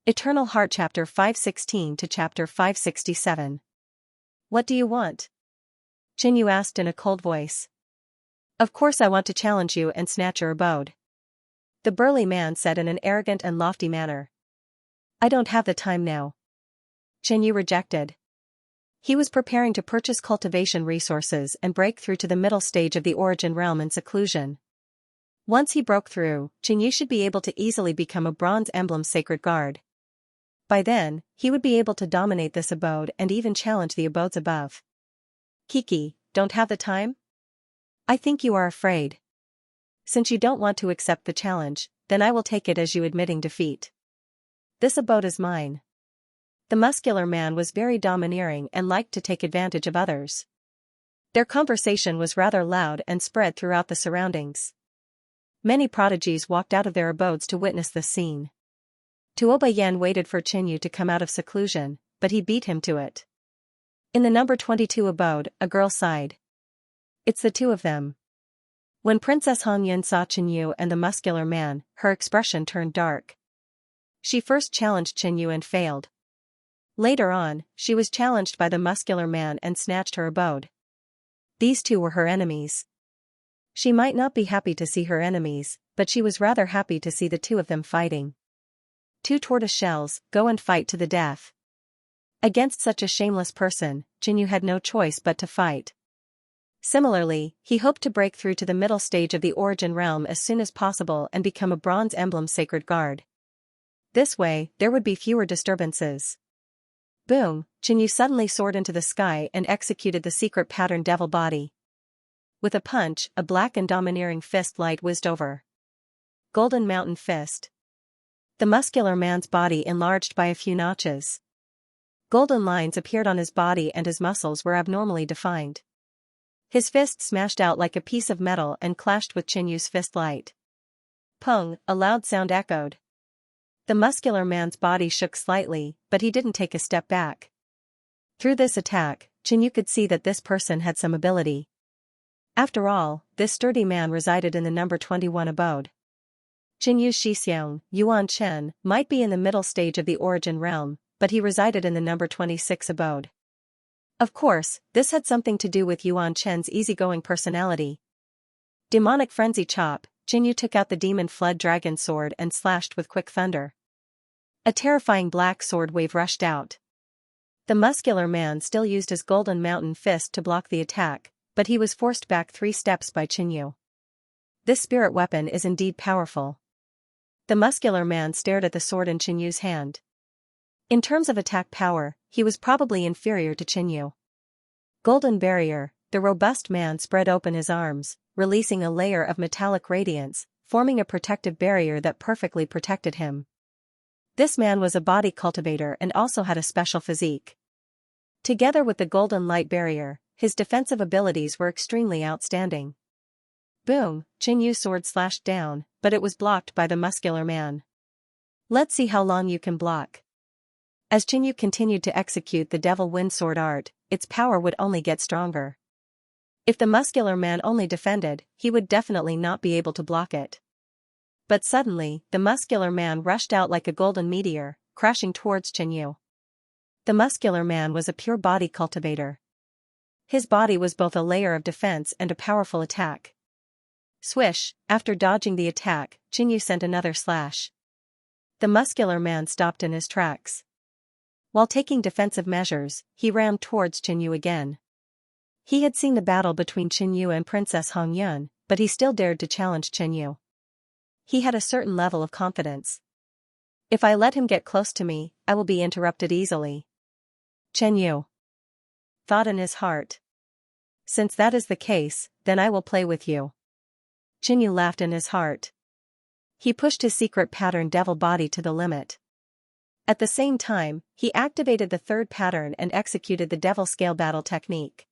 Eternal Heart Chapter 516 to Chapter 567. What do you want? Qinyu asked in a cold voice. Of course I want to challenge you and snatch your abode. The burly man said in an arrogant and lofty manner. I don't have the time now. Qinyu rejected. He was preparing to purchase cultivation resources and break through to the middle stage of the origin realm in seclusion. Once he broke through, Qinyu should be able to easily become a bronze emblem sacred guard. By then, he would be able to dominate this abode and even challenge the abodes above. Kiki, don't have the time? I think you are afraid. Since you don't want to accept the challenge, then I will take it as you admitting defeat. This abode is mine. The muscular man was very domineering and liked to take advantage of others. Their conversation was rather loud and spread throughout the surroundings. Many prodigies walked out of their abodes to witness this scene. Tuoba Yan waited for Qinyu to come out of seclusion, but he beat him to it. In the number 22 abode, a girl sighed. It's the two of them. When Princess Hongyan saw Qinyu and the muscular man, her expression turned dark. She first challenged Qinyu and failed. Later on, she was challenged by the muscular man and snatched her abode. These two were her enemies. She might not be happy to see her enemies, but she was rather happy to see the two of them fighting. Two tortoise shells, go and fight to the death. Against such a shameless person, Qinyu had no choice but to fight. Similarly, he hoped to break through to the middle stage of the origin realm as soon as possible and become a bronze emblem sacred guard. This way, there would be fewer disturbances. Boom, Qinyu suddenly soared into the sky and executed the secret pattern devil body. With a punch, a black and domineering fist light whizzed over. Golden Mountain Fist. The muscular man's body enlarged by a few notches. Golden lines appeared on his body and his muscles were abnormally defined. His fist smashed out like a piece of metal and clashed with Qinyu's fist light. Pung, a loud sound echoed. The muscular man's body shook slightly, but he didn't take a step back. Through this attack, Qinyu could see that this person had some ability. After all, this sturdy man resided in the number 21 abode. Qinyu's Xixiang, Yuan Chen, might be in the middle stage of the origin realm, but he resided in the number 26 abode. Of course, this had something to do with Yuan Chen's easygoing personality. Demonic Frenzy Chop, Qinyu took out the demon flood dragon sword and slashed with quick thunder. A terrifying black sword wave rushed out. The muscular man still used his golden mountain fist to block the attack, but he was forced back 3 steps by Qinyu. This spirit weapon is indeed powerful. The muscular man stared at the sword in Qinyu's hand. In terms of attack power, he was probably inferior to Qinyu. Golden Barrier, the robust man spread open his arms, releasing a layer of metallic radiance, forming a protective barrier that perfectly protected him. This man was a body cultivator and also had a special physique. Together with the golden light barrier, his defensive abilities were extremely outstanding. Boom, Qinyu's sword slashed down, but it was blocked by the muscular man. Let's see how long you can block. As Qinyu continued to execute the devil wind sword art, its power would only get stronger. If the muscular man only defended, he would definitely not be able to block it. But suddenly, the muscular man rushed out like a golden meteor, crashing towards Qinyu. The muscular man was a pure body cultivator. His body was both a layer of defense and a powerful attack. Swish, after dodging the attack, Qinyu sent another slash. The muscular man stopped in his tracks. While taking defensive measures, he rammed towards Qinyu again. He had seen the battle between Qinyu and Princess Hongyun, but he still dared to challenge Qinyu. He had a certain level of confidence. If I let him get close to me, I will be interrupted easily. Qinyu thought in his heart. Since that is the case, then I will play with you. Qinyu laughed in his heart. He pushed his secret pattern devil body to the limit. At the same time, he activated the third pattern and executed the devil scale battle technique.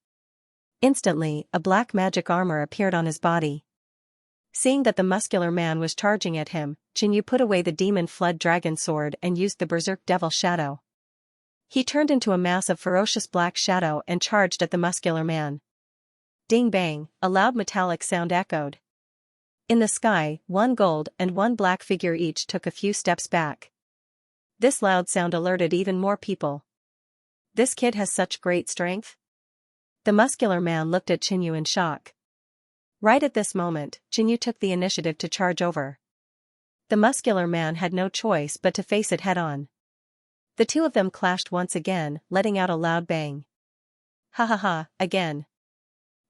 Instantly, a black magic armor appeared on his body. Seeing that the muscular man was charging at him, Qinyu put away the demon flood dragon sword and used the berserk devil shadow. He turned into a mass of ferocious black shadow and charged at the muscular man. Ding bang, a loud metallic sound echoed. In the sky, 1 gold and 1 black figure each took a few steps back. This loud sound alerted even more people. This kid has such great strength? The muscular man looked at Qinyu in shock. Right at this moment, Qinyu took the initiative to charge over. The muscular man had no choice but to face it head-on. The two of them clashed once again, letting out a loud bang. Ha ha ha, again.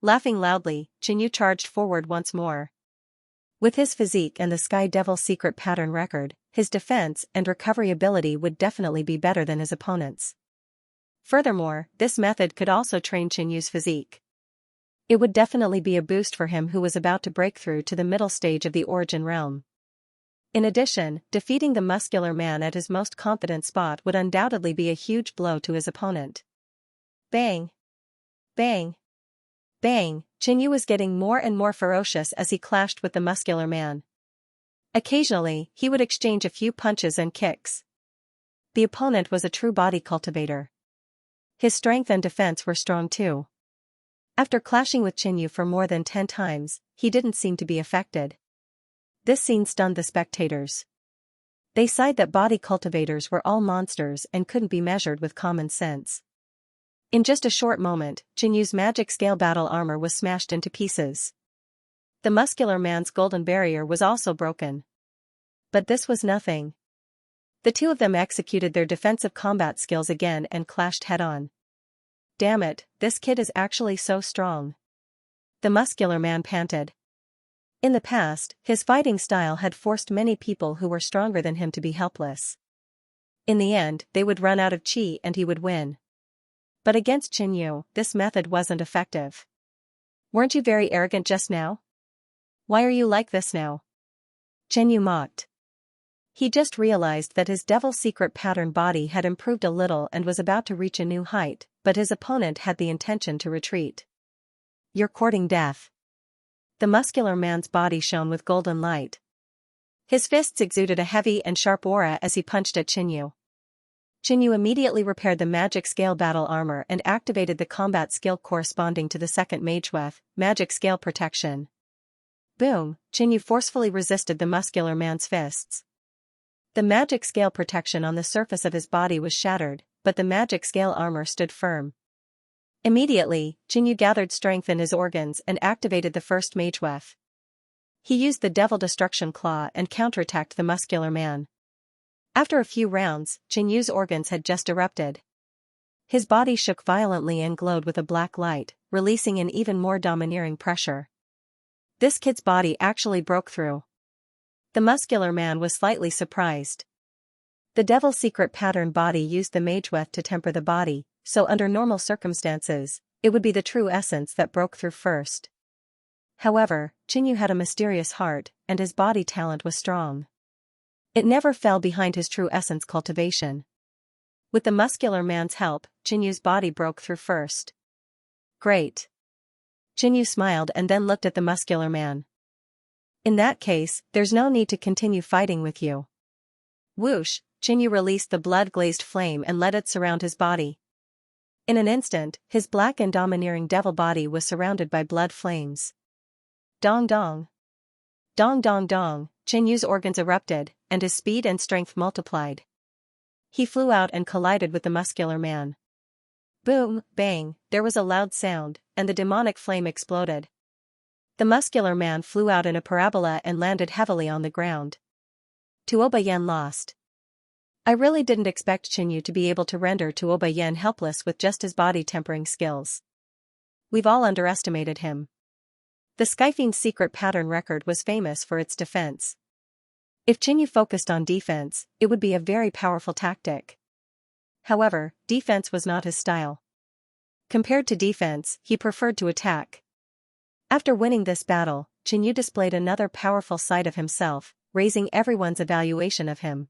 Laughing loudly, Qinyu charged forward once more. With his physique and the Sky Devil secret pattern record, his defense and recovery ability would definitely be better than his opponent's. Furthermore, this method could also train Qinyu's physique. It would definitely be a boost for him who was about to break through to the middle stage of the Origin realm. In addition, defeating the muscular man at his most confident spot would undoubtedly be a huge blow to his opponent. Bang! Bang! Bang! Qinyu was getting more and more ferocious as he clashed with the muscular man. Occasionally, he would exchange a few punches and kicks. The opponent was a true body cultivator. His strength and defense were strong too. After clashing with Qinyu for more than 10 times, he didn't seem to be affected. This scene stunned the spectators. They sighed that body cultivators were all monsters and couldn't be measured with common sense. In just a short moment, Qinyu's magic scale battle armor was smashed into pieces. The muscular man's golden barrier was also broken. But this was nothing. The two of them executed their defensive combat skills again and clashed head-on. Damn it, this kid is actually so strong. The muscular man panted. In the past, his fighting style had forced many people who were stronger than him to be helpless. In the end, they would run out of chi and he would win. But against Qinyu, this method wasn't effective. Weren't you very arrogant just now? Why are you like this now? Qinyu mocked. He just realized that his devil secret pattern body had improved a little and was about to reach a new height, but his opponent had the intention to retreat. You're courting death. The muscular man's body shone with golden light. His fists exuded a heavy and sharp aura as he punched at Qinyu. Qinyu immediately repaired the magic scale battle armor and activated the combat skill corresponding to the second mageweth, magic scale protection. Boom! Qinyu forcefully resisted the muscular man's fists. The magic scale protection on the surface of his body was shattered, but the magic scale armor stood firm. Immediately, Qinyu gathered strength in his organs and activated the first mageweth. He used the Devil Destruction Claw and counterattacked the muscular man. After a few rounds, Qinyu's organs had just erupted. His body shook violently and glowed with a black light, releasing an even more domineering pressure. This kid's body actually broke through. The muscular man was slightly surprised. The Devil secret pattern body used the mageweth to temper the body, so under normal circumstances, it would be the true essence that broke through first. However, Qinyu had a mysterious heart, and his body talent was strong. It never fell behind his true essence cultivation. With the muscular man's help, Qinyu's body broke through first. Great. Qinyu smiled and then looked at the muscular man. In that case, there's no need to continue fighting with you. Whoosh, Qinyu released the blood-glazed flame and let it surround his body. In an instant, his black and domineering devil body was surrounded by blood flames. Dong dong. Dong dong dong, Qinyu's organs erupted, and his speed and strength multiplied. He flew out and collided with the muscular man. Boom, bang, there was a loud sound, and the demonic flame exploded. The muscular man flew out in a parabola and landed heavily on the ground. Tuoba Yen lost. I really didn't expect Qinyu to be able to render Tuoba Yen helpless with just his body tempering skills. We've all underestimated him. The Skyfiend's secret pattern record was famous for its defense. If Qinyu focused on defense, it would be a very powerful tactic. However, defense was not his style. Compared to defense, he preferred to attack. After winning this battle, Qinyu displayed another powerful side of himself, raising everyone's evaluation of him.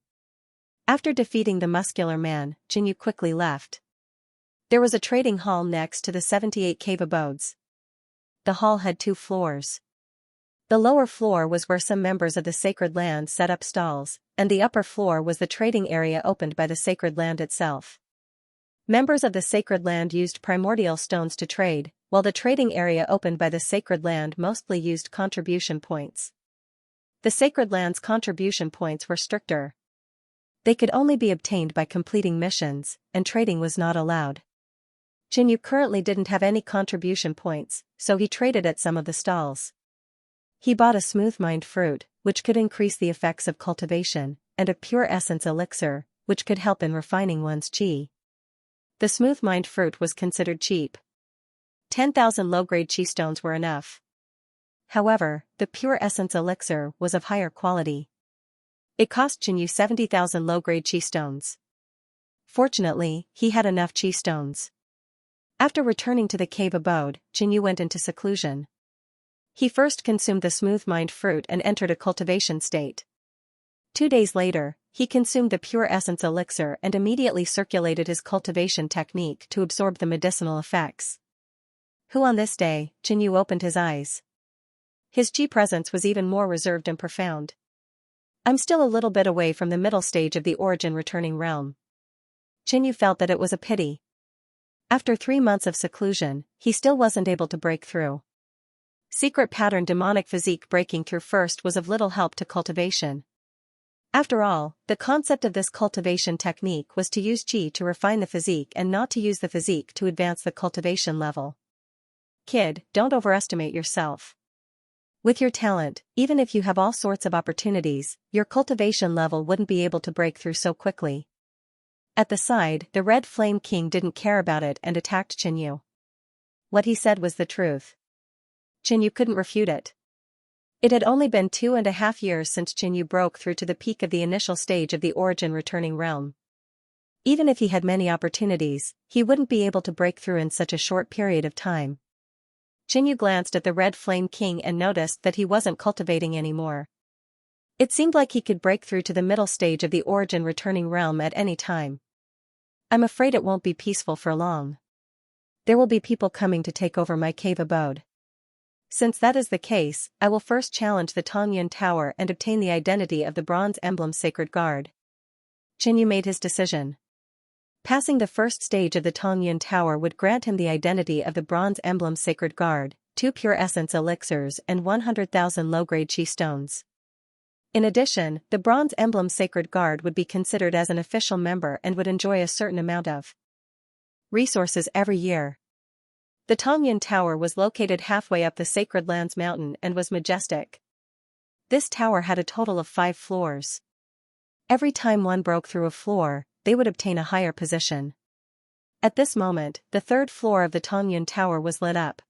After defeating the muscular man, Qinyu quickly left. There was a trading hall next to the 78 cave abodes. The hall had 2 floors. The lower floor was where some members of the sacred land set up stalls, and the upper floor was the trading area opened by the sacred land itself. Members of the sacred land used primordial stones to trade, while the trading area opened by the sacred land mostly used contribution points. The sacred land's contribution points were stricter. They could only be obtained by completing missions, and trading was not allowed. Jinyu currently didn't have any contribution points, so he traded at some of the stalls. He bought a smooth mind fruit, which could increase the effects of cultivation, and a pure essence elixir, which could help in refining one's qi. The smooth mind fruit was considered cheap. 10,000 low-grade qi stones were enough. However, the pure essence elixir was of higher quality. It cost Jinyu 70,000 low-grade qi stones. Fortunately, he had enough qi stones. After returning to the cave abode, Jinyu went into seclusion. He first consumed the smooth mind fruit and entered a cultivation state. 2 days later, he consumed the pure essence elixir and immediately circulated his cultivation technique to absorb the medicinal effects. On this day, Jinyu opened his eyes. His qi presence was even more reserved and profound. I'm still a little bit away from the middle stage of the origin returning realm. Jinyu felt that it was a pity. After 3 months of seclusion, he still wasn't able to break through. Secret pattern demonic physique breaking through first was of little help to cultivation. After all, the concept of this cultivation technique was to use qi to refine the physique and not to use the physique to advance the cultivation level. Kid, don't overestimate yourself. With your talent, even if you have all sorts of opportunities, your cultivation level wouldn't be able to break through so quickly. At the side, the Red Flame King didn't care about it and attacked Jinyu. What he said was the truth. Jinyu couldn't refute it. It had only been 2.5 years since Jinyu broke through to the peak of the initial stage of the origin returning realm. Even if he had many opportunities, he wouldn't be able to break through in such a short period of time. Jinyu glanced at the Red Flame King and noticed that he wasn't cultivating anymore. It seemed like he could break through to the middle stage of the origin returning realm at any time. I'm afraid it won't be peaceful for long. There will be people coming to take over my cave abode. Since that is the case, I will first challenge the Tongyun Tower and obtain the identity of the Bronze Emblem Sacred Guard. Jinyu made his decision. Passing the first stage of the Tongyun Tower would grant him the identity of the Bronze Emblem Sacred Guard, 2 pure essence elixirs and 100,000 low-grade qi stones. In addition, the Bronze Emblem Sacred Guard would be considered as an official member and would enjoy a certain amount of resources every year. The Tongyun Tower was located halfway up the Sacred Lands Mountain and was majestic. This tower had a total of 5 floors. Every time one broke through a floor, they would obtain a higher position. At this moment, the 3rd floor of the Tongyun Tower was lit up.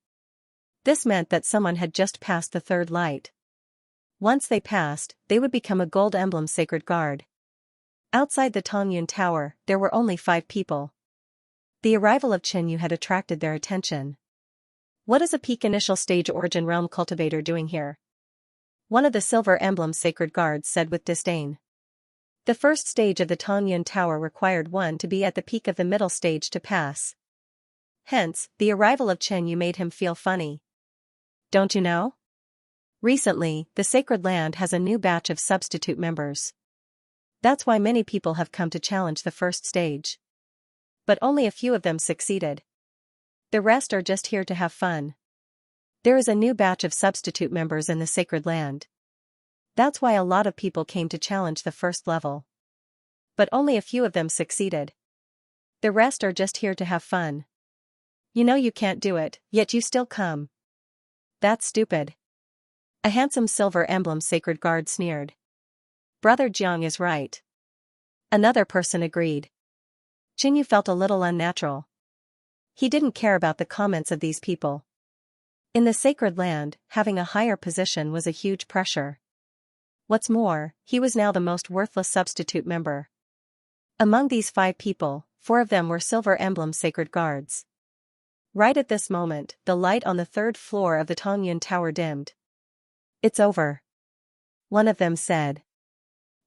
This meant that someone had just passed the 3rd light. Once they passed, they would become a Gold Emblem Sacred Guard. Outside the Tongyun Tower, there were only 5 people. The arrival of Jinyu had attracted their attention. What is a peak initial stage origin realm cultivator doing here? One of the Silver Emblem Sacred Guards said with disdain. The first stage of the Tongyun Tower required one to be at the peak of the middle stage to pass. Hence, the arrival of Jinyu made him feel funny. Don't you know? Recently, the Sacred Land has a new batch of substitute members. That's why many people have come to challenge the first stage. But only a few of them succeeded. The rest are just here to have fun. There is a new batch of substitute members in the Sacred Land. That's why a lot of people came to challenge the first level. But only a few of them succeeded. The rest are just here to have fun. You know you can't do it, yet you still come. That's stupid. A handsome Silver Emblem Sacred Guard sneered. Brother Jiang is right. Another person agreed. Jinyu felt a little unnatural. He didn't care about the comments of these people. In the Sacred Land, having a higher position was a huge pressure. What's more, he was now the most worthless substitute member. Among these 5 people, 4 of them were Silver Emblem Sacred Guards. Right at this moment, the light on the 3rd floor of the Tongyun Tower dimmed. It's over. One of them said.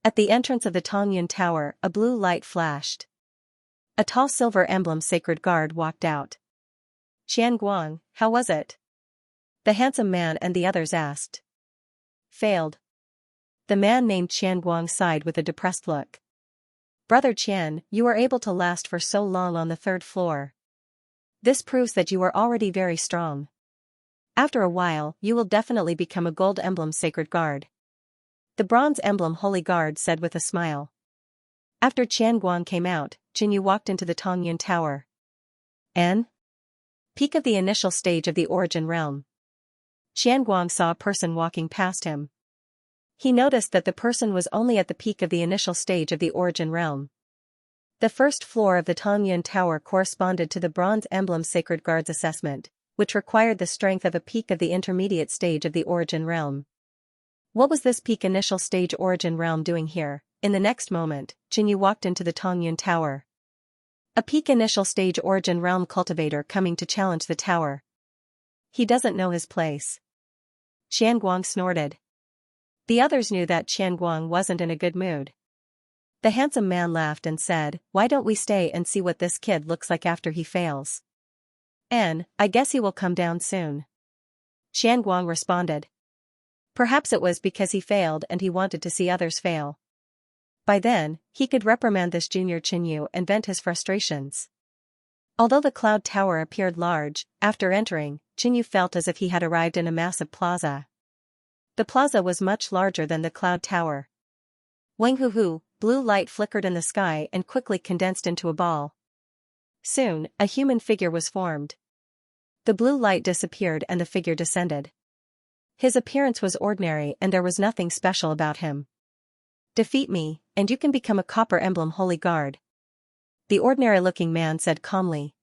At the entrance of the Tongyun Tower, a blue light flashed. A tall Silver Emblem Sacred Guard walked out. Qianguang, how was it? The handsome man and the others asked. Failed. The man named Qianguang sighed with a depressed look. Brother Qian, you were able to last for so long on the 3rd floor. This proves that you are already very strong. After a while, you will definitely become a Gold Emblem Sacred Guard. The Bronze Emblem Holy Guard said with a smile. After Qianguang came out, Jinyu walked into the Tongyun Tower. N. Peak of the initial stage of the Origin Realm. Qianguang saw a person walking past him. He noticed that the person was only at the peak of the initial stage of the Origin Realm. The first floor of the Tongyun Tower corresponded to the Bronze Emblem Sacred Guards assessment, which required the strength of a peak of the intermediate stage of the Origin Realm. What was this peak initial stage Origin Realm doing here? In the next moment, Jinyu walked into the Tongyun Tower. A peak initial stage Origin Realm cultivator coming to challenge the tower. He doesn't know his place. Qianguang snorted. The others knew that Qianguang wasn't in a good mood. The handsome man laughed and said, "Why don't we stay and see what this kid looks like after he fails?" I guess he will come down soon." Qianguang responded. Perhaps it was because he failed and he wanted to see others fail. By then, he could reprimand this junior Jinyu and vent his frustrations. Although the Cloud Tower appeared large, after entering, Jinyu felt as if he had arrived in a massive plaza. The plaza was much larger than the Cloud Tower. Wang-hu-hu, blue light flickered in the sky and quickly condensed into a ball. Soon, a human figure was formed. The blue light disappeared and the figure descended. His appearance was ordinary and there was nothing special about him. "Defeat me, and you can become a Copper Emblem Holy Guard," the ordinary-looking man said calmly.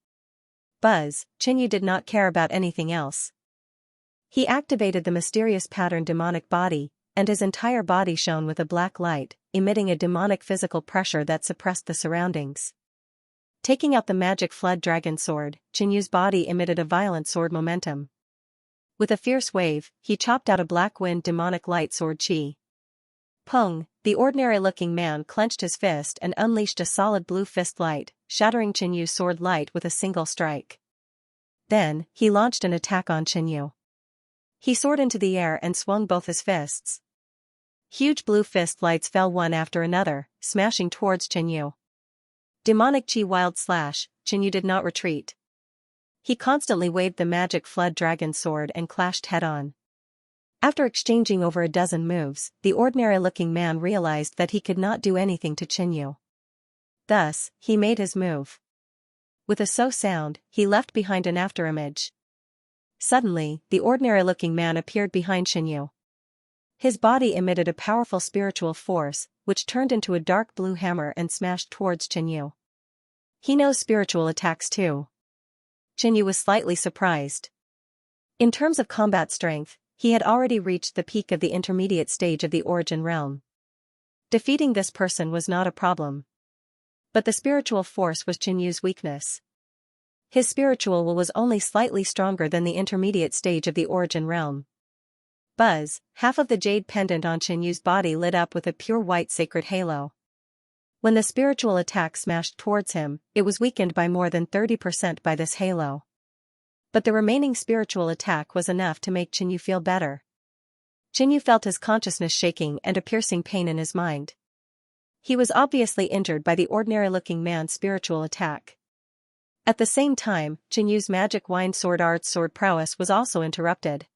Buzz, Jinyu did not care about anything else. He activated the mysterious pattern demonic body, and his entire body shone with a black light, emitting a demonic physical pressure that suppressed the surroundings. Taking out the magic flood dragon sword, Jinyu's body emitted a violent sword momentum. With a fierce wave, he chopped out a black wind demonic light sword chi. Pung, the ordinary-looking man clenched his fist and unleashed a solid blue fist light, shattering Jinyu's sword light with a single strike. Then, he launched an attack on Jinyu. He soared into the air and swung both his fists. Huge blue fist lights fell one after another, smashing towards Jinyu. Demonic chi wild slash, Jinyu did not retreat. He constantly waved the magic flood dragon sword and clashed head-on. After exchanging over a dozen moves, the ordinary-looking man realized that he could not do anything to Jinyu. Thus, he made his move. With a so sound, he left behind an afterimage. Suddenly, the ordinary-looking man appeared behind Jinyu. His body emitted a powerful spiritual force, which turned into a dark blue hammer and smashed towards Jinyu. He knows spiritual attacks too. Jinyu was slightly surprised. In terms of combat strength, he had already reached the peak of the intermediate stage of the Origin Realm. Defeating this person was not a problem. But the spiritual force was Jinyu's weakness. His spiritual will was only slightly stronger than the intermediate stage of the Origin Realm. Buzz, half of the jade pendant on Jinyu's body lit up with a pure white sacred halo. When the spiritual attack smashed towards him, it was weakened by more than 30% by this halo. But the remaining spiritual attack was enough to make Jinyu feel better. Jinyu felt his consciousness shaking and a piercing pain in his mind. He was obviously injured by the ordinary-looking man's spiritual attack. At the same time, Jinyu's magic wind sword art's sword prowess was also interrupted.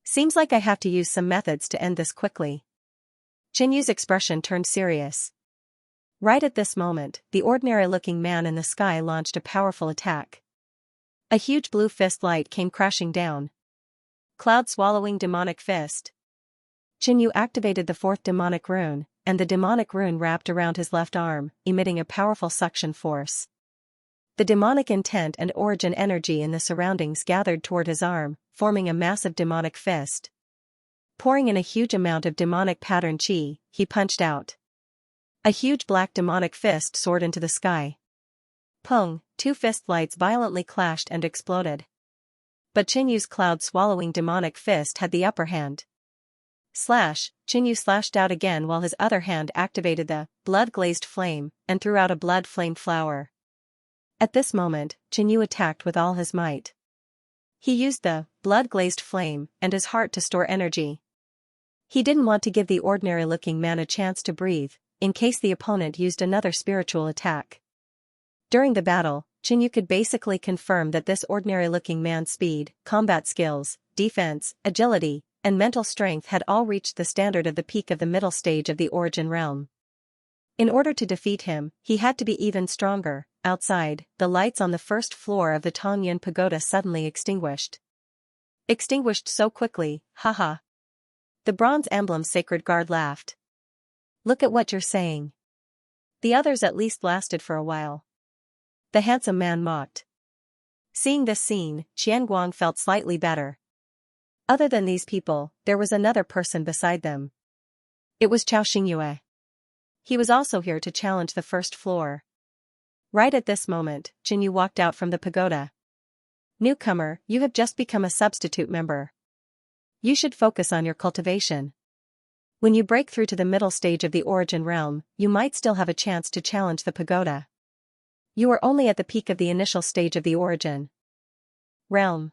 "Seems like I have to use some methods to end this quickly." Jinyu's expression turned serious. Right at this moment, the ordinary-looking man in the sky launched a powerful attack. A huge blue fist light came crashing down. Cloud-swallowing demonic fist. Jinyu activated the fourth demonic rune, and the demonic rune wrapped around his left arm, emitting a powerful suction force. The demonic intent and origin energy in the surroundings gathered toward his arm, forming a massive demonic fist. Pouring in a huge amount of demonic pattern chi, he punched out. A huge black demonic fist soared into the sky. Pung, two fist lights violently clashed and exploded. But Jinyu's cloud-swallowing demonic fist had the upper hand. Slash, Jinyu slashed out again while his other hand activated the blood-glazed flame and threw out a blood flame flower. At this moment, Jinyu attacked with all his might. He used the blood-glazed flame and his heart to store energy. He didn't want to give the ordinary-looking man a chance to breathe, in case the opponent used another spiritual attack. During the battle, Jinyu could basically confirm that this ordinary-looking man's speed, combat skills, defense, agility, and mental strength had all reached the standard of the peak of the middle stage of the Origin Realm. In order to defeat him, he had to be even stronger. Outside, the lights on the first floor of the Tongyun Pagoda suddenly extinguished. Extinguished so quickly, haha. The bronze emblem sacred guard laughed. Look at what you're saying. The others at least lasted for a while. The handsome man mocked. Seeing this scene, Xianguang felt slightly better. Other than these people, there was another person beside them. It was Chao Xingyue. He was also here to challenge the first floor. Right at this moment, Jinyu walked out from the pagoda. Newcomer, you have just become a substitute member. You should focus on your cultivation. When you break through to the middle stage of the origin realm, you might still have a chance to challenge the pagoda. You are only at the peak of the initial stage of the origin realm.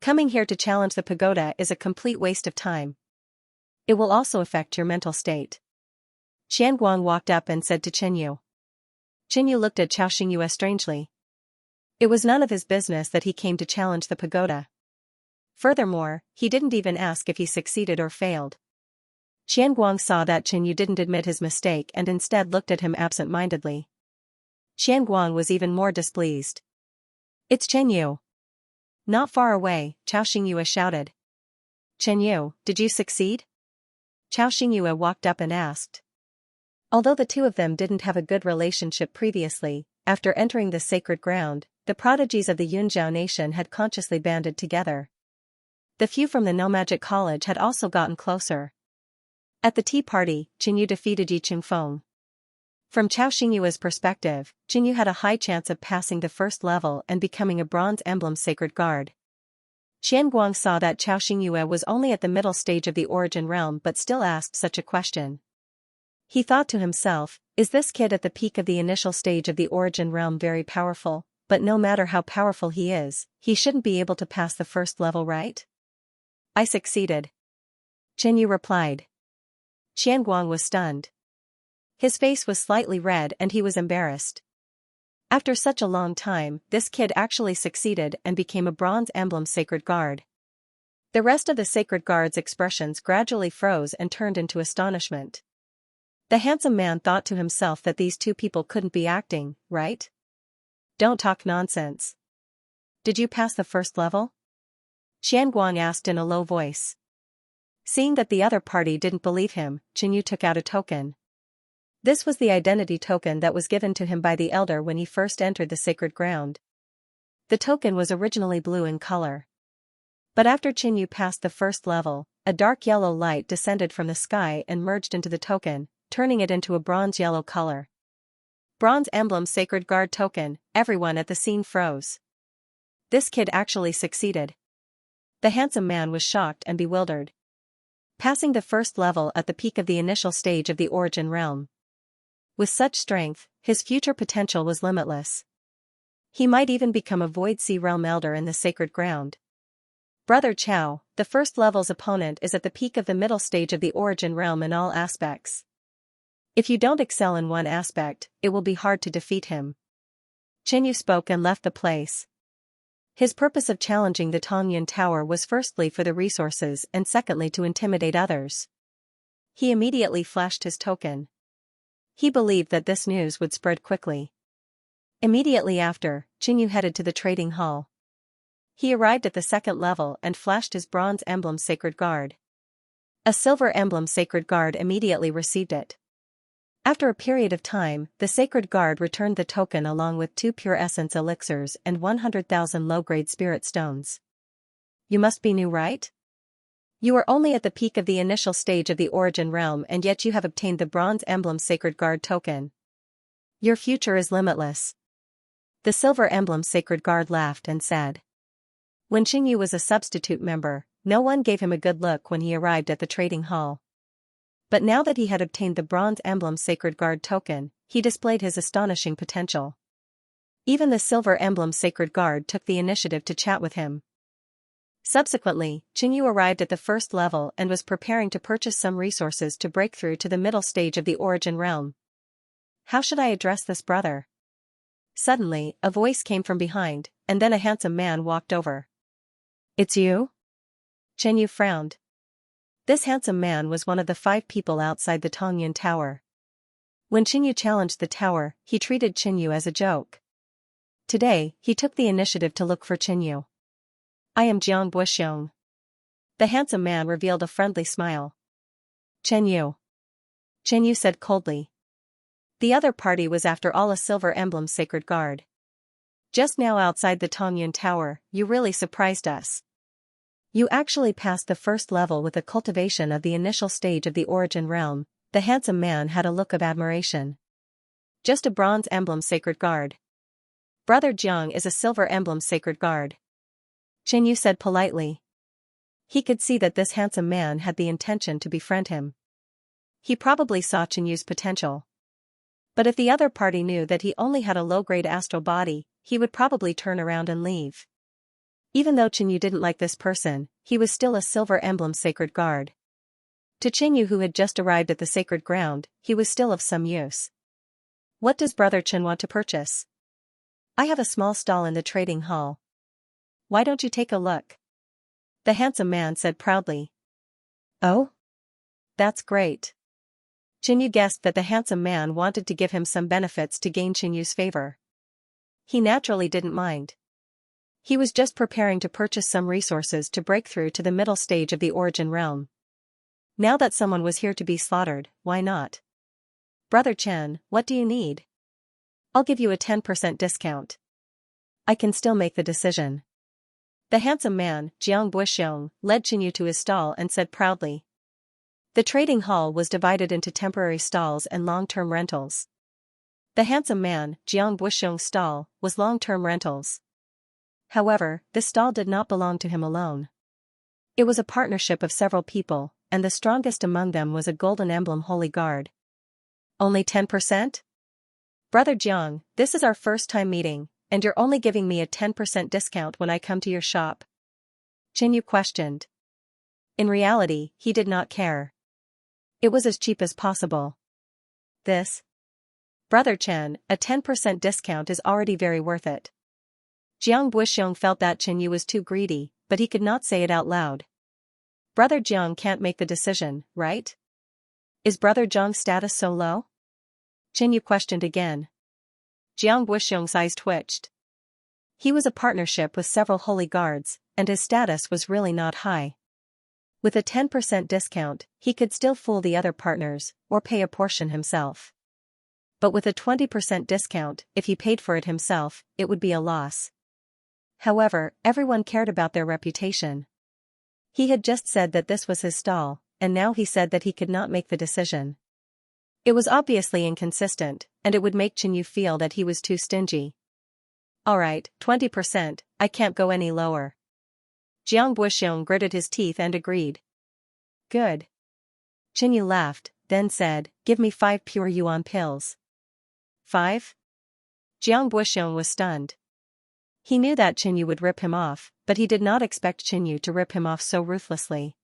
Coming here to challenge the pagoda is a complete waste of time. It will also affect your mental state. Xianguang walked up and said to Chenyu. Chenyu looked at Chao Xingyue strangely. It was none of his business that he came to challenge the pagoda. Furthermore, he didn't even ask if he succeeded or failed. Xianguang saw that Chenyu didn't admit his mistake and instead looked at him absent-mindedly. Xianguang was even more displeased. It's Chenyu. Not far away, Chao Xingyue shouted. Chenyu, did you succeed? Chao Xingyue walked up and asked. Although the two of them didn't have a good relationship previously, after entering the sacred ground, the prodigies of the Yunzhao nation had consciously banded together. The few from the No-Magic College had also gotten closer. At the tea party, Chenyu defeated Yi Chungfeng. From Chao Xingyue's perspective, Chenyu had a high chance of passing the first level and becoming a bronze emblem sacred guard. Xianguang saw that Chao Xingyue was only at the middle stage of the origin realm but still asked such a question. He thought to himself, is this kid at the peak of the initial stage of the origin realm very powerful? But no matter how powerful he is, he shouldn't be able to pass the first level, right? I succeeded. Chenyu replied. Xianguang was stunned. His face was slightly red and he was embarrassed. After such a long time, this kid actually succeeded and became a bronze emblem sacred guard. The rest of the sacred guard's expressions gradually froze and turned into astonishment. The handsome man thought to himself that these two people couldn't be acting, right? Don't talk nonsense. Did you pass the first level? Xianguang asked in a low voice. Seeing that the other party didn't believe him, Chenyu took out a token. This was the identity token that was given to him by the elder when he first entered the sacred ground. The token was originally blue in color. But after Chenyu passed the first level, a dark yellow light descended from the sky and merged into the token, turning it into a bronze yellow color. Bronze emblem sacred guard token, everyone at the scene froze. This kid actually succeeded. The handsome man was shocked and bewildered. Passing the first level at the peak of the initial stage of the origin realm. With such strength, his future potential was limitless. He might even become a Void Sea Realm Elder in the sacred ground. Brother Chao, the first level's opponent is at the peak of the middle stage of the origin realm in all aspects. If you don't excel in one aspect, it will be hard to defeat him. Chenyu spoke and left the place. His purpose of challenging the Tongyun Tower was firstly for the resources and secondly to intimidate others. He immediately flashed his token. He believed that this news would spread quickly. Immediately after, Chenyu headed to the trading hall. He arrived at the second level and flashed his bronze emblem sacred guard. A silver emblem sacred guard immediately received it. After a period of time, the sacred guard returned the token along with 2 pure essence elixirs and 100,000 low-grade spirit stones. You must be new, right? You are only at the peak of the initial stage of the origin realm and yet you have obtained the bronze emblem sacred guard token. Your future is limitless. The silver emblem sacred guard laughed and said. When Xingyu was a substitute member, no one gave him a good look when he arrived at the trading hall. But now that he had obtained the bronze emblem sacred guard token, he displayed his astonishing potential. Even the silver emblem sacred guard took the initiative to chat with him. Subsequently, Xingyu arrived at the first level and was preparing to purchase some resources to break through to the middle stage of the origin realm. How should I address this brother? Suddenly, a voice came from behind, and then a handsome man walked over. It's you? Chenyu frowned. This handsome man was one of the 5 people outside the Tongyun Tower. When Qinyu challenged the tower, he treated Qinyu as a joke. Today, he took the initiative to look for Qinyu. I am Jiang Buxiong. The handsome man revealed a friendly smile. Qinyu. Qinyu said coldly. The other party was after all a silver emblem sacred guard. Just now outside the Tongyun Tower, you really surprised us. You actually passed the first level with the cultivation of the initial stage of the origin realm. The handsome man had a look of admiration. Just a bronze emblem sacred guard. Brother Jiang is a silver emblem sacred guard. Qinyu said politely. He could see that this handsome man had the intention to befriend him. He probably saw Qinyu's potential. But if the other party knew that he only had a low-grade astral body, he would probably turn around and leave. Even though Qinyu didn't like this person, he was still a silver emblem sacred guard. To Qinyu, who had just arrived at the sacred ground, he was still of some use. What does Brother Qin want to purchase? I have a small stall in the trading hall. Why don't you take a look? The handsome man said proudly. Oh? That's great. Qinyu guessed that the handsome man wanted to give him some benefits to gain Qinyu's favor. He naturally didn't mind. He was just preparing to purchase some resources to break through to the middle stage of the origin realm. Now that someone was here to be slaughtered, why not? Brother Chen, what do you need? I'll give you a 10% discount. I can still make the decision. The handsome man, Jiang Buxiong, led Qinyu to his stall and said proudly. The trading hall was divided into temporary stalls and long-term rentals. The handsome man, Jiang Buxiong's stall, was long-term rentals. However, this stall did not belong to him alone. It was a partnership of several people, and the strongest among them was a golden emblem holy guard. Only 10%? Brother Jiang, this is our first time meeting, and you're only giving me a 10% discount when I come to your shop? Qinyu questioned. In reality, he did not care. It was as cheap as possible. This? Brother Chen, a 10% discount is already very worth it. Jiang Buxiong felt that Qinyu was too greedy, but he could not say it out loud. Brother Jiang can't make the decision, right? Is Brother Jiang's status so low? Qinyu questioned again. Jiang Buxiong's eyes twitched. He was a partnership with several holy guards, and his status was really not high. With a 10% discount, he could still fool the other partners, or pay a portion himself. But with a 20% discount, if he paid for it himself, it would be a loss. However, everyone cared about their reputation. He had just said that this was his stall, and now he said that he could not make the decision. It was obviously inconsistent, and it would make Qinyu feel that he was too stingy. Alright, 20%, I can't go any lower. Jiang Buxiong gritted his teeth and agreed. Good. Qinyu laughed, then said, give me 5 pure yuan pills. 5? Jiang Buxiong was stunned. He knew that Qinyu would rip him off, but he did not expect Qinyu to rip him off so ruthlessly.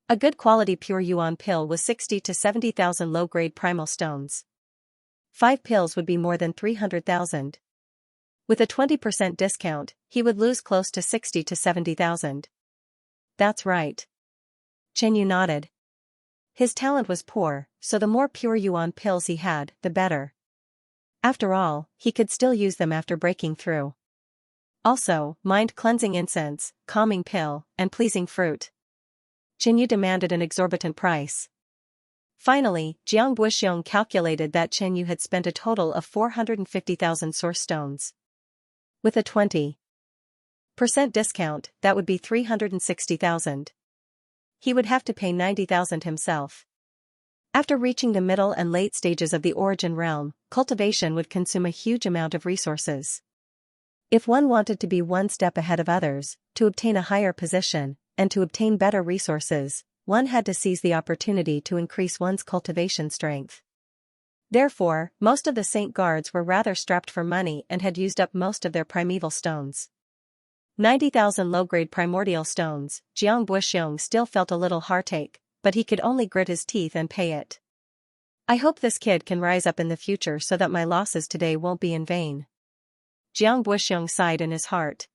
A good quality pure yuan pill was 60 to 70,000 low-grade primal stones. 5 pills would be more than 300,000. With a 20% discount, he would lose close to 60 to 70,000. That's right. Qinyu nodded. His talent was poor, so the more pure yuan pills he had, the better. After all, he could still use them after breaking through. Also, mind-cleansing incense, calming pill, and pleasing fruit. Qinyu demanded an exorbitant price. Finally, Jiang Buxiong calculated that Qinyu had spent a total of 450,000 source stones. With a 20% discount, that would be 360,000. He would have to pay 90,000 himself. After reaching the middle and late stages of the origin realm, cultivation would consume a huge amount of resources. If one wanted to be one step ahead of others, to obtain a higher position, and to obtain better resources, one had to seize the opportunity to increase one's cultivation strength. Therefore, most of the Saint Guards were rather strapped for money and had used up most of their primeval stones. 90,000 low-grade primordial stones, Jiang Buxiong still felt a little heartache, but he could only grit his teeth and pay it. I hope this kid can rise up in the future so that my losses today won't be in vain. Jiang Buxiong sighed in his heart.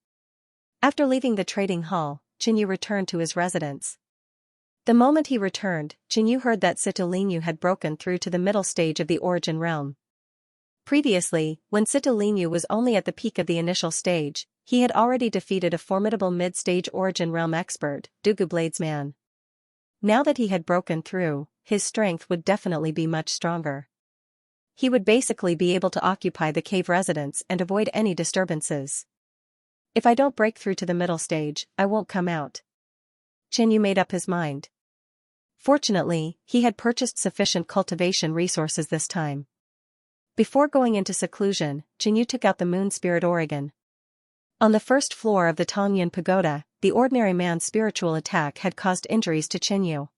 After leaving the trading hall, Qinyu returned to his residence. The moment he returned, Jinyu heard that Sito Linyu had broken through to the middle stage of the origin realm. Previously, when Sito Linyu was only at the peak of the initial stage, he had already defeated a formidable mid-stage origin realm expert, Dugu Bladesman. Now that he had broken through, his strength would definitely be much stronger. He would basically be able to occupy the cave residence and avoid any disturbances. If I don't break through to the middle stage, I won't come out. Jinyu made up his mind. Fortunately, he had purchased sufficient cultivation resources this time. Before going into seclusion, Jinyu took out the Moon Spirit Organ. On the first floor of the Tongyan Pagoda, the ordinary man's spiritual attack had caused injuries to Jinyu.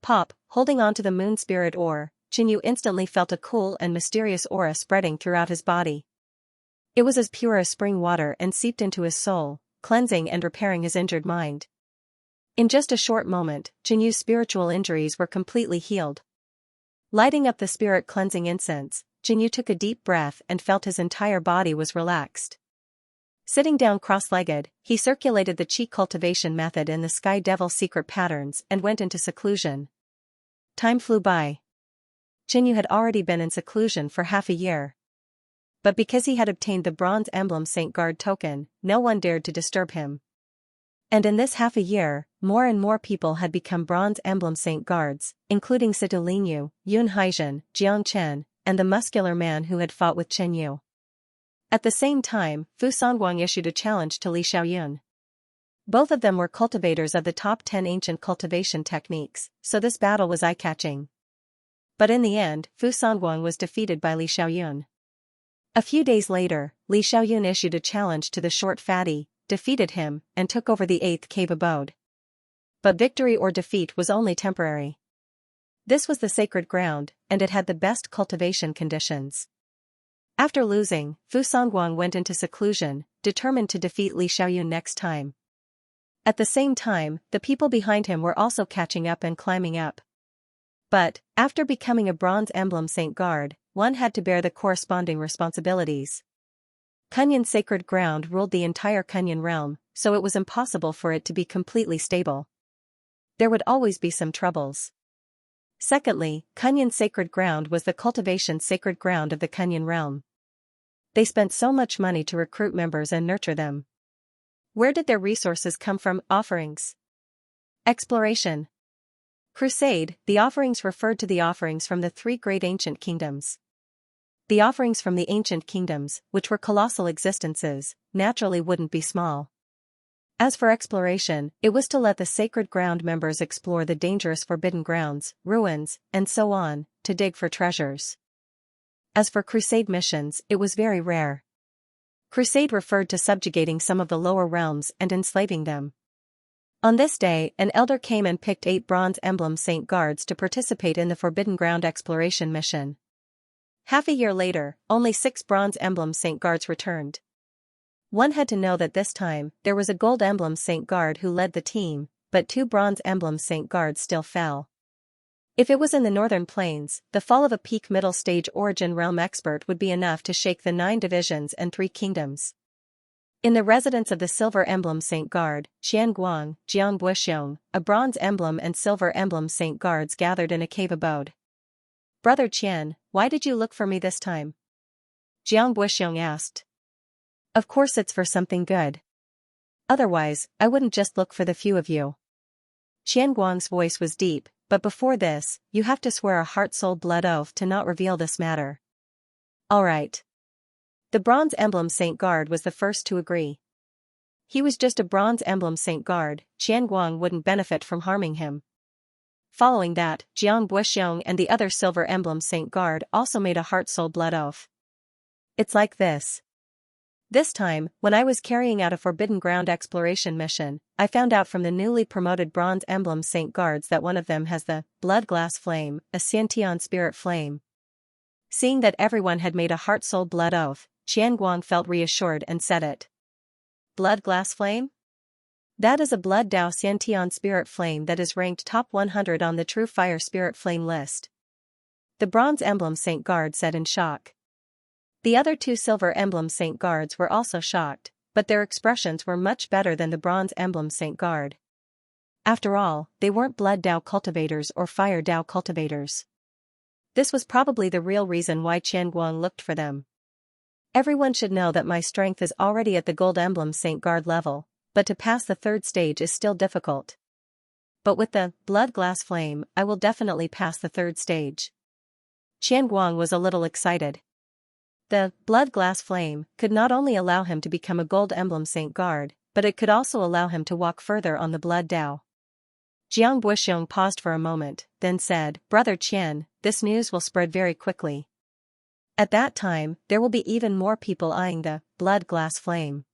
Pop, holding on to the Moon Spirit Ore, Jinyu instantly felt a cool and mysterious aura spreading throughout his body. It was as pure as spring water and seeped into his soul, cleansing and repairing his injured mind. In just a short moment, Jinyu's spiritual injuries were completely healed. Lighting up the spirit-cleansing incense, Jinyu took a deep breath and felt his entire body was relaxed. Sitting down cross-legged, he circulated the Qi cultivation method in the Sky Devil secret patterns and went into seclusion. Time flew by. Jinyu had already been in seclusion for half a year. But because he had obtained the Bronze Emblem Saint Guard token, no one dared to disturb him. And in this half a year, more and more people had become Bronze Emblem Saint Guards, including Sito Linyu, Yun Haijin, Jiang Chen, and the muscular man who had fought with Chen Yu. At the same time, Fu Songguang issued a challenge to Li Xiaoyun. Both of them were cultivators of the top 10 ancient cultivation techniques, so this battle was eye-catching. But in the end, Fu Songguang was defeated by Li Xiaoyun. A few days later, Li Xiaoyun issued a challenge to the short fatty, defeated him, and took over the 8th cave abode. But victory or defeat was only temporary. This was the sacred ground, and it had the best cultivation conditions. After losing, Fu Songguang went into seclusion, determined to defeat Li Xiaoyun next time. At the same time, the people behind him were also catching up and climbing up. But, after becoming a Bronze Emblem Saint Guard, one had to bear the corresponding responsibilities. Kunyan's sacred ground ruled the entire Kunyan realm, so it was impossible for it to be completely stable. There would always be some troubles. Secondly, Kunyan's sacred ground was the cultivation sacred ground of the Kunyan realm. They spent so much money to recruit members and nurture them. Where did their resources come from? Offerings. Exploration. Crusade. The offerings referred to the offerings from the 3 great ancient kingdoms. The offerings from the ancient kingdoms, which were colossal existences, naturally wouldn't be small. As for exploration, it was to let the sacred ground members explore the dangerous forbidden grounds, ruins, and so on, to dig for treasures. As for crusade missions, it was very rare. Crusade referred to subjugating some of the lower realms and enslaving them. On this day, an elder came and picked 8 Bronze Emblem Saint Guards to participate in the Forbidden Ground exploration mission. Half a year later, only 6 Bronze Emblem Saint Guards returned. One had to know that this time, there was a Gold Emblem Saint Guard who led the team, but 2 Bronze Emblem Saint Guards still fell. If it was in the northern plains, the fall of a peak middle stage origin realm expert would be enough to shake the 9 divisions and 3 kingdoms. In the residence of the Silver Emblem Saint Guard, Xianguang, Jiang Buxiong, a Bronze Emblem and Silver Emblem Saint Guards gathered in a cave abode. "Brother Qian, why did you look for me this time?" Jiang Buxiong asked. "Of course it's for something good. Otherwise, I wouldn't just look for the few of you." Qianguang's voice was deep, but before this, you have to swear a heart-soul-blood oath to not reveal this matter. All right. The Bronze Emblem Saint Guard was the first to agree. He was just a Bronze Emblem Saint Guard, Qianguang wouldn't benefit from harming him. Following that, Jiang Buxiong and the other Silver Emblem Saint Guard also made a heart-soul-blood oath. It's like this. This time, when I was carrying out a Forbidden Ground exploration mission, I found out from the newly promoted Bronze Emblem Saint Guards that one of them has the Blood Glass Flame, a Xiantian spirit flame. Seeing that everyone had made a heart-soul-blood oath, Qianguang felt reassured and said it. Blood Glass Flame? That is a Blood Dao Xiantian spirit flame that is ranked top 100 on the True Fire Spirit Flame list. The Bronze Emblem Saint Guard said in shock. The other 2 Silver Emblem Saint Guards were also shocked, but their expressions were much better than the Bronze Emblem Saint Guard. After all, they weren't blood Dao cultivators or fire Dao cultivators. This was probably the real reason why Qianguang looked for them. Everyone should know that my strength is already at the Gold Emblem Saint Guard level, but to pass the third stage is still difficult. But with the Blood Glass Flame, I will definitely pass the third stage. Qianguang was a little excited. The Blood Glass Flame could not only allow him to become a Gold Emblem Saint Guard, but it could also allow him to walk further on the Blood Dao. Jiang Buxiong paused for a moment, then said, "Brother Qian, this news will spread very quickly. At that time, there will be even more people eyeing the Blood Glass Flame.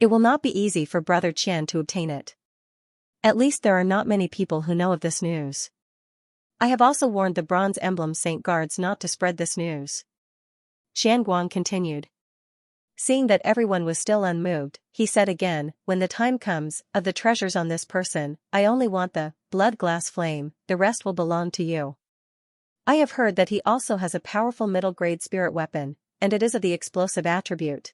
It will not be easy for Brother Qian to obtain it. At least there are not many people who know of this news. I have also warned the Bronze Emblem Saint Guards not to spread this news." Qianguang continued. Seeing that everyone was still unmoved, he said again, "When the time comes, of the treasures on this person, I only want the Blood Glass Flame, the rest will belong to you. I have heard that he also has a powerful middle-grade spirit weapon, and it is of the explosive attribute.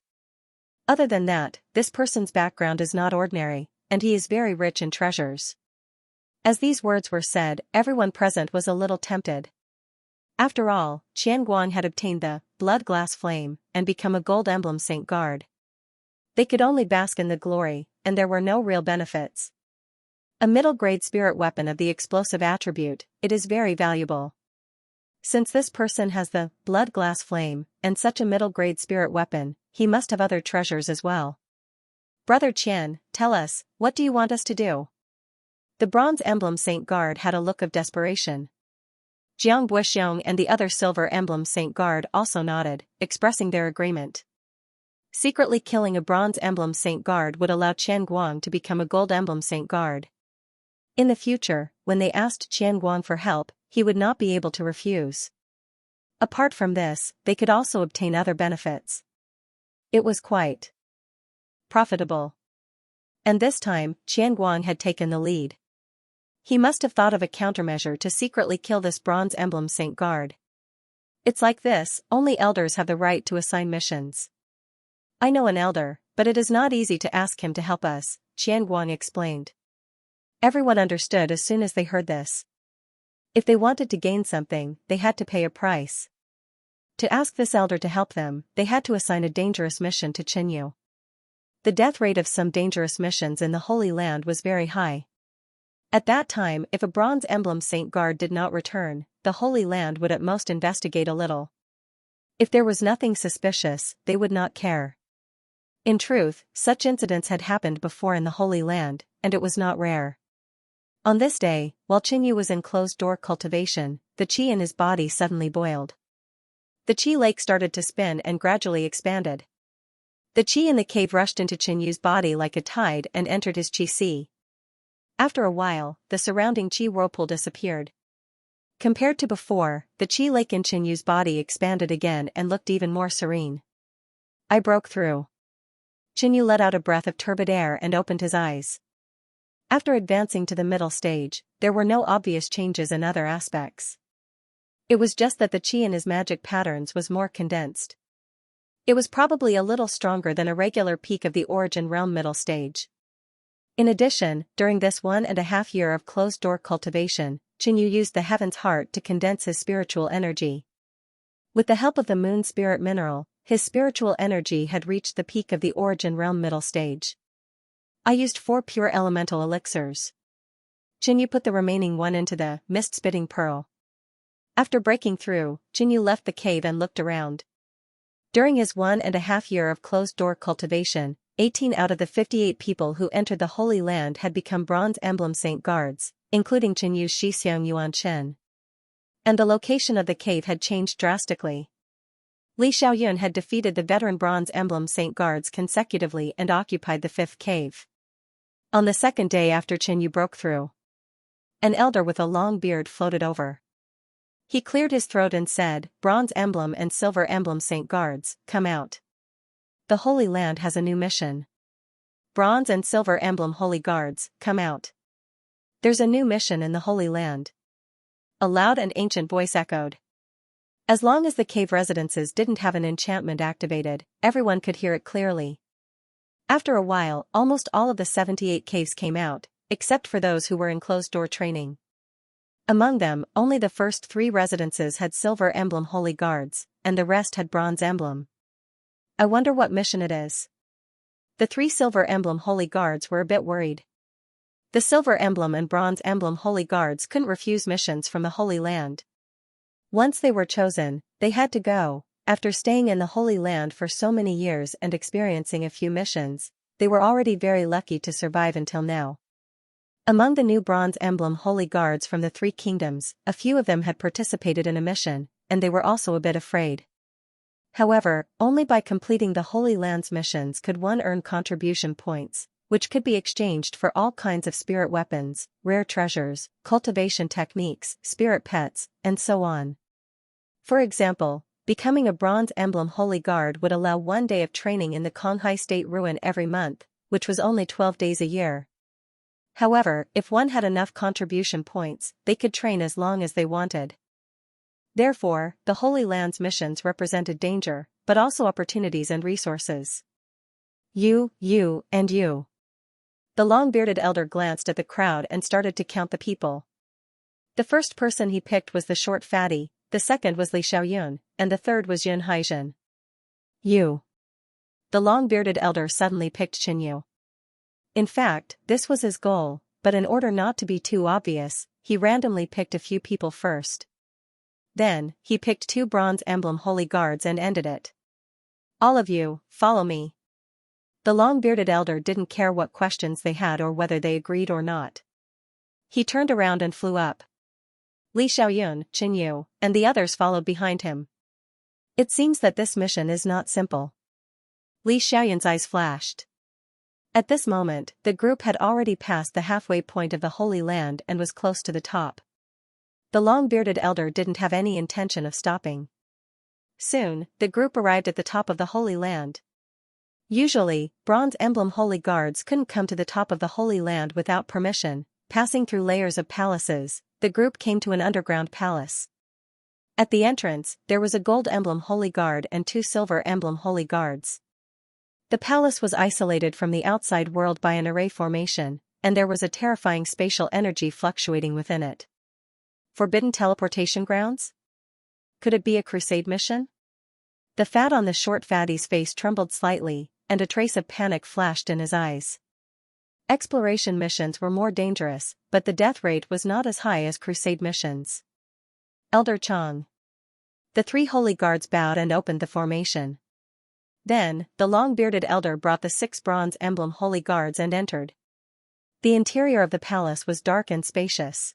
Other than that, this person's background is not ordinary, and he is very rich in treasures." As these words were said, everyone present was a little tempted. After all, Qianguang had obtained the Blood Glass Flame and become a Gold Emblem Saint Guard. They could only bask in the glory, and there were no real benefits. A middle-grade spirit weapon of the explosive attribute, it is very valuable. Since this person has the Blood Glass Flame and such a middle-grade spirit weapon, he must have other treasures as well. "Brother Qian, tell us, what do you want us to do?" The Bronze Emblem Saint Guard had a look of desperation. Jiang Buxiong and the other Silver Emblem Saint Guard also nodded, expressing their agreement. Secretly killing a Bronze Emblem Saint Guard would allow Qianguang to become a Gold Emblem Saint Guard. In the future, when they asked Qianguang for help, he would not be able to refuse. Apart from this, they could also obtain other benefits. It was quite profitable. And this time, Qianguang had taken the lead. He must have thought of a countermeasure to secretly kill this Bronze Emblem Saint Guard. "It's like this, only elders have the right to assign missions. I know an elder, but it is not easy to ask him to help us," Qianguang explained. Everyone understood as soon as they heard this. If they wanted to gain something, they had to pay a price. To ask this elder to help them, they had to assign a dangerous mission to Qinyu. The death rate of some dangerous missions in the Holy Land was very high. At that time, if a Bronze Emblem Saint Guard did not return, the Holy Land would at most investigate a little. If there was nothing suspicious, they would not care. In truth, such incidents had happened before in the Holy Land, and it was not rare. On this day, while Qinyu was in closed-door cultivation, the qi in his body suddenly boiled. The qi lake started to spin and gradually expanded. The qi in the cave rushed into Qinyu's body like a tide and entered his qi sea. After a while, the surrounding qi whirlpool disappeared. Compared to before, the qi lake in Qinyu's body expanded again and looked even more serene. I broke through. Qinyu let out a breath of turbid air and opened his eyes. After advancing to the middle stage, there were no obvious changes in other aspects. It was just that the qi in his magic patterns was more condensed. It was probably a little stronger than a regular peak of the Origin Realm middle stage. In addition, during this 1.5 year of closed-door cultivation, Qinyu used the Heaven's Heart to condense his spiritual energy. With the help of the Moon Spirit Mineral, his spiritual energy had reached the peak of the Origin Realm middle stage. I used 4 pure elemental elixirs. Qinyu put the remaining 1 into the Mist-Spitting Pearl. After breaking through, Qinyu left the cave and looked around. During his 1.5 year of closed-door cultivation, 18 out of the 58 people who entered the Holy Land had become Bronze Emblem Saint Guards, including Qinyu's Shixiang Yuan Chen. And the location of the cave had changed drastically. Li Xiaoyun had defeated the veteran Bronze Emblem Saint Guards consecutively and occupied the 5th cave. On the 2nd day after Qinyu broke through, an elder with a long beard floated over. He cleared his throat and said, "Bronze Emblem and Silver Emblem Saint Guards, come out. The Holy Land has a new mission. Bronze and Silver Emblem Holy Guards, come out. There's a new mission in the Holy Land." A loud and ancient voice echoed. As long as the cave residences didn't have an enchantment activated, everyone could hear it clearly. After a while, almost all of the 78 caves came out, except for those who were in closed-door training. Among them, only the first 3 residences had silver emblem holy guards, and the rest had bronze emblem. I wonder what mission it is. The 3 silver emblem holy guards were a bit worried. The silver emblem and bronze emblem holy guards couldn't refuse missions from the Holy Land. Once they were chosen, they had to go. After staying in the Holy Land for so many years and experiencing a few missions, they were already very lucky to survive until now. Among the new bronze emblem holy guards from the 3 kingdoms, a few of them had participated in a mission, and they were also a bit afraid. However, only by completing the Holy Land's missions could one earn contribution points, which could be exchanged for all kinds of spirit weapons, rare treasures, cultivation techniques, spirit pets, and so on. For example, becoming a bronze emblem holy guard would allow 1 day of training in the Konghai State Ruin every month, which was only 12 days a year. However, if one had enough contribution points, they could train as long as they wanted. Therefore, the Holy Land's missions represented danger, but also opportunities and resources. You, and you. The long-bearded elder glanced at the crowd and started to count the people. The first person he picked was the short fatty, the second was Li Xiaoyun, and the third was Yun Haizhen. You. The long-bearded elder suddenly picked Qinyu. In fact, this was his goal, but in order not to be too obvious, he randomly picked a few people first. Then, he picked 2 bronze emblem holy guards and ended it. All of you, follow me. The long-bearded elder didn't care what questions they had or whether they agreed or not. He turned around and flew up. Li Xiaoyun, Qinyu, and the others followed behind him. It seems that this mission is not simple. Li Xiaoyun's eyes flashed. At this moment, the group had already passed the halfway point of the Holy Land and was close to the top. The long-bearded elder didn't have any intention of stopping. Soon, the group arrived at the top of the Holy Land. Usually, bronze emblem holy guards couldn't come to the top of the Holy Land without permission. Passing through layers of palaces, the group came to an underground palace. At the entrance, there was a gold emblem holy guard and 2 silver emblem holy guards. The palace was isolated from the outside world by an array formation, and there was a terrifying spatial energy fluctuating within it. Forbidden teleportation grounds? Could it be a crusade mission? The fat on the short fatty's face trembled slightly, and a trace of panic flashed in his eyes. Exploration missions were more dangerous, but the death rate was not as high as crusade missions. Elder Chang. The 3 holy guards bowed and opened the formation. Then, the long-bearded elder brought the 6 bronze emblem holy guards and entered. The interior of the palace was dark and spacious.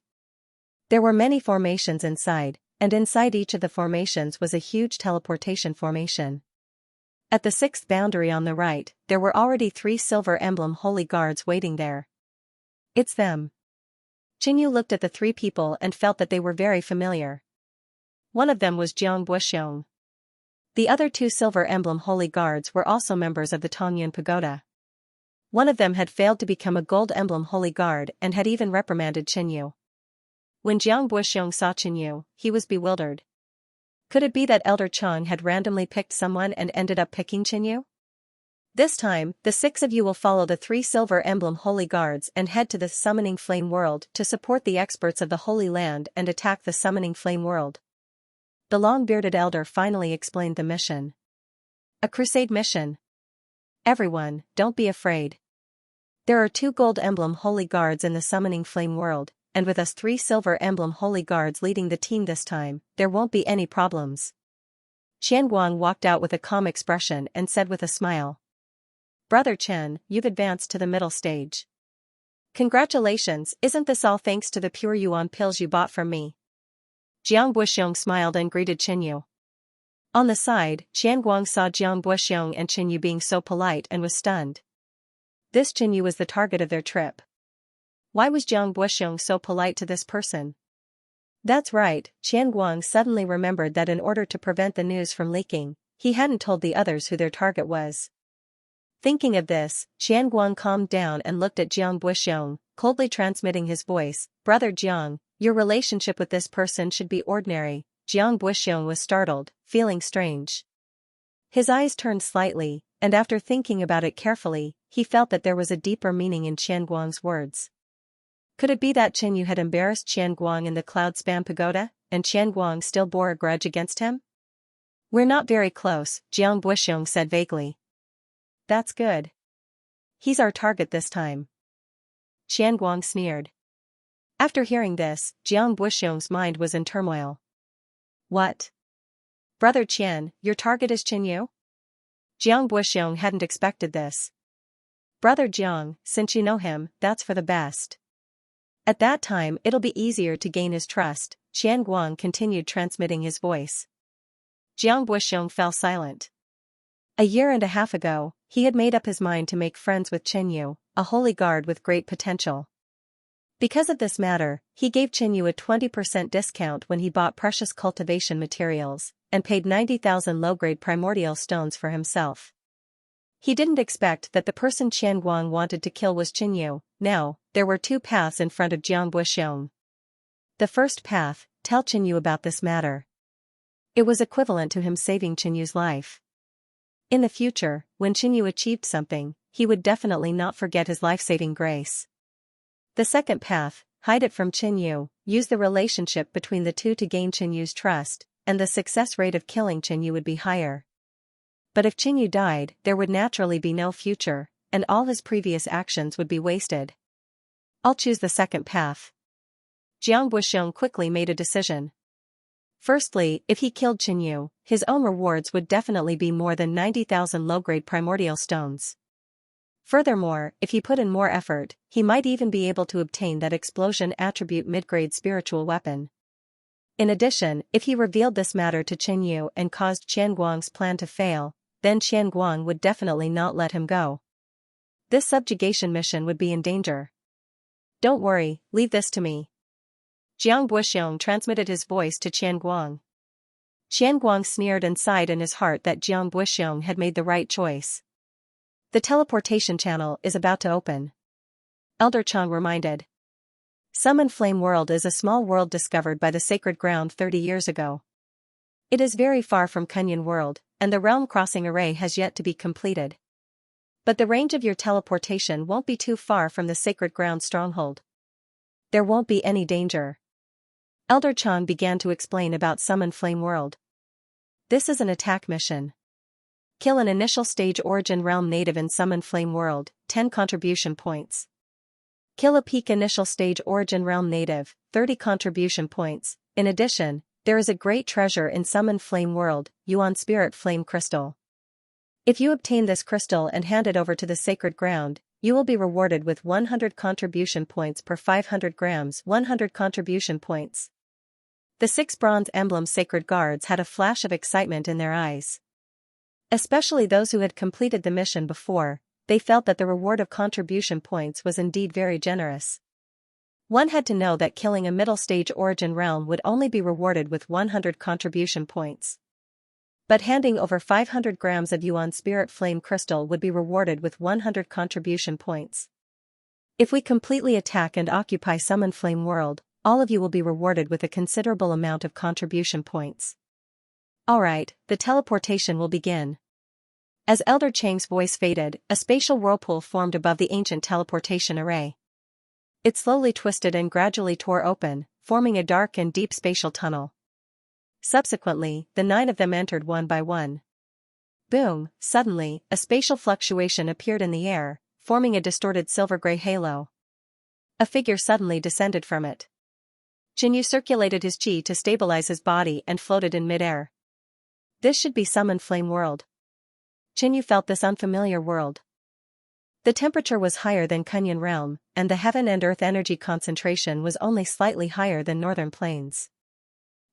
There were many formations inside, and inside each of the formations was a huge teleportation formation. At the 6th boundary on the right, there were already 3 silver emblem holy guards waiting there. It's them. Qinyu looked at the 3 people and felt that they were very familiar. One of them was Jiang Buxiong. The other 2 silver emblem holy guards were also members of the Tongyun Pagoda. One of them had failed to become a gold emblem holy guard and had even reprimanded Qinyu. When Jiang Buxiong saw Qinyu, he was bewildered. Could it be that Elder Chang had randomly picked someone and ended up picking Qinyu? This time, the 6 of you will follow the 3 silver emblem holy guards and head to the Summoning Flame World to support the experts of the Holy Land and attack the Summoning Flame World. The long-bearded elder finally explained the mission. A crusade mission. Everyone, don't be afraid. There are 2 gold emblem holy guards in the Summoning Flame World, and with us 3 silver emblem holy guards leading the team this time, there won't be any problems. Qianguang walked out with a calm expression and said with a smile. Brother Chen, you've advanced to the middle stage. Congratulations, isn't this all thanks to the pure yuan pills you bought from me? Jiang Buxiong smiled and greeted Qinyu. On the side, Qianguang saw Jiang Buxiong and Qinyu being so polite and was stunned. This Qinyu was the target of their trip. Why was Jiang Buxiong so polite to this person? That's right, Qianguang suddenly remembered that in order to prevent the news from leaking, he hadn't told the others who their target was. Thinking of this, Qianguang calmed down and looked at Jiang Buxiong, coldly transmitting his voice, Brother Jiang, your relationship with this person should be ordinary. Jiang Buxiong was startled, feeling strange. His eyes turned slightly, and after thinking about it carefully, he felt that there was a deeper meaning in Qianguang's words. Could it be that Qinyu had embarrassed Qianguang in the Cloud Span Pagoda, and Qianguang still bore a grudge against him? We're not very close, Jiang Buxiong said vaguely. That's good. He's our target this time. Qianguang sneered. After hearing this, Jiang Buxiong's mind was in turmoil. What? Brother Qian, your target is Qinyu? Jiang Buxiong hadn't expected this. Brother Jiang, since you know him, that's for the best. At that time it'll be easier to gain his trust, Qianguang continued transmitting his voice. Jiang Buxiong fell silent. A year and a half ago, he had made up his mind to make friends with Qinyu, a holy guard with great potential. Because of this matter, he gave Qinyu a 20% discount when he bought precious cultivation materials, and paid 90,000 low-grade primordial stones for himself. He didn't expect that the person Qianguang wanted to kill was Qinyu. Now, there were two paths in front of Jiang Buxiong. The first path, tell Qinyu about this matter. It was equivalent to him saving Qinyu's life. In the future, when Qinyu achieved something, he would definitely not forget his life-saving grace. The second path, hide it from Qinyu, use the relationship between the two to gain Qinyu's trust, and the success rate of killing Qinyu would be higher. But if Qinyu died, there would naturally be no future, and all his previous actions would be wasted. I'll choose the second path. Jiang Buxiong quickly made a decision. Firstly, if he killed Qinyu, his own rewards would definitely be more than 90,000 low-grade primordial stones. Furthermore, if he put in more effort, he might even be able to obtain that explosion attribute mid-grade spiritual weapon. In addition, if he revealed this matter to Qinyu and caused Qianguang's plan to fail, then Qianguang would definitely not let him go. This subjugation mission would be in danger. Don't worry, leave this to me. Jiang Buxiong transmitted his voice to Qianguang. Qianguang sneered and sighed in his heart that Jiang Buxiong had made the right choice. The teleportation channel is about to open. Elder Chang reminded. Summon Flame World is a small world discovered by the Sacred Ground 30 years ago. It is very far from Kunyan World, and the realm crossing array has yet to be completed. But the range of your teleportation won't be too far from the Sacred Ground stronghold. There won't be any danger. Elder Chang began to explain about Summon Flame World. This is an attack mission. Kill an initial stage origin realm native in Summon Flame World, 10 contribution points. Kill a peak initial stage origin realm native, 30 contribution points. In addition, there is a great treasure in Summon Flame World, Yuan Spirit Flame Crystal. If you obtain this crystal and hand it over to the Sacred Ground, you will be rewarded with 100 contribution points per 500 grams, 100 contribution points. The 6 bronze emblem sacred guards had a flash of excitement in their eyes. Especially those who had completed the mission before, they felt that the reward of contribution points was indeed very generous. One had to know that killing a middle stage origin realm would only be rewarded with 100 contribution points. But handing over 500 grams of Yuan Spirit Flame Crystal would be rewarded with 100 contribution points. If we completely attack and occupy Summon Flame World, all of you will be rewarded with a considerable amount of contribution points. Alright, the teleportation will begin. As Elder Chang's voice faded, a spatial whirlpool formed above the ancient teleportation array. It slowly twisted and gradually tore open, forming a dark and deep spatial tunnel. Subsequently, the 9 of them entered one by one. Boom, suddenly, a spatial fluctuation appeared in the air, forming a distorted silver-gray halo. A figure suddenly descended from it. Qinyu circulated his qi to stabilize his body and floated in midair. This should be Summon Flame World. Qinyu felt this unfamiliar world. The temperature was higher than Kunyan Realm, and the heaven and earth energy concentration was only slightly higher than Northern Plains.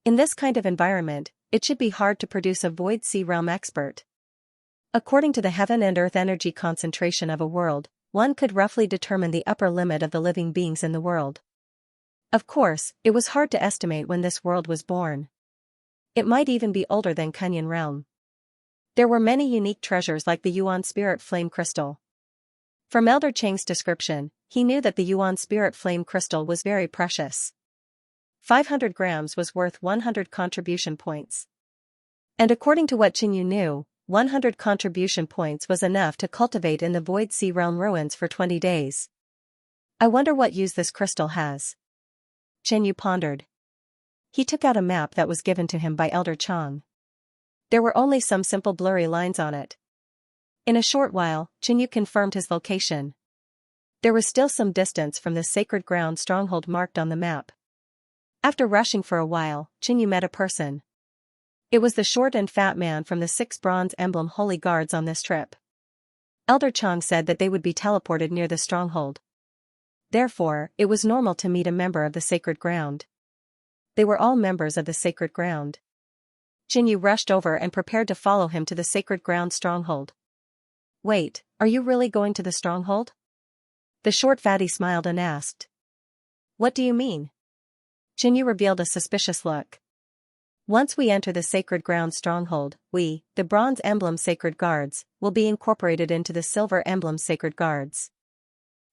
In this kind of environment, it should be hard to produce a Void Sea Realm expert. According to the heaven and earth energy concentration of a world, one could roughly determine the upper limit of the living beings in the world. Of course, it was hard to estimate when this world was born. It might even be older than Kunyan Realm. There were many unique treasures like the Yuan Spirit Flame Crystal. From Elder Chang's description, he knew that the Yuan Spirit Flame Crystal was very precious. 500 grams was worth 100 contribution points. And according to what Qinyu knew, 100 contribution points was enough to cultivate in the Void Sea Realm ruins for 20 days. I wonder what use this crystal has. Qianyu pondered. He took out a map that was given to him by Elder Chang. There were only some simple blurry lines on it. In a short while, Qianyu confirmed his location. There was still some distance from the sacred ground stronghold marked on the map. After rushing for a while, Qianyu met a person. It was the short and fat man from the 6 bronze emblem holy guards on this trip. Elder Chang said that they would be teleported near the stronghold. Therefore, it was normal to meet a member of the sacred ground. They were all members of the sacred ground. Qianyu rushed over and prepared to follow him to the sacred ground stronghold. Wait, are you really going to the stronghold? The short fatty smiled and asked. What do you mean? Qianyu revealed a suspicious look. Once we enter the sacred ground stronghold, we, the bronze emblem sacred guards, will be incorporated into the silver emblem sacred guards.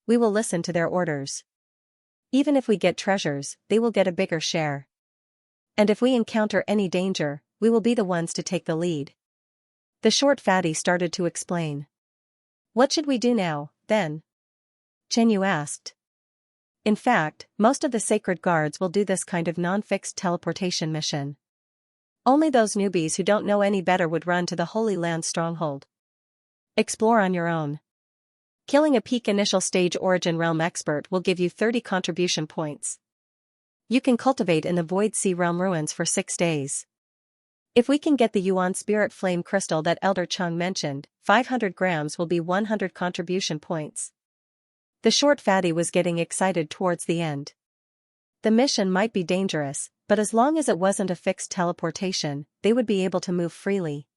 We will listen to their orders. Even if we get treasures, they will get a bigger share. And if we encounter any danger, we will be the ones to take the lead. The short fatty started to explain. What should we do now, then? Qianyu asked. In fact, most of the sacred guards will do this kind of non-fixed teleportation mission. Only those newbies who don't know any better would run to the Holy Land stronghold. Explore on your own. Killing a peak initial stage origin realm expert will give you 30 contribution points. You can cultivate in the Void Sea realm ruins for 6 days. If we can get the Yuan Spirit Flame Crystal that Elder Chang mentioned, 500 grams will be 100 contribution points. The short fatty was getting excited towards the end. The mission might be dangerous, but as long as it wasn't a fixed teleportation, they would be able to move freely.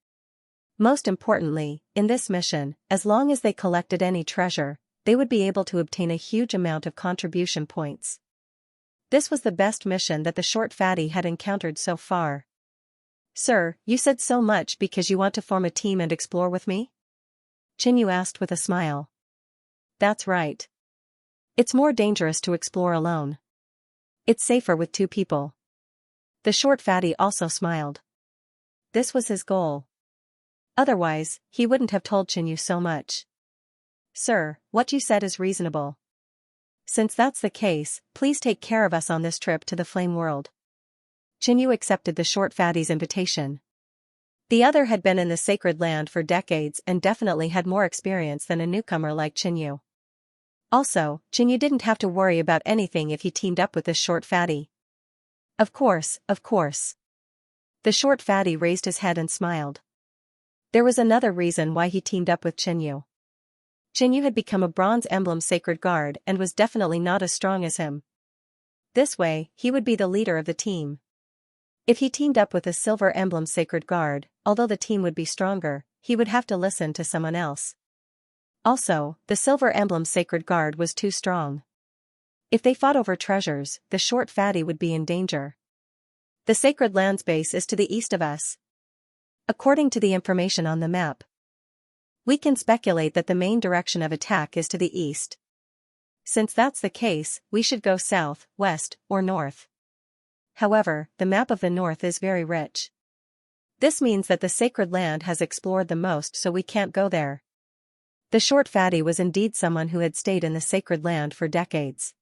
Most importantly, in this mission, as long as they collected any treasure, they would be able to obtain a huge amount of contribution points. This was the best mission that the short fatty had encountered so far. Sir, you said so much because you want to form a team and explore with me? Qianyu asked with a smile. That's right. It's more dangerous to explore alone. It's safer with 2 people. The short fatty also smiled. This was his goal. Otherwise, he wouldn't have told Qianyu so much. Sir, what you said is reasonable. Since that's the case, please take care of us on this trip to the Flame World. Qianyu accepted the short fatty's invitation. The other had been in the sacred land for decades and definitely had more experience than a newcomer like Qianyu. Also, Qianyu didn't have to worry about anything if he teamed up with this short fatty. Of course, of course. The short fatty raised his head and smiled. There was another reason why he teamed up with Qianyu. Qianyu had become a bronze emblem sacred guard and was definitely not as strong as him. This way, he would be the leader of the team. If he teamed up with a silver emblem sacred guard, although the team would be stronger, he would have to listen to someone else. Also, the silver emblem sacred guard was too strong. If they fought over treasures, the short fatty would be in danger. The sacred land's base is to the east of us. According to the information on the map, we can speculate that the main direction of attack is to the east. Since that's the case, we should go south, west, or north. However, the map of the north is very rich. This means that the sacred land has explored the most, so we can't go there. The short fatty was indeed someone who had stayed in the sacred land for decades.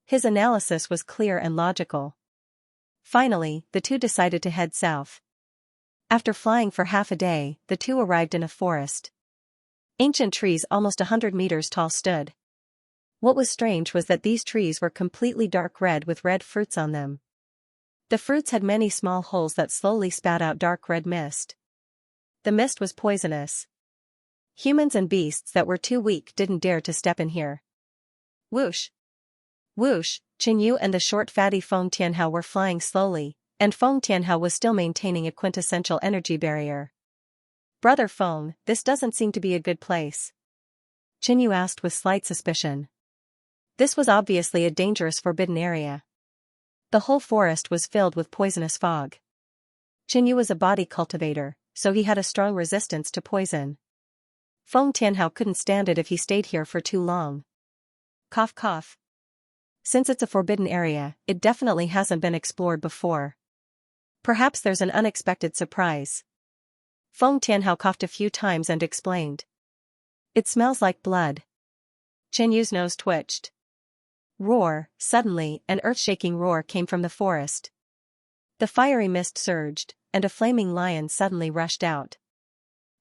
His analysis was clear and logical. Finally, the 2 decided to head south. After flying for half a day, the 2 arrived in a forest. Ancient trees almost 100 meters tall stood. What was strange was that these trees were completely dark red with red fruits on them. The fruits had many small holes that slowly spat out dark red mist. The mist was poisonous. Humans and beasts that were too weak didn't dare to step in here. Whoosh! Whoosh! Qianyu and the short fatty Feng Tianhao were flying slowly, and Feng Tianhao was still maintaining a quintessential energy barrier. Brother Feng, this doesn't seem to be a good place. Qianyu asked with slight suspicion. This was obviously a dangerous forbidden area. The whole forest was filled with poisonous fog. Qianyu was a body cultivator, so he had a strong resistance to poison. Feng Tianhao couldn't stand it if he stayed here for too long. Cough cough. Since it's a forbidden area, it definitely hasn't been explored before. Perhaps there's an unexpected surprise. Feng Tianhao coughed a few times and explained. It smells like blood. Qianyu's nose twitched. Roar, suddenly, an earth-shaking roar came from the forest. The fiery mist surged, and a flaming lion suddenly rushed out.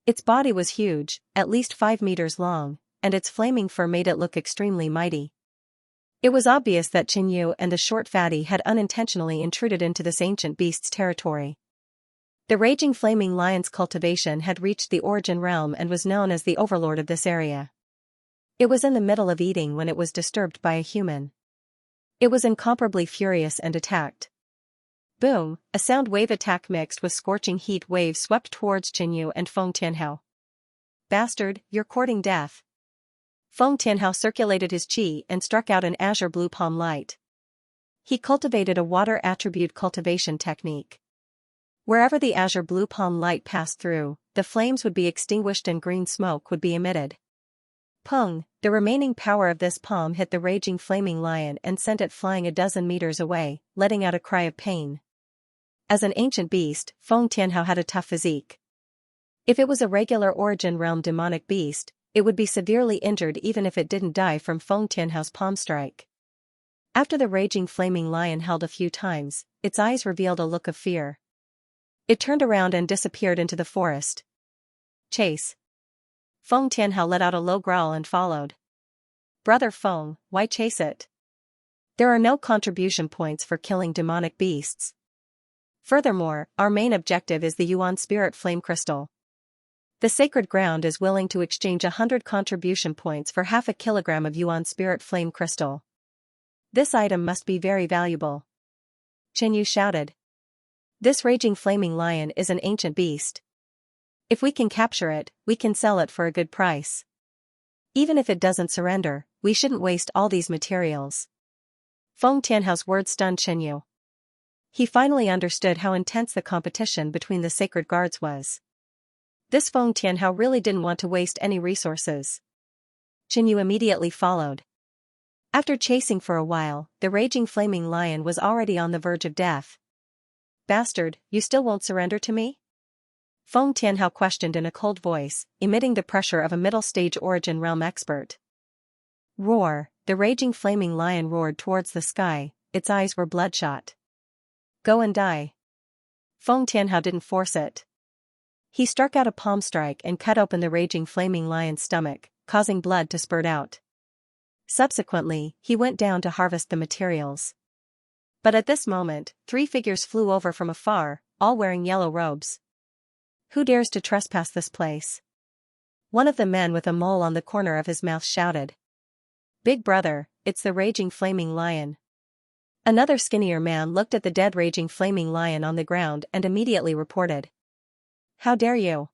Its body was huge, at least 5 meters long, and its flaming fur made it look extremely mighty. It was obvious that Xianxia and the short fatty had unintentionally intruded into this ancient beast's territory. The raging flaming lion's cultivation had reached the origin realm and was known as the overlord of this area. It was in the middle of eating when it was disturbed by a human. It was incomparably furious and attacked. Boom, a sound wave attack mixed with scorching heat waves swept towards Xianxia and Feng Tianhao. Bastard, you're courting death. Feng Tianhao circulated his qi and struck out an azure blue palm light. He cultivated a water attribute cultivation technique. Wherever the azure blue palm light passed through, the flames would be extinguished and green smoke would be emitted. Pung, the remaining power of this palm hit the raging flaming lion and sent it flying a dozen meters away, letting out a cry of pain. As an ancient beast, Feng Tianhao had a tough physique. If it was a regular origin realm demonic beast, it would be severely injured even if it didn't die from Feng Tianhao's palm strike. After the raging flaming lion held a few times, its eyes revealed a look of fear. It turned around and disappeared into the forest. Chase. Feng Tianhao let out a low growl and followed. Brother Feng, why chase it? There are no contribution points for killing demonic beasts. Furthermore, our main objective is the Yuan Spirit Flame Crystal. The sacred ground is willing to exchange 100 contribution points for half a kilogram of Yuan Spirit Flame Crystal. This item must be very valuable. Xianxia shouted. This raging flaming lion is an ancient beast. If we can capture it, we can sell it for a good price. Even if it doesn't surrender, we shouldn't waste all these materials. Feng Tianhao's words stunned Xianxia. He finally understood how intense the competition between the sacred guards was. This Feng Tianhao really didn't want to waste any resources. Xianxia immediately followed. After chasing for a while, the raging flaming lion was already on the verge of death. Bastard, you still won't surrender to me? Feng Tianhao questioned in a cold voice, emitting the pressure of a middle-stage origin realm expert. Roar, the raging flaming lion roared towards the sky, its eyes were bloodshot. Go and die. Feng Tianhao didn't force it. He struck out a palm strike and cut open the raging flaming lion's stomach, causing blood to spurt out. Subsequently, he went down to harvest the materials. But at this moment, 3 figures flew over from afar, all wearing yellow robes. Who dares to trespass this place? One of the men with a mole on the corner of his mouth shouted. Big brother, it's the raging flaming lion. Another skinnier man looked at the dead raging flaming lion on the ground and immediately reported. How dare you?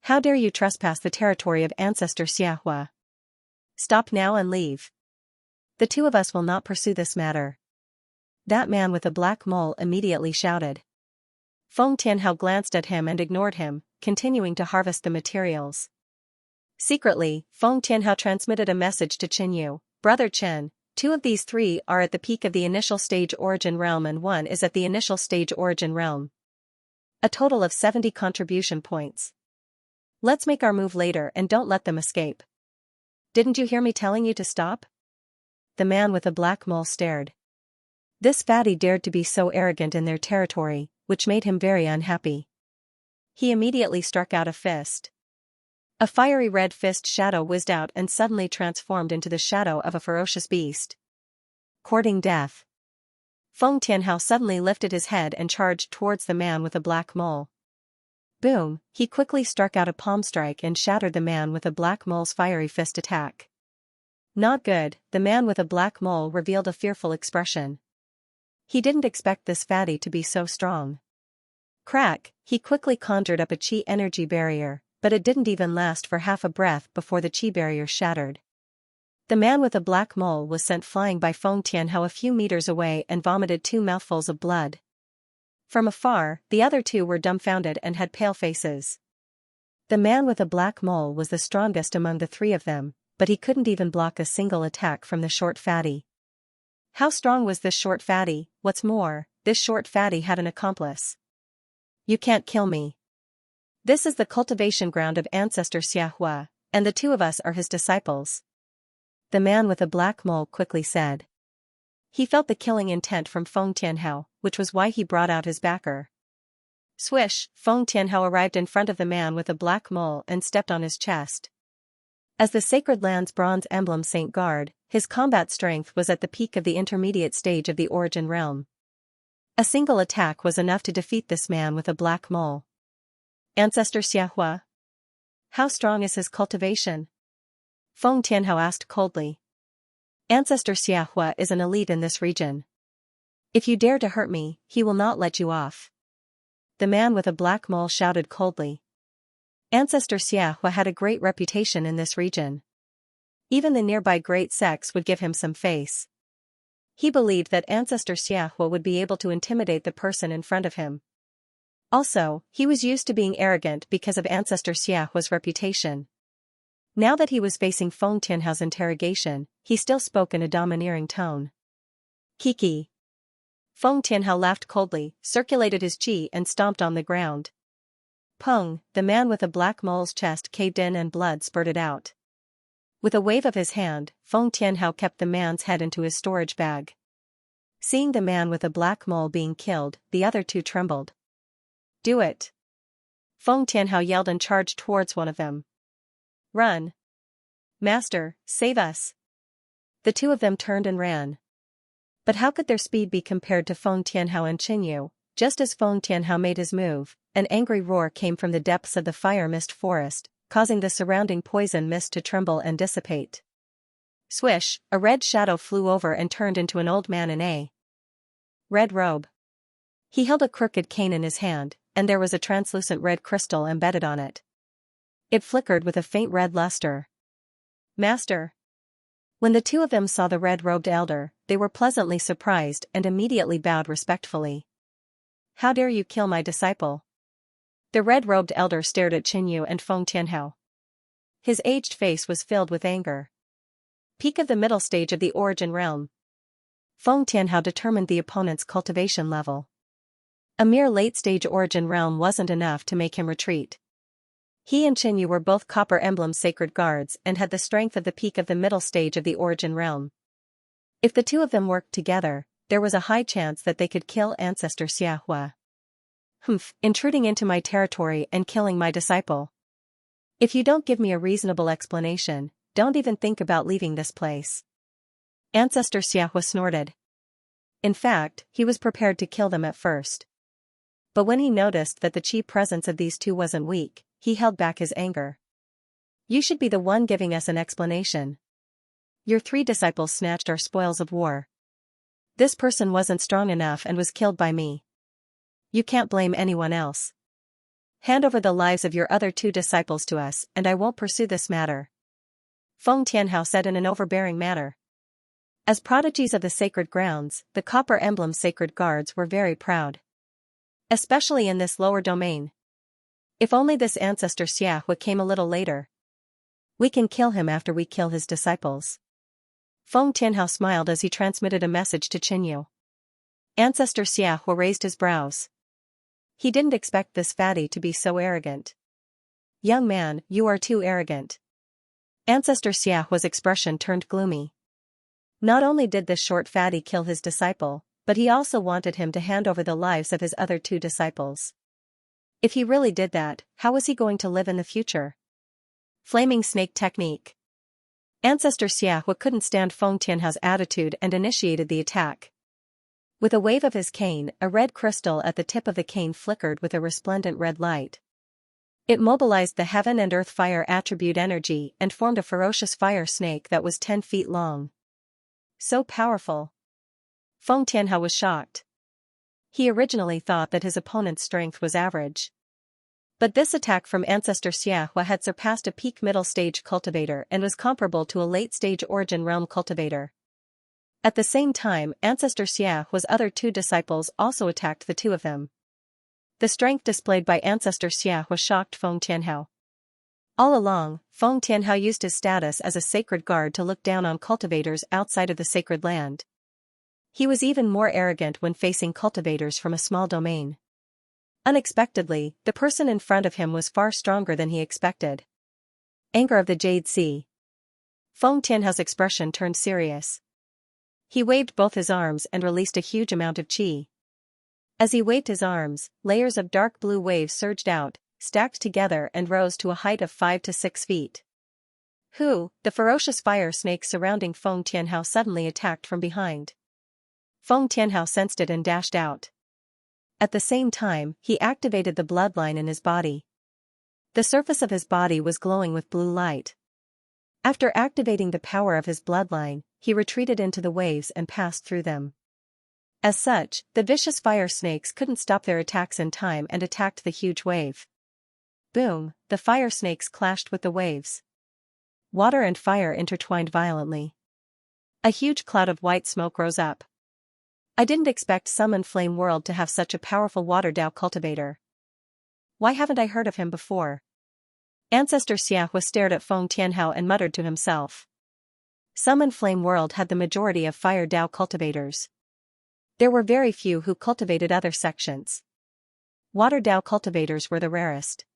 How dare you trespass the territory of Ancestor Xiahua? Stop now and leave. The 2 of us will not pursue this matter. That man with a black mole immediately shouted. Feng Tianhao glanced at him and ignored him, continuing to harvest the materials. Secretly, Feng Tianhao transmitted a message to Xianxia. Brother Chen, 2 of these 3 are at the peak of the initial stage origin realm and 1 is at the initial stage origin realm. A total of 70 contribution points. Let's make our move later and don't let them escape. Didn't you hear me telling you to stop? The man with a black mole stared. This fatty dared to be so arrogant in their territory, which made him very unhappy. He immediately struck out a fist. A fiery red fist shadow whizzed out and suddenly transformed into the shadow of a ferocious beast. Courting death. Feng Tianhao suddenly lifted his head and charged towards the man with a black mole. Boom, he quickly struck out a palm strike and shattered the man with a black mole's fiery fist attack. Not good, the man with a black mole revealed a fearful expression. He didn't expect this fatty to be so strong. Crack, he quickly conjured up a chi energy barrier, but it didn't even last for half a breath before the chi barrier shattered. The man with a black mole was sent flying by Feng Tianhao a few meters away and vomited 2 mouthfuls of blood. From afar, the other 2 were dumbfounded and had pale faces. The man with a black mole was the strongest among the 3 of them, but he couldn't even block a single attack from the short fatty. How strong was this short fatty? What's more, this short fatty had an accomplice. You can't kill me. This is the cultivation ground of Ancestor Xiahua, and the 2 of us are his disciples. The man with a black mole quickly said. He felt the killing intent from Feng Tianhao, which was why he brought out his backer. Swish, Feng Tianhao arrived in front of the man with a black mole and stepped on his chest. As the Sacred Land's bronze emblem Saint Guard, his combat strength was at the peak of the intermediate stage of the Origin Realm. A single attack was enough to defeat this man with a black mole. Ancestor Xiahua? How strong is his cultivation? Feng Tianhao asked coldly. Ancestor Xiahua is an elite in this region. If you dare to hurt me, he will not let you off. The man with a black mole shouted coldly. Ancestor Xiahua had a great reputation in this region. Even the nearby great sects would give him some face. He believed that Ancestor Xiahua would be able to intimidate the person in front of him. Also, he was used to being arrogant because of Ancestor Xiahua's reputation. Now that he was facing Feng Tianhao's interrogation, he still spoke in a domineering tone. Kiki. Feng Tianhao laughed coldly, circulated his qi and stomped on the ground. Peng, the man with a black mole's chest caved in and blood spurted out. With a wave of his hand, Feng Tianhao kept the man's head into his storage bag. Seeing the man with a black mole being killed, the other two trembled. Do it! Feng Tianhao yelled and charged towards one of them. Run! Master, save us! The two of them turned and ran. But how could their speed be compared to Feng Tianhao and Qinyu? Just as Feng Tianhao made his move, an angry roar came from the depths of the fire mist forest, causing the surrounding poison mist to tremble and dissipate. Swish, a red shadow flew over and turned into an old man in a red robe. He held a crooked cane in his hand, and there was a translucent red crystal embedded on it. It flickered with a faint red luster. Master! When the two of them saw the red-robed elder, they were pleasantly surprised and immediately bowed respectfully. How dare you kill my disciple? The red-robed elder stared at Qinyu and Feng Tianhao. His aged face was filled with anger. Peak of the middle stage of the Origin Realm. Feng Tianhao determined the opponent's cultivation level. A mere late-stage Origin Realm wasn't enough to make him retreat. He and Qinyu were both Copper Emblem Sacred Guards and had the strength of the peak of the middle stage of the Origin Realm. If the two of them worked together, there was a high chance that they could kill Ancestor Xiahua. Intruding into my territory and killing my disciple. If you don't give me a reasonable explanation, don't even think about leaving this place. Ancestor Xiahua snorted. In fact, he was prepared to kill them at first. But when he noticed that the chi presence of these two wasn't weak, he held back his anger. You should be the one giving us an explanation. Your 3 disciples snatched our spoils of war. This person wasn't strong enough and was killed by me. You can't blame anyone else. Hand over the lives of your other 2 disciples to us and I won't pursue this matter. Feng Tianhao said in an overbearing manner. As prodigies of the sacred grounds, the Copper Emblem Sacred Guards were very proud. Especially in this lower domain. If only this Ancestor Xiahua came a little later. We can kill him after we kill his disciples. Feng Tianhao smiled as he transmitted a message to Qinyu. Ancestor Xiahua raised his brows. He didn't expect this fatty to be so arrogant. Young man, you are too arrogant. Ancestor Xiahua's expression turned gloomy. Not only did this short fatty kill his disciple, but he also wanted him to hand over the lives of his other 2 disciples. If he really did that, how was he going to live in the future? Flaming Snake Technique. Ancestor Xiahua couldn't stand Feng Tianhao's attitude and initiated the attack. With a wave of his cane, a red crystal at the tip of the cane flickered with a resplendent red light. It mobilized the heaven and earth fire attribute energy and formed a ferocious fire snake that was 10 feet long. So powerful. Feng Tianhao was shocked. He originally thought that his opponent's strength was average. But this attack from Ancestor Xiahua had surpassed a peak middle stage cultivator and was comparable to a late stage Origin Realm cultivator. At the same time, Ancestor Xiahua's other 2 disciples also attacked the 2 of them. The strength displayed by Ancestor Xiahua shocked Feng Tianhao. All along, Feng Tianhao used his status as a sacred guard to look down on cultivators outside of the sacred land. He was even more arrogant when facing cultivators from a small domain. Unexpectedly, the person in front of him was far stronger than he expected. Anger of the Jade Sea. Feng Tianhao's expression turned serious. He waved both his arms and released a huge amount of qi. As he waved his arms, layers of dark blue waves surged out, stacked together and rose to a height of 5 to 6 feet. The ferocious fire snake surrounding Feng Tianhao suddenly attacked from behind. Feng Tianhao sensed it and dashed out. At the same time, he activated the bloodline in his body. The surface of his body was glowing with blue light. After activating the power of his bloodline, he retreated into the waves and passed through them. As such, the vicious fire snakes couldn't stop their attacks in time and attacked the huge wave. Boom, the fire snakes clashed with the waves. Water and fire intertwined violently. A huge cloud of white smoke rose up. I didn't expect Summon Flame World to have such a powerful water Dao cultivator. Why haven't I heard of him before? Ancestor Xianxia stared at Feng Tianhao and muttered to himself. Summon Flame World had the majority of fire Dao cultivators. There were very few who cultivated other sections. Water Dao cultivators were the rarest.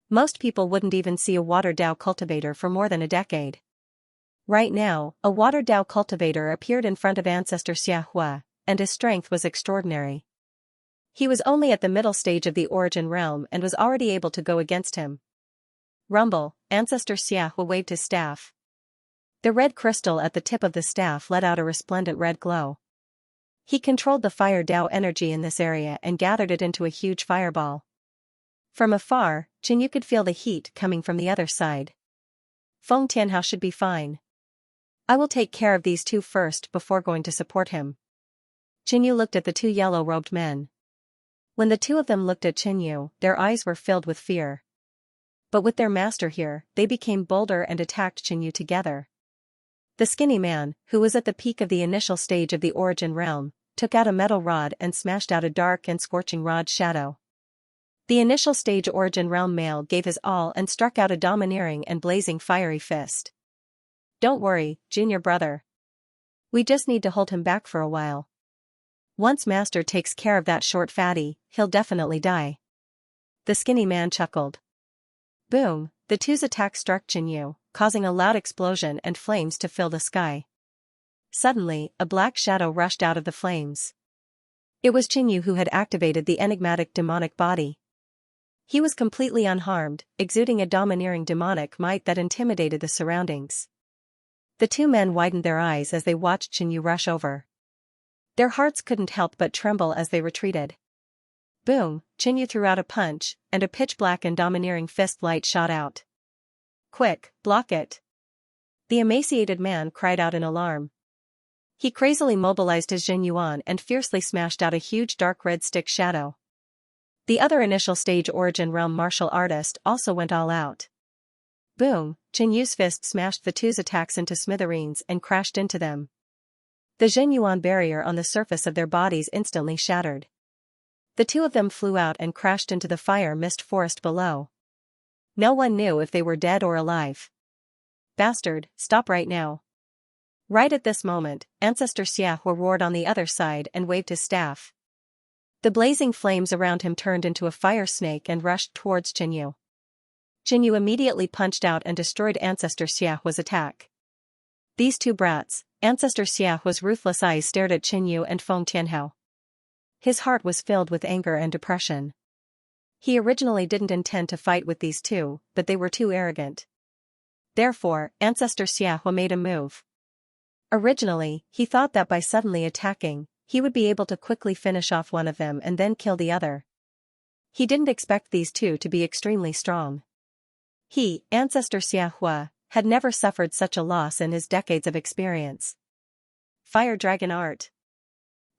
Most people wouldn't even see a water Dao cultivator for more than a decade. Right now, a water Dao cultivator appeared in front of Ancestor Xianxia, and his strength was extraordinary. He was only at the middle stage of the origin realm and was already able to go against him. Rumble, Ancestor Xianxia waved his staff. The red crystal at the tip of the staff let out a resplendent red glow. He controlled the fire Dao energy in this area and gathered it into a huge fireball. From afar, Qinyu could feel the heat coming from the other side. Feng Tianhao should be fine. I will take care of these two first before going to support him. Qinyu looked at the two yellow-robed men. When the two of them looked at Qinyu, their eyes were filled with fear. But with their master here, they became bolder and attacked Qinyu together. The skinny man, who was at the peak of the initial stage of the origin realm, took out a metal rod and smashed out a dark and scorching rod shadow. The initial stage origin realm male gave his all and struck out a domineering and blazing fiery fist. Don't worry, junior brother. We just need to hold him back for a while. Once master takes care of that short fatty, he'll definitely die. The skinny man chuckled. Boom, the two's attack struck Qinyu, causing a loud explosion and flames to fill the sky. Suddenly, a black shadow rushed out of the flames. It was Qinyu who had activated the enigmatic demonic body. He was completely unharmed, exuding a domineering demonic might that intimidated the surroundings. The two men widened their eyes as they watched Qinyu rush over. Their hearts couldn't help but tremble as they retreated. Boom, Qinyu threw out a punch, and a pitch-black and domineering fist light shot out. Quick, block it! The emaciated man cried out in alarm. He crazily mobilized his Jin Yuan and fiercely smashed out a huge dark red stick shadow. The other initial stage origin realm martial artist also went all out. Boom, Qinyu's fist smashed the two's attacks into smithereens and crashed into them. The Jin Yuan barrier on the surface of their bodies instantly shattered. The two of them flew out and crashed into the fire mist forest below. No one knew if they were dead or alive. Bastard, stop right now. Right at this moment, Ancestor Xianxia roared on the other side and waved his staff. The blazing flames around him turned into a fire snake and rushed towards Qinyu. Qinyu immediately punched out and destroyed Ancestor Xianxia's attack. These two brats, Ancestor Xianxia's ruthless eyes stared at Qinyu and Feng Tianhao. His heart was filled with anger and depression. He originally didn't intend to fight with these two, but they were too arrogant. Therefore, Ancestor Xianxia made a move. Originally, he thought that by suddenly attacking, he would be able to quickly finish off one of them and then kill the other. He didn't expect these two to be extremely strong. He, Ancestor Xianxia, had never suffered such a loss in his decades of experience. Fire Dragon Art.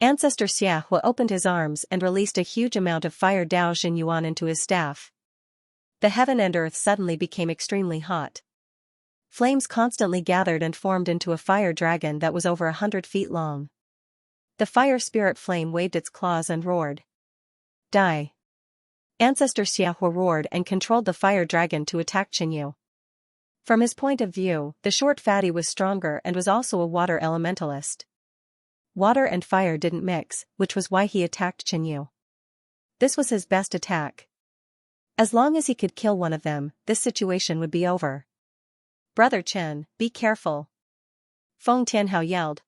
Ancestor Xianxia opened his arms and released a huge amount of fire Dao Jin Yuan into his staff. The heaven and earth suddenly became extremely hot. Flames constantly gathered and formed into a fire dragon that was over 100 feet long. The fire spirit flame waved its claws and roared. Die! Ancestor Xianxia roared and controlled the fire dragon to attack Qinyu. From his point of view, the short fatty was stronger and was also a water elementalist. Water and fire didn't mix, which was why he attacked Qinyu. This was his best attack. As long as he could kill one of them, this situation would be over. Brother Chen, be careful. Feng Tianhao yelled.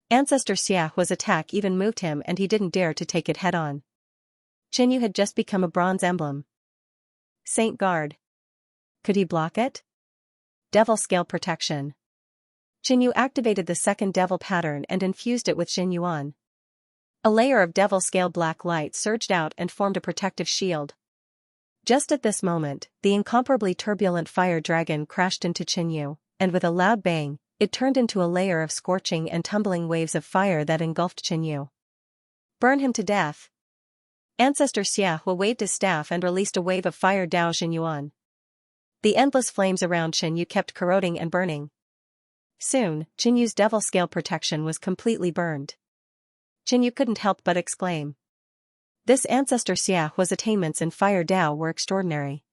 Ancestor Xiahua's attack even moved him and he didn't dare to take it head-on. Qinyu had just become a bronze emblem. Saint Guard. Could he block it? Devil Scale Protection. Qinyu activated the second devil pattern and infused it with Xinyuan. A layer of devil scale black light surged out and formed a protective shield. Just at this moment, the incomparably turbulent fire dragon crashed into Qinyu, and with a loud bang, it turned into a layer of scorching and tumbling waves of fire that engulfed Qinyu. Burn him to death. Ancestor Xiahua waved his staff and released a wave of fire Dao Xinyuan. The endless flames around Qinyu kept corroding and burning. Soon, Qinyu's devil scale protection was completely burned. Qinyu couldn't help but exclaim. This Ancestor Xiahua's attainments in Fire Dao were extraordinary.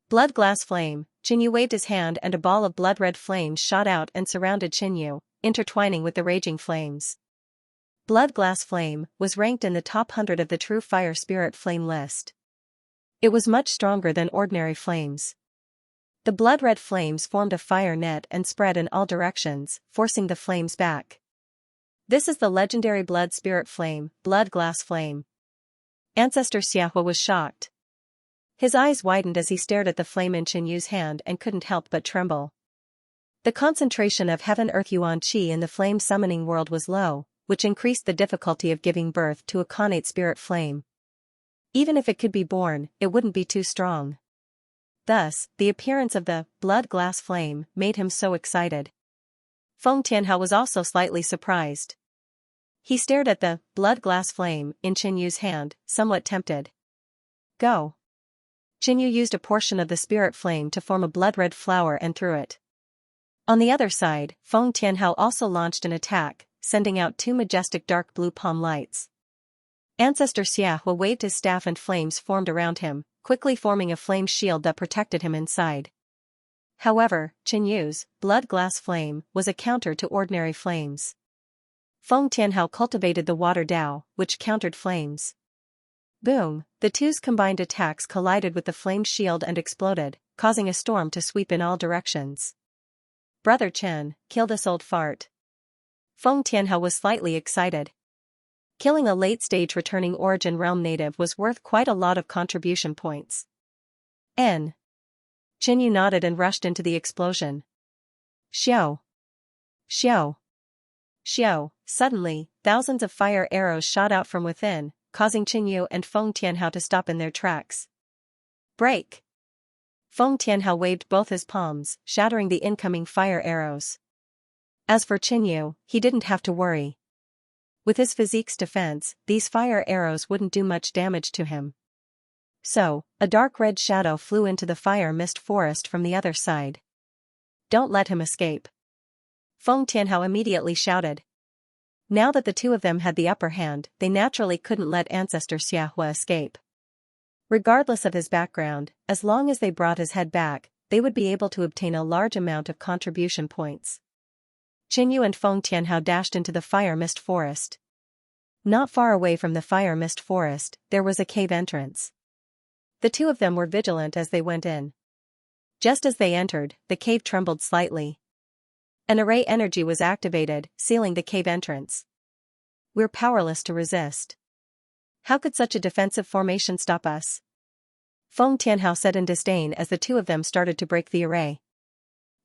Blood Glass Flame. Qinyu waved his hand and a ball of blood-red flames shot out and surrounded Qinyu, intertwining with the raging flames. Blood Glass Flame was ranked in the top 100 of the True Fire Spirit Flame list. It was much stronger than ordinary flames. The blood-red flames formed a fire net and spread in all directions, forcing the flames back. This is the legendary Blood Spirit Flame, Blood Glass Flame. Ancestor Xiahua was shocked. His eyes widened as he stared at the flame in Qinyu's hand and couldn't help but tremble. The concentration of Heaven-Earth Yuan Qi in the flame summoning world was low, which increased the difficulty of giving birth to a connate spirit flame. Even if it could be born, it wouldn't be too strong. Thus, the appearance of the blood glass flame made him so excited. Feng Tianhao was also slightly surprised. He stared at the blood glass flame in Qinyu's hand, somewhat tempted. Go. Qinyu used a portion of the spirit flame to form a blood-red flower and threw it. On the other side, Feng Tianhao also launched an attack, sending out two majestic dark blue palm lights. Ancestor Xiahua waved his staff and flames formed around him, quickly forming a flame shield that protected him inside. However, Qinyu's blood glass flame was a counter to ordinary flames. Feng Tianhao cultivated the water Dao, which countered flames. Boom, the two's combined attacks collided with the flame shield and exploded, causing a storm to sweep in all directions. Brother Chen, kill this old fart. Feng Tianhao was slightly excited. Killing a late-stage returning Origin Realm native was worth quite a lot of contribution points. N. Qinyu nodded and rushed into the explosion. Xiao! Xiao! Xiao! Suddenly, thousands of fire arrows shot out from within, causing Qinyu and Feng Tianhao to stop in their tracks. Break! Feng Tianhao waved both his palms, shattering the incoming fire arrows. As for Qinyu, he didn't have to worry. With his physique's defense, these fire arrows wouldn't do much damage to him. So, a dark red shadow flew into the fire mist forest from the other side. Don't let him escape. Feng Tianhao immediately shouted. Now that the two of them had the upper hand, they naturally couldn't let Ancestor Xiahua escape. Regardless of his background, as long as they brought his head back, they would be able to obtain a large amount of contribution points. Qinyu and Feng Tianhao dashed into the fire mist forest. Not far away from the fire mist forest, there was a cave entrance. The two of them were vigilant as they went in. Just as they entered, the cave trembled slightly. An array energy was activated, sealing the cave entrance. We're powerless to resist. How could such a defensive formation stop us? Feng Tianhao said in disdain as the two of them started to break the array.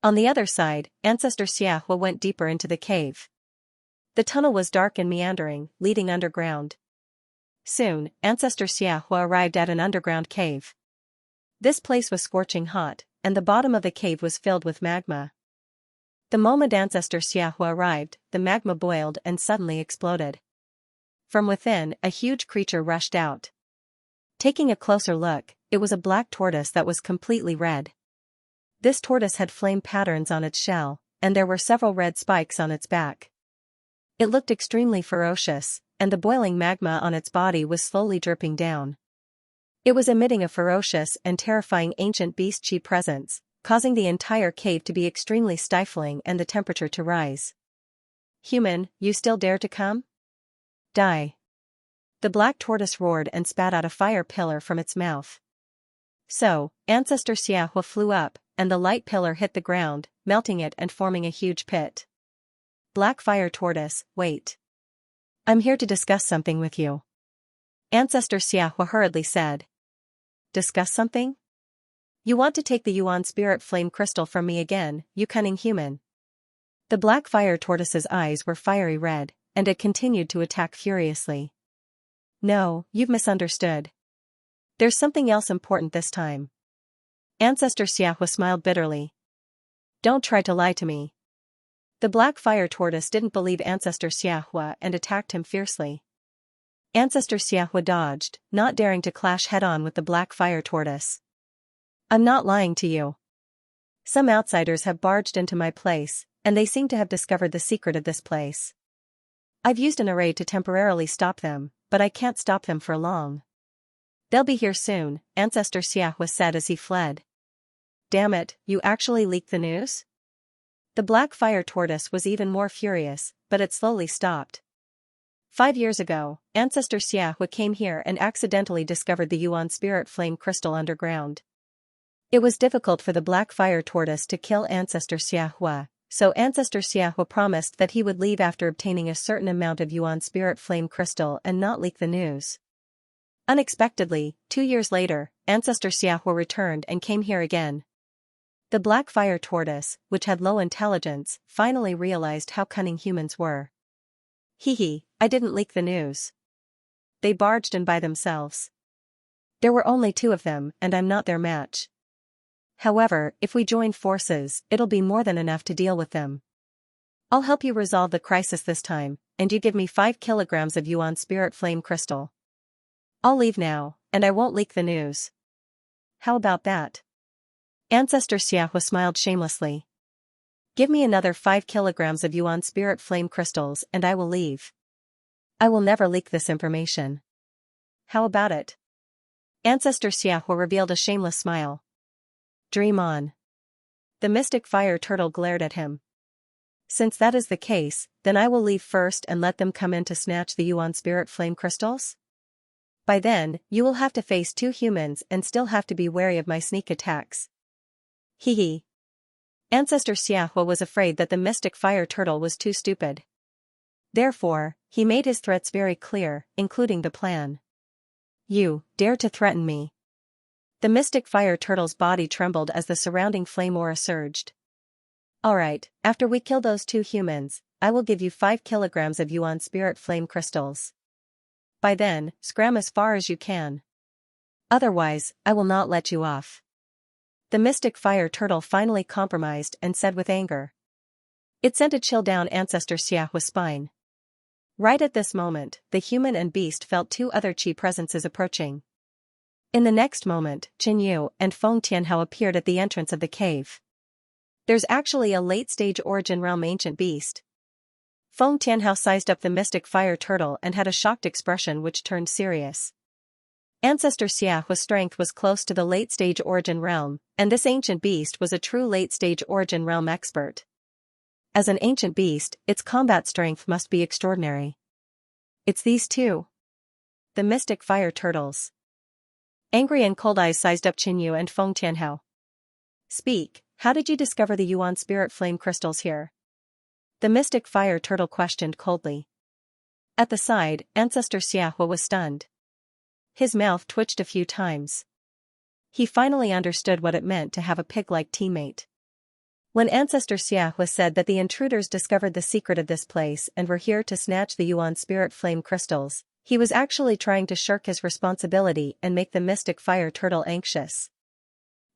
On the other side, Ancestor Xiahua went deeper into the cave. The tunnel was dark and meandering, leading underground. Soon, Ancestor Xiahua arrived at an underground cave. This place was scorching hot, and the bottom of the cave was filled with magma. The moment Ancestor Xiahua arrived, the magma boiled and suddenly exploded. From within, a huge creature rushed out. Taking a closer look, it was a black tortoise that was completely red. This tortoise had flame patterns on its shell, and there were several red spikes on its back. It looked extremely ferocious, and the boiling magma on its body was slowly dripping down. It was emitting a ferocious and terrifying ancient beast chi presence, causing the entire cave to be extremely stifling and the temperature to rise. Human, you still dare to come? Die. The black tortoise roared and spat out a fire pillar from its mouth. So, Ancestor Xiahua flew up, and the light pillar hit the ground, melting it and forming a huge pit. Black Fire Tortoise, wait. I'm here to discuss something with you. Ancestor Xianxia hurriedly said. Discuss something? You want to take the Yuan Spirit Flame Crystal from me again, you cunning human. The Black Fire Tortoise's eyes were fiery red, and it continued to attack furiously. No, you've misunderstood. There's something else important this time. Ancestor Xianxia smiled bitterly. Don't try to lie to me. The Black Fire Tortoise didn't believe Ancestor Xianxia and attacked him fiercely. Ancestor Xianxia dodged, not daring to clash head-on with the Black Fire Tortoise. I'm not lying to you. Some outsiders have barged into my place, and they seem to have discovered the secret of this place. I've used an array to temporarily stop them, but I can't stop them for long. They'll be here soon, Ancestor Xianxia said as he fled. Damn it, you actually leaked the news? The Black Fire Tortoise was even more furious, but it slowly stopped. 5 years ago, Ancestor Xianxia came here and accidentally discovered the Yuan Spirit Flame Crystal underground. It was difficult for the Black Fire Tortoise to kill Ancestor Xianxia, so Ancestor Xianxia promised that he would leave after obtaining a certain amount of Yuan Spirit Flame Crystal and not leak the news. Unexpectedly, 2 years later, Ancestor Xianxia returned and came here again. The Black Fire Tortoise, which had low intelligence, finally realized how cunning humans were. Hee, I didn't leak the news. They barged in by themselves. There were only 2 of them, and I'm not their match. However, if we join forces, it'll be more than enough to deal with them. I'll help you resolve the crisis this time, and you give me 5 kilograms of Yuan Spirit Flame Crystal. I'll leave now, and I won't leak the news. How about that? Ancestor Xianxia smiled shamelessly. Give me another 5 kilograms of Yuan Spirit Flame Crystals and I will leave. I will never leak this information. How about it? Ancestor Xianxia revealed a shameless smile. Dream on. The Mystic Fire Turtle glared at him. Since that is the case, then I will leave first and let them come in to snatch the Yuan Spirit Flame Crystals? By then, you will have to face 2 humans and still have to be wary of my sneak attacks. Hee. Ancestor Xianxia was afraid that the Mystic Fire Turtle was too stupid. Therefore, he made his threats very clear, including the plan. You dare to threaten me? The Mystic Fire Turtle's body trembled as the surrounding flame aura surged. Alright, after we kill those 2 humans, I will give you 5 kilograms of Yuan Spirit Flame Crystals. By then, scram as far as you can. Otherwise, I will not let you off. The Mystic Fire Turtle finally compromised and said with anger. It sent a chill down Ancestor Xianxia's spine. Right at this moment, the human and beast felt 2 other chi presences approaching. In the next moment, Qin Yu and Feng Tianhao appeared at the entrance of the cave. There's actually a late-stage origin realm ancient beast. Feng Tianhao sized up the Mystic Fire Turtle and had a shocked expression which turned serious. Ancestor Xianxia's strength was close to the late-stage origin realm, and this ancient beast was a true late-stage origin realm expert. As an ancient beast, its combat strength must be extraordinary. It's these 2. The Mystic Fire Turtles. Angry and cold eyes sized up Qin Yu and Feng Tianhao. Speak, how did you discover the Yuan Spirit Flame Crystals here? The Mystic Fire Turtle questioned coldly. At the side, Ancestor Xianxia was stunned. His mouth twitched a few times. He finally understood what it meant to have a pig-like teammate. When Ancestor Xianxia said that the intruders discovered the secret of this place and were here to snatch the Yuan Spirit Flame Crystals, he was actually trying to shirk his responsibility and make the Mystic Fire Turtle anxious.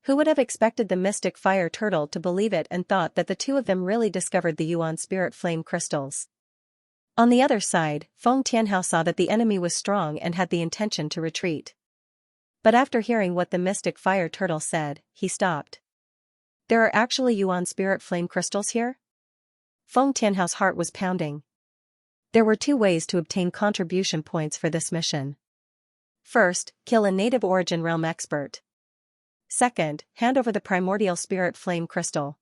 Who would have expected the Mystic Fire Turtle to believe it and thought that the 2 of them really discovered the Yuan Spirit Flame Crystals? On the other side, Feng Tianhao saw that the enemy was strong and had the intention to retreat. But after hearing what the Mystic Fire Turtle said, he stopped. There are actually Yuan Spirit Flame Crystals here? Feng Tianhao's heart was pounding. There were 2 ways to obtain contribution points for this mission. First, kill a native origin realm expert. Second, hand over the Primordial Spirit Flame Crystal.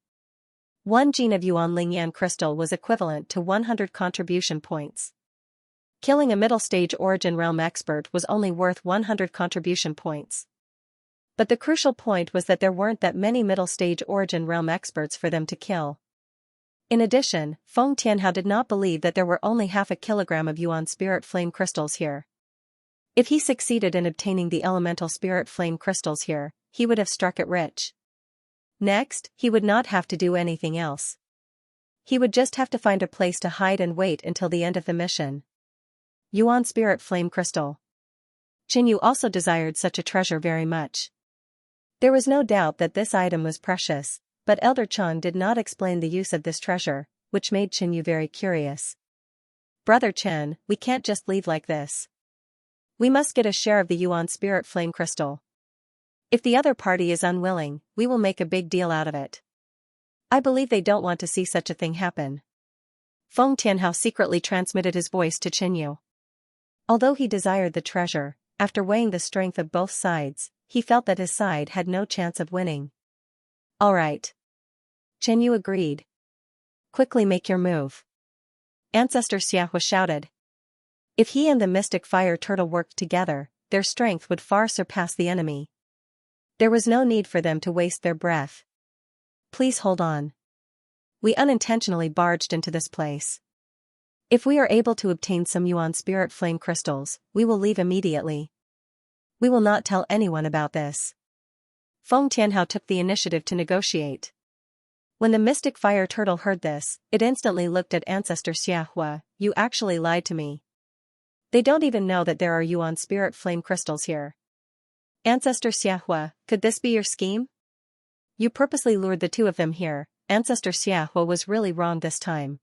1 gene of Yuan Lingyan Crystal was equivalent to 100 contribution points. Killing a middle-stage origin realm expert was only worth 100 contribution points. But the crucial point was that there weren't that many middle-stage origin realm experts for them to kill. In addition, Feng Tianhao did not believe that there were only half a kilogram of yuan spirit flame crystals here. If he succeeded in obtaining the elemental spirit flame crystals here, he would have struck it rich. Next, he would not have to do anything else. He would just have to find a place to hide and wait until the end of the mission. Yuan spirit flame crystal. Qinyu also desired such a treasure very much. There was no doubt that this item was precious, but Elder Chang did not explain the use of this treasure, which made Qinyu very curious. Brother Chen, we can't just leave like this. We must get a share of the yuan spirit flame crystal. If the other party is unwilling, we will make a big deal out of it. I believe they don't want to see such a thing happen. Feng Tianhao secretly transmitted his voice to Qinyu. Although he desired the treasure, after weighing the strength of both sides, he felt that his side had no chance of winning. All right. Qinyu agreed. Quickly make your move. Ancestor Xianxia shouted. If he and the mystic fire turtle worked together, their strength would far surpass the enemy. There was no need for them to waste their breath. Please hold on. We unintentionally barged into this place. If we are able to obtain some yuan spirit flame crystals, we will leave immediately. We will not tell anyone about this. Feng Tianhao took the initiative to negotiate. When the mystic fire turtle heard this, it instantly looked at Ancestor Xianxia. You actually lied to me. They don't even know that there are yuan spirit flame crystals here. Ancestor Xianxia, could this be your scheme? You purposely lured the two of them here. Ancestor Xianxia was really wrong this time.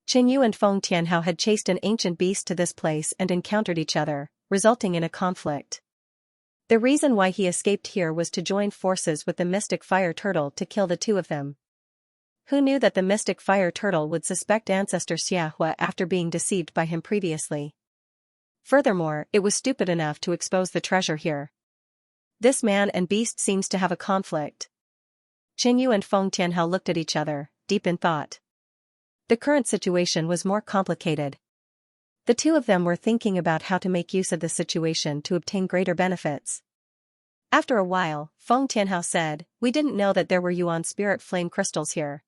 Qinyu and Feng Tianhao had chased an ancient beast to this place and encountered each other, resulting in a conflict. The reason why he escaped here was to join forces with the mystic fire turtle to kill the two of them. Who knew that the mystic fire turtle would suspect Ancestor Xianxia after being deceived by him previously? Furthermore, it was stupid enough to expose the treasure here. This man and beast seems to have a conflict. Qinyu and Feng Tianhao looked at each other, deep in thought. The current situation was more complicated. The two of them were thinking about how to make use of the situation to obtain greater benefits. After a while, Feng Tianhao said, we didn't know that there were yuan spirit flame crystals here.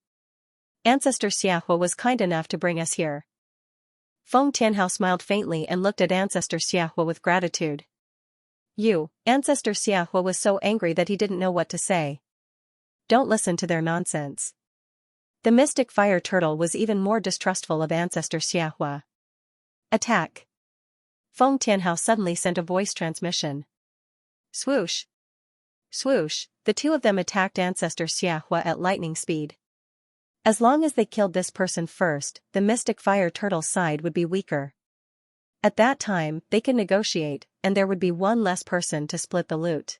Ancestor Xianxia was kind enough to bring us here. Feng Tianhao smiled faintly and looked at Ancestor Xianxia with gratitude. Ancestor Xianxia was so angry that he didn't know what to say. Don't listen to their nonsense. The mystic fire turtle was even more distrustful of Ancestor Xianxia. Attack! Feng Tianhao suddenly sent a voice transmission. Swoosh! Swoosh! The two of them attacked Ancestor Xianxia at lightning speed. As long as they killed this person first, the mystic fire turtle's side would be weaker. At that time, they could negotiate, and there would be one less person to split the loot.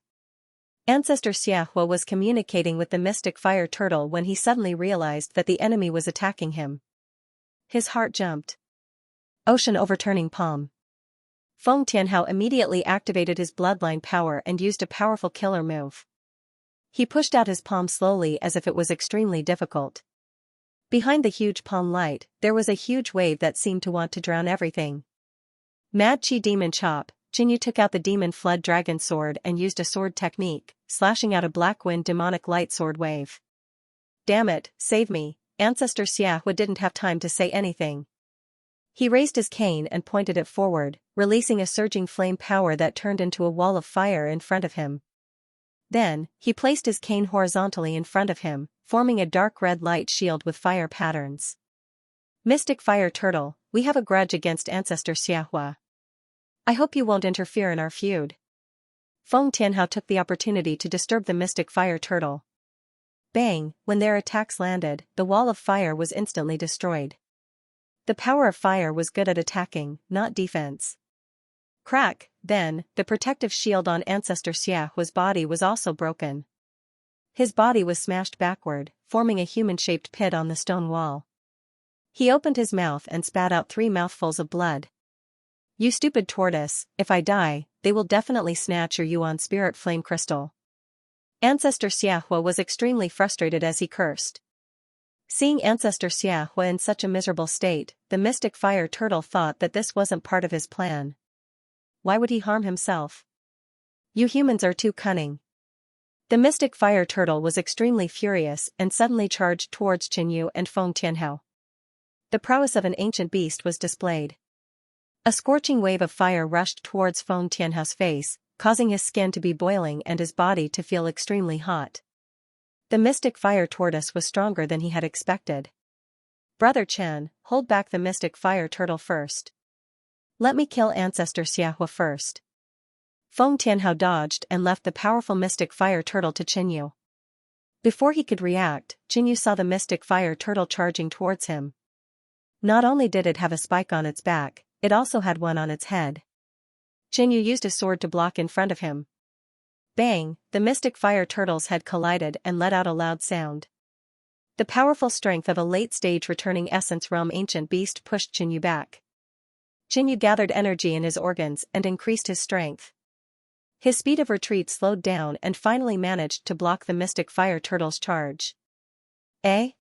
Ancestor Xianxia was communicating with the mystic fire turtle when he suddenly realized that the enemy was attacking him. His heart jumped. Ocean overturning palm. Feng Tianhao immediately activated his bloodline power and used a powerful killer move. He pushed out his palm slowly as if it was extremely difficult. Behind the huge palm light, there was a huge wave that seemed to want to drown everything. Mad Chi Demon Chop. Qinyu took out the demon flood dragon sword and used a sword technique, slashing out a black wind demonic light sword wave. Damn it, save me. Ancestor Xianxia didn't have time to say anything. He raised his cane and pointed it forward, releasing a surging flame power that turned into a wall of fire in front of him. Then, he placed his cane horizontally in front of him, forming a dark red light shield with fire patterns. Mystic Fire Turtle, we have a grudge against Ancestor Xianxia. I hope you won't interfere in our feud. Feng Tianhao took the opportunity to disturb the Mystic Fire Turtle. Bang! When their attacks landed, the wall of fire was instantly destroyed. The power of fire was good at attacking, not defense. Crack! Then, the protective shield on Ancestor Xianxia's body was also broken. His body was smashed backward, forming a human-shaped pit on the stone wall. He opened his mouth and spat out 3 mouthfuls of blood. You stupid tortoise, if I die, they will definitely snatch your yuan spirit flame crystal. Ancestor Xianxia was extremely frustrated as he cursed. Seeing Ancestor Xianxia in such a miserable state, the mystic fire turtle thought that this wasn't part of his plan. Why would he harm himself? You humans are too cunning. The mystic fire turtle was extremely furious and suddenly charged towards Qinyu and Feng Tianhao. The prowess of an ancient beast was displayed. A scorching wave of fire rushed towards Feng Tianhao's face, causing his skin to be boiling and his body to feel extremely hot. The mystic fire tortoise was stronger than he had expected. "Brother Chen, hold back the mystic fire turtle first. Let me kill Ancestor Xiahua first." Feng Tianhao dodged and left the powerful mystic fire turtle to Qinyu. Before he could react, Qinyu saw the mystic fire turtle charging towards him. Not only did it have a spike on its back, it also had one on its head. Qinyu used a sword to block in front of him. Bang! The mystic fire turtle's head collided and let out a loud sound. The powerful strength of a late-stage returning essence realm ancient beast pushed Qinyu back. Qinyu gathered energy in his organs and increased his strength. His speed of retreat slowed down and finally managed to block the mystic fire turtle's charge. "Eh?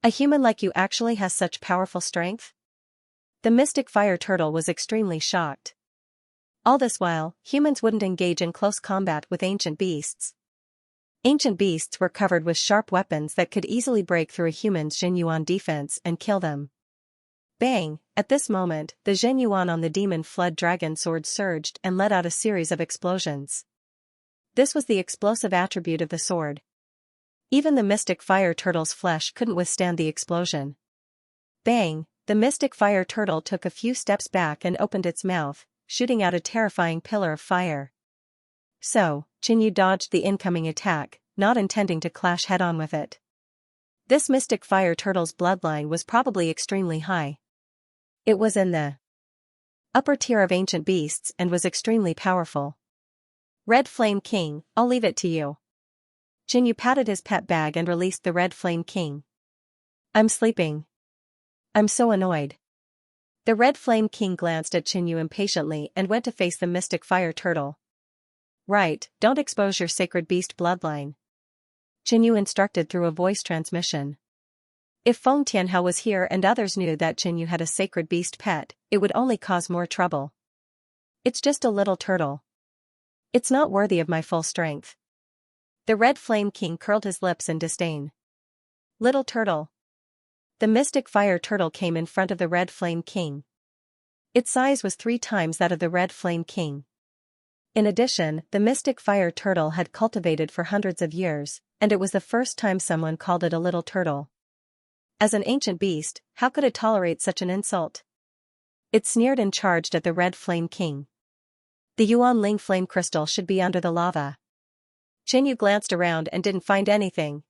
A human like you actually has such powerful strength?" The mystic fire turtle was extremely shocked. All this while, humans wouldn't engage in close combat with ancient beasts. Ancient beasts were covered with sharp weapons that could easily break through a human's Zhenyuan defense and kill them. Bang! At this moment, the Zhenyuan on the demon flood dragon sword surged and let out a series of explosions. This was the explosive attribute of the sword. Even the mystic fire turtle's flesh couldn't withstand the explosion. Bang! The mystic fire turtle took a few steps back and opened its mouth, shooting out a terrifying pillar of fire. So, Qinyu dodged the incoming attack, not intending to clash head-on with it. This mystic fire turtle's bloodline was probably extremely high. It was in the upper tier of ancient beasts and was extremely powerful. "Red Flame King, I'll leave it to you." Qinyu patted his pet bag and released the Red Flame King. "I'm sleeping. I'm so annoyed." The Red Flame King glanced at Qinyu impatiently and went to face the mystic fire turtle. "Right, don't expose your sacred beast bloodline," Qinyu instructed through a voice transmission. If Feng Tianhao was here and others knew that Qinyu had a sacred beast pet, it would only cause more trouble. "It's just a little turtle. It's not worthy of my full strength." The Red Flame King curled his lips in disdain. "Little turtle." The mystic fire turtle came in front of the Red Flame King. Its size was 3 times that of the Red Flame King. In addition, the mystic fire turtle had cultivated for hundreds of years, and it was the first time someone called it a little turtle. As an ancient beast, how could it tolerate such an insult? It sneered and charged at the Red Flame King. "The Yuan Ling flame crystal should be under the lava." Qinyu glanced around and didn't find anything.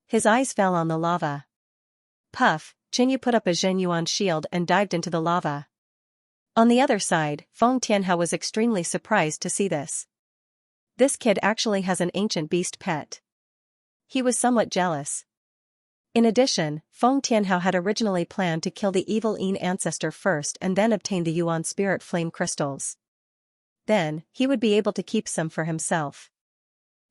His eyes fell on the lava. Puff! Qinyu put up a Zhenyuan shield and dived into the lava. On the other side, Feng Tianhao was extremely surprised to see this. This kid actually has an ancient beast pet. He was somewhat jealous. In addition, Feng Tianhao had originally planned to kill the evil Yin ancestor first and then obtain the Yuan spirit flame crystals. Then, he would be able to keep some for himself.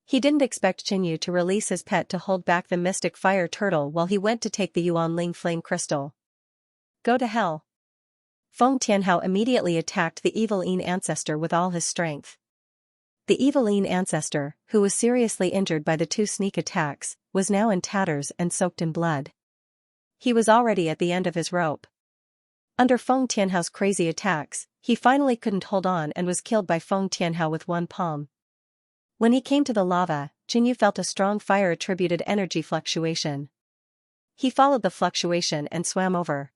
He didn't expect Qinyu to release his pet to hold back the mystic fire turtle while he went to take the Yuan Ling flame crystal. "Go to hell." Feng Tianhao immediately attacked the evil Yin ancestor with all his strength. The evil Yin ancestor, who was seriously injured by the 2 sneak attacks, was now in tatters and soaked in blood. He was already at the end of his rope. Under Feng Tianhao's crazy attacks, he finally couldn't hold on and was killed by Feng Tianhao with one palm. When he came to the lava, Qinyu felt a strong fire-attributed energy fluctuation. He followed the fluctuation and swam over.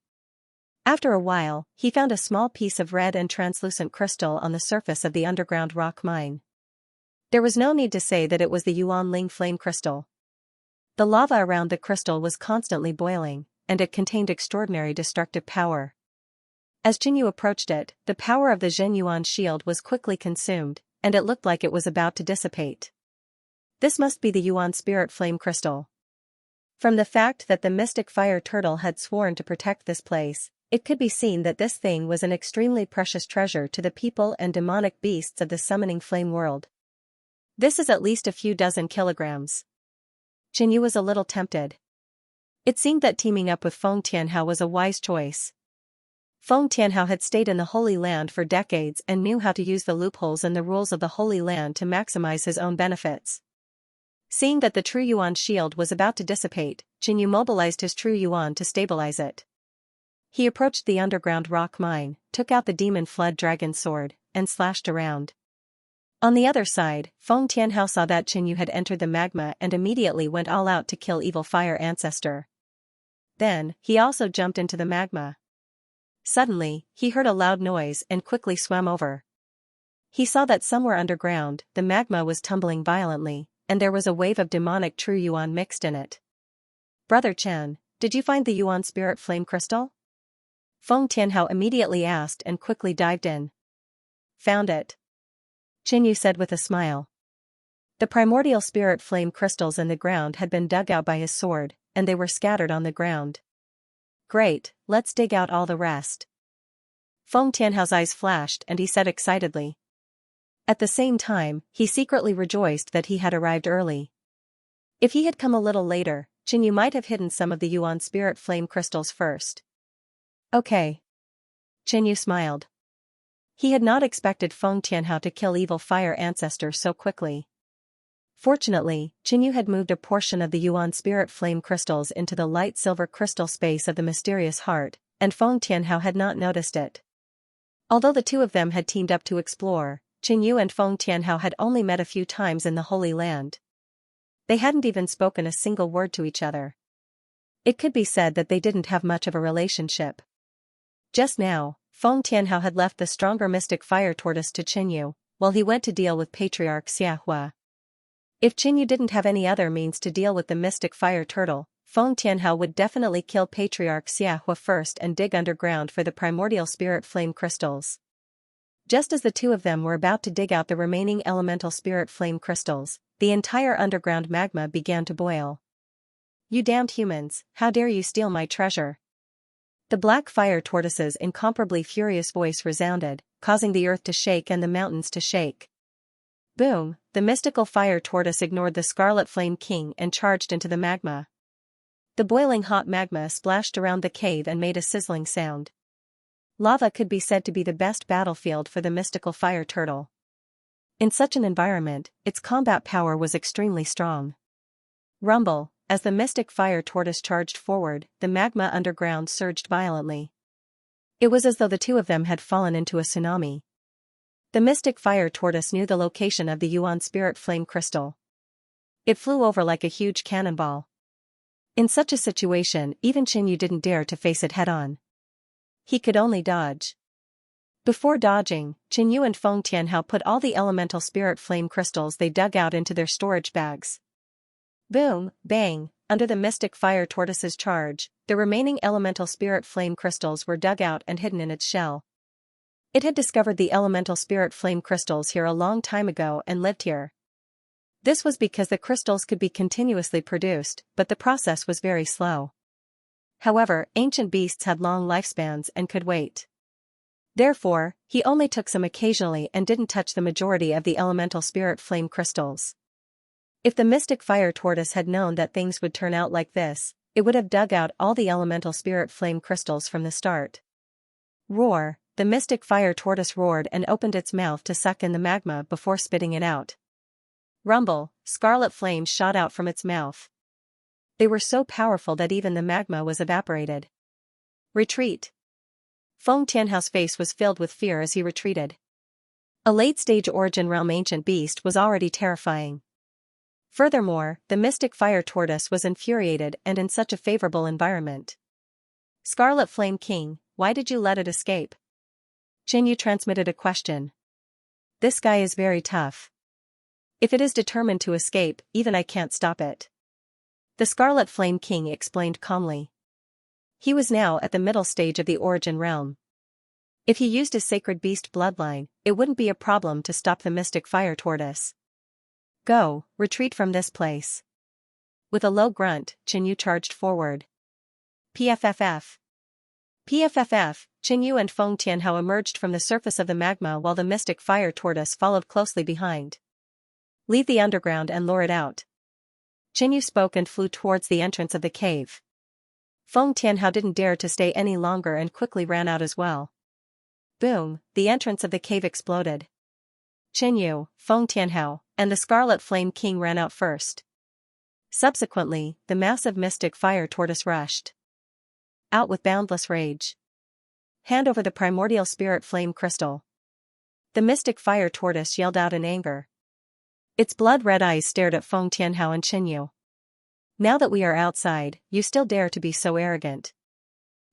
After a while, he found a small piece of red and translucent crystal on the surface of the underground rock mine. There was no need to say that it was the Yuan Ling flame crystal. The lava around the crystal was constantly boiling, and it contained extraordinary destructive power. As Qinyu approached it, the power of the Zhenyuan shield was quickly consumed, and it looked like it was about to dissipate. This must be the Yuan spirit flame crystal. From the fact that the mystic fire turtle had sworn to protect this place, it could be seen that this thing was an extremely precious treasure to the people and demonic beasts of the summoning flame world. "This is at least a few dozen kilograms." Qinyu was a little tempted. It seemed that teaming up with Feng Tianhao was a wise choice. Feng Tianhao had stayed in the Holy Land for decades and knew how to use the loopholes in the rules of the Holy Land to maximize his own benefits. Seeing that the True Yuan shield was about to dissipate, Qin mobilized his True Yuan to stabilize it. He approached the underground rock mine, took out the demon flood dragon sword, and slashed around. On the other side, Feng Tianhao saw that Qin Yu had entered the magma and immediately went all out to kill evil fire ancestor. Then, he also jumped into the magma. Suddenly, he heard a loud noise and quickly swam over. He saw that somewhere underground, the magma was tumbling violently, and there was a wave of demonic True Yuan mixed in it. "Brother Chen, did you find the Yuan spirit flame crystal?" Feng Tianhao immediately asked and quickly dived in. "Found it," Qin Yu said with a smile. The primordial spirit flame crystals in the ground had been dug out by his sword, and they were scattered on the ground. "Great, let's dig out all the rest." Feng Tianhao's eyes flashed and he said excitedly. At the same time, he secretly rejoiced that he had arrived early. If he had come a little later, Qin Yu might have hidden some of the Yuan spirit flame crystals first. "Okay." Qin Yu smiled. He had not expected Feng Tianhao to kill evil fire ancestor so quickly. Fortunately, Qin Yu had moved a portion of the Yuan spirit flame crystals into the light silver crystal space of the mysterious heart, and Feng Tianhao had not noticed it. Although the two of them had teamed up to explore, Qin Yu and Feng Tianhao had only met a few times in the Holy Land. They hadn't even spoken a single word to each other. It could be said that they didn't have much of a relationship. Just now, Feng Tianhao had left the stronger mystic fire tortoise to Qin Yu, while he went to deal with Patriarch Xianxia. If Qin Yu didn't have any other means to deal with the mystic fire turtle, Feng Tianhao would definitely kill Patriarch Xianxia first and dig underground for the primordial spirit flame crystals. Just as the two of them were about to dig out the remaining elemental spirit flame crystals, the entire underground magma began to boil. "You damned humans, how dare you steal my treasure?" The black fire tortoise's incomparably furious voice resounded, causing the earth to shake and the mountains to shake. Boom, the mystical fire tortoise ignored the Scarlet Flame King and charged into the magma. The boiling hot magma splashed around the cave and made a sizzling sound. Lava could be said to be the best battlefield for the mystical fire turtle. In such an environment, its combat power was extremely strong. Rumble. As the mystic fire tortoise charged forward, the magma underground surged violently. It was as though the two of them had fallen into a tsunami. The mystic fire tortoise knew the location of the Yuan spirit flame crystal. It flew over like a huge cannonball. In such a situation, even Qin Yu didn't dare to face it head-on. He could only dodge. Before dodging, Qin Yu and Feng Tianhao put all the elemental spirit flame crystals they dug out into their storage bags. Boom, bang, under the mystic fire tortoise's charge, the remaining elemental spirit flame crystals were dug out and hidden in its shell. It had discovered the elemental spirit flame crystals here a long time ago and lived here. This was because the crystals could be continuously produced, but the process was very slow. However, ancient beasts had long lifespans and could wait. Therefore, he only took some occasionally and didn't touch the majority of the elemental spirit flame crystals. If the mystic fire tortoise had known that things would turn out like this, it would have dug out all the elemental spirit flame crystals from the start. Roar, the mystic fire tortoise roared and opened its mouth to suck in the magma before spitting it out. Rumble, scarlet flames shot out from its mouth. They were so powerful that even the magma was evaporated. Retreat. Feng Tianhao's face was filled with fear as he retreated. A late-stage Origin Realm ancient beast was already terrifying. Furthermore, the mystic fire tortoise was infuriated and in such a favorable environment. "Scarlet Flame King, why did you let it escape?" Qin Yu transmitted a question. "This guy is very tough. If it is determined to escape, even I can't stop it." The Scarlet Flame King explained calmly. He was now at the middle stage of the Origin Realm. If he used his sacred beast bloodline, it wouldn't be a problem to stop the mystic fire tortoise. "Go, retreat from this place." With a low grunt, Qin Yu charged forward. PFFF. PFFF, Qin Yu and Feng Tianhao emerged from the surface of the magma while the mystic fire tortoise followed closely behind. "Leave the underground and lure it out." Qin Yu spoke and flew towards the entrance of the cave. Feng Tianhao didn't dare to stay any longer and quickly ran out as well. Boom, the entrance of the cave exploded. Qin Yu, Feng Tianhao, and the Scarlet Flame King ran out first. Subsequently, the massive mystic fire tortoise rushed out with boundless rage. Hand over the primordial spirit flame crystal. The mystic fire tortoise yelled out in anger. Its blood-red eyes stared at Feng Tianhao and Qinyu. Now that we are outside, you still dare to be so arrogant.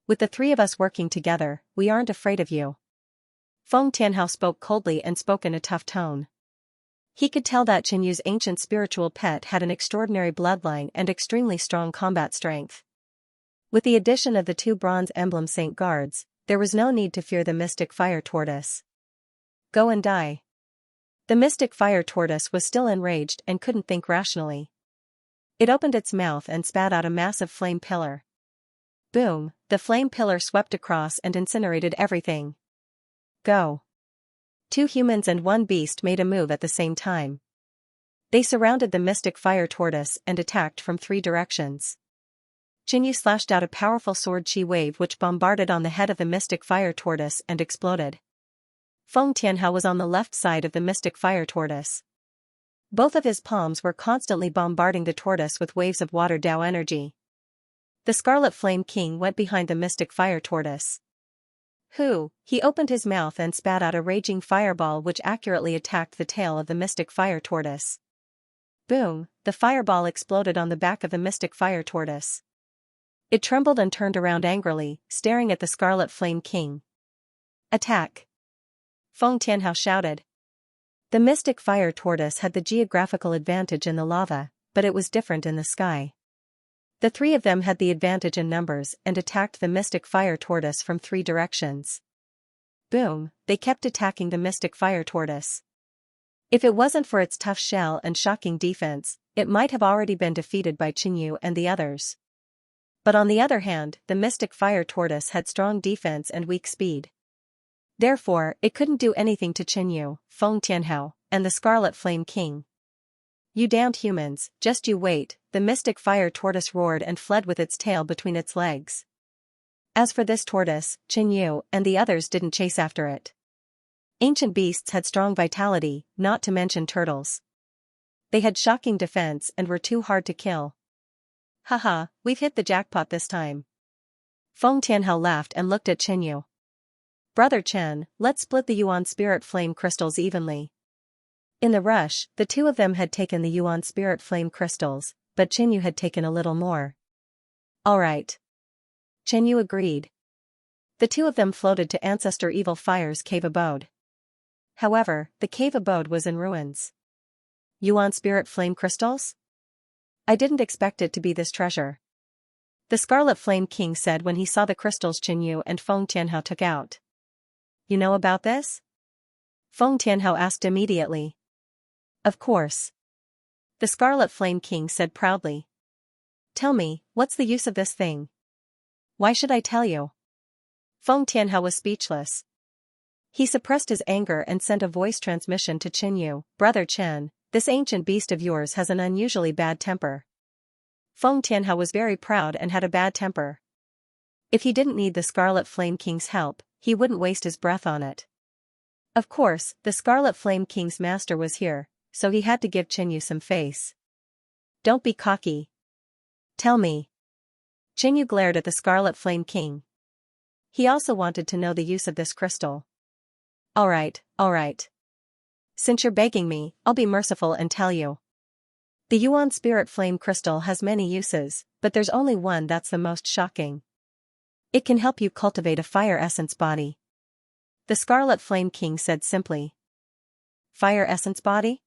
With the three of us working together, we aren't afraid of you. Feng Tianhao spoke coldly and spoke in a tough tone. He could tell that Qinyu's ancient spiritual pet had an extraordinary bloodline and extremely strong combat strength. With the addition of the two bronze emblem saint guards, there was no need to fear the mystic fire tortoise. Go and die. The mystic fire tortoise was still enraged and couldn't think rationally. It opened its mouth and spat out a massive flame pillar. Boom, the flame pillar swept across and incinerated everything. Go. Two humans and one beast made a move at the same time. They surrounded the mystic fire tortoise and attacked from three directions. Qinyu slashed out a powerful sword chi wave which bombarded on the head of the mystic fire tortoise and exploded. Feng Tianhao was on the left side of the mystic fire tortoise. Both of his palms were constantly bombarding the tortoise with waves of water Dao energy. The Scarlet Flame King went behind the mystic fire tortoise. He opened his mouth and spat out a raging fireball which accurately attacked the tail of the mystic fire tortoise. Boom, the fireball exploded on the back of the mystic fire tortoise. It trembled and turned around angrily, staring at the Scarlet Flame King. Attack! Feng Tianhao shouted. The mystic fire tortoise had the geographical advantage in the lava, but it was different in the sky. The three of them had the advantage in numbers and attacked the mystic fire tortoise from three directions. Boom, they kept attacking the mystic fire tortoise. If it wasn't for its tough shell and shocking defense, it might have already been defeated by Qinyu and the others. But on the other hand, the mystic fire tortoise had strong defense and weak speed. Therefore, it couldn't do anything to Qinyu, Feng Tianhao, and the Scarlet Flame King. You damned humans, just you wait, the mystic fire tortoise roared and fled with its tail between its legs. As for this tortoise, Qinyu and the others didn't chase after it. Ancient beasts had strong vitality, not to mention turtles. They had shocking defense and were too hard to kill. Haha, we've hit the jackpot this time. Feng Tianhao laughed and looked at Qinyu. Brother Chen, let's split the Yuan spirit flame crystals evenly. In the rush, the two of them had taken the Yuan spirit flame crystals, but Qinyu had taken a little more. Alright. Qinyu agreed. The two of them floated to Ancestor Evil Fire's cave abode. However, the cave abode was in ruins. Yuan spirit flame crystals? I didn't expect it to be this treasure. The Scarlet Flame King said when he saw the crystals Qinyu and Feng Tianhao took out. You know about this? Feng Tianhao asked immediately. Of course. The Scarlet Flame King said proudly. Tell me, what's the use of this thing? Why should I tell you? Feng Tianhao was speechless. He suppressed his anger and sent a voice transmission to Qinyu. Brother Chen, this ancient beast of yours has an unusually bad temper. Feng Tianhao was very proud and had a bad temper. If he didn't need the Scarlet Flame King's help, he wouldn't waste his breath on it. Of course, the Scarlet Flame King's master was here, so he had to give Qinyu some face. Don't be cocky. Tell me. Qinyu glared at the Scarlet Flame King. He also wanted to know the use of this crystal. Alright. Since you're begging me, I'll be merciful and tell you. The Yuan Spirit Flame Crystal has many uses, but there's only one that's the most shocking. It can help you cultivate a fire essence body. The Scarlet Flame King said simply. Fire essence body?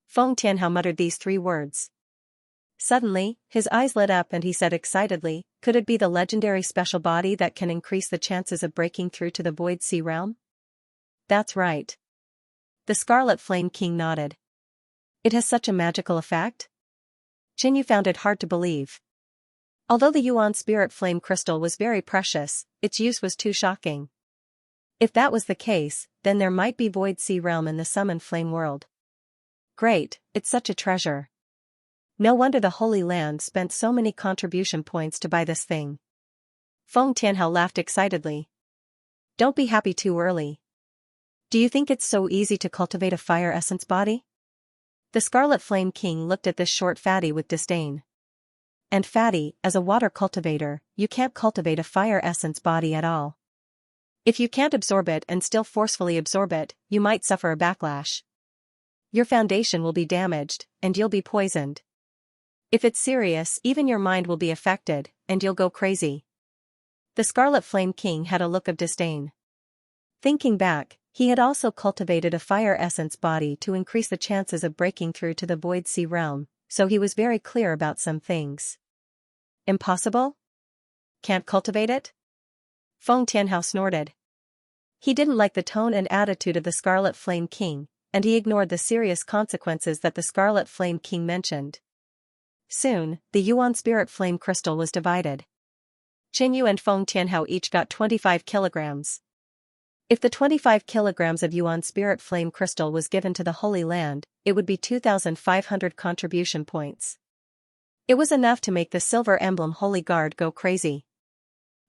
Feng Tianhao muttered these three words. Suddenly, his eyes lit up and he said excitedly, could it be the legendary special body that can increase the chances of breaking through to the Void Sea realm? That's right. The Scarlet Flame King nodded. It has such a magical effect? Qinyu found it hard to believe. Although the Yuan Spirit Flame Crystal was very precious, its use was too shocking. If that was the case, then there might be Void Sea Realm in the Summon Flame world. Great, it's such a treasure. No wonder the Holy Land spent so many contribution points to buy this thing. Feng Tianhao laughed excitedly. Don't be happy too early. Do you think it's so easy to cultivate a fire essence body? The Scarlet Flame King looked at this short fatty with disdain. And fatty, as a water cultivator, you can't cultivate a fire essence body at all. If you can't absorb it and still forcefully absorb it, you might suffer a backlash. Your foundation will be damaged, and you'll be poisoned. If it's serious, even your mind will be affected, and you'll go crazy. The Scarlet Flame King had a look of disdain. Thinking back, he had also cultivated a fire essence body to increase the chances of breaking through to the Void Sea realm, so he was very clear about some things. Impossible? Can't cultivate it? Feng Tianhao snorted. He didn't like the tone and attitude of the Scarlet Flame King, and he ignored the serious consequences that the Scarlet Flame King mentioned. Soon, the Yuan Spirit Flame Crystal was divided. Qinyu and Feng Tianhao each got 25 kilograms. If the 25 kilograms of Yuan Spirit Flame Crystal was given to the Holy Land, it would be 2,500 contribution points. It was enough to make the Silver Emblem Holy Guard go crazy.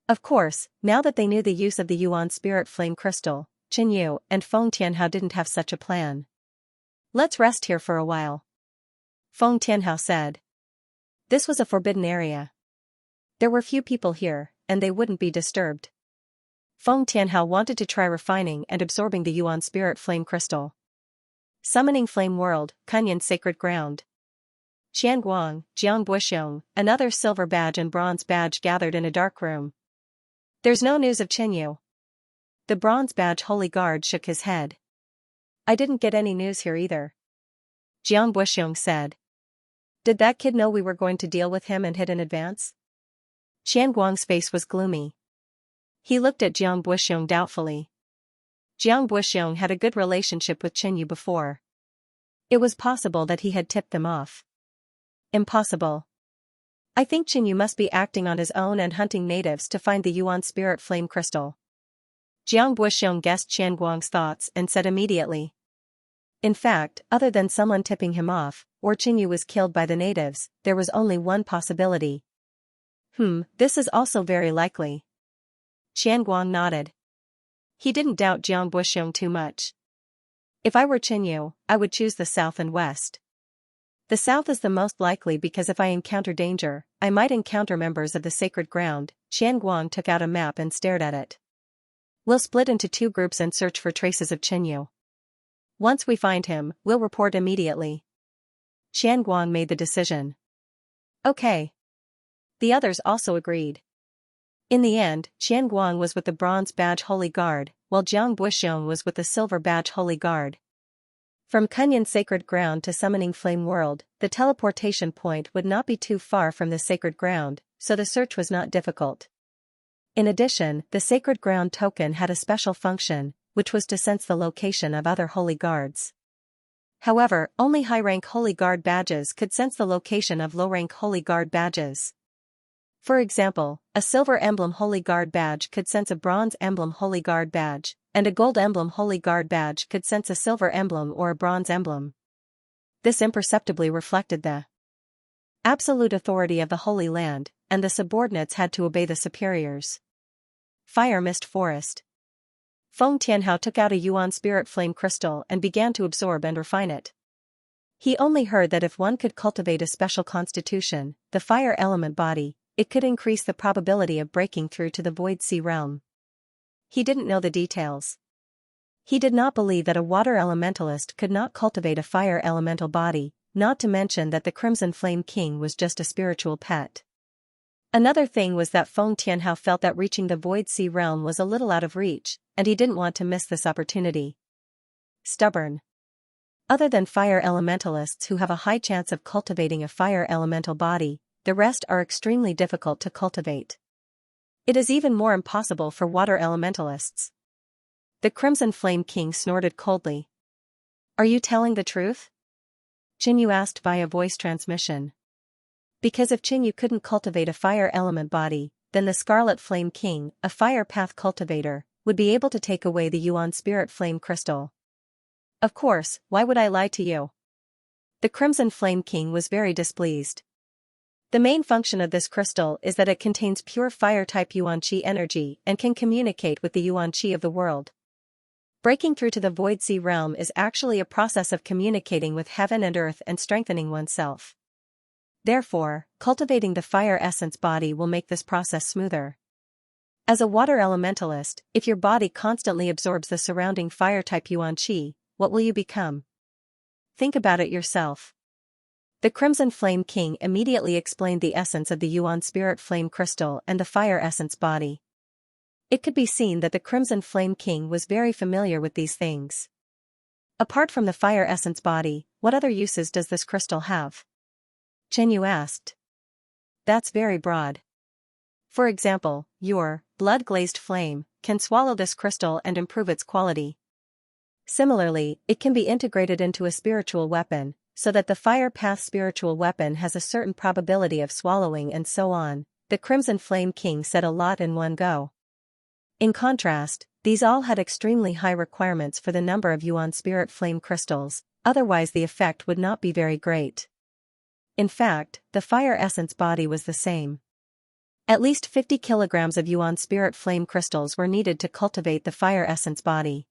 Of course, now that they knew the use of the Yuan Spirit Flame Crystal, Qinyu and Feng Tianhao didn't have such a plan. Let's rest here for a while. Feng Tianhao said. This was a forbidden area. There were few people here, and they wouldn't be disturbed. Feng Tianhao wanted to try refining and absorbing the Yuan Spirit Flame Crystal. Summoning Flame World, Kunyan Sacred Ground. Qianguang, Jiang Buxiong, another silver badge and bronze badge gathered in a dark room. There's no news of Qinyu. The bronze badge Holy Guard shook his head. I didn't get any news here either. Jiang Buxiong said. Did that kid know we were going to deal with him and hit in advance? Qianguang's face was gloomy. He looked at Jiang Buxiong doubtfully. Jiang Buxiong had a good relationship with Qinyu before. It was possible that he had tipped them off. Impossible. I think Qinyu must be acting on his own and hunting natives to find the Yuan Spirit Flame Crystal. Jiang Buxiong guessed Qianguang's thoughts and said immediately. In fact, other than someone tipping him off, or Qinyu was killed by the natives, there was only one possibility. This is also very likely. Qianguang nodded. He didn't doubt Jiang Buxiong too much. If I were Qinyu, I would choose the south and west. The south is the most likely because if I encounter danger, I might encounter members of the sacred ground. Qianguang took out a map and stared at it. We'll split into 2 groups and search for traces of Qinyu. Once we find him, we'll report immediately. Qianguang made the decision. Okay. The others also agreed. In the end, Qianguang was with the Bronze Badge Holy Guard, while Jiang Buxiong was with the Silver Badge Holy Guard. From Kunyan Sacred Ground to Summoning Flame World, the teleportation point would not be too far from the sacred ground, so the search was not difficult. In addition, the Sacred Ground token had a special function, which was to sense the location of other Holy Guards. However, only high-rank Holy Guard badges could sense the location of low-rank Holy Guard badges. For example, a Silver Emblem Holy Guard badge could sense a Bronze Emblem Holy Guard badge, and a Gold Emblem Holy Guard badge could sense a Silver Emblem or a Bronze Emblem. This imperceptibly reflected the absolute authority of the Holy Land, and the subordinates had to obey the superiors. Fire Mist Forest. Feng Tianhao took out a Yuan Spirit Flame Crystal and began to absorb and refine it. He only heard that if one could cultivate a special constitution, the fire element body, it could increase the probability of breaking through to the Void Sea realm. He didn't know the details. He did not believe that a water elementalist could not cultivate a fire elemental body, not to mention that the Crimson Flame King was just a spiritual pet. Another thing was that Feng Tianhao felt that reaching the Void Sea realm was a little out of reach, and he didn't want to miss this opportunity. Stubborn. Other than fire elementalists who have a high chance of cultivating a fire elemental body, the rest are extremely difficult to cultivate. It is even more impossible for water elementalists. The Crimson Flame King snorted coldly. Are you telling the truth? Qinyu asked via voice transmission. Because if Qinyu couldn't cultivate a fire element body, then the Scarlet Flame King, a fire path cultivator, would be able to take away the Yuan Spirit Flame Crystal. Of course, why would I lie to you? The Crimson Flame King was very displeased. The main function of this crystal is that it contains pure fire-type Yuan Qi energy and can communicate with the Yuan Qi of the world. Breaking through to the Void Sea realm is actually a process of communicating with heaven and earth and strengthening oneself. Therefore, cultivating the fire essence body will make this process smoother. As a water elementalist, if your body constantly absorbs the surrounding fire-type Yuan Qi, what will you become? Think about it yourself. The Crimson Flame King immediately explained the essence of the Yuan Spirit Flame Crystal and the fire essence body. It could be seen that the Crimson Flame King was very familiar with these things. Apart from the fire essence body, what other uses does this crystal have? Xianxia asked. That's very broad. For example, your blood-glazed flame can swallow this crystal and improve its quality. Similarly, it can be integrated into a spiritual weapon, so that the fire path spiritual weapon has a certain probability of swallowing and so on. The Crimson Flame King said a lot in one go. In contrast, these all had extremely high requirements for the number of Yuan Spirit Flame crystals, otherwise the effect would not be very great. In fact, the fire essence body was the same. At least 50 kilograms of Yuan Spirit Flame crystals were needed to cultivate the fire essence body.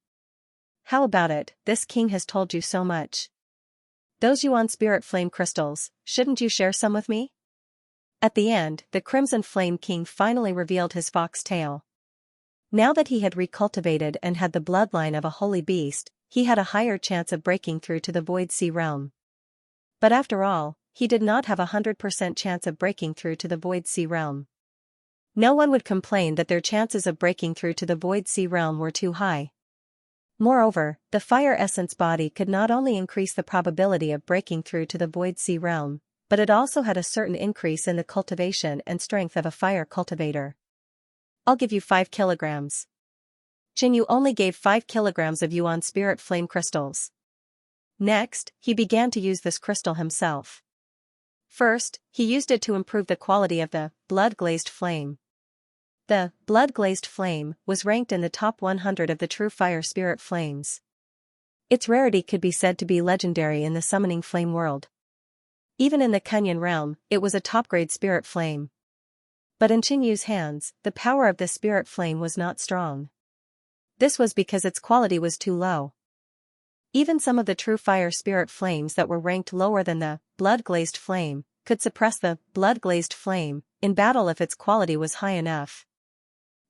How about it? This king has told you so much. Those Yuan Spirit Flame crystals, shouldn't you share some with me? At the end, the Crimson Flame King finally revealed his fox tail. Now that he had recultivated and had the bloodline of a holy beast, he had a higher chance of breaking through to the Void Sea realm. But after all, he did not have 100% chance of breaking through to the Void Sea realm. No one would complain that their chances of breaking through to the Void Sea realm were too high. Moreover, the fire essence body could not only increase the probability of breaking through to the Void Sea realm, but it also had a certain increase in the cultivation and strength of a fire cultivator. I'll give you 5 kilograms. Xianxia only gave 5 kilograms of Yuan Spirit Flame crystals. Next, he began to use this crystal himself. First, he used it to improve the quality of the blood-glazed flame. The blood-glazed flame was ranked in the top 100 of the true fire spirit flames. Its rarity could be said to be legendary in the summoning flame world. Even in the Kunyan realm, it was a top-grade spirit flame. But in Xianxu's hands, the power of this spirit flame was not strong. This was because its quality was too low. Even some of the true fire spirit flames that were ranked lower than the blood-glazed flame could suppress the blood-glazed flame in battle if its quality was high enough.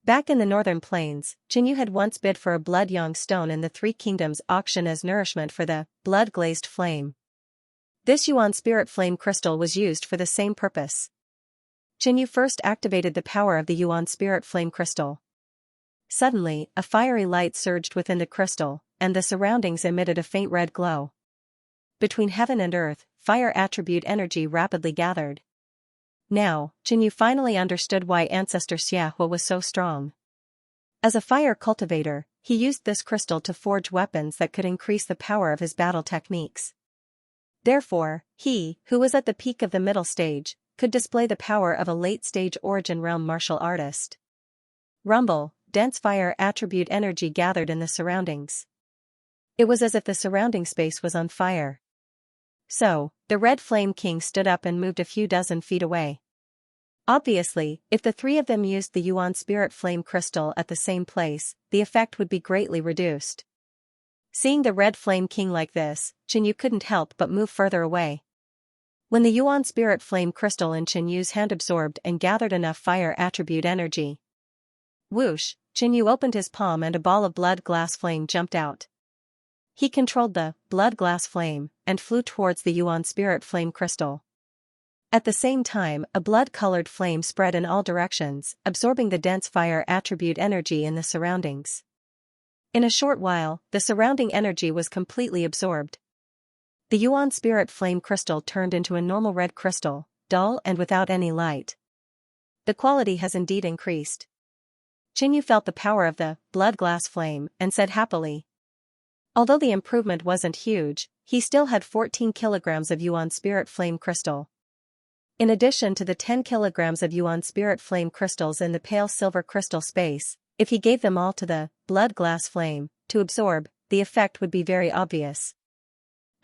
Back in the northern plains, Xianxia had once bid for a blood yang stone in the Three Kingdoms auction as nourishment for the blood-glazed flame. This Yuan Spirit Flame crystal was used for the same purpose. Xianxia first activated the power of the Yuan Spirit Flame crystal. Suddenly, a fiery light surged within the crystal, and the surroundings emitted a faint red glow. Between heaven and earth, fire attribute energy rapidly gathered. Now, Xianxia finally understood why Ancestor Xiahua was so strong. As a fire cultivator, he used this crystal to forge weapons that could increase the power of his battle techniques. Therefore, he, who was at the peak of the middle stage, could display the power of a late-stage origin realm martial artist. Rumble, dense fire attribute energy gathered in the surroundings. It was as if the surrounding space was on fire. So, the Red Flame King stood up and moved a few dozen feet away. Obviously, if the three of them used the Yuan Spirit Flame crystal at the same place, the effect would be greatly reduced. Seeing the Red Flame King like this, Xianxia couldn't help but move further away. When the Yuan Spirit Flame crystal in Xianxu's hand absorbed and gathered enough fire attribute energy. Whoosh, Xianxia opened his palm and a ball of blood glass flame jumped out. He controlled the blood glass flame and flew towards the Yuan Spirit Flame crystal. At the same time, a blood-colored flame spread in all directions, absorbing the dense fire attribute energy in the surroundings. In a short while, the surrounding energy was completely absorbed. The Yuan Spirit Flame crystal turned into a normal red crystal, dull and without any light. The quality has indeed increased. Xianxia felt the power of the blood glass flame and said happily. Although the improvement wasn't huge, he still had 14 kilograms of Yuan Spirit Flame crystal. In addition to the 10 kilograms of Yuan Spirit Flame crystals in the pale silver crystal space, if he gave them all to the blood glass flame to absorb, the effect would be very obvious.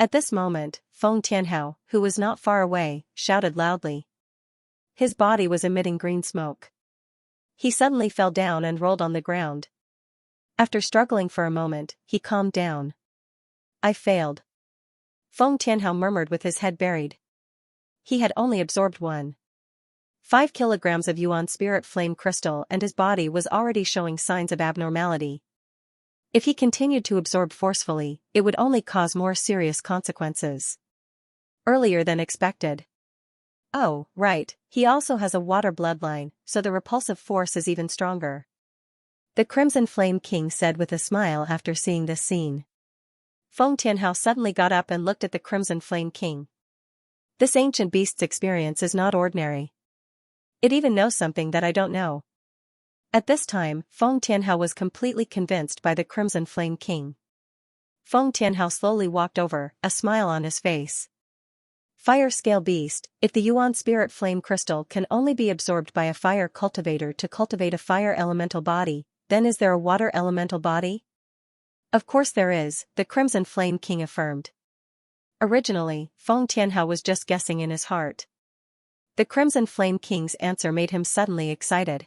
At this moment, Feng Tianhao, who was not far away, shouted loudly. His body was emitting green smoke. He suddenly fell down and rolled on the ground. After struggling for a moment, he calmed down. I failed. Feng Tianhao murmured with his head buried. He had only absorbed 1.5 kilograms of Yuan spirit flame crystal and his body was already showing signs of abnormality. If he continued to absorb forcefully, it would only cause more serious consequences. Earlier than expected. Oh, right, he also has a water bloodline, so the repulsive force is even stronger. The Crimson Flame King said with a smile after seeing this scene. Feng Tianhao suddenly got up and looked at the Crimson Flame King. This ancient beast's experience is not ordinary. It even knows something that I don't know. At this time, Feng Tianhao was completely convinced by the Crimson Flame King. Feng Tianhao slowly walked over, a smile on his face. Fire Scale Beast, if the Yuan Spirit Flame Crystal can only be absorbed by a fire cultivator to cultivate a fire elemental body, then is there a water elemental body? Of course there is, the Crimson Flame King affirmed. Originally, Feng Tianhao was just guessing in his heart. The Crimson Flame King's answer made him suddenly excited.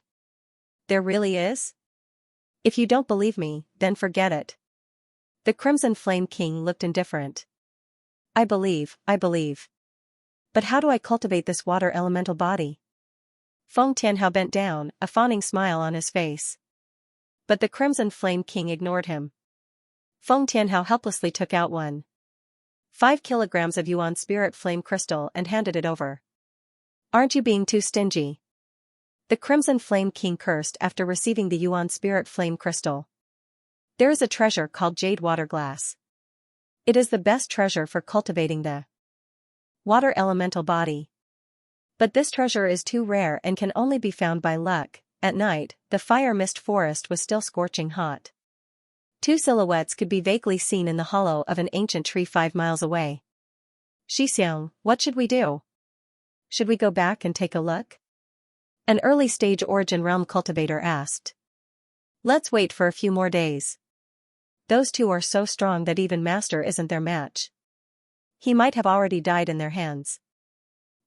There really is? If you don't believe me, then forget it. The Crimson Flame King looked indifferent. I believe. But how do I cultivate this water elemental body? Feng Tianhao bent down, a fawning smile on his face. But the Crimson Flame King ignored him. Feng Tianhao helplessly took out 1.5 kilograms of Yuan Spirit Flame Crystal and handed it over. Aren't you being too stingy? The Crimson Flame King cursed after receiving the Yuan Spirit Flame Crystal. There is a treasure called Jade Water Glass. It is the best treasure for cultivating the water elemental body. But this treasure is too rare and can only be found by luck. At night, the fire mist forest was still scorching hot. Two silhouettes could be vaguely seen in the hollow of an ancient tree 5 miles away. Xianxia, what should we do? Should we go back and take a look? An early-stage Origin Realm cultivator asked. Let's wait for a few more days. Those two are so strong that even Master isn't their match. He might have already died in their hands.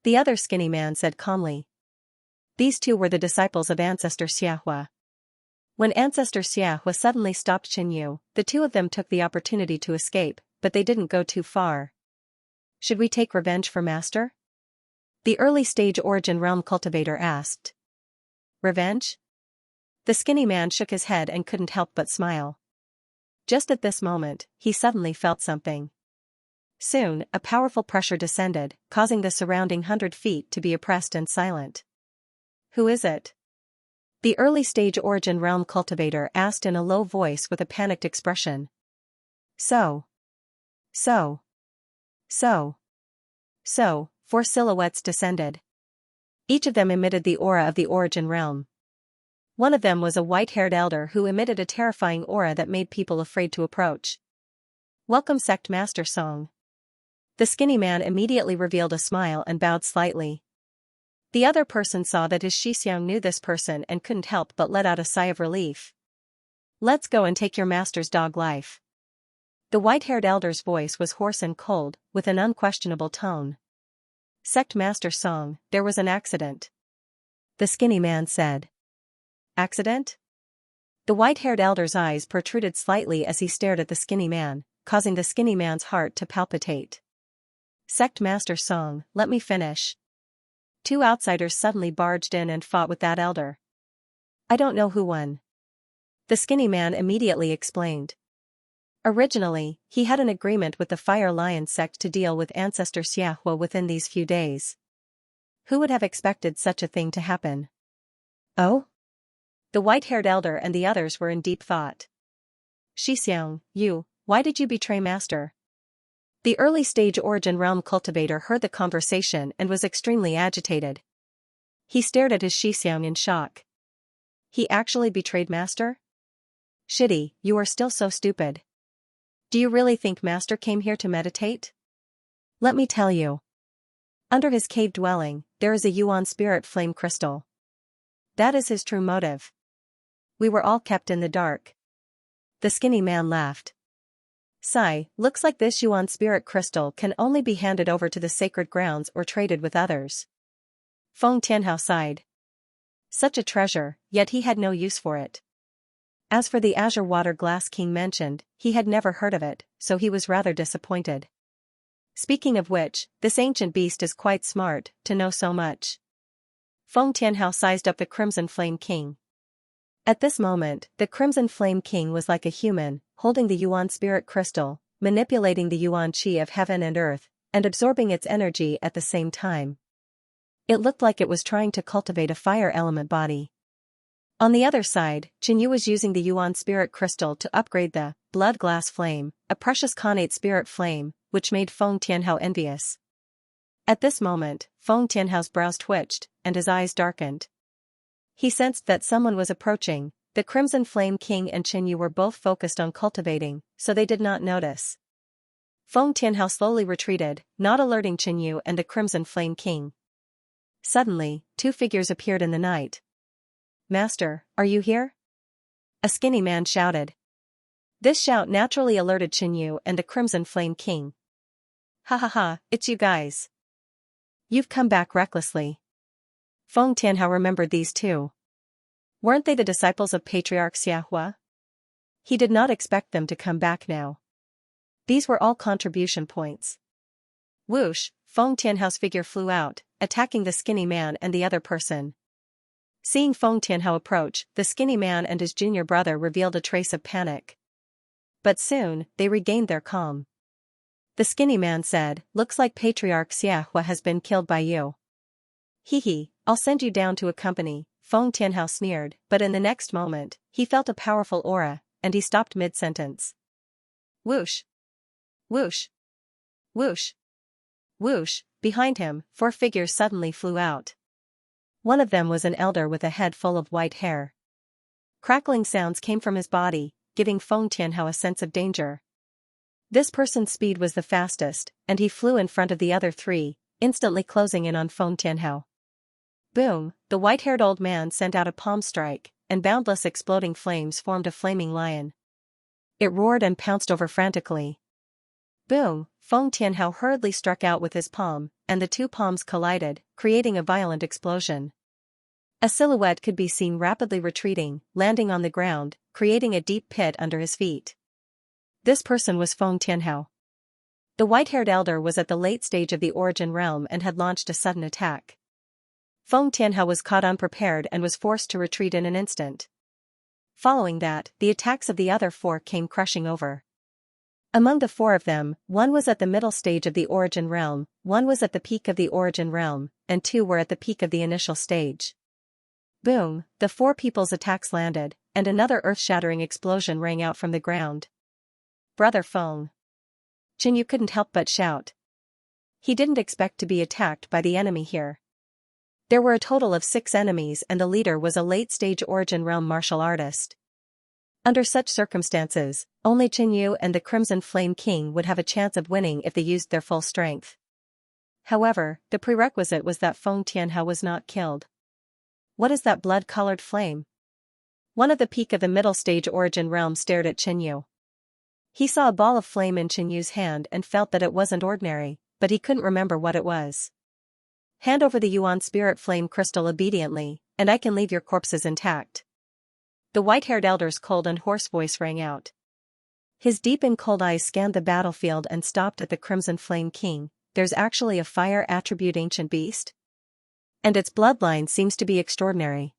The other skinny man said calmly. These two were the disciples of Ancestor Xianxia. When Ancestor Xianxia suddenly stopped Qinyu, the two of them took the opportunity to escape, but they didn't go too far. Should we take revenge for Master? The early-stage Origin Realm cultivator asked. Revenge? The skinny man shook his head and couldn't help but smile. Just at this moment, he suddenly felt something. Soon, a powerful pressure descended, causing the surrounding 100 feet to be oppressed and silent. Who is it? The early-stage Origin Realm cultivator asked in a low voice with a panicked expression. So. 4 silhouettes descended. Each of them emitted the aura of the Origin Realm. One of them was a white-haired elder who emitted a terrifying aura that made people afraid to approach. Welcome Sect Master Song. The skinny man immediately revealed a smile and bowed slightly. The other person saw that his Xianxia knew this person and couldn't help but let out a sigh of relief. Let's go and take your master's dog life. The white-haired elder's voice was hoarse and cold, with an unquestionable tone. Sect Master Song, there was an accident. The skinny man said. Accident? The white-haired elder's eyes protruded slightly as he stared at the skinny man, causing the skinny man's heart to palpitate. Sect Master Song, let me finish. 2 outsiders suddenly barged in and fought with that elder. I don't know who won. The skinny man immediately explained. Originally, he had an agreement with the Fire Lion sect to deal with Ancestor Xianxia within these few days. Who would have expected such a thing to happen? Oh? The white-haired elder and the others were in deep thought. Xianxia, why did you betray Master? The early-stage Origin Realm cultivator heard the conversation and was extremely agitated. He stared at his Xianxia in shock. He actually betrayed Master? Shitty, you are still so stupid. Do you really think Master came here to meditate? Let me tell you. Under his cave dwelling, there is a Yuan Spirit Flame Crystal. That is his true motive. We were all kept in the dark. The skinny man laughed. Sigh, looks like this Yuan Spirit Crystal can only be handed over to the sacred grounds or traded with others. Feng Tianhao sighed. Such a treasure, yet he had no use for it. As for the azure water glass king mentioned, he had never heard of it, so he was rather disappointed. Speaking of which, this ancient beast is quite smart to know so much. Feng Tianhao sized up the Crimson Flame King. At this moment, the Crimson Flame King was like a human, holding the Yuan spirit crystal, manipulating the Yuan qi of heaven and earth, and absorbing its energy at the same time. It looked like it was trying to cultivate a fire element body. On the other side, Qinyu was using the Yuan spirit crystal to upgrade the blood glass flame, a precious connate spirit flame, which made Feng Tianhao envious. At this moment, Feng Tianhao's brows twitched, and his eyes darkened. He sensed that someone was approaching. The Crimson Flame King and Qinyu were both focused on cultivating, so they did not notice. Feng Tianhao slowly retreated, not alerting Qinyu and the Crimson Flame King. Suddenly, two figures appeared in the night. "Master, are you here?" a skinny man shouted. This shout naturally alerted Qinyu and the Crimson Flame King. "Ha ha ha, it's you guys. You've come back recklessly." Feng Tianhao remembered these two. Weren't they the disciples of Patriarch Xianxia? He did not expect them to come back now. These were all contribution points. Whoosh, Feng Tianhao's figure flew out, attacking the skinny man and the other person. Seeing Feng Tianhao approach, the skinny man and his junior brother revealed a trace of panic. But soon, they regained their calm. The skinny man said, "Looks like Patriarch Xianxia has been killed by you." "Hee, I'll send you down to accompany," Feng Tianhao sneered, but in the next moment, he felt a powerful aura, and he stopped mid-sentence. Whoosh! Whoosh! Whoosh! Whoosh! Behind him, four figures suddenly flew out. One of them was an elder with a head full of white hair. Crackling sounds came from his body, giving Feng Tianhao a sense of danger. This person's speed was the fastest, and he flew in front of the other three, instantly closing in on Feng Tianhao. Boom, the white-haired old man sent out a palm strike, and boundless exploding flames formed a flaming lion. It roared and pounced over frantically. Boom, Feng Tianhao hurriedly struck out with his palm, and the two palms collided, creating a violent explosion. A silhouette could be seen rapidly retreating, landing on the ground, creating a deep pit under his feet. This person was Feng Tianhao. The white-haired elder was at the late stage of the origin realm and had launched a sudden attack. Feng Tianhao was caught unprepared and was forced to retreat in an instant. Following that, the attacks of the other four came crushing over. Among the four of them, one was at the middle stage of the origin realm, one was at the peak of the origin realm, and two were at the peak of the initial stage. Boom, the four people's attacks landed, and another earth-shattering explosion rang out from the ground. "Brother Feng!" Qinyu couldn't help but shout. He didn't expect to be attacked by the enemy here. There were a total of 6 enemies and the leader was a late-stage origin realm martial artist. Under such circumstances, only Qinyu and the Crimson Flame King would have a chance of winning if they used their full strength. However, the prerequisite was that Feng Tianhao was not killed. "What is that blood-colored flame?" One of the peak of the middle stage origin realm stared at Qinyu. He saw a ball of flame in Qinyu's hand and felt that it wasn't ordinary, but he couldn't remember what it was. "Hand over the Yuan spirit flame crystal obediently, and I can leave your corpses intact." The white-haired elder's cold and hoarse voice rang out. His deep and cold eyes scanned the battlefield and stopped at the Crimson Flame King. "There's actually a fire attribute ancient beast? And its bloodline seems to be extraordinary.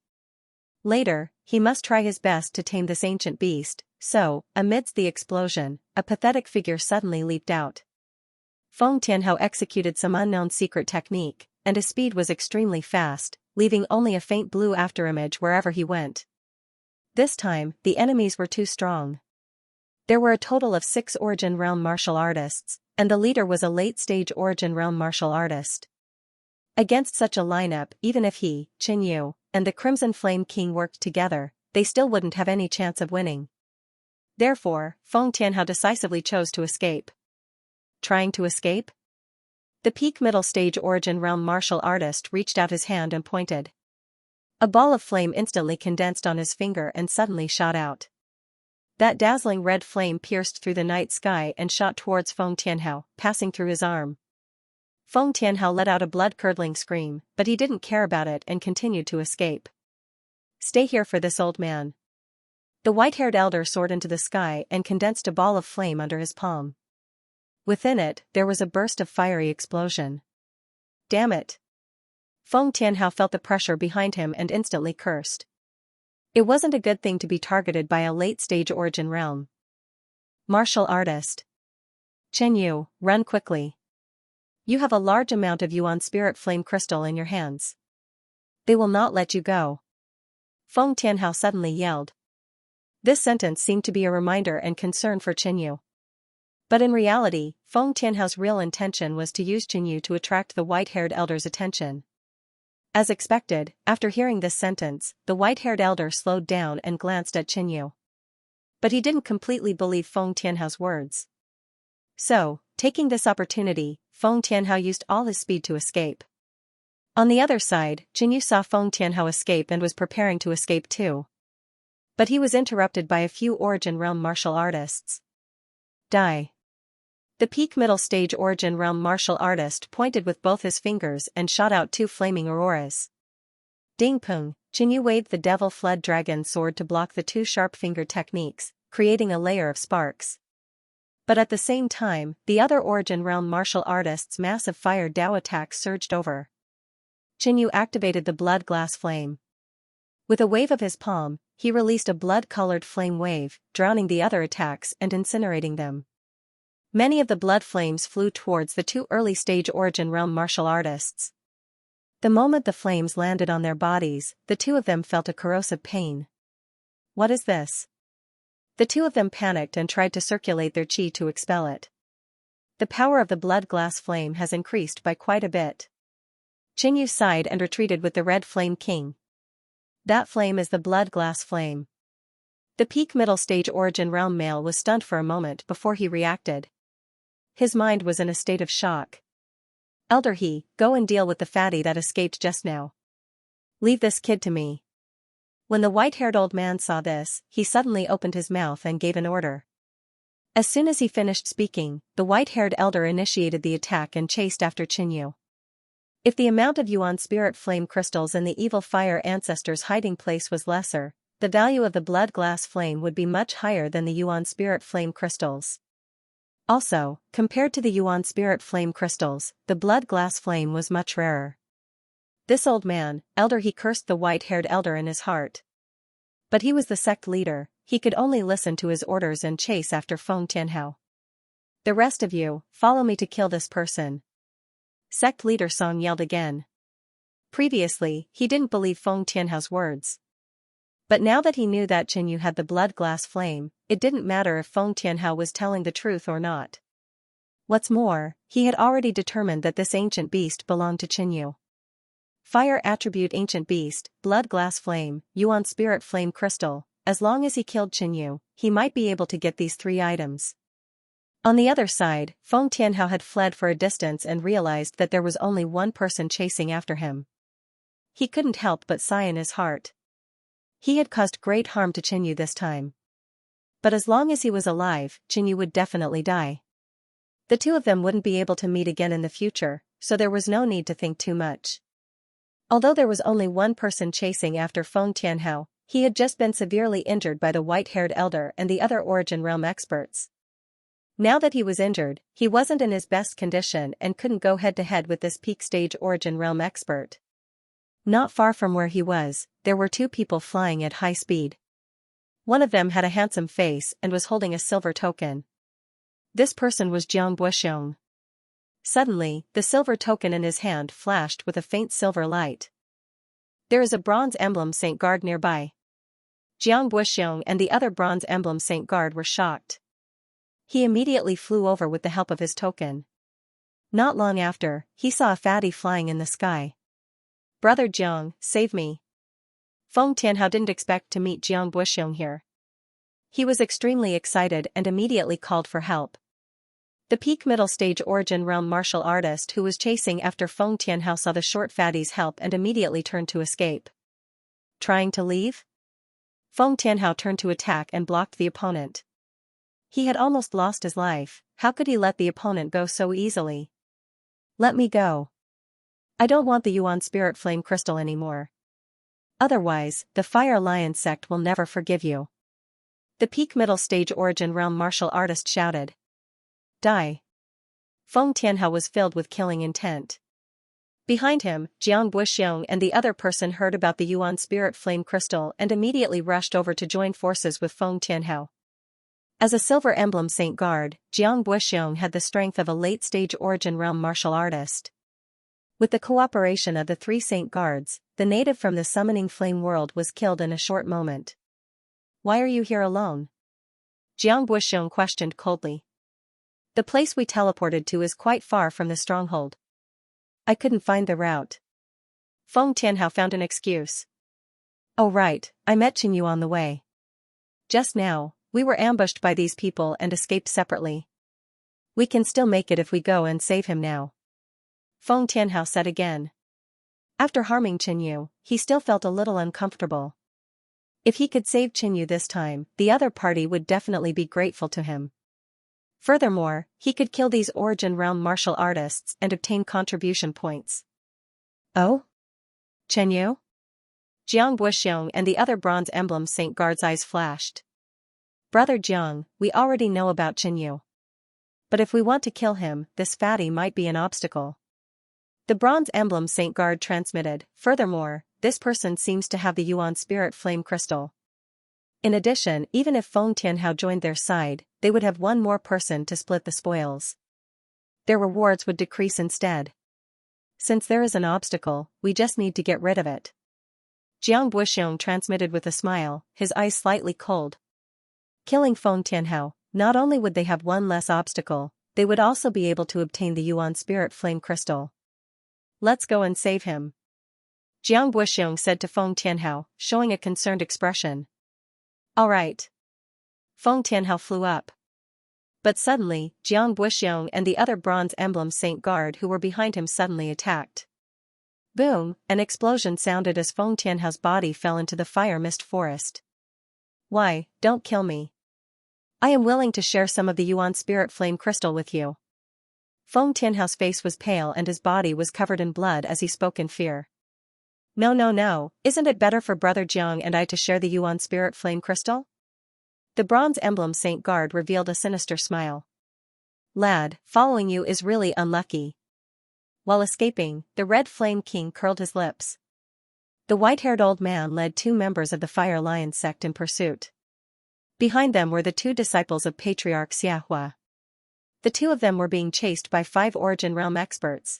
Later, he must try his best to tame this ancient beast." So, amidst the explosion, a pathetic figure suddenly leaped out. Feng Tianhao executed some unknown secret technique, and his speed was extremely fast, leaving only a faint blue afterimage wherever he went. This time, the enemies were too strong. There were a total of 6 origin realm martial artists, and the leader was a late-stage origin realm martial artist. Against such a lineup, even if he, Qinyu, and the Crimson Flame King worked together, they still wouldn't have any chance of winning. Therefore, Feng Tianhao decisively chose to escape. Trying to escape? The peak middle stage origin realm martial artist reached out his hand and pointed. A ball of flame instantly condensed on his finger and suddenly shot out. That dazzling red flame pierced through the night sky and shot towards Feng Tianhao, passing through his arm. Feng Tianhao let out a blood-curdling scream, but he didn't care about it and continued to escape. "Stay here for this old man." The white-haired elder soared into the sky and condensed a ball of flame under his palm. Within it, there was a burst of fiery explosion. Damn it! Feng Tianhao felt the pressure behind him and instantly cursed. It wasn't a good thing to be targeted by a late-stage origin realm martial artist. Chen Yu, run quickly. You have a large amount of Yuan spirit flame crystal in your hands. They will not let you go. Feng Tianhao suddenly yelled. This sentence seemed to be a reminder and concern for Chen Yu. But in reality, Feng Tianhao's real intention was to use Chen Yu to attract the white-haired elder's attention. As expected, after hearing this sentence, the white-haired elder slowed down and glanced at Chen Yu. But he didn't completely believe Feng Tianhao's words. So, taking this opportunity, Feng Tianhao used all his speed to escape. On the other side, Chen Yu saw Feng Tianhao escape and was preparing to escape too. But he was interrupted by a few Origin Realm martial artists. Die. The peak middle stage Origin Realm martial artist pointed with both his fingers and shot out two flaming auroras. Ding pung, Chen Yu waved the devil fled dragon sword to block the two sharp finger techniques, creating a layer of sparks. But at the same time, the other Origin Realm martial artist's massive fire Dao attacks surged over. Chen Yu activated the blood glass flame. With a wave of his palm, he released a blood-colored flame wave, drowning the other attacks and incinerating them. Many of the blood flames flew towards the two early-stage Origin Realm martial artists. The moment the flames landed on their bodies, the two of them felt a corrosive pain. What is this? The two of them panicked and tried to circulate their qi to expel it. The power of the blood glass flame has increased by quite a bit. Chen Yu sighed and retreated with the red flame king. That flame is the blood glass flame. The peak middle stage Origin Realm male was stunned for a moment before he reacted. His mind was in a state of shock. Elder He, go and deal with the fatty that escaped just now. Leave this kid to me. When the white-haired old man saw this, he suddenly opened his mouth and gave an order. As soon as he finished speaking, the white-haired elder initiated the attack and chased after Chen Yu. If the amount of Yuan spirit flame crystals in the evil fire ancestor's hiding place was lesser, the value of the blood glass flame would be much higher than the Yuan spirit flame crystals. Also, compared to the Yuan spirit flame crystals, the blood glass flame was much rarer. This old man, Elder He cursed the white-haired elder in his heart. But he was the sect leader, he could only listen to his orders and chase after Feng Tianhao. The rest of you, follow me to kill this person. Sect leader Song yelled again. Previously, he didn't believe Feng Tianhao's words. But now that he knew that Chen Yu had the blood glass flame, it didn't matter if Feng Tianhao was telling the truth or not. What's more, he had already determined that this ancient beast belonged to Chen Yu. Fire attribute ancient beast, blood glass flame, Yuan spirit flame crystal. As long as he killed Chen Yu, he might be able to get these three items. On the other side, Feng Tianhao had fled for a distance and realized that there was only one person chasing after him. He couldn't help but sigh in his heart. He had caused great harm to Chen Yu this time. But as long as he was alive, Chen Yu would definitely die. The two of them wouldn't be able to meet again in the future, so there was no need to think too much. Although there was only one person chasing after Feng Tianhao, he had just been severely injured by the white-haired elder and the other Origin Realm experts. Now that he was injured, he wasn't in his best condition and couldn't go head-to-head with this peak-stage Origin Realm expert. Not far from where he was, there were two people flying at high speed. One of them had a handsome face and was holding a silver token. This person was Jiang Buxiong. Suddenly, the silver token in his hand flashed with a faint silver light. There is a bronze emblem Saint Guard nearby. Jiang Buxiong and the other bronze emblem Saint Guard were shocked. He immediately flew over with the help of his token. Not long after, he saw a fatty flying in the sky. Brother Jiang, save me. Feng Tianhao didn't expect to meet Jiang Buxiong here. He was extremely excited and immediately called for help. The peak middle stage Origin Realm martial artist who was chasing after Feng Tianhao saw the short fatty's help and immediately turned to escape. Trying to leave? Feng Tianhao turned to attack and blocked the opponent. He had almost lost his life, how could he let the opponent go so easily? Let me go. I don't want the Yuan Spirit Flame Crystal anymore. Otherwise, the Fire Alliance sect will never forgive you. The peak middle stage origin realm martial artist shouted. Die. Feng Tianhao was filled with killing intent. Behind him, Jiang Buxiong and the other person heard about the Yuan spirit flame crystal and immediately rushed over to join forces with Feng Tianhao. As a silver emblem Saint Guard, Jiang Buxiong had the strength of a late-stage origin realm martial artist. With the cooperation of the 3 Saint Guards, the native from the summoning flame world was killed in a short moment. Why are you here alone? Jiang Buxiong questioned coldly. The place we teleported to is quite far from the stronghold. I couldn't find the route. Feng Tianhao found an excuse. Oh right, I met Qin Yu on the way. Just now, we were ambushed by these people and escaped separately. We can still make it if we go and save him now. Feng Tianhao said again. After harming Qin Yu, he still felt a little uncomfortable. If he could save Qin Yu this time, the other party would definitely be grateful to him. Furthermore, he could kill these origin realm martial artists and obtain contribution points. Oh? Qin Yu? Jiang Buxiong and the other bronze emblem Saint Guard's eyes flashed. Brother Jiang, we already know about Qin Yu. But if we want to kill him, this fatty might be an obstacle. The bronze emblem Saint Guard transmitted. Furthermore, this person seems to have the Yuan spirit flame crystal. In addition, even if Feng Tianhao joined their side, they would have one more person to split the spoils. Their rewards would decrease instead. Since there is an obstacle, we just need to get rid of it. Jiang Buxiong transmitted with a smile, his eyes slightly cold. Killing Feng Tianhao, not only would they have one less obstacle, they would also be able to obtain the Yuan spirit flame crystal. Let's go and save him. Jiang Buxiong said to Feng Tianhao, showing a concerned expression. All right. Feng Tianhao flew up. But suddenly, Jiang Buxiong and the other bronze emblem Saint Guard who were behind him suddenly attacked. Boom, an explosion sounded as Feng Tianhao's body fell into the fire mist forest. Why, don't kill me. I am willing to share some of the Yuan spirit flame crystal with you. Feng Tianhao's face was pale and his body was covered in blood as he spoke in fear. No, isn't it better for Brother Jiang and I to share the Yuan spirit flame crystal? The bronze emblem Saint Guard revealed a sinister smile. Lad, following you is really unlucky. While escaping, the Red Flame King curled his lips. The white-haired old man led 2 members of the Fire Lion sect in pursuit. Behind them were the 2 disciples of Patriarch Xianxia. The 2 of them were being chased by 5 Origin Realm experts.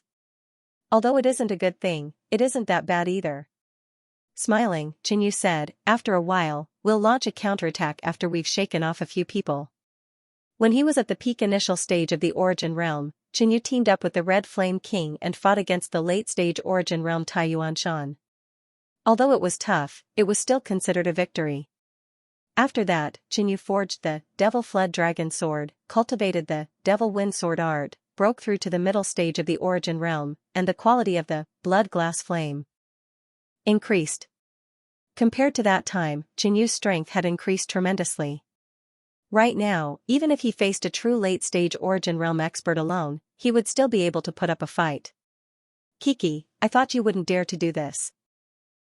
Although it isn't a good thing, it isn't that bad either. Smiling, Qin Yu said, after a while, we'll launch a counterattack after we've shaken off a few people. When he was at the peak initial stage of the Origin Realm, Qin Yu teamed up with the Red Flame King and fought against the late-stage Origin Realm Tai Yuanshan. Although it was tough, it was still considered a victory. After that, Qin Yu forged the Devil Flood Dragon Sword, cultivated the Devil Wind Sword art, broke through to the middle stage of the Origin Realm, and the quality of the Blood Glass Flame increased. Compared to that time, Qin Yu's strength had increased tremendously. Right now, even if he faced a true late-stage Origin Realm expert alone, he would still be able to put up a fight. Kiki, I thought you wouldn't dare to do this.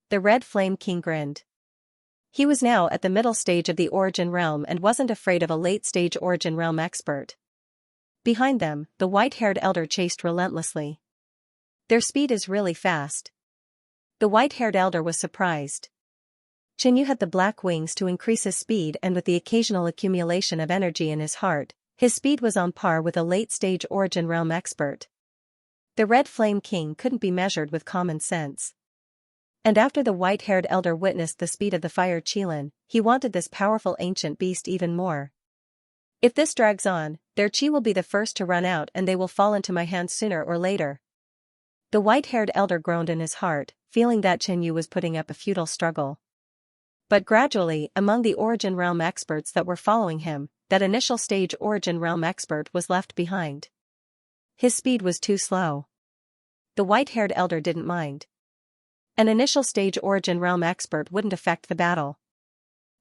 The Red Flame King grinned. He was now at the middle stage of the Origin Realm and wasn't afraid of a late-stage Origin Realm expert. Behind them, the white-haired elder chased relentlessly. Their speed is really fast. The white-haired elder was surprised. Qin Yu had the black wings to increase his speed, and with the occasional accumulation of energy in his heart, his speed was on par with a late-stage Origin Realm expert. The Red Flame King couldn't be measured with common sense. And after the white-haired elder witnessed the speed of the fire Qilin, he wanted this powerful ancient beast even more. If this drags on, their chi will be the first to run out and they will fall into my hands sooner or later. The white-haired elder groaned in his heart, feeling that Qin Yu was putting up a futile struggle. But gradually, among the Origin Realm experts that were following him, that initial stage Origin Realm expert was left behind. His speed was too slow. The white-haired elder didn't mind. An initial stage Origin Realm expert wouldn't affect the battle.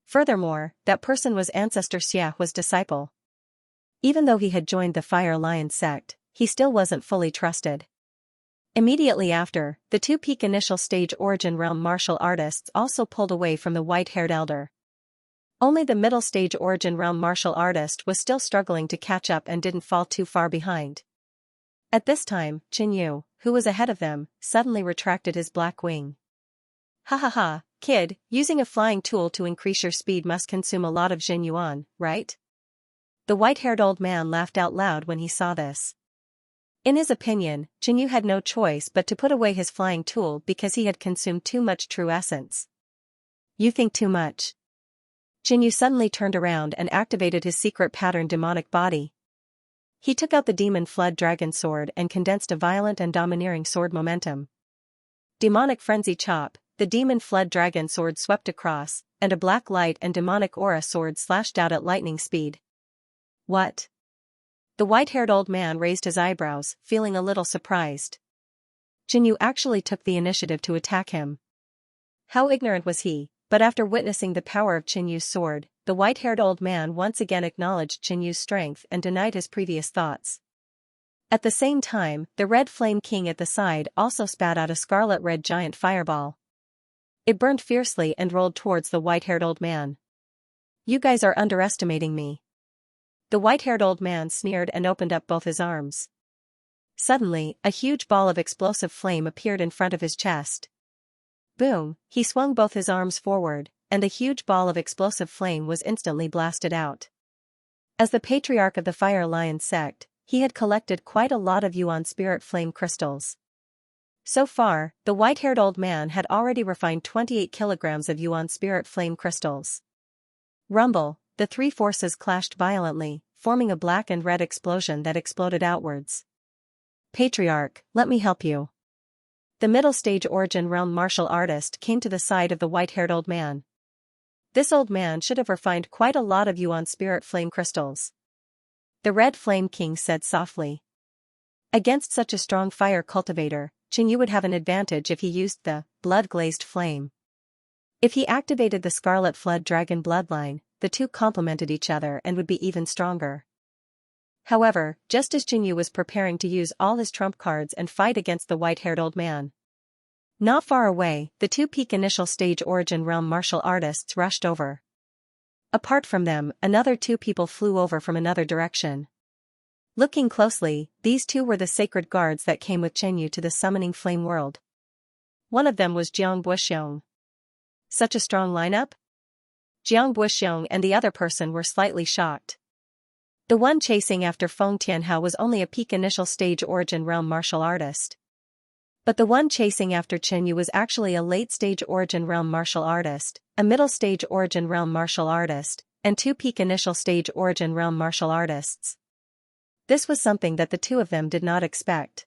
Furthermore, that person was Ancestor Xiahua's disciple. Even though he had joined the Fire Lion sect, he still wasn't fully trusted. Immediately after, the 2 peak initial stage Origin Realm martial artists also pulled away from the white-haired elder. Only the middle stage origin realm martial artist was still struggling to catch up and didn't fall too far behind. At this time, Qinyu, who was ahead of them, suddenly retracted his black wing. Ha ha ha, kid, using a flying tool to increase your speed must consume a lot of Jin Yuan, right? The white-haired old man laughed out loud when he saw this. In his opinion, Qinyu had no choice but to put away his flying tool because he had consumed too much true essence. You think too much. Qinyu suddenly turned around and activated his secret pattern demonic body. He took out the demon flood dragon sword and condensed a violent and domineering sword momentum. Demonic frenzy chop, the demon flood dragon sword swept across, and a black light and demonic aura sword slashed out at lightning speed. What? The white-haired old man raised his eyebrows, feeling a little surprised. Qinyu actually took the initiative to attack him. How ignorant was he, but after witnessing the power of Qinyu's sword, the white-haired old man once again acknowledged Qinyu's strength and denied his previous thoughts. At the same time, the Red Flame King at the side also spat out a scarlet-red giant fireball. It burned fiercely and rolled towards the white-haired old man. You guys are underestimating me. The white-haired old man sneered and opened up both his arms. Suddenly, a huge ball of explosive flame appeared in front of his chest. Boom, he swung both his arms forward, and a huge ball of explosive flame was instantly blasted out. As the patriarch of the Fire Lion sect, he had collected quite a lot of Yuan spirit flame crystals. So far, the white-haired old man had already refined 28 kilograms of Yuan spirit flame crystals. Rumble, the three forces clashed violently, forming a black and red explosion that exploded outwards. Patriarch, let me help you. The middle stage origin realm martial artist came to the side of the white-haired old man. This old man should have refined quite a lot of Yuan spirit flame crystals. The Red Flame King said softly. Against such a strong fire cultivator, Qinyu would have an advantage if he used the blood-glazed flame. If he activated the Scarlet Flood Dragon bloodline, the two complemented each other and would be even stronger. However, just as Qinyu was preparing to use all his trump cards and fight against the white-haired old man, not far away, the two peak initial stage origin realm martial artists rushed over. Apart from them, another two people flew over from another direction. Looking closely, these two were the sacred guards that came with Qinyu to the summoning flame world. One of them was Jiang Buxiong. Such a strong lineup? Jiang Buxiong and the other person were slightly shocked. The one chasing after Feng Tianhao was only a peak initial stage origin realm martial artist. But the one chasing after Qinyu was actually a late stage origin realm martial artist, a middle stage origin realm martial artist, and two peak initial stage origin realm martial artists. This was something that the two of them did not expect.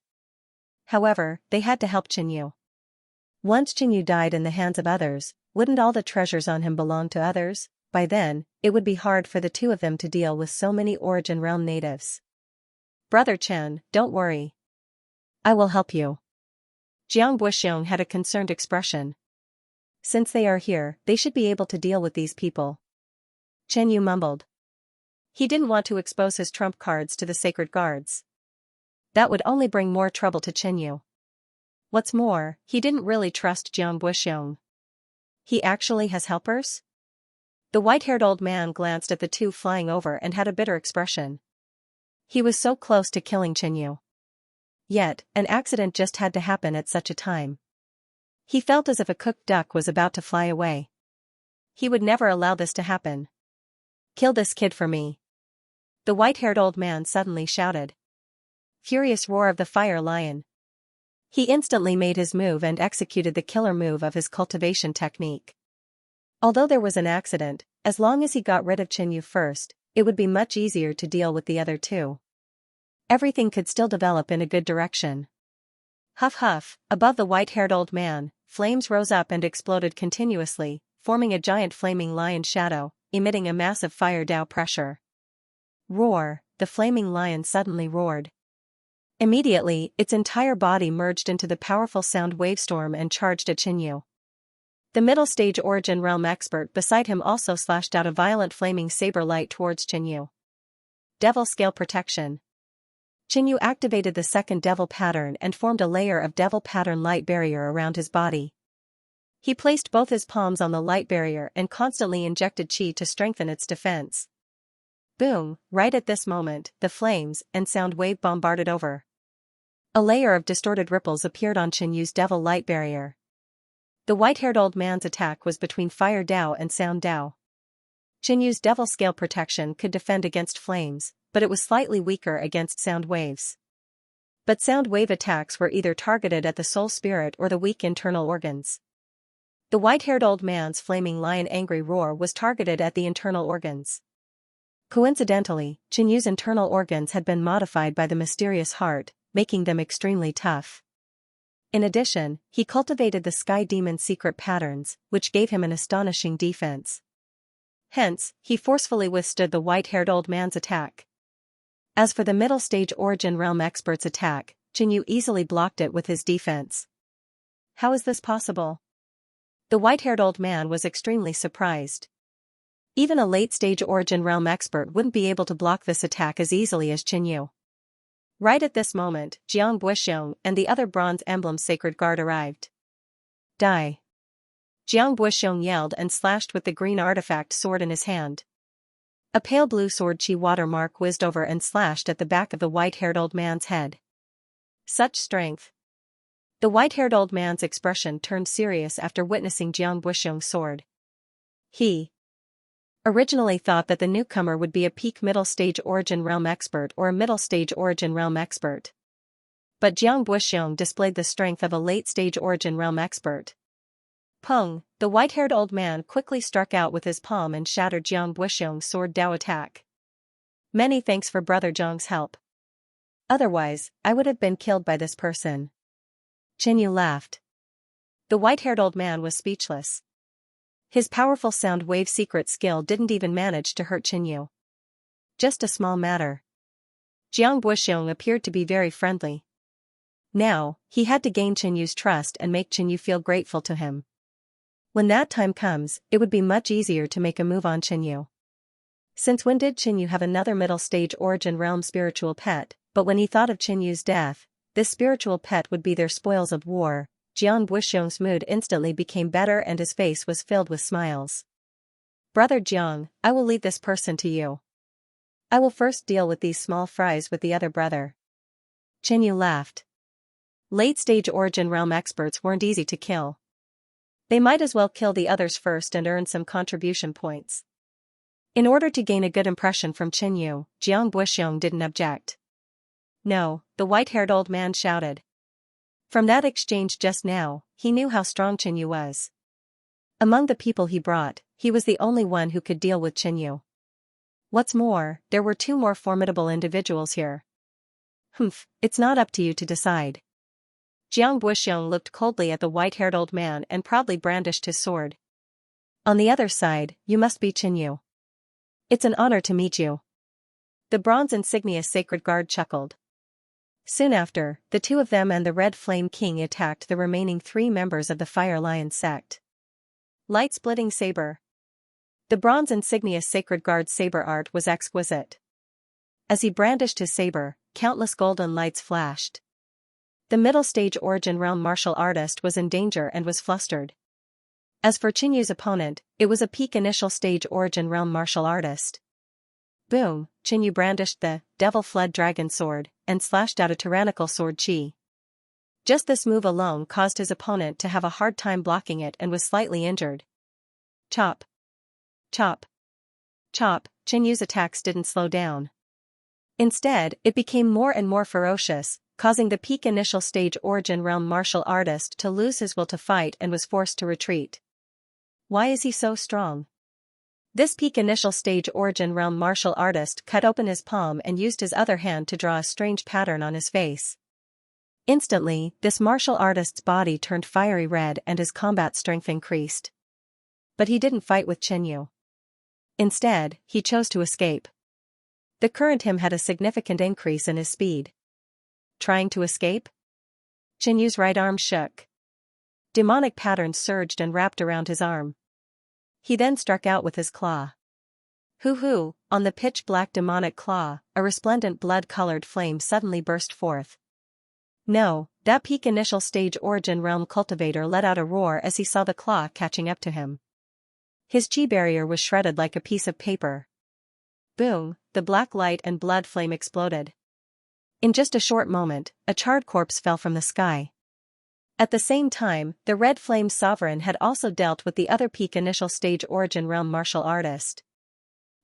However, they had to help Qinyu. Once Qinyu died in the hands of others, wouldn't all the treasures on him belong to others? By then, it would be hard for the two of them to deal with so many origin realm natives. Brother Chen, don't worry. I will help you. Jiang Buxiong had a concerned expression. Since they are here, they should be able to deal with these people. Qinyu mumbled. He didn't want to expose his trump cards to the sacred guards. That would only bring more trouble to Qinyu. What's more, he didn't really trust Jiang Buxiong. He actually has helpers? The white-haired old man glanced at the two flying over and had a bitter expression. He was so close to killing Qinyu. Yet, an accident just had to happen at such a time. He felt as if a cooked duck was about to fly away. He would never allow this to happen. Kill this kid for me. The white-haired old man suddenly shouted. Furious roar of the fire lion. He instantly made his move and executed the killer move of his cultivation technique. Although there was an accident, as long as he got rid of Qinyu first, it would be much easier to deal with the other two. Everything could still develop in a good direction. Huff huff, above the white-haired old man, flames rose up and exploded continuously, forming a giant flaming lion shadow, emitting a massive fire Dao pressure. Roar, the flaming lion suddenly roared. Immediately, its entire body merged into the powerful sound wavestorm and charged at Qinyu. The middle stage origin realm expert beside him also slashed out a violent flaming saber light towards Qinyu. Devil scale protection. Qinyu activated the second devil pattern and formed a layer of devil pattern light barrier around his body. He placed both his palms on the light barrier and constantly injected qi to strengthen its defense. Boom, right at this moment, the flames and sound wave bombarded over. A layer of distorted ripples appeared on Qianyu's devil light barrier. The white-haired old man's attack was between fire Dao and sound Dao. Qianyu's devil scale protection could defend against flames, but it was slightly weaker against sound waves. But sound wave attacks were either targeted at the soul spirit or the weak internal organs. The white-haired old man's flaming lion angry roar was targeted at the internal organs. Coincidentally, Qianyu's internal organs had been modified by the mysterious heart, making them extremely tough. In addition, he cultivated the sky demon's secret patterns, which gave him an astonishing defense. Hence, he forcefully withstood the white-haired old man's attack. As for the middle-stage origin realm expert's attack, Qianyu easily blocked it with his defense. How is this possible? The white-haired old man was extremely surprised. Even a late-stage origin realm expert wouldn't be able to block this attack as easily as Qianyu. Right at this moment, Jiang Buxiong and the other bronze emblem sacred guard arrived. Die! Jiang Buxiong yelled and slashed with the green artifact sword in his hand. A pale blue sword qi watermark whizzed over and slashed at the back of the white-haired old man's head. Such strength! The white-haired old man's expression turned serious after witnessing Jiang Buxiong's sword. He originally thought that the newcomer would be a peak middle-stage origin realm expert or a middle-stage origin realm expert. But Jiang Buxiong displayed the strength of a late-stage origin realm expert. Peng, the white-haired old man quickly struck out with his palm and shattered Jiang Buxiong's sword Dao attack. Many thanks for Brother Zhang's help. Otherwise, I would have been killed by this person. Qianyu laughed. The white-haired old man was speechless. His powerful sound wave secret skill didn't even manage to hurt Qianyu. Just a small matter. Jiang Buxiong appeared to be very friendly. Now, he had to gain Qianyu's trust and make Qianyu feel grateful to him. When that time comes, it would be much easier to make a move on Qianyu. Since when did Qianyu have another middle-stage origin realm spiritual pet? But when he thought of Qianyu's death, this spiritual pet would be their spoils of war. Jiang Buxiong's mood instantly became better and his face was filled with smiles. Brother Jiang, I will leave this person to you. I will first deal with these small fries with the other brother. Qianyu laughed. Late-stage origin realm experts weren't easy to kill. They might as well kill the others first and earn some contribution points. In order to gain a good impression from Qianyu, Jiang Buxiong didn't object. No, the white-haired old man shouted. From that exchange just now, he knew how strong Qianyu was. Among the people he brought, he was the only one who could deal with Qianyu. What's more, there were two more formidable individuals here. It's not up to you to decide. Jiang Buxiong looked coldly at the white-haired old man and proudly brandished his sword. On the other side, you must be Qianyu. It's an honor to meet you. The bronze insignia sacred guard chuckled. Soon after, the two of them and the Red Flame King attacked the remaining 3 members of the Fire Lion sect. Light-splitting saber. The bronze insignia sacred guard's saber art was exquisite. As he brandished his saber, countless golden lights flashed. The middle-stage origin realm martial artist was in danger and was flustered. As for Qianyu's opponent, it was a peak initial stage origin realm martial artist. Boom, Qianyu brandished the devil-fled dragon sword and slashed out a tyrannical sword qi. Just this move alone caused his opponent to have a hard time blocking it and was slightly injured. Chop. Chop. Chop, Qianyu's attacks didn't slow down. Instead, it became more and more ferocious, causing the peak initial stage origin realm martial artist to lose his will to fight and was forced to retreat. Why is he so strong? This peak initial stage origin realm martial artist cut open his palm and used his other hand to draw a strange pattern on his face. Instantly, this martial artist's body turned fiery red and his combat strength increased. But he didn't fight with Qianyu. Instead, he chose to escape. The current him had a significant increase in his speed. Trying to escape? Qianyu's right arm shook. Demonic patterns surged and wrapped around his arm. He then struck out with his claw. Hoo-hoo, on the pitch-black demonic claw, a resplendent blood-colored flame suddenly burst forth. No, That peak initial stage origin realm cultivator let out a roar as he saw the claw catching up to him. His chi barrier was shredded like a piece of paper. Boom, the black light and blood flame exploded. In just a short moment, a charred corpse fell from the sky. At the same time, the red flame sovereign had also dealt with the other peak initial stage origin realm martial artist.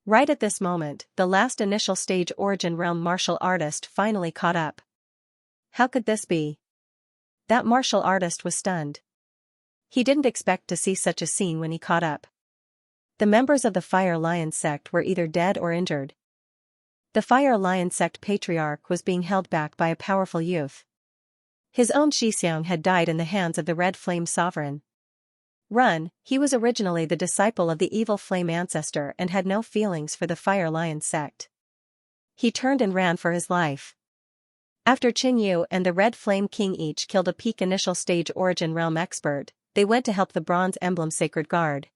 Right at this moment, the last initial stage origin realm martial artist finally caught up. How could this be? That martial artist was stunned. He didn't expect to see such a scene when he caught up. The members of the Fire Lion sect were either dead or injured. The Fire Lion sect patriarch was being held back by a powerful youth. His own Xianxia had died in the hands of the Red Flame Sovereign. He was originally the disciple of the evil flame ancestor and had no feelings for the Fire Lion sect. He turned and ran for his life. After Qinyu and the Red Flame King each killed a peak initial stage origin realm expert, they went to help the Bronze Emblem Sacred Guard.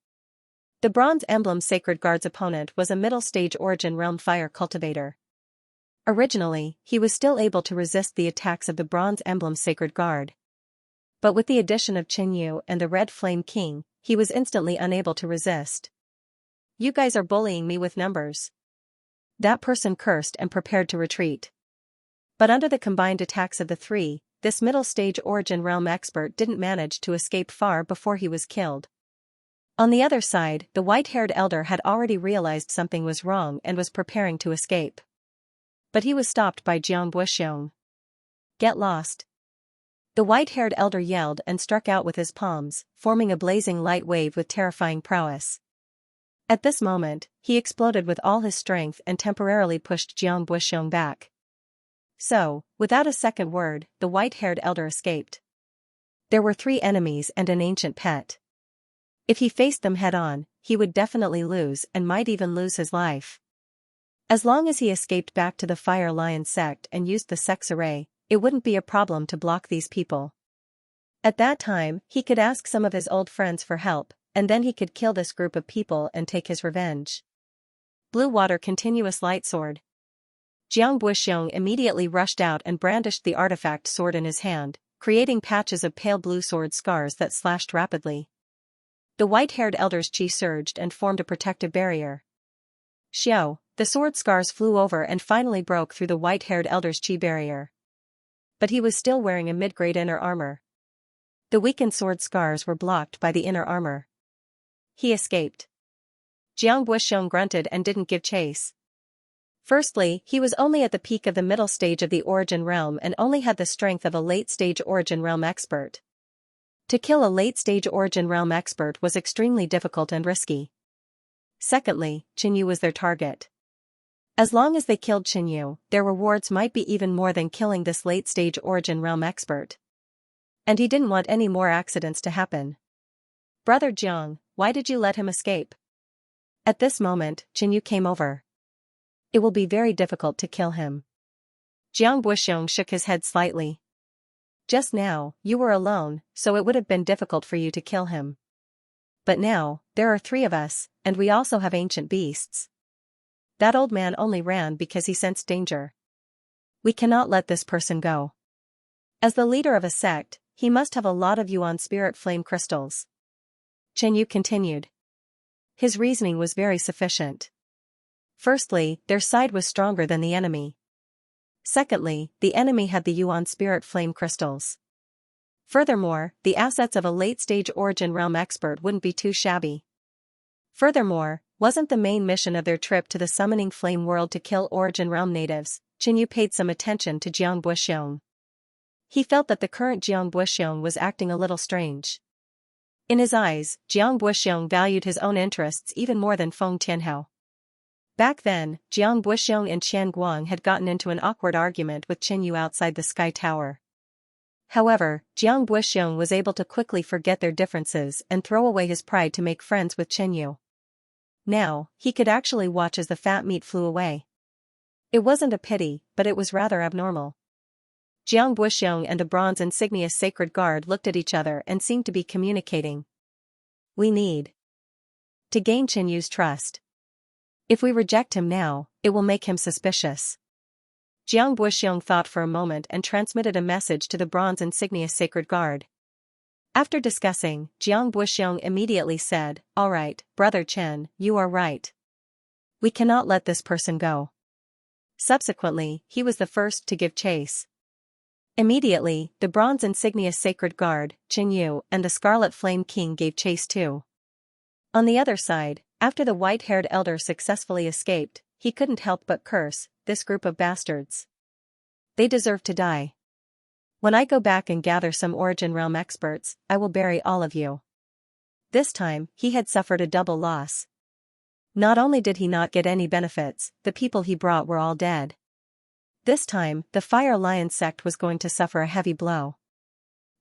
The Bronze Emblem Sacred Guard's opponent was a middle stage origin realm fire cultivator. Originally, he was still able to resist the attacks of the Bronze Emblem Sacred Guard. But with the addition of Qinyu and the Red Flame King, he was instantly unable to resist. "You guys are bullying me with numbers." That person cursed and prepared to retreat. But under the combined attacks of the three, this middle stage origin realm expert didn't manage to escape far before he was killed. On the other side, the white-haired elder had already realized something was wrong and was preparing to escape. But he was stopped by Jiang Buxiong. "Get lost." The white-haired elder yelled and struck out with his palms, forming a blazing light wave with terrifying prowess. At this moment, he exploded with all his strength and temporarily pushed Jiang Buxiong back. So, without a second word, the white-haired elder escaped. There were 3 enemies and an ancient pet. If he faced them head-on, he would definitely lose and might even lose his life. As long as he escaped back to the Fire Lion sect and used the sex array, it wouldn't be a problem to block these people. At that time, he could ask some of his old friends for help, and then he could kill this group of people and take his revenge. Blue Water Continuous Light Sword. Jiang Buxiong immediately rushed out and brandished the artifact sword in his hand, creating patches of pale blue sword scars that slashed rapidly. The white-haired elder's chi surged and formed a protective barrier. Xiao, the sword scars flew over and finally broke through the white-haired elder's chi barrier. But he was still wearing a mid-grade inner armor. The weakened sword scars were blocked by the inner armor. He escaped. Jiang Buxiong grunted and didn't give chase. Firstly, he was only at the peak of the middle stage of the origin realm and only had the strength of a late-stage origin realm expert. To kill a late-stage origin realm expert was extremely difficult and risky. Secondly, Qinyu was their target. As long as they killed Qinyu, their rewards might be even more than killing this late-stage origin realm expert. And he didn't want any more accidents to happen. "Brother Jiang, why did you let him escape?" At this moment, Qinyu came over. "It will be very difficult to kill him." Jiang Buxiong shook his head slightly. "Just now, you were alone, so it would have been difficult for you to kill him. But now, there are 3 of us, and we also have ancient beasts." That old man only ran because he sensed danger. "We cannot let this person go. As the leader of a sect, he must have a lot of Yuan spirit flame crystals." Qinyu continued. His reasoning was very sufficient. Firstly, their side was stronger than the enemy. Secondly, the enemy had the Yuan spirit flame crystals. Furthermore, the assets of a late-stage origin realm expert wouldn't be too shabby. Furthermore, wasn't the main mission of their trip to the summoning flame world to kill origin realm natives? Qinyu paid some attention to Jiang Buxiong. He felt that the current Jiang Buxiong was acting a little strange. In his eyes, Jiang Buxiong valued his own interests even more than Feng Tianhao. Back then, Jiang Buxiong and Qian Guang had gotten into an awkward argument with Qinyu outside the Sky Tower. However, Jiang Buxiong was able to quickly forget their differences and throw away his pride to make friends with Qinyu. Now, he could actually watch as the fat meat flew away. It wasn't a pity, but it was rather abnormal. Jiang Buxiong and the bronze insignia sacred guard looked at each other and seemed to be communicating. "We need to gain Qinyu's trust. If we reject him now, it will make him suspicious. Jiang Buxiong thought for a moment and transmitted a message to the bronze insignia sacred guard. After discussing, Jiang Buxiong immediately said, "All right, Brother Chen, you are right. We cannot let this person go." Subsequently, he was the first to give chase. Immediately, the bronze insignia sacred guard, Qin Yu, and the Scarlet Flame King gave chase too. On the other side, after the white-haired elder successfully escaped, he couldn't help but curse, "This group of bastards. They deserve to die. When I go back and gather some Origin Realm experts, I will bury all of you." This time, he had suffered a double loss. Not only did he not get any benefits, the people he brought were all dead. This time, the Fire Lion sect was going to suffer a heavy blow.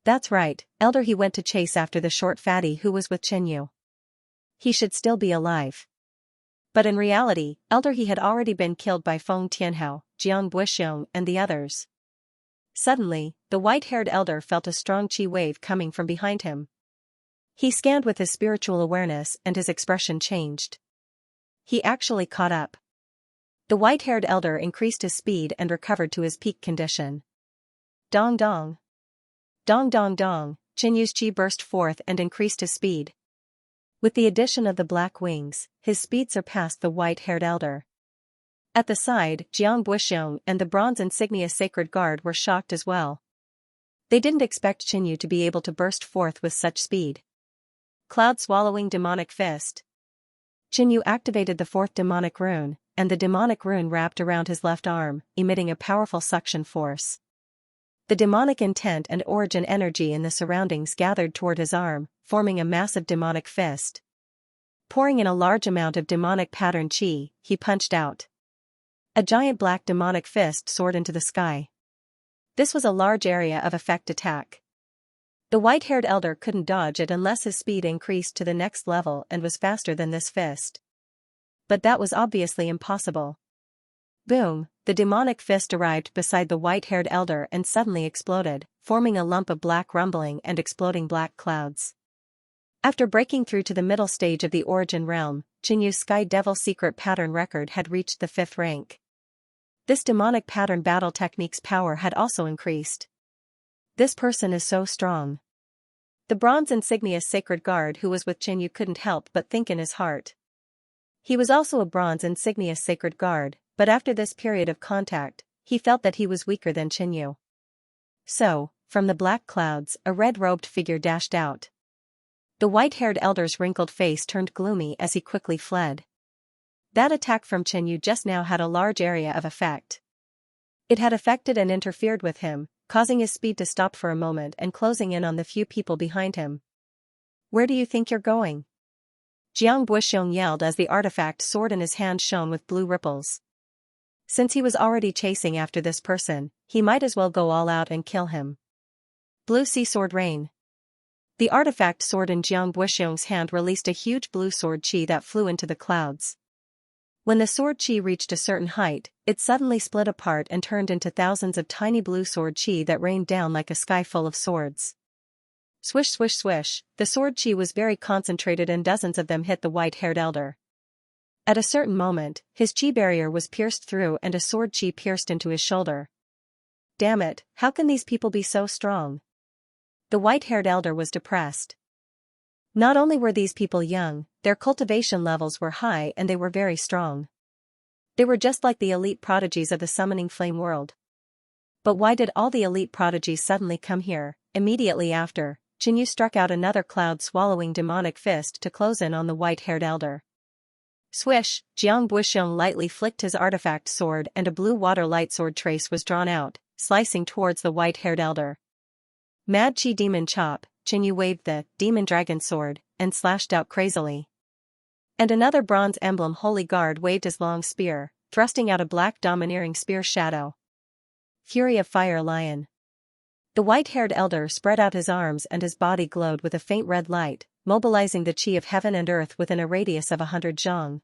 That's right, Elder he went to chase after the short fatty who was with Qin Yu. He should still be alive. But in reality, Elder he had already been killed by Feng Tianhao, Jiang Buxiong, and the others. Suddenly, the white-haired elder felt a strong qi wave coming from behind him. He scanned with his spiritual awareness and his expression changed. He actually caught up. The white-haired elder increased his speed and recovered to his peak condition. Dong dong. Dong dong dong, Qin Yu's qi burst forth and increased his speed. With the addition of the black wings, his speed surpassed the white-haired elder. At the side, Jiang Buxiong and the bronze insignia sacred guard were shocked as well. They didn't expect Qin Yu to be able to burst forth with such speed. Cloud-swallowing demonic fist. Qin Yu activated the fourth demonic rune, and the demonic rune wrapped around his left arm, emitting a powerful suction force. The demonic intent and origin energy in the surroundings gathered toward his arm, forming a massive demonic fist. Pouring in a large amount of demonic pattern qi, he punched out. A giant black demonic fist soared into the sky. This was a large area of effect attack. The white-haired elder couldn't dodge it unless his speed increased to the next level and was faster than this fist. But that was obviously impossible. Boom, the demonic fist arrived beside the white-haired elder and suddenly exploded, forming a lump of black rumbling and exploding black clouds. After breaking through to the middle stage of the Origin Realm, Qin Yu's Sky Devil secret pattern record had reached the 5th rank. This demonic pattern battle technique's power had also increased. This person is so strong. The bronze insignia sacred guard who was with Qin Yu couldn't help but think in his heart. He was also a bronze insignia sacred guard, but after this period of contact, he felt that he was weaker than Qin Yu. So, from the black clouds, a red-robed figure dashed out. The white-haired elder's wrinkled face turned gloomy as he quickly fled. That attack from Qin Yu just now had a large area of effect. It had affected and interfered with him, causing his speed to stop for a moment and closing in on the few people behind him. "Where do you think you're going?" Jiang Buxiong yelled as the artifact sword in his hand shone with blue ripples. Since he was already chasing after this person, he might as well go all out and kill him. Blue Sea Sword Rain. The artifact sword in Jiang Buxiong's hand released a huge blue sword qi that flew into the clouds. When the sword qi reached a certain height, it suddenly split apart and turned into thousands of tiny blue sword qi that rained down like a sky full of swords. Swish swish swish, the sword qi was very concentrated and dozens of them hit the white-haired elder. At a certain moment, his qi barrier was pierced through and a sword qi pierced into his shoulder. Damn it, how can these people be so strong? The white-haired elder was depressed. Not only were these people young, their cultivation levels were high and they were very strong. They were just like the elite prodigies of the summoning flame world. But why did all the elite prodigies suddenly come here? Immediately after, Qin Yu struck out another cloud-swallowing demonic fist to close in on the white-haired elder. Swish, Jiang Buxiong lightly flicked his artifact sword and a blue water light sword trace was drawn out, slicing towards the white-haired elder. Mad Qi Demon Chop, Qin Yu waved the Demon Dragon Sword, and slashed out crazily. And another bronze emblem Holy Guard waved his long spear, thrusting out a black domineering spear shadow. Fury of Fire Lion. The white-haired elder spread out his arms and his body glowed with a faint red light, mobilizing the qi of heaven and earth within a radius of 100 zhang.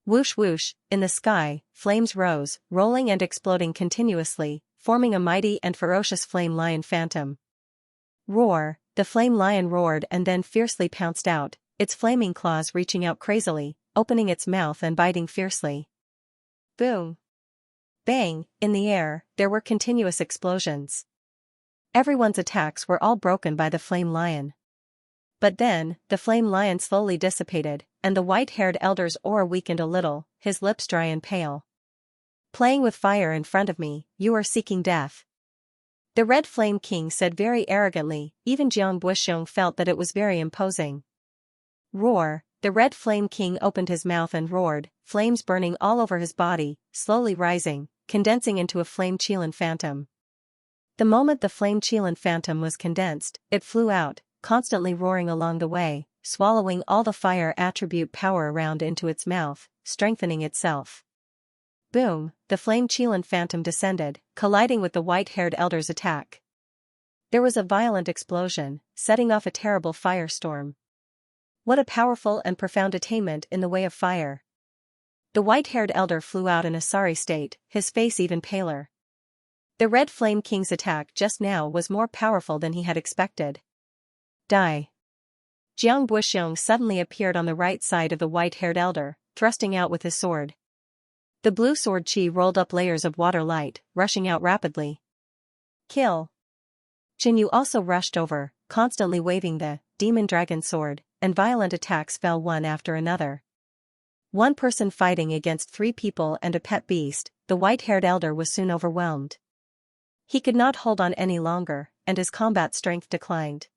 Whoosh whoosh, in the sky, flames rose, rolling and exploding continuously, forming a mighty and ferocious flame lion phantom. Roar, the flame lion roared and then fiercely pounced out, its flaming claws reaching out crazily, opening its mouth and biting fiercely. Boom! Bang, in the air, there were continuous explosions. Everyone's attacks were all broken by the flame lion. But then, the flame lion slowly dissipated, and the white-haired elder's aura weakened a little, his lips dry and pale. Playing with fire in front of me, you are seeking death. The Red Flame King said very arrogantly. Even Jiang Buxiong felt that it was very imposing. Roar! The Red Flame King opened his mouth and roared, flames burning all over his body, slowly rising, condensing into a flame Qilin phantom. The moment the flame Qilin phantom was condensed, it flew out, constantly roaring along the way, swallowing all the fire attribute power around into its mouth, strengthening itself. Boom, the flame Qilin phantom descended, colliding with the white-haired elder's attack. There was a violent explosion, setting off a terrible firestorm. What a powerful and profound attainment in the way of fire. The white-haired elder flew out in a sorry state, his face even paler. The Red Flame King's attack just now was more powerful than he had expected. Die. Jiang Buxiong suddenly appeared on the right side of the white-haired elder, thrusting out with his sword. The blue sword chi rolled up layers of water light, rushing out rapidly. Kill. Jinyu also rushed over, constantly waving the demon dragon sword, and violent attacks fell one after another. One person fighting against 3 people and a pet beast, the white-haired elder was soon overwhelmed. He could not hold on any longer, and his combat strength declined.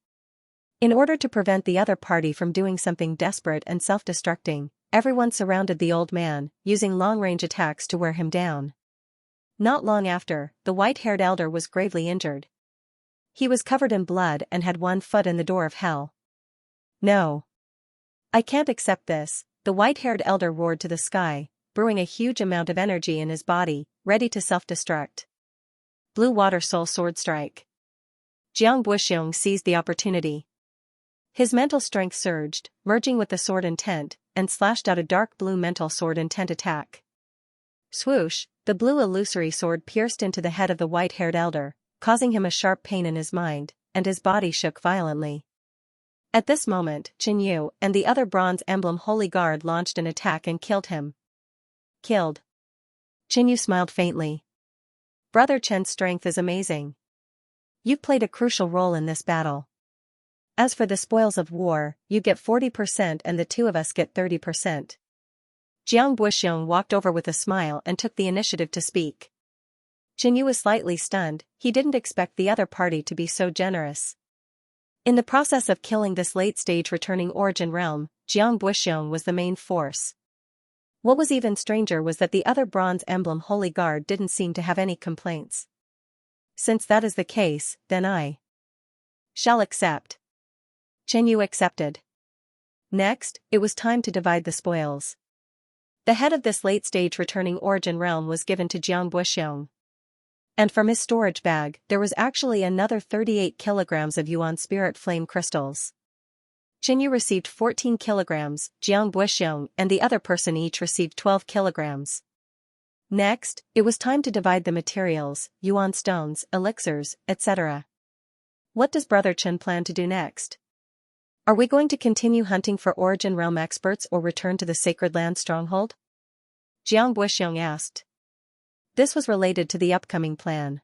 In order to prevent the other party from doing something desperate and self-destructing, everyone surrounded the old man, using long-range attacks to wear him down. Not long after, the white-haired elder was gravely injured. He was covered in blood and had one foot in the door of hell. No. I can't accept this, the white-haired elder roared to the sky, brewing a huge amount of energy in his body, ready to self-destruct. Blue Water Soul Sword Strike. Jiang Buxiong seized the opportunity. His mental strength surged, merging with the sword intent, and slashed out a dark blue mental sword intent attack. Swoosh, the blue illusory sword pierced into the head of the white-haired elder, causing him a sharp pain in his mind, and his body shook violently. At this moment, Qin Yu and the other Bronze Emblem Holy Guard launched an attack and killed him. Killed. Qin Yu smiled faintly. Brother Chen's strength is amazing. You've played a crucial role in this battle. As for the spoils of war, you get 40% and the 2 of us get 30%. Jiang Buxiong walked over with a smile and took the initiative to speak. Qin Yu was slightly stunned, he didn't expect the other party to be so generous. In the process of killing this late-stage returning origin realm, Jiang Buxiong was the main force. What was even stranger was that the other Bronze Emblem Holy Guard didn't seem to have any complaints. Since that is the case, then I shall accept. Qin Yu accepted. Next, it was time to divide the spoils. The head of this late-stage returning origin realm was given to Jiang Buxiong. And from his storage bag, there was actually another 38 kilograms of Yuan Spirit Flame crystals. Qin Yu received 14 kilograms, Jiang Buxiong and the other person each received 12 kilograms. Next, it was time to divide the materials, Yuan stones, elixirs, etc. What does Brother Chen plan to do next? Are we going to continue hunting for Origin Realm experts or return to the Sacred Land Stronghold? Jiang Buxiong asked. This was related to the upcoming plan.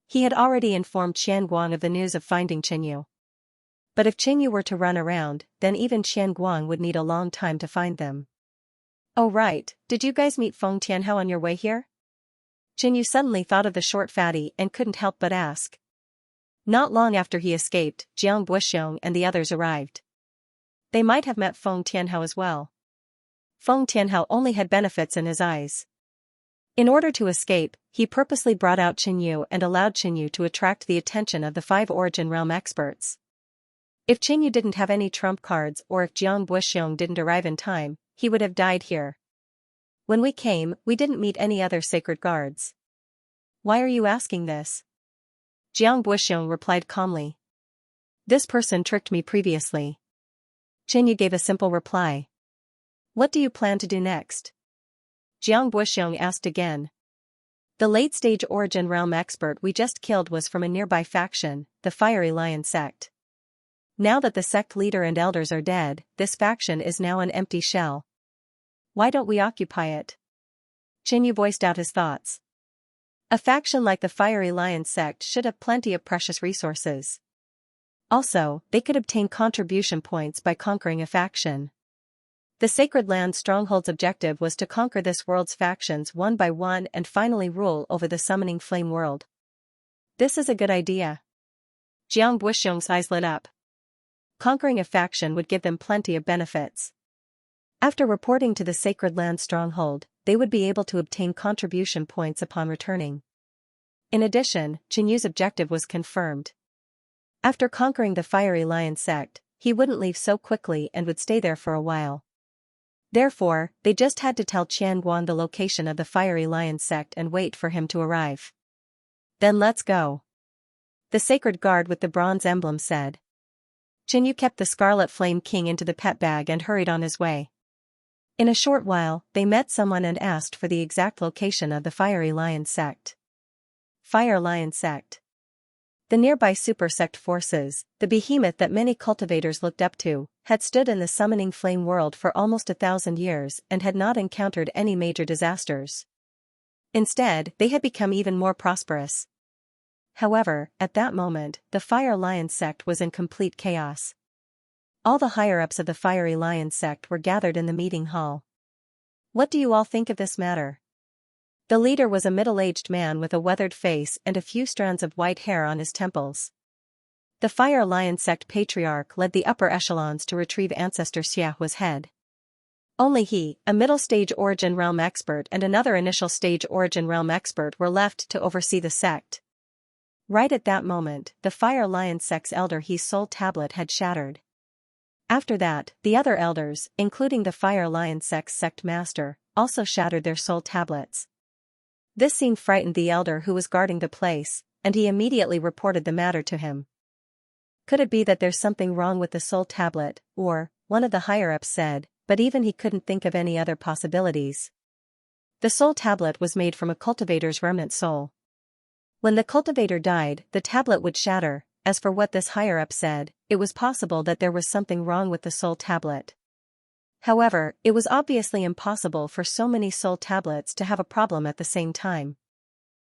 He had already informed Qian Guang of the news of finding Qin Yu. But if Qin Yu were to run around, then even Qian Guang would need a long time to find them. Oh right, did you guys meet Feng Tianhao on your way here? Qin Yu suddenly thought of the short fatty and couldn't help but ask. Not long after he escaped, Jiang Buxiong and the others arrived. They might have met Feng Tianhao as well. Feng Tianhao only had benefits in his eyes. In order to escape, he purposely brought out Qin Yu and allowed Qin Yu to attract the attention of the 5 Origin Realm experts. If Qin Yu didn't have any trump cards or if Jiang Buxiong didn't arrive in time, he would have died here. When we came, we didn't meet any other sacred guards. Why are you asking this? Jiang Buxiong replied calmly. This person tricked me previously. Qin Yu gave a simple reply. What do you plan to do next? Jiang Buxiong asked again. The late-stage Origin Realm expert we just killed was from a nearby faction, the Fiery Lion sect. Now that the sect leader and elders are dead, this faction is now an empty shell. Why don't we occupy it? Qin Yu voiced out his thoughts. A faction like the Fiery Lion sect should have plenty of precious resources. Also, they could obtain contribution points by conquering a faction. The Sacred Land Stronghold's objective was to conquer this world's factions one by one and finally rule over the Summoning Flame world. This is a good idea. Jiang Buxiong's eyes lit up. Conquering a faction would give them plenty of benefits. After reporting to the Sacred Land Stronghold, they would be able to obtain contribution points upon returning. In addition, Qinyu's objective was confirmed. After conquering the Fiery Lion sect, he wouldn't leave so quickly and would stay there for a while. Therefore, they just had to tell Qianguan the location of the Fiery Lion sect and wait for him to arrive. Then let's go. The Sacred Guard with the bronze emblem said. Qinyu kept the Scarlet Flame King into the pet bag and hurried on his way. In a short while, they met someone and asked for the exact location of the Fiery Lion sect. Fire Lion sect. The nearby super sect forces, the behemoth that many cultivators looked up to, had stood in the Summoning Flame world for almost 1,000 years and had not encountered any major disasters. Instead, they had become even more prosperous. However, at that moment, the Fire Lion sect was in complete chaos. All the higher-ups of the Fiery Lion sect were gathered in the meeting hall. What do you all think of this matter? The leader was a middle-aged man with a weathered face and a few strands of white hair on his temples. The Fire Lion sect patriarch led the upper echelons to retrieve Ancestor Xiahua's head. Only he, a middle-stage Origin Realm expert and another initial-stage Origin Realm expert were left to oversee the sect. Right at that moment, the Fire Lion sect's elder He's soul tablet had shattered. After that, the other elders, including the Fire Lion sect's sect master, also shattered their soul tablets. This scene frightened the elder who was guarding the place, and he immediately reported the matter to him. Could it be that there's something wrong with the soul tablet, or, one of the higher-ups said, but even he couldn't think of any other possibilities. The soul tablet was made from a cultivator's remnant soul. When the cultivator died, the tablet would shatter. As for what this higher-up said, it was possible that there was something wrong with the soul tablet. However, it was obviously impossible for so many soul tablets to have a problem at the same time.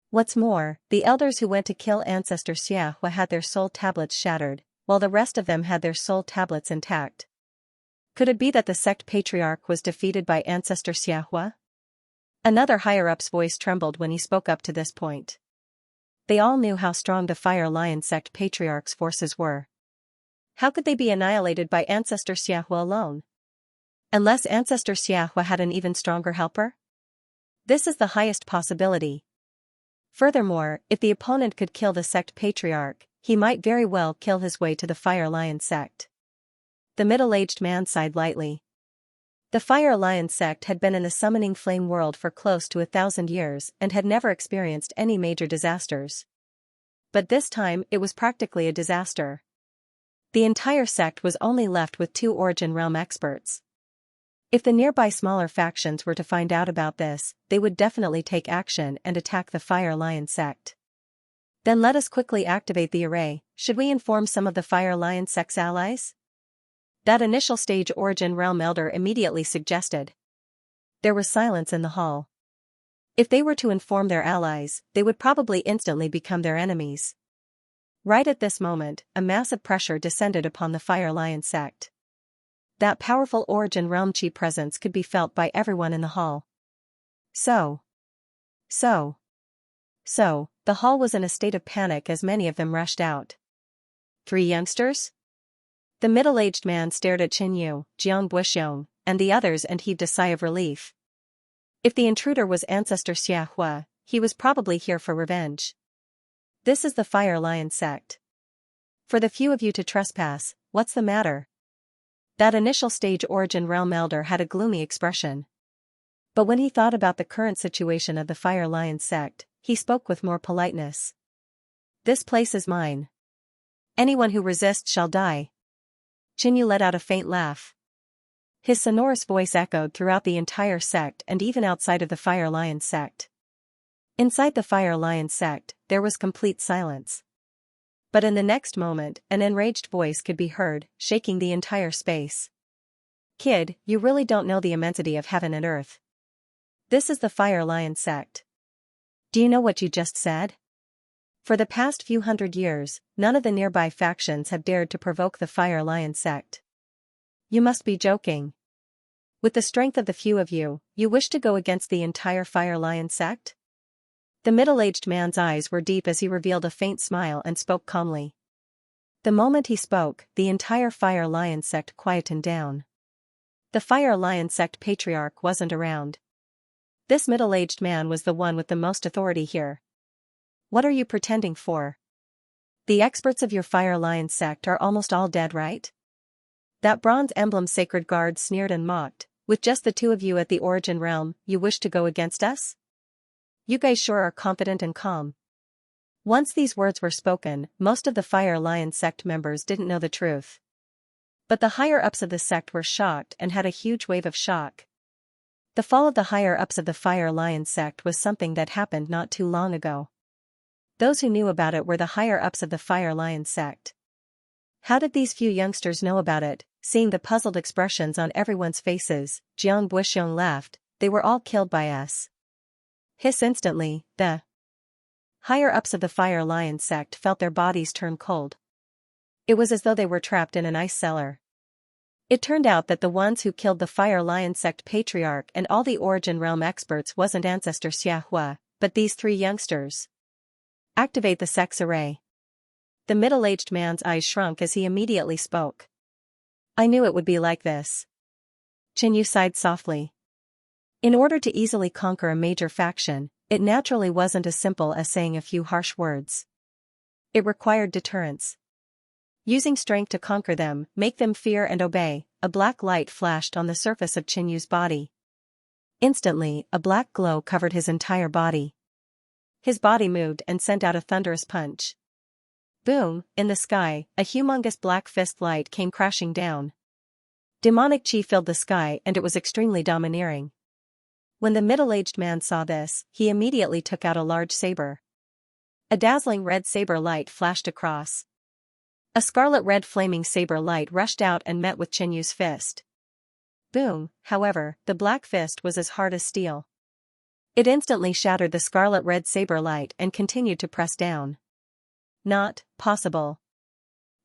What's more, the elders who went to kill Ancestor Xiahua had their soul tablets shattered, while the rest of them had their soul tablets intact. Could it be that the sect patriarch was defeated by Ancestor Xiahua? Another higher-up's voice trembled when he spoke up to this point. They all knew how strong the Fire Lion sect patriarch's forces were. How could they be annihilated by Ancestor Xiahua alone? Unless Ancestor Xiahua had an even stronger helper? This is the highest possibility. Furthermore, if the opponent could kill the sect patriarch, he might very well kill his way to the Fire Lion sect. The middle-aged man sighed lightly. The Fire Lion sect had been in the Summoning Flame world for close to 1,000 years and had never experienced any major disasters. But this time it was practically a disaster. The entire sect was only left with 2 Origin Realm experts. If the nearby smaller factions were to find out about this, they would definitely take action and attack the Fire Lion sect. Then let us quickly activate the array. Should we inform some of the Fire Lion sect's allies? That initial stage Origin Realm elder immediately suggested. There was silence in the hall. If they were to inform their allies, they would probably instantly become their enemies. Right at this moment, a massive pressure descended upon the Fire Lion sect. That powerful Origin Realm chi presence could be felt by everyone in the hall. So, the hall was in a state of panic as many of them rushed out. 3 youngsters? The middle-aged man stared at Qinyu, Jiang Buxiong, and the others and heaved a sigh of relief. If the intruder was Ancestor Xiahua, he was probably here for revenge. This is the Fire Lion sect. For the few of you to trespass, what's the matter? That initial stage Origin Realm elder had a gloomy expression. But when he thought about the current situation of the Fire Lion sect, he spoke with more politeness. This place is mine. Anyone who resists shall die. Qinyu let out a faint laugh. His sonorous voice echoed throughout the entire sect and even outside of the Fire Lion sect. Inside the Fire Lion sect, there was complete silence. But in the next moment, an enraged voice could be heard, shaking the entire space. Kid, you really don't know the immensity of heaven and earth. This is the Fire Lion sect. Do you know what you just said? For the past few hundred years, none of the nearby factions have dared to provoke the Fire Lion sect. You must be joking. With the strength of the few of you, you wish to go against the entire Fire Lion sect? The middle-aged man's eyes were deep as he revealed a faint smile and spoke calmly. The moment he spoke, the entire Fire Lion sect quietened down. The Fire Lion sect patriarch wasn't around. This middle-aged man was the one with the most authority here. What are you pretending for? The experts of your Fire Lion sect are almost all dead, right? That bronze emblem sacred guard sneered and mocked. With just the two of you at the origin realm, you wish to go against us? You guys sure are confident and calm. Once these words were spoken, most of the Fire Lion sect members didn't know the truth. But the higher-ups of the sect were shocked and had a huge wave of shock. The fall of the higher-ups of the Fire Lion sect was something that happened not too long ago. Those who knew about it were the higher-ups of the Fire Lion sect. How did these few youngsters know about it? Seeing the puzzled expressions on everyone's faces, Jiang Buxiong laughed. They were all killed by us. Hiss instantly, the higher-ups of the Fire Lion sect felt their bodies turn cold. It was as though they were trapped in an ice cellar. It turned out that the ones who killed the Fire Lion sect patriarch and all the Origin Realm experts wasn't Ancestor Xianxia, but these three youngsters. Activate the sex array. The middle-aged man's eyes shrunk as he immediately spoke. I knew it would be like this. Qinyu sighed softly. In order to easily conquer a major faction, it naturally wasn't as simple as saying a few harsh words. It required deterrence. Using strength to conquer them, make them fear and obey. A black light flashed on the surface of Qinyu's body. Instantly, a black glow covered his entire body. His body moved and sent out a thunderous punch. Boom, in the sky, a humongous black fist light came crashing down. Demonic chi filled the sky and it was extremely domineering. When the middle-aged man saw this, he immediately took out a large saber. A dazzling red saber light flashed across. A scarlet-red flaming saber light rushed out and met with Qinyu's fist. Boom, however, the black fist was as hard as steel. It instantly shattered the scarlet-red saber light and continued to press down. Not possible.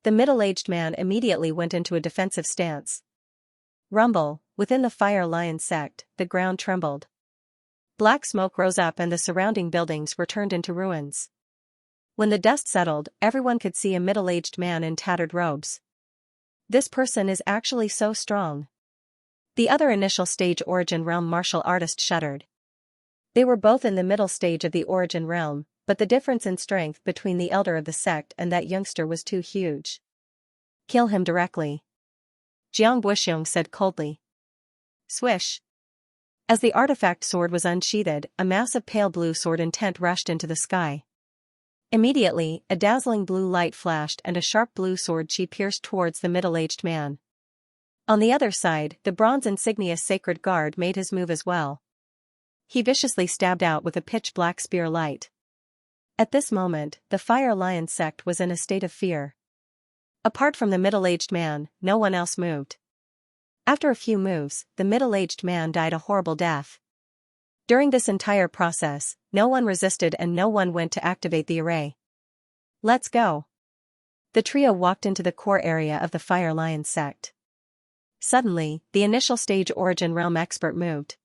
The middle-aged man immediately went into a defensive stance. Rumble, within the Fire Lion sect, the ground trembled. Black smoke rose up and the surrounding buildings were turned into ruins. When the dust settled, everyone could see a middle-aged man in tattered robes. This person is actually so strong. The other initial stage Origin Realm martial artist shuddered. They were both in the middle stage of the Origin Realm, but the difference in strength between the elder of the sect and that youngster was too huge. Kill him directly. Jiang Buxiong said coldly. Swish. As the artifact sword was unsheathed, a massive pale blue sword intent rushed into the sky. Immediately, a dazzling blue light flashed and a sharp blue sword chi pierced towards the middle-aged man. On the other side, the bronze insignia sacred guard made his move as well. He viciously stabbed out with a pitch-black spear light. At this moment, the Fire Lion sect was in a state of fear. Apart from the middle-aged man, no one else moved. After a few moves, the middle-aged man died a horrible death. During this entire process, no one resisted and no one went to activate the array. Let's go. The trio walked into the core area of the Fire Lion sect. Suddenly, the initial stage Origin Realm expert moved.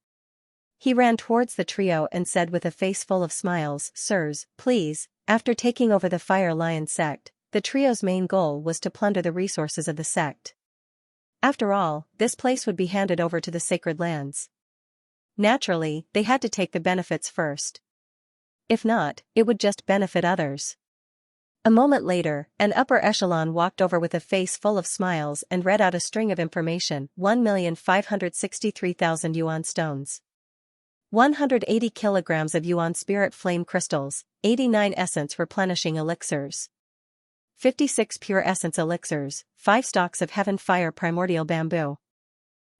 He ran towards the trio and said with a face full of smiles, Sirs, please. After taking over the Fire Lion sect, the trio's main goal was to plunder the resources of the sect. After all, this place would be handed over to the sacred lands. Naturally, they had to take the benefits first. If not, it would just benefit others. A moment later, an upper echelon walked over with a face full of smiles and read out a string of information: 1,563,000 yuan stones. 180 kilograms of yuan spirit flame crystals, 89 essence replenishing elixirs. 56 pure essence elixirs, 5 stalks of heaven fire primordial bamboo.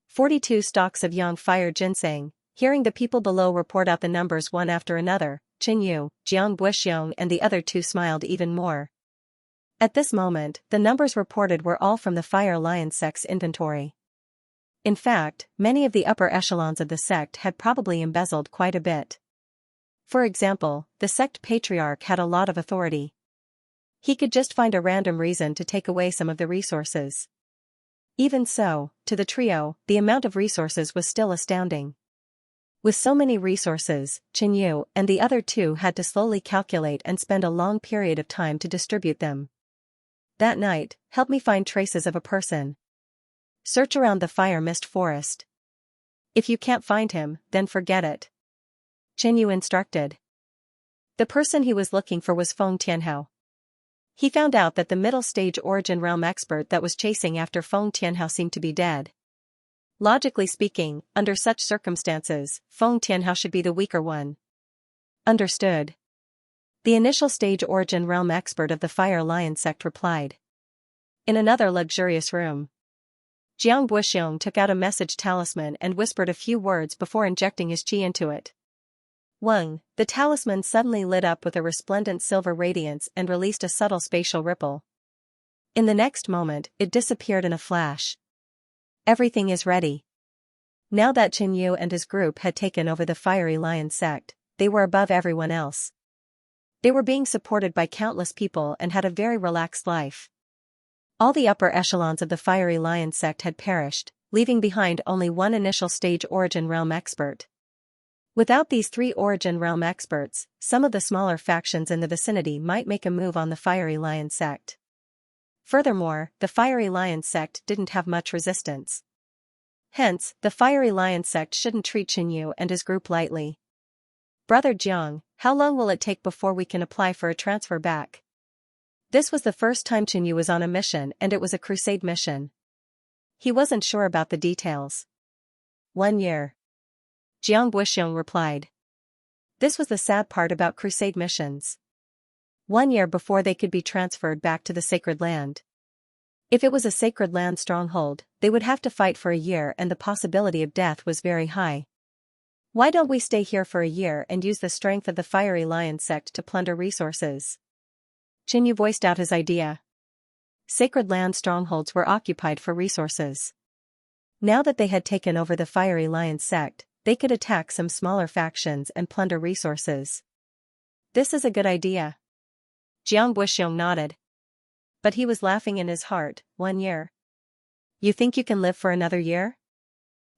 42 stalks of yang fire ginseng. Hearing the people below report out the numbers one after another, Qinyu, Jiang Buxiong and the other two smiled even more. At this moment, the numbers reported were all from the Fire Lion sect's inventory. In fact, many of the upper echelons of the sect had probably embezzled quite a bit. For example, the sect patriarch had a lot of authority. He could just find a random reason to take away some of the resources. Even so, to the trio, the amount of resources was still astounding. With so many resources, Qinyu and the other two had to slowly calculate and spend a long period of time to distribute them. That night, help me find traces of a person. Search around the fire mist forest. If you can't find him, then forget it. Qinyu instructed. The person he was looking for was Feng Tianhao. He found out that the middle stage origin realm expert that was chasing after Feng Tianhao seemed to be dead. Logically speaking, under such circumstances, Feng Tianhao should be the weaker one. Understood. The initial stage origin realm expert of the Fire Lion sect replied. In another luxurious room, Jiang Buxiong took out a message talisman and whispered a few words before injecting his qi into it. Weng, the talisman suddenly lit up with a resplendent silver radiance and released a subtle spatial ripple. In the next moment, it disappeared in a flash. Everything is ready. Now that Qinyu and his group had taken over the Fiery Lion sect, they were above everyone else. They were being supported by countless people and had a very relaxed life. All the upper echelons of the Fiery Lion sect had perished, leaving behind only one initial stage origin realm expert. Without these 3 origin realm experts, some of the smaller factions in the vicinity might make a move on the Fiery Lion sect. Furthermore, the Fiery Lion sect didn't have much resistance. Hence, the Fiery Lion sect shouldn't treat Qinyu and his group lightly. Brother Jiang, how long will it take before we can apply for a transfer back? This was the first time Qinyu was on a mission, and it was a crusade mission. He wasn't sure about the details. 1 year. Jiang Buxiong replied. This was the sad part about crusade missions. 1 year before they could be transferred back to the sacred land. If it was a sacred land stronghold, they would have to fight for a year and the possibility of death was very high. Why don't we stay here for a year and use the strength of the Fiery Lion sect to plunder resources? Qinyu voiced out his idea. Sacred land strongholds were occupied for resources. Now that they had taken over the Fiery Lion sect, they could attack some smaller factions and plunder resources. This is a good idea. Jiang Buxiong nodded. But he was laughing in his heart. 1 year. You think you can live for another year?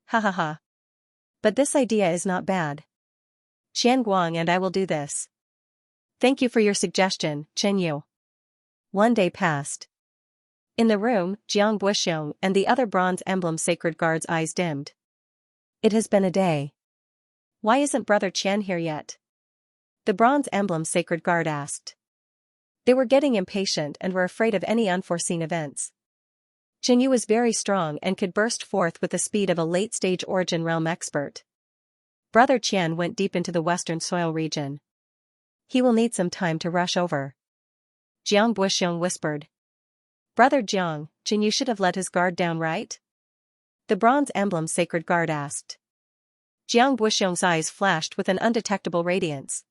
Ha ha ha. But this idea is not bad. Qian Guang and I will do this. Thank you for your suggestion, Qinyu. 1 day passed. In the room, Jiang Buxiong and the other bronze emblem sacred guards' eyes dimmed. It has been a day. Why isn't Brother Qian here yet? The bronze emblem sacred guard asked. They were getting impatient and were afraid of any unforeseen events. Qinyu was very strong and could burst forth with the speed of a late-stage origin realm expert. Brother Qian went deep into the western soil region. He will need some time to rush over. Jiang Buxiong whispered. Brother Jiang, Qinyu should have let his guard down, right? The bronze emblem sacred guard asked. Jiang Buxiong's eyes flashed with an undetectable radiance.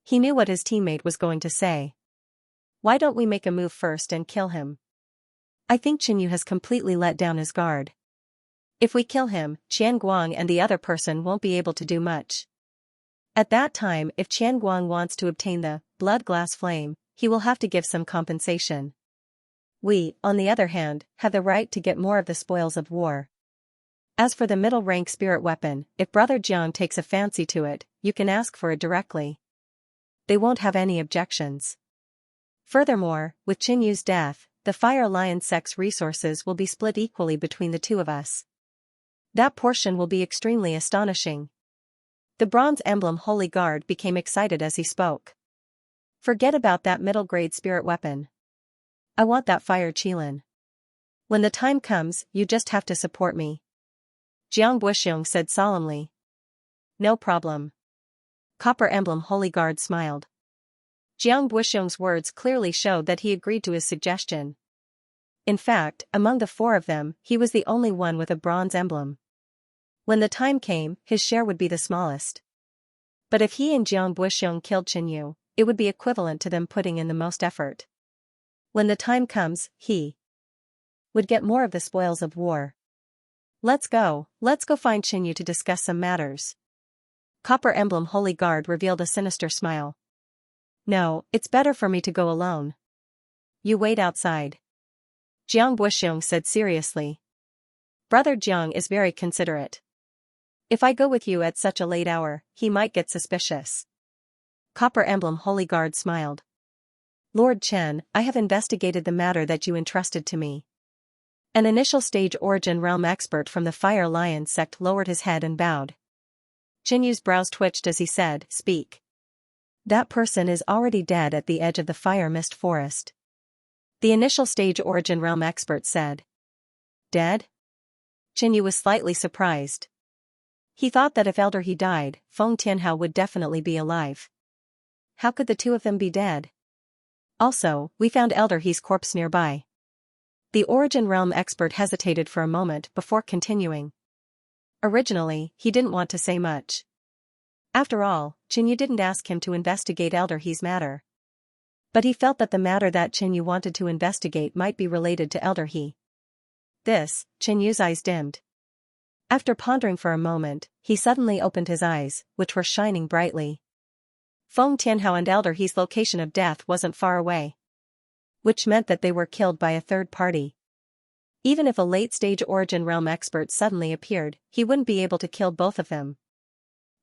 He knew what his teammate was going to say. Why don't we make a move first and kill him? I think Qinyu has completely let down his guard. If we kill him, Qian Guang and the other person won't be able to do much. At that time, if Qian Guang wants to obtain the blood glass flame, he will have to give some compensation. We, on the other hand, have the right to get more of the spoils of war. As for the middle-rank spirit weapon, if Brother Jiang takes a fancy to it, you can ask for it directly. They won't have any objections. Furthermore, with Qinyu's death, the Fire Lion sect's resources will be split equally between the two of us. That portion will be extremely astonishing. The bronze emblem Holy Guard became excited as he spoke. Forget about that middle-grade spirit weapon. I want that fire qilin. When the time comes, you just have to support me. Jiang Buxiong said solemnly. No problem. Copper Emblem Holy Guard smiled. Jiang Buxiong's words clearly showed that he agreed to his suggestion. In fact, among the 4 of them, he was the only one with a bronze emblem. When the time came, his share would be the smallest. But if he and Jiang Buxiong killed Qinyu, it would be equivalent to them putting in the most effort. When the time comes, he would get more of the spoils of war. Let's go find Qinyu to discuss some matters. Copper Emblem Holy Guard revealed a sinister smile. No, it's better for me to go alone. You wait outside. Jiang Buxiong said seriously. Brother Jiang is very considerate. If I go with you at such a late hour, he might get suspicious. Copper Emblem Holy Guard smiled. Lord Chen, I have investigated the matter that you entrusted to me. An initial stage origin realm expert from the Fire Lion sect lowered his head and bowed. Qin Yu's brows twitched as he said, Speak. That person is already dead at the edge of the Fire Mist Forest. The initial stage origin realm expert said. Dead? Qin Yu was slightly surprised. He thought that if Elder He died, Feng Tianhao would definitely be alive. How could the two of them be dead? Also, we found Elder He's corpse nearby. The origin realm expert hesitated for a moment before continuing. Originally, he didn't want to say much. After all, Qin Yu didn't ask him to investigate Elder He's matter. But he felt that the matter that Qin Yu wanted to investigate might be related to Elder He. This, Qin Yu's eyes dimmed. After pondering for a moment, he suddenly opened his eyes, which were shining brightly. Feng Tianhao and Elder He's location of death wasn't far away. Which meant that they were killed by a third party. Even if a late-stage origin realm expert suddenly appeared, he wouldn't be able to kill both of them.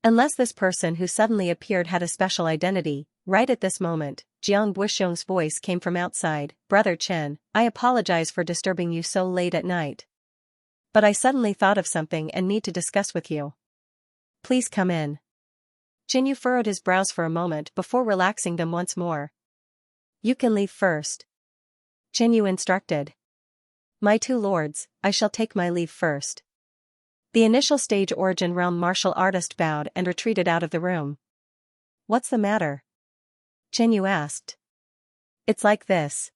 Unless this person who suddenly appeared had a special identity. Right at this moment, Jiang Buxiong's voice came from outside. Brother Chen, I apologize for disturbing you so late at night. But I suddenly thought of something and need to discuss with you. Please come in. Qin Yu furrowed his brows for a moment before relaxing them once more. You can leave first. Qin Yu instructed. My two lords, I shall take my leave first. The initial stage origin realm martial artist bowed and retreated out of the room. What's the matter? Qin Yu asked. It's like this.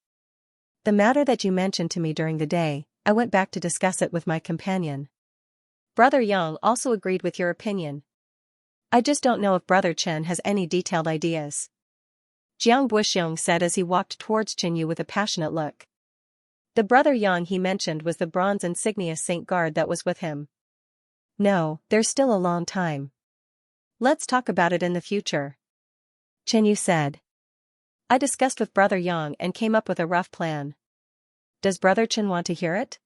The matter that you mentioned to me during the day, I went back to discuss it with my companion. Brother Yang also agreed with your opinion. I just don't know if Brother Chen has any detailed ideas. Jiang Buxiong said as he walked towards Qin Yu with a passionate look. The Brother Yang he mentioned was the bronze insignia Saint Guard that was with him. No, there's still a long time. Let's talk about it in the future. Qin Yu said. I discussed with Brother Yang and came up with a rough plan. Does Brother Chen want to hear it?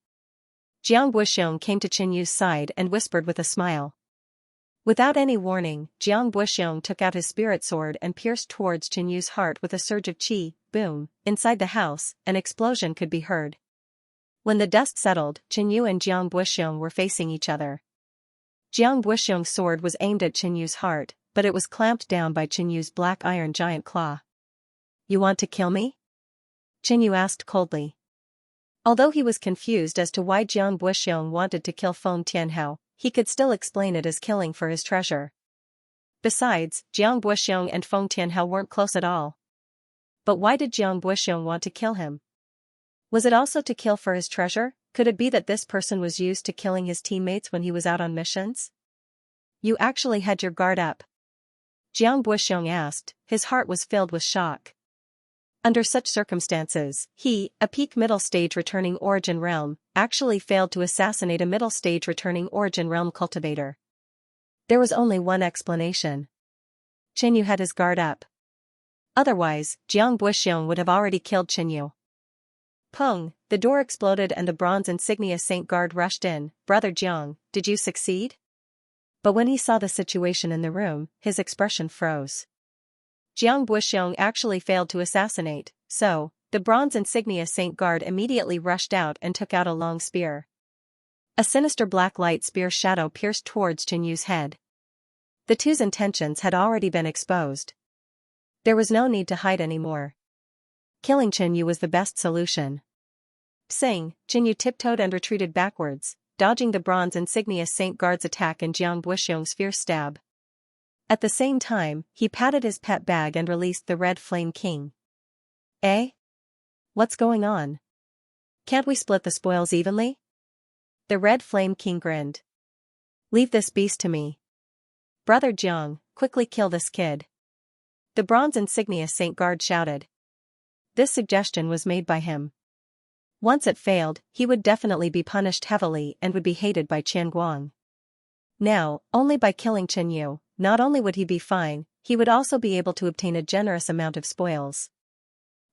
Jiang Buxiong came to Qin Yu's side and whispered with a smile. Without any warning, Jiang Buxiong took out his spirit sword and pierced towards Qin Yu's heart with a surge of qi. Boom, inside the house, an explosion could be heard. When the dust settled, Qin Yu and Jiang Buxiong were facing each other. Jiang Buxiong's sword was aimed at Qin Yu's heart, but it was clamped down by Qin Yu's black iron giant claw. You want to kill me? Qin Yu asked coldly. Although he was confused as to why Jiang Buxiong wanted to kill Feng Tianhao, he could still explain it as killing for his treasure. Besides, Jiang Buxiong and Feng Tianhao weren't close at all. But why did Jiang Buxiong want to kill him? Was it also to kill for his treasure? Could it be that this person was used to killing his teammates when he was out on missions? You actually had your guard up? Jiang Buxiong asked, his heart was filled with shock. Under such circumstances, he, a peak middle stage returning origin realm, actually failed to assassinate a middle stage returning origin realm cultivator. There was only one explanation. Qin Yu had his guard up. Otherwise, Jiang Buxiong would have already killed Qin Yu. Pung, the door exploded and the bronze insignia Saint Guard rushed in. Brother Jiang, did you succeed? But when he saw the situation in the room, his expression froze. Jiang Buxiong actually failed to assassinate, so, the bronze insignia Saint Guard immediately rushed out and took out a long spear. A sinister black light spear shadow pierced towards Qin Yu's head. The two's intentions had already been exposed. There was no need to hide anymore. Killing Qin Yu was the best solution. Psing, Qin Yu tiptoed and retreated backwards, dodging the bronze insignia Saint Guard's attack and Jiang Buxiong's fierce stab. At the same time, he patted his pet bag and released the Red Flame King. Eh? What's going on? Can't we split the spoils evenly? The Red Flame King grinned. Leave this beast to me. Brother Jiang, quickly kill this kid. The bronze insignia Saint Guard shouted. This suggestion was made by him. Once it failed, he would definitely be punished heavily and would be hated by Qian Guang. Now, only by killing Qin Yu, not only would he be fine, he would also be able to obtain a generous amount of spoils.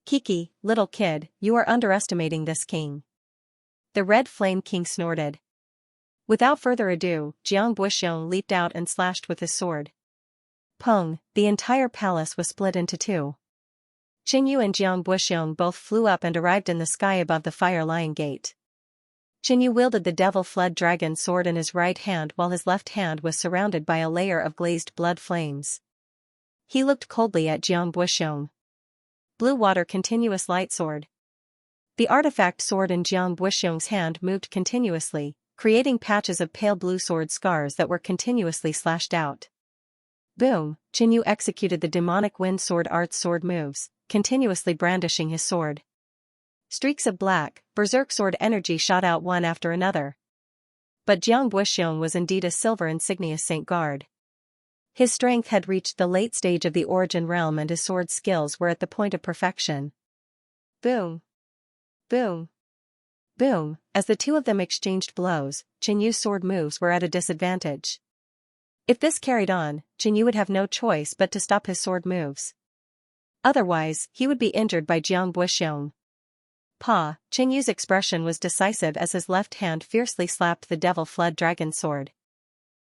Kiki, little kid, you are underestimating this king. The Red Flame King snorted. Without further ado, Jiang Buxiong leaped out and slashed with his sword. Peng, the entire palace was split into two. Qingyu and Jiang Buxiong both flew up and arrived in the sky above the Fire Lion Gate. Qingyu wielded the Devil Flood Dragon sword in his right hand while his left hand was surrounded by a layer of glazed blood flames. He looked coldly at Jiang Buxiong. Blue Water Continuous Light Sword. The artifact sword in Jiang Buxiong's hand moved continuously, creating patches of pale blue sword scars that were continuously slashed out. Boom, Qingyu executed the demonic wind sword art's sword moves, continuously brandishing his sword. Streaks of black, berserk sword energy shot out one after another. But Jiang Buxiong was indeed a silver insignia Saint Guard. His strength had reached the late stage of the origin realm and his sword skills were at the point of perfection. Boom. Boom. Boom, as the two of them exchanged blows, Qinyu's sword moves were at a disadvantage. If this carried on, Qinyu would have no choice but to stop his sword moves. Otherwise, he would be injured by Jiang Buxiong. Pa, Qinyu's expression was decisive as his left hand fiercely slapped the Devil Flood Dragon sword.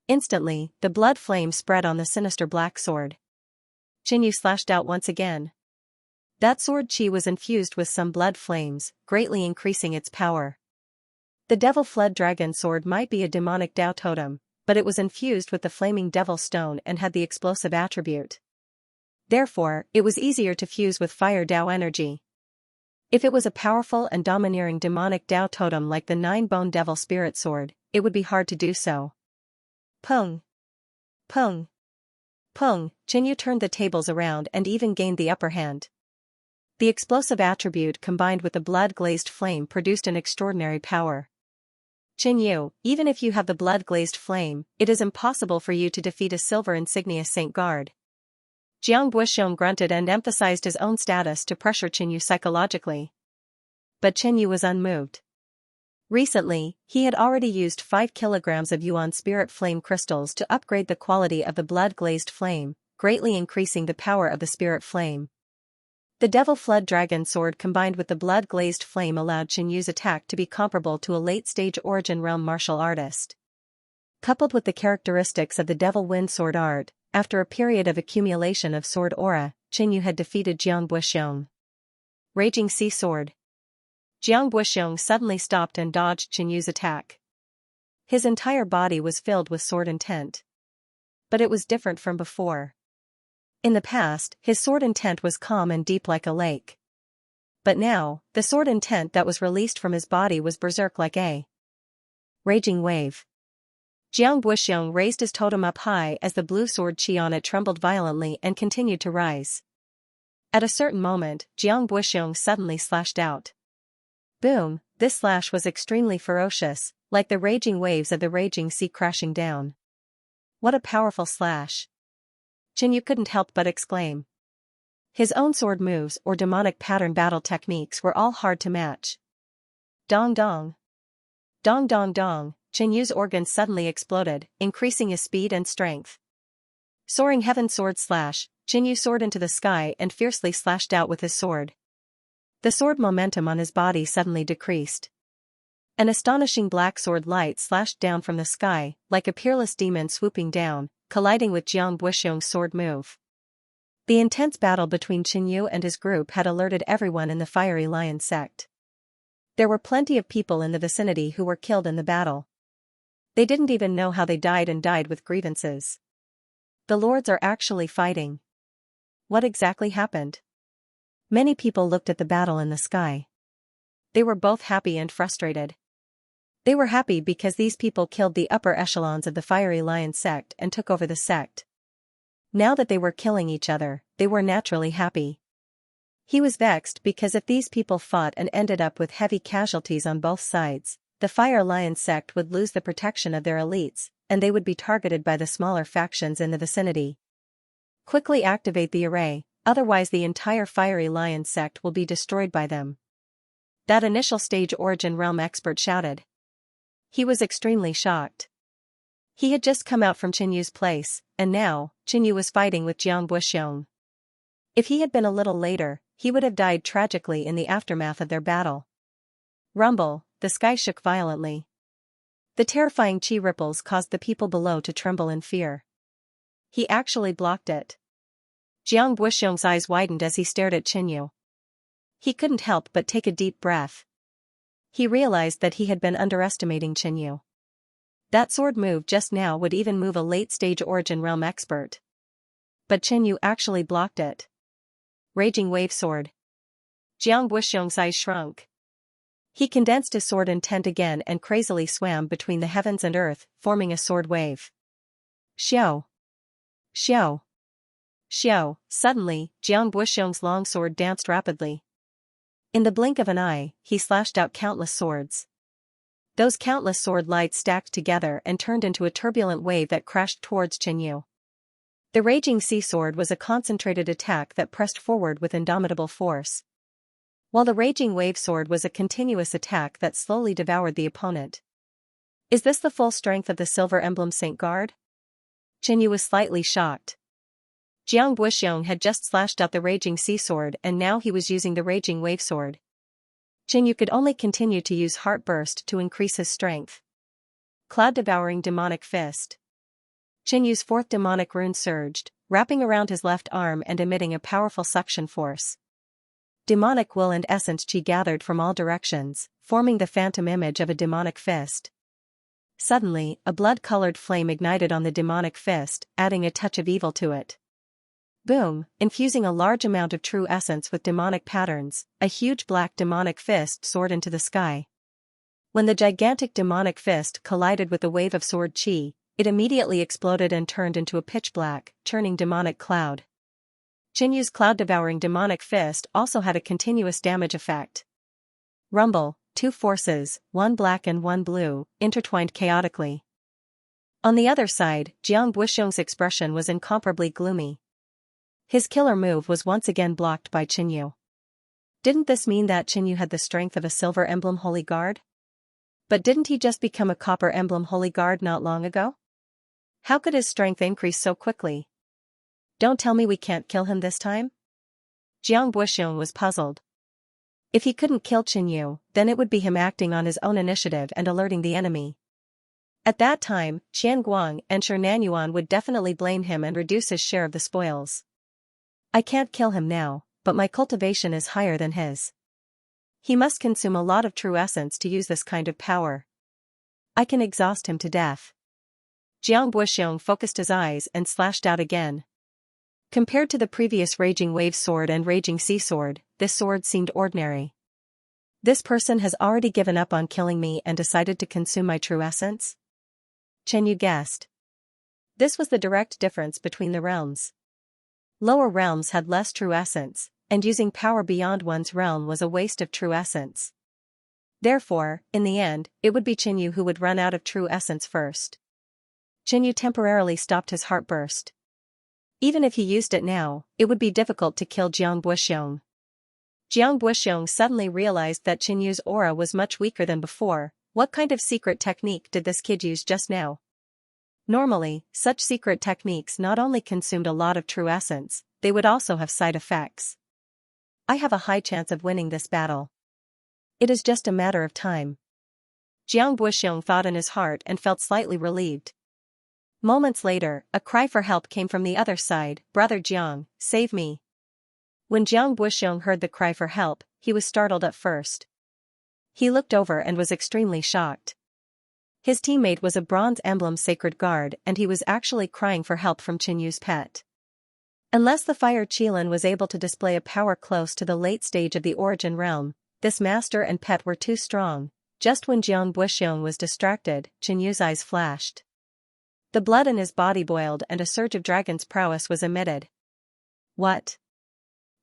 Instantly, the blood flame spread on the sinister black sword. Qinyu slashed out once again. That sword chi was infused with some blood flames, greatly increasing its power. The Devil Flood Dragon sword might be a demonic Dao totem, but it was infused with the flaming Devil Stone and had the explosive attribute. Therefore, it was easier to fuse with Fire Dao energy. If it was a powerful and domineering demonic Dao totem like the Nine-Bone Devil Spirit Sword, it would be hard to do so. Peng. Peng. Peng, Qinyu turned the tables around and even gained the upper hand. The explosive attribute combined with the blood-glazed flame produced an extraordinary power. Qinyu, even if you have the blood-glazed flame, it is impossible for you to defeat a silver insignia Saint Guard. Jiang Buxiong grunted and emphasized his own status to pressure Qinyu psychologically. But Qinyu was unmoved. Recently, he had already used 5 kilograms of Yuan Spirit Flame crystals to upgrade the quality of the blood-glazed flame, greatly increasing the power of the spirit flame. The Devil Flood Dragon sword combined with the blood-glazed flame allowed Qinyu's attack to be comparable to a late-stage Origin Realm martial artist. Coupled with the characteristics of the Devil Wind sword art, after a period of accumulation of sword aura, Qinyu had defeated Jiang Buxiong. Raging Sea Sword. Jiang Buxiong suddenly stopped and dodged Qinyu's attack. His entire body was filled with sword intent. But it was different from before. In the past, his sword intent was calm and deep like a lake. But now, the sword intent that was released from his body was berserk like a raging wave. Jiang Buxiong raised his totem up high as the blue sword chi on it trembled violently and continued to rise. At a certain moment, Jiang Buxiong suddenly slashed out. Boom, this slash was extremely ferocious, like the raging waves of the raging sea crashing down. What a powerful slash! Qinyu couldn't help but exclaim. His own sword moves or demonic pattern battle techniques were all hard to match. Dong dong. Dong dong dong. Qinyu's organs suddenly exploded, increasing his speed and strength. Soaring Heaven Sword Slash, Qinyu soared into the sky and fiercely slashed out with his sword. The sword momentum on his body suddenly decreased. An astonishing black sword light slashed down from the sky, like a peerless demon swooping down, colliding with Jiang Buxiong's sword move. The intense battle between Qinyu and his group had alerted everyone in the Fiery Lion sect. There were plenty of people in the vicinity who were killed in the battle. They didn't even know how they died and died with grievances. The lords are actually fighting. What exactly happened? Many people looked at the battle in the sky. They were both happy and frustrated. They were happy because these people killed the upper echelons of the Fiery Lion sect and took over the sect. Now that they were killing each other, they were naturally happy. He was vexed because if these people fought and ended up with heavy casualties on both sides, the Fire Lion sect would lose the protection of their elites, and they would be targeted by the smaller factions in the vicinity. Quickly activate the array, otherwise the entire Fiery Lion sect will be destroyed by them. That initial stage Origin Realm expert shouted. He was extremely shocked. He had just come out from Qinyu's place, and now, Qinyu was fighting with Jiang Buxiong. If he had been a little later, he would have died tragically in the aftermath of their battle. Rumble, the sky shook violently. The terrifying chi ripples caused the people below to tremble in fear. He actually blocked it. Jiang Buxiong's eyes widened as he stared at Qinyu. He couldn't help but take a deep breath. He realized that he had been underestimating Qinyu. That sword move just now would even move a late-stage Origin Realm expert. But Qinyu actually blocked it. Raging Wave Sword. Jiang Buxiong's eyes shrunk. He condensed his sword intent again and crazily swam between the heavens and earth, forming a sword wave. Xiao! Xiao! Xiao! Suddenly, Jiang Buxiong's long sword danced rapidly. In the blink of an eye, he slashed out countless swords. Those countless sword lights stacked together and turned into a turbulent wave that crashed towards Qinyu. The Raging Sea Sword was a concentrated attack that pressed forward with indomitable force, while the Raging Wave Sword was a continuous attack that slowly devoured the opponent. Is this the full strength of the Silver Emblem Saint Guard? Qinyu was slightly shocked. Jiang Buxiong had just slashed out the Raging Sea Sword and now he was using the Raging Wave Sword. Qinyu could only continue to use Heartburst to increase his strength. Cloud-devouring Demonic Fist. Qinyu's fourth demonic rune surged, wrapping around his left arm and emitting a powerful suction force. Demonic will and essence chi gathered from all directions, forming the phantom image of a demonic fist. Suddenly, a blood-colored flame ignited on the demonic fist, adding a touch of evil to it. Boom, infusing a large amount of true essence with demonic patterns, a huge black demonic fist soared into the sky. When the gigantic demonic fist collided with the wave of sword chi, it immediately exploded and turned into a pitch-black, churning demonic cloud. Qinyu's cloud-devouring demonic fist also had a continuous damage effect. Rumble, two forces, one black and one blue, intertwined chaotically. On the other side, Jiang Buxiong's expression was incomparably gloomy. His killer move was once again blocked by Qinyu. Didn't this mean that Qinyu had the strength of a Silver Emblem Holy Guard? But didn't he just become a Copper Emblem Holy Guard not long ago? How could his strength increase so quickly? Don't tell me we can't kill him this time? Jiang Buxiong was puzzled. If he couldn't kill Qinyu, then it would be him acting on his own initiative and alerting the enemy. At that time, Qianguang and Shernanyuan would definitely blame him and reduce his share of the spoils. I can't kill him now, but my cultivation is higher than his. He must consume a lot of true essence to use this kind of power. I can exhaust him to death. Jiang Buxiong focused his eyes and slashed out again. Compared to the previous Raging Wave Sword and Raging Sea Sword, this sword seemed ordinary. This person has already given up on killing me and decided to consume my true essence? Qinyu guessed. This was the direct difference between the realms. Lower realms had less true essence, and using power beyond one's realm was a waste of true essence. Therefore, in the end, it would be Qinyu who would run out of true essence first. Qinyu temporarily stopped his heartburst. Even if he used it now, it would be difficult to kill Jiang Buxiong. Jiang Buxiong suddenly realized that Qinyu's aura was much weaker than before. What kind of secret technique did this kid use just now? Normally, such secret techniques not only consumed a lot of true essence, they would also have side effects. I have a high chance of winning this battle. It is just a matter of time. Jiang Buxiong thought in his heart and felt slightly relieved. Moments later, a cry for help came from the other side. Brother Jiang, save me. When Jiang Buxiong heard the cry for help, he was startled at first. He looked over and was extremely shocked. His teammate was a Bronze Emblem Sacred Guard and he was actually crying for help from Qinyu's pet. Unless the Fire Qilin was able to display a power close to the late stage of the Origin Realm, this master and pet were too strong. Just when Jiang Buxiong was distracted, Qinyu's eyes flashed. The blood in his body boiled and a surge of dragon's prowess was emitted. What?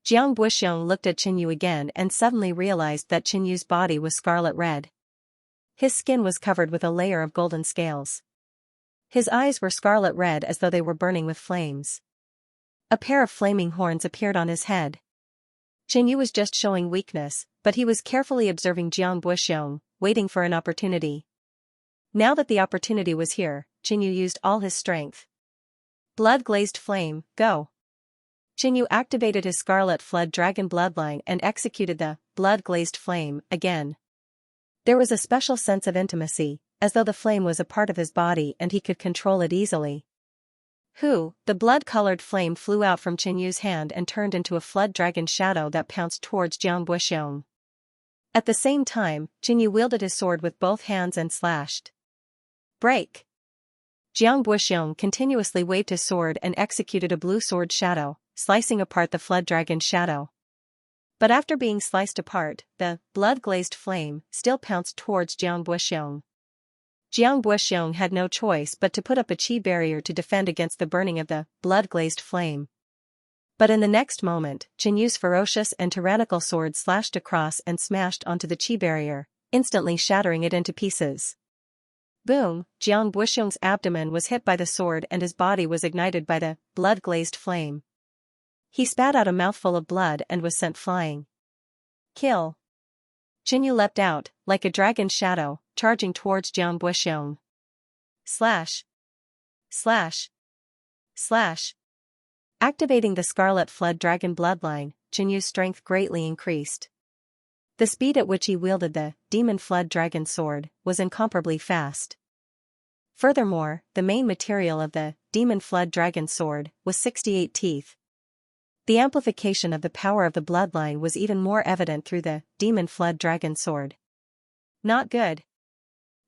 Jiang Buxiong looked at Qinyu again and suddenly realized that Qinyu's body was scarlet red. His skin was covered with a layer of golden scales. His eyes were scarlet red as though they were burning with flames. A pair of flaming horns appeared on his head. Qinyu was just showing weakness, but he was carefully observing Jiang Buxiong, waiting for an opportunity. Now that the opportunity was here, Qinyu used all his strength. Blood-glazed flame, go! Qinyu activated his scarlet flood dragon bloodline and executed the blood-glazed flame again. There was a special sense of intimacy, as though the flame was a part of his body and he could control it easily. The blood-colored flame flew out from Qinyu's hand and turned into a flood dragon shadow that pounced towards Jiang Buxiong. At the same time, Qinyu wielded his sword with both hands and slashed. Break! Jiang Buxiong continuously waved his sword and executed a blue sword shadow, slicing apart the flood dragon shadow. But after being sliced apart, the blood-glazed flame still pounced towards Jiang Buxiong. Jiang Buxiong had no choice but to put up a qi barrier to defend against the burning of the blood-glazed flame. But in the next moment, Qinyu's ferocious and tyrannical sword slashed across and smashed onto the qi barrier, instantly shattering it into pieces. Boom! Jiang Buxiong's abdomen was hit by the sword and his body was ignited by the blood-glazed flame. He spat out a mouthful of blood and was sent flying. Kill! Qinyu leapt out, like a dragon's shadow, charging towards Jiang Buxiong. Slash! Slash! Slash! Activating the Scarlet Flood Dragon bloodline, Qinyu's strength greatly increased. The speed at which he wielded the Demon Flood Dragon sword was incomparably fast. Furthermore, the main material of the Demon Flood Dragon sword was 68 teeth. The amplification of the power of the bloodline was even more evident through the Demon Flood Dragon sword. Not good.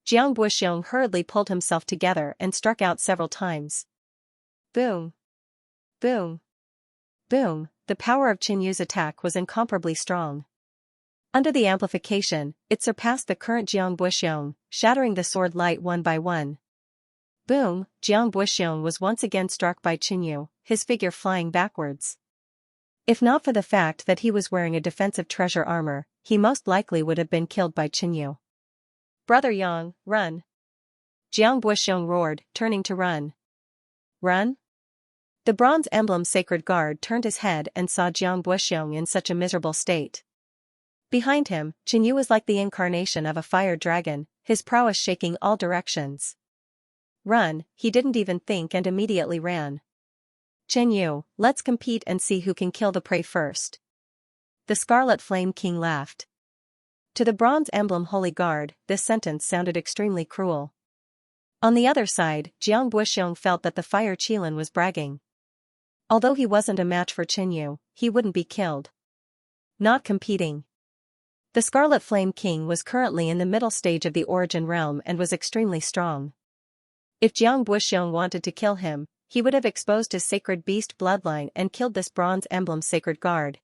Jiang Buxiong hurriedly pulled himself together and struck out several times. Boom! Boom! Boom! The power of Qinyu's attack was incomparably strong. Under the amplification, it surpassed the current Jiang Buxiong, shattering the sword light one by one. Boom! Jiang Buxiong was once again struck by Qinyu, his figure flying backwards. If not for the fact that he was wearing a defensive treasure armor, he most likely would have been killed by Qinyu. Brother Yang, run! Jiang Buxiong roared, turning to run. Run? The bronze emblem sacred guard turned his head and saw Jiang Buxiong in such a miserable state. Behind him, Qinyu was like the incarnation of a fire dragon, his prowess shaking all directions. Run, he didn't even think and immediately ran. Qinyu, let's compete and see who can kill the prey first. The Scarlet Flame King laughed. To the bronze emblem holy guard, this sentence sounded extremely cruel. On the other side, Jiang Buxiong felt that the fire Qilin was bragging. Although he wasn't a match for Qinyu, he wouldn't be killed. Not competing. The Scarlet Flame King was currently in the middle stage of the Origin Realm and was extremely strong. If Jiang Buxiong wanted to kill him, he would have exposed his sacred beast bloodline and killed this bronze emblem sacred guard.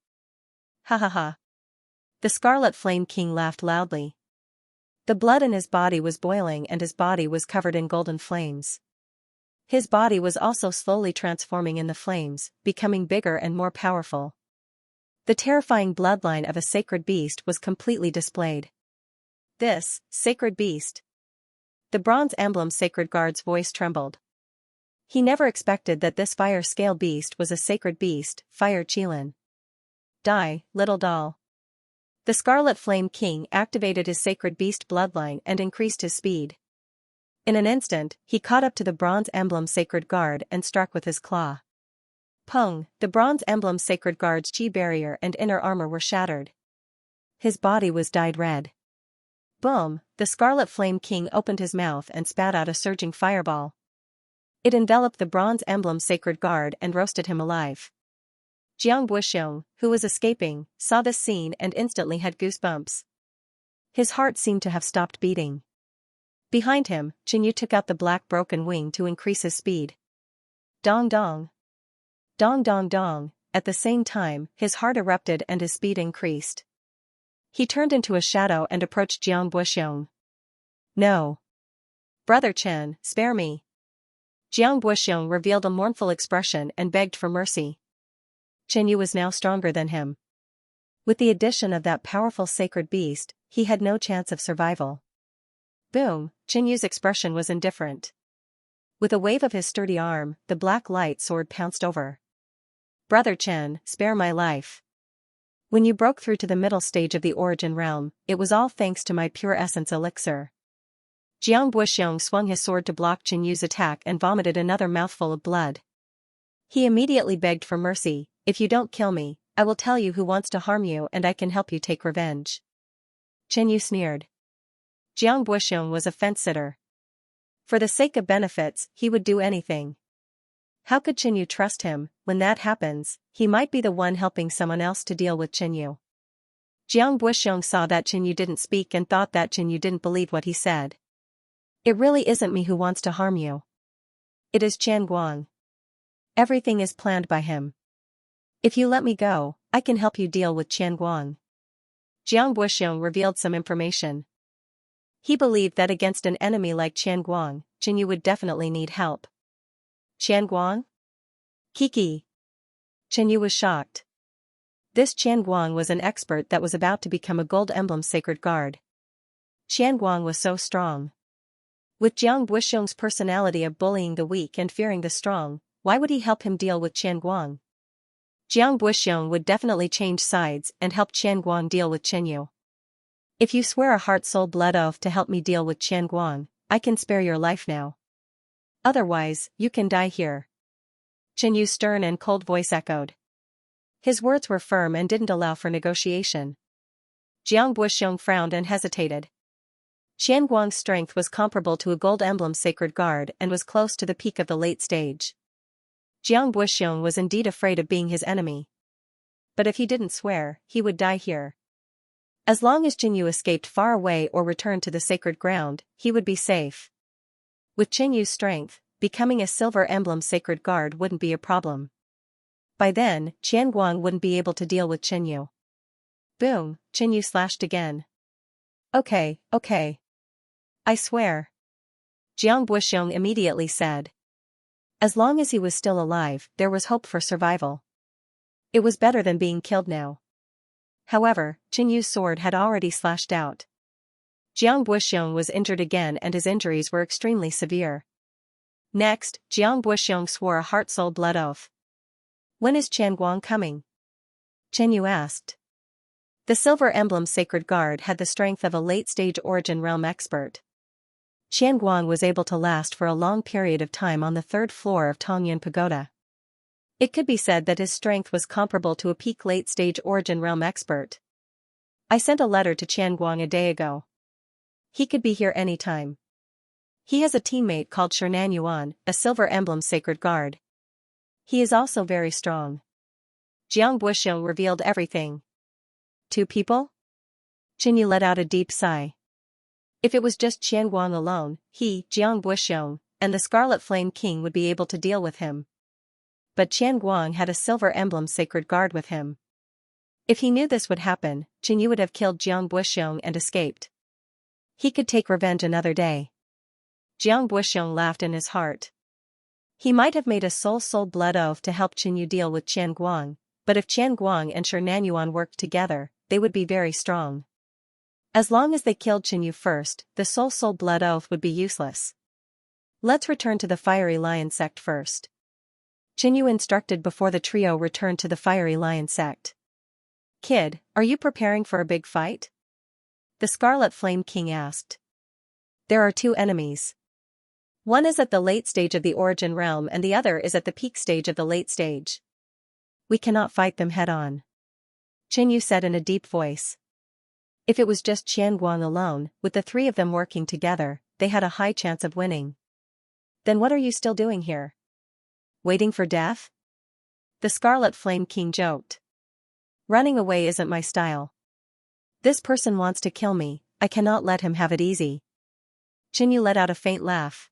Ha ha ha. The Scarlet Flame King laughed loudly. The blood in his body was boiling and his body was covered in golden flames. His body was also slowly transforming in the flames, becoming bigger and more powerful. The terrifying bloodline of a sacred beast was completely displayed. This, sacred beast. The bronze emblem sacred guard's voice trembled. He never expected that this fire scale beast was a sacred beast, Fire Qilin. Die, little doll. The Scarlet Flame King activated his sacred beast bloodline and increased his speed. In an instant, he caught up to the bronze emblem sacred guard and struck with his claw. Pung! The bronze emblem sacred guard's chi barrier and inner armor were shattered. His body was dyed red. Boom! The Scarlet Flame King opened his mouth and spat out a surging fireball. It enveloped the bronze emblem sacred guard and roasted him alive. Jiang Buxiong, who was escaping, saw this scene and instantly had goosebumps. His heart seemed to have stopped beating. Behind him, Qinyu took out the black broken wing to increase his speed. Dong dong. Dong dong dong, at the same time, his heart erupted and his speed increased. He turned into a shadow and approached Jiang Buxiong. No. Brother Chen, spare me. Jiang Buxiong revealed a mournful expression and begged for mercy. Qinyu was now stronger than him. With the addition of that powerful sacred beast, he had no chance of survival. Boom! Qinyu's expression was indifferent. With a wave of his sturdy arm, the black light sword pounced over. Brother Chen, spare my life. When you broke through to the middle stage of the Origin Realm, it was all thanks to my pure essence elixir. Jiang Buxiong swung his sword to block Qin Yu's attack and vomited another mouthful of blood. He immediately begged for mercy. If you don't kill me, I will tell you who wants to harm you and I can help you take revenge. Qin Yu sneered. Jiang Buxiong was a fence-sitter. For the sake of benefits, he would do anything. How could Qin Yu trust him? When that happens, he might be the one helping someone else to deal with Qin Yu. Jiang Buxiong saw that Qin Yu didn't speak and thought that Qin Yu didn't believe what he said. It really isn't me who wants to harm you. It is Qian Guang. Everything is planned by him. If you let me go, I can help you deal with Qian Guang. Jiang Buxiong revealed some information. He believed that against an enemy like Qian Guang, Qin Yu would definitely need help. Qian Guang? Kiki. Qin Yu was shocked. This Qian Guang was an expert that was about to become a gold emblem sacred guard. Qian Guang was so strong. With Jiang Buxiong's personality of bullying the weak and fearing the strong, why would he help him deal with Qian Guang? Jiang Buxiong would definitely change sides and help Qian Guang deal with Qin Yu. If you swear a heart-soul-blood oath to help me deal with Qian Guang, I can spare your life now. Otherwise, you can die here. Qin Yu's stern and cold voice echoed. His words were firm and didn't allow for negotiation. Jiang Buxiong frowned and hesitated. Qian Guang's strength was comparable to a gold emblem sacred guard and was close to the peak of the late stage. Jiang Buxiong was indeed afraid of being his enemy. But if he didn't swear, he would die here. As long as Qin Yu escaped far away or returned to the sacred ground, he would be safe. With Qin Yu's strength, becoming a silver emblem sacred guard wouldn't be a problem. By then, Qian Guang wouldn't be able to deal with Qin Yu. Boom, Qin Yu slashed again. Okay. I swear. Jiang Buxiong immediately said. As long as he was still alive, there was hope for survival. It was better than being killed now. However, Qin Yu's sword had already slashed out. Jiang Buxiong was injured again and his injuries were extremely severe. Next, Jiang Buxiong swore a heart-soul-blood oath. When is Qian Guang coming? Qin Yu asked. The silver emblem sacred guard had the strength of a late-stage origin realm expert. Qian Guang was able to last for a long period of time on the third floor of Tongyuan Pagoda. It could be said that his strength was comparable to a peak late-stage origin realm expert. I sent a letter to Qian Guang a day ago. He could be here anytime. He has a teammate called Shernan Yuan, a silver emblem sacred guard. He is also very strong. Jiang Buxiong revealed everything. 2 people? Qin Yu let out a deep sigh. If it was just Qian Guang alone, he, Jiang Buxiong, and the Scarlet Flame King would be able to deal with him. But Qian Guang had a silver emblem sacred guard with him. If he knew this would happen, Qin Yu would have killed Jiang Buxiong and escaped. He could take revenge another day. Jiang Buxiong laughed in his heart. He might have made a soul-blood oath to help Qin Yu deal with Qian Guang, but if Qian Guang and Shernan Yuan worked together, they would be very strong. As long as they killed Qin Yu first, the soul-blood oath would be useless. Let's return to the Fiery Lion sect first. Qin Yu instructed before the trio returned to the Fiery Lion sect. Kid, are you preparing for a big fight? The Scarlet Flame King asked. There are 2 enemies. One is at the late stage of the origin realm and the other is at the peak stage of the late stage. We cannot fight them head-on. Qin Yu said in a deep voice. If it was just Qian Guang alone, with the 3 of them working together, they had a high chance of winning. Then what are you still doing here? Waiting for death? The Scarlet Flame King joked. Running away isn't my style. This person wants to kill me, I cannot let him have it easy. Qin Yu let out a faint laugh.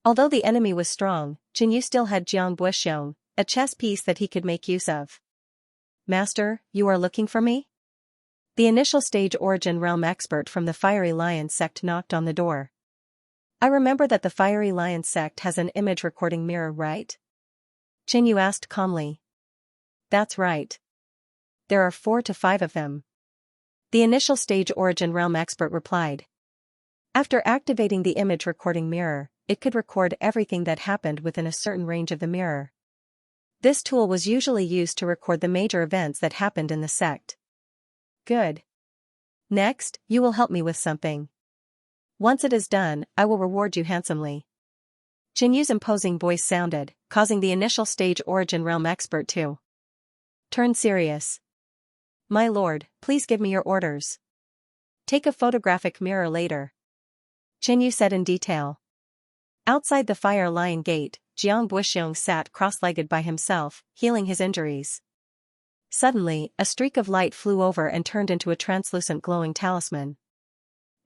Although the enemy was strong, Qin Yu still had Jiang Buxiong, a chess piece that he could make use of. Master, you are looking for me? The initial stage origin realm expert from the Fiery Lion sect knocked on the door. I remember that the Fiery Lion sect has an image recording mirror, right? Qin Yu asked calmly. That's right. There are 4 to 5 of them. The initial stage origin realm expert replied. After activating the image recording mirror, it could record everything that happened within a certain range of the mirror. This tool was usually used to record the major events that happened in the sect. Good. Next, you will help me with something. Once it is done, I will reward you handsomely. Qin Yu's imposing voice sounded, causing the initial stage origin realm expert to turn serious. My lord, please give me your orders. Take a photographic mirror later. Qin Yu said in detail. Outside the Fire Lion Gate, Jiang Buxiong sat cross-legged by himself, healing his injuries. Suddenly, a streak of light flew over and turned into a translucent glowing talisman.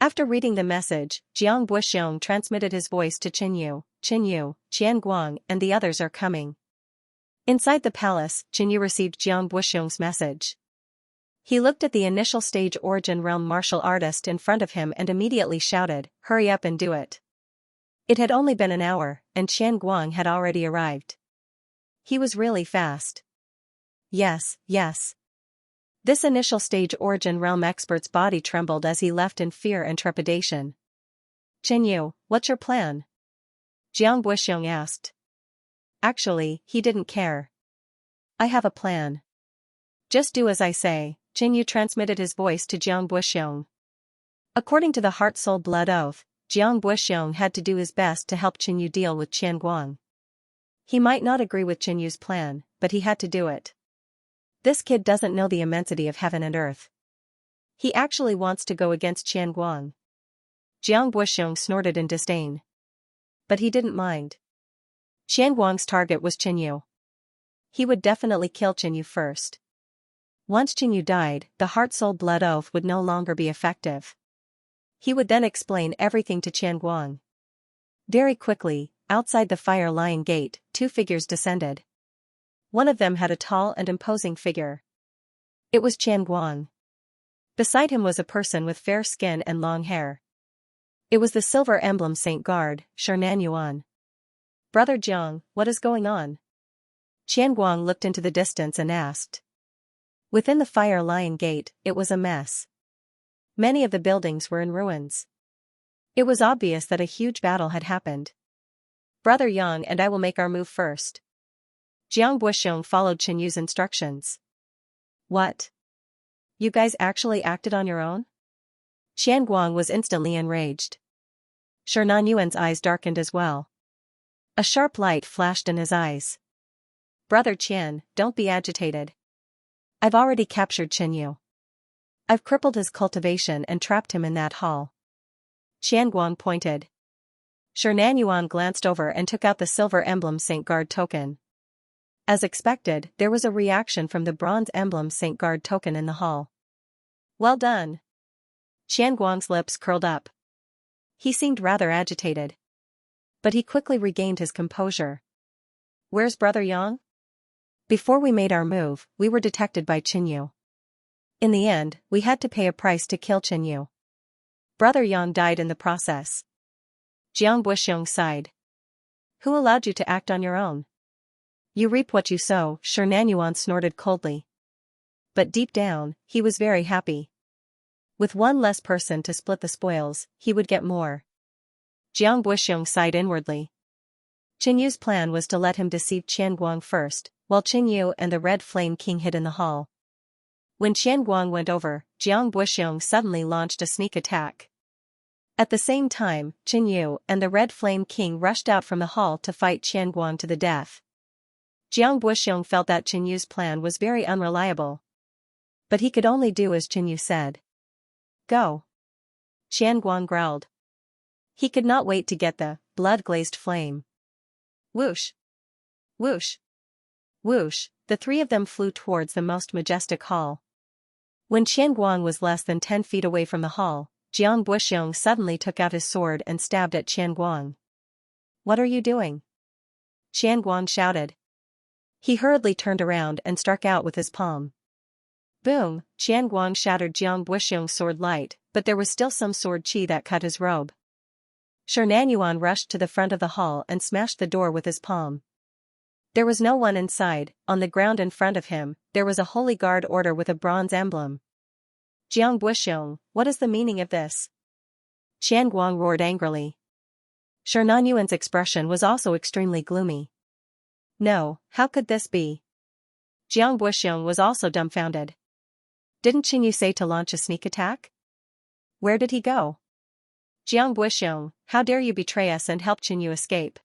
After reading the message, Jiang Buxiong transmitted his voice to Qin Yu, Qian Guang and the others are coming. Inside the palace, Qin Yu received Jiang Buxiong's message. He looked at the initial stage origin realm martial artist in front of him and immediately shouted, "Hurry up and do it." It had only been an hour, and Qian Guang had already arrived. He was really fast. Yes. This initial stage origin realm expert's body trembled as he left in fear and trepidation. Qin Yu, what's your plan? Jiang Buxiong asked. Actually, he didn't care. I have a plan. Just do as I say, Qin Yu transmitted his voice to Jiang Buxiong. According to the Heart Soul Blood Oath, Jiang Buxiong had to do his best to help Qin Yu deal with Qian Guang. He might not agree with Qin Yu's plan, but he had to do it. This kid doesn't know the immensity of heaven and earth. He actually wants to go against Qian Guang. Jiang Buxiong snorted in disdain. But he didn't mind. Qian Guang's target was Qin Yu. He would definitely kill Qin Yu first. Once Qin Yu died, the Heart Soul Blood Oath would no longer be effective. He would then explain everything to Qian Guang. Very quickly, outside the Fire Lion Gate, two figures descended. One of them had a tall and imposing figure. It was Qian Guang. Beside him was a person with fair skin and long hair. It was the Silver Emblem Saint Guard, Shernan Yuan. Brother Jiang, what is going on? Qian Guang looked into the distance and asked. Within the Fire Lion Gate, it was a mess. Many of the buildings were in ruins. It was obvious that a huge battle had happened. Brother Yang and I will make our move first. Jiang Buxiong followed Qin Yu's instructions. What? You guys actually acted on your own? Qian Guang was instantly enraged. Shernan Yuan's eyes darkened as well. A sharp light flashed in his eyes. Brother Qian, don't be agitated. I've already captured Qin Yu. I've crippled his cultivation and trapped him in that hall. Qian Guang pointed. Shernan Yuan glanced over and took out the Silver Emblem Saint Guard token. As expected, there was a reaction from the Bronze Emblem Saint Guard token in the hall. Well done. Qian Guang's lips curled up. He seemed rather agitated. But he quickly regained his composure. Where's Brother Yang? Before we made our move, we were detected by Qin Yu. In the end, we had to pay a price to kill Qin Yu. Brother Yang died in the process. Jiang Buxiong sighed. Who allowed you to act on your own? You reap what you sow, Shernan Yuan snorted coldly. But deep down, he was very happy. With one less person to split the spoils, he would get more. Jiang Buxiong sighed inwardly. Qin Yu's plan was to let him deceive Qian Guang first, while Qin Yu and the Red Flame King hid in the hall. When Qian Guang went over, Jiang Buxiong suddenly launched a sneak attack. At the same time, Qin Yu and the Red Flame King rushed out from the hall to fight Qian Guang to the death. Jiang Buxiong felt that Qin Yu's plan was very unreliable. But he could only do as Qin Yu said. Go. Qian Guang growled. He could not wait to get the blood-glazed flame. Whoosh! Whoosh! Whoosh! The three of them flew towards the most majestic hall. When Qian Guang was less than 10 feet away from the hall, Jiang Buxiong suddenly took out his sword and stabbed at Qian Guang. What are you doing? Qian Guang shouted. He hurriedly turned around and struck out with his palm. Boom! Qian Guang shattered Jiang Buxiong's sword light, but there was still some sword chi that cut his robe. Shernan Yuan rushed to the front of the hall and smashed the door with his palm. There was no one inside. On the ground in front of him, there was a holy guard order with a bronze emblem. Jiang Buxiong, what is the meaning of this? Qian Guang roared angrily. Shernan Yuan's expression was also extremely gloomy. No, how could this be? Jiang Buxiong was also dumbfounded. Didn't Qin Yu say to launch a sneak attack? Where did he go? Jiang Buxiong, how dare you betray us and help Qinyu escape?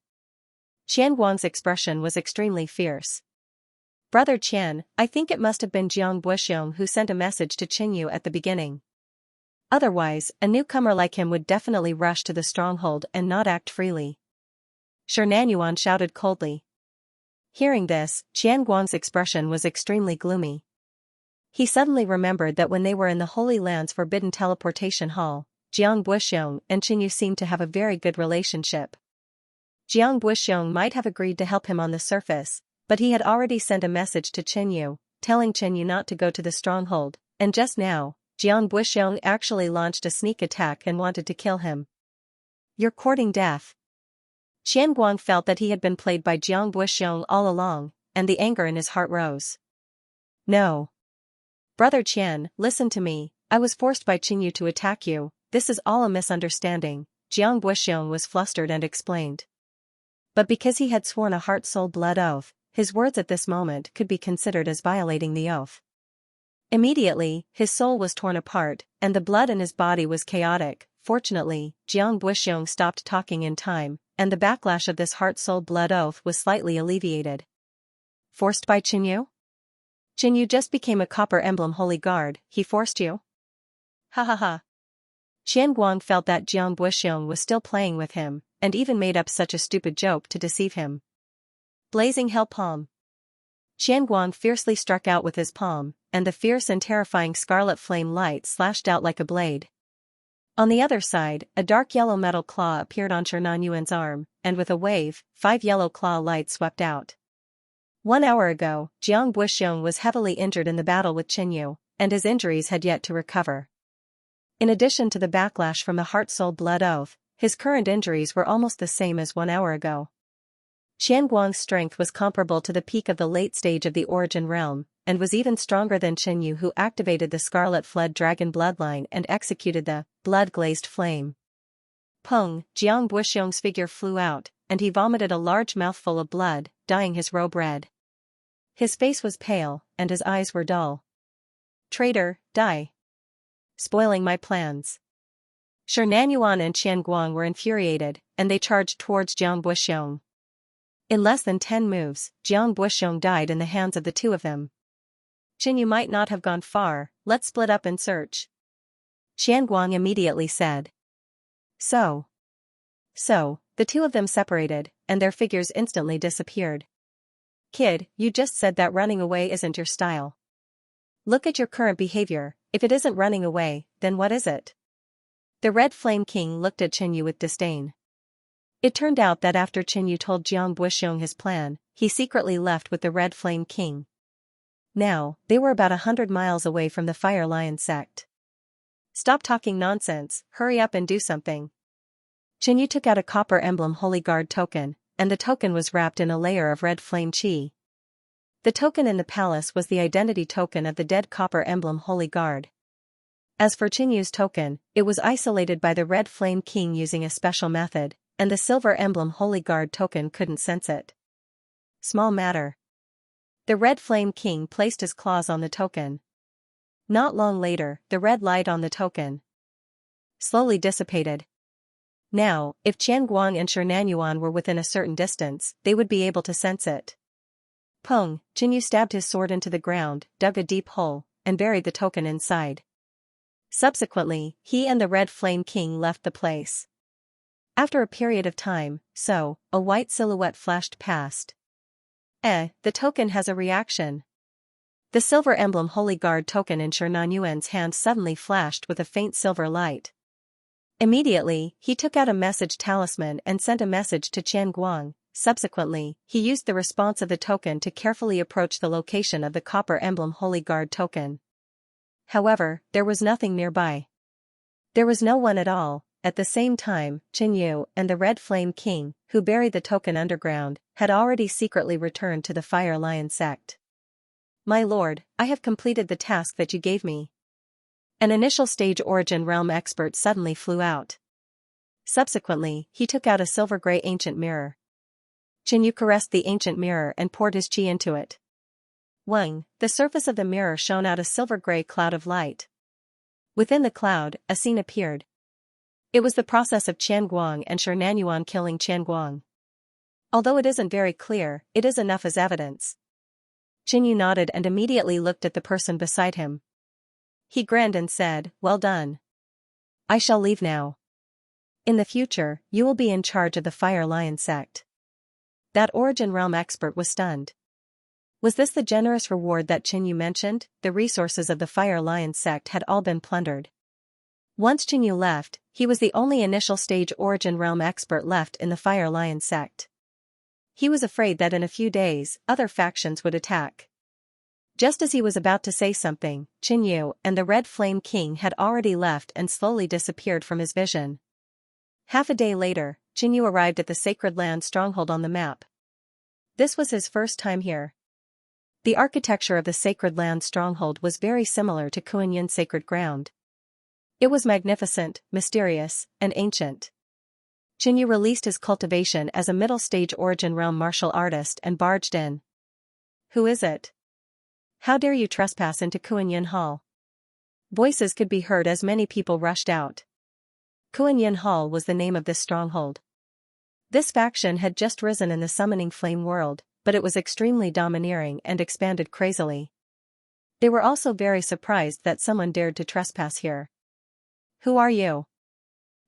Qian Guang's expression was extremely fierce. Brother Qian, I think it must have been Jiang Buxiong who sent a message to Qinyu at the beginning. Otherwise, a newcomer like him would definitely rush to the stronghold and not act freely. Shi Nanyuan shouted coldly. Hearing this, Qian Guang's expression was extremely gloomy. He suddenly remembered that when they were in the Holy Land's forbidden teleportation hall, Jiang Buxiong and Qinyu seemed to have a very good relationship. Jiang Buxiong might have agreed to help him on the surface, but he had already sent a message to Qinyu, telling Qinyu not to go to the stronghold, and just now, Jiang Buxiong actually launched a sneak attack and wanted to kill him. You're courting death. Qian Guang felt that he had been played by Jiang Buxiong all along, and the anger in his heart rose. No. Brother Qian, listen to me, I was forced by Qinyu to attack you, this is all a misunderstanding, Jiang Buxiong was flustered and explained. But because he had sworn a heart-soul-blood oath, his words at this moment could be considered as violating the oath. Immediately, his soul was torn apart, and the blood in his body was chaotic. Fortunately, Jiang Buxiong stopped talking in time, and the backlash of this heart-soul-blood oath was slightly alleviated. Forced by Qinyu? Qinyu just became a copper emblem holy guard, he forced you? Ha ha ha. Qian Guang felt that Jiang Buxiong was still playing with him, and even made up such a stupid joke to deceive him. Blazing Hell Palm. Qian Guang fiercely struck out with his palm, and the fierce and terrifying scarlet flame light slashed out like a blade. On the other side, a dark yellow metal claw appeared on Shi Nanyuan's arm, and with a wave, 5 yellow claw lights swept out. 1 hour ago, Jiang Buxiong was heavily injured in the battle with Qinyu, and his injuries had yet to recover. In addition to the backlash from the heart-soul-blood oath, his current injuries were almost the same as 1 hour ago. Qian Guang's strength was comparable to the peak of the late stage of the Origin Realm, and was even stronger than Qinyu, who activated the Scarlet Flood Dragon bloodline and executed the blood-glazed flame. Peng, Jiang Buxiong's figure flew out, and he vomited a large mouthful of blood, dyeing his robe red. His face was pale, and his eyes were dull. Traitor, die. Spoiling my plans. Shi Nanyuan and Qian Guang were infuriated, and they charged towards Jiang Buxiong. In less than 10 moves, Jiang Buxiong died in the hands of the two of them. Qinyu might not have gone far, let's split up and search. Qian Guang immediately said. So, the two of them separated, and their figures instantly disappeared. Kid, you just said that running away isn't your style. Look at your current behavior, if it isn't running away, then what is it? The Red Flame King looked at Qinyu with disdain. It turned out that after Qinyu told Jiang Buxiong his plan, he secretly left with the Red Flame King. Now, they were about 100 miles away from the Fire Lion sect. Stop talking nonsense, hurry up and do something. Qinyu took out a copper emblem Holy Guard token, and the token was wrapped in a layer of red flame chi. The token in the palace was the identity token of the dead copper emblem Holy Guard. As for Qinyu's token, it was isolated by the Red Flame King using a special method, and the silver emblem Holy Guard token couldn't sense it. Small matter. The Red Flame King placed his claws on the token. Not long later, the red light on the token slowly dissipated. Now, if Qian Guang and Shi Nanyuan were within a certain distance, they would be able to sense it. Peng, Qinyu stabbed his sword into the ground, dug a deep hole, and buried the token inside. Subsequently, he and the Red Flame King left the place. After a period of time, a white silhouette flashed past. The token has a reaction. The silver emblem Holy Guard token in Shi Nanyuan's hand suddenly flashed with a faint silver light. Immediately, he took out a message talisman and sent a message to Qian Guang. Subsequently, he used the response of the token to carefully approach the location of the copper emblem Holy Guard token. However, there was nothing nearby. There was no one at all. At the same time, Qinyu and the Red Flame King, who buried the token underground, had already secretly returned to the Fire Lion sect. My lord, I have completed the task that you gave me. An initial stage Origin Realm expert suddenly flew out. Subsequently, he took out a silver-gray ancient mirror. Qinyu caressed the ancient mirror and poured his qi into it. Wang, the surface of the mirror shone out a silver-gray cloud of light. Within the cloud, a scene appeared. It was the process of Qian Guang and Shernanuan killing Qian Guang. Although it isn't very clear, it is enough as evidence. Qin Yu nodded and immediately looked at the person beside him. He grinned and said, "Well done. I shall leave now. In the future, you will be in charge of the Fire Lion sect." That Origin Realm expert was stunned. Was this the generous reward that Qin Yu mentioned? The resources of the Fire Lion sect had all been plundered. Once Qin Yu left, he was the only initial stage Origin Realm expert left in the Fire Lion sect. He was afraid that in a few days, other factions would attack. Just as he was about to say something, Qin Yu and the Red Flame King had already left and slowly disappeared from his vision. Half a day later, Qin Yu arrived at the Sacred Land stronghold on the map. This was his first time here. The architecture of the Sacred Land stronghold was very similar to Kuan-Yin Sacred Ground. It was magnificent, mysterious, and ancient. Qin Yu released his cultivation as a middle-stage Origin Realm martial artist and barged in. "Who is it? How dare you trespass into Kuan-Yin Hall?" Voices could be heard as many people rushed out. Kuan-Yin Hall was the name of this stronghold. This faction had just risen in the summoning flame world, but it was extremely domineering and expanded crazily. They were also very surprised that someone dared to trespass here. "Who are you?"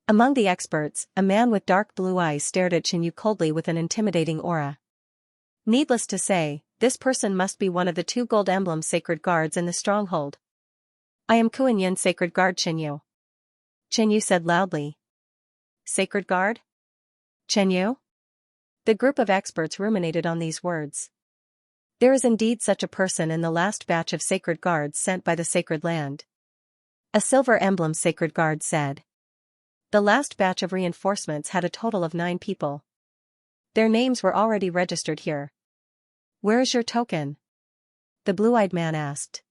Among the experts, a man with dark blue eyes stared at Qin Yu coldly with an intimidating aura. Needless to say, this person must be one of the 2 gold emblem sacred guards in the stronghold. "I am Kuan-Yin Sacred Guard Qin Yu," Qin Yu said loudly. "Sacred Guard? Qin Yu?" The group of experts ruminated on these words. There is indeed such a person in the last batch of sacred guards sent by the Sacred Land. A silver emblem sacred guard said. The last batch of reinforcements had a total of 9 people. Their names were already registered here. "Where is your token?" the blue-eyed man asked.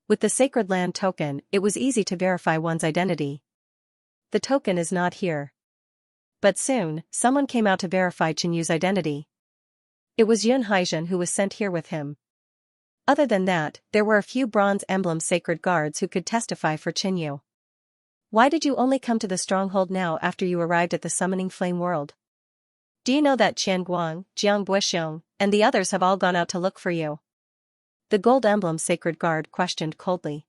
With the Sacred Land token, it was easy to verify one's identity. "The token is not here." But soon, someone came out to verify Qin Yu's identity. It was Yun Haijin who was sent here with him. Other than that, there were a few bronze emblem sacred guards who could testify for Qin Yu. "Why did you only come to the stronghold now after you arrived at the summoning flame world? Do you know that Qian Guang, Jiang Buxiong, and the others have all gone out to look for you?" The gold emblem sacred guard questioned coldly.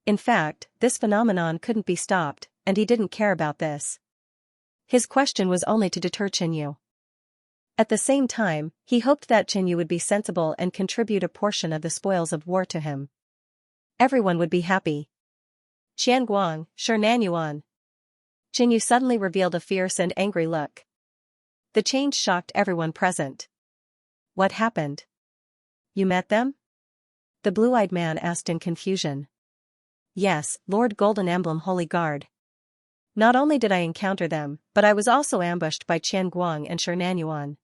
In fact, this phenomenon couldn't be stopped, and he didn't care about this. His question was only to deter Qin Yu. At the same time, he hoped that Qin Yu would be sensible and contribute a portion of the spoils of war to him. Everyone would be happy. "Qian Guang, Shernanuan." Qin Yu suddenly revealed a fierce and angry look. The change shocked everyone present. "What happened? You met them?" the blue-eyed man asked in confusion. "Yes, Lord Golden Emblem Holy Guard. Not only did I encounter them, but I was also ambushed by Qian Guang and Shernanuan.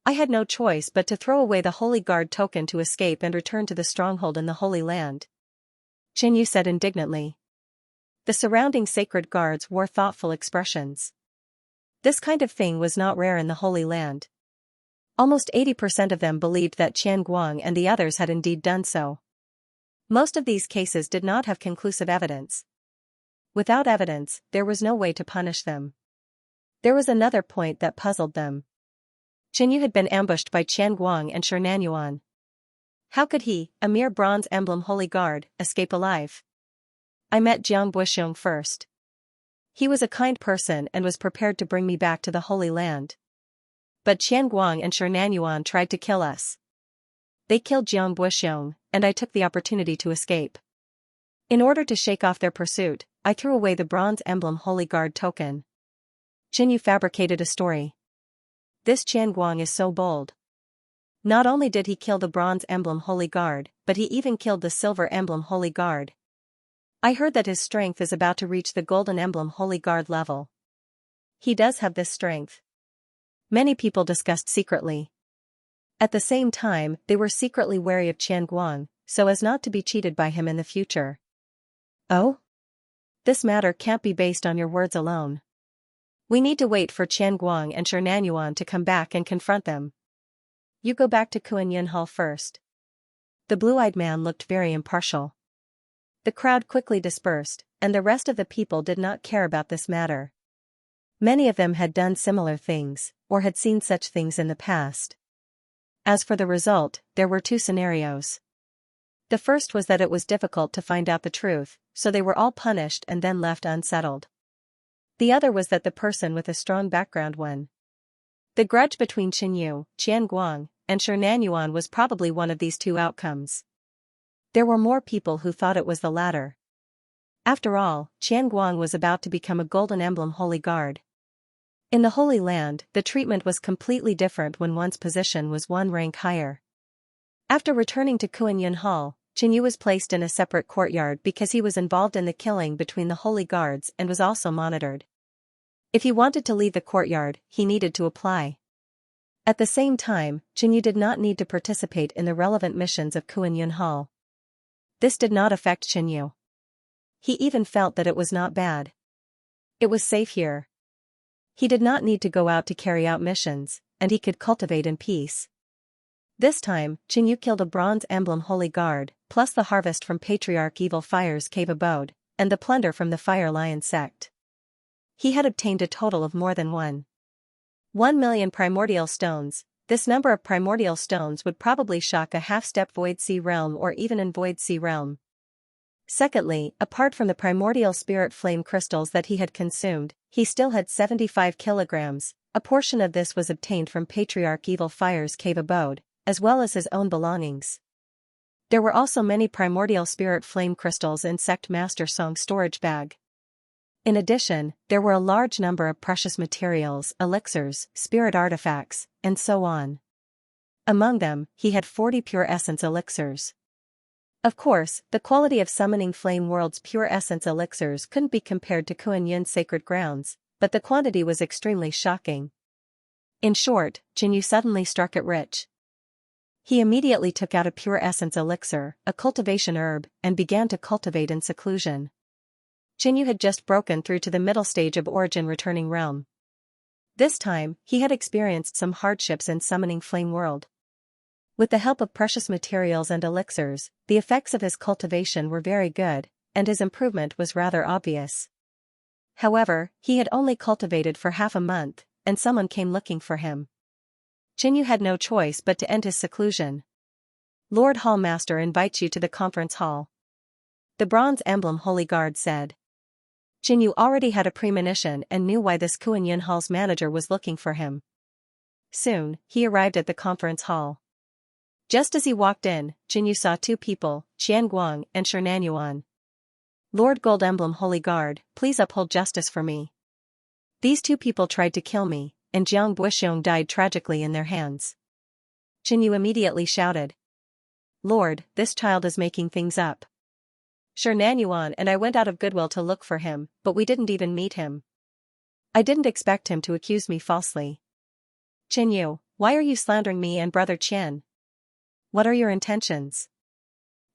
I had no choice but to throw away the Holy Guard token to escape and return to the stronghold in the Holy Land," Qin Yu said indignantly. The surrounding sacred guards wore thoughtful expressions. This kind of thing was not rare in the Holy Land. Almost 80% of them believed that Qian Guang and the others had indeed done so. Most of these cases did not have conclusive evidence. Without evidence, there was no way to punish them. There was another point that puzzled them. Qin Yu had been ambushed by Qian Guang and Shernanuan. How could he, a mere bronze emblem Holy Guard, escape alive? "I met Jiang Buxiong first. He was a kind person and was prepared to bring me back to the Holy Land. But Qian Guang and Shernanuan tried to kill us. They killed Jiang Buxiong, and I took the opportunity to escape. In order to shake off their pursuit, I threw away the bronze emblem Holy Guard token." Qin Yu fabricated a story. This Qian Guang is so bold. Not only did he kill the bronze emblem Holy Guard, but he even killed the silver emblem Holy Guard. I heard that his strength is about to reach the golden emblem Holy Guard level. He does have this strength. Many people discussed secretly. At the same time, they were secretly wary of Qian Guang, so as not to be cheated by him in the future. "Oh? This matter can't be based on your words alone. We need to wait for Qian Guang and Shernanuan to come back and confront them. You go back to Kuan-Yin Hall first." The blue-eyed man looked very impartial. The crowd quickly dispersed, and the rest of the people did not care about this matter. Many of them had done similar things, or had seen such things in the past. As for the result, there were two scenarios. The first was that it was difficult to find out the truth, so they were all punished and then left unsettled. The other was that the person with a strong background won. The grudge between Qinyu, Qianguang, and Shernanyuan was probably one of these two outcomes. There were more people who thought it was the latter. After all, Qianguang was about to become a Golden Emblem Holy Guard. In the Holy Land, the treatment was completely different when one's position was one rank higher. After returning to Kuan Hall, Qinyu was placed in a separate courtyard because he was involved in the killing between the Holy Guards and was also monitored. If he wanted to leave the courtyard, he needed to apply. At the same time, Qinyu did not need to participate in the relevant missions of Kuan Hall. This did not affect Qinyu. He even felt that it was not bad. It was safe here. He did not need to go out to carry out missions, and he could cultivate in peace. This time, Qinyu killed a Bronze Emblem Holy Guard, plus the harvest from Patriarch Evil Fire's cave abode, and the plunder from the Fire Lion sect. He had obtained a total of more than 1,000,000 primordial stones. This number of primordial stones would probably shock a half-step Void Sea realm or even in Void Sea realm. Secondly, apart from the primordial spirit flame crystals that he had consumed, he still had 75 kilograms. A portion of this was obtained from Patriarch Evil Fire's cave abode, as well as his own belongings. There were also many primordial spirit flame crystals in Sect Master Song's storage bag. In addition, there were a large number of precious materials, elixirs, spirit artifacts, and so on. Among them, he had 40 pure essence elixirs. Of course, the quality of Summoning Flame World's pure essence elixirs couldn't be compared to Kuan Yin's sacred grounds, but the quantity was extremely shocking. In short, Qinyu suddenly struck it rich. He immediately took out a pure essence elixir, a cultivation herb, and began to cultivate in seclusion. Qinyu had just broken through to the middle stage of Origin Returning Realm. This time, he had experienced some hardships in Summoning Flame World. With the help of precious materials and elixirs, the effects of his cultivation were very good, and his improvement was rather obvious. However, he had only cultivated for half a month, and someone came looking for him. Qinyu had no choice but to end his seclusion. "Lord Hallmaster invites you to the conference hall," the Bronze Emblem Holy Guard said. Qinyu already had a premonition and knew why this Kuan Yin Hall's manager was looking for him. Soon, he arrived at the conference hall. Just as he walked in, Qinyu saw two people, Qianguang and Shernanyuan. "Lord Gold Emblem Holy Guard, please uphold justice for me. These two people tried to kill me, and Jiang Buxiong died tragically in their hands." Qinyu immediately shouted, "Lord, this child is making things up. Shernanyuan and I went out of goodwill to look for him, but we didn't even meet him. I didn't expect him to accuse me falsely. Qinyu, why are you slandering me and Brother Qian? What are your intentions?"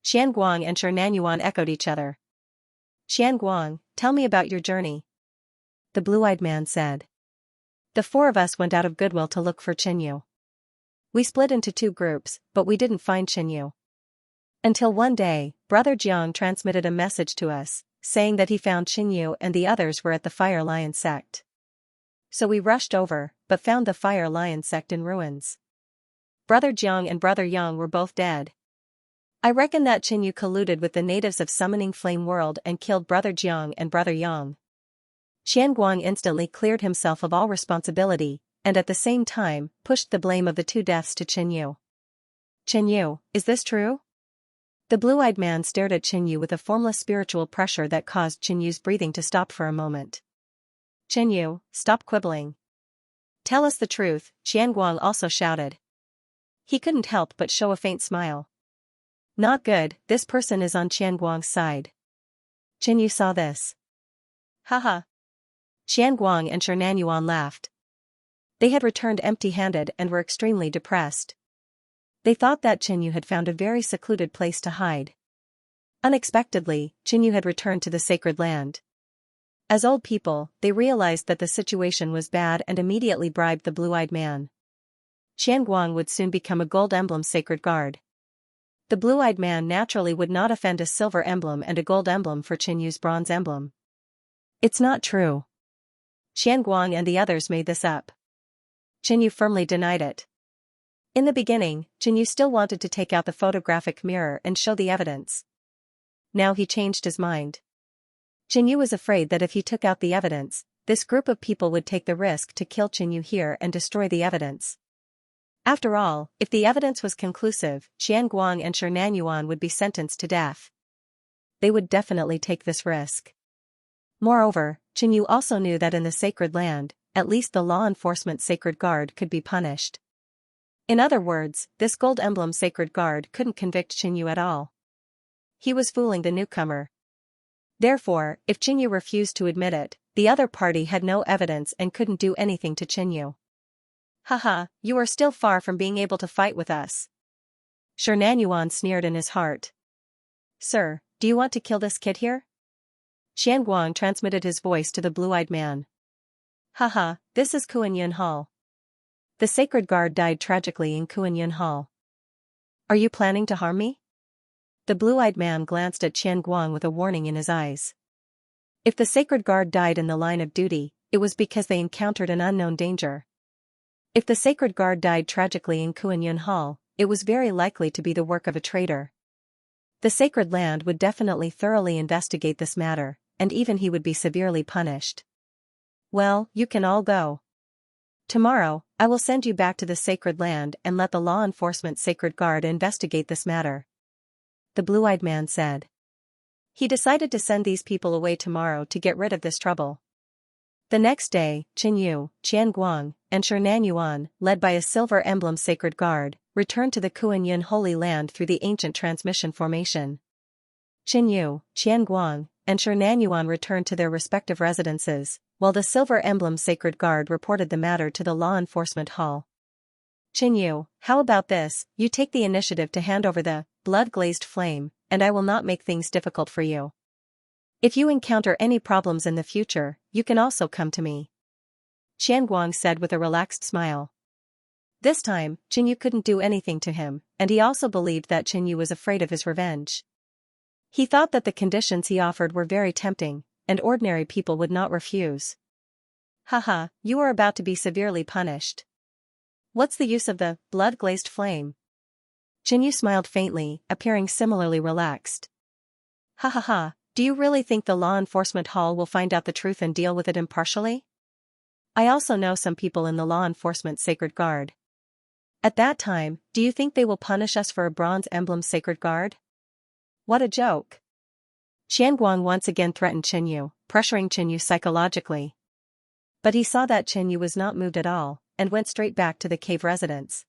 Qianguang and Shernanyuan echoed each other. "Qianguang, tell me about your journey," the blue-eyed man said. "The four of us went out of goodwill to look for Qinyu. We split into two groups, but we didn't find Qinyu. Until one day, Brother Jiang transmitted a message to us, saying that he found Qinyu and the others were at the Fire Lion sect. So we rushed over, but found the Fire Lion sect in ruins. Brother Jiang and Brother Yang were both dead. I reckon that Qinyu colluded with the natives of Summoning Flame World and killed Brother Jiang and Brother Yang." Qianguang instantly cleared himself of all responsibility, and at the same time, pushed the blame of the two deaths to Qinyu. "Qinyu, is this true?" The blue-eyed man stared at Qinyu with a formless spiritual pressure that caused Qinyu's breathing to stop for a moment. "Qinyu, stop quibbling. Tell us the truth," Qianguang also shouted. He couldn't help but show a faint smile. "Not good, this person is on Qianguang's side." Qinyu saw this. "Haha." Qianguang and Shernanyuan laughed. They had returned empty-handed and were extremely depressed. They thought that Qinyu had found a very secluded place to hide. Unexpectedly, Qinyu had returned to the sacred land. As old people, they realized that the situation was bad and immediately bribed the blue-eyed man. Qianguang would soon become a Gold Emblem Sacred Guard. The blue-eyed man naturally would not offend a silver emblem and a gold emblem for Qin Yu's bronze emblem. It's not true. Xian Guang and the others made this up. Qin Yu firmly denied it. In the beginning, Qin Yu still wanted to take out the photographic mirror and show the evidence. Now he changed his mind. Qin Yu was afraid that if he took out the evidence, this group of people would take the risk to kill Qin Yu here and destroy the evidence. After all, if the evidence was conclusive, Xian Guang and Shi Nanyuan would be sentenced to death. They would definitely take this risk. Moreover, Qin Yu also knew that in the sacred land, at least the law enforcement sacred guard could be punished. In other words, this gold emblem sacred guard couldn't convict Qin Yu at all. He was fooling the newcomer. Therefore, if Qin Yu refused to admit it, the other party had no evidence and couldn't do anything to Qin Yu. Haha, you are still far from being able to fight with us. Shi Nanyuan sneered in his heart. Sir, do you want to kill this kid here? Xian Guang transmitted his voice to the blue-eyed man. Haha, this is Kuan-Yin Hall. The sacred guard died tragically in Kuan-Yin Hall. Are you planning to harm me? The blue-eyed man glanced at Xian Guang with a warning in his eyes. If the sacred guard died in the line of duty, it was because they encountered an unknown danger. If the sacred guard died tragically in Kuan-Yin Hall, it was very likely to be the work of a traitor. The sacred land would definitely thoroughly investigate this matter, and even he would be severely punished. Well, you can all go. Tomorrow, I will send you back to the sacred land and let the law enforcement sacred guard investigate this matter. The blue-eyed man said. He decided to send these people away tomorrow to get rid of this trouble. The next day, Qin Yu, Xian Guang, and Shi Nanyuan, led by a silver emblem sacred guard, returned to the Kuan-Yin Holy Land through the ancient transmission formation. Qin Yu, Xian Guang, and Shi Nanyuan returned to their respective residences, while the silver emblem sacred guard reported the matter to the law enforcement hall. Qin Yu, how about this, you take the initiative to hand over the blood-glazed flame, and I will not make things difficult for you. If you encounter any problems in the future, you can also come to me. Xian Guang said with a relaxed smile. This time, Qin Yu couldn't do anything to him, and he also believed that Qin Yu was afraid of his revenge. He thought that the conditions he offered were very tempting, and ordinary people would not refuse. Haha, you are about to be severely punished. What's the use of the blood-glazed flame? Qin Yu smiled faintly, appearing similarly relaxed. Ha ha ha. Do you really think the law enforcement hall will find out the truth and deal with it impartially? I also know some people in the law enforcement sacred guard. At that time, do you think they will punish us for a bronze emblem sacred guard? What a joke. Xian Guang once again threatened Qin Yu, pressuring Qin Yu psychologically. But he saw that Qin Yu was not moved at all, and went straight back to the cave residence.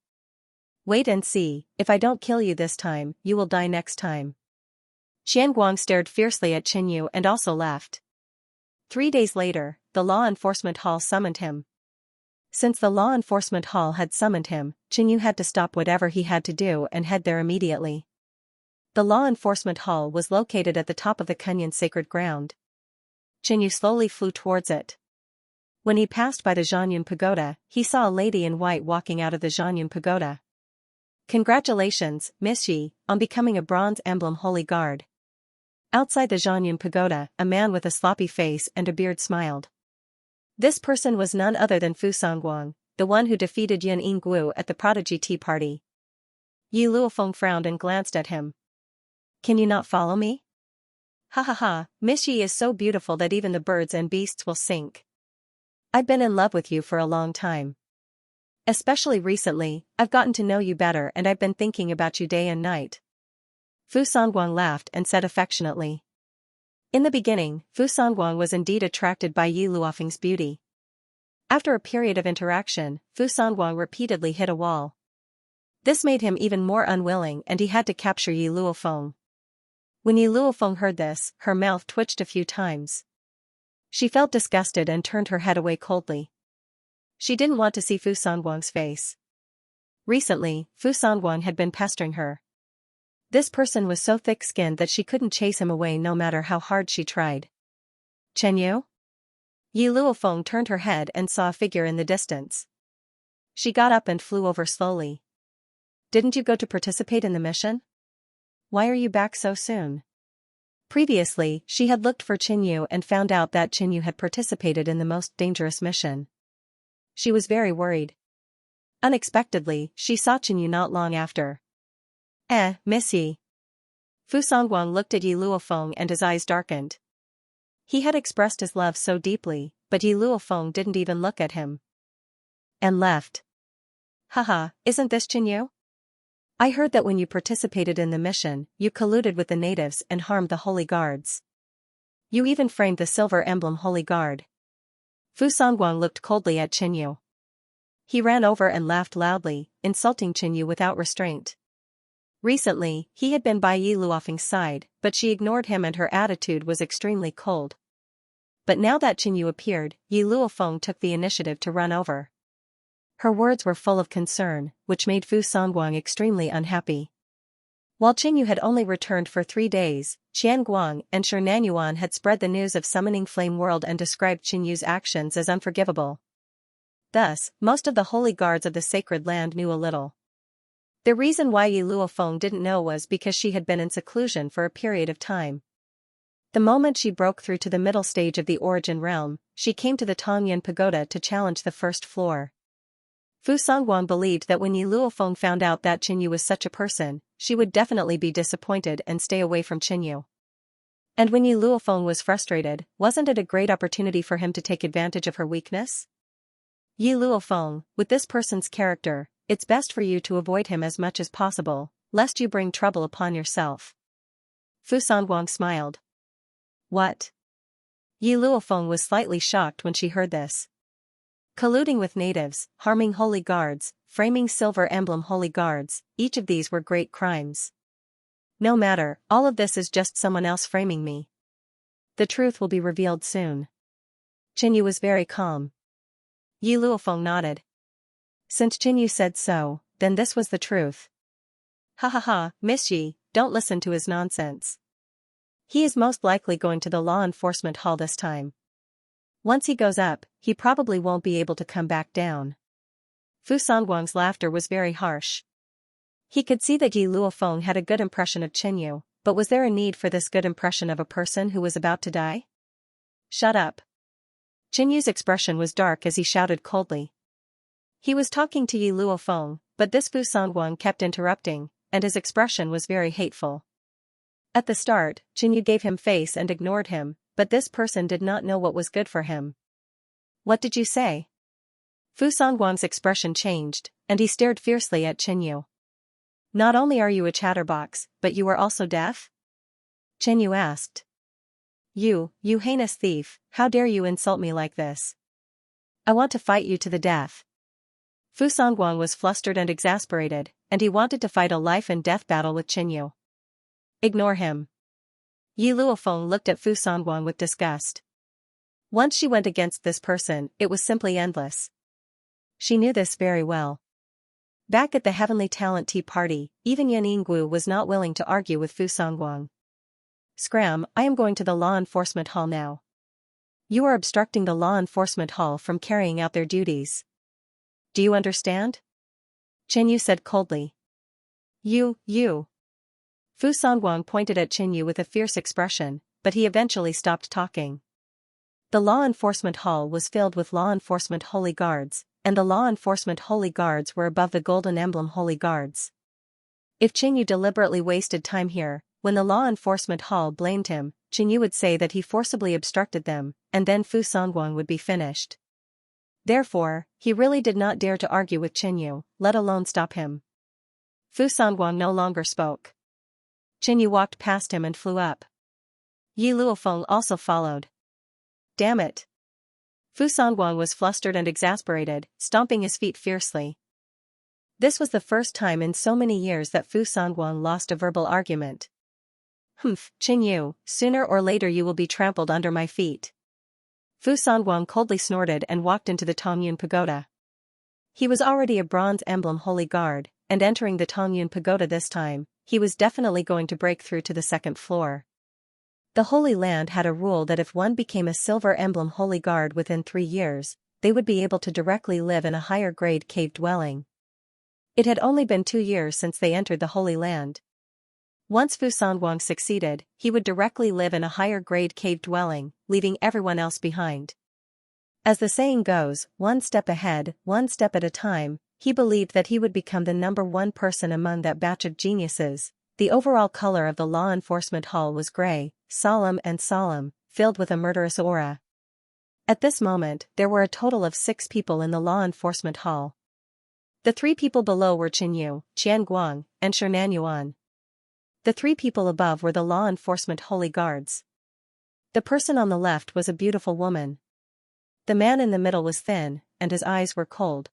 Wait and see, if I don't kill you this time, you will die next time. Xian Guang stared fiercely at Qin Yu and also left. 3 days later, the law enforcement hall summoned him. Since the law enforcement hall had summoned him, Qin Yu had to stop whatever he had to do and head there immediately. The law enforcement hall was located at the top of the Kunyan sacred ground. Qin Yu slowly flew towards it. When he passed by the Zhanyun Pagoda, he saw a lady in white walking out of the Zhanyun Pagoda. Congratulations, Miss Yi, on becoming a bronze emblem holy guard. Outside the Zhanyun Pagoda, a man with a sloppy face and a beard smiled. This person was none other than Fu Songguang, the one who defeated Yin Yingguo at the Prodigy Tea Party. Yi Luofeng frowned and glanced at him. Can you not follow me? Ha ha ha, Miss Yi is so beautiful that even the birds and beasts will sink. I've been in love with you for a long time. Especially recently, I've gotten to know you better and I've been thinking about you day and night. Fu Songguang laughed and said affectionately. In the beginning, Fu Songguang was indeed attracted by Yi Luofeng's beauty. After a period of interaction, Fu Songguang repeatedly hit a wall. This made him even more unwilling and he had to capture Yi Luofeng. When Yi Luofeng heard this, her mouth twitched a few times. She felt disgusted and turned her head away coldly. She didn't want to see Fu Songguang's face. Recently, Fu Songguang had been pestering her. This person was so thick-skinned that she couldn't chase him away no matter how hard she tried. Chen Yu? Yi Luofeng turned her head and saw a figure in the distance. She got up and flew over slowly. Didn't you go to participate in the mission? why are you back so soon? Previously, she had looked for Qinyu and found out that Qinyu had participated in the most dangerous mission. She was very worried. Unexpectedly, she saw Qinyu not long after. Miss Yi. Fu Songguang looked at Yi Luofeng and his eyes darkened. He had expressed his love so deeply, but Yi Luofeng didn't even look at him. And left. Haha, isn't this Qinyu? I heard that when you participated in the mission, you colluded with the natives and harmed the Holy Guards. You even framed the silver emblem Holy Guard. Fu Songguang looked coldly at Qinyu. He ran over and laughed loudly, insulting Qinyu without restraint. Recently, he had been by Yi Luofeng's side, but she ignored him and her attitude was extremely cold. But now that Qinyu appeared, Yi Luofeng took the initiative to run over. Her words were full of concern, which made Fu Songguang extremely unhappy. While Qinyu had only returned for 3 days, Qianguang and Shi Nanyuan had spread the news of summoning Flame World and described Qinyu's actions as unforgivable. Thus, most of the holy guards of the sacred land knew a little. The reason why Yi Luofeng didn't know was because she had been in seclusion for a period of time. The moment she broke through to the middle stage of the Origin Realm, she came to the Tongyan Pagoda to challenge the first floor. Fu Songguang believed that when Yi Luofeng found out that Qinyu was such a person, she would definitely be disappointed and stay away from Qinyu. And when Yi Luofeng was frustrated, wasn't it a great opportunity for him to take advantage of her weakness? Yi Luofeng, with this person's character, it's best for you to avoid him as much as possible, lest you bring trouble upon yourself. Fu Songguang smiled. What? Yi Luofeng was slightly shocked when she heard this. Colluding with natives, harming holy guards, framing silver emblem holy guards, each of these were great crimes. No matter, all of this is just someone else framing me. The truth will be revealed soon. Qinyu was very calm. Yi Luofeng nodded. Since Qinyu said so, then this was the truth. Ha ha ha, Miss Yi, don't listen to his nonsense. He is most likely going to the law enforcement hall this time. Once he goes up, he probably won't be able to come back down. Fu Songguang's laughter was very harsh. He could see that Yi Luofeng had a good impression of Qinyu, but was there a need for this good impression of a person who was about to die? Shut up. Qinyu's expression was dark as he shouted coldly. He was talking to Yi Luofeng, but this Fu Songguang kept interrupting, and his expression was very hateful. At the start, Qinyu gave him face and ignored him, but this person did not know what was good for him. What did you say? Fu Songguang's expression changed, and he stared fiercely at Qinyu. Not only are you a chatterbox, but you are also deaf? Qinyu asked. You heinous thief, how dare you insult me like this? I want to fight you to the death. Fu Songguang was flustered and exasperated, and he wanted to fight a life and death battle with Qinyu. Ignore him. Yi Luofeng looked at Fu Songguang with disgust. Once she went against this person, it was simply endless. She knew this very well. Back at the Heavenly Talent Tea Party, even Yan Yinggu was not willing to argue with Fu Songguang. Scram, I am going to the law enforcement hall now. You are obstructing the law enforcement hall from carrying out their duties. Do you understand? Qinyu said coldly. You. Fu Songguang pointed at Qinyu with a fierce expression, but he eventually stopped talking. The law enforcement hall was filled with law enforcement holy guards, and the law enforcement holy guards were above the golden emblem holy guards. If Qinyu deliberately wasted time here, when the law enforcement hall blamed him, Qinyu would say that he forcibly obstructed them, and then Fu Songguang would be finished. Therefore, he really did not dare to argue with Qinyu, let alone stop him. Fu Songguang no longer spoke. Qinyu walked past him and flew up. Yi Luofeng also followed. Damn it. Fu Songguang was flustered and exasperated, stomping his feet fiercely. This was the first time in so many years that Fu Songguang lost a verbal argument. Humph, Qinyu, sooner or later you will be trampled under my feet. Fu Songguang coldly snorted and walked into the Tongyun Pagoda. He was already a bronze emblem holy guard, and entering the Tongyun Pagoda this time, he was definitely going to break through to the second floor. The Holy Land had a rule that if one became a silver emblem holy guard within 3 years, they would be able to directly live in a higher grade cave dwelling. It had only been 2 years since they entered the Holy Land. Once Fu Songguang succeeded, he would directly live in a higher-grade cave dwelling, leaving everyone else behind. As the saying goes, one step ahead, one step at a time, he believed that he would become the #1 person among that batch of geniuses. The overall color of the law enforcement hall was gray, solemn, filled with a murderous aura. At this moment, there were a total of 6 people in the law enforcement hall. The 3 people below were Qinyu, Qianguang, and Shernanyuan. The 3 people above were the law enforcement holy guards. The person on the left was a beautiful woman. The man in the middle was thin, and his eyes were cold.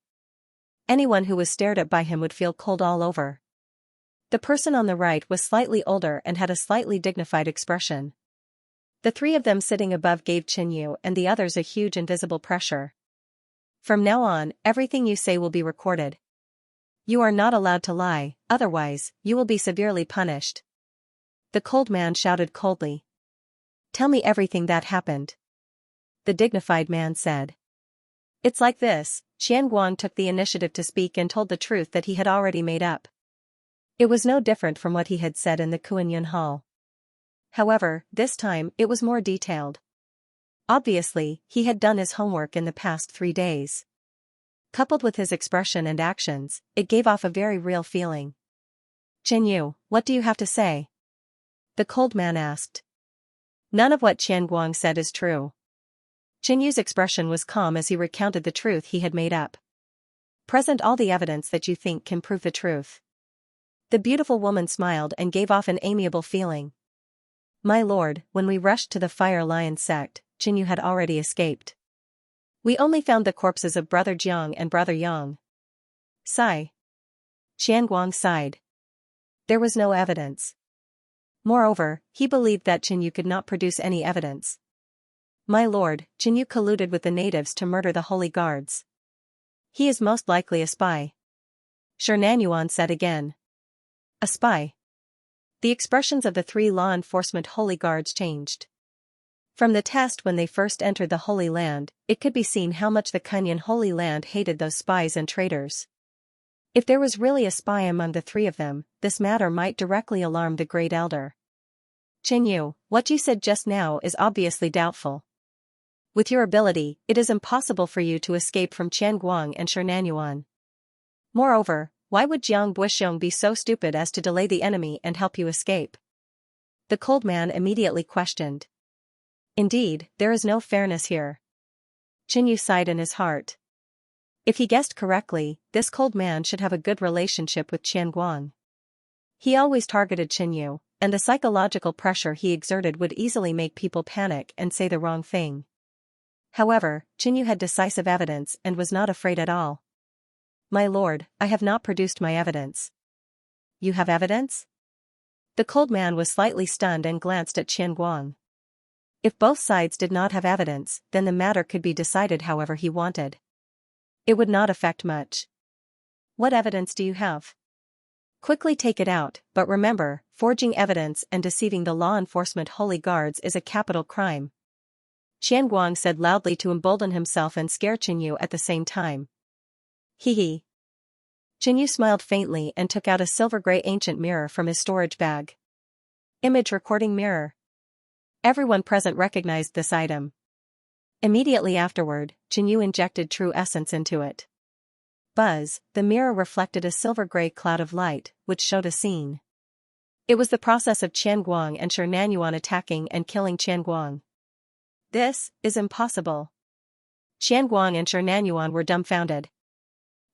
Anyone who was stared at by him would feel cold all over. The person on the right was slightly older and had a slightly dignified expression. The 3 of them sitting above gave Qinyu and the others a huge invisible pressure. From now on, everything you say will be recorded. You are not allowed to lie, otherwise, you will be severely punished. The cold man shouted coldly. Tell me everything that happened. The dignified man said. It's like this. Qianguang took the initiative to speak and told the truth that he had already made up. It was no different from what he had said in the Kuan-Yin Hall. However, this time, it was more detailed. Obviously, he had done his homework in the past 3 days. Coupled with his expression and actions, it gave off a very real feeling. Qinyu, what do you have to say? The cold man asked. None of what Qianguang said is true. Qinyu's expression was calm as he recounted the truth he had made up. Present all the evidence that you think can prove the truth. The beautiful woman smiled and gave off an amiable feeling. My lord, when we rushed to the Fire Lion sect, Qinyu had already escaped. We only found the corpses of Brother Jiang and Brother Yang. Sigh. Qianguang sighed. There was no evidence. Moreover, he believed that Qinyu could not produce any evidence. My lord, Qinyu colluded with the natives to murder the holy guards. He is most likely a spy. Shernanyuan said again. A spy. The expressions of the 3 law enforcement holy guards changed. From the test when they first entered the Holy Land, it could be seen how much the Kunyan Holy Land hated those spies and traitors. If there was really a spy among the 3 of them, this matter might directly alarm the Great Elder. Qinyu, what you said just now is obviously doubtful. With your ability, it is impossible for you to escape from Qianguang and Shernanyuan. Moreover, why would Jiang Buxiong be so stupid as to delay the enemy and help you escape? The cold man immediately questioned. Indeed, there is no fairness here. Qinyu sighed in his heart. If he guessed correctly, this cold man should have a good relationship with Qianguang. He always targeted Qinyu, and the psychological pressure he exerted would easily make people panic and say the wrong thing. However, Qinyu had decisive evidence and was not afraid at all. My lord, I have not produced my evidence. You have evidence? The cold man was slightly stunned and glanced at Qianguang. If both sides did not have evidence, then the matter could be decided however he wanted. It would not affect much. What evidence do you have? Quickly take it out, but remember, forging evidence and deceiving the law enforcement holy guards is a capital crime. Qianguang said loudly to embolden himself and scare Qinyu at the same time. Hee. Qinyu smiled faintly and took out a silver-gray ancient mirror from his storage bag. Image recording mirror. Everyone present recognized this item. Immediately afterward, Qinyu injected true essence into it. Buzz, the mirror reflected a silver-gray cloud of light, which showed a scene. It was the process of Qianguang and Shernanyuan attacking and killing Qianguang. This is impossible. Qianguang and Shernanyuan were dumbfounded.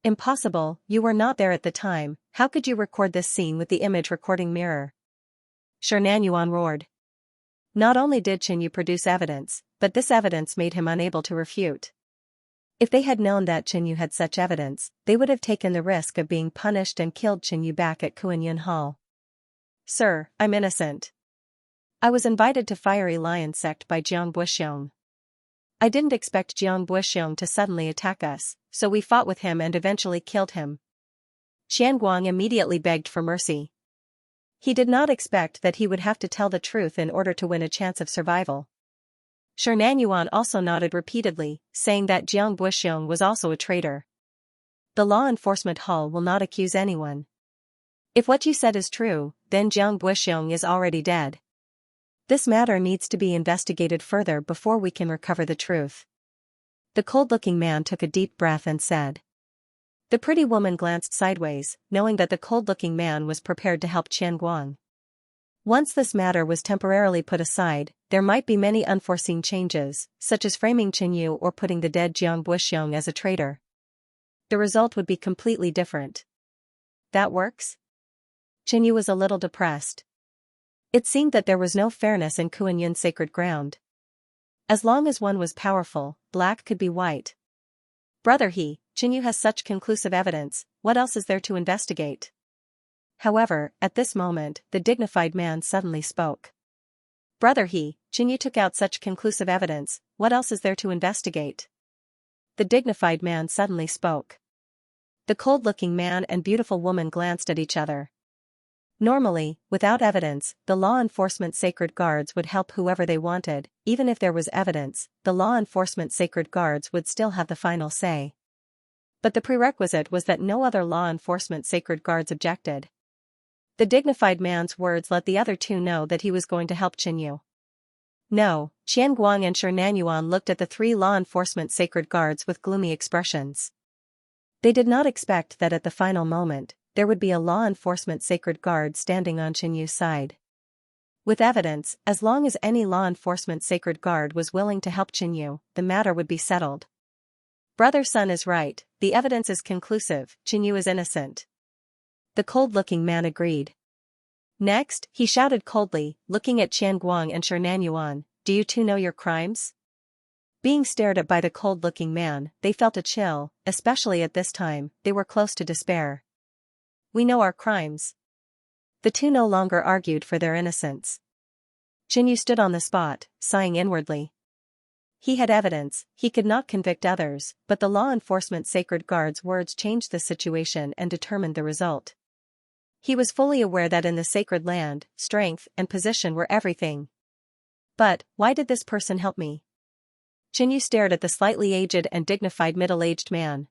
Impossible, you were not there at the time, how could you record this scene with the image recording mirror? Shernanyuan roared. Not only did Qinyu produce evidence, but this evidence made him unable to refute. If they had known that Qinyu had such evidence, they would have taken the risk of being punished and killed Qinyu back at Kuan-Yin Hall. Sir, I'm innocent. I was invited to Fiery Lion sect by Jiang Buxiong. I didn't expect Jiang Buxiong to suddenly attack us, so we fought with him and eventually killed him. Qianguang immediately begged for mercy. He did not expect that he would have to tell the truth in order to win a chance of survival. Shernanyuan also nodded repeatedly, saying that Jiang Buxiong was also a traitor. The law enforcement hall will not accuse anyone. If what you said is true, then Jiang Buxiong is already dead. This matter needs to be investigated further before we can recover the truth. The cold-looking man took a deep breath and said. The pretty woman glanced sideways, knowing that the cold-looking man was prepared to help Qian Guang. Once this matter was temporarily put aside, there might be many unforeseen changes, such as framing Qinyu or putting the dead Jiang Buxiong as a traitor. The result would be completely different. That works? Qinyu was a little depressed. It seemed that there was no fairness in Kuan-Yin's sacred ground. As long as one was powerful, black could be white. Brother Qinyu has such conclusive evidence, what else is there to investigate? However, at this moment, the dignified man suddenly spoke. Brother Qinyu took out such conclusive evidence, what else is there to investigate? The dignified man suddenly spoke. The cold-looking man and beautiful woman glanced at each other. Normally, without evidence, the law enforcement sacred guards would help whoever they wanted. Even if there was evidence, the law enforcement sacred guards would still have the final say. But the prerequisite was that no other law enforcement sacred guards objected. The dignified man's words let the other two know that he was going to help Qinyu. No, Qian Guang and Xianxia looked at the three law enforcement sacred guards with gloomy expressions. They did not expect that at the final moment, there would be a law enforcement sacred guard standing on Qinyu's side. With evidence, as long as any law enforcement sacred guard was willing to help Qinyu, the matter would be settled. Brother Sun is right, the evidence is conclusive, Qinyu is innocent. The cold-looking man agreed. Next, he shouted coldly, looking at Qian Guang and Xianxia, do you two know your crimes? Being stared at by the cold-looking man, they felt a chill, especially at this time, they were close to despair. We know our crimes. The two no longer argued for their innocence. Qinyu stood on the spot, sighing inwardly. He had evidence, he could not convict others, but the law enforcement sacred guard's words changed the situation and determined the result. He was fully aware that in the sacred land, strength and position were everything. But, why did this person help me? Qinyu stared at the slightly aged and dignified middle-aged man.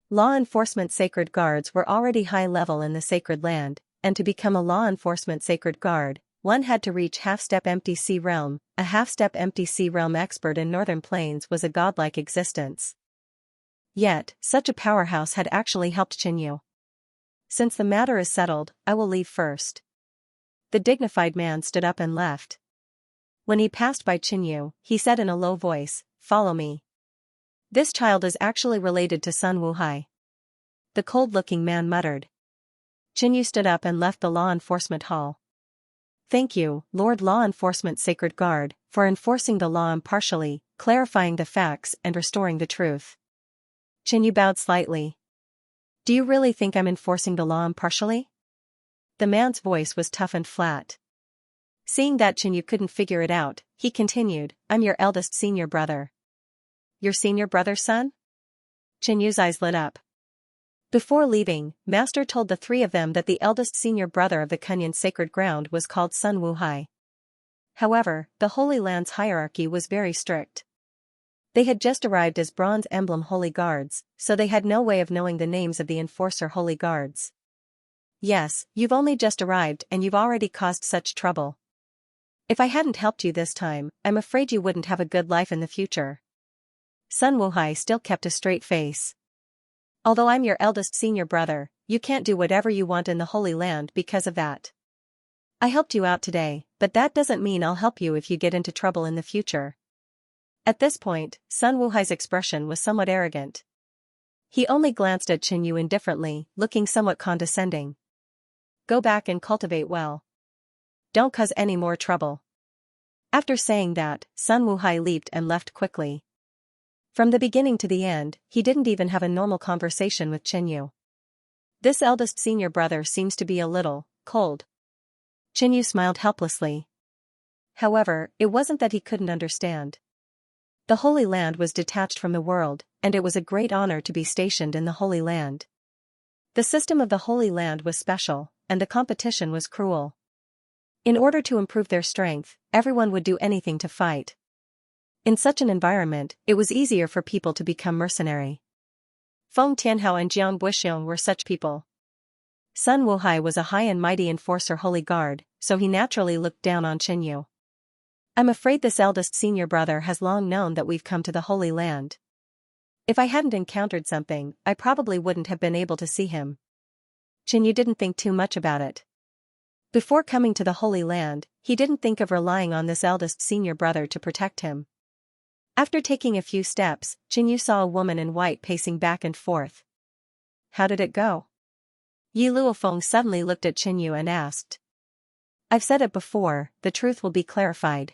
Law enforcement sacred guards were already high level in the sacred land, and to become a law enforcement sacred guard, one had to reach half-step empty sea realm. A half-step empty sea realm expert in Northern Plains was a godlike existence. Yet, such a powerhouse had actually helped Qinyu. Since the matter is settled, I will leave first. The dignified man stood up and left. When he passed by Qinyu, he said in a low voice, follow me. This child is actually related to Sun Wuhai. The cold-looking man muttered. Qinyu stood up and left the law enforcement hall. Thank you, Lord Law Enforcement Sacred Guard, for enforcing the law impartially, clarifying the facts and restoring the truth. Qinyu bowed slightly. Do you really think I'm enforcing the law impartially? The man's voice was tough and flat. Seeing that Qinyu couldn't figure it out, he continued, I'm your eldest senior brother. Your senior brother, son? Qinyu's eyes lit up. Before leaving, Master told the three of them that the eldest senior brother of the Kunyan sacred ground was called Sun Wuhai. However, the Holy Land's hierarchy was very strict. They had just arrived as Bronze Emblem Holy Guards, so they had no way of knowing the names of the Enforcer Holy Guards. Yes, you've only just arrived and you've already caused such trouble. If I hadn't helped you this time, I'm afraid you wouldn't have a good life in the future. Sun Wuhai still kept a straight face. Although I'm your eldest senior brother, you can't do whatever you want in the Holy Land because of that. I helped you out today, but that doesn't mean I'll help you if you get into trouble in the future. At this point, Sun Wuhai's expression was somewhat arrogant. He only glanced at Qinyu indifferently, looking somewhat condescending. Go back and cultivate well. Don't cause any more trouble. After saying that, Sun Wuhai leaped and left quickly. From the beginning to the end, he didn't even have a normal conversation with Qinyu. This eldest senior brother seems to be a little cold. Qinyu smiled helplessly. However, it wasn't that he couldn't understand. The Holy Land was detached from the world, and it was a great honor to be stationed in the Holy Land. The system of the Holy Land was special, and the competition was cruel. In order to improve their strength, everyone would do anything to fight. In such an environment, it was easier for people to become mercenary. Feng Tianhao and Jiang Buxiong were such people. Sun Wuhai was a high and mighty enforcer holy guard, so he naturally looked down on Qinyu. I'm afraid this eldest senior brother has long known that we've come to the Holy Land. If I hadn't encountered something, I probably wouldn't have been able to see him. Qinyu didn't think too much about it. Before coming to the Holy Land, he didn't think of relying on this eldest senior brother to protect him. After taking a few steps, Qinyu saw a woman in white pacing back and forth. How did it go? Yi Luofeng suddenly looked at Qinyu and asked. I've said it before, the truth will be clarified.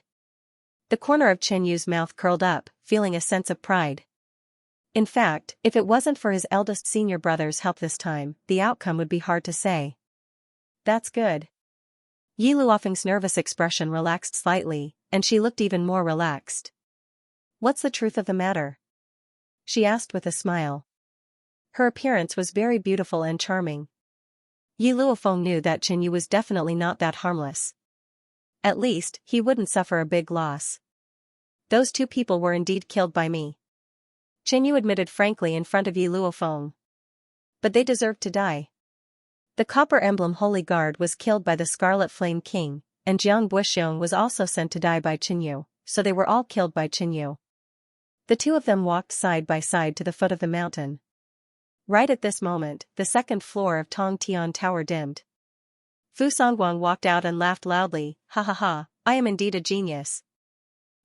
The corner of Qinyu's mouth curled up, feeling a sense of pride. In fact, if it wasn't for his eldest senior brother's help this time, the outcome would be hard to say. That's good. Yi Luofeng's nervous expression relaxed slightly, and she looked even more relaxed. What's the truth of the matter? She asked with a smile. Her appearance was very beautiful and charming. Yi Luofeng knew that Qinyu was definitely not that harmless. At least, he wouldn't suffer a big loss. Those two people were indeed killed by me. Qinyu admitted frankly in front of Yi Luofeng. But they deserved to die. The Copper Emblem Holy Guard was killed by the Scarlet Flame King, and Jiang Buxiong was also sent to die by Qinyu, so they were all killed by Qinyu. The two of them walked side by side to the foot of the mountain. Right at this moment, the second floor of Tong Tian Tower dimmed. Fu Songguang walked out and laughed loudly, ha ha ha, I am indeed a genius.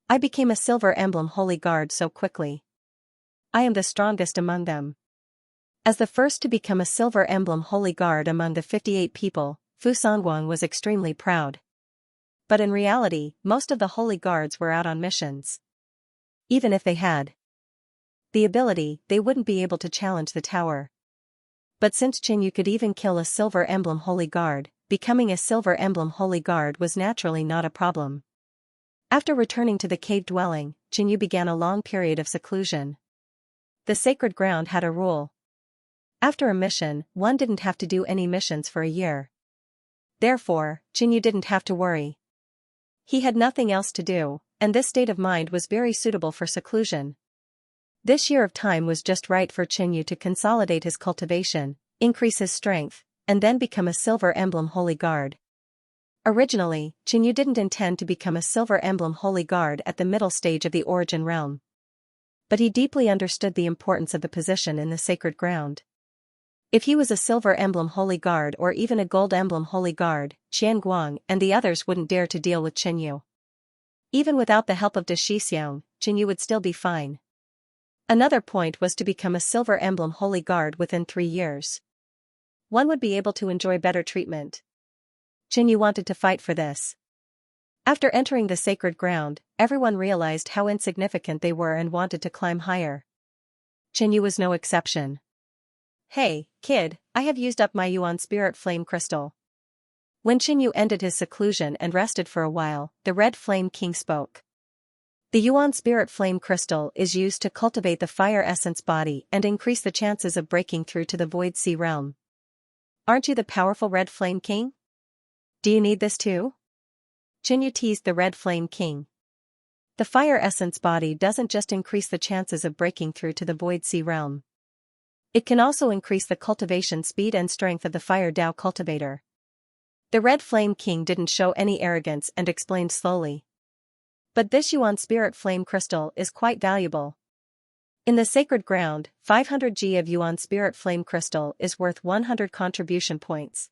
I became a Silver Emblem Holy Guard so quickly. I am the strongest among them. As the first to become a Silver Emblem Holy Guard among the 58 people, Fu Songguang was extremely proud. But in reality, most of the Holy Guards were out on missions. Even if they had the ability, they wouldn't be able to challenge the tower. But since Qinyu could even kill a Silver Emblem Holy Guard, becoming a Silver Emblem Holy Guard was naturally not a problem. After returning to the cave dwelling, Qinyu began a long period of seclusion. The sacred ground had a rule. After a mission, one didn't have to do any missions for a year. Therefore, Qinyu didn't have to worry. He had nothing else to do, and this state of mind was very suitable for seclusion. This year of time was just right for Qinyu to consolidate his cultivation, increase his strength, and then become a Silver Emblem Holy Guard. Originally, Qinyu didn't intend to become a Silver Emblem Holy Guard at the middle stage of the Origin Realm. But he deeply understood the importance of the position in the sacred ground. If he was a Silver Emblem Holy Guard or even a Gold Emblem Holy Guard, Qian Guang and the others wouldn't dare to deal with Qinyu. Even without the help of De Shixiang, Qinyu would still be fine. Another point was to become a Silver Emblem Holy Guard within 3 years. One would be able to enjoy better treatment. Qinyu wanted to fight for this. After entering the sacred ground, everyone realized how insignificant they were and wanted to climb higher. Qinyu was no exception. Hey, kid, I have used up my Yuan Spirit Flame Crystal. When Qinyu ended his seclusion and rested for a while, the Red Flame King spoke. The Yuan Spirit Flame Crystal is used to cultivate the Fire Essence body and increase the chances of breaking through to the Void Sea realm. Aren't you the powerful Red Flame King? Do you need this too? Qinyu teased the Red Flame King. The Fire Essence body doesn't just increase the chances of breaking through to the Void Sea realm. It can also increase the cultivation speed and strength of the Fire Dao cultivator. The Red Flame King didn't show any arrogance and explained slowly. But this Yuan Spirit Flame Crystal is quite valuable. In the sacred ground, 500 G of Yuan Spirit Flame Crystal is worth 100 contribution points.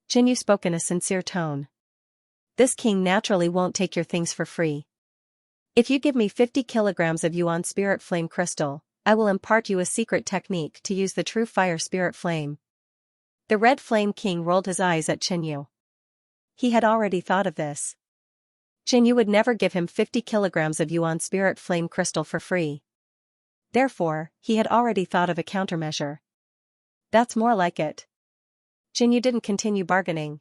Qinyu spoke in a sincere tone. This king naturally won't take your things for free. If you give me 50 kilograms of Yuan Spirit Flame Crystal, I will impart you a secret technique to use the true Fire Spirit Flame. The Red Flame King rolled his eyes at Qinyu. He had already thought of this. Qinyu would never give him 50 kilograms of Yuan Spirit Flame Crystal for free. Therefore, he had already thought of a countermeasure. That's more like it. Qinyu didn't continue bargaining.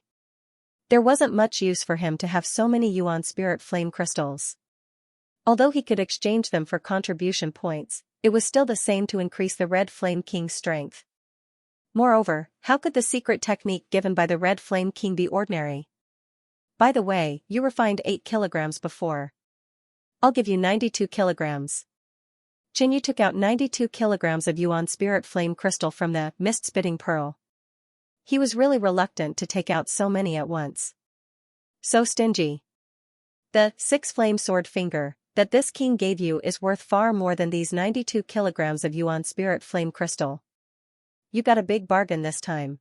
There wasn't much use for him to have so many Yuan Spirit Flame Crystals. Although he could exchange them for contribution points, it was still the same to increase the Red Flame King's strength. Moreover, how could the secret technique given by the Red Flame King be ordinary? By the way, you refined 8 kilograms before. I'll give you 92 kilograms. Qinyu took out 92 kilograms of Yuan Spirit Flame Crystal from the Mist-Spitting Pearl. He was really reluctant to take out so many at once. So stingy. The 6-flame sword finger that this king gave you is worth far more than these 92 kilograms of yuan spirit flame crystal. You got a big bargain this time.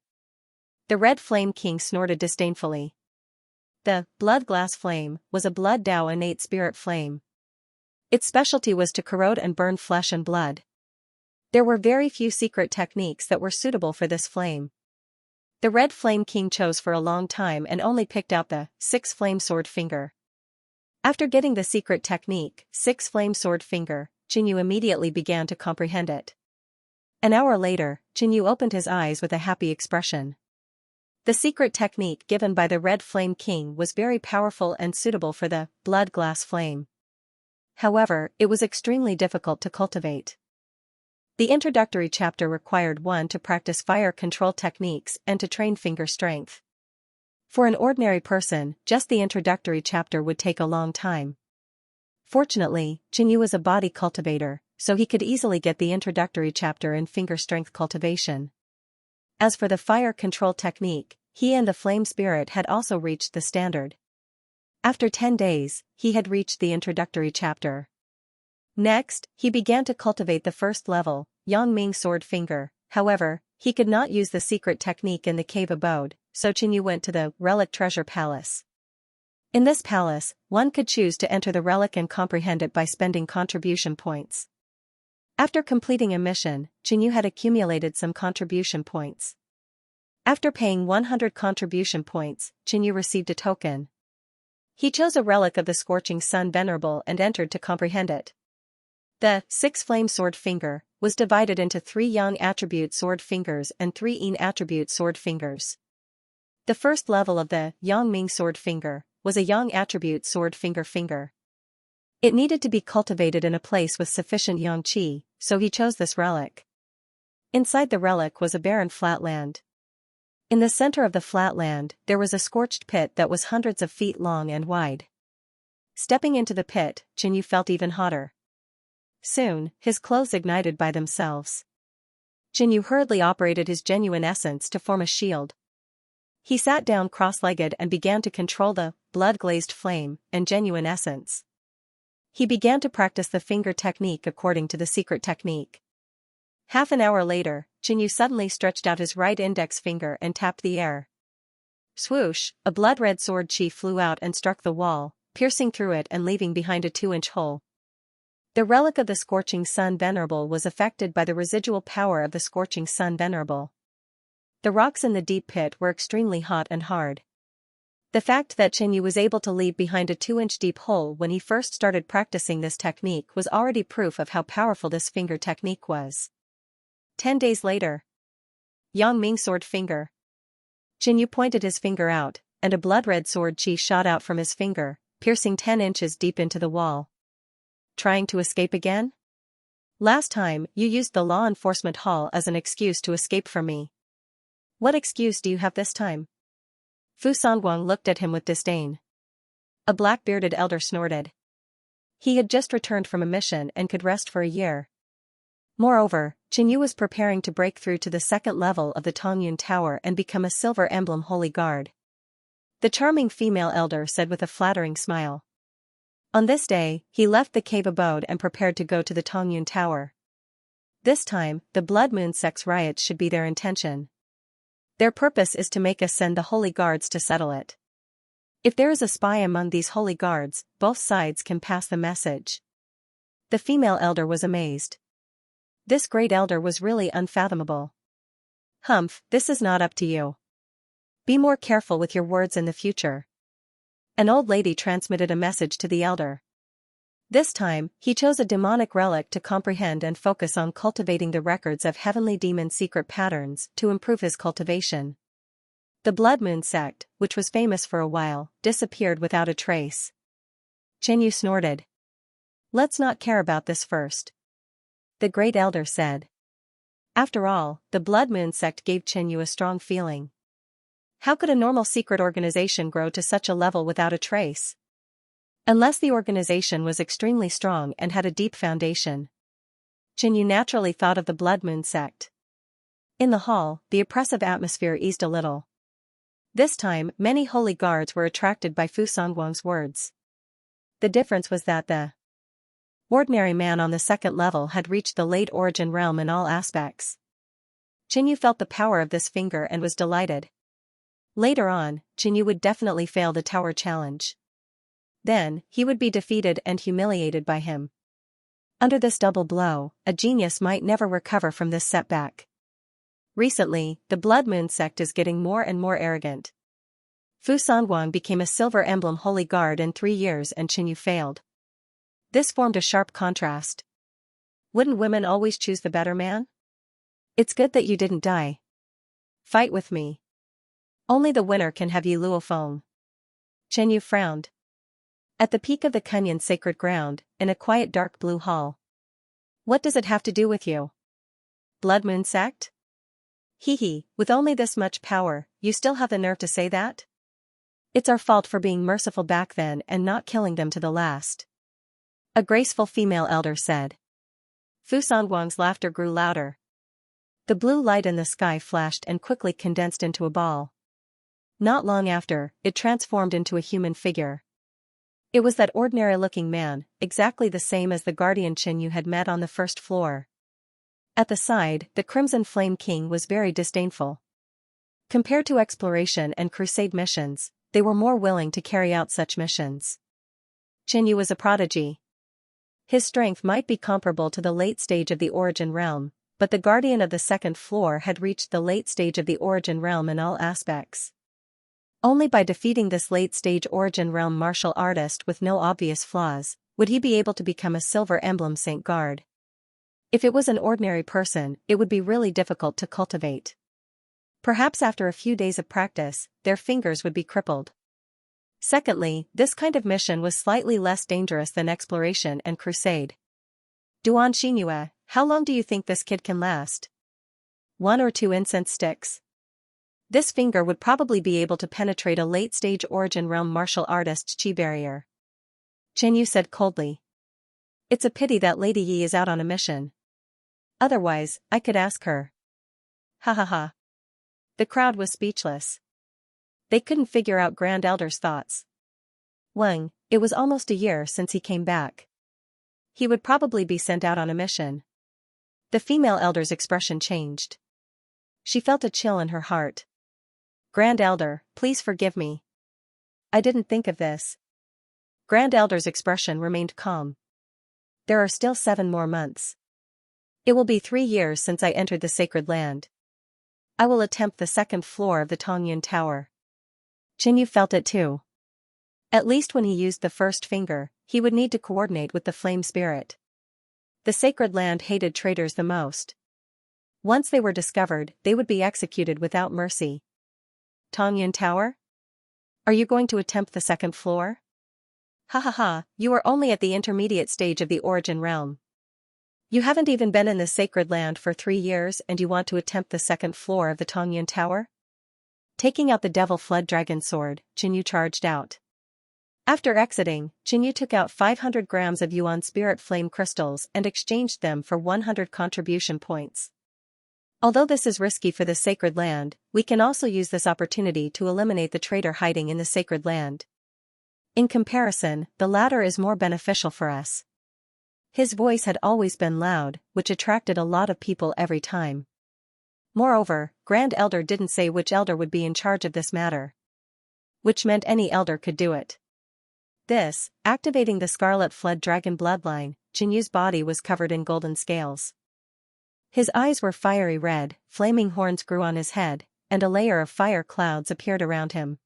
The red flame king snorted disdainfully. The blood glass flame was a blood Dao innate spirit flame. Its specialty was to corrode and burn flesh and blood. There were very few secret techniques that were suitable for this flame. The red flame king chose for a long time and only picked out the 6-flame sword finger. After getting the secret technique, 6-flame sword finger, Jinyu immediately began to comprehend it. An hour later, Jinyu opened his eyes with a happy expression. The secret technique given by the red flame king was very powerful and suitable for the blood glass flame. However, it was extremely difficult to cultivate. The introductory chapter required one to practice fire control techniques and to train finger strength. For an ordinary person, just the introductory chapter would take a long time. Fortunately, Jinyu was a body cultivator, so he could easily get the introductory chapter in finger strength cultivation. As for the fire control technique, he and the flame spirit had also reached the standard. After 10 days, he had reached the introductory chapter. Next, he began to cultivate the first level, Yangming sword finger. However, he could not use the secret technique in the cave abode, so Jinyu went to the relic treasure palace. In this palace, one could choose to enter the relic and comprehend it by spending contribution points. After completing a mission, Jinyu had accumulated some contribution points. After paying 100 contribution points, Jinyu received a token. He chose a relic of the Scorching Sun Venerable and entered to comprehend it. The 6-flame sword finger was divided into 3 yang attribute sword fingers and 3 yin attribute sword fingers. The first level of the Yangming sword finger was a yang attribute sword finger. It needed to be cultivated in a place with sufficient yang qi, so he chose this relic. Inside the relic was a barren flatland. In the center of the flatland, there was a scorched pit that was hundreds of feet long and wide. Stepping into the pit, Jinyu felt even hotter. Soon, his clothes ignited by themselves. Jinyu hurriedly operated his genuine essence to form a shield. He sat down cross-legged and began to control the blood-glazed flame and genuine essence. He began to practice the finger technique according to the secret technique. Half an hour later, Jinyu suddenly stretched out his right index finger and tapped the air. Swoosh, a blood-red sword chi flew out and struck the wall, piercing through it and leaving behind a 2-inch hole. The relic of the Scorching Sun Venerable was affected by the residual power of the Scorching Sun Venerable. The rocks in the deep pit were extremely hot and hard. The fact that Jinyu was able to leave behind a 2-inch deep hole when he first started practicing this technique was already proof of how powerful this finger technique was. 10 days later. Yangming sword finger. Jinyu pointed his finger out, and a blood-red sword chi shot out from his finger, piercing 10 inches deep into the wall. Trying to escape again? Last time, you used the law enforcement hall as an excuse to escape from me. What excuse do you have this time? Fu Songguang looked at him with disdain. A black-bearded elder snorted. He had just returned from a mission and could rest for a year. Moreover, Jinyu was preparing to break through to the second level of the Tongyun Tower and become a silver emblem holy guard. The charming female elder said with a flattering smile. On this day, he left the cave abode and prepared to go to the Tongyun Tower. This time, the Blood Moon sect's riots should be their intention. Their purpose is to make us send the holy guards to settle it. If there is a spy among these holy guards, both sides can pass the message. The female elder was amazed. This great elder was really unfathomable. Humph, this is not up to you. Be more careful with your words in the future. An old lady transmitted a message to the elder. This time, he chose a demonic relic to comprehend and focus on cultivating the records of heavenly demon secret patterns to improve his cultivation. The Blood Moon sect, which was famous for a while, disappeared without a trace. Jinyu snorted. Let's not care about this first. The great elder said. After all, the Blood Moon sect gave Jinyu a strong feeling. How could a normal secret organization grow to such a level without a trace? Unless the organization was extremely strong and had a deep foundation. Jinyu naturally thought of the Blood Moon sect. In the hall, the oppressive atmosphere eased a little. This time, many holy guards were attracted by Fu Songwang's words. The difference was that the ordinary man on the second level had reached the late origin realm in all aspects. Qinyu felt the power of this finger and was delighted. Later on, Qinyu would definitely fail the tower challenge. Then, he would be defeated and humiliated by him. Under this double blow, a genius might never recover from this setback. Recently, the Blood Moon sect is getting more and more arrogant. Fu Songwang became a Silver Emblem Holy Guard in 3 years and Qinyu failed. This formed a sharp contrast. Wouldn't women always choose the better man? It's good that you didn't die. Fight with me. Only the winner can have Yi Luo Feng. Qinyu frowned. At the peak of the Kunyan sacred ground, in a quiet dark blue hall. What does it have to do with you? Blood Moon sect? Hee, with only this much power, you still have the nerve to say that? It's our fault for being merciful back then and not killing them to the last. A graceful female elder said. Fu Songwang's laughter grew louder. The blue light in the sky flashed and quickly condensed into a ball. Not long after, it transformed into a human figure. It was that ordinary-looking man, exactly the same as the guardian Qinyu had met on the first floor. At the side, the Crimson Flame King was very disdainful. Compared to exploration and crusade missions, they were more willing to carry out such missions. Qinyu was a prodigy. His strength might be comparable to the late stage of the Origin Realm, but the guardian of the second floor had reached the late stage of the Origin Realm in all aspects. Only by defeating this late-stage Origin Realm martial artist with no obvious flaws, would he be able to become a Silver Emblem Saint Guard. If it was an ordinary person, it would be really difficult to cultivate. Perhaps after a few days of practice, their fingers would be crippled. Secondly, this kind of mission was slightly less dangerous than exploration and crusade. Duan Xianxia, how long do you think this kid can last? 1 or 2 incense sticks? This finger would probably be able to penetrate a late-stage Origin Realm martial artist's chi barrier. Qinyu said coldly. It's a pity that Lady Yi is out on a mission. Otherwise, I could ask her. Ha ha ha. The crowd was speechless. They couldn't figure out Grand Elder's thoughts. Wang, it was almost a year since he came back. He would probably be sent out on a mission. The female elder's expression changed. She felt a chill in her heart. Grand Elder, please forgive me. I didn't think of this. Grand Elder's expression remained calm. There are still 7 more months. It will be 3 years since I entered the sacred land. I will attempt the second floor of the Tongyun Tower. Qinyu felt it too. At least when he used the first finger, he would need to coordinate with the flame spirit. The sacred land hated traitors the most. Once they were discovered, they would be executed without mercy. Tongyun Tower? Are you going to attempt the second floor? Ha ha ha, you are only at the intermediate stage of the Origin Realm. You haven't even been in the sacred land for 3 years and you want to attempt the second floor of the Tongyun Tower? Taking out the Devil Flood Dragon Sword, Qinyu charged out. After exiting, Qinyu took out 500 grams of Yuan Spirit Flame crystals and exchanged them for 100 contribution points. Although this is risky for the sacred land, we can also use this opportunity to eliminate the traitor hiding in the sacred land. In comparison, the latter is more beneficial for us. His voice had always been loud, which attracted a lot of people every time. Moreover, Grand Elder didn't say which elder would be in charge of this matter. Which meant any elder could do it. This, activating the Scarlet Flood Dragon bloodline, Jinyu's body was covered in golden scales. His eyes were fiery red, flaming horns grew on his head, and a layer of fire clouds appeared around him.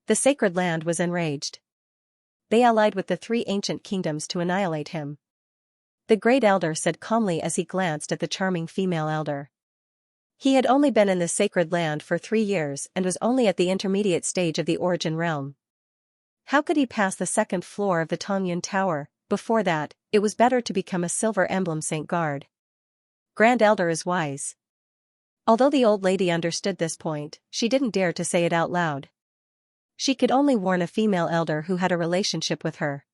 The sacred land was enraged. They allied with the 3 ancient kingdoms to annihilate him. The great elder said calmly as he glanced at the charming female elder. He had only been in the sacred land for 3 years and was only at the intermediate stage of the Origin Realm. How could he pass the second floor of the Tongyun Tower? Before that, it was better to become a Silver Emblem Saint Guard. Grand Elder is wise. Although the old lady understood this point, she didn't dare to say it out loud. She could only warn a female elder who had a relationship with her.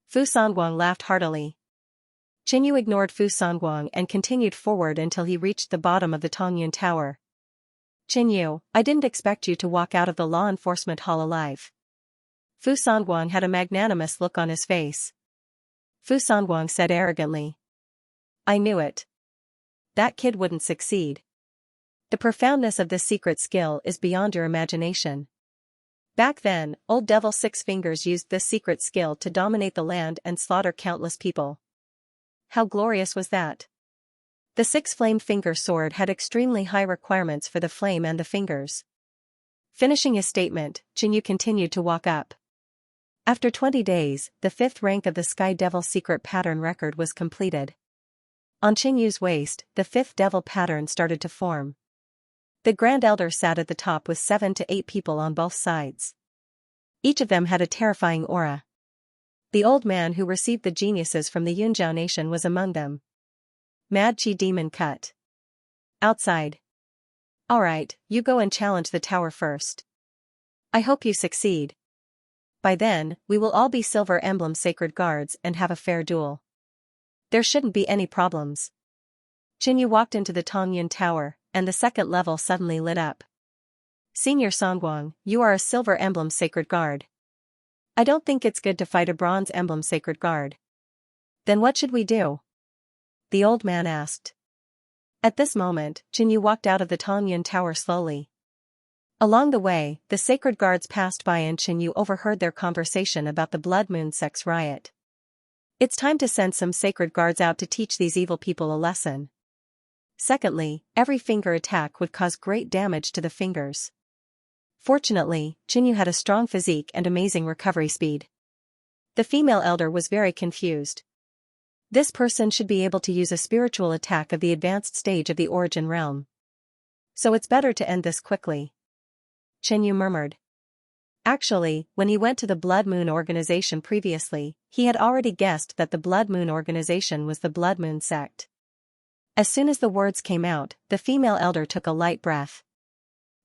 Fu Songwang laughed heartily. Qinyu ignored Fu Sanguang and continued forward until he reached the bottom of the Tongyun Tower. Qinyu, I didn't expect you to walk out of the law enforcement hall alive. Fu Sanguang had a magnanimous look on his face. Fu Sanguang said arrogantly. I knew it. That kid wouldn't succeed. The profoundness of this secret skill is beyond your imagination. Back then, Old Devil Six Fingers used this secret skill to dominate the land and slaughter countless people. How glorious was that? The six-flame finger sword had extremely high requirements for the flame and the fingers. Finishing his statement, Qinyu continued to walk up. After 20 days, the 5th rank of the Sky Devil secret pattern record was completed. On Qinyu's waist, the 5th devil pattern started to form. The Grand Elder sat at the top with 7 to 8 people on both sides. Each of them had a terrifying aura. The old man who received the geniuses from the Yunjiao nation was among them. Mad Chi Demon Cut. Outside. Alright, you go and challenge the tower first. I hope you succeed. By then, we will all be Silver Emblem Sacred Guards and have a fair duel. There shouldn't be any problems. Qinyu walked into the Tongyun Tower, and the second level suddenly lit up. Senior Songguang, you are a Silver Emblem Sacred Guard. I don't think it's good to fight a Bronze Emblem Sacred Guard. Then what should we do? The old man asked. At this moment, Qinyu walked out of the Tongyun Tower slowly. Along the way, the sacred guards passed by and Qinyu overheard their conversation about the Blood Moon Sect's riot. It's time to send some sacred guards out to teach these evil people a lesson. Secondly, every finger attack would cause great damage to the fingers. Fortunately, Qinyu had a strong physique and amazing recovery speed. The female elder was very confused. This person should be able to use a spiritual attack of the advanced stage of the origin realm. So it's better to end this quickly. Qinyu murmured. Actually, when he went to the Blood Moon organization previously, he had already guessed that the Blood Moon organization was the Blood Moon sect. As soon as the words came out, the female elder took a light breath.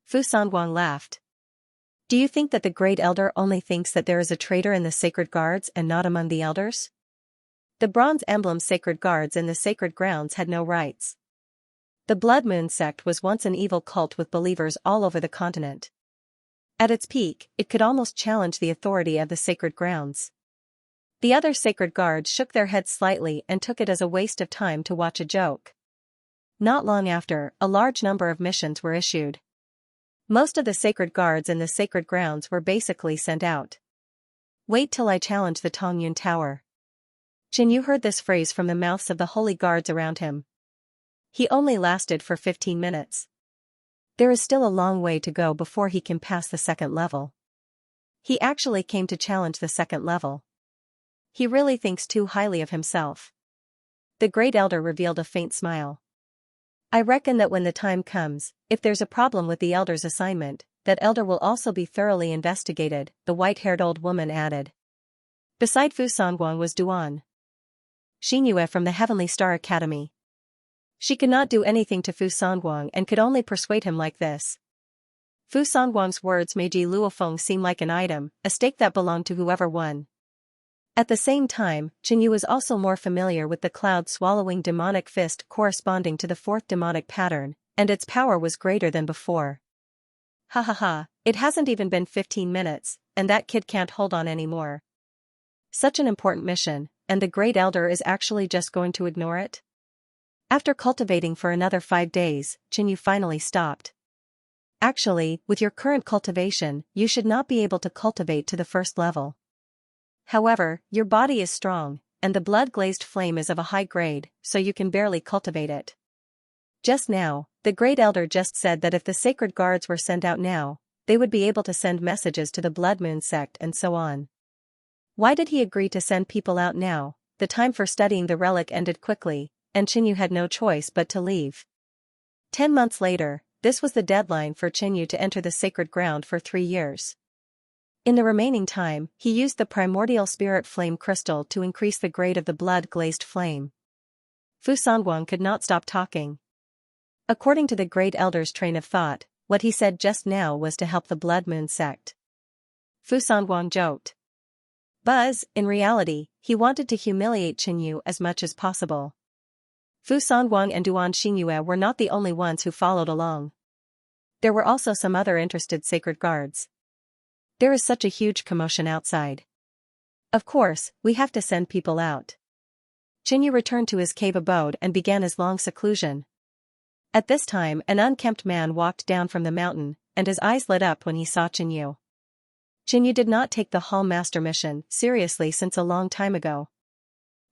Fu Sanguang laughed. Do you think that the Great Elder only thinks that there is a traitor in the Sacred Guards and not among the elders? The Bronze Emblem Sacred Guards in the Sacred Grounds had no rights. The Blood Moon sect was once an evil cult with believers all over the continent. At its peak, it could almost challenge the authority of the Sacred Grounds. The other Sacred Guards shook their heads slightly and took it as a waste of time to watch a joke. Not long after, a large number of missions were issued. Most of the Sacred Guards in the Sacred Grounds were basically sent out. Wait till I challenge the Tongyun Tower. Qinyu heard this phrase from the mouths of the holy guards around him. He only lasted for 15 minutes. There is still a long way to go before he can pass the second level. He actually came to challenge the second level. He really thinks too highly of himself. The Great Elder revealed a faint smile. I reckon that when the time comes, if there's a problem with the Elder's assignment, that Elder will also be thoroughly investigated, the white-haired old woman added. Beside Fu Sanguang was Duan Xianxia from the Heavenly Star Academy. She could not do anything to Fu Sanguang and could only persuade him like this. Fu Sanguang's words made Ji Luofeng seem like an item, a stake that belonged to whoever won. At the same time, Qinyu was also more familiar with the cloud-swallowing demonic fist corresponding to the 4th demonic pattern, and its power was greater than before. Ha ha ha, it hasn't even been 15 minutes, and that kid can't hold on anymore. Such an important mission, and the Great Elder is actually just going to ignore it? After cultivating for another 5 days, Qinyu finally stopped. Actually, with your current cultivation, you should not be able to cultivate to the first level. However, your body is strong, and the blood-glazed flame is of a high grade, so you can barely cultivate it. Just now, the Great Elder just said that if the Sacred Guards were sent out now, they would be able to send messages to the Blood Moon sect and so on. Why did he agree to send people out now? The time for studying the relic ended quickly, and Qinyu had no choice but to leave. 10 months later, this was the deadline for Qinyu to enter the sacred ground for 3 years. In the remaining time, he used the primordial spirit flame crystal to increase the grade of the blood-glazed flame. Fu Sanguang could not stop talking. According to the Great Elder's train of thought, what he said just now was to help the Blood Moon sect. Fu Sanguang joked. Buzz, in reality, he wanted to humiliate Qinyu as much as possible. Fu Sanguang and Duan Xingyue were not the only ones who followed along. There were also some other interested sacred guards. There is such a huge commotion outside. Of course, we have to send people out. Qinyu returned to his cave abode and began his long seclusion. At this time, an unkempt man walked down from the mountain, and his eyes lit up when he saw Qinyu. Qinyu did not take the Hall Master mission seriously since a long time ago.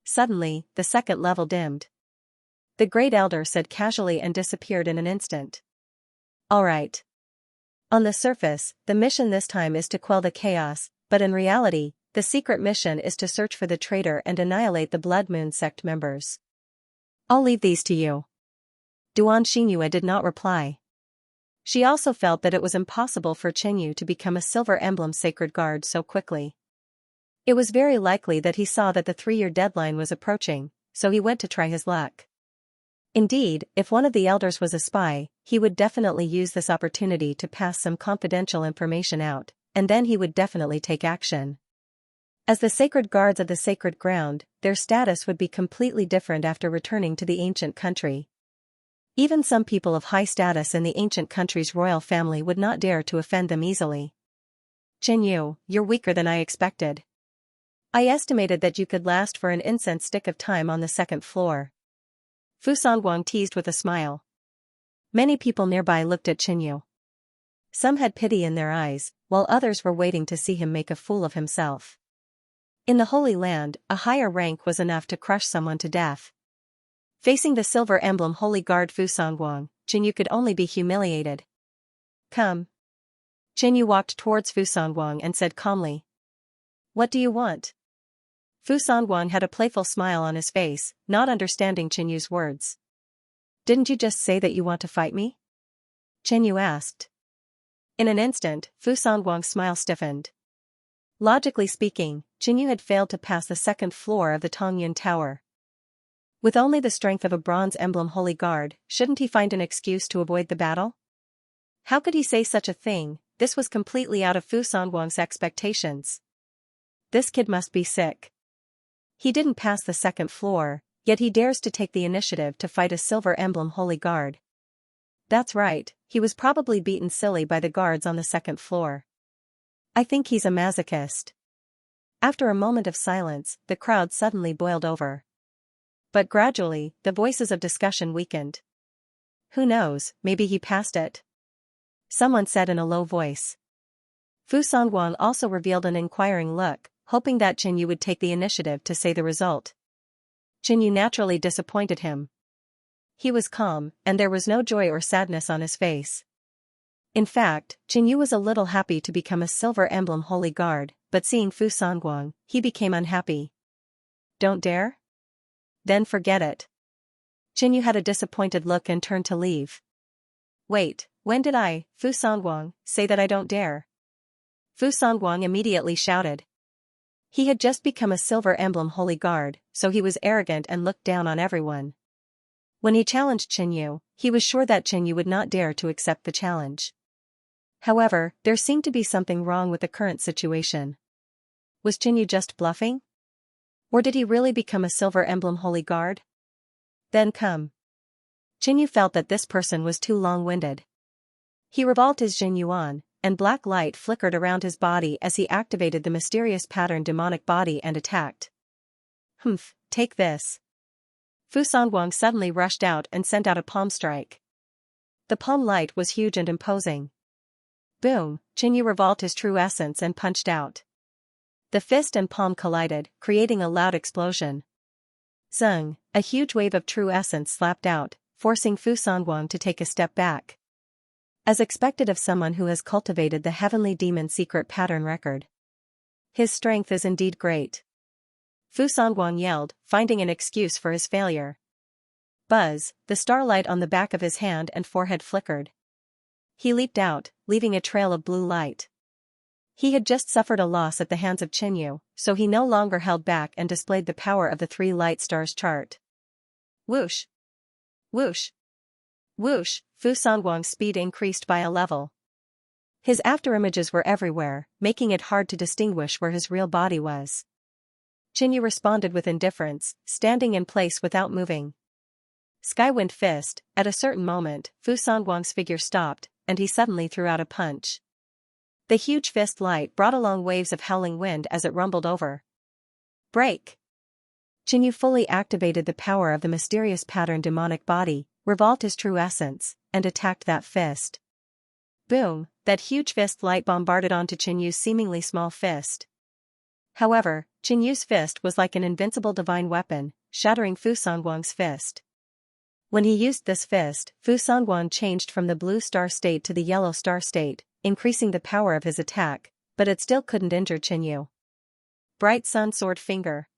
Suddenly, the second level dimmed. The Great Elder said casually and disappeared in an instant. All right. On the surface, the mission this time is to quell the chaos, but in reality, the secret mission is to search for the traitor and annihilate the Blood Moon sect members. I'll leave these to you. Duan Xingyue did not reply. She also felt that it was impossible for Qinyu to become a Silver Emblem Sacred Guard so quickly. It was very likely that he saw that the 3-year deadline was approaching, so he went to try his luck. Indeed, if one of the elders was a spy, he would definitely use this opportunity to pass some confidential information out, and then he would definitely take action. As the sacred guards of the sacred ground, their status would be completely different after returning to the ancient country. Even some people of high status in the ancient country's royal family would not dare to offend them easily. Qinyu, you're weaker than I expected. I estimated that you could last for an incense stick of time on the 2nd floor. Fu Sanguang teased with a smile. Many people nearby looked at Qinyu. Some had pity in their eyes, while others were waiting to see him make a fool of himself. In the Holy Land, a higher rank was enough to crush someone to death. Facing the Silver Emblem Holy Guard Fu Sanguang, Qinyu could only be humiliated. Come. Qinyu walked towards Fu Sanguang and said calmly. What do you want? Fu Sanguang had a playful smile on his face, not understanding Qinyu's words. Didn't you just say that you want to fight me? Qinyu asked. In an instant, Fu Sanguang's smile stiffened. Logically speaking, Qinyu had failed to pass the 2nd floor of the Tongyun Tower. With only the strength of a Bronze Emblem Holy Guard, shouldn't he find an excuse to avoid the battle? How could he say such a thing? This was completely out of Fu Sanguang's expectations. This kid must be sick. He didn't pass the 2nd floor, yet he dares to take the initiative to fight a Silver Emblem Holy Guard. That's right, he was probably beaten silly by the guards on the 2nd floor. I think he's a masochist. After a moment of silence, the crowd suddenly boiled over. But gradually, the voices of discussion weakened. Who knows, maybe he passed it? Someone said in a low voice. Fu Sanguang also revealed an inquiring look, hoping that Qinyu would take the initiative to say the result. Qinyu naturally disappointed him. He was calm, and there was no joy or sadness on his face. In fact, Qinyu was a little happy to become a Silver Emblem Holy Guard, but seeing Fu Sanguang, he became unhappy. Don't dare? Then forget it. Qinyu had a disappointed look and turned to leave. Wait, when did I, Fu Sanguang, say that I don't dare? Fu Sanguang immediately shouted. He had just become a Silver Emblem Holy Guard, so he was arrogant and looked down on everyone. When he challenged Qinyu, he was sure that Qinyu would not dare to accept the challenge. However, there seemed to be something wrong with the current situation. Was Qinyu just bluffing? Or did he really become a Silver Emblem Holy Guard? Then come. Qinyu felt that this person was too long-winded. He revolved his Jin Yuan, and black light flickered around his body as he activated the mysterious pattern demonic body and attacked. Humph, take this. Fu Sanguang suddenly rushed out and sent out a palm strike. The palm light was huge and imposing. Boom, Qinyu revolved his true essence and punched out. The fist and palm collided, creating a loud explosion. Zung, a huge wave of true essence slapped out, forcing Fu Sanguang to take a step back. As expected of someone who has cultivated the Heavenly Demon secret pattern record. His strength is indeed great. Fu Sanguang yelled, finding an excuse for his failure. Buzz, the starlight on the back of his hand and forehead flickered. He leaped out, leaving a trail of blue light. He had just suffered a loss at the hands of Qinyu, so he no longer held back and displayed the power of the 3 light stars chart. Whoosh! Whoosh! Whoosh! Fu Sanguang's speed increased by a level. His afterimages were everywhere, making it hard to distinguish where his real body was. Qinyu responded with indifference, standing in place without moving. Skywind Fist. At a certain moment, Fu Songwang's figure stopped, and he suddenly threw out a punch. The huge fist light brought along waves of howling wind as it rumbled over. Break! Qinyu fully activated the power of the mysterious pattern demonic body, revolved his true essence, and attacked that fist. Boom! That huge fist light bombarded onto Qinyu's seemingly small fist. However, Qinyu's fist was like an invincible divine weapon, shattering Fu Songwang's fist. When he used this fist, Fu Songwang changed from the blue star state to the yellow star state, increasing the power of his attack, but it still couldn't injure Qinyu. Bright Sun Sword Finger.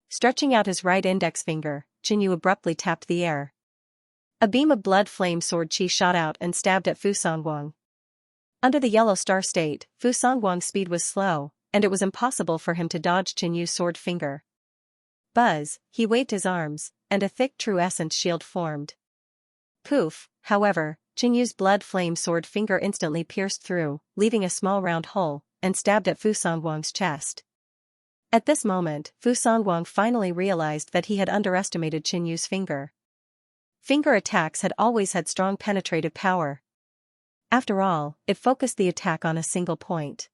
Stretching out his right index finger, Qinyu abruptly tapped the air. A beam of blood flame sword chi shot out and stabbed at Fu Songwang. Under the yellow star state, Fu Songwang's speed was slow, and it was impossible for him to dodge Qinyu's sword finger. Buzz, he waved his arms, and a thick true essence shield formed. Poof, however, Qinyu's blood flame sword finger instantly pierced through, leaving a small round hole, and stabbed at Fu Songwang's chest. At this moment, Fu Songwang finally realized that he had underestimated Qinyu's finger. Finger attacks had always had strong penetrative power. After all, it focused the attack on a single point.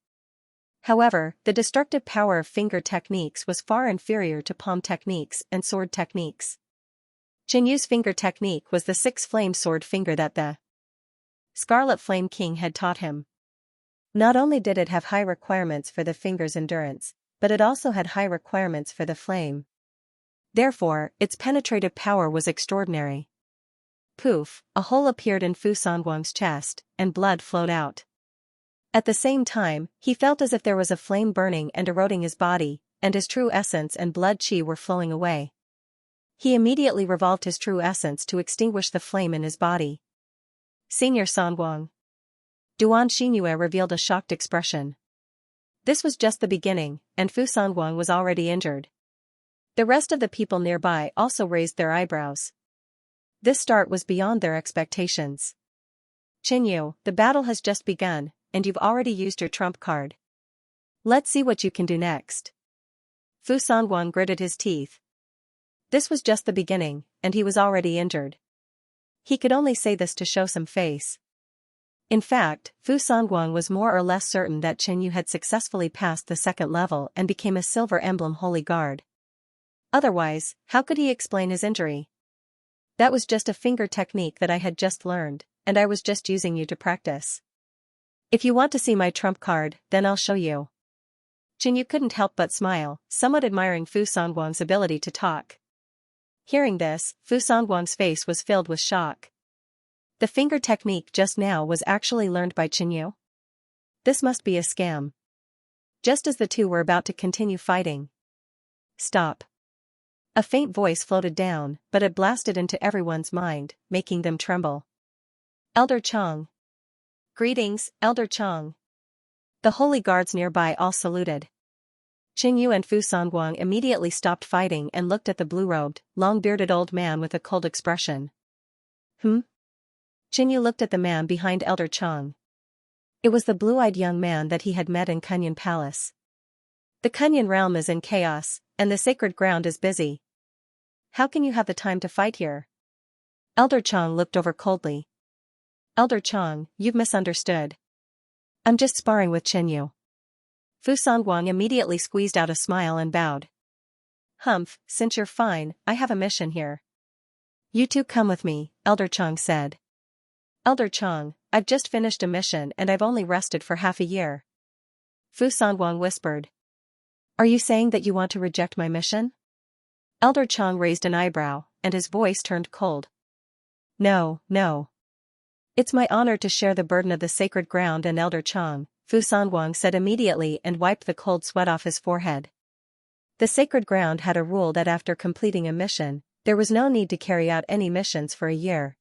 However, the destructive power of finger techniques was far inferior to palm techniques and sword techniques. Qinyu's finger technique was the six-flame sword finger that the Scarlet Flame King had taught him. Not only did it have high requirements for the finger's endurance, but it also had high requirements for the flame. Therefore, its penetrative power was extraordinary. Poof, a hole appeared in Fu Songwang's chest, and blood flowed out. At the same time, he felt as if there was a flame burning and eroding his body, and his true essence and blood chi were flowing away. He immediately revolved his true essence to extinguish the flame in his body. Senior Songwang. Duan Xinyue revealed a shocked expression. This was just the beginning, and Fu Songwang was already injured. The rest of the people nearby also raised their eyebrows. This start was beyond their expectations. Qinyu, the battle has just begun, and you've already used your trump card. Let's see what you can do next. Fu Songwang gritted his teeth. This was just the beginning, and he was already injured. He could only say this to show some face. In fact, Fu Songwang was more or less certain that Qinyu had successfully passed the second level and became a Silver Emblem Holy Guard. Otherwise, how could he explain his injury? That was just a finger technique that I had just learned, and I was just using you to practice. If you want to see my trump card, then I'll show you. Qinyu couldn't help but smile, somewhat admiring Fu Songwang's ability to talk. Hearing this, Fu Songwang's face was filled with shock. The finger technique just now was actually learned by Qinyu? This must be a scam. Just as the two were about to continue fighting. Stop. A faint voice floated down, but it blasted into everyone's mind, making them tremble. Elder Chong. Greetings, Elder Chong. The holy guards nearby all saluted. Qinyu and Fu Songwang immediately stopped fighting and looked at the blue-robed, long-bearded old man with a cold expression. Qinyu looked at the man behind Elder Chong. It was the blue-eyed young man that he had met in Kunyan Palace. The Kunyan realm is in chaos, and the sacred ground is busy. How can you have the time to fight here? Elder Chong looked over coldly. Elder Chong, you've misunderstood. I'm just sparring with Qinyu. Fu Songwang immediately squeezed out a smile and bowed. Humph, since you're fine, I have a mission here. You two come with me, Elder Chong said. Elder Chong, I've just finished a mission and I've only rested for half a year. Fu Songwang whispered. Are you saying that you want to reject my mission? Elder Chong raised an eyebrow, and his voice turned cold. No, no. It's my honor to share the burden of the sacred ground and Elder Chong, Fu Songwang said immediately and wiped the cold sweat off his forehead. The sacred ground had a rule that after completing a mission, there was no need to carry out any missions for a year.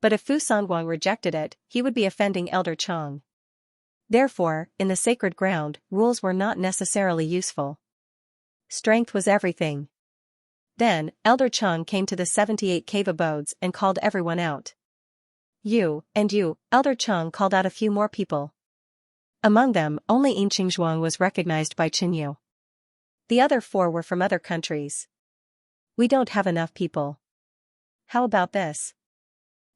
But if Fu Songwang rejected it, he would be offending Elder Chong. Therefore, in the sacred ground, rules were not necessarily useful. Strength was everything. Then, Elder Chong came to the 78 cave abodes and called everyone out. you, Elder Chang called out a few more people. Among them, only Yin Qingzhuang was recognized by Qin Yu. The other 4 were from other countries. We don't have enough people. How about this?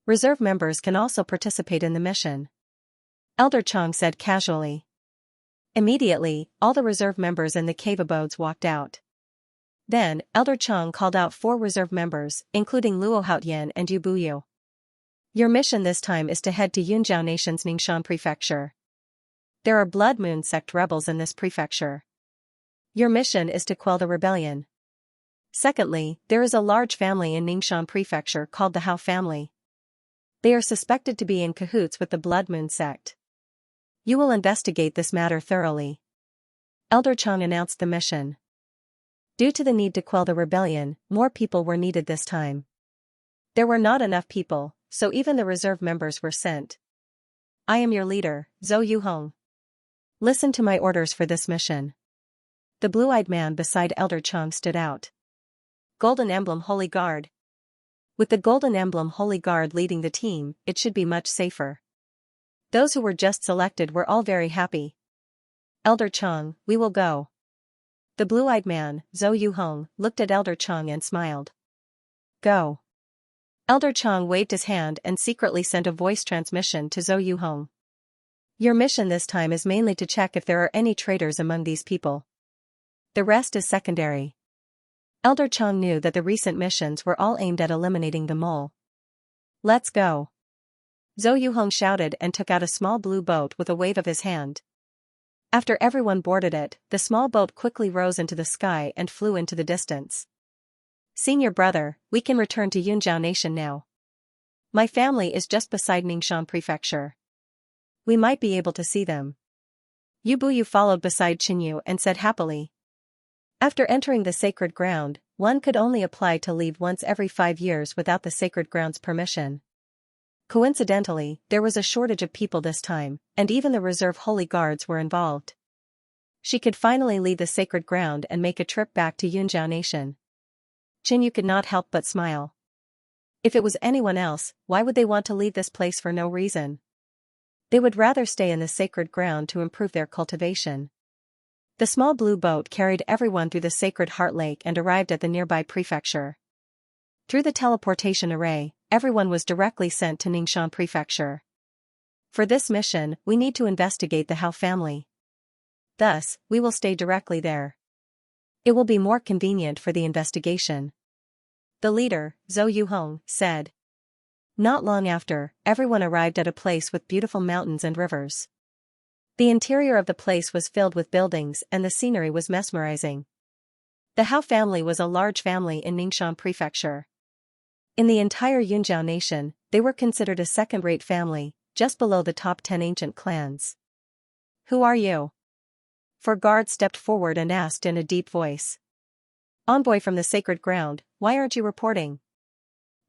Reserve members can also participate in the mission. Elder Chang said casually. Immediately, all the reserve members in the cave abodes walked out. Then, Elder Chang called out 4 reserve members, including Luo Haotian and Yu Buyu. Your mission this time is to head to Yunjiao Nation's Ningxian Prefecture. There are Blood Moon sect rebels in this prefecture. Your mission is to quell the rebellion. Secondly, there is a large family in Ningxian Prefecture called the Hao family. They are suspected to be in cahoots with the Blood Moon sect. You will investigate this matter thoroughly. Elder Chang announced the mission. Due to the need to quell the rebellion, more people were needed this time. There were not enough people, so even the reserve members were sent. I am your leader, Zhou Yuhong. Listen to my orders for this mission. The blue-eyed man beside Elder Chang stood out. Golden Emblem Holy Guard. With the Golden Emblem Holy Guard leading the team, it should be much safer. Those who were just selected were all very happy. Elder Chang, we will go. The blue-eyed man, Zhou Yuhong, looked at Elder Chang and smiled. Go. Elder Chang waved his hand and secretly sent a voice transmission to Zhou Yuhong. Your mission this time is mainly to check if there are any traitors among these people. The rest is secondary. Elder Chang knew that the recent missions were all aimed at eliminating the mole. Let's go. Zhou Yuhong shouted and took out a small blue boat with a wave of his hand. After everyone boarded it, the small boat quickly rose into the sky and flew into the distance. Senior brother, we can return to Yunjiao Nation now. My family is just beside Ningxian Prefecture. We might be able to see them. Yu Buyu followed beside Qinyu and said happily. After entering the sacred ground, one could only apply to leave once every 5 years without the sacred ground's permission. Coincidentally, there was a shortage of people this time, and even the reserve holy guards were involved. She could finally leave the sacred ground and make a trip back to Yunjiao Nation. Qinyu could not help but smile. If it was anyone else, why would they want to leave this place for no reason? They would rather stay in the sacred ground to improve their cultivation. The small blue boat carried everyone through the Sacred Heart Lake and arrived at the nearby prefecture. Through the teleportation array, everyone was directly sent to Ningxian Prefecture. For this mission, we need to investigate the Hao family. Thus, we will stay directly there. It will be more convenient for the investigation. The leader, Zhou Yuhong, said. Not long after, everyone arrived at a place with beautiful mountains and rivers. The interior of the place was filled with buildings and the scenery was mesmerizing. The Hao family was a large family in Ningxian Prefecture. In the entire Yunjiao Nation, they were considered a second-rate family, just below the top 10 ancient clans. Who are you? For guard stepped forward and asked in a deep voice. Envoy from the sacred ground, why aren't you reporting?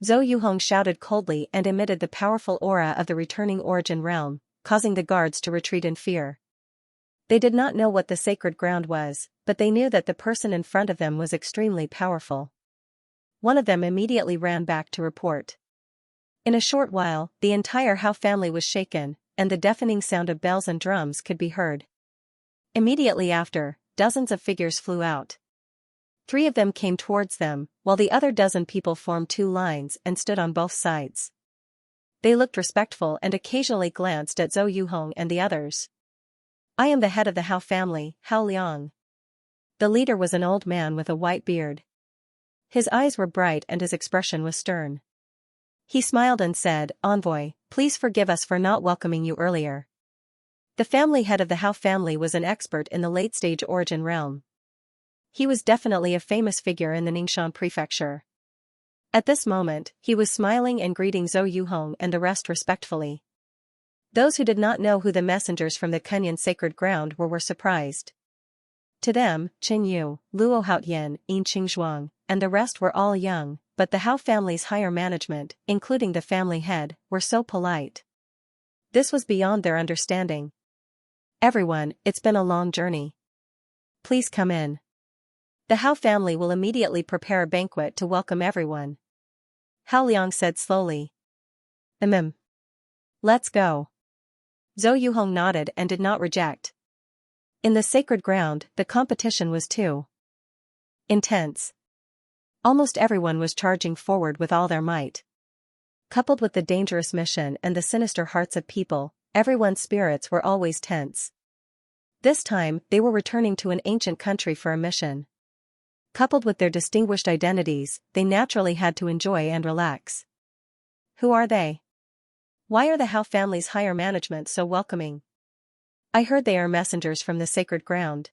Zhou Yuhong shouted coldly and emitted the powerful aura of the returning origin realm, causing the guards to retreat in fear. They did not know what the sacred ground was, but they knew that the person in front of them was extremely powerful. One of them immediately ran back to report. In a short while, the entire Hao family was shaken, and the deafening sound of bells and drums could be heard. Immediately after, dozens of figures flew out. 3 of them came towards them, while the other dozen people formed 2 lines and stood on both sides. They looked respectful and occasionally glanced at Zhou Yuhong and the others. I am the head of the Hao family, Hao Liang. The leader was an old man with a white beard. His eyes were bright and his expression was stern. He smiled and said, Envoy, please forgive us for not welcoming you earlier. The family head of the Hao family was an expert in the late-stage origin realm. He was definitely a famous figure in the Ningxian Prefecture. At this moment, he was smiling and greeting Zhou Yuhong and the rest respectfully. Those who did not know who the messengers from the Kunyan sacred ground were surprised. To them, Qin Yu, Luo Haotian, Yin Qingzhuang, and the rest were all young, but the Hao family's higher management, including the family head, were so polite. This was beyond their understanding. Everyone, it's been a long journey. Please come in. The Hao family will immediately prepare a banquet to welcome everyone. Hao Liang said slowly. Let's go. Zhou Yuhong nodded and did not reject. In the sacred ground, the competition was too intense. Almost everyone was charging forward with all their might. Coupled with the dangerous mission and the sinister hearts of people, everyone's spirits were always tense. This time, they were returning to an ancient country for a mission. Coupled with their distinguished identities, they naturally had to enjoy and relax. Who are they? Why are the Hao family's higher management so welcoming? I heard they are messengers from the sacred ground.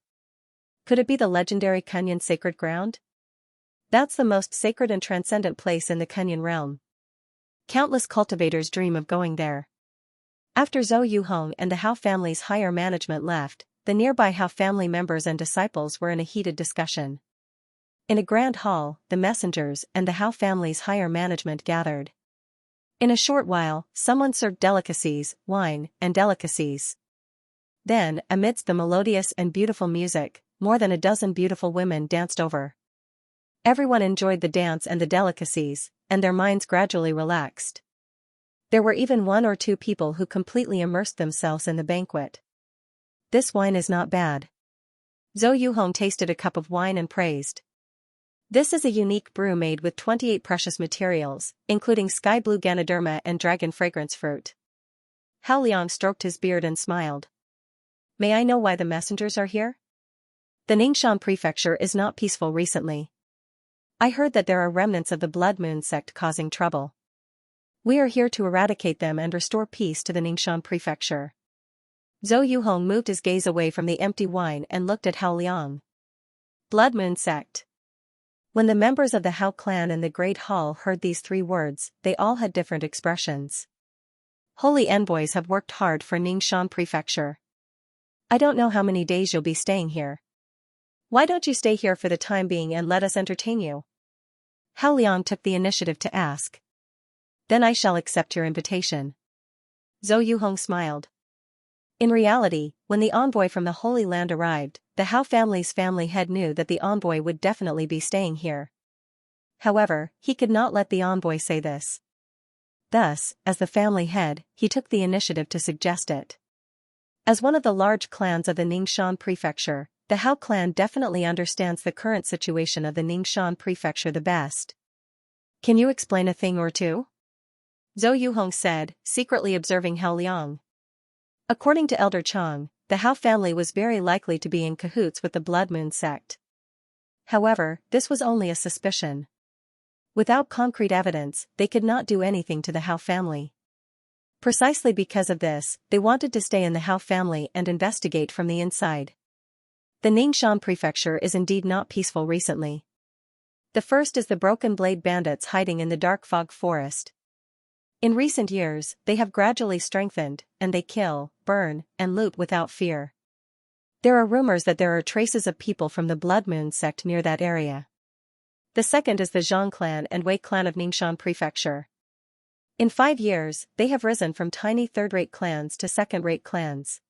Could it be the legendary Kunyan sacred ground? That's the most sacred and transcendent place in the Kunyan realm. Countless cultivators dream of going there. After Zhou Yuhong and the Hao family's higher management left, the nearby Hao family members and disciples were in a heated discussion. In a grand hall, the messengers and the Hao family's higher management gathered. In a short while, someone served delicacies, wine, and delicacies. Then, amidst the melodious and beautiful music, more than a dozen beautiful women danced over. Everyone enjoyed the dance and the delicacies, and their minds gradually relaxed. There were even one or two people who completely immersed themselves in the banquet. This wine is not bad. Zhou Yuhong tasted a cup of wine and praised. This is a unique brew made with 28 precious materials, including sky blue Ganoderma and dragon fragrance fruit. Hao Liang stroked his beard and smiled. May I know why the messengers are here? The Ningxian prefecture is not peaceful recently. I heard that there are remnants of the Blood Moon sect causing trouble. We are here to eradicate them and restore peace to the Ningxian prefecture. Zhou Yuhong moved his gaze away from the empty wine and looked at Hao Liang. Blood Moon sect. When the members of the Hao clan in the Great Hall heard these three words, they all had different expressions. Holy envoys have worked hard for Ningxian prefecture. I don't know how many days you'll be staying here. Why don't you stay here for the time being and let us entertain you? Hao Liang took the initiative to ask. Then I shall accept your invitation. Zhou Yuhong smiled. In reality, when the envoy from the Holy Land arrived, the Hao family's family head knew that the envoy would definitely be staying here. However, he could not let the envoy say this. Thus, as the family head, he took the initiative to suggest it. As one of the large clans of the Ningxian prefecture, the Hao clan definitely understands the current situation of the Ningxian prefecture the best. Can you explain a thing or two? Zhou Yuhong said, secretly observing Hao Liang. According to Elder Chang, the Hao family was very likely to be in cahoots with the Blood Moon sect. However, this was only a suspicion. Without concrete evidence, they could not do anything to the Hao family. Precisely because of this, they wanted to stay in the Hao family and investigate from the inside. The Ningxian prefecture is indeed not peaceful recently. The first is the Broken Blade bandits hiding in the Dark Fog Forest. In recent years, they have gradually strengthened, and they kill, burn, and loot without fear. There are rumors that there are traces of people from the Blood Moon sect near that area. The second is the Zhang clan and Wei clan of Ningxian prefecture. In 5 years, they have risen from tiny third-rate clans to second-rate clans.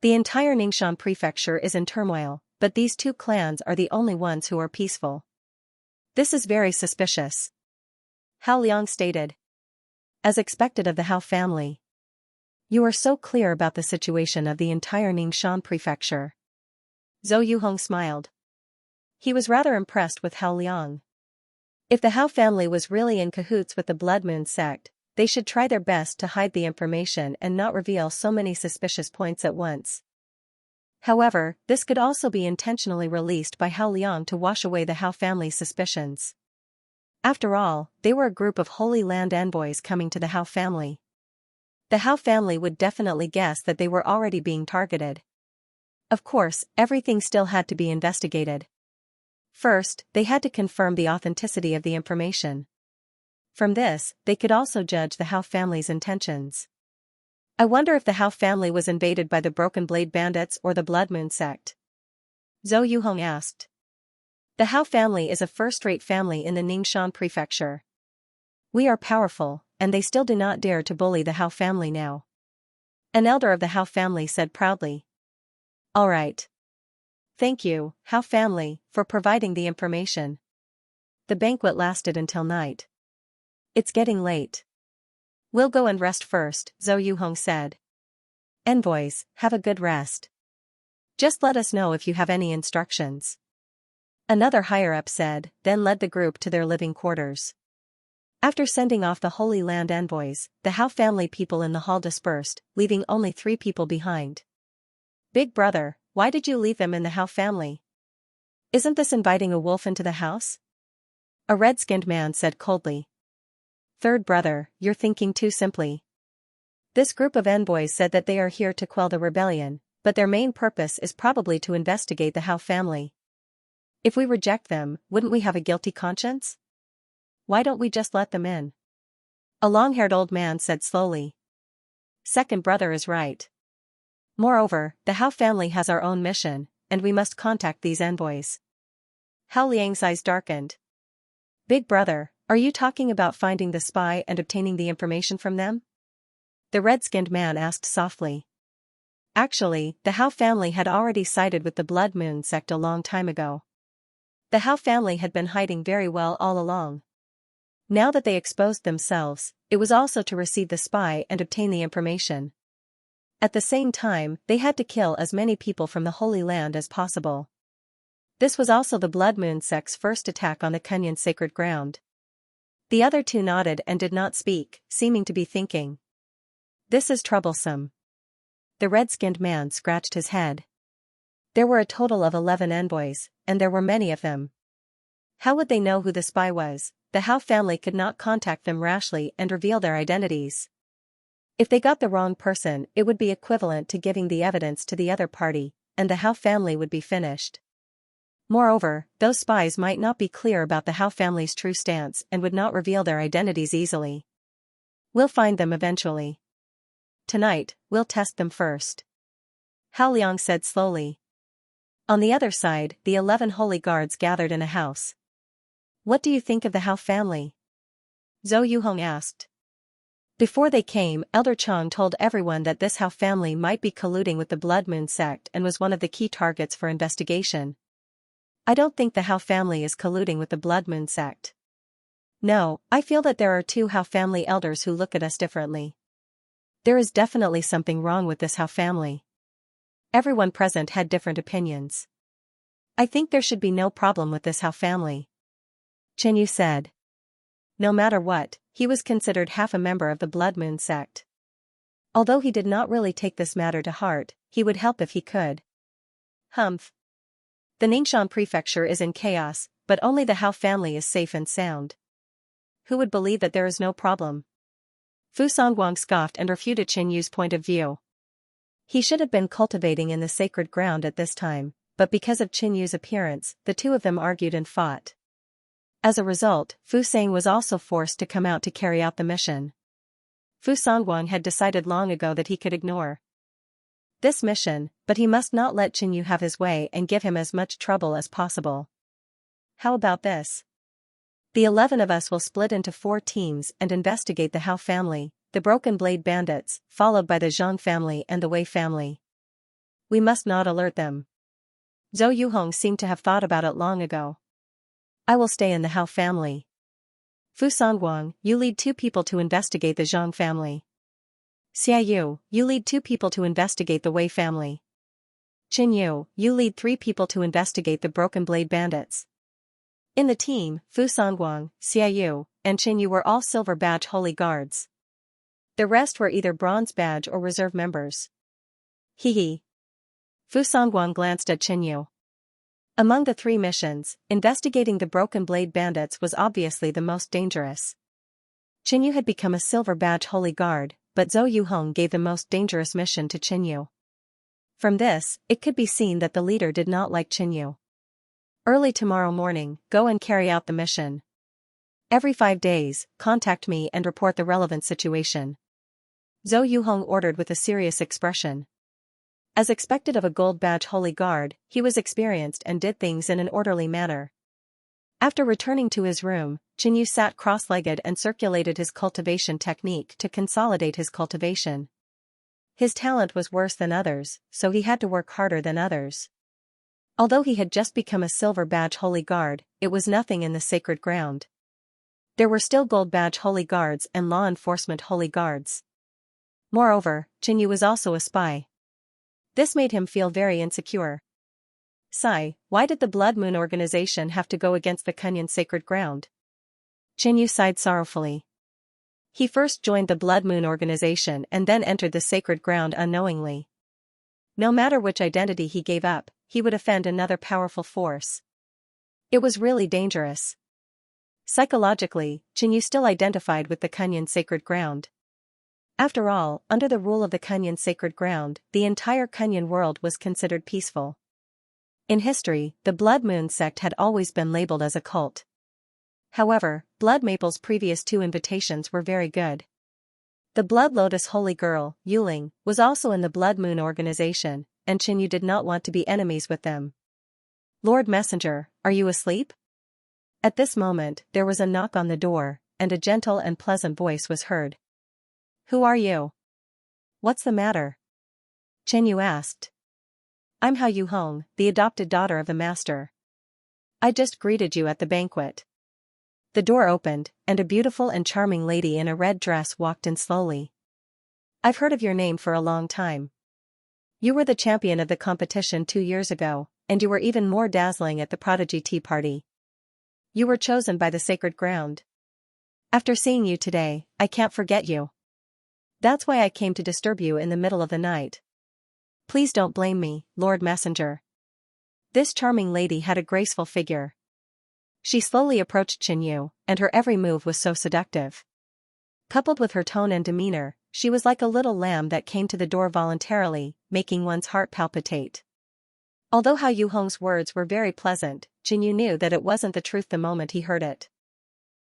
The entire Ningxian prefecture is in turmoil, but these two clans are the only ones who are peaceful. This is very suspicious. Hao Liang stated. As expected of the Hao family. You are so clear about the situation of the entire Ningxian prefecture. Zhou Yuhong smiled. He was rather impressed with Hao Liang. If the Hao family was really in cahoots with the Blood Moon sect, they should try their best to hide the information and not reveal so many suspicious points at once. However, this could also be intentionally released by Hao Liang to wash away the Hao family's suspicions. After all, they were a group of Holy Land envoys coming to the Hao family. The Hao family would definitely guess that they were already being targeted. Of course, everything still had to be investigated. First, they had to confirm the authenticity of the information. From this, they could also judge the Hao family's intentions. I wonder if the Hao family was invaded by the Broken Blade bandits or the Blood Moon sect. Zhou Yuhong asked. The Hao family is a first-rate family in the Ningxian prefecture. We are powerful, and they still do not dare to bully the Hao family now. An elder of the Hao family said proudly. All right. Thank you, Hao family, for providing the information. The banquet lasted until night. It's getting late. We'll go and rest first, Zhou Yuhong said. Envoys, have a good rest. Just let us know if you have any instructions. Another higher-up said, then led the group to their living quarters. After sending off the Holy Land envoys, the Hao family people in the hall dispersed, leaving only 3 people behind. Big brother, why did you leave them in the Hao family? Isn't this inviting a wolf into the house? A red-skinned man said coldly. Third brother, you're thinking too simply. This group of envoys said that they are here to quell the rebellion, but their main purpose is probably to investigate the Hao family. If we reject them, wouldn't we have a guilty conscience? Why don't we just let them in? A long-haired old man said slowly. Second brother is right. Moreover, the Hao family has our own mission, and we must contact these envoys. Hao Liang's eyes darkened. Big brother, are you talking about finding the spy and obtaining the information from them? The red-skinned man asked softly. Actually, the Hao family had already sided with the Blood Moon sect a long time ago. The Hao family had been hiding very well all along. Now that they exposed themselves, it was also to receive the spy and obtain the information. At the same time, they had to kill as many people from the Holy Land as possible. This was also the Blood Moon sect's first attack on the Kunyan sacred ground. The other 2 nodded and did not speak, seeming to be thinking. This is troublesome. The red-skinned man scratched his head. There were a total of 11 envoys, and there were many of them. How would they know who the spy was? The Hao family could not contact them rashly and reveal their identities. If they got the wrong person, it would be equivalent to giving the evidence to the other party, and the Hao family would be finished. Moreover, those spies might not be clear about the Hao family's true stance and would not reveal their identities easily. We'll find them eventually. Tonight, we'll test them first. Hao Liang said slowly. On the other side, the 11 holy guards gathered in a house. What do you think of the Hao family? Zhou Yuhong asked. Before they came, Elder Chang told everyone that this Hao family might be colluding with the Blood Moon sect and was one of the key targets for investigation. I don't think the Hao family is colluding with the Blood Moon sect. No, I feel that there are 2 Hao family elders who look at us differently. There is definitely something wrong with this Hao family. Everyone present had different opinions. I think there should be no problem with this Hao family. Chen Yu said. No matter what, he was considered half a member of the Blood Moon sect. Although he did not really take this matter to heart, he would help if he could. Humph. The Ningxian prefecture is in chaos, but only the Hao family is safe and sound. Who would believe that there is no problem? Fu Songguang scoffed and refuted Chen Yu's point of view. He should have been cultivating in the sacred ground at this time, but because of Chen Yu's appearance, the 2 of them argued and fought. As a result, Fu Sang was also forced to come out to carry out the mission. Fu Songguang had decided long ago that he could ignore this mission, but he must not let Chen Yu have his way and give him as much trouble as possible. How about this? The 11 of us will split into 4 teams and investigate the Hao family, the Broken Blade Bandits, followed by the Zhang family and the Wei family. We must not alert them. Zhou Yuhong seemed to have thought about it long ago. I will stay in the Hao family. Fu Songguang, you lead 2 people to investigate the Zhang family. Xiayu, you lead 2 people to investigate the Wei family. Qin Yu, you lead 3 people to investigate the Broken Blade Bandits. In the team, Fu Songguang, Xiayu, and Qin Yu were all Silver Badge Holy Guards. The rest were either Bronze Badge or Reserve members. Hee. Fu Songguang glanced at Qin Yu. Among the 3 missions, investigating the Broken Blade Bandits was obviously the most dangerous. Qin Yu had become a Silver Badge Holy Guard, but Zhou Yuhong gave the most dangerous mission to Qin Yu. From this, it could be seen that the leader did not like Qin Yu. Early tomorrow morning, go and carry out the mission. Every 5 days, contact me and report the relevant situation. Zhou Yuhong ordered with a serious expression. As expected of a Gold Badge Holy Guard, he was experienced and did things in an orderly manner. After returning to his room, Qin Yu sat cross-legged and circulated his cultivation technique to consolidate his cultivation. His talent was worse than others, so he had to work harder than others. Although he had just become a Silver Badge Holy Guard, it was nothing in the sacred ground. There were still gold badge holy guards and law enforcement holy guards. Moreover, Xianxia was also a spy. This made him feel very insecure. Sigh, why did the Blood Moon organization have to go against the Kunyan sacred ground? Xianxia sighed sorrowfully. He first joined the Blood Moon organization and then entered the sacred ground unknowingly. No matter which identity he gave up, he would offend another powerful force. It was really dangerous. Psychologically, Xianxia still identified with the Kunyan sacred ground. After all, under the rule of the Kunyan sacred ground, the entire Kunyan world was considered peaceful. In history, the Blood Moon sect had always been labeled as a cult. However, Blood Maple's previous 2 invitations were very good. The Blood Lotus Holy Girl, Yuling, was also in the Blood Moon organization, and Xianxia did not want to be enemies with them. Lord Messenger, are you asleep? At this moment, there was a knock on the door, and a gentle and pleasant voice was heard. Who are you? What's the matter? Xianxia asked. I'm Hao Yuhong, the adopted daughter of the master. I just greeted you at the banquet. The door opened, and a beautiful and charming lady in a red dress walked in slowly. I've heard of your name for a long time. You were the champion of the competition 2 years ago, and you were even more dazzling at the Prodigy Tea Party. You were chosen by the sacred ground. After seeing you today, I can't forget you. That's why I came to disturb you in the middle of the night. Please don't blame me, Lord Messenger. This charming lady had a graceful figure. She slowly approached Xianxia, and her every move was so seductive. Coupled with her tone and demeanor, she was like a little lamb that came to the door voluntarily, making one's heart palpitate. Although Hao Yuhong's words were very pleasant, Xianxia knew that it wasn't the truth the moment he heard it.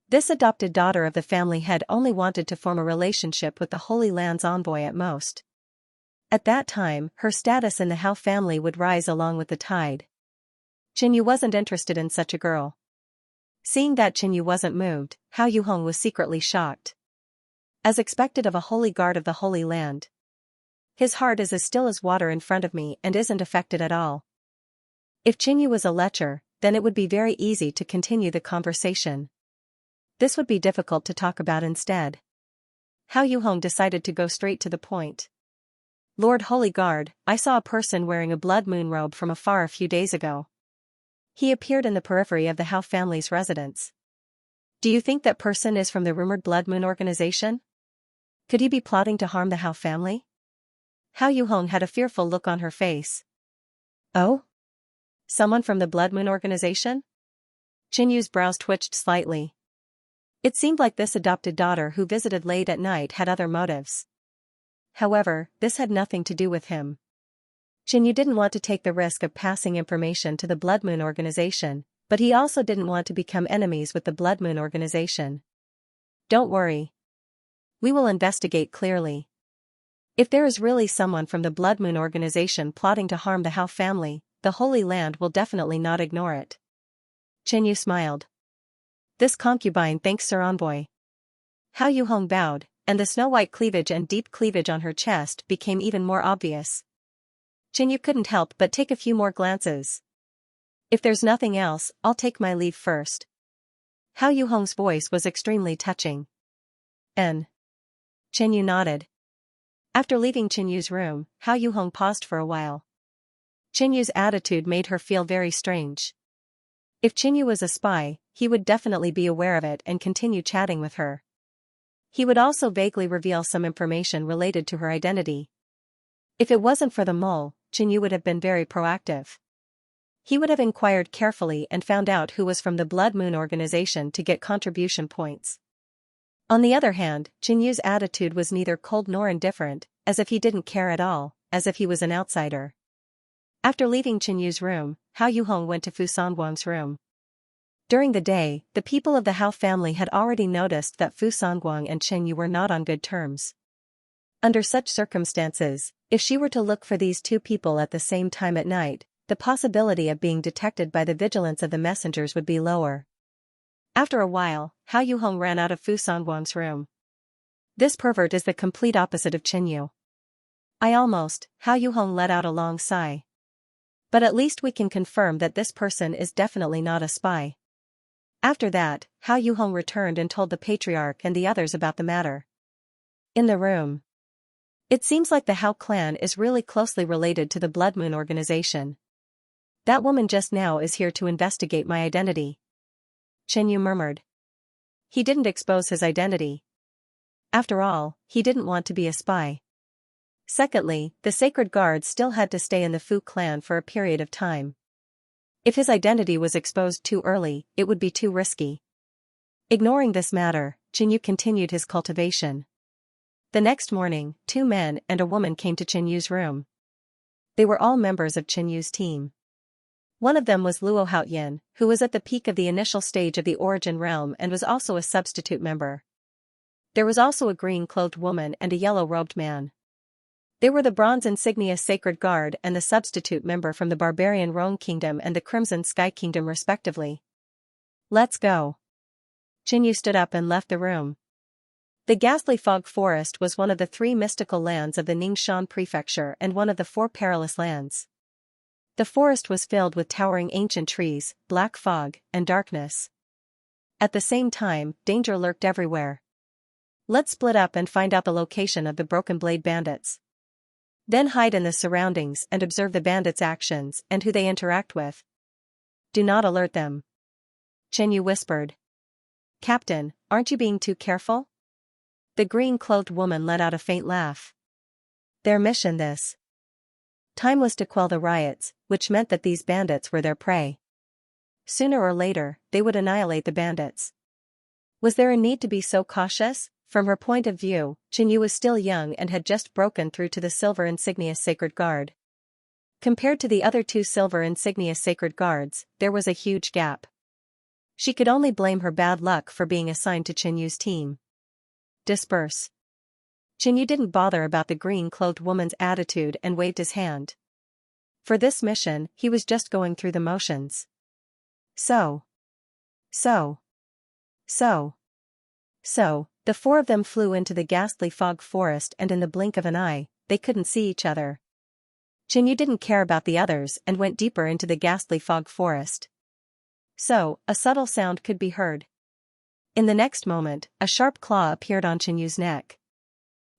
This adopted daughter of the family had only wanted to form a relationship with the Holy Land's envoy at most. At that time, her status in the Hao family would rise along with the tide. Xianxia wasn't interested in such a girl. Seeing that Xianxia wasn't moved, Hao Yuhong was secretly shocked. As expected of a holy guard of the Holy Land. His heart is as still as water in front of me and isn't affected at all. If Xianxia was a lecher, then it would be very easy to continue the conversation. This would be difficult to talk about instead. Hao Yuhong decided to go straight to the point. Lord Holy Guard, I saw a person wearing a blood moon robe from afar a few days ago. He appeared in the periphery of the Hao family's residence. Do you think that person is from the rumored Blood Moon organization? Could he be plotting to harm the Hao family? Hao Yuhong had a fearful look on her face. Oh? Someone from the Blood Moon organization? Xianxu's brows twitched slightly. It seemed like this adopted daughter who visited late at night had other motives. However, this had nothing to do with him. Xianxia didn't want to take the risk of passing information to the Blood Moon organization, but he also didn't want to become enemies with the Blood Moon organization. Don't worry. We will investigate clearly. If there is really someone from the Blood Moon organization plotting to harm the Hao family, the Holy Land will definitely not ignore it. Xianxia smiled. This concubine thanks Sir Envoy. Hao Yuhong bowed, and the snow-white cleavage and deep cleavage on her chest became even more obvious. Xianxia couldn't help but take a few more glances. If there's nothing else, I'll take my leave first. Hao Yuhong's voice was extremely touching. Xianxia nodded. After leaving Xianxu's room, Hao Yuhong paused for a while. Xianxu's attitude made her feel very strange. If Xianxia was a spy, he would definitely be aware of it and continue chatting with her. He would also vaguely reveal some information related to her identity. If it wasn't for the mole, Xianxia would have been very proactive. He would have inquired carefully and found out who was from the Blood Moon organization to get contribution points. On the other hand, Xianxu's attitude was neither cold nor indifferent, as if he didn't care at all, as if he was an outsider. After leaving Xianxu's room, Hao Yuhong went to Fu Songguang's room. During the day, the people of the Hao family had already noticed that Fu Songguang and Xianxia were not on good terms. Under such circumstances, if she were to look for these 2 people at the same time at night, the possibility of being detected by the vigilance of the messengers would be lower. After a while, Hao Yuhong ran out of Fu Songguang's room. This pervert is the complete opposite of Xianxia. Hao Yuhong let out a long sigh. But at least we can confirm that this person is definitely not a spy. After that, Hao Yuhong returned and told the patriarch and the others about the matter. In the room. It seems like the Hao clan is really closely related to the Blood Moon organization. That woman just now is here to investigate my identity. Chen Yu murmured. He didn't expose his identity. After all, he didn't want to be a spy. Secondly, the sacred guards still had to stay in the Fu clan for a period of time. If his identity was exposed too early, it would be too risky. Ignoring this matter, Chen Yu continued his cultivation. The next morning, 2 men and a woman came to Chen Yu's room. They were all members of Chen Yu's team. One of them was Luo Haoyan, who was at the peak of the initial stage of the Origin Realm and was also a substitute member. There was also a green-clothed woman and a yellow-robed man. They were the Bronze Insignia Sacred Guard and the substitute member from the Barbarian Rhone Kingdom and the Crimson Sky Kingdom respectively. Let's go. Chen Yu stood up and left the room. The Ghastly Fog Forest was one of the 3 mystical lands of the Ningxian Prefecture and one of the 4 perilous lands. The forest was filled with towering ancient trees, black fog, and darkness. At the same time, danger lurked everywhere. Let's split up and find out the location of the Broken Blade bandits. Then hide in the surroundings and observe the bandits' actions and who they interact with. Do not alert them. Chen Yu whispered. Captain, aren't you being too careful? The green-clothed woman let out a faint laugh. Their mission this time was to quell the riots, which meant that these bandits were their prey. Sooner or later, they would annihilate the bandits. Was there a need to be so cautious? From her point of view, Chen Yu was still young and had just broken through to the Silver Insignia Sacred Guard. Compared to the other 2 Silver Insignia Sacred Guards, there was a huge gap. She could only blame her bad luck for being assigned to Chen Yu's team. Disperse. Chen Yu didn't bother about the green-clothed woman's attitude and waved his hand. For this mission, he was just going through the motions. So, the 4 of them flew into the Ghastly Fog Forest and in the blink of an eye, they couldn't see each other. Chen Yu didn't care about the others and went deeper into the Ghastly Fog Forest. So, a subtle sound could be heard. In the next moment, a sharp claw appeared on Chen Yu's neck.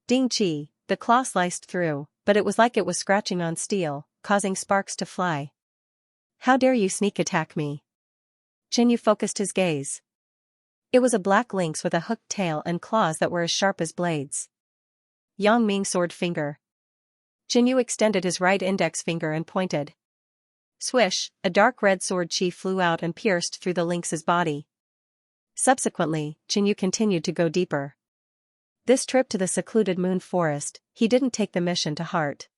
Ding chi, the claw sliced through, but it was like it was scratching on steel, causing sparks to fly. How dare you sneak attack me? Chen Yu focused his gaze. It was a black lynx with a hooked tail and claws that were as sharp as blades. Yang Ming sword finger. Chen Yu extended his right index finger and pointed. Swish, a dark red sword chi flew out and pierced through the lynx's body. Subsequently, Chen Yu continued to go deeper. This trip to the secluded moon forest, he didn't take the mission to heart.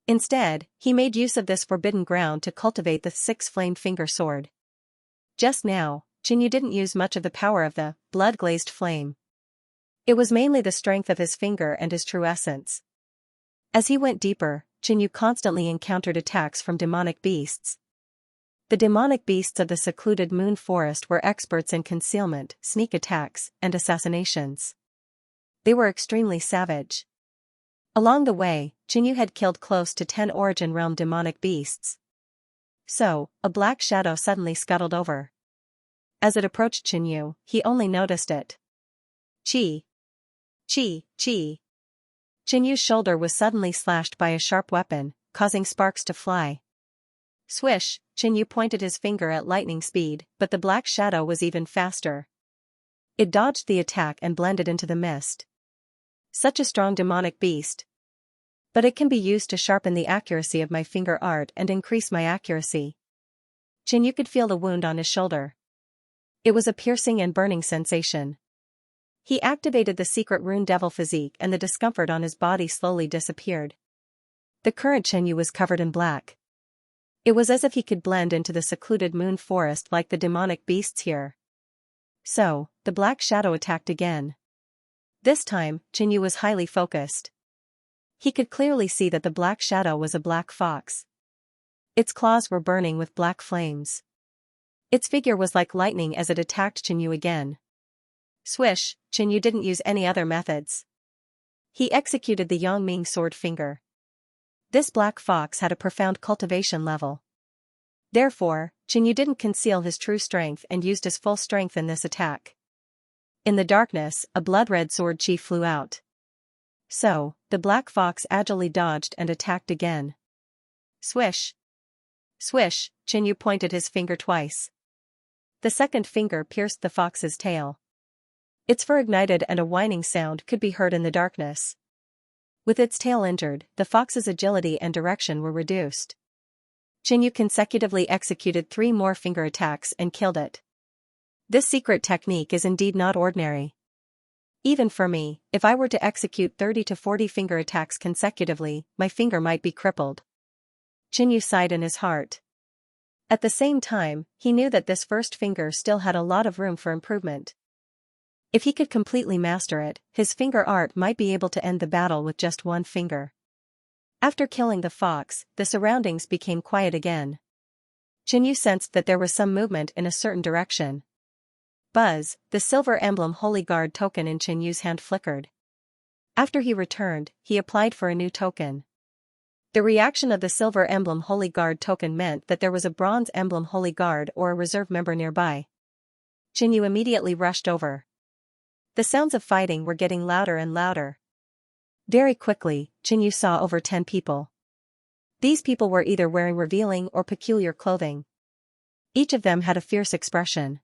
Instead, he made use of this forbidden ground to cultivate the 6-flame finger sword. Just now, Chen Yu didn't use much of the power of the blood-glazed flame. It was mainly the strength of his finger and his true essence. As he went deeper, Chen Yu constantly encountered attacks from demonic beasts. The demonic beasts of the secluded moon forest were experts in concealment, sneak attacks, and assassinations. They were extremely savage. Along the way, Chen Yu had killed close to 10 Origin Realm demonic beasts. So, a black shadow suddenly scuttled over. As it approached Chen Yu, he only noticed it. Chi. Chi. Chen Yu's shoulder was suddenly slashed by a sharp weapon, causing sparks to fly. Swish, Chen Yu pointed his finger at lightning speed, but the black shadow was even faster. It dodged the attack and blended into the mist. Such a strong demonic beast. But it can be used to sharpen the accuracy of my finger art and increase my accuracy. Chen Yu could feel the wound on his shoulder. It was a piercing and burning sensation. He activated the secret rune devil physique and the discomfort on his body slowly disappeared. The current Chen Yu was covered in black. It was as if he could blend into the secluded moon forest like the demonic beasts here. So, the black shadow attacked again. This time, Chen Yu was highly focused. He could clearly see that the black shadow was a black fox. Its claws were burning with black flames. Its figure was like lightning as it attacked Chen Yu again. Swish, Chen Yu didn't use any other methods. He executed the Yang Ming sword finger. This black fox had a profound cultivation level. Therefore, Qinyu didn't conceal his true strength and used his full strength in this attack. In the darkness, a blood-red sword chi flew out. So, the black fox agilely dodged and attacked again. Swish! Swish! Qinyu pointed his finger twice. The second finger pierced the fox's tail. Its fur ignited and a whining sound could be heard in the darkness. With its tail injured, the fox's agility and direction were reduced. Qinyu consecutively executed 3 more finger attacks and killed it. This secret technique is indeed not ordinary. Even for me, if I were to execute 30 to 40 finger attacks consecutively, my finger might be crippled. Qinyu sighed in his heart. At the same time, he knew that this first finger still had a lot of room for improvement. If he could completely master it, his finger art might be able to end the battle with just one finger. After killing the fox, the surroundings became quiet again. Qinyu sensed that there was some movement in a certain direction. Buzz, the silver emblem Holy Guard token in Qinyu's hand flickered. After he returned, he applied for a new token. The reaction of the silver emblem Holy Guard token meant that there was a bronze emblem Holy Guard or a reserve member nearby. Qinyu immediately rushed over. The sounds of fighting were getting louder and louder. Very quickly, Qinyu saw over 10 people. These people were either wearing revealing or peculiar clothing. Each of them had a fierce expression.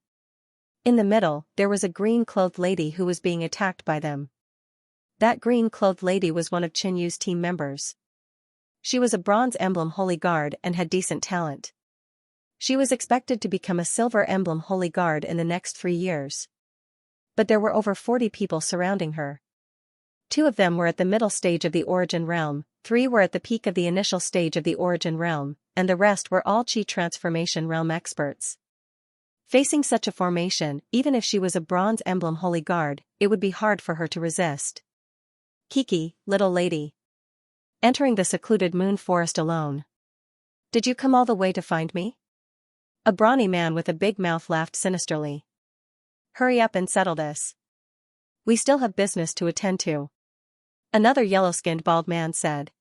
In the middle, there was a green-clothed lady who was being attacked by them. That green-clothed lady was one of Qinyu's team members. She was a bronze emblem Holy Guard and had decent talent. She was expected to become a silver emblem Holy Guard in the next 3 years. But there were over 40 people surrounding her. 2 of them were at the middle stage of the Origin Realm, 3 were at the peak of the initial stage of the Origin Realm, and the rest were all Qi Transformation Realm experts. Facing such a formation, even if she was a bronze emblem Holy Guard, it would be hard for her to resist. Kiki, little lady. Entering the secluded moon forest alone. Did you come all the way to find me? A brawny man with a big mouth laughed sinisterly. Hurry up and settle this. We still have business to attend to. Another yellow-skinned bald man said.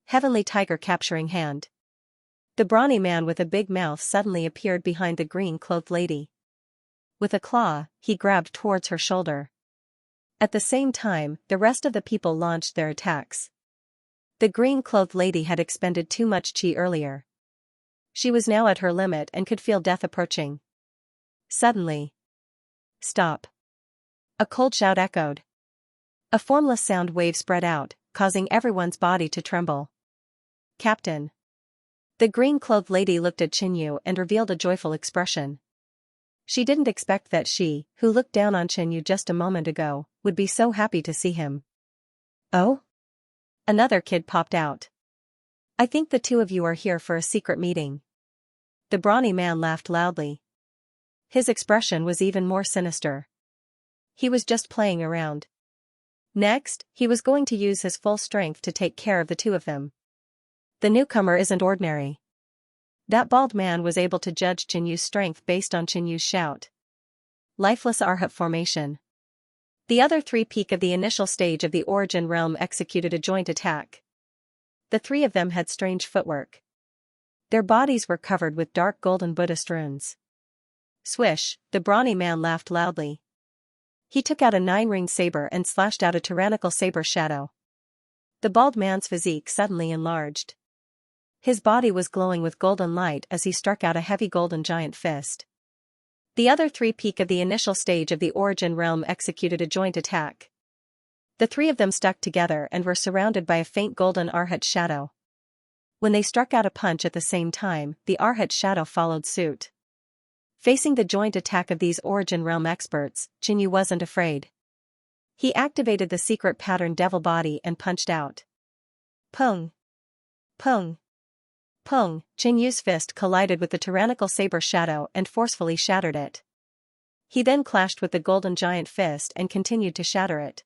Heavenly Tiger capturing hand. The brawny man with a big mouth suddenly appeared behind the green-clothed lady. With a claw, he grabbed towards her shoulder. At the same time, the rest of the people launched their attacks. The green-clothed lady had expended too much chi earlier. She was now at her limit and could feel death approaching. Suddenly. Stop. A cold shout echoed. A formless sound wave spread out, causing everyone's body to tremble. Captain. The green-clothed lady looked at Qinyu and revealed a joyful expression. She didn't expect that she, who looked down on Qinyu just a moment ago, would be so happy to see him. Oh? Another kid popped out. I think the 2 of you are here for a secret meeting. The brawny man laughed loudly. His expression was even more sinister. He was just playing around. Next, he was going to use his full strength to take care of the 2 of them. The newcomer isn't ordinary. That bald man was able to judge Qinyu's strength based on Qinyu's shout. Lifeless Arhat formation. The other 3 peak of the initial stage of the Origin Realm executed a joint attack. The 3 of them had strange footwork. Their bodies were covered with dark golden Buddhist runes. Swish, the brawny man laughed loudly. He took out a 9-ringed saber and slashed out a tyrannical saber shadow. The bald man's physique suddenly enlarged. His body was glowing with golden light as he struck out a heavy golden giant fist. The other 3 peak of the initial stage of the Origin Realm executed a joint attack. The 3 of them stuck together and were surrounded by a faint golden Arhat shadow. When they struck out a punch at the same time, the Arhat shadow followed suit. Facing the joint attack of these Origin Realm experts, Qinyu wasn't afraid. He activated the secret pattern devil body and punched out. Pung! Pung! Pung! Qinyu's fist collided with the tyrannical saber shadow and forcefully shattered it. He then clashed with the golden giant fist and continued to shatter it.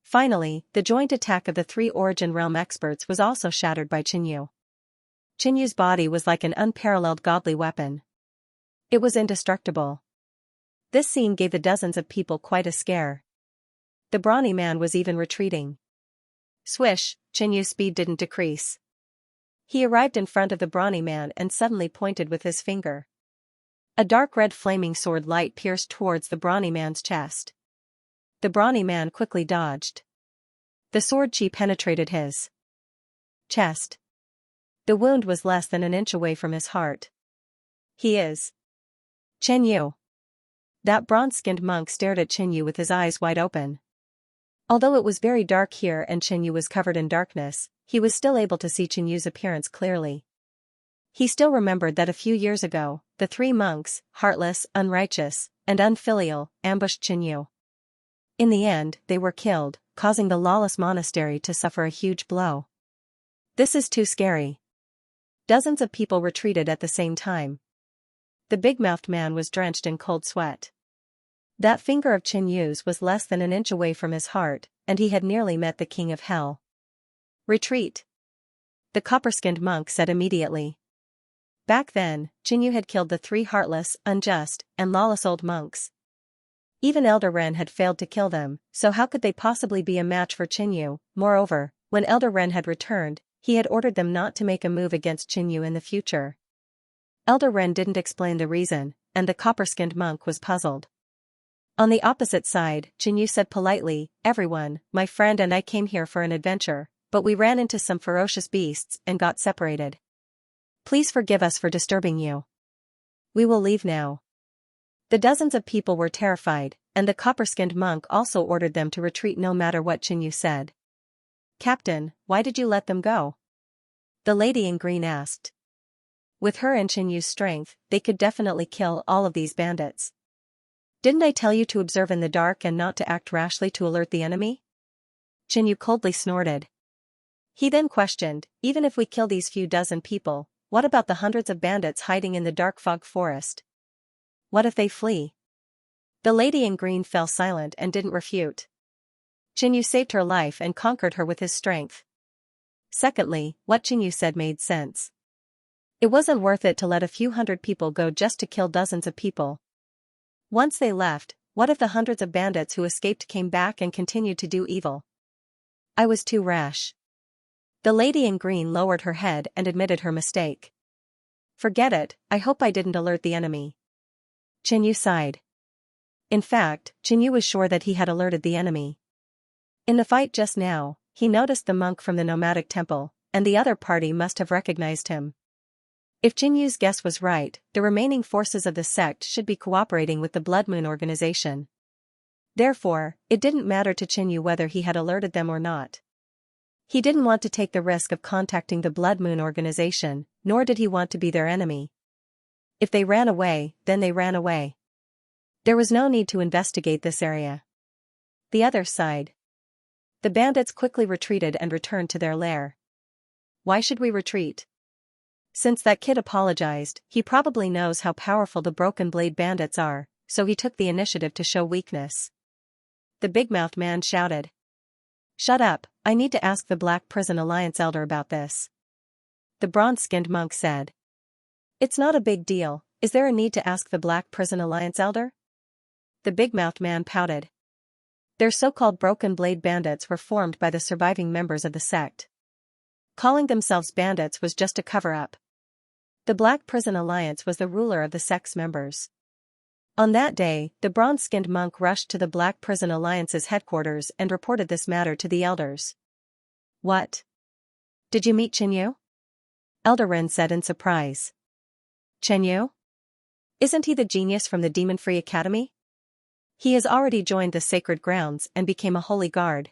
Finally, the joint attack of the 3 Origin Realm experts was also shattered by Qinyu. Qinyu's body was like an unparalleled godly weapon. It was indestructible. This scene gave the dozens of people quite a scare. The brawny man was even retreating. Swish, Qinyu's speed didn't decrease. He arrived in front of the brawny man and suddenly pointed with his finger. A dark red flaming sword light pierced towards the brawny man's chest. The brawny man quickly dodged. The sword chi penetrated his chest. The wound was less than an inch away from his heart. He is Chen Yu. That bronze-skinned monk stared at Chen Yu with his eyes wide open. Although it was very dark here and Chen Yu was covered in darkness, he was still able to see Chen Yu's appearance clearly. He still remembered that a few years ago, the three monks, heartless, unrighteous, and unfilial, ambushed Chen Yu. In the end, they were killed, causing the lawless monastery to suffer a huge blow. This is too scary. Dozens of people retreated at the same time. The big-mouthed man was drenched in cold sweat. That finger of Chen Yu's was less than an inch away from his heart, and he had nearly met the king of hell. Retreat! The copper-skinned monk said immediately. Back then, Chen Yu had killed the three heartless, unjust, and lawless old monks. Even Elder Ren had failed to kill them, so how could they possibly be a match for Chen Yu? Moreover, when Elder Ren had returned, he had ordered them not to make a move against Chen Yu in the future. Elder Ren didn't explain the reason, and the copper-skinned monk was puzzled. On the opposite side, Chen Yu said politely, "Everyone, my friend and I came here for an adventure, but we ran into some ferocious beasts and got separated. Please forgive us for disturbing you. We will leave now." The dozens of people were terrified, and the copper-skinned monk also ordered them to retreat no matter what Chen Yu said. "Captain, why did you let them go?" the lady in green asked. With her and Chen Yu's strength, they could definitely kill all of these bandits. "Didn't I tell you to observe in the dark and not to act rashly to alert the enemy?" Chen Yu coldly snorted. He then questioned, "Even if we kill these few dozen people, what about the hundreds of bandits hiding in the dark fog forest? What if they flee?" The lady in green fell silent and didn't refute. Chen Yu saved her life and conquered her with his strength. Secondly, what Chen Yu said made sense. It wasn't worth it to let a few hundred people go just to kill dozens of people. Once they left, what if the hundreds of bandits who escaped came back and continued to do evil? "I was too rash." The lady in green lowered her head and admitted her mistake. "Forget it, I hope I didn't alert the enemy." Chen Yu sighed. In fact, Chen Yu was sure that he had alerted the enemy. In the fight just now, he noticed the monk from the nomadic temple, and the other party must have recognized him. If Chen Yu's guess was right, the remaining forces of the sect should be cooperating with the Blood Moon organization. Therefore, it didn't matter to Chen Yu whether he had alerted them or not. He didn't want to take the risk of contacting the Blood Moon organization, nor did he want to be their enemy. If they ran away, then they ran away. There was no need to investigate this area. The other side. The bandits quickly retreated and returned to their lair. "Why should we retreat?" Since that kid apologized, he probably knows how powerful the Broken Blade bandits are, so he took the initiative to show weakness. The big-mouthed man shouted. "Shut up, I need to ask the Black Prison Alliance elder about this." The bronze-skinned monk said. "It's not a big deal, is there a need to ask the Black Prison Alliance elder?" The big-mouthed man pouted. Their so-called Broken Blade bandits were formed by the surviving members of the sect. Calling themselves bandits was just a cover-up. The Black Prison Alliance was the ruler of the sect's members. On that day, the bronze-skinned monk rushed to the Black Prison Alliance's headquarters and reported this matter to the elders. "What? Did you meet Chen Yu?" Elder Ren said in surprise. "Chen Yu? Isn't he the genius from the Demon-Free Academy? He has already joined the sacred grounds and became a holy guard.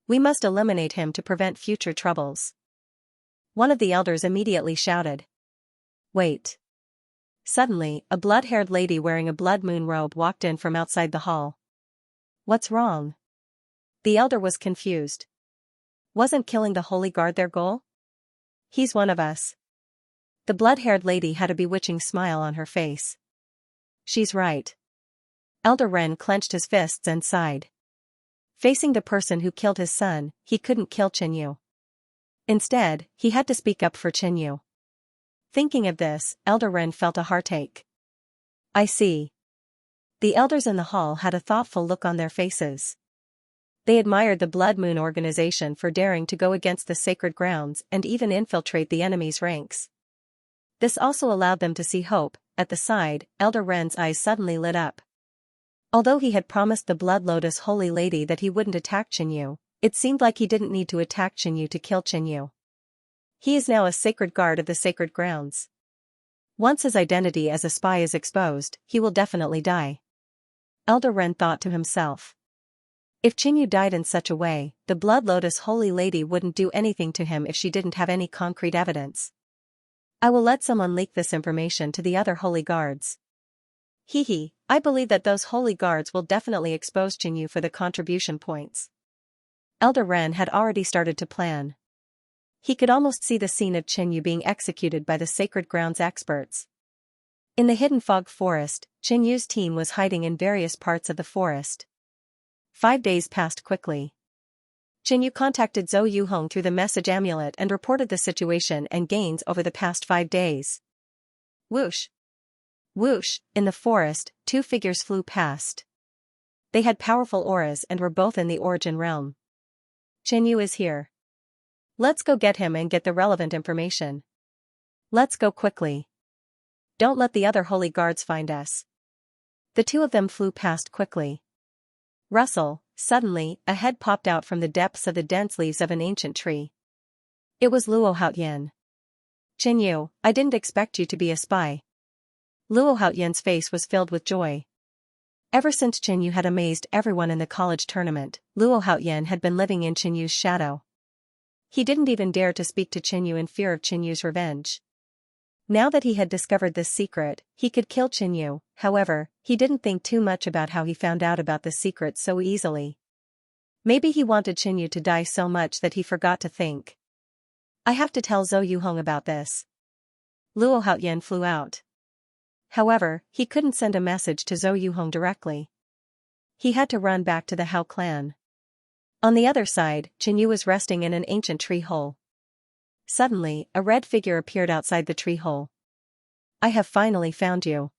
We must eliminate him to prevent future troubles." One of the elders immediately shouted. "Wait." Suddenly, a blood-haired lady wearing a blood moon robe walked in from outside the hall. "What's wrong?" The elder was confused. Wasn't killing the holy guard their goal? "He's one of us." The blood-haired lady had a bewitching smile on her face. "She's right." Elder Ren clenched his fists and sighed. Facing the person who killed his son, he couldn't kill Chen Yu. Instead, he had to speak up for Chen Yu. Thinking of this, Elder Ren felt a heartache. "I see." The elders in the hall had a thoughtful look on their faces. They admired the Blood Moon organization for daring to go against the sacred grounds and even infiltrate the enemy's ranks. This also allowed them to see hope. At the side, Elder Ren's eyes suddenly lit up. Although he had promised the Blood Lotus Holy Lady that he wouldn't attack Xianxia, it seemed like he didn't need to attack Xianxia to kill Xianxia. He is now a sacred guard of the sacred grounds. Once his identity as a spy is exposed, he will definitely die. Elder Ren thought to himself. If Xianxia died in such a way, the Blood Lotus Holy Lady wouldn't do anything to him if she didn't have any concrete evidence. I will let someone leak this information to the other holy guards. I believe that those holy guards will definitely expose Xianxia for the contribution points. Elder Ren had already started to plan. He could almost see the scene of Xianxia being executed by the sacred grounds experts. In the hidden fog forest, Xianxia's team was hiding in various parts of the forest. 5 days passed quickly. Xianxia contacted Zhou Yuhong through the message amulet and reported the situation and gains over the past 5 days. Whoosh! Whoosh! In the forest, 2 figures flew past. They had powerful auras and were both in the Origin realm. Xianxia is here. Let's go get him and get the relevant information. Let's go quickly. Don't let the other holy guards find us. The 2 of them flew past quickly. Rustle, suddenly, a head popped out from the depths of the dense leaves of an ancient tree. It was Luo Haotian. Xianxia, I didn't expect you to be a spy. Luo Haotian's face was filled with joy. Ever since Xianxia had amazed everyone in the college tournament, Luo Haotian had been living in Qinyu's shadow. He didn't even dare to speak to Qianxia in fear of Qinyu's revenge. Now that he had discovered this secret, he could kill Qianxia. However, he didn't think too much about how he found out about the secret so easily. Maybe he wanted Qianxia to die so much that he forgot to think. I have to tell Zhou Yuhong about this. Luo Haotian flew out. However, he couldn't send a message to Zhou Yuhong directly. He had to run back to the Hao clan. On the other side, Qianxia was resting in an ancient tree hole. Suddenly, a red figure appeared outside the tree hole. I have finally found you.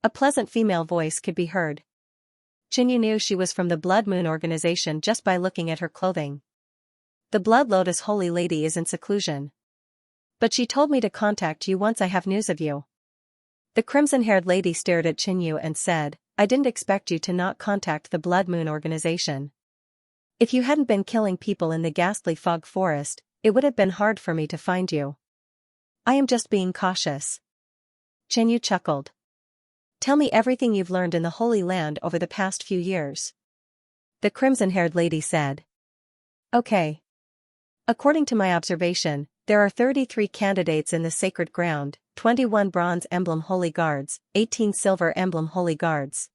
A pleasant female voice could be heard. Qianxia knew she was from the Blood Moon organization just by looking at her clothing. The Blood Lotus Holy Lady is in seclusion. But she told me to contact you once I have news of you. The crimson-haired lady stared at Qianxia and said, I didn't expect you to not contact the Blood Moon organization. If you hadn't been killing people in the ghastly fog forest, it would have been hard for me to find you. I am just being cautious. Qianxia chuckled. Tell me everything you've learned in the Holy Land over the past few years. The crimson-haired lady said. Okay. According to my observation, there are 33 candidates in the sacred ground, 21 bronze emblem holy guards, 18 silver emblem holy guards.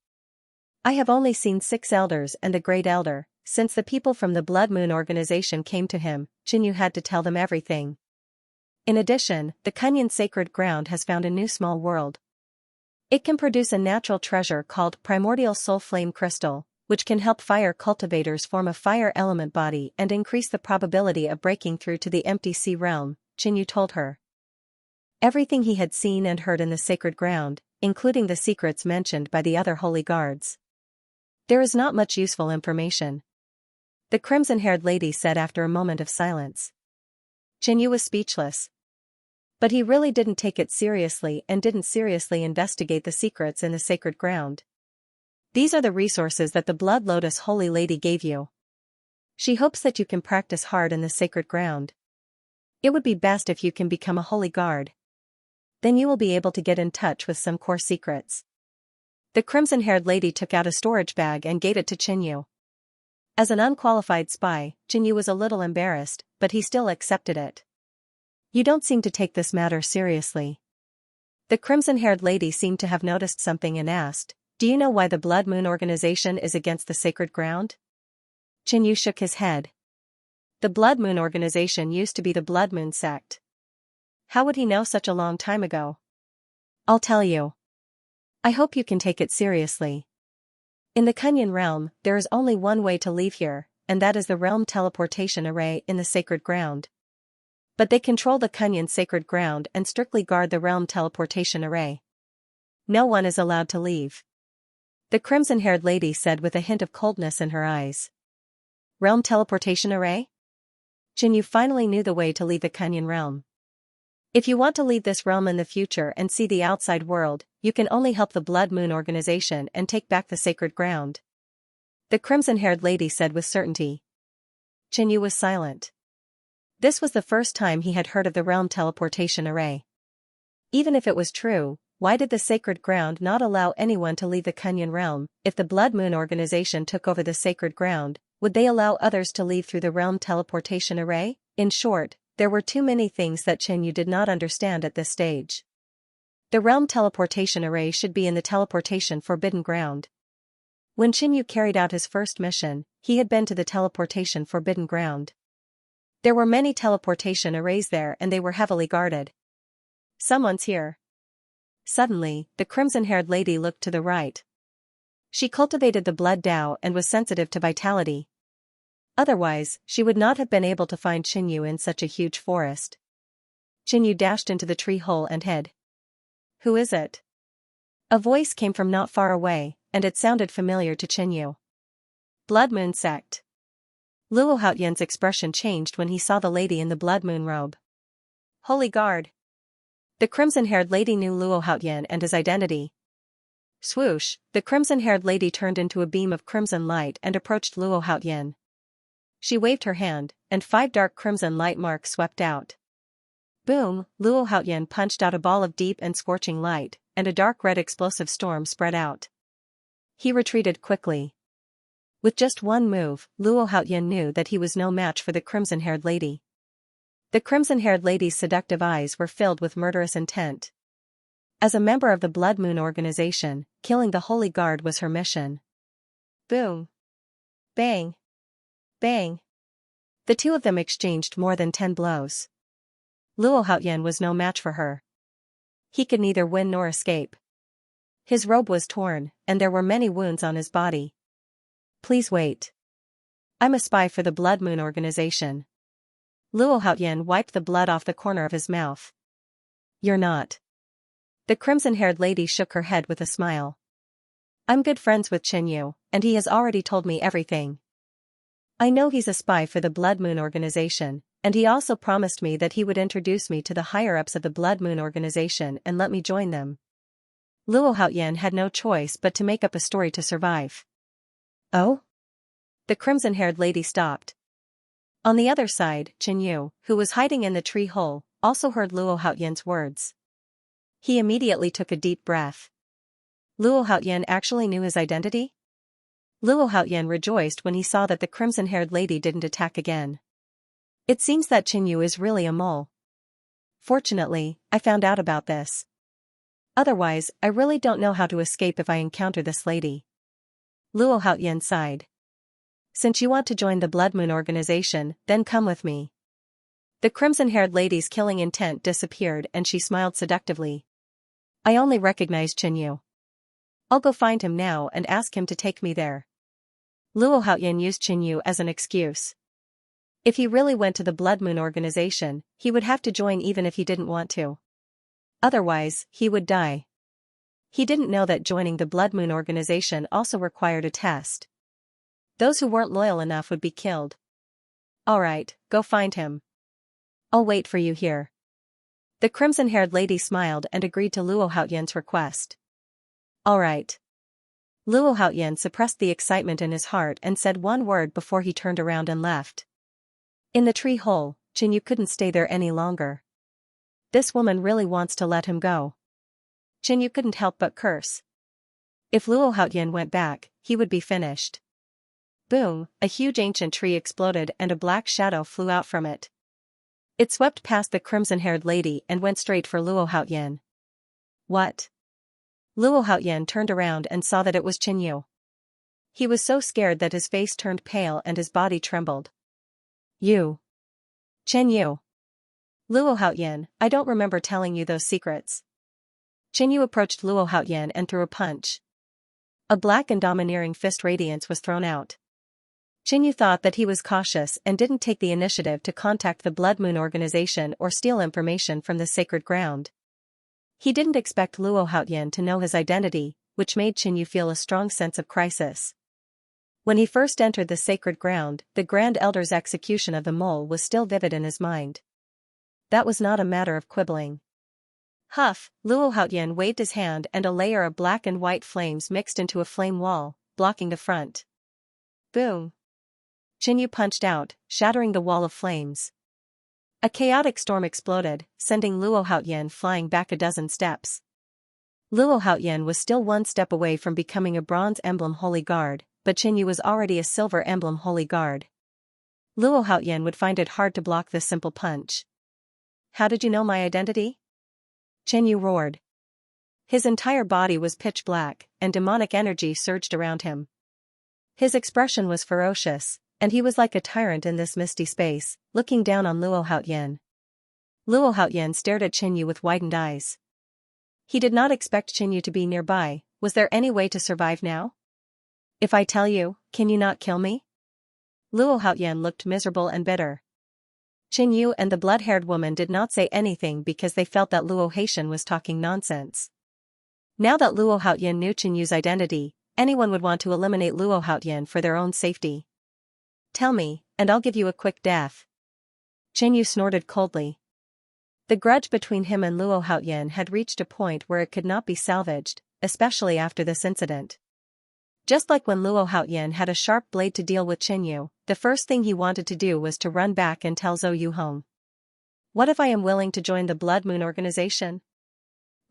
I have only seen 6 elders and a great elder. Since the people from the Blood Moon organization came to him, Qianxia had to tell them everything. In addition, the Kunyan sacred ground has found a new small world. It can produce a natural treasure called primordial soul flame crystal, which can help fire cultivators form a fire element body and increase the probability of breaking through to the empty sea realm, Qianxia told her. Everything he had seen and heard in the sacred ground, including the secrets mentioned by the other holy guards. There is not much useful information. The crimson-haired lady said after a moment of silence. Qianxia was speechless. But he really didn't take it seriously and didn't seriously investigate the secrets in the sacred ground. These are the resources that the Blood Lotus Holy Lady gave you. She hopes that you can practice hard in the sacred ground. It would be best if you can become a holy guard. Then you will be able to get in touch with some core secrets. The crimson-haired lady took out a storage bag and gave it to Qianxia. As an unqualified spy, Qianxia was a little embarrassed, but he still accepted it. You don't seem to take this matter seriously. The crimson-haired lady seemed to have noticed something and asked, do you know why the Blood Moon organization is against the sacred ground? Qianxia shook his head. The Blood Moon organization used to be the Blood Moon sect. How would he know such a long time ago? I'll tell you. I hope you can take it seriously. In the Kunyan realm, there is only one way to leave here, and that is the realm teleportation array in the sacred ground. But they control the Kunyan sacred ground and strictly guard the realm teleportation array. No one is allowed to leave. The crimson-haired lady said with a hint of coldness in her eyes. Realm teleportation array? Jinyu finally knew the way to leave the Kenyan realm. If you want to leave this realm in the future and see the outside world, you can only help the Blood Moon organization and take back the sacred ground. The crimson-haired lady said with certainty. Jinyu was silent. This was the first time he had heard of the realm teleportation array. Even if it was true, why did the sacred ground not allow anyone to leave the Kenyan realm? If the Blood Moon organization took over the sacred ground, would they allow others to leave through the realm teleportation array? In short, there were too many things that Jinyu did not understand at this stage. The realm teleportation array should be in the teleportation forbidden ground. When Jinyu carried out his first mission, he had been to the teleportation forbidden ground. There were many teleportation arrays there and they were heavily guarded. Someone's here. Suddenly, the crimson-haired lady looked to the right. She cultivated the blood Dao and was sensitive to vitality. Otherwise, she would not have been able to find Jinyu in such a huge forest. Jinyu dashed into the tree hole and hid. Who is it? A voice came from not far away, and it sounded familiar to Jinyu. Blood Moon Sect. Luo Haotian's expression changed when he saw the lady in the Blood Moon robe. Holy Guard. The crimson-haired lady knew Luo Haotian and his identity. Swoosh, the crimson-haired lady turned into a beam of crimson light and approached Luo Haotian. She waved her hand, and 5 dark crimson light marks swept out. Boom, Luo Haotian punched out a ball of deep and scorching light, and a dark red explosive storm spread out. He retreated quickly. With just one move, Luo Haotian knew that he was no match for the crimson-haired lady. The crimson-haired lady's seductive eyes were filled with murderous intent. As a member of the Blood Moon organization, killing the Holy Guard was her mission. Boom. Bang. Bang. The two of them exchanged more than 10 blows. Luo Haotian was no match for her. He could neither win nor escape. His robe was torn, and there were many wounds on his body. Please wait. I'm a spy for the Blood Moon organization. Luo Haotian wiped the blood off the corner of his mouth. You're not. The crimson-haired lady shook her head with a smile. I'm good friends with Jinyu, and he has already told me everything. I know he's a spy for the Blood Moon organization, and he also promised me that he would introduce me to the higher-ups of the Blood Moon organization and let me join them. Luo Haotian had no choice but to make up a story to survive. Oh? The crimson-haired lady stopped. On the other side, Jinyu, who was hiding in the tree hole, also heard Luo Haotian's words. He immediately took a deep breath. Luo Haotian actually knew his identity? Luo Haotian rejoiced when he saw that the crimson-haired lady didn't attack again. It seems that Jinyu is really a mole. Fortunately, I found out about this. Otherwise, I really don't know how to escape if I encounter this lady. Luo Haotian sighed. Since you want to join the Blood Moon organization, then come with me. The crimson-haired lady's killing intent disappeared and she smiled seductively. I only recognize Jinyu. I'll go find him now and ask him to take me there. Luo Haotian used Jinyu as an excuse. If he really went to the Blood Moon organization, he would have to join even if he didn't want to. Otherwise, he would die. He didn't know that joining the Blood Moon organization also required a test. Those who weren't loyal enough would be killed. Alright, go find him. I'll wait for you here. The crimson-haired lady smiled and agreed to Luo Haotian's request. Alright. Luo Haotian suppressed the excitement in his heart and said one word before he turned around and left. In the tree hole, Jinyu couldn't stay there any longer. This woman really wants to let him go. Jinyu couldn't help but curse. If Luo Haotian went back, he would be finished. Boom, a huge ancient tree exploded and a black shadow flew out from it. It swept past the crimson-haired lady and went straight for Luo Haotian. What? Luo Haotian turned around and saw that it was Jinyu. He was so scared that his face turned pale and his body trembled. You. Jinyu. Luo Haotian, I don't remember telling you those secrets. Jinyu approached Luo Haotian and threw a punch. A black and domineering fist radiance was thrown out. Jinyu thought that he was cautious and didn't take the initiative to contact the Blood Moon organization or steal information from the sacred ground. He didn't expect Luo Haotian to know his identity, which made Jinyu feel a strong sense of crisis. When he first entered the sacred ground, the Grand Elder's execution of the mole was still vivid in his mind. That was not a matter of quibbling. Huff, Luo Haotian waved his hand and a layer of black and white flames mixed into a flame wall, blocking the front. Boom! Qinyu punched out, shattering the wall of flames. A chaotic storm exploded, sending Luo Haotian flying back a dozen steps. Luo Haotian was still one step away from becoming a bronze emblem holy guard, but Qinyu was already a silver emblem holy guard. Luo Haotian would find it hard to block this simple punch. How did you know my identity? Qinyu roared. His entire body was pitch black, and demonic energy surged around him. His expression was ferocious, and he was like a tyrant in this misty space, looking down on Luo Haotian. Luo Haotian stared at Qinyu with widened eyes. He did not expect Qinyu to be nearby. Was there any way to survive now? If I tell you, can you not kill me? Luo Haotian looked miserable and bitter. Qinyu and the blood-haired woman did not say anything because they felt that Luo Haotian was talking nonsense. Now that Luo Haotian knew Qinyu's identity, anyone would want to eliminate Luo Haotian for their own safety. Tell me, and I'll give you a quick death. Qinyu snorted coldly. The grudge between him and Luo Haotian had reached a point where it could not be salvaged, especially after this incident. Just like when Luo Haotian had a sharp blade to deal with Qinyu, the first thing he wanted to do was to run back and tell Zhou Yuhong. What if I am willing to join the Blood Moon organization?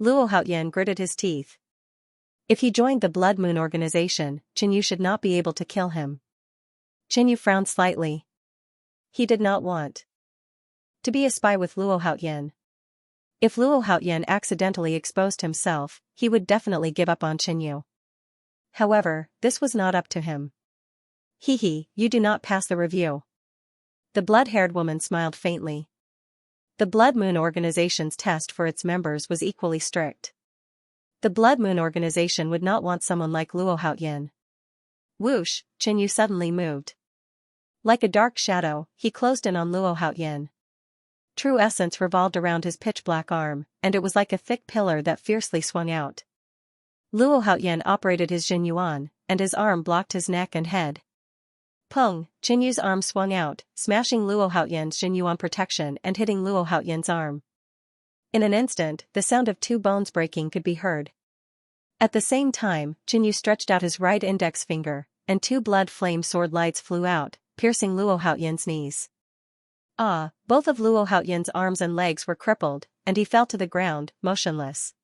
Luo Haotian gritted his teeth. If he joined the Blood Moon organization, Qinyu should not be able to kill him. Qinyu frowned slightly. He did not want to be a spy with Luo Haotian. If Luo Haotian accidentally exposed himself, he would definitely give up on Qinyu. However, this was not up to him. Hee, you do not pass the review. The blood-haired woman smiled faintly. The Blood Moon organization's test for its members was equally strict. The Blood Moon organization would not want someone like Luo Haotian. Whoosh, Qinyu suddenly moved. Like a dark shadow, he closed in on Luo Haotian. True essence revolved around his pitch-black arm, and it was like a thick pillar that fiercely swung out. Luo Haotian operated his Jin Yuan, and his arm blocked his neck and head. Pung, Qinyu's arm swung out, smashing Luo Haotian's Jin Yuan protection and hitting Luo Haotian's arm. In an instant, the sound of two bones breaking could be heard. At the same time, Qinyu stretched out his right index finger, and two blood flame sword lights flew out, piercing Luo Haotian's knees. Both of Luo Haotian's arms and legs were crippled, and he fell to the ground, motionless.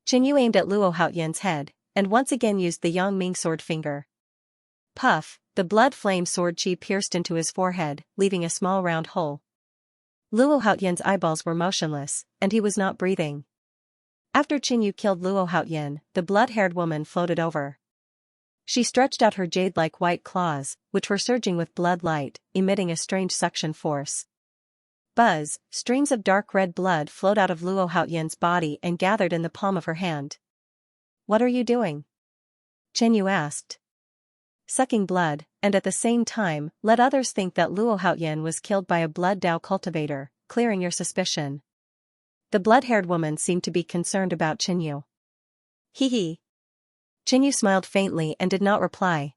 Qinyu aimed at Luo Haotian's head, and once again used the Yangming sword finger. Puff, the blood flame sword chi pierced into his forehead, leaving a small round hole. Luo Haotian's eyeballs were motionless, and he was not breathing. After Qinyu killed Luo Haotian, the blood-haired woman floated over. She stretched out her jade-like white claws, which were surging with blood light, emitting a strange suction force. Buzz, streams of dark red blood flowed out of Luo Haotian's body and gathered in the palm of her hand. What are you doing? Qinyu asked. Sucking blood, and at the same time, let others think that Luo Haotian was killed by a blood Dao cultivator, clearing your suspicion. The blood-haired woman seemed to be concerned about Qinyu. Hee. Qinyu smiled faintly and did not reply.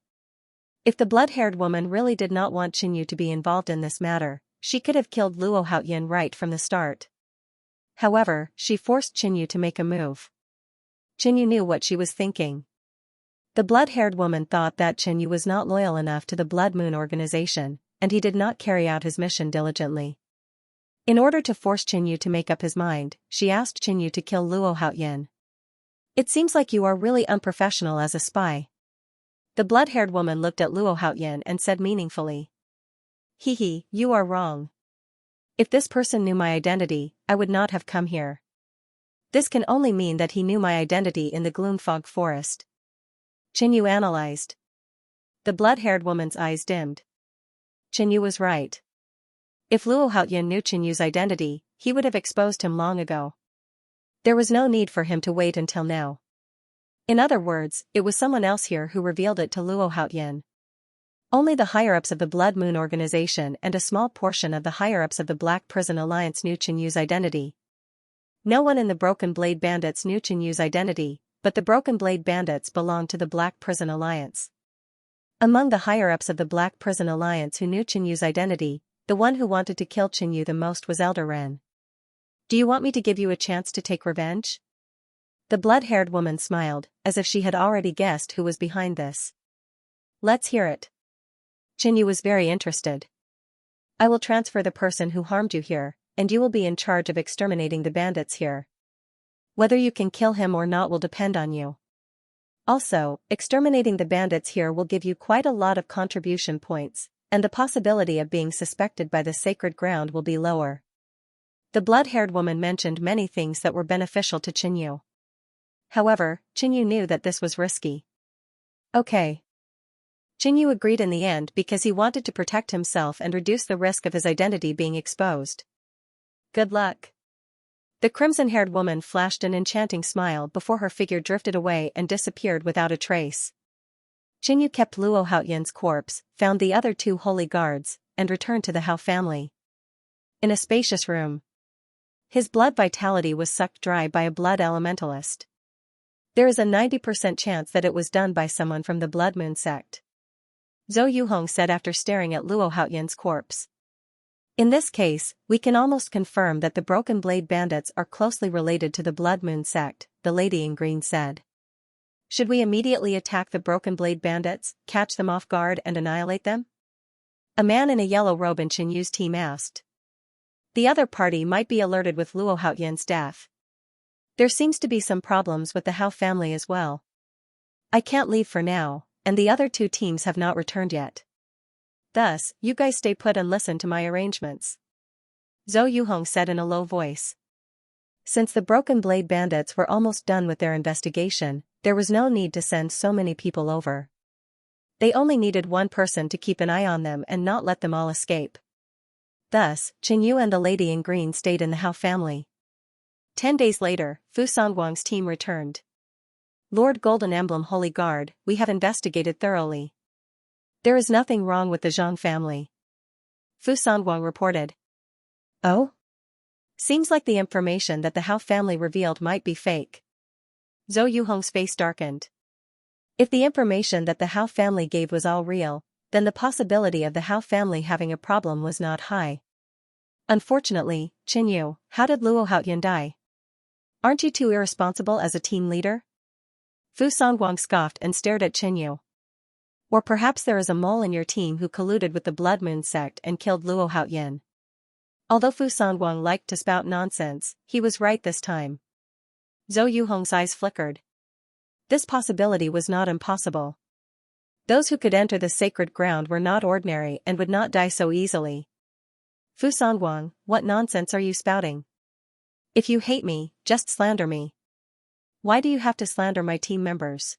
If the blood-haired woman really did not want Qinyu to be involved in this matter, she could have killed Luo Haotian right from the start. However, she forced Qinyu to make a move. Qinyu knew what she was thinking. The blood-haired woman thought that Qinyu was not loyal enough to the Blood Moon organization, and he did not carry out his mission diligently. In order to force Qinyu to make up his mind, she asked Qinyu to kill Luo Haotian. It seems like you are really unprofessional as a spy. The blood-haired woman looked at Luo Haotian and said meaningfully. Hee, you are wrong. If this person knew my identity, I would not have come here. This can only mean that he knew my identity in the Gloomfog Forest. Qinyu analyzed. The blood-haired woman's eyes dimmed. Qinyu was right. If Luo Haotian knew Qinyu's identity, he would have exposed him long ago. There was no need for him to wait until now. In other words, it was someone else here who revealed it to Luo Haotian. Only the higher-ups of the Blood Moon organization and a small portion of the higher-ups of the Black Prison Alliance knew Qinyu's identity. No one in the Broken Blade Bandits knew Qinyu's identity, but the Broken Blade Bandits belonged to the Black Prison Alliance. Among the higher-ups of the Black Prison Alliance who knew Qinyu's identity, the one who wanted to kill Qinyu the most was Elder Ren. Do you want me to give you a chance to take revenge? The blood-haired woman smiled, as if she had already guessed who was behind this. Let's hear it. Qinyu was very interested. I will transfer the person who harmed you here, and you will be in charge of exterminating the bandits here. Whether you can kill him or not will depend on you. Also, exterminating the bandits here will give you quite a lot of contribution points, and the possibility of being suspected by the sacred ground will be lower. The blood-haired woman mentioned many things that were beneficial to Qinyu. However, Qinyu knew that this was risky. Okay. Qinyu agreed in the end because he wanted to protect himself and reduce the risk of his identity being exposed. Good luck. The crimson-haired woman flashed an enchanting smile before her figure drifted away and disappeared without a trace. Qinyu kept Luo Haoyan's corpse, found the other two holy guards, and returned to the Hao family. In a spacious room. His blood vitality was sucked dry by a blood elementalist. There is a 90% chance that it was done by someone from the Blood Moon sect. Zhou Yuhong said after staring at Luo Haoyan's corpse. In this case, we can almost confirm that the Broken Blade Bandits are closely related to the Blood Moon sect, the lady in green said. Should we immediately attack the Broken Blade Bandits, catch them off guard and annihilate them? A man in a yellow robe in Qinyu's team asked. The other party might be alerted with Luo Haoyan's death. There seems to be some problems with the Hao family as well. I can't leave for now, and the other two teams have not returned yet. Thus, you guys stay put and listen to my arrangements. Zhou Yuhong said in a low voice. Since the Broken Blade Bandits were almost done with their investigation, there was no need to send so many people over. They only needed one person to keep an eye on them and not let them all escape. Thus, Qinyu and the lady in green stayed in the Hao family. 10 days later, Fu Songguang's team returned. Lord Golden Emblem Holy Guard, we have investigated thoroughly. There is nothing wrong with the Zhang family. Fu Songguang reported. Oh? Seems like the information that the Hao family revealed might be fake. Zhou Yuhong's face darkened. If the information that the Hao family gave was all real, then the possibility of the Hao family having a problem was not high. Unfortunately, Qinyu, how did Luo Haoyan die? Aren't you too irresponsible as a team leader? Fu Songguang scoffed and stared at Qinyu. Or perhaps there is a mole in your team who colluded with the Blood Moon sect and killed Luo Haoyan. Although Fu Songguang liked to spout nonsense, he was right this time. Zhou Yuhong's eyes flickered. This possibility was not impossible. Those who could enter the sacred ground were not ordinary and would not die so easily. Fu Songguang, what nonsense are you spouting? If you hate me, just slander me. Why do you have to slander my team members?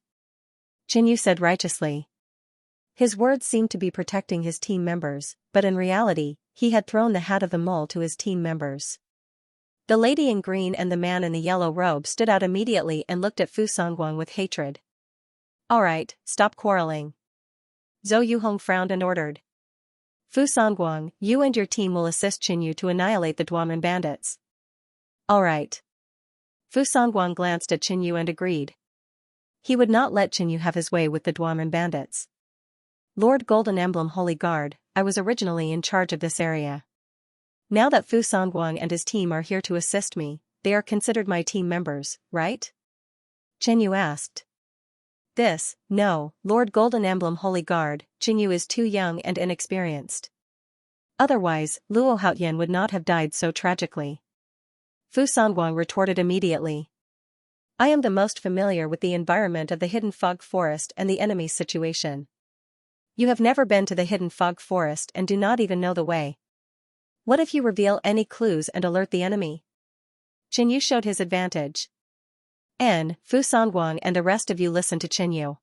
Qinyu said righteously. His words seemed to be protecting his team members, but in reality, he had thrown the hat of the mole to his team members. The lady in green and the man in the yellow robe stood out immediately and looked at Fu Songguang with hatred. Alright, stop quarreling. Zhou Yuhong frowned and ordered. Fu Songguang, you and your team will assist Qinyu to annihilate the Duanren bandits. Alright. Fu Songguang glanced at Qinyu and agreed. He would not let Qinyu have his way with the Duanren bandits. Lord Golden Emblem Holy Guard, I was originally in charge of this area. Now that Fu Songguang and his team are here to assist me, they are considered my team members, right? Qinyu asked. No, Lord Golden Emblem Holy Guard, Qinyu is too young and inexperienced. Otherwise, Luo Haoyan would not have died so tragically. Fu Songguang retorted immediately. I am the most familiar with the environment of the Hidden Fog Forest and the enemy's situation. You have never been to the Hidden Fog Forest and do not even know the way. What if you reveal any clues and alert the enemy? Qinyu showed his advantage. Fu Songguang and the rest of you listen to Qinyu.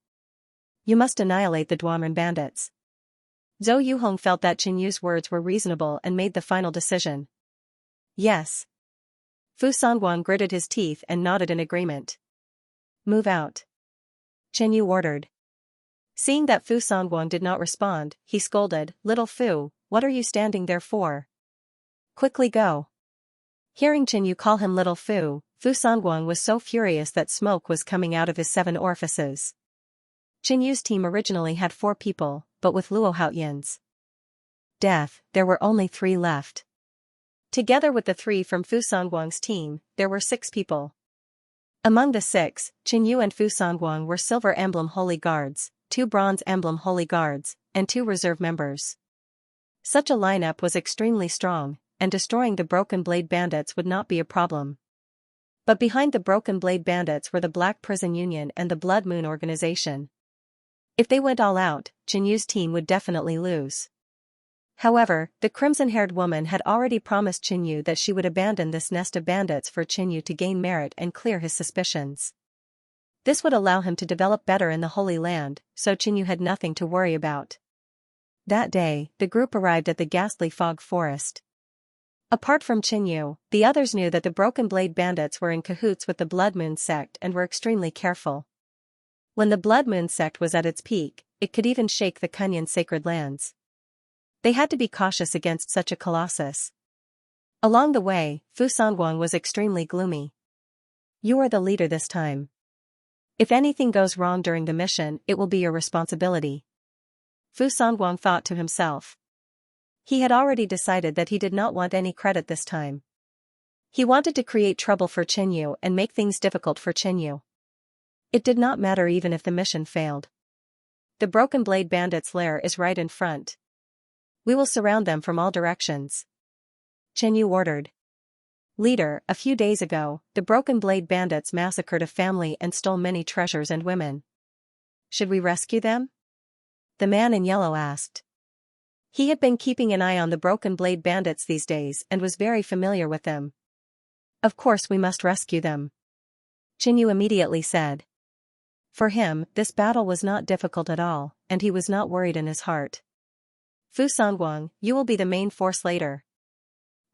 You must annihilate the Duanren bandits. Zhou Yuhong felt that Qinyu's words were reasonable and made the final decision. Yes. Fu Songguang gritted his teeth and nodded in agreement. Move out. Qinyu ordered. Seeing that Fu Songguang did not respond, he scolded, Little Fu, what are you standing there for? Quickly go. Hearing Qinyu call him Little Fu, Fu Songguang was so furious that smoke was coming out of his 7 orifices. Qin Yu's team originally had 4 people, but with Luo Haoyin's death, there were only 3 left. Together with the 3 from Fu Songguang's team, there were 6 people. Among the 6, Qin Yu and Fu Songguang were Silver Emblem Holy Guards, 2 Bronze Emblem Holy Guards, and 2 reserve members. Such a lineup was extremely strong, and destroying the Broken Blade Bandits would not be a problem. But behind the Broken Blade Bandits were the Black Prison Union and the Blood Moon Organization. If they went all out, Qin Yu's team would definitely lose. However, the crimson-haired woman had already promised Qin Yu that she would abandon this nest of bandits for Qin Yu to gain merit and clear his suspicions. This would allow him to develop better in the Holy Land, so Qin Yu had nothing to worry about. That day, the group arrived at the ghastly fog forest. Apart from Qin Yu, the others knew that the Broken Blade Bandits were in cahoots with the Blood Moon sect and were extremely careful. When the Blood Moon sect was at its peak, it could even shake the Kunyan sacred lands. They had to be cautious against such a colossus. Along the way, Fu Songguang was extremely gloomy. "You are the leader this time. If anything goes wrong during the mission, it will be your responsibility," Fu Songguang thought to himself. He had already decided that he did not want any credit this time. He wanted to create trouble for Qin Yu and make things difficult for Qin Yu. It did not matter even if the mission failed. "The Broken Blade Bandits' lair is right in front. We will surround them from all directions," Qin Yu ordered. "Leader, a few days ago, the Broken Blade Bandits massacred a family and stole many treasures and women. Should we rescue them?" the man in yellow asked. He had been keeping an eye on the Broken Blade Bandits these days and was very familiar with them. "Of course we must rescue them," Qin Yu immediately said. For him, this battle was not difficult at all, and he was not worried in his heart. "Fu Songguang, you will be the main force later.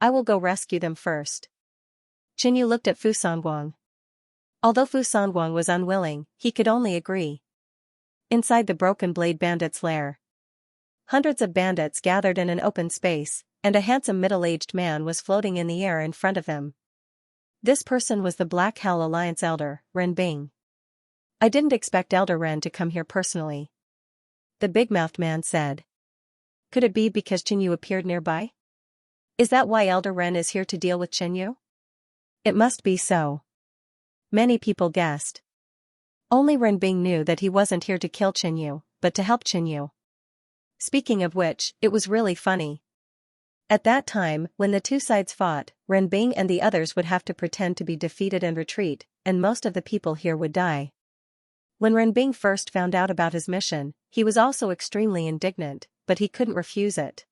I will go rescue them first." Qin Yu looked at Fu Songguang. Although Fu Songguang was unwilling, he could only agree. Inside the Broken Blade Bandits' lair, hundreds of bandits gathered in an open space, and a handsome middle-aged man was floating in the air in front of them. This person was the Black Hell Alliance elder, Ren Bing. "I didn't expect Elder Ren to come here personally," the big-mouthed man said. Could it be because Qin Yu appeared nearby? Is that why Elder Ren is here to deal with Qin Yu? It must be so. Many people guessed. Only Ren Bing knew that he wasn't here to kill Qin Yu, but to help Qin Yu. Speaking of which, it was really funny. At that time, when the two sides fought, Ren Bing and the others would have to pretend to be defeated and retreat, and most of the people here would die. When Ren Bing first found out about his mission, he was also extremely indignant, but he couldn't refuse it.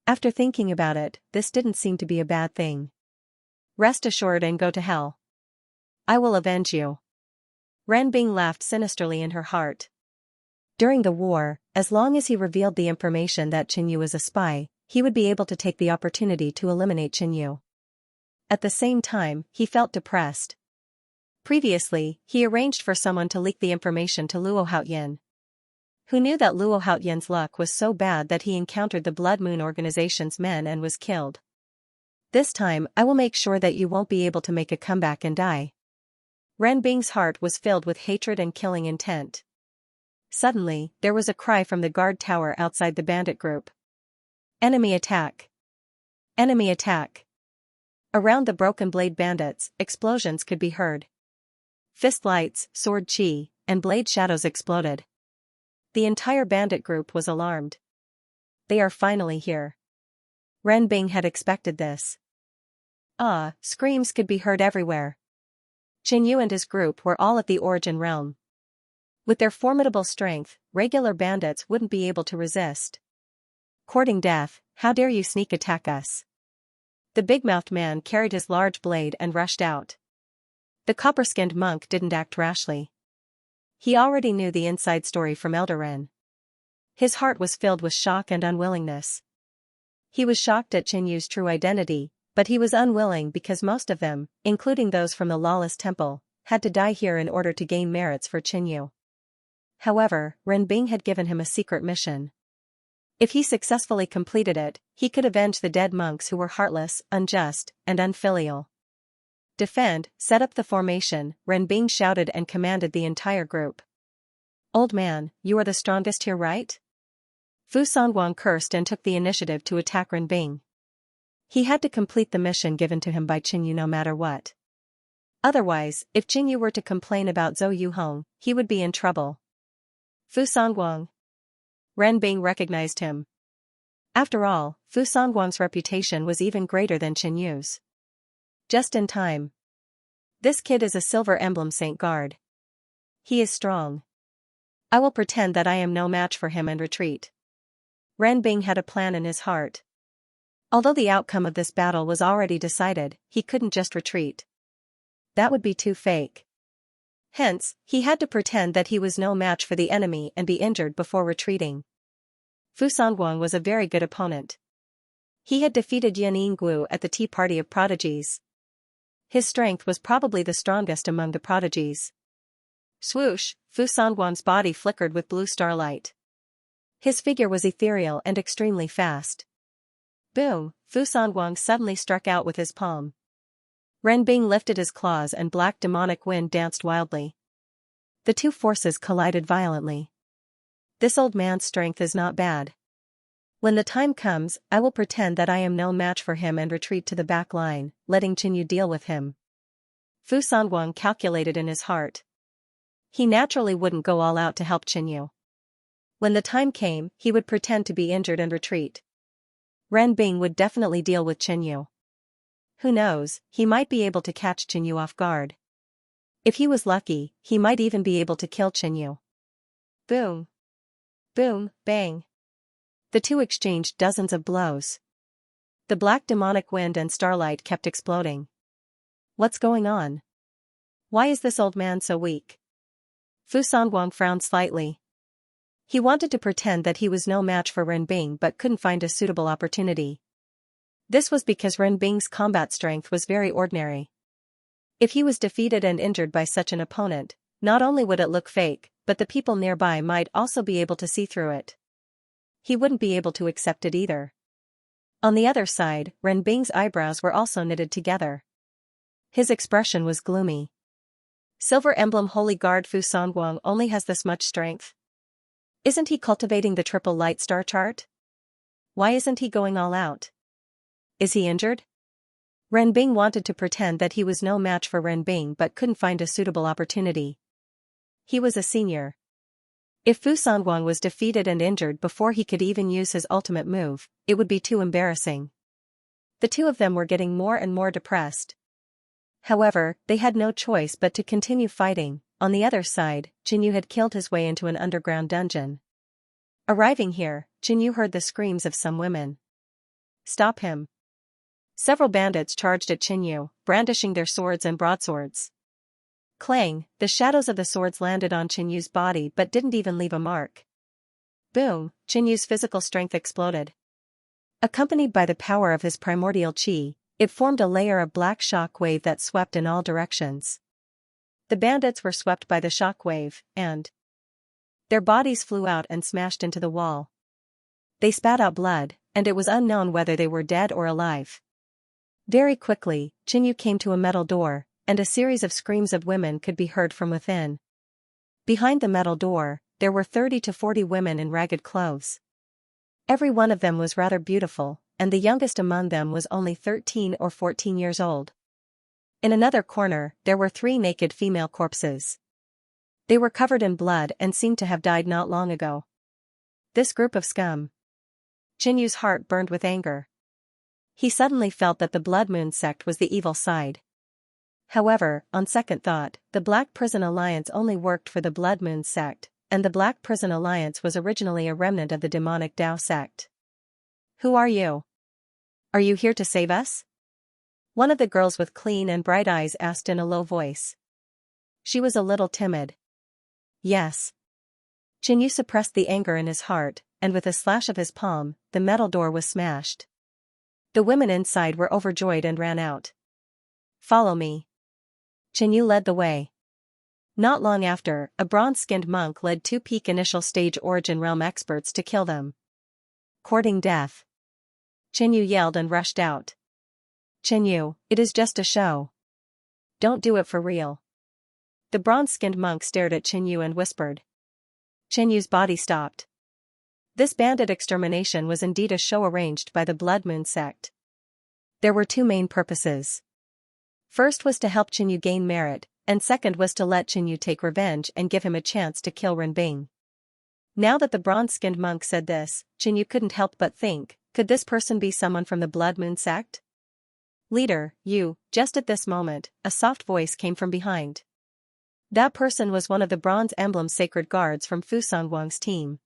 After thinking about it, this didn't seem to be a bad thing. "Rest assured and go to hell. I will avenge you." Ren Bing laughed sinisterly in her heart. During the war, as long as he revealed the information that Qin Yu was a spy, he would be able to take the opportunity to eliminate Qin Yu. At the same time, he felt depressed. Previously, he arranged for someone to leak the information to Luo Haoyin, who knew that Luo Haoyin's luck was so bad that he encountered the Blood Moon Organization's men and was killed. "This time, I will make sure that you won't be able to make a comeback and die." Ren Bing's heart was filled with hatred and killing intent. Suddenly, there was a cry from the guard tower outside the bandit group. "Enemy attack! Enemy attack!" Around the Broken Blade Bandits, explosions could be heard. Fist lights, sword chi, and blade shadows exploded. The entire bandit group was alarmed. "They are finally here." Ren Bing had expected this. Screams could be heard everywhere. Qin Yu and his group were all at the Origin Realm. With their formidable strength, regular bandits wouldn't be able to resist. "Courting death, how dare you sneak attack us?" The big-mouthed man carried his large blade and rushed out. The copper-skinned monk didn't act rashly. He already knew the inside story from Elder Ren. His heart was filled with shock and unwillingness. He was shocked at Qin Yu's true identity, but he was unwilling because most of them, including those from the Lawless Temple, had to die here in order to gain merits for Qin Yu. However, Ren Bing had given him a secret mission. If he successfully completed it, he could avenge the dead monks who were heartless, unjust, and unfilial. "Defend, set up the formation," Ren Bing shouted and commanded the entire group. Old man, you are the strongest here, right? Fu Sanguang cursed and took the initiative to attack Renbing. He had to complete the mission given to him by Qinyu no matter what. Otherwise, if Qinyu were to complain about Zhou Yuhong, he would be in trouble. Fu Sanguang. Renbing recognized him. After all, Fu Sanguang's reputation was even greater than Qinyu's. Just in time. This kid is a Silver Emblem Saint Guard. He is strong. I will pretend that I am no match for him and retreat. Renbing had a plan in his heart. Although the outcome of this battle was already decided, he couldn't just retreat. That would be too fake. Hence, he had to pretend that he was no match for the enemy and be injured before retreating. Fu Sanguang was a very good opponent. He had defeated Yin Yingguo at the Tea Party of Prodigies. His strength was probably the strongest among the prodigies. Swoosh, Fu Sanguang's body flickered with blue starlight. His figure was ethereal and extremely fast. Boom, Fu Sanguang suddenly struck out with his palm. Renbing lifted his claws and black demonic wind danced wildly. The two forces collided violently. This old man's strength is not bad. When the time comes, I will pretend that I am no match for him and retreat to the back line, letting Qinyu deal with him. Fu Sanguang calculated in his heart. He naturally wouldn't go all out to help Qinyu. When the time came, he would pretend to be injured and retreat. Renbing would definitely deal with Qinyu. Who knows, he might be able to catch Qinyu off guard. If he was lucky, he might even be able to kill Qinyu. Boom. Boom, bang. The two exchanged dozens of blows. The black demonic wind and starlight kept exploding. What's going on? Why is this old man so weak? Fu Sanguang frowned slightly. He wanted to pretend that he was no match for Renbing but couldn't find a suitable opportunity. This was because Renbing's combat strength was very ordinary. If he was defeated and injured by such an opponent, not only would it look fake, but the people nearby might also be able to see through it. He wouldn't be able to accept it either. On the other side, Renbing's eyebrows were also knitted together. His expression was gloomy. Silver Emblem Holy Guard Fu Sanguang only has this much strength. Isn't he cultivating the triple light star chart? Why isn't he going all out? Is he injured? Renbing wanted to pretend that he was no match for Renbing but couldn't find a suitable opportunity. He was a senior. If Fu Sanguang was defeated and injured before he could even use his ultimate move, it would be too embarrassing. The two of them were getting more and more depressed. However, they had no choice but to continue fighting. On the other side, Qinyu had killed his way into an underground dungeon. Arriving here, Qinyu heard the screams of some women. Stop him. Several bandits charged at Qinyu, brandishing their swords and broadswords. Clang, the shadows of the swords landed on Qinyu's body but didn't even leave a mark. Boom, Qinyu's physical strength exploded. Accompanied by the power of his primordial qi, it formed a layer of black shock wave that swept in all directions. The bandits were swept by the shock wave, and their bodies flew out and smashed into the wall. They spat out blood, and it was unknown whether they were dead or alive. Very quickly, Qinyu came to a metal door, and a series of screams of women could be heard from within. Behind the metal door, there were 30 to 40 women in ragged clothes. Every one of them was rather beautiful, and the youngest among them was only 13 or 14 years old. In another corner, there were 3 naked female corpses. They were covered in blood and seemed to have died not long ago. This group of scum. Qinyu's heart burned with anger. He suddenly felt that the Blood Moon sect was the evil side. However, on second thought, the Black Prison Alliance only worked for the Blood Moon sect, and the Black Prison Alliance was originally a remnant of the demonic Dao sect. Who are you? Are you here to save us? One of the girls with clean and bright eyes asked in a low voice. She was a little timid. Yes. Qinyu suppressed the anger in his heart, and with a slash of his palm, the metal door was smashed. The women inside were overjoyed and ran out. Follow me. Qinyu led the way. Not long after, a bronze-skinned monk led 2 peak initial stage Origin Realm experts to kill them. Courting death. Qinyu yelled and rushed out. Qinyu, it is just a show. Don't do it for real. The bronze-skinned monk stared at Qinyu and whispered. Qinyu's body stopped. This bandit extermination was indeed a show arranged by the Blood Moon sect. There were two main purposes. First was to help Qinyu gain merit, and second was to let Qinyu take revenge and give him a chance to kill Renbing. Now that the bronze-skinned monk said this, Qinyu couldn't help but think, could this person be someone from the Blood Moon sect? Leader, you. Just at this moment, a soft voice came from behind. That person was one of the Bronze Emblem Sacred Guards from Fu Songguang's team.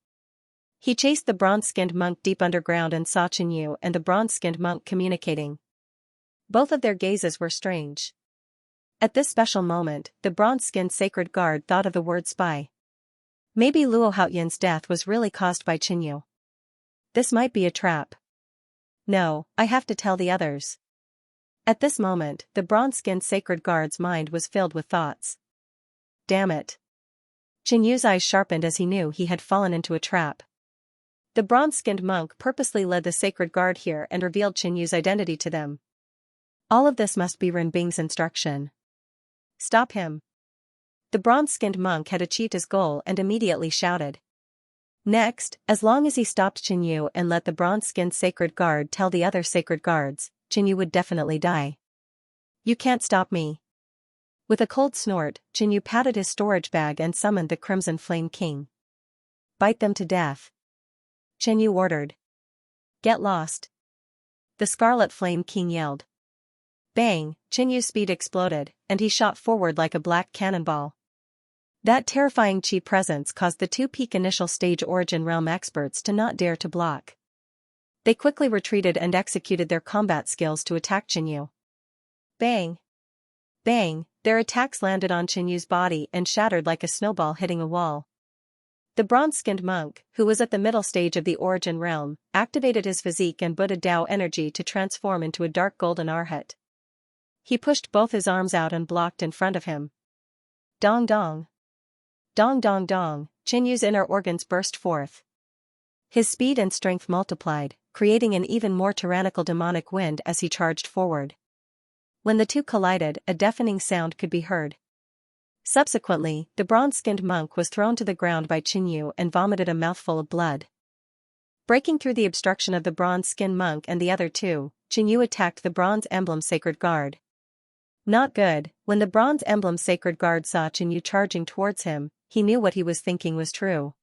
He chased the bronze-skinned monk deep underground and saw Qinyu and the bronze-skinned monk communicating. Both of their gazes were strange. At this special moment, the bronze-skinned sacred guard thought of the word spy. Maybe Luo Haoyan's death was really caused by Qinyu. This might be a trap. No, I have to tell the others. At this moment, the bronze-skinned sacred guard's mind was filled with thoughts. Damn it. Qinyu's eyes sharpened as he knew he had fallen into a trap. The bronze-skinned monk purposely led the sacred guard here and revealed Qinyu's identity to them. All of this must be Renbing's instruction. Stop him. The bronze-skinned monk had achieved his goal and immediately shouted. Next, as long as he stopped Qinyu and let the bronze-skinned sacred guard tell the other sacred guards, Qinyu would definitely die. You can't stop me. With a cold snort, Qinyu patted his storage bag and summoned the Crimson Flame King. Bite them to death. Qinyu ordered. Get lost. The Scarlet Flame King yelled. Bang, Qinyu's speed exploded, and he shot forward like a black cannonball. That terrifying chi presence caused the two peak initial stage Origin Realm experts to not dare to block. They quickly retreated and executed their combat skills to attack Qinyu. Bang! Bang! Their attacks landed on Qinyu's body and shattered like a snowball hitting a wall. The bronze-skinned monk, who was at the middle stage of the Origin Realm, activated his physique and Buddha Dao energy to transform into a dark golden arhat. He pushed both his arms out and blocked in front of him. Dong dong. Dong dong dong, Qinyu's inner organs burst forth. His speed and strength multiplied, creating an even more tyrannical demonic wind as he charged forward. When the two collided, a deafening sound could be heard. Subsequently, the bronze-skinned monk was thrown to the ground by Qinyu and vomited a mouthful of blood. Breaking through the obstruction of the bronze-skinned monk and the other two, Qinyu attacked the Bronze Emblem Sacred Guard. Not good. When the Bronze Emblem Sacred Guard saw Qinyu charging towards him, he knew what he was thinking was true.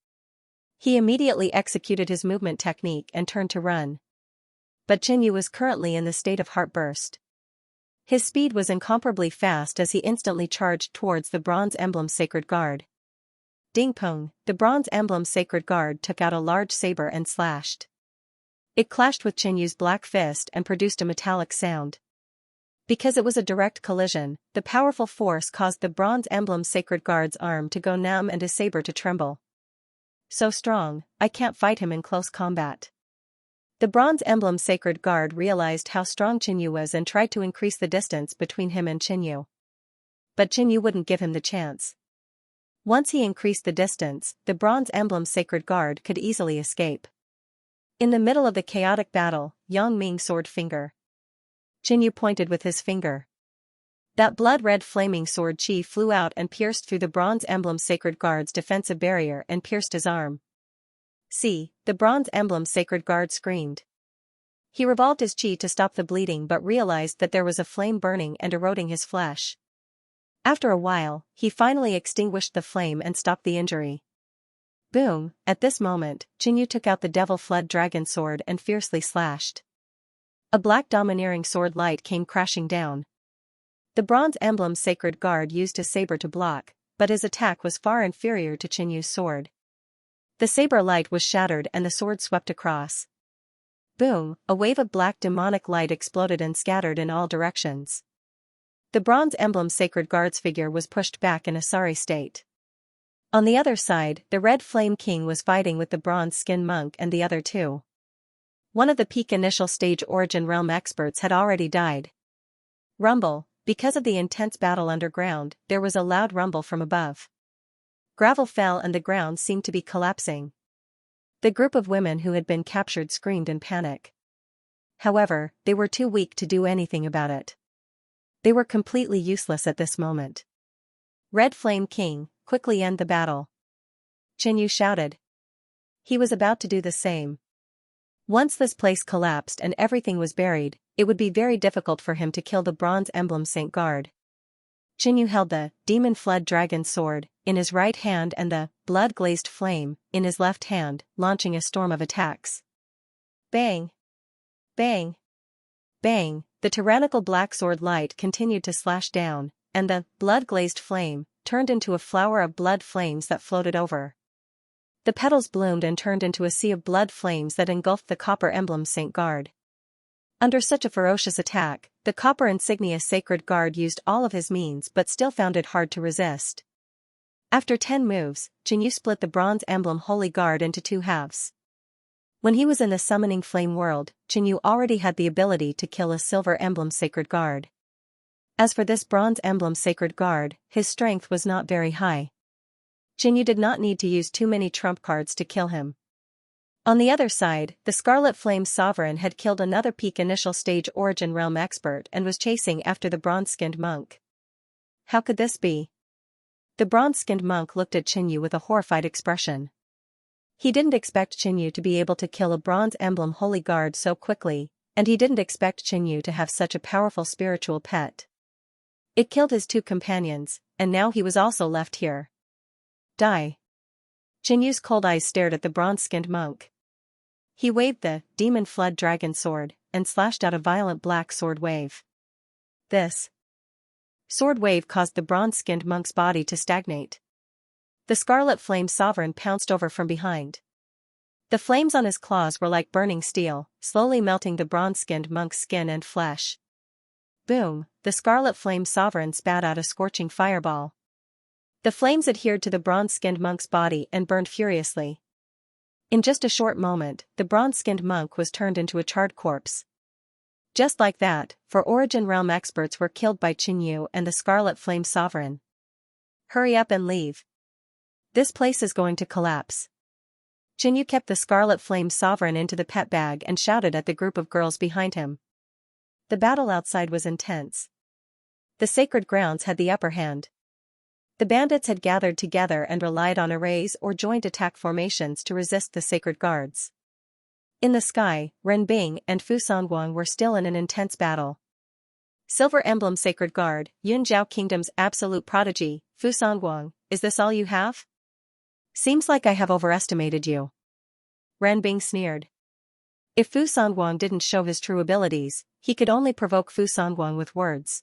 He immediately executed his movement technique and turned to run. But Qinyu was currently in the state of heartburst. His speed was incomparably fast as he instantly charged towards the Bronze Emblem Sacred Guard. Ding-pong, the Bronze Emblem Sacred Guard took out a large saber and slashed. It clashed with Qinyu's black fist and produced a metallic sound. Because it was a direct collision, the powerful force caused the Bronze Emblem Sacred Guard's arm to go numb and his saber to tremble. So strong, I can't fight him in close combat. The Bronze Emblem Sacred Guard realized how strong Qinyu was and tried to increase the distance between him and Qinyu. But Qinyu wouldn't give him the chance. Once he increased the distance, the Bronze Emblem Sacred Guard could easily escape. In the middle of the chaotic battle, Yang Ming sword finger. Qinyu pointed with his finger. That blood-red flaming sword chi flew out and pierced through the Bronze Emblem Sacred Guard's defensive barrier and pierced his arm. See, the Bronze Emblem Sacred Guard screamed. He revolved his chi to stop the bleeding but realized that there was a flame burning and eroding his flesh. After a while, he finally extinguished the flame and stopped the injury. Boom! At this moment, Qinyu took out the devil-flood dragon sword and fiercely slashed. A black domineering sword light came crashing down. The Bronze Emblem Sacred Guard used his saber to block, but his attack was far inferior to Qinyu's sword. The saber light was shattered and the sword swept across. Boom! A wave of black demonic light exploded and scattered in all directions. The Bronze Emblem Sacred Guard's figure was pushed back in a sorry state. On the other side, the Red Flame King was fighting with the Bronze Skin Monk and the other two. One of the peak initial stage Origin Realm experts had already died. Rumble. Because of the intense battle underground, there was a loud rumble from above. Gravel fell and the ground seemed to be collapsing. The group of women who had been captured screamed in panic. However, they were too weak to do anything about it. They were completely useless at this moment. Red Flame King, quickly end the battle. Qinyu shouted. He was about to do the same. Once this place collapsed and everything was buried, it would be very difficult for him to kill the bronze emblem Saint Guard. Qinyu held the demon flood dragon sword in his right hand and the blood-glazed flame in his left hand, launching a storm of attacks. Bang! Bang! Bang! The tyrannical black sword light continued to slash down, and the blood-glazed flame turned into a flower of blood flames that floated over. The petals bloomed and turned into a sea of blood flames that engulfed the copper emblem Saint Guard. Under such a ferocious attack, the copper insignia Sacred Guard used all of his means but still found it hard to resist. After 10 moves, Qinyu split the bronze emblem Holy Guard into 2 halves. When he was in the summoning flame world, Qinyu already had the ability to kill a silver emblem Sacred Guard. As for this bronze emblem Sacred Guard, his strength was not very high. Qinyu did not need to use too many trump cards to kill him. On the other side, the Scarlet Flame Sovereign had killed another peak initial stage Origin Realm expert and was chasing after the bronze-skinned monk. How could this be? The bronze-skinned monk looked at Qinyu with a horrified expression. He didn't expect Qinyu to be able to kill a bronze emblem Holy Guard so quickly, and he didn't expect Qinyu to have such a powerful spiritual pet. It killed his 2 companions, and now he was also left here. Die. Qinyu's cold eyes stared at the bronze-skinned monk. He waved the demon flood dragon sword and slashed out a violent black sword wave. This sword wave caused the bronze-skinned monk's body to stagnate. The Scarlet Flame Sovereign pounced over from behind. The flames on his claws were like burning steel, slowly melting the bronze-skinned monk's skin and flesh. Boom! The Scarlet Flame Sovereign spat out a scorching fireball. The flames adhered to the bronze-skinned monk's body and burned furiously. In just a short moment, the bronze-skinned monk was turned into a charred corpse. Just like that, 4 Origin Realm experts were killed by Qinyu and the Scarlet Flame Sovereign. Hurry up and leave. This place is going to collapse. Qinyu kept the Scarlet Flame Sovereign into the pet bag and shouted at the group of girls behind him. The battle outside was intense. The sacred grounds had the upper hand. The bandits had gathered together and relied on arrays or joint attack formations to resist the sacred guards. In the sky, Renbing and Fu Songguang were still in an intense battle. Silver Emblem Sacred Guard, Yunjiao Kingdom's absolute prodigy, Fu Songguang, is this all you have? Seems like I have overestimated you. Renbing sneered. If Fu Songguang didn't show his true abilities, he could only provoke Fu Songguang with words.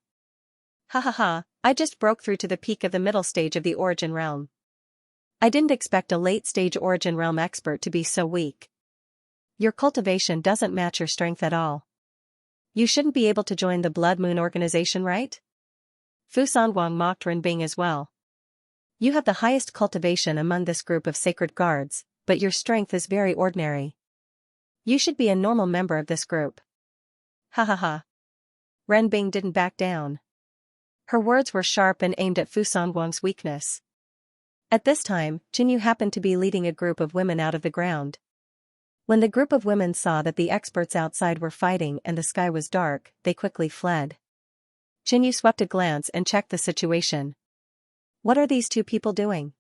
Ha ha ha, I just broke through to the peak of the middle stage of the Origin Realm. I didn't expect a late-stage Origin Realm expert to be so weak. Your cultivation doesn't match your strength at all. You shouldn't be able to join the Blood Moon organization, right? Fu Songguang mocked Renbing as well. You have the highest cultivation among this group of sacred guards, but your strength is very ordinary. You should be a normal member of this group. Ha ha ha. Renbing didn't back down. Her words were sharp and aimed at Fu Songguang's weakness. At this time, Qinyu happened to be leading a group of women out of the ground. When the group of women saw that the experts outside were fighting and the sky was dark, they quickly fled. Qinyu swept a glance and checked the situation. What are these 2 people doing?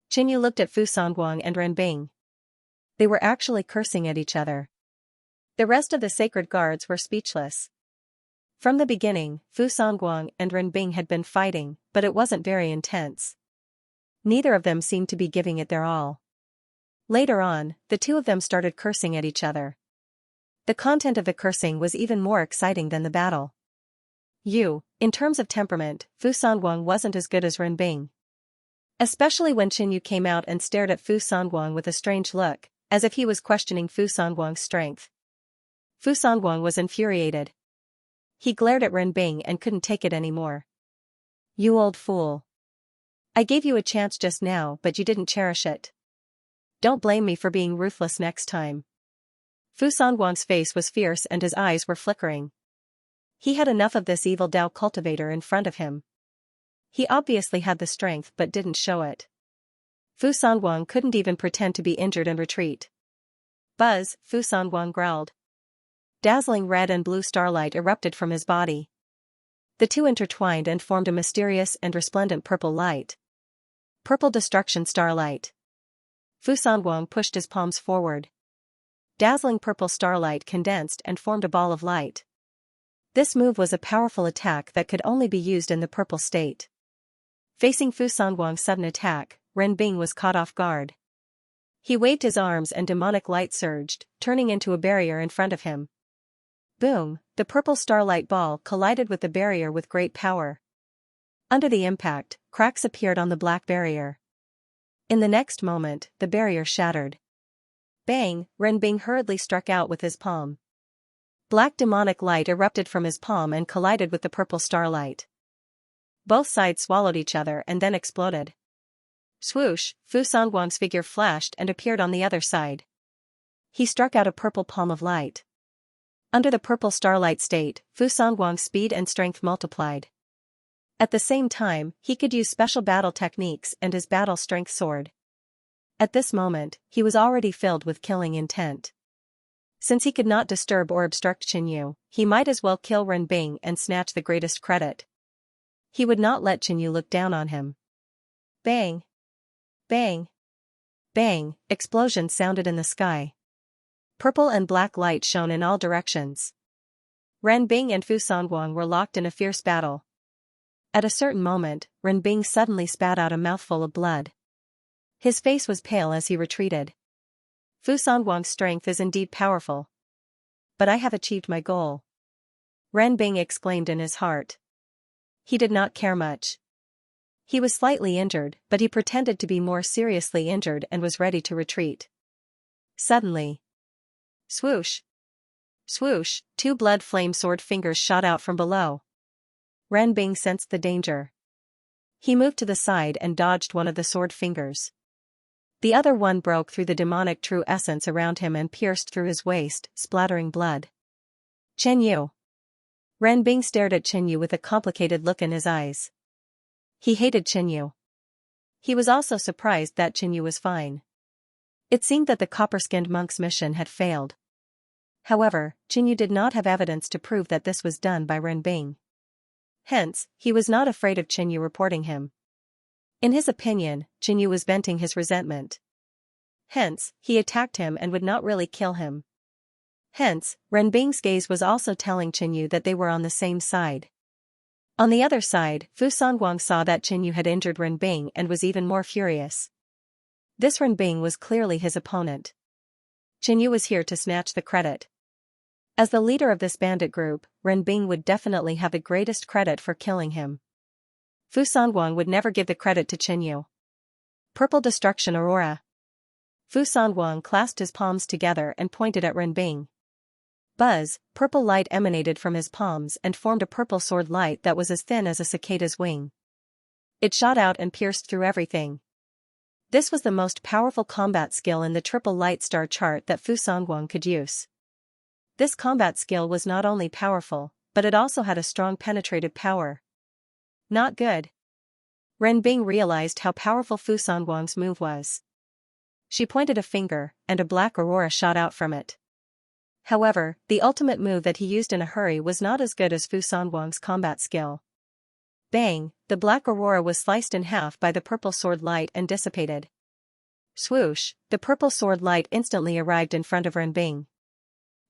Qinyu looked at Fu Songguang and Renbing. They were actually cursing at each other. The rest of the sacred guards were speechless. From the beginning, Fu Songguang and Renbing had been fighting, but it wasn't very intense. Neither of them seemed to be giving it their all. Later on, the 2 of them started cursing at each other. The content of the cursing was even more exciting than the battle. In terms of temperament, Fu Songguang wasn't as good as Renbing. Especially when Qinyu came out and stared at Fu Songguang with a strange look, as if he was questioning Fu Songguang's strength. Fu Songguang was infuriated. He glared at Renbing and couldn't take it anymore. You old fool. I gave you a chance just now but you didn't cherish it. Don't blame me for being ruthless next time. Fu Songguang's face was fierce and his eyes were flickering. He had enough of this evil Dao cultivator in front of him. He obviously had the strength but didn't show it. Fu Songguang couldn't even pretend to be injured and retreat. Buzz, Fu Songguang growled. Dazzling red and blue starlight erupted from his body. The 2 intertwined and formed a mysterious and resplendent purple light. Purple destruction starlight. Fu Sanguang pushed his palms forward. Dazzling purple starlight condensed and formed a ball of light. This move was a powerful attack that could only be used in the purple state. Facing Fu Sanguang's sudden attack, Ren Bing was caught off guard. He waved his arms and demonic light surged, turning into a barrier in front of him. Boom, the purple starlight ball collided with the barrier with great power. Under the impact, cracks appeared on the black barrier. In the next moment, the barrier shattered. Bang, Ren Bing hurriedly struck out with his palm. Black demonic light erupted from his palm and collided with the purple starlight. Both sides swallowed each other and then exploded. Swoosh, Fu Sanguang's figure flashed and appeared on the other side. He struck out a purple palm of light. Under the purple starlight state, Fu Sanguang's speed and strength multiplied. At the same time, he could use special battle techniques and his battle strength soared. At this moment, he was already filled with killing intent. Since he could not disturb or obstruct Qinyu, he might as well kill Ren Bing and snatch the greatest credit. He would not let Qinyu look down on him. Bang! Bang! Bang! Explosions sounded in the sky. Purple and black light shone in all directions. Ren Bing and Fu Sanguang were locked in a fierce battle. At a certain moment, Ren Bing suddenly spat out a mouthful of blood. His face was pale as he retreated. Fu Sanguang's strength is indeed powerful. But I have achieved my goal. Ren Bing exclaimed in his heart. He did not care much. He was slightly injured, but he pretended to be more seriously injured and was ready to retreat. Suddenly. Swoosh! Swoosh, two blood flame sword fingers shot out from below. Ren Bing sensed the danger. He moved to the side and dodged one of the sword fingers. The other one broke through the demonic true essence around him and pierced through his waist, splattering blood. Qinyu. Ren Bing stared at Qinyu with a complicated look in his eyes. He hated Qinyu. He was also surprised that Qinyu was fine. It seemed that the copper-skinned monk's mission had failed. However, Qinyu did not have evidence to prove that this was done by Ren Bing. Hence, he was not afraid of Qinyu reporting him. In his opinion, Qinyu was venting his resentment. Hence, he attacked him and would not really kill him. Hence, Ren Bing's gaze was also telling Qinyu that they were on the same side. On the other side, Fu Sanguang saw that Qinyu had injured Ren Bing and was even more furious. This Ren Bing was clearly his opponent. Qinyu was here to snatch the credit. As the leader of this bandit group, Ren Bing would definitely have the greatest credit for killing him. Fu Sanguang would never give the credit to Qinyu. Purple Destruction Aurora. Fu Sanguang clasped his palms together and pointed at Ren Bing. Buzz, purple light emanated from his palms and formed a purple sword light that was as thin as a cicada's wing. It shot out and pierced through everything. This was the most powerful combat skill in the triple light star chart that Fu Sanguang could use. This combat skill was not only powerful, but it also had a strong penetrative power. Not good. Ren Bing realized how powerful Fu Sanguang's move was. She pointed a finger, and a black aurora shot out from it. However, the ultimate move that he used in a hurry was not as good as Fu Sanguang's combat skill. Bang, the black aurora was sliced in half by the purple sword light and dissipated. Swoosh, the purple sword light instantly arrived in front of Ren Bing.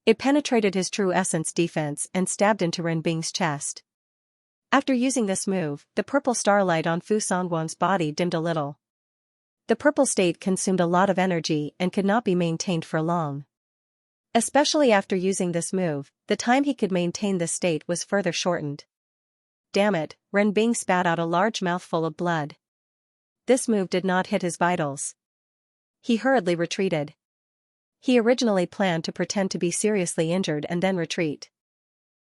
It penetrated his true essence defense and stabbed into Ren Bing's chest. After using this move, the purple starlight on Fu Sanguang's body dimmed a little. The purple state consumed a lot of energy and could not be maintained for long. Especially after using this move, the time he could maintain this state was further shortened. Damn it, Ren Bing spat out a large mouthful of blood. This move did not hit his vitals. He hurriedly retreated. He originally planned to pretend to be seriously injured and then retreat.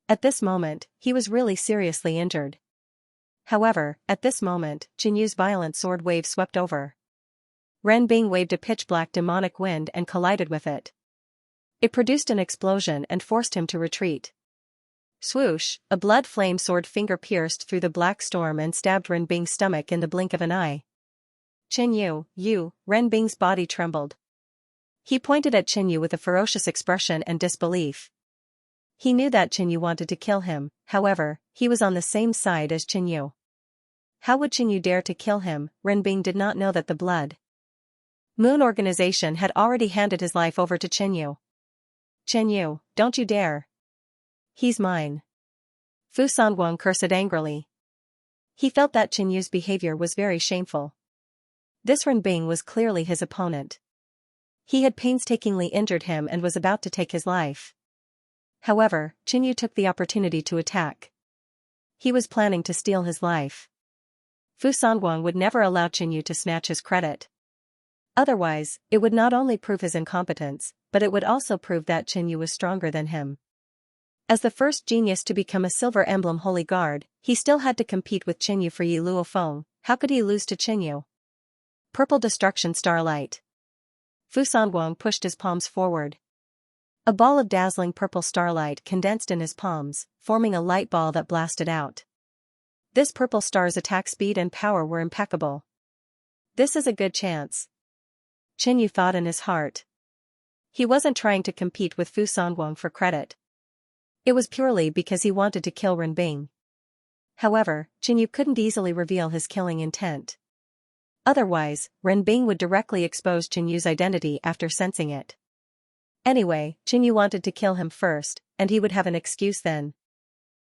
At this moment, he was really seriously injured. However, at this moment, Jinyu's violent sword wave swept over. Ren Bing waved a pitch-black demonic wind and collided with it. It produced an explosion and forced him to retreat. Swoosh, a blood flame sword finger pierced through the black storm and stabbed Ren Bing's stomach in the blink of an eye. Qinyu, Ren Bing's body trembled. He pointed at Qinyu with a ferocious expression and disbelief. He knew that Qinyu wanted to kill him, however, he was on the same side as Qinyu. How would Qinyu dare to kill him? Ren Bing did not know that the blood Moon Organization had already handed his life over to Qinyu. Qinyu, don't you dare. He's mine. Fu Songwang cursed angrily. He felt that Qinyu's behavior was very shameful. This Renbing was clearly his opponent. He had painstakingly injured him and was about to take his life. However, Qinyu took the opportunity to attack. He was planning to steal his life. Fu Songwang would never allow Qinyu to snatch his credit. Otherwise, it would not only prove his incompetence, but it would also prove that Qinyu was stronger than him. As the first genius to become a Silver Emblem Holy Guard, he still had to compete with Qinyu for Yi Luofeng. How could he lose to Qinyu? Purple Destruction Starlight. Fu Songwang pushed his palms forward. A ball of dazzling purple starlight condensed in his palms, forming a light ball that blasted out. This purple star's attack speed and power were impeccable. This is a good chance. Qinyu thought in his heart. He wasn't trying to compete with Fu Songwang for credit. It was purely because he wanted to kill Renbing. However, Qinyu couldn't easily reveal his killing intent. Otherwise, Renbing would directly expose Qinyu's identity after sensing it. Anyway, Qinyu wanted to kill him first, and he would have an excuse then.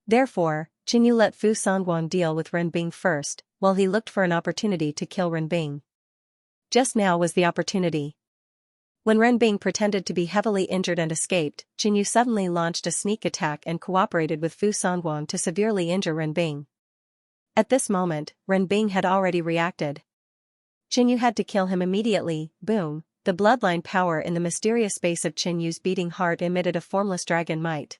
Therefore, Qinyu let Fu Songwang deal with Renbing first, while he looked for an opportunity to kill Renbing. Just now was the opportunity. When Renbing pretended to be heavily injured and escaped, Qinyu suddenly launched a sneak attack and cooperated with Fu Songwang to severely injure Renbing. At this moment, Renbing had already reacted. Qinyu had to kill him immediately. Boom, the bloodline power in the mysterious space of Qinyu's beating heart emitted a formless dragon might.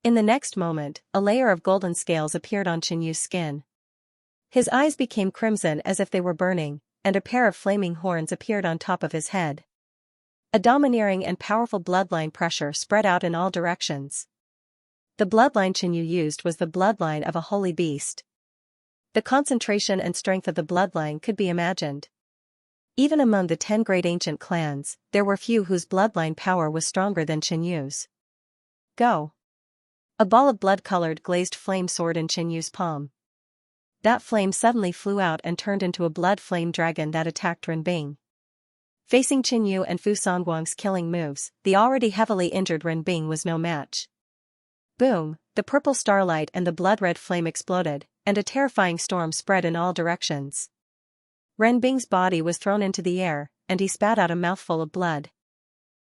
In the next moment, a layer of golden scales appeared on Qinyu's skin. His eyes became crimson as if they were burning, and a pair of flaming horns appeared on top of his head. A domineering and powerful bloodline pressure spread out in all directions. The bloodline Qinyu used was the bloodline of a holy beast. The concentration and strength of the bloodline could be imagined. Even among the 10 great ancient clans, there were few whose bloodline power was stronger than Qinyu's. Go! A ball of blood-colored glazed flame soared in Qinyu's palm. That flame suddenly flew out and turned into a blood flame dragon that attacked Renbing. Facing Qinyu and Fu Songwang's killing moves, the already heavily injured Renbing was no match. Boom, the purple starlight and the blood-red flame exploded, and a terrifying storm spread in all directions. Renbing's body was thrown into the air, and he spat out a mouthful of blood.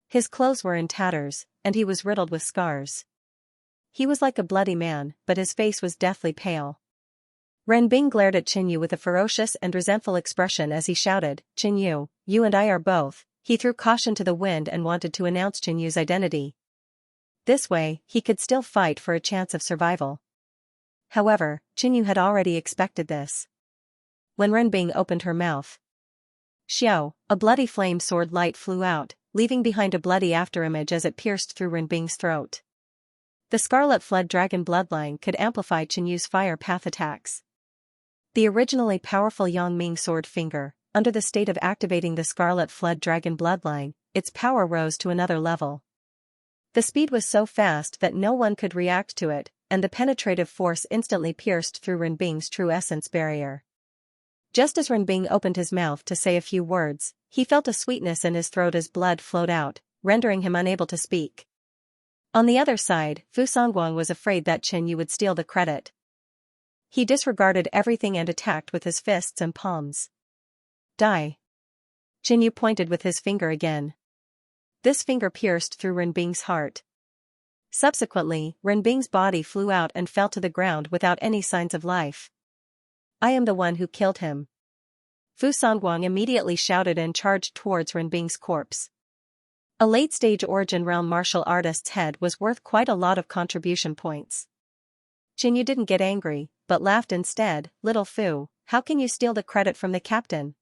His clothes were in tatters, and he was riddled with scars. He was like a bloody man, but his face was deathly pale. Renbing glared at Qinyu with a ferocious and resentful expression as he shouted, "Qinyu, you and I are both." He threw caution to the wind and wanted to announce Qinyu's identity. This way, he could still fight for a chance of survival. However, Qinyu had already expected this. When Renbing opened her mouth, Xiao, a bloody flame sword light flew out, leaving behind a bloody afterimage as it pierced through Renbing's throat. The Scarlet Flood Dragon bloodline could amplify Qinyu's fire path attacks. The originally powerful Yangming sword finger, under the state of activating the Scarlet Flood Dragon bloodline, its power rose to another level. The speed was so fast that no one could react to it, and the penetrative force instantly pierced through Renbing's true essence barrier. Just as Renbing opened his mouth to say a few words, he felt a sweetness in his throat as blood flowed out, rendering him unable to speak. On the other side, Fu Songwang was afraid that Qinyu would steal the credit. He disregarded everything and attacked with his fists and palms. Die! Qinyu pointed with his finger again. This finger pierced through Renbing's heart. Subsequently, Renbing's body flew out and fell to the ground without any signs of life. I am the one who killed him. Fu Songwang immediately shouted and charged towards Renbing's corpse. A late-stage Origin Realm martial artist's head was worth quite a lot of contribution points. Qinyu didn't get angry, but laughed instead. Little Fu, how can you steal the credit from the captain?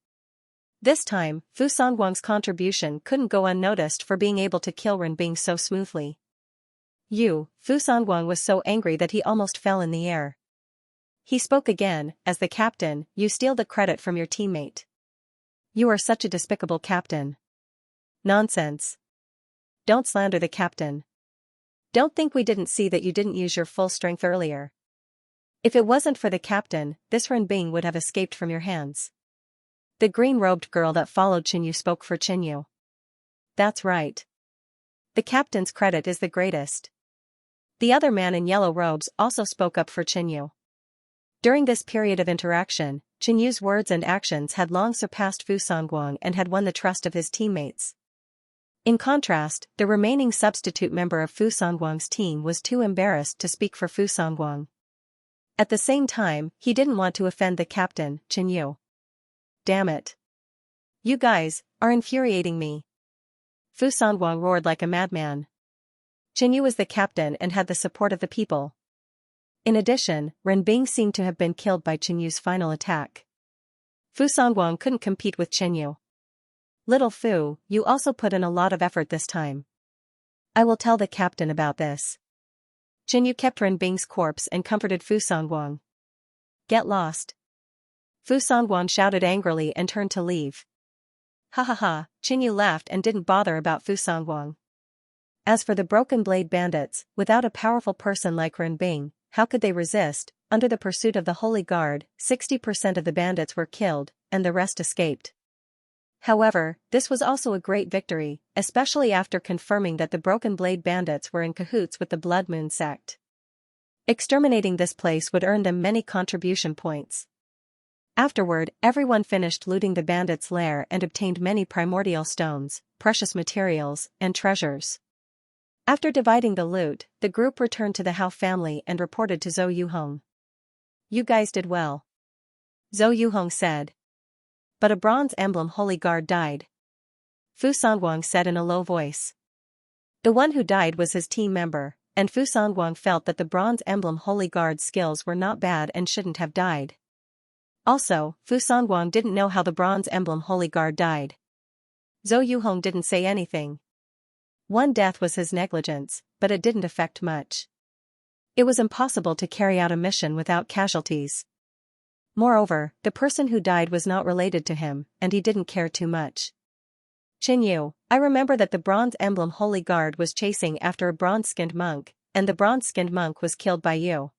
This time, Fu Songwang's contribution couldn't go unnoticed for being able to kill Renbing so smoothly. Fu Songwang was so angry that he almost fell in the air. He spoke again, as the captain, you steal the credit from your teammate. You are such a despicable captain. Nonsense. Don't slander the captain. Don't think we didn't see that you didn't use your full strength earlier. If it wasn't for the captain, this Renbing would have escaped from your hands. The green-robed girl that followed Qinyu spoke for Qinyu. That's right. The captain's credit is the greatest. The other man in yellow robes also spoke up for Qinyu. During this period of interaction, Qinyu's words and actions had long surpassed Fu Songguang and had won the trust of his teammates. In contrast, the remaining substitute member of Fu Songguang's team was too embarrassed to speak for Fu Songguang. At the same time, he didn't want to offend the captain, Qinyu. Damn it. You guys are infuriating me. Fu Songguang roared like a madman. Qinyu was the captain and had the support of the people. In addition, Renbing seemed to have been killed by Qinyu's final attack. Fu Songguang couldn't compete with Qinyu. Little Fu, you also put in a lot of effort this time. I will tell the captain about this. Qinyu kept Renbing's corpse and comforted Fu Songguang. Get lost. Fu Songguang shouted angrily and turned to leave. Ha ha ha, Qinyu laughed and didn't bother about Fu Songguang. As for the Broken Blade bandits, without a powerful person like Renbing, how could they resist? Under the pursuit of the Holy Guard, 60% of the bandits were killed, and the rest escaped. However, this was also a great victory, especially after confirming that the Broken Blade bandits were in cahoots with the Blood Moon sect. Exterminating this place would earn them many contribution points. Afterward, everyone finished looting the bandits' lair and obtained many primordial stones, precious materials, and treasures. After dividing the loot, the group returned to the Hao family and reported to Zhou Yuhong. You guys did well. Zhou Yuhong said. But a bronze emblem Holy Guard died. Fu Songguang said in a low voice. The one who died was his team member, and Fu Songguang felt that the bronze emblem Holy Guard's skills were not bad and shouldn't have died. Also, Fu Songguang didn't know how the bronze emblem Holy Guard died. Zhou Yuhong didn't say anything. One death was his negligence, but it didn't affect much. It was impossible to carry out a mission without casualties. Moreover, the person who died was not related to him, and he didn't care too much. Qinyu, I remember that the bronze emblem Holy Guard was chasing after a bronze-skinned monk, and the bronze-skinned monk was killed by you.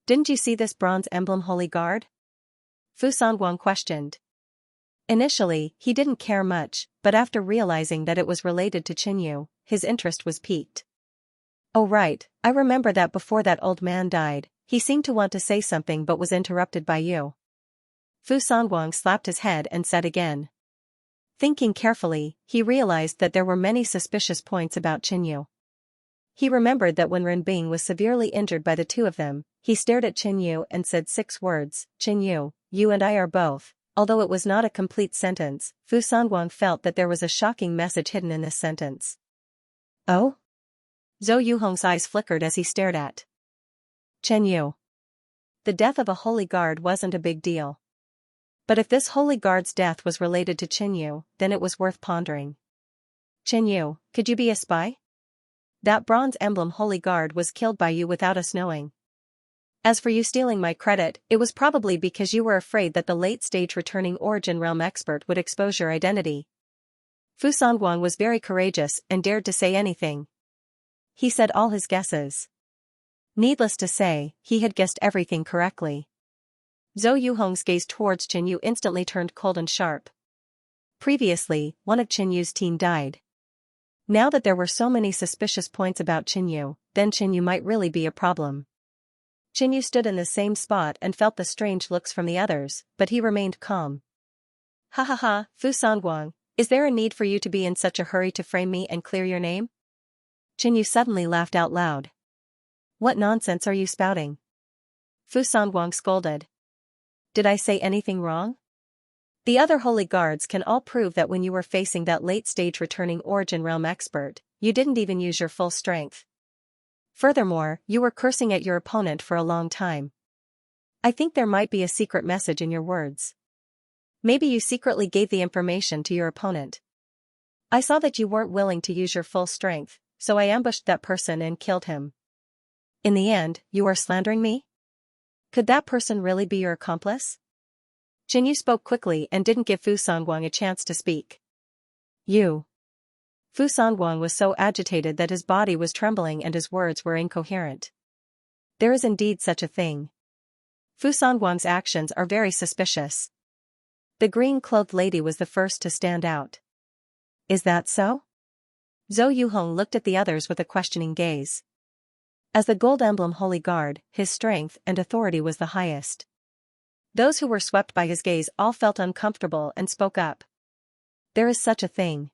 Didn't you see this bronze emblem Holy Guard? Fu Songguang questioned. Initially, he didn't care much, but after realizing that it was related to Qinyu, his interest was piqued. Oh right, I remember that before that old man died, he seemed to want to say something but was interrupted by you. Fu Songguang slapped his head and said again. Thinking carefully, he realized that there were many suspicious points about Qinyu. He remembered that when Renbing was severely injured by the two of them, he stared at Qinyu and said 6 words, Qinyu, you and I are both. Although it was not a complete sentence, Fu Songguang felt that there was a shocking message hidden in this sentence. Oh? Zhou Yuhong's eyes flickered as he stared at Qinyu. The death of a Holy Guard wasn't a big deal. But if this Holy Guard's death was related to Qinyu, then it was worth pondering. Qinyu, could you be a spy? That bronze emblem Holy Guard was killed by you without us knowing. As for you stealing my credit, it was probably because you were afraid that the late-stage returning Origin Realm expert would expose your identity. Fu Songguang was very courageous and dared to say anything. He said all his guesses. Needless to say, he had guessed everything correctly. Zhou Yuhong's gaze towards Qinyu instantly turned cold and sharp. Previously, one of Qinyu's team died. Now that there were so many suspicious points about Qinyu, then Qinyu might really be a problem. Qinyu stood in the same spot and felt the strange looks from the others, but he remained calm. Ha ha ha, Fu Songguang, is there a need for you to be in such a hurry to frame me and clear your name? Qinyu suddenly laughed out loud. What nonsense are you spouting? Fu Songguang scolded. Did I say anything wrong? The other Holy Guards can all prove that when you were facing that late-stage returning Origin Realm expert, you didn't even use your full strength. Furthermore, you were cursing at your opponent for a long time. I think there might be a secret message in your words. Maybe you secretly gave the information to your opponent. I saw that you weren't willing to use your full strength, so I ambushed that person and killed him. In the end, you are slandering me? Could that person really be your accomplice? Qinyu spoke quickly and didn't give Fu Songguang a chance to speak. You. Fu Songguang was so agitated that his body was trembling and his words were incoherent. There is indeed such a thing. Fu Songguang's actions are very suspicious. The green-clothed lady was the first to stand out. Is that so? Zhou Yuhong looked at the others with a questioning gaze. As the gold emblem holy guard, his strength and authority was the highest. Those who were swept by his gaze all felt uncomfortable and spoke up. There is such a thing.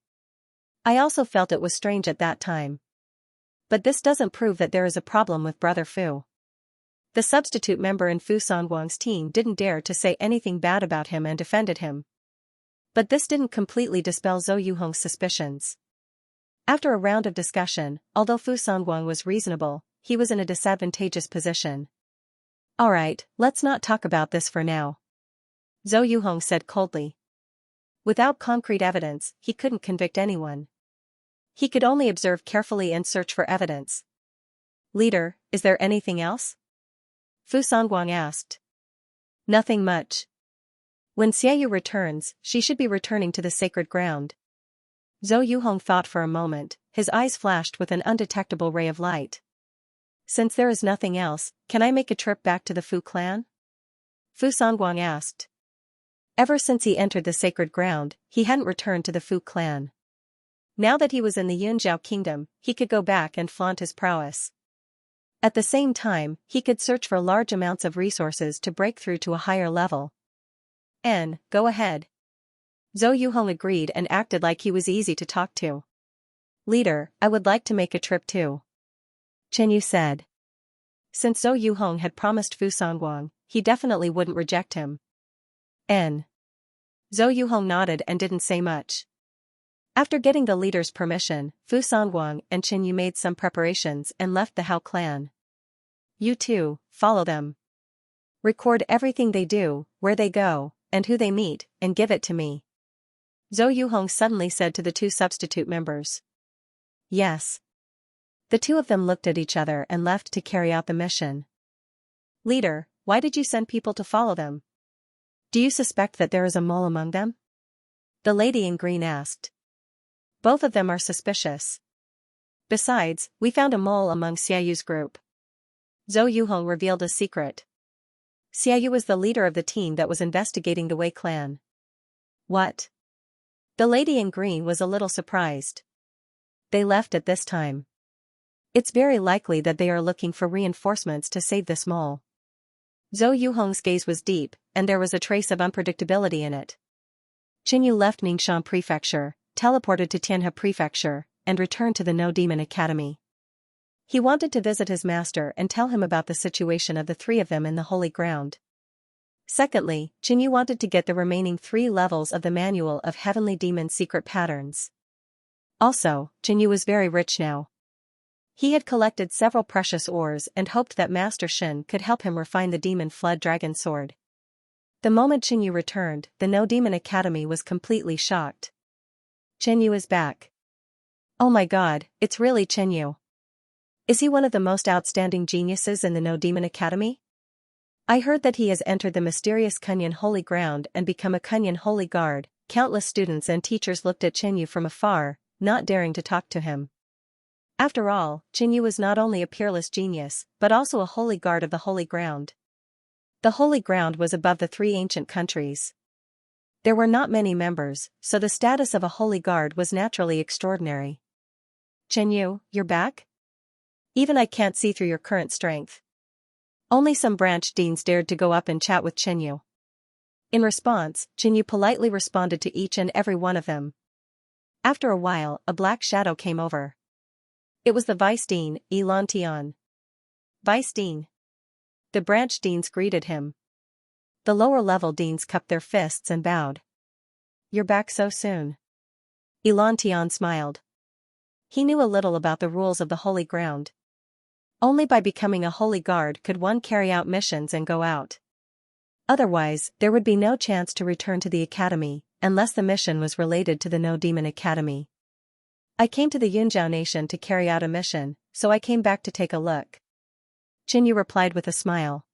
I also felt it was strange at that time. But this doesn't prove that there is a problem with Brother Fu. The substitute member in Fu Songguang's team didn't dare to say anything bad about him and defended him. But this didn't completely dispel Zhou Yuhong's suspicions. After a round of discussion, although Fu Songguang was reasonable, he was in a disadvantageous position. Alright, let's not talk about this for now. Zhou Yuhong said coldly. Without concrete evidence, he couldn't convict anyone. He could only observe carefully and search for evidence. Leader, is there anything else? Fu Songguang asked. Nothing much. When Xiayu returns, she should be returning to the sacred ground. Zhou Yuhong thought for a moment, his eyes flashed with an undetectable ray of light. Since there is nothing else, can I make a trip back to the Fu clan? Fu Songguang asked. Ever since he entered the sacred ground, he hadn't returned to the Fu clan. Now that he was in the Yunzhao kingdom, he could go back and flaunt his prowess. At the same time, he could search for large amounts of resources to break through to a higher level. Go ahead. Zhou Yuhong agreed and acted like he was easy to talk to. Leader, I would like to make a trip too. Chen Yu said. Since Zhou Yuhong had promised Fu Songguang, he definitely wouldn't reject him. Zhou Yuhong nodded and didn't say much. After getting the leader's permission, Fu Songguang and Chen Yu made some preparations and left the Hao clan. You too, follow them. Record everything they do, where they go, and who they meet, and give it to me. Zhou Yuhong suddenly said to the two substitute members. Yes. The two of them looked at each other and left to carry out the mission. Leader, why did you send people to follow them? Do you suspect that there is a mole among them? The lady in green asked. Both of them are suspicious. Besides, we found a mole among Xiayu's group. Zhou Yuhong revealed a secret. Xiayu was the leader of the team that was investigating the Wei clan. What? The lady in green was a little surprised. They left at this time. It's very likely that they are looking for reinforcements to save this mole. Zhou Yuhong's gaze was deep, and there was a trace of unpredictability in it. Qinyu left Ningxiang Prefecture, teleported to Tianhe Prefecture, and returned to the No Demon Academy. He wanted to visit his master and tell him about the situation of the three of them in the Holy Ground. Secondly, Qinyu wanted to get the remaining 3 levels of the Manual of Heavenly Demon Secret Patterns. Also, Qinyu was very rich now. He had collected several precious ores and hoped that Master Shen could help him refine the Demon Flood Dragon Sword. The moment Qinyu returned, the No Demon Academy was completely shocked. Qinyu is back. Oh my god, it's really Qinyu. Is he one of the most outstanding geniuses in the No Demon Academy? I heard that he has entered the mysterious Kunyan Holy Ground and become a Kunyan Holy Guard. Countless students and teachers looked at Qinyu from afar, not daring to talk to him. After all, Qinyu was not only a peerless genius, but also a Holy Guard of the Holy Ground. The Holy Ground was above the 3 ancient countries. There were not many members, so the status of a Holy Guard was naturally extraordinary. Qinyu, you're back? Even I can't see through your current strength. Only some branch deans dared to go up and chat with Qinyu. In response, Qinyu politely responded to each and every one of them. After a while, a black shadow came over. It was the Vice Dean, Elan Tian. Vice Dean. The branch deans greeted him. The lower-level deans cupped their fists and bowed. You're back so soon. Elan Tian smiled. He knew a little about the rules of the Holy Ground. Only by becoming a Holy Guard could one carry out missions and go out. Otherwise, there would be no chance to return to the Academy, unless the mission was related to the No Demon Academy. I came to the Yunzhao Nation to carry out a mission, so I came back to take a look. Qinyu replied with a smile.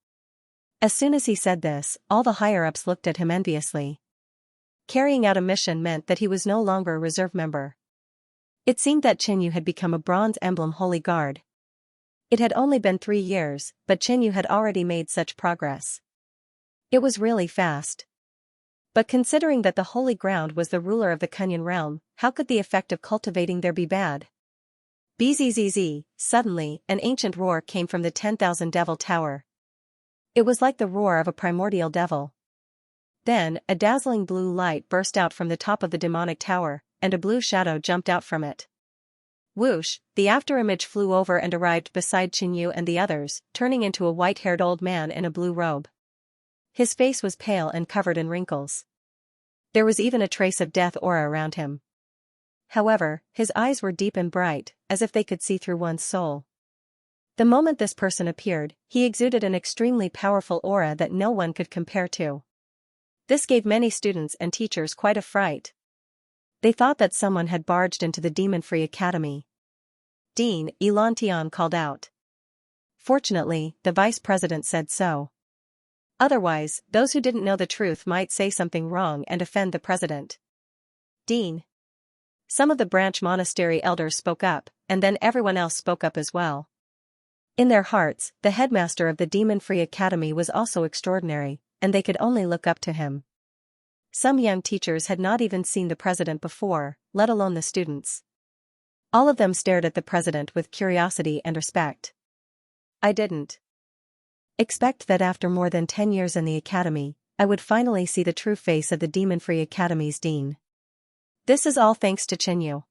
As soon as he said this, all the higher-ups looked at him enviously. Carrying out a mission meant that he was no longer a reserve member. It seemed that Qinyu had become a Bronze Emblem Holy Guard. It had only been 3 years, but Qinyu had already made such progress. It was really fast. But considering that the holy ground was the ruler of the Kunyan realm, how could the effect of cultivating there be bad? Bzzz, suddenly, an ancient roar came from the 10,000 Devil Tower. It was like the roar of a primordial devil. Then, a dazzling blue light burst out from the top of the demonic tower, and a blue shadow jumped out from it. Whoosh, the afterimage flew over and arrived beside Qinyu and the others, turning into a white-haired old man in a blue robe. His face was pale and covered in wrinkles. There was even a trace of death aura around him. However, his eyes were deep and bright, as if they could see through one's soul. The moment this person appeared, he exuded an extremely powerful aura that no one could compare to. This gave many students and teachers quite a fright. They thought that someone had barged into the demon-free academy. Dean Elantion called out. Fortunately, the vice president said so. Otherwise, those who didn't know the truth might say something wrong and offend the president. Dean. Some of the branch monastery elders spoke up, and then everyone else spoke up as well. In their hearts, the headmaster of the demon-free academy was also extraordinary, and they could only look up to him. Some young teachers had not even seen the president before, let alone the students. All of them stared at the president with curiosity and respect. I didn't expect that after more than 10 years in the academy, I would finally see the true face of the demon-free academy's dean. This is all thanks to Qinyu.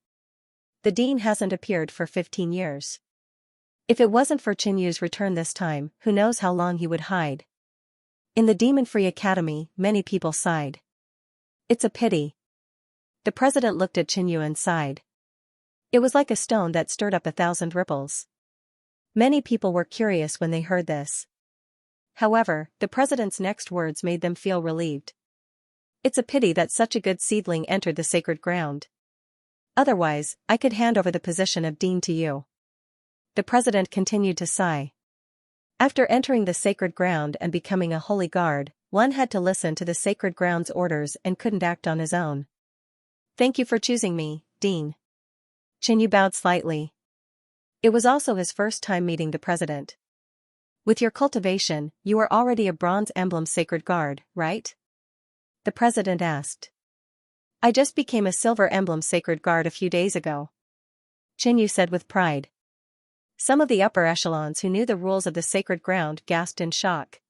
The dean hasn't appeared for 15 years. If it wasn't for Qinyu's return this time, who knows how long he would hide. In the demon-free academy, many people sighed. It's a pity. The president looked at Qinyu and sighed. It was like a stone that stirred up 1,000 ripples. Many people were curious when they heard this. However, the president's next words made them feel relieved. It's a pity that such a good seedling entered the sacred ground. Otherwise, I could hand over the position of dean to you. The president continued to sigh. After entering the sacred ground and becoming a holy guard, one had to listen to the sacred ground's orders and couldn't act on his own. Thank you for choosing me, Dean. Qinyu bowed slightly. It was also his first time meeting the president. With your cultivation, you are already a bronze emblem sacred guard, right? The president asked. I just became a silver emblem sacred guard a few days ago. Qinyu said with pride. Some of the upper echelons who knew the rules of the sacred ground gasped in shock.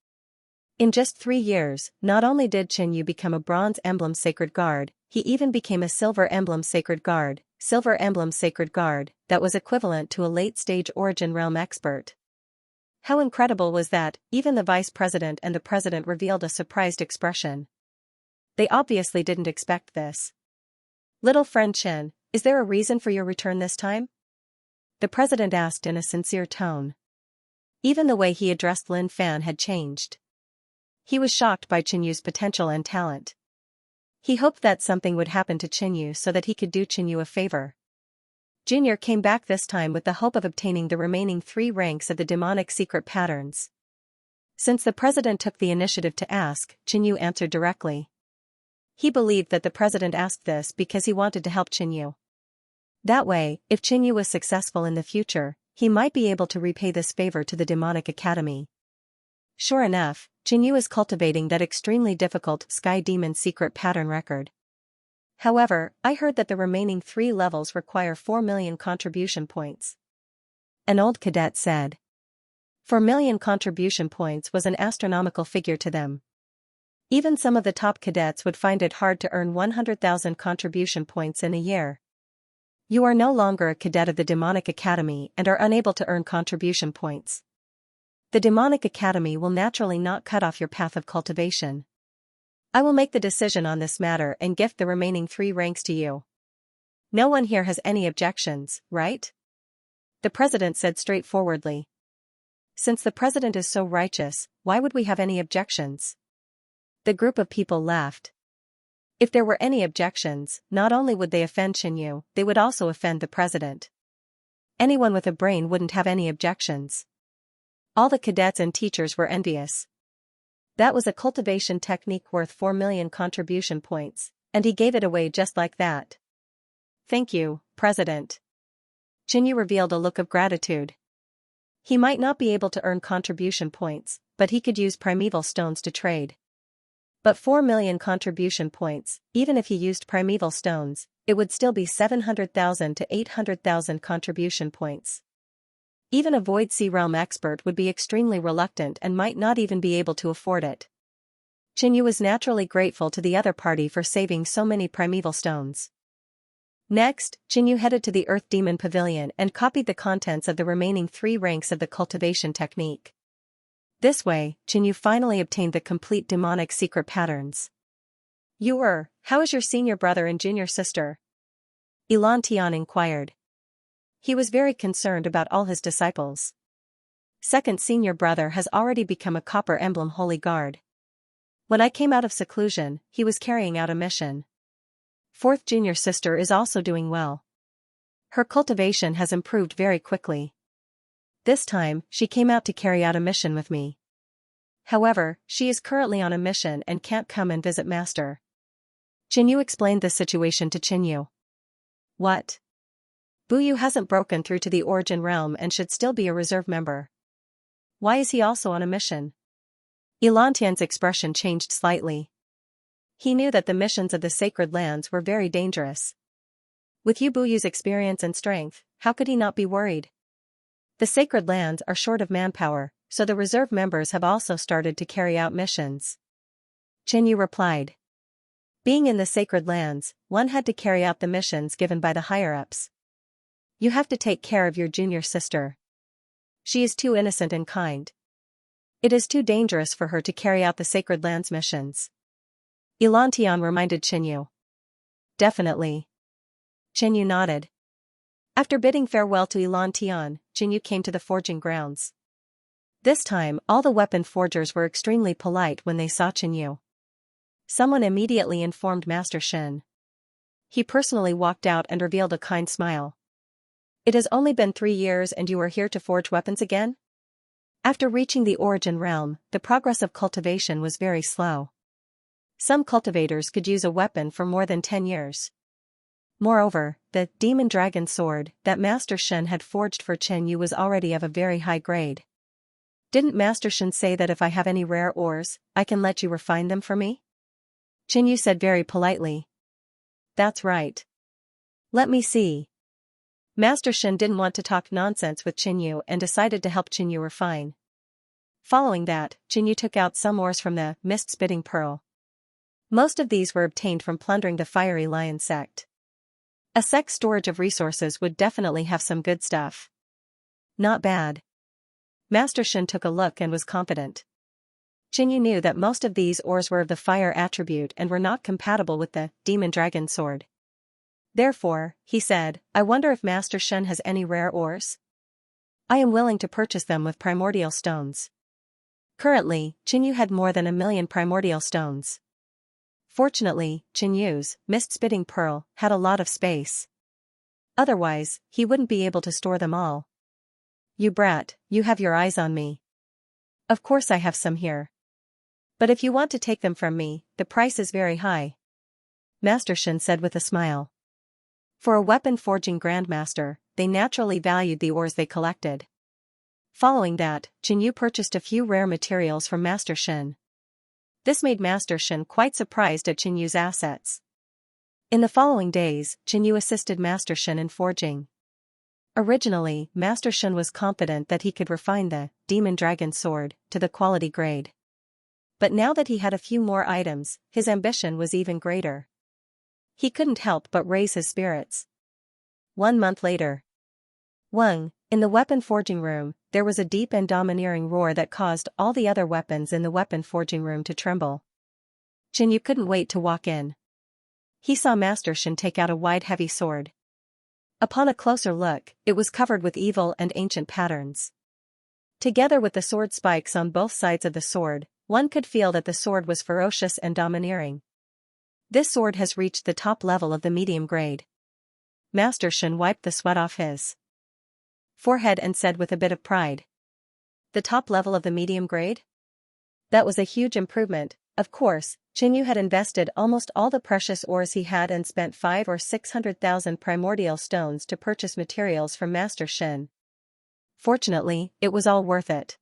In just 3 years, not only did Qinyu become a bronze emblem sacred guard, he even became a silver emblem sacred guard, that was equivalent to a late-stage origin realm expert. How incredible was that, even the vice president and the president revealed a surprised expression. They obviously didn't expect this. Little friend Chen, is there a reason for your return this time? The president asked in a sincere tone. Even the way he addressed Lin Fan had changed. He was shocked by Qinyu's potential and talent. He hoped that something would happen to Qinyu so that he could do Qinyu a favor. Junior came back this time with the hope of obtaining the remaining 3 ranks of the demonic secret patterns. Since the president took the initiative to ask, Qinyu answered directly. He believed that the president asked this because he wanted to help Qinyu. That way, if Qinyu was successful in the future, he might be able to repay this favor to the demonic academy. Sure enough, Qinyu is cultivating that extremely difficult Sky Demon secret pattern record. However, I heard that the remaining 3 levels require 4 million contribution points. An old cadet said. 4 million contribution points was an astronomical figure to them. Even some of the top cadets would find it hard to earn 100,000 contribution points in a year. You are no longer a cadet of the Demonic Academy and are unable to earn contribution points. The Demonic Academy will naturally not cut off your path of cultivation. I will make the decision on this matter and gift the remaining 3 ranks to you. No one here has any objections, right? The president said straightforwardly. Since the president is so righteous, why would we have any objections? The group of people laughed. If there were any objections, not only would they offend Qinyu, they would also offend the president. Anyone with a brain wouldn't have any objections. All the cadets and teachers were envious. That was a cultivation technique worth 4 million contribution points, and he gave it away just like that. Thank you, President. Qinyu revealed a look of gratitude. He might not be able to earn contribution points, but he could use primeval stones to trade. But 4 million contribution points, even if he used primeval stones, it would still be 700,000 to 800,000 contribution points. Even a Void Sea Realm expert would be extremely reluctant and might not even be able to afford it. Xianxia was naturally grateful to the other party for saving so many primeval stones. Next, Xianxia headed to the Earth Demon Pavilion and copied the contents of the remaining 3 ranks of the cultivation technique. This way, Xianxia finally obtained the complete demonic secret patterns. How is your senior brother and junior sister? Xianxia inquired. He was very concerned about all his disciples. Second senior brother has already become a Copper Emblem Holy Guard. When I came out of seclusion, he was carrying out a mission. Fourth junior sister is also doing well. Her cultivation has improved very quickly. This time, she came out to carry out a mission with me. However, she is currently on a mission and can't come and visit Master. Xianxia explained the situation to Xianxia. What? Buyu hasn't broken through to the Origin Realm and should still be a reserve member. Why is he also on a mission? Xianxia's expression changed slightly. He knew that the missions of the Sacred Lands were very dangerous. With Buyu's experience and strength, how could he not be worried? The Sacred Lands are short of manpower, so the reserve members have also started to carry out missions. Xianxia replied. Being in the Sacred Lands, one had to carry out the missions given by the higher-ups. You have to take care of your junior sister. She is too innocent and kind. It is too dangerous for her to carry out the Sacred Lands missions. Xianxia reminded Xianxia. Definitely. Xianxia nodded. After bidding farewell to Xianxia, Xianxia came to the forging grounds. This time, all the weapon forgers were extremely polite when they saw Xianxia. Someone immediately informed Master Shen. He personally walked out and revealed a kind smile. It has only been 3 years and you are here to forge weapons again? After reaching the Origin Realm, the progress of cultivation was very slow. Some cultivators could use a weapon for more than 10 years. Moreover, the Demon Dragon Sword that Master Shen had forged for Xianxia was already of a very high grade. Didn't Master Shen say that if I have any rare ores, I can let you refine them for me? Xianxia said very politely. That's right. Let me see. Master Shen didn't want to talk nonsense with Xianxia and decided to help Xianxia refine. Following that, Xianxia took out some ores from the Mist-Spitting Pearl. Most of these were obtained from plundering the Fiery Lion sect. A sect's storage of resources would definitely have some good stuff. Not bad. Master Shen took a look and was confident. Xianxia knew that most of these ores were of the fire attribute and were not compatible with the Demon Dragon Sword. Therefore, he said, I wonder if Master Shen has any rare ores? I am willing to purchase them with primordial stones. Currently, Xianxia had more than 1 million primordial stones. Fortunately, Xianxia's Mist-Spitting Pearl had a lot of space. Otherwise, he wouldn't be able to store them all. You brat, you have your eyes on me. Of course I have some here. But if you want to take them from me, the price is very high. Master Shen said with a smile. For a weapon forging grandmaster, they naturally valued the ores they collected. Following that, Xianxia purchased a few rare materials from Master Shen. This made Master Shen quite surprised at Xianxia's assets. In the following days, Xianxia assisted Master Shen in forging. Originally, Master Shen was confident that he could refine the Demon Dragon Sword to the quality grade. But now that he had a few more items, his ambition was even greater. He couldn't help but raise his spirits. 1 month later. In the weapon forging room, there was a deep and domineering roar that caused all the other weapons in the weapon forging room to tremble. Xianxia couldn't wait to walk in. He saw Master Shen take out a wide heavy sword. Upon a closer look, it was covered with evil and ancient patterns. Together with the sword spikes on both sides of the sword, one could feel that the sword was ferocious and domineering. This sword has reached the top level of the medium grade. Master Shen wiped the sweat off his forehead and said with a bit of pride. The top level of the medium grade? That was a huge improvement. Of course, Xianxia had invested almost all the precious ores he had and spent 500,000 or 600,000 primordial stones to purchase materials from Master Shen. Fortunately, it was all worth it.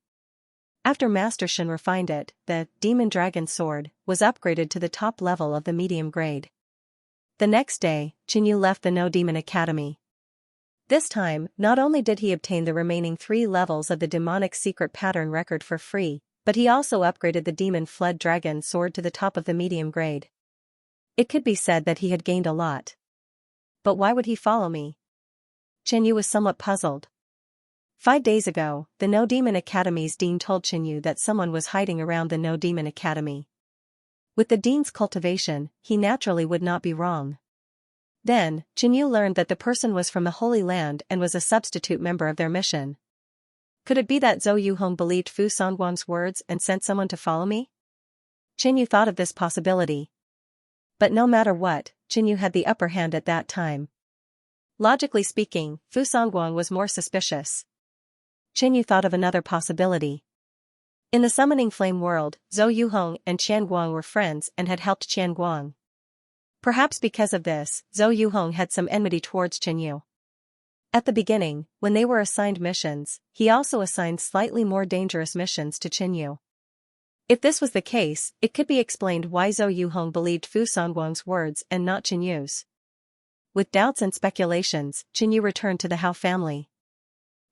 After Master Shen refined it, the Demon Dragon Sword was upgraded to the top level of the medium grade. The next day, Qinyu left the No Demon Academy. This time, not only did he obtain the remaining 3 levels of the demonic secret pattern record for free, but he also upgraded the Demon Flood Dragon Sword to the top of the medium grade. It could be said that he had gained a lot. But why would he follow me? Qinyu was somewhat puzzled. 5 days ago, the No Demon Academy's dean told Qinyu that someone was hiding around the No Demon Academy. With the dean's cultivation, he naturally would not be wrong. Then, Qinyu learned that the person was from the Holy Land and was a substitute member of their mission. Could it be that Zhou Yuhong believed Fu Songguang's words and sent someone to follow me? Qinyu thought of this possibility. But no matter what, Qinyu had the upper hand at that time. Logically speaking, Fu Songguang was more suspicious. Qinyu thought of another possibility. In the summoning flame world, Zhou Yuhong and Qianguang were friends and had helped Qianguang. Perhaps because of this, Zhou Yuhong had some enmity towards Qinyu. At the beginning, when they were assigned missions, he also assigned slightly more dangerous missions to Qinyu. If this was the case, it could be explained why Zhou Yuhong believed Fu Songguang's words and not Qinyu's. With doubts and speculations, Qinyu returned to the Hao family.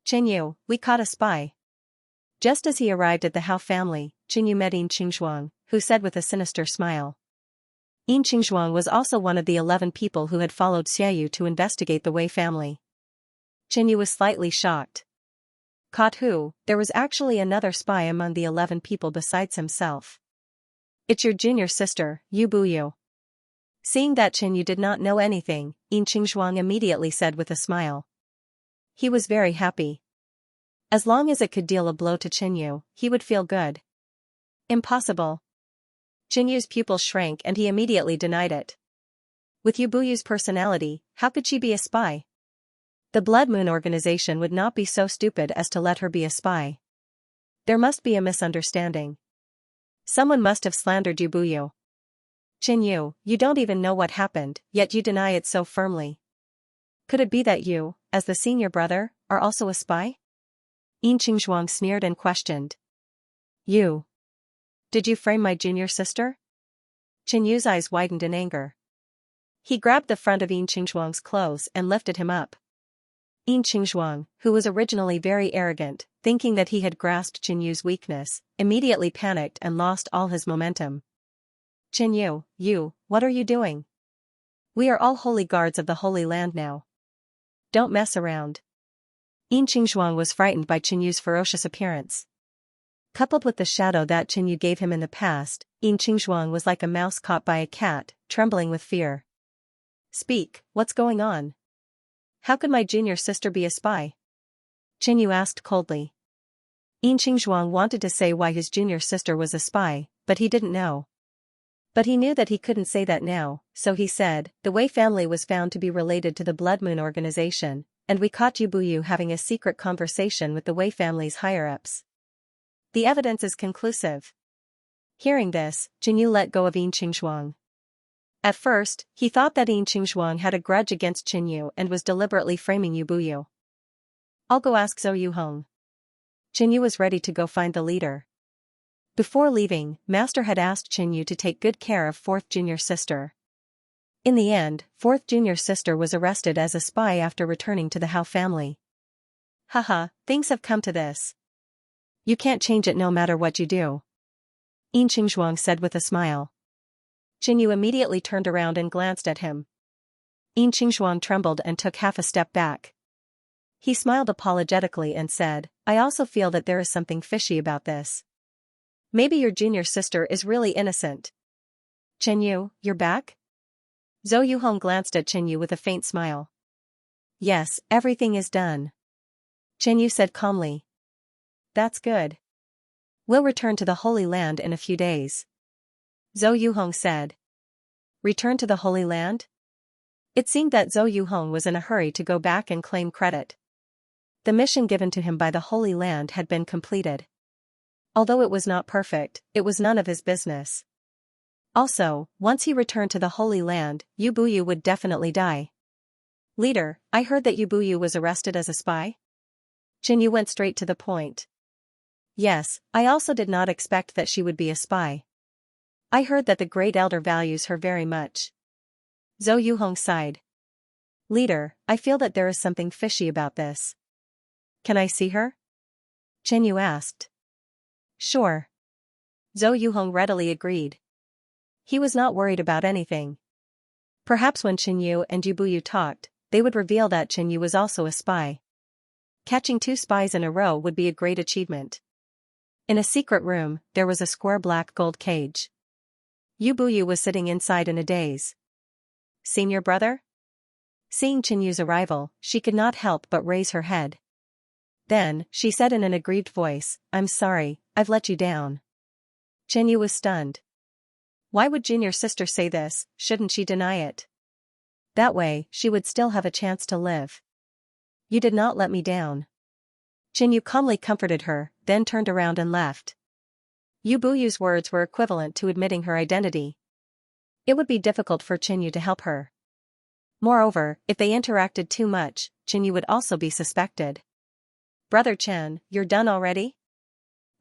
Qinyu, we caught a spy. Just as he arrived at the Hao family, Qinyu met Yin Qingzhuang, who said with a sinister smile. Yin Qingzhuang was also one of the 11 people who had followed Xiaoyu to investigate the Wei family. Qinyu was slightly shocked. Caught who? There was actually another spy among the 11 people besides himself. It's your junior sister, Yu Buyu. Seeing that Qinyu did not know anything, Yin Qingzhuang immediately said with a smile. He was very happy. As long as it could deal a blow to Qinyu, he would feel good. Impossible. Qinyu's pupil shrank and he immediately denied it. With Yu Buyu's personality, how could she be a spy? The Blood Moon organization would not be so stupid as to let her be a spy. There must be a misunderstanding. Someone must have slandered Yu Buyu. Qinyu, you don't even know what happened, yet you deny it so firmly. Could it be that you, as the senior brother, are also a spy? Yin Qingzhuang sneered and questioned. You. Did you frame my junior sister? Qinyu's eyes widened in anger. He grabbed the front of Yin Qingzhuang's clothes and lifted him up. Yin Qingzhuang, who was originally very arrogant, thinking that he had grasped Qinyu's weakness, immediately panicked and lost all his momentum. Qinyu, you, what are you doing? We are all holy guards of the Holy Land now. Don't mess around. Yin Qingzhuang was frightened by Qinyu's ferocious appearance. Coupled with the shadow that Qinyu gave him in the past, Yin Qingzhuang was like a mouse caught by a cat, trembling with fear. Speak, what's going on? How could my junior sister be a spy? Qinyu asked coldly. Yin Qingzhuang wanted to say why his junior sister was a spy, but he didn't know. But he knew that he couldn't say that now, so he said, the Wei family was found to be related to the Blood Moon organization, and we caught Yu Buyu having a secret conversation with the Wei family's higher-ups. The evidence is conclusive. Hearing this, Qinyu let go of Yin Qingzhuang. At first, he thought that Yin Qingzhuang had a grudge against Qinyu and was deliberately framing Yu Buyu. I'll go ask Zhou Yuhong. Qinyu was ready to go find the leader. Before leaving, Master had asked Qinyu to take good care of 4th junior sister. In the end, 4th junior sister was arrested as a spy after returning to the Hao family. Haha, things have come to this. You can't change it no matter what you do. Yin Qingzhuang said with a smile. Qinyu immediately turned around and glanced at him. Yin Qingzhuang trembled and took half a step back. He smiled apologetically and said, I also feel that there is something fishy about this. Maybe your junior sister is really innocent. Qinyu, you're back? Zhou Yuhong glanced at Qinyu with a faint smile. Yes, everything is done. Qinyu said calmly. That's good. We'll return to the Holy Land in a few days. Zhou Yuhong said. Return to the Holy Land? It seemed that Zhou Yuhong was in a hurry to go back and claim credit. The mission given to him by the Holy Land had been completed. Although it was not perfect, it was none of his business. Also, once he returned to the Holy Land, Yu Buyu would definitely die. Leader, I heard that Yu Buyu was arrested as a spy? Qinyu went straight to the point. Yes, I also did not expect that she would be a spy. I heard that the Great Elder values her very much. Zhou Yuhong sighed. Leader, I feel that there is something fishy about this. Can I see her? Chen Yu asked. Sure. Zhou Yuhong readily agreed. He was not worried about anything. Perhaps when Chen Yu and Yu Buyu talked, they would reveal that Chen Yu was also a spy. Catching 2 spies in a row would be a great achievement. In a secret room, there was a square black gold cage. Yu Buyu was sitting inside in a daze. Seen your brother? Seeing Chen Yu's arrival, she could not help but raise her head. Then, she said in an aggrieved voice, I'm sorry, I've let you down. Chen Yu was stunned. Why would Jin, your sister, say this? Shouldn't she deny it? That way, she would still have a chance to live. You did not let me down. Chen Yu calmly comforted her, then turned around and left. Yu Buyu's words were equivalent to admitting her identity. It would be difficult for Chen Yu to help her. Moreover, if they interacted too much, Chen Yu would also be suspected. Brother Chen, you're done already?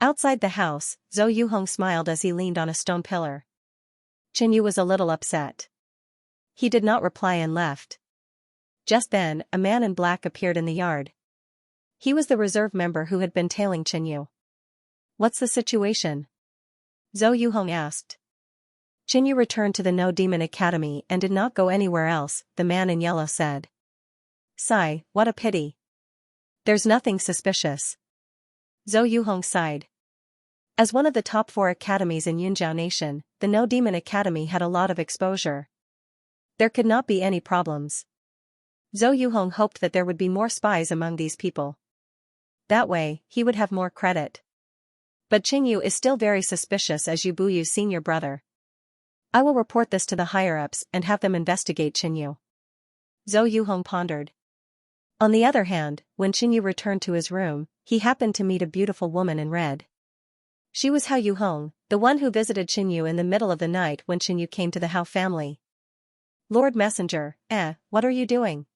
Outside the house, Zhou Yuhong smiled as he leaned on a stone pillar. Chen Yu was a little upset. He did not reply and left. Just then, a man in black appeared in the yard. He was the reserve member who had been tailing Chen Yu. What's the situation? Zhou Yuhong asked. Chen Yu returned to the No Demon Academy and did not go anywhere else, the man in yellow said. Sigh, what a pity. There's nothing suspicious. Zhou Yuhong sighed. As one of the top 4 academies in Yunjiao Nation, the No Demon Academy had a lot of exposure. There could not be any problems. Zhou Yuhong hoped that there would be more spies among these people. That way, he would have more credit. But Chen Yu is still very suspicious as Yu Buyu's senior brother. I will report this to the higher-ups and have them investigate Chen Yu. Zhou Yuhong pondered. On the other hand, when Chen Yu returned to his room, he happened to meet a beautiful woman in red. She was Hao Yuhong, the one who visited Chen Yu in the middle of the night when Chen Yu came to the Hao family. Lord Messenger, what are you doing?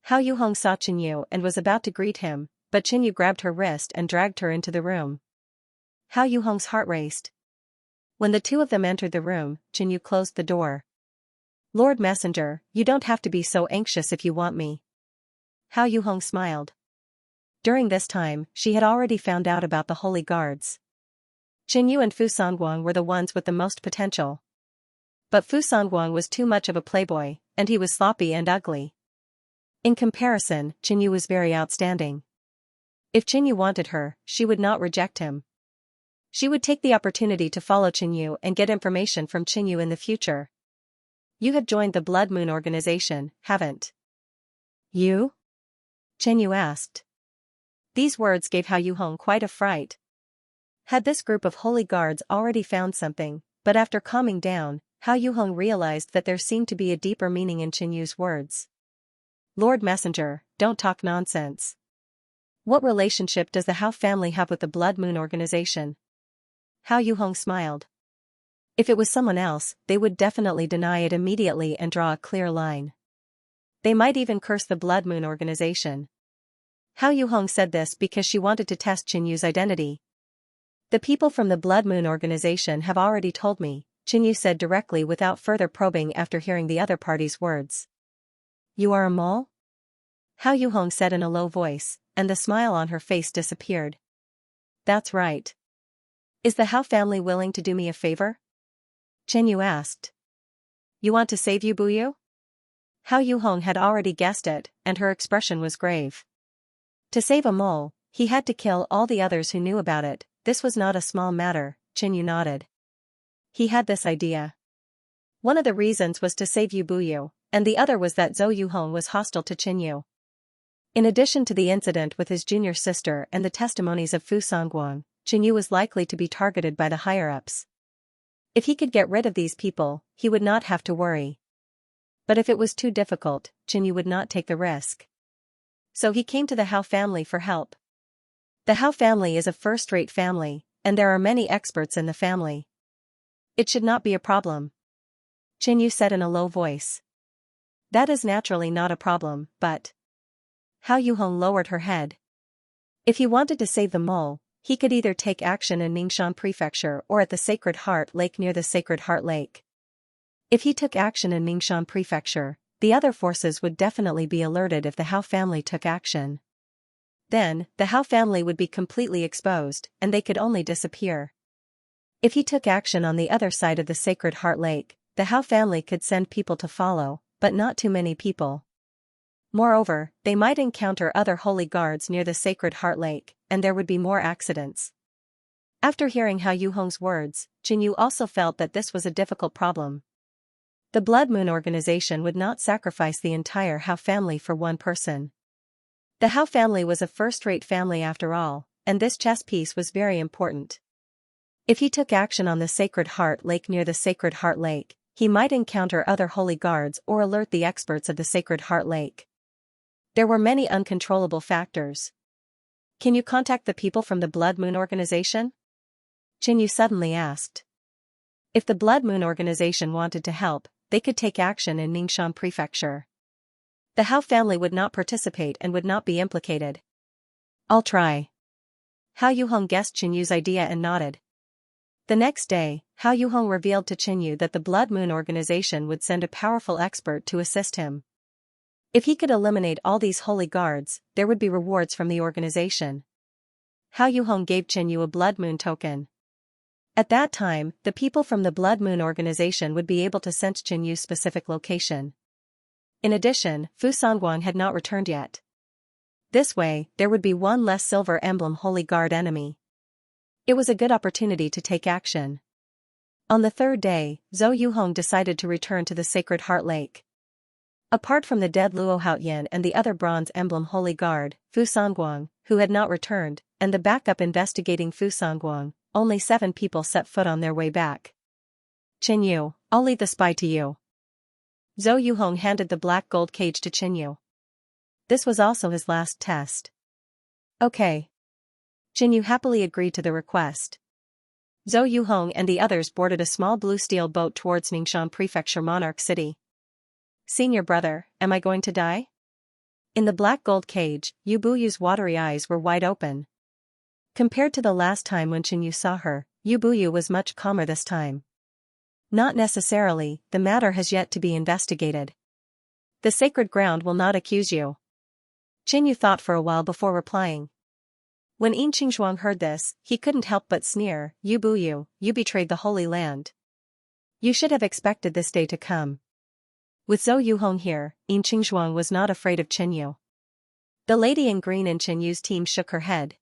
Hao Yuhong saw Chen Yu and was about to greet him, but Chen Yu grabbed her wrist and dragged her into the room. Hao Yuhong's heart raced. When the two of them entered the room, Chen Yu closed the door. Lord Messenger, you don't have to be so anxious if you want me. Hao Yuhong smiled. During this time, she had already found out about the Holy Guards. Chen Yu and Fu Songguang were the ones with the most potential. But Fu Songguang was too much of a playboy, and he was sloppy and ugly. In comparison, Chen Yu was very outstanding. If Chen Yu wanted her, she would not reject him. She would take the opportunity to follow Chen Yu and get information from Chen Yu in the future. You have joined the Blood Moon organization, haven't you? Chen Yu asked. These words gave Hao Yuhong quite a fright. Had this group of holy guards already found something, but after calming down, Hao Yuhong realized that there seemed to be a deeper meaning in Chen Yu's words. Lord Messenger, don't talk nonsense. What relationship does the Hao family have with the Blood Moon organization? Hao Yuhong smiled. If it was someone else, they would definitely deny it immediately and draw a clear line. They might even curse the Blood Moon organization. Hao Yuhong said this because she wanted to test Chen Yu's identity. The people from the Blood Moon organization have already told me, Chen Yu said directly without further probing after hearing the other party's words. You are a mole? Hao Yuhong said in a low voice, and the smile on her face disappeared. That's right. Is the Hao family willing to do me a favor? Chen Yu asked. You want to save Yu Buyu? Hao Yuhong had already guessed it, and her expression was grave. To save a mole, he had to kill all the others who knew about it. This was not a small matter, Chen Yu nodded. He had this idea. One of the reasons was to save Yu Buyu, and the other was that Zhou Yuhong was hostile to Chen Yu. In addition to the incident with his junior sister and the testimonies of Fu Songguang, Chen Yu was likely to be targeted by the higher-ups. If he could get rid of these people, he would not have to worry. But if it was too difficult, Chen Yu would not take the risk. So he came to the Hao family for help. The Hao family is a first-rate family, and there are many experts in the family. It should not be a problem. Chen Yu said in a low voice. That is naturally not a problem, but... Hao Yuhong lowered her head. If he wanted to save the mole, he could either take action in Ningxian Prefecture or at the Sacred Heart Lake near the Sacred Heart Lake. If he took action in Ningxian Prefecture, the other forces would definitely be alerted if the Hao family took action. Then, the Hao family would be completely exposed, and they could only disappear. If he took action on the other side of the Sacred Heart Lake, the Hao family could send people to follow, but not too many people. Moreover, they might encounter other holy guards near the Sacred Heart Lake, and there would be more accidents. After hearing Hao Yuhong's words, Jinyu also felt that this was a difficult problem. The Blood Moon organization would not sacrifice the entire Hao family for one person. The Hao family was a first-rate family after all, and this chess piece was very important. If he took action on the Sacred Heart Lake near the Sacred Heart Lake, he might encounter other holy guards or alert the experts of the Sacred Heart Lake. There were many uncontrollable factors. Can you contact the people from the Blood Moon organization? Jinyu suddenly asked. If the Blood Moon organization wanted to help, they could take action in Ningxian Prefecture. The Hao family would not participate and would not be implicated. I'll try. Hao Yuhong guessed Chinyu's idea and nodded. The next day, Hao Yuhong revealed to Chinyu that the Blood Moon organization would send a powerful expert to assist him. If he could eliminate all these holy guards, there would be rewards from the organization. Hao Yuhong gave Chinyu a Blood Moon token. At that time, the people from the Blood Moon organization would be able to sense Chinyu's specific location. In addition, Fu Songguang had not returned yet. This way, there would be one less Silver Emblem Holy Guard enemy. It was a good opportunity to take action. On the third day, Zhou Yuhong decided to return to the Sacred Heart Lake. Apart from the dead Luo Haoyan and the other Bronze Emblem Holy Guard, Fu Songguang, who had not returned, and the backup investigating Fu Songguang, only 7 people set foot on their way back. Chinyu, I'll leave the spy to you. Zhou Yuhong handed the black gold cage to Chinyu. This was also his last test. Okay. Chinyu happily agreed to the request. Zhou Yuhong and the others boarded a small blue steel boat towards Ningxian Prefecture Monarch City. Senior brother, am I going to die? In the black gold cage, Yu Buyu's watery eyes were wide open. Compared to the last time when Chinyu saw her, Yu Buyu was much calmer this time. Not necessarily, the matter has yet to be investigated. The sacred ground will not accuse you. Chinyu thought for a while before replying. When Yin Qingzhuang heard this, he couldn't help but sneer, Yu Buyu, you betrayed the Holy Land. You should have expected this day to come. With Zhou Yuhong here, Yin Qingzhuang was not afraid of Chinyu. The lady in green in Chinyu's team shook her head.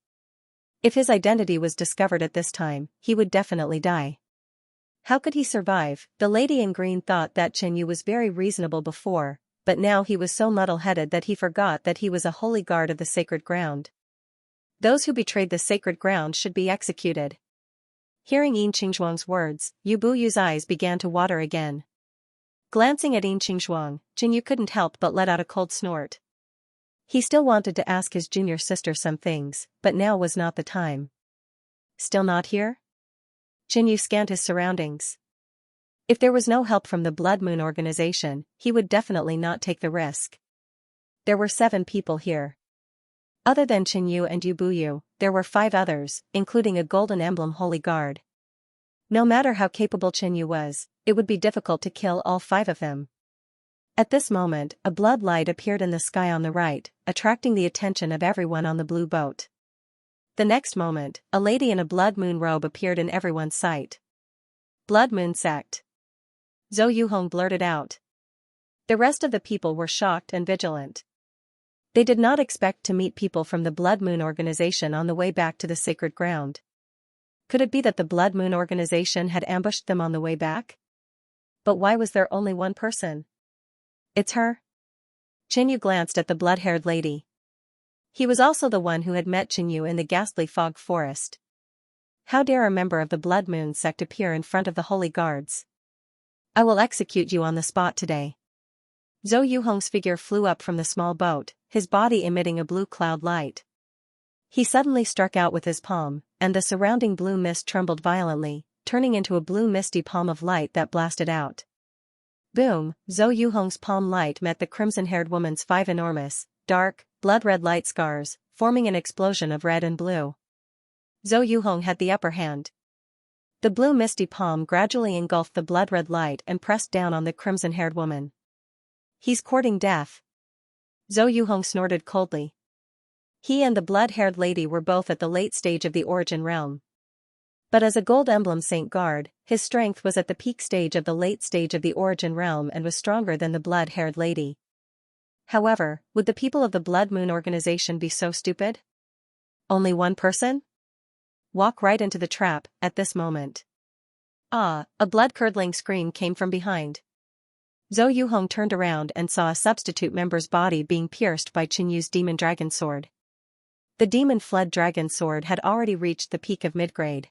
If his identity was discovered at this time, he would definitely die. How could he survive? The lady in green thought that Chinyu was very reasonable before, but now he was so muddle-headed that he forgot that he was a holy guard of the sacred ground. Those who betrayed the sacred ground should be executed. Hearing Yin Qingzhuang's words, Yu Buyu's eyes began to water again. Glancing at Yin Qingzhuang, Chinyu couldn't help but let out a cold snort. He still wanted to ask his junior sister some things, but now was not the time. Still not here? Chinyu scanned his surroundings. If there was no help from the Blood Moon organization, he would definitely not take the risk. There were 7 people here. Other than Chinyu and Yu Buyu, there were 5 others, including a Golden Emblem Holy Guard. No matter how capable Chinyu was, it would be difficult to kill all 5 of them. At this moment, a blood light appeared in the sky on the right, attracting the attention of everyone on the blue boat. The next moment, a lady in a Blood Moon robe appeared in everyone's sight. Blood Moon Sect. Zhou Yuhong blurted out. The rest of the people were shocked and vigilant. They did not expect to meet people from the Blood Moon organization on the way back to the sacred ground. Could it be that the Blood Moon organization had ambushed them on the way back? But why was there only one person? It's her? Chinyu glanced at the blood-haired lady. He was also the one who had met Chinyu in the ghastly fog forest. How dare a member of the Blood Moon sect appear in front of the holy guards? I will execute you on the spot today. Zhou Yuhong's figure flew up from the small boat, his body emitting a blue cloud light. He suddenly struck out with his palm, and the surrounding blue mist trembled violently, turning into a blue misty palm of light that blasted out. Boom! Zhou Yuhong's palm light met the crimson-haired woman's 5 enormous, dark, blood-red light scars, forming an explosion of red and blue. Zhou Yuhong had the upper hand. The blue misty palm gradually engulfed the blood-red light and pressed down on the crimson-haired woman. He's courting death. Zhou Yuhong snorted coldly. He and the blood-haired lady were both at the late stage of the origin realm. But as a gold emblem Saint Guard, his strength was at the peak stage of the late stage of the origin realm and was stronger than the blood-haired lady. However, would the people of the Blood Moon organization be so stupid? Only one person? Walk right into the trap, at this moment. Ah, a blood-curdling scream came from behind. Zhou Yuhong turned around and saw a substitute member's body being pierced by Qin Yu's demon dragon sword. The demon flood dragon sword had already reached the peak of mid-grade.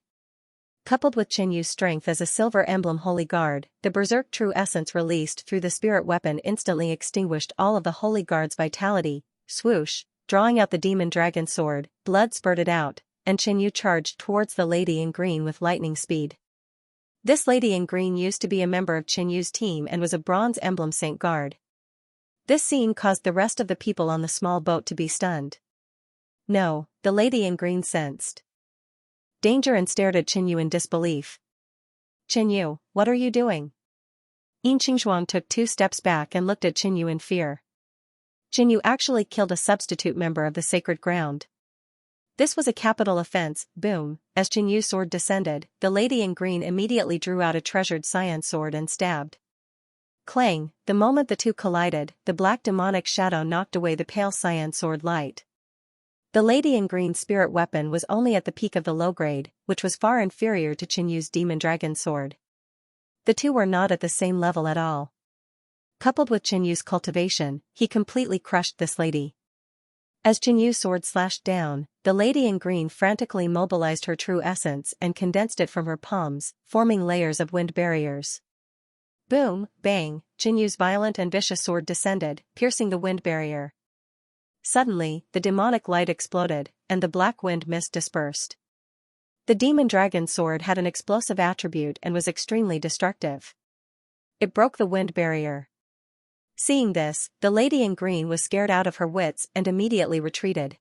Coupled with Qin Yu's strength as a silver emblem holy guard, the berserk true essence released through the spirit weapon instantly extinguished all of the holy guard's vitality. Swoosh, drawing out the demon dragon sword, blood spurted out, and Qin Yu charged towards the lady in green with lightning speed. This lady in green used to be a member of Qin Yu's team and was a bronze emblem Saint Guard. This scene caused the rest of the people on the small boat to be stunned. No, the lady in green sensed danger and stared at Qin Yu in disbelief. Qin Yu, what are you doing? Yin Qingzhuang took 2 steps back and looked at Qin Yu in fear. Qin Yu actually killed a substitute member of the sacred ground. This was a capital offense. Boom, as Qin Yu's sword descended, the lady in green immediately drew out a treasured cyan sword and stabbed. Clang, the moment the two collided, the black demonic shadow knocked away the pale cyan sword light. The lady in green spirit weapon was only at the peak of the low grade, which was far inferior to Qin Yu's demon dragon sword. The two were not at the same level at all. Coupled with Qin Yu's cultivation, he completely crushed this lady. As Qin Yu's sword slashed down, the lady in green frantically mobilized her true essence and condensed it from her palms, forming layers of wind barriers. Boom, bang, Qin Yu's violent and vicious sword descended, piercing the wind barrier. Suddenly, the demonic light exploded, and the black wind mist dispersed. The demon dragon sword had an explosive attribute and was extremely destructive. It broke the wind barrier. Seeing this, the lady in green was scared out of her wits and immediately retreated.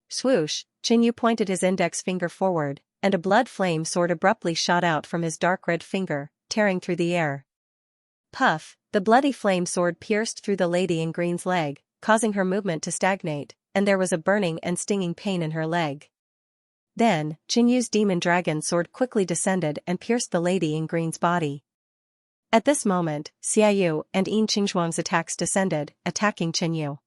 Swoosh, Qin Yu pointed his index finger forward, and a blood flame sword abruptly shot out from his dark red finger, tearing through the air. Puff, the bloody flame sword pierced through the lady in green's leg, causing her movement to stagnate, and there was a burning and stinging pain in her leg. Then, Qin Yu's demon dragon sword quickly descended and pierced the lady in green's body. At this moment, Xiaoyu and Yin Qingzhuang's attacks descended, attacking Qin Yu.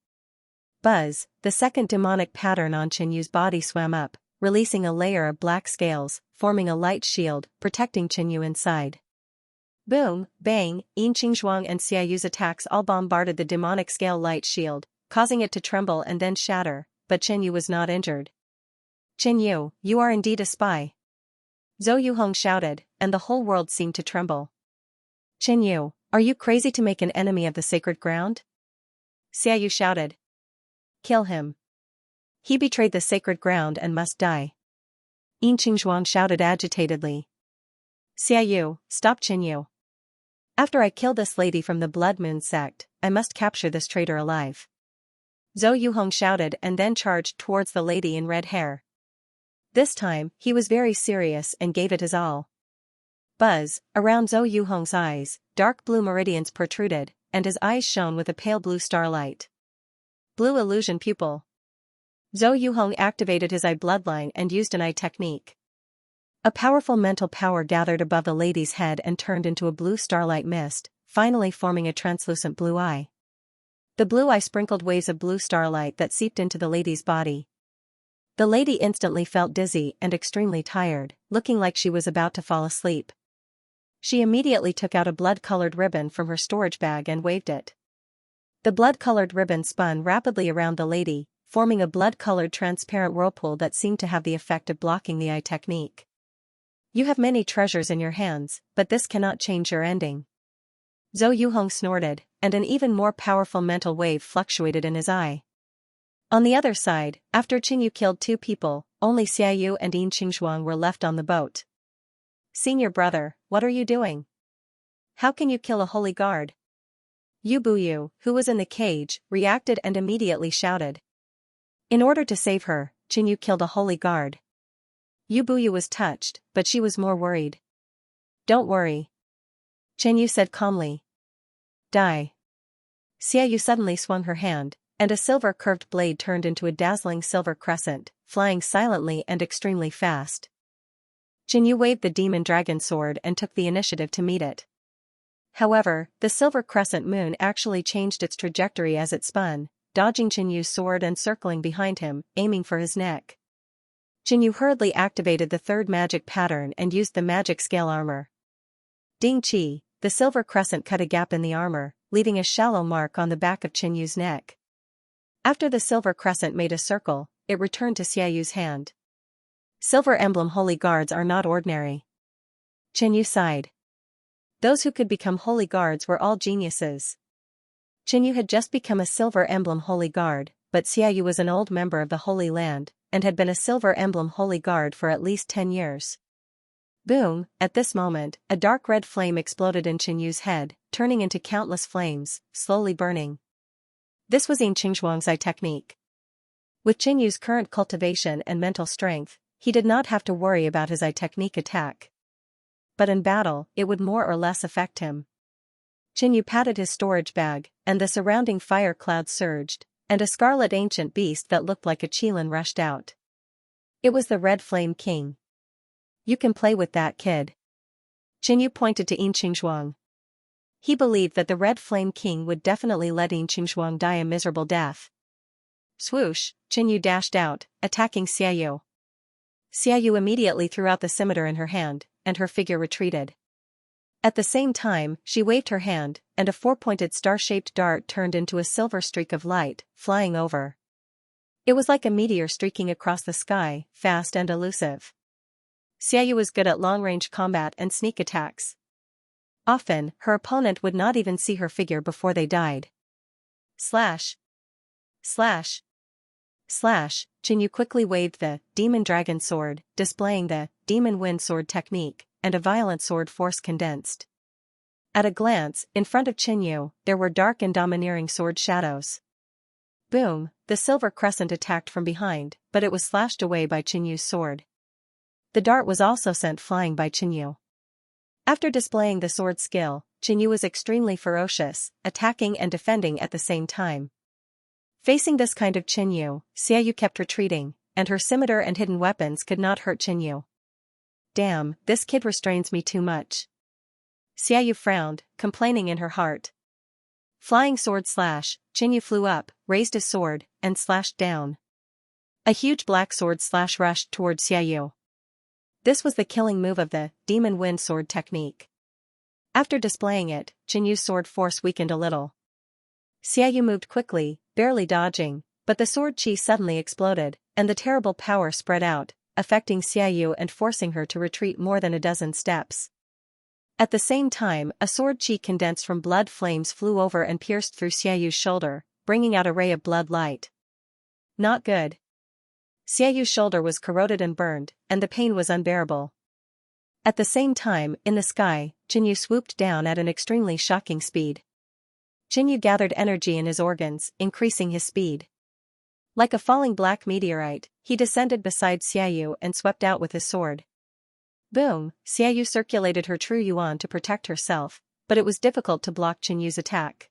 Buzz, the second demonic pattern on Qin Yu's body swam up, releasing a layer of black scales, forming a light shield, protecting Qin Yu inside. Boom, bang, Yin Qingzhuang and Xiaoyu's attacks all bombarded the demonic scale light shield, causing it to tremble and then shatter, but Qin Yu was not injured. Qin Yu, you are indeed a spy. Zhou Yuhong shouted, and the whole world seemed to tremble. Qin Yu, are you crazy to make an enemy of the sacred ground? Xiaoyu shouted. Kill him. He betrayed the sacred ground and must die. Yin Qingzhuang shouted agitatedly. Xiaoyu, stop Qin Yu. After I kill this lady from the Blood Moon sect, I must capture this traitor alive. Zhou Yuhong shouted and then charged towards the lady in red hair. This time, he was very serious and gave it his all. Buzz, around Zhou Yuhong's eyes, dark blue meridians protruded, and his eyes shone with a pale blue starlight. Blue illusion pupil. Zhou Yuhong activated his eye bloodline and used an eye technique. A powerful mental power gathered above the lady's head and turned into a blue starlight mist, finally forming a translucent blue eye. The blue eye sprinkled waves of blue starlight that seeped into the lady's body. The lady instantly felt dizzy and extremely tired, looking like she was about to fall asleep. She immediately took out a blood-colored ribbon from her storage bag and waved it. The blood-colored ribbon spun rapidly around the lady, forming a blood-colored transparent whirlpool that seemed to have the effect of blocking the eye technique. You have many treasures in your hands, but this cannot change your ending. Zhou Yuhong snorted, and an even more powerful mental wave fluctuated in his eye. On the other side, after Qin Yu killed 2 people, only Xiaoyu and Yin Qingzhuang were left on the boat. Senior brother, what are you doing? How can you kill a holy guard? Yu Buyu, who was in the cage, reacted and immediately shouted. In order to save her, Qin Yu killed a holy guard. Yu Buyu was touched, but she was more worried. Don't worry. Qianyu said calmly. Die. Xiaoyu suddenly swung her hand, and a silver curved blade turned into a dazzling silver crescent, flying silently and extremely fast. Qianyu waved the demon dragon sword and took the initiative to meet it. However, the silver crescent moon actually changed its trajectory as it spun, dodging Qianyu's sword and circling behind him, aiming for his neck. Qianyu hurriedly activated the third magic pattern and used the magic scale armor. Ding Qi, the silver crescent cut a gap in the armor, leaving a shallow mark on the back of Qianyu's neck. After the silver crescent made a circle, it returned to Xiaoyu's hand. Silver emblem holy guards are not ordinary. Qianyu sighed. Those who could become holy guards were all geniuses. Qianyu had just become a silver emblem holy guard, but Xiaoyu was an old member of the Holy Land, and had been a silver emblem holy guard for at least 10 years. Boom, at this moment, a dark red flame exploded in Qianyu's head, turning into countless flames, slowly burning. This was Yin Qingzhuang's eye technique. With Qianyu's current cultivation and mental strength, he did not have to worry about his eye technique attack. But in battle, it would more or less affect him. Qianyu patted his storage bag, and the surrounding fire cloud surged, and a scarlet ancient beast that looked like a qilin rushed out. It was the Red Flame King. You can play with that, kid. Qianyu pointed to Yin Qingzhuang. He believed that the Red Flame King would definitely let Yin Qingzhuang die a miserable death. Swoosh, Qianyu dashed out, attacking Xiaoyu. Xiaoyu immediately threw out the scimitar in her hand, and her figure retreated. At the same time, she waved her hand, and a four-pointed star-shaped dart turned into a silver streak of light, flying over. It was like a meteor streaking across the sky, fast and elusive. Xiaoyu was good at long-range combat and sneak attacks. Often, her opponent would not even see her figure before they died. Slash! Slash! Slash! Qianyu quickly waved the demon dragon sword, displaying the demon wind sword technique, and a violent sword force condensed. At a glance, in front of Qianyu, there were dark and domineering sword shadows. Boom, the silver crescent attacked from behind, but it was slashed away by Qianyu's sword. The dart was also sent flying by Qianyu. After displaying the sword skill, Qianyu was extremely ferocious, attacking and defending at the same time. Facing this kind of Qianyu, Xiaoyu kept retreating, and her scimitar and hidden weapons could not hurt Qianyu. Damn, this kid restrains me too much. Xiaoyu frowned, complaining in her heart. Flying sword slash, Qianyu flew up, raised his sword, and slashed down. A huge black sword slash rushed toward Xiaoyu. This was the killing move of the demon wind sword technique. After displaying it, Qianyu's sword force weakened a little. Xiaoyu moved quickly, barely dodging, but the sword chi suddenly exploded, and the terrible power spread out, affecting Xiaoyu and forcing her to retreat more than a dozen steps. At the same time, a sword chi condensed from blood flames flew over and pierced through Xiaoyu's shoulder, bringing out a ray of blood light. Not good. Xiaoyu's shoulder was corroded and burned, and the pain was unbearable. At the same time, in the sky, Qianyu swooped down at an extremely shocking speed. Qianyu gathered energy in his organs, increasing his speed. Like a falling black meteorite, he descended beside Xiaoyu and swept out with his sword. Boom, Xiaoyu circulated her true yuan to protect herself, but it was difficult to block Qianyu's attack.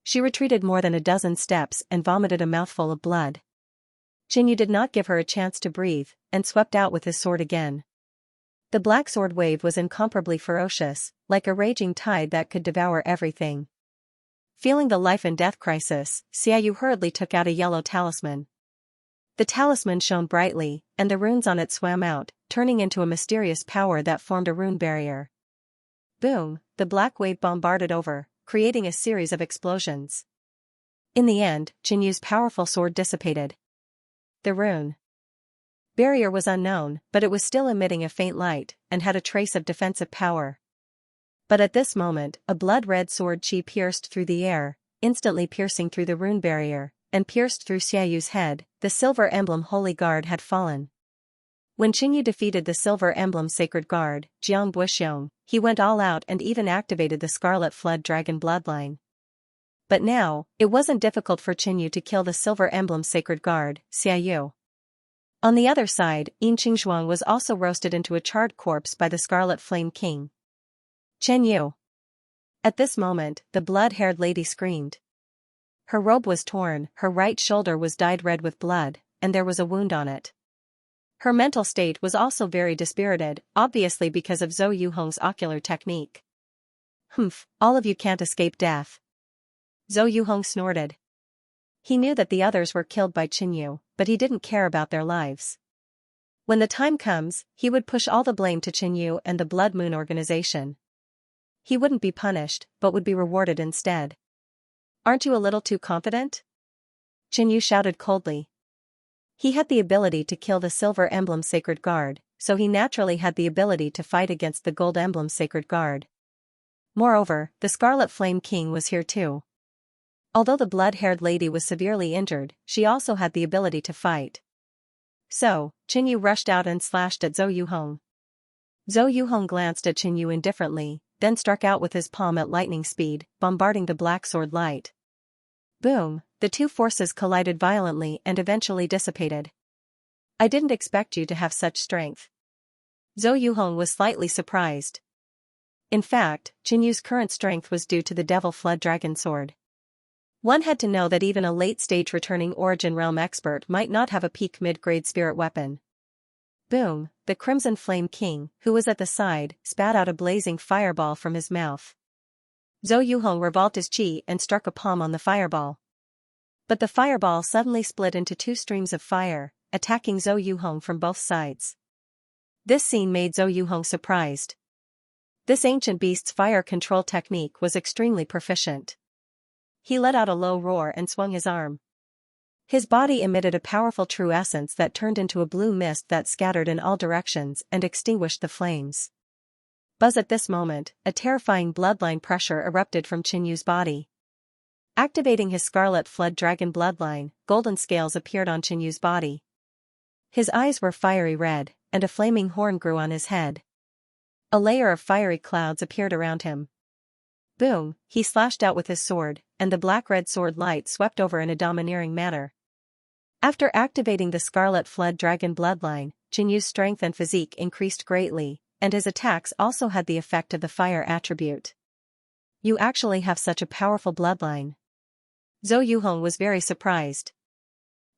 She retreated more than a dozen steps and vomited a mouthful of blood. Qianyu did not give her a chance to breathe, and swept out with his sword again. The black sword wave was incomparably ferocious, like a raging tide that could devour everything. Feeling the life and death crisis, Xiaoyu hurriedly took out a yellow talisman. The talisman shone brightly, and the runes on it swam out, turning into a mysterious power that formed a rune barrier. Boom, the black wave bombarded over, creating a series of explosions. In the end, Qianyu's powerful sword dissipated. The rune barrier was unknown, but it was still emitting a faint light, and had a trace of defensive power. But at this moment, a blood-red sword chi pierced through the air, instantly piercing through the rune barrier, and pierced through Xiaoyu's head. The silver emblem Holy Guard had fallen. When Qianyu defeated the silver emblem Sacred Guard, Jiang Buxiong, he went all out and even activated the Scarlet Flood Dragon bloodline. But now, it wasn't difficult for Qianyu to kill the silver emblem Sacred Guard, Xiaoyu. On the other side, Yin Qingzhuang was also roasted into a charred corpse by the Scarlet Flame King. Chen Yu. At this moment, the blood-haired lady screamed. Her robe was torn, her right shoulder was dyed red with blood, and there was a wound on it. Her mental state was also very dispirited, obviously because of Zhou Yuhong's ocular technique. Humph, all of you can't escape death. Zhou Yuhong snorted. He knew that the others were killed by Qinyu, but he didn't care about their lives. When the time comes, he would push all the blame to Qinyu and the Blood Moon organization. He wouldn't be punished, but would be rewarded instead. Aren't you a little too confident? Qinyu shouted coldly. He had the ability to kill the Silver Emblem Sacred Guard, so he naturally had the ability to fight against the Gold Emblem Sacred Guard. Moreover, the Scarlet Flame King was here too. Although the blood-haired lady was severely injured, she also had the ability to fight. So, Qinyu rushed out and slashed at Zhou Yuhong. Zhou Yuhong glanced at Qinyu indifferently, then struck out with his palm at lightning speed, bombarding the black sword light. Boom, the two forces collided violently and eventually dissipated. I didn't expect you to have such strength. Zhou Yuhong was slightly surprised. In fact, Qinyu's current strength was due to the Devil Flood Dragon Sword. One had to know that even a late-stage returning Origin Realm expert might not have a peak mid-grade spirit weapon. Boom, the Crimson Flame King, who was at the side, spat out a blazing fireball from his mouth. Zhou Yuhong revolved his chi and struck a palm on the fireball. But the fireball suddenly split into two streams of fire, attacking Zhou Yuhong from both sides. This scene made Zhou Yuhong surprised. This ancient beast's fire control technique was extremely proficient. He let out a low roar and swung his arm. His body emitted a powerful true essence that turned into a blue mist that scattered in all directions and extinguished the flames. Buzz! At this moment, a terrifying bloodline pressure erupted from Qinyu's body. Activating his Scarlet Flood Dragon bloodline, golden scales appeared on Qinyu's body. His eyes were fiery red, and a flaming horn grew on his head. A layer of fiery clouds appeared around him. Boom, he slashed out with his sword, and the black-red sword light swept over in a domineering manner. After activating the Scarlet Flood Dragon bloodline, Jinyu's strength and physique increased greatly, and his attacks also had the effect of the fire attribute. You actually have such a powerful bloodline. Zhou Yuhong was very surprised.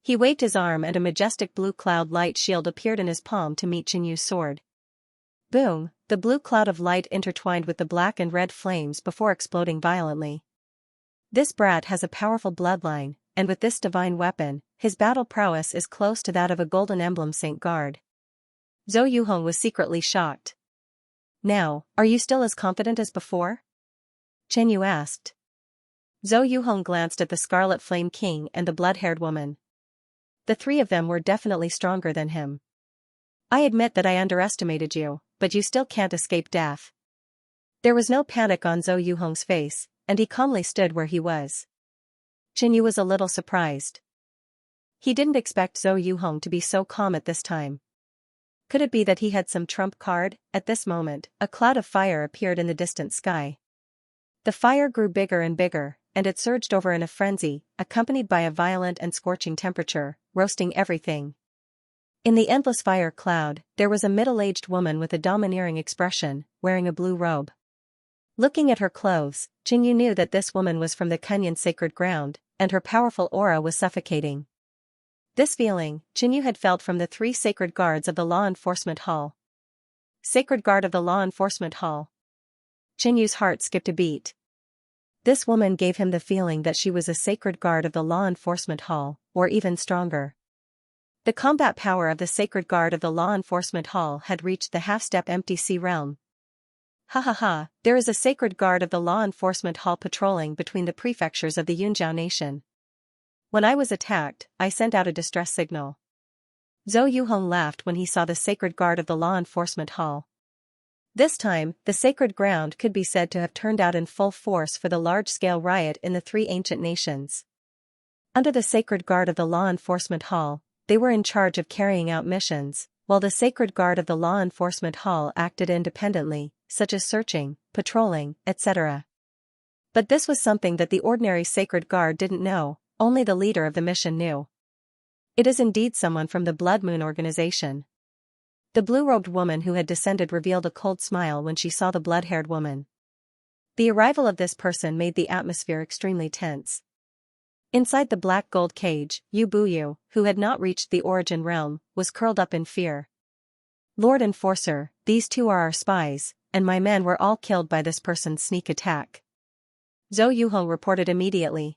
He waved his arm and a majestic blue cloud light shield appeared in his palm to meet Jinyu's sword. Boom, the blue cloud of light intertwined with the black and red flames before exploding violently. This brat has a powerful bloodline, and with this divine weapon, his battle prowess is close to that of a Golden Emblem Saint Guard. Zhou Yuhong was secretly shocked. Now, are you still as confident as before? Chen Yu asked. Zhou Yuhong glanced at the Scarlet Flame King and the blood-haired woman. The three of them were definitely stronger than him. I admit that I underestimated you, but you still can't escape death. There was no panic on Zhou Yuhong's face, and he calmly stood where he was. Chen Yu was a little surprised. He didn't expect Zhou Yuhong to be so calm at this time. Could it be that he had some trump card? At this moment, a cloud of fire appeared in the distant sky. The fire grew bigger and bigger, and it surged over in a frenzy, accompanied by a violent and scorching temperature, roasting everything. In the endless fire cloud, there was a middle-aged woman with a domineering expression, wearing a blue robe. Looking at her clothes, Jinyu knew that this woman was from the Kunyan sacred ground, and her powerful aura was suffocating. This feeling, Jinyu had felt from the 3 sacred guards of the Law Enforcement Hall. Sacred Guard of the Law Enforcement Hall. Jinyu's heart skipped a beat. This woman gave him the feeling that she was a sacred guard of the Law Enforcement Hall, or even stronger. The combat power of the Sacred Guard of the Law Enforcement Hall had reached the half-step empty sea realm. Ha ha ha, there is a Sacred Guard of the Law Enforcement Hall patrolling between the prefectures of the Yunjiao Nation. When I was attacked, I sent out a distress signal. Zhou Yuhong laughed when he saw the Sacred Guard of the Law Enforcement Hall. This time, the sacred ground could be said to have turned out in full force for the large-scale riot in the 3 ancient nations. Under the Sacred Guard of the Law Enforcement Hall, they were in charge of carrying out missions, while the Sacred Guard of the Law Enforcement Hall acted independently, such as searching, patrolling, etc. But this was something that the ordinary Sacred Guard didn't know, only the leader of the mission knew. It is indeed someone from the Blood Moon organization. The blue-robed woman who had descended revealed a cold smile when she saw the blood-haired woman. The arrival of this person made the atmosphere extremely tense. Inside the black gold cage, Yu Buyu, who had not reached the origin realm, was curled up in fear. Lord Enforcer, these two are our spies, and my men were all killed by this person's sneak attack. Zhou Yuhong reported immediately.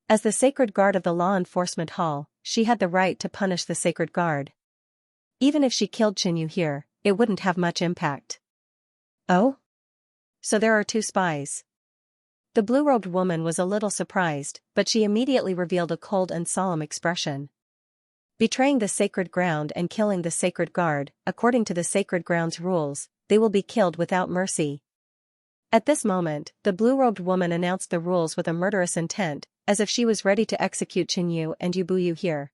As the sacred guard of the law enforcement hall, she had the right to punish the sacred guard. Even if she killed Qinyu here, it wouldn't have much impact. Oh? So there are two spies. The blue-robed woman was a little surprised, but she immediately revealed a cold and solemn expression. Betraying the sacred ground and killing the sacred guard, according to the sacred ground's rules, they will be killed without mercy. At this moment, the blue-robed woman announced the rules with a murderous intent, as if she was ready to execute Qinyu and Yu Buyu here.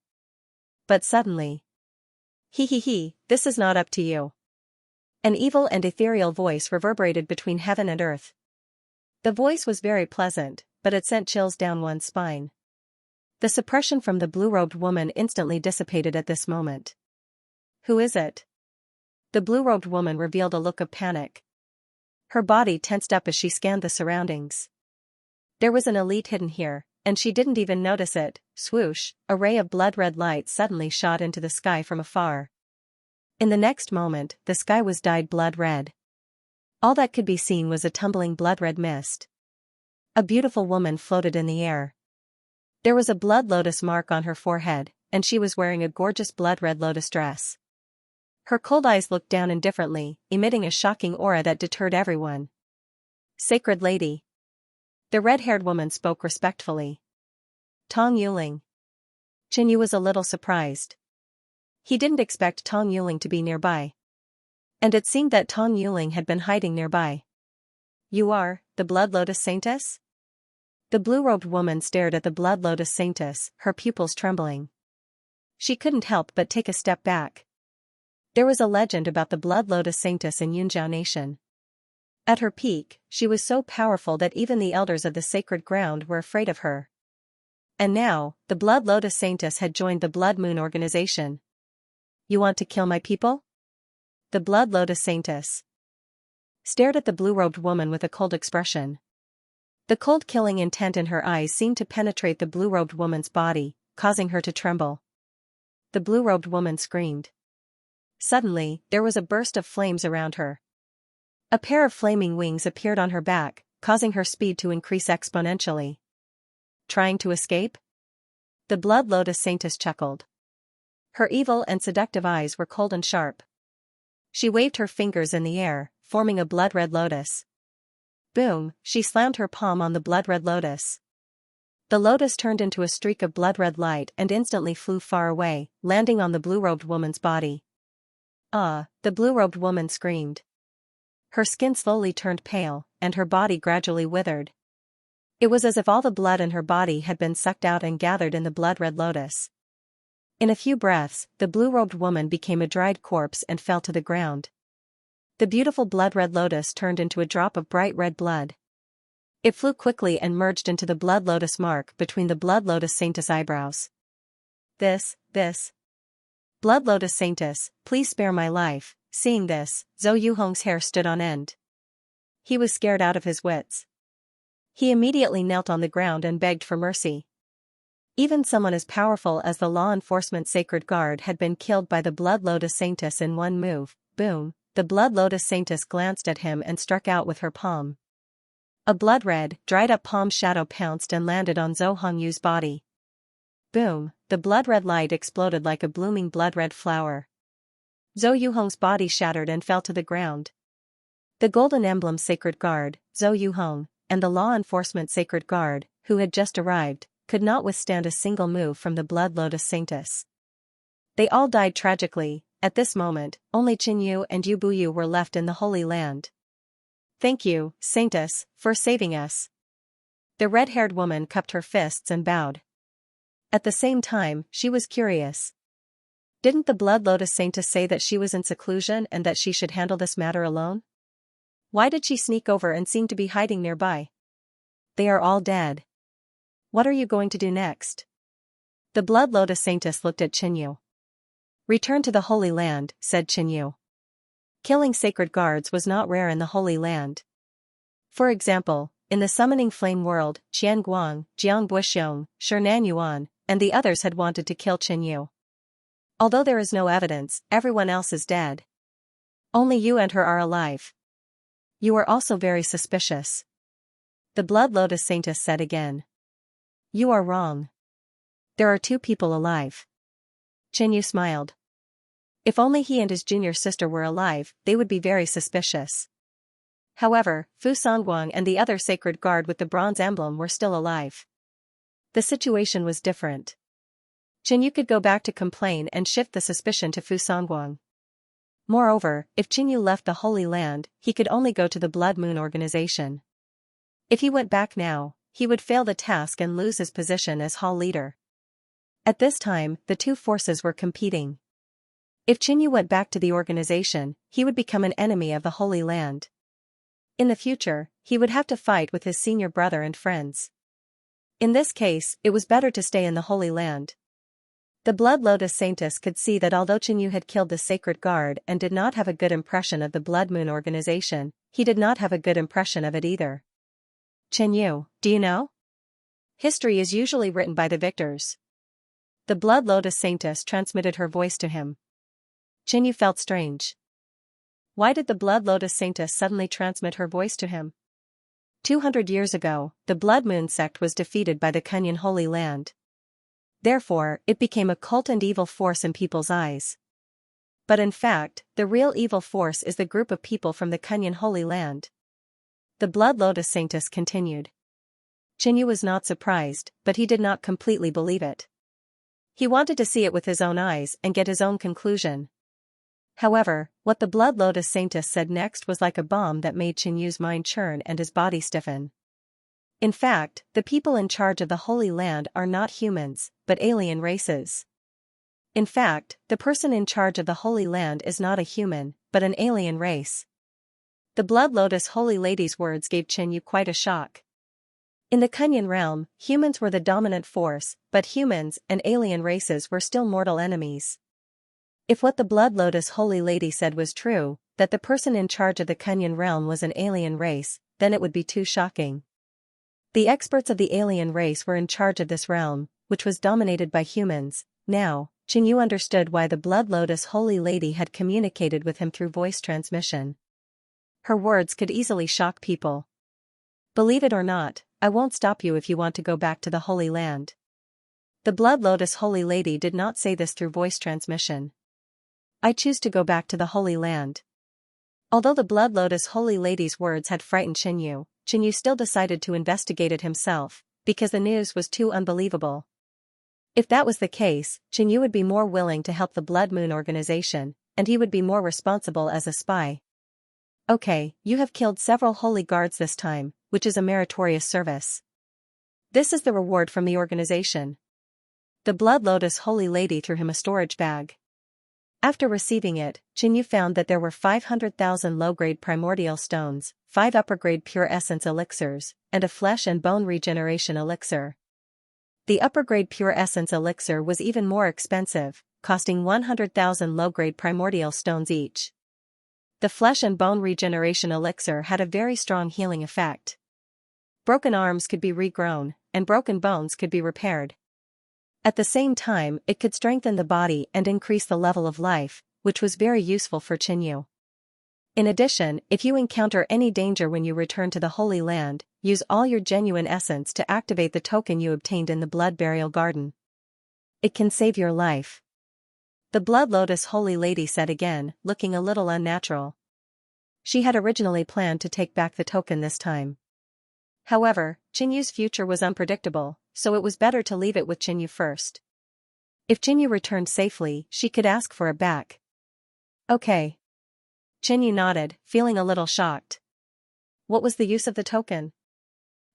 But suddenly, this is not up to you. An evil and ethereal voice reverberated between heaven and earth. The voice was very pleasant, but it sent chills down one's spine. The suppression from the blue-robed woman instantly dissipated at this moment. Who is it? The blue-robed woman revealed a look of panic. Her body tensed up as she scanned the surroundings. There was an elite hidden here, and she didn't even notice it. Swoosh, a ray of blood-red light suddenly shot into the sky from afar. In the next moment, the sky was dyed blood-red. All that could be seen was a tumbling blood-red mist. A beautiful woman floated in the air. There was a blood lotus mark on her forehead, and she was wearing a gorgeous blood-red lotus dress. Her cold eyes looked down indifferently, emitting a shocking aura that deterred everyone. Sacred Lady. The red-haired woman spoke respectfully. Tong Yuling. Qinyu was a little surprised. He didn't expect Tong Yuling to be nearby. And it seemed that Tong Yuling had been hiding nearby. You are, the Blood Lotus Saintess? The blue-robed woman stared at the Blood Lotus Saintess, her pupils trembling. She couldn't help but take a step back. There was a legend about the Blood Lotus Saintess in Yunzhao Nation. At her peak, she was so powerful that even the elders of the sacred ground were afraid of her. And now, the Blood Lotus Saintess had joined the Blood Moon organization. You want to kill my people? The Blood Lotus Saintess stared at the blue-robed woman with a cold expression. The cold killing intent in her eyes seemed to penetrate the blue-robed woman's body, causing her to tremble. The blue-robed woman screamed. Suddenly, there was a burst of flames around her. A pair of flaming wings appeared on her back, causing her speed to increase exponentially. Trying to escape? The Blood Lotus Saintess chuckled. Her evil and seductive eyes were cold and sharp. She waved her fingers in the air, forming a blood-red lotus. Boom, she slammed her palm on the blood-red lotus. The lotus turned into a streak of blood-red light and instantly flew far away, landing on the blue-robed woman's body. Ah, the blue-robed woman screamed. Her skin slowly turned pale, and her body gradually withered. It was as if all the blood in her body had been sucked out and gathered in the blood-red lotus. In a few breaths, the blue-robed woman became a dried corpse and fell to the ground. The beautiful blood-red lotus turned into a drop of bright red blood. It flew quickly and merged into the blood lotus mark between the Blood Lotus Saintess eyebrows. This. Blood Lotus Saintess, please spare my life. Seeing this, Zhou Yuhong's hair stood on end. He was scared out of his wits. He immediately knelt on the ground and begged for mercy. Even someone as powerful as the law enforcement sacred guard had been killed by the Blood Lotus Saintess in one move. Boom, the Blood Lotus Saintess glanced at him and struck out with her palm. A blood-red, dried-up palm shadow pounced and landed on Zhou Hongyu's body. Boom, the blood-red light exploded like a blooming blood-red flower. Zhou Yuhong's body shattered and fell to the ground. The Golden Emblem Sacred Guard, Zhou Yuhong, and the Law Enforcement Sacred Guard, who had just arrived, could not withstand a single move from the Blood Lotus Saintess. They all died tragically. At this moment, only Qinyu and Yu Buyu were left in the Holy Land. Thank you, Saintess, for saving us. The red-haired woman cupped her fists and bowed. At the same time, she was curious. Didn't the Blood Lotus Saintess say that she was in seclusion and that she should handle this matter alone? Why did she sneak over and seem to be hiding nearby? They are all dead. What are you going to do next? The Blood Lotus Saintess looked at Qinyu. Return to the Holy Land, said Qinyu. Killing sacred guards was not rare in the Holy Land. For example, in the Summoning Flame world, Qian Guang, Jiang Buxiong, Shinan Yuan, and the others had wanted to kill Qinyu. Although there is no evidence, everyone else is dead. Only you and her are alive. You are also very suspicious. The Blood Lotus Saintess said again. You are wrong. There are 2 people alive. Qinyu smiled. If only he and his junior sister were alive, they would be very suspicious. However, Fu Songguang and the other sacred guard with the bronze emblem were still alive. The situation was different. Qinyu could go back to complain and shift the suspicion to Fu Songguang. Moreover, if Qinyu left the Holy Land, he could only go to the Blood Moon organization. If he went back now, he would fail the task and lose his position as hall leader. At this time, the 2 forces were competing. If Qinyu went back to the organization, he would become an enemy of the Holy Land. In the future, he would have to fight with his senior brother and friends. In this case, it was better to stay in the Holy Land. The Blood Lotus Saintess could see that although Qinyu had killed the sacred guard and did not have a good impression of the Blood Moon organization, he did not have a good impression of it either. Qinyu, do you know? History is usually written by the victors. The Blood Lotus Saintess transmitted her voice to him. Qinyu felt strange. Why did the Blood Lotus Saintess suddenly transmit her voice to him? 200 years ago, the Blood Moon sect was defeated by the Kunyan Holy Land. Therefore, it became a cult and evil force in people's eyes. But in fact, the real evil force is the group of people from the Kunyan Holy Land. The Blood Lotus Saintess continued. Qinyu was not surprised, but he did not completely believe it. He wanted to see it with his own eyes and get his own conclusion. However, what the Blood Lotus Saintess said next was like a bomb that made Qinyu's mind churn and his body stiffen. In fact, the people in charge of the Holy Land are not humans, but alien races. In fact, the person in charge of the Holy Land is not a human, but an alien race. The Blood Lotus Holy Lady's words gave Qinyu quite a shock. In the Kunyan realm, humans were the dominant force, but humans and alien races were still mortal enemies. If what the Blood Lotus Holy Lady said was true, that the person in charge of the Kunyan realm was an alien race, then it would be too shocking. The experts of the alien race were in charge of this realm, which was dominated by humans. Now, Qinyu understood why the Blood Lotus Holy Lady had communicated with him through voice transmission. Her words could easily shock people. Believe it or not, I won't stop you if you want to go back to the Holy Land. The Blood Lotus Holy Lady did not say this through voice transmission. I choose to go back to the Holy Land. Although the Blood Lotus Holy Lady's words had frightened Qinyu, Qinyu still decided to investigate it himself, because the news was too unbelievable. If that was the case, Qinyu would be more willing to help the Blood Moon organization, and he would be more responsible as a spy. Okay, you have killed several holy guards this time, which is a meritorious service. This is the reward from the organization. The Blood Lotus Holy Lady threw him a storage bag. After receiving it, Qinyu found that there were 500,000 low-grade primordial stones, 5 upper-grade pure essence elixirs, and a flesh and bone regeneration elixir. The upper-grade pure essence elixir was even more expensive, costing 100,000 low-grade primordial stones each. The flesh and bone regeneration elixir had a very strong healing effect. Broken arms could be regrown, and broken bones could be repaired. At the same time, it could strengthen the body and increase the level of life, which was very useful for Qinyu. In addition, if you encounter any danger when you return to the Holy Land, use all your genuine essence to activate the token you obtained in the Blood Burial Garden. It can save your life. The Blood Lotus Holy Lady said again, looking a little unnatural. She had originally planned to take back the token this time. However, Qinyu's future was unpredictable, so it was better to leave it with Qinyu first. If Qinyu returned safely, she could ask for it back. Okay. Qinyu nodded, feeling a little shocked. What was the use of the token?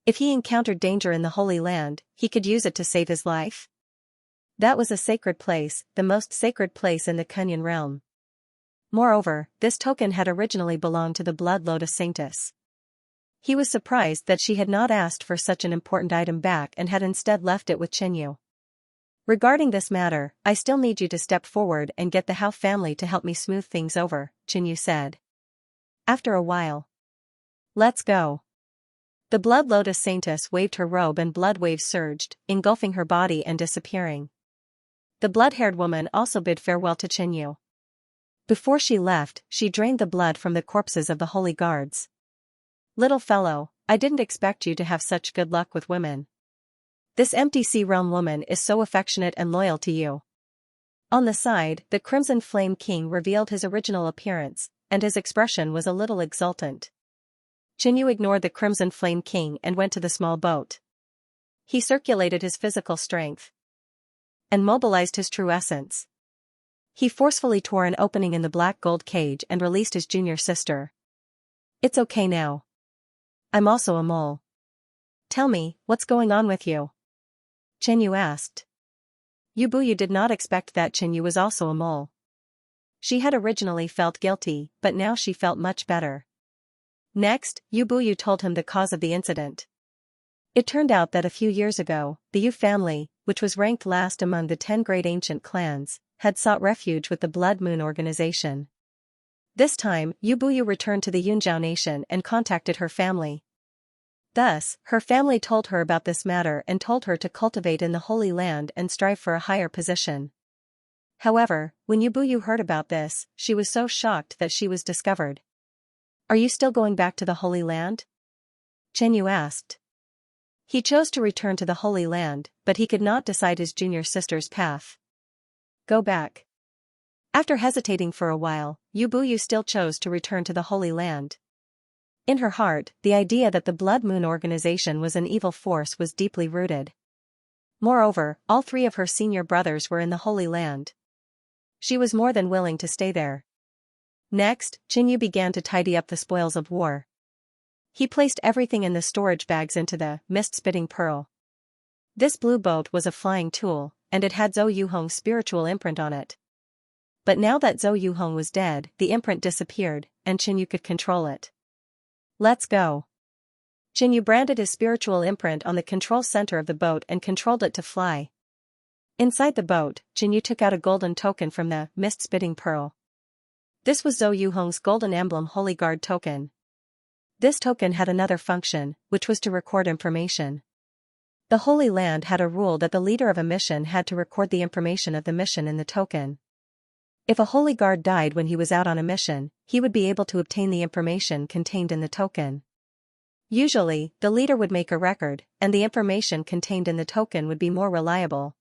If he encountered danger in the Holy Land, he could use it to save his life? That was a sacred place, the most sacred place in the Kunyan realm. Moreover, this token had originally belonged to the Blood Lotus Saintess. He was surprised that she had not asked for such an important item back and had instead left it with Qinyu. Regarding this matter, I still need you to step forward and get the Hao family to help me smooth things over, Xianxia said. After a while. Let's go. The Blood Lotus Saintess waved her robe and blood waves surged, engulfing her body and disappearing. The blood-haired woman also bid farewell to Xianxia. Before she left, she drained the blood from the corpses of the holy guards. Little fellow, I didn't expect you to have such good luck with women. This empty sea realm woman is so affectionate and loyal to you. On the side, the Crimson Flame King revealed his original appearance, and his expression was a little exultant. Xianxia ignored the Crimson Flame King and went to the small boat. He circulated his physical strength and mobilized his true essence. He forcefully tore an opening in the black gold cage and released his junior sister. It's okay now. I'm also a mole. Tell me, what's going on with you? Xianxia asked. Yubuyu did not expect that Xianxia was also a mole. She had originally felt guilty, but now she felt much better. Next, Yubuyu told him the cause of the incident. It turned out that a few years ago, the Yu family, which was ranked last among the 10 great ancient clans, had sought refuge with the Blood Moon organization. This time, Yubuyu returned to the Yunjiao nation and contacted her family. Thus, her family told her about this matter and told her to cultivate in the Holy Land and strive for a higher position. However, when Yubuyu heard about this, she was so shocked that she was discovered. Are you still going back to the Holy Land? Xianxia asked. He chose to return to the Holy Land, but he could not decide his junior sister's path. Go back. After hesitating for a while, Yubuyu still chose to return to the Holy Land. In her heart, the idea that the Blood Moon organization was an evil force was deeply rooted. Moreover, all 3 of her senior brothers were in the Holy Land. She was more than willing to stay there. Next, Xianxia began to tidy up the spoils of war. He placed everything in the storage bags into the mist-spitting pearl. This blue boat was a flying tool, and it had Zhou Yuhong's spiritual imprint on it. But now that Zhou Yuhong was dead, the imprint disappeared, and Xianxia could control it. Let's go. Xianxia branded his spiritual imprint on the control center of the boat and controlled it to fly. Inside the boat, Xianxia took out a golden token from the mist-spitting pearl. This was Zhou Yuhong's golden emblem Holy Guard token. This token had another function, which was to record information. The Holy Land had a rule that the leader of a mission had to record the information of the mission in the token. If a Holy Guard died when he was out on a mission, he would be able to obtain the information contained in the token. Usually, the leader would make a record, and the information contained in the token would be more reliable.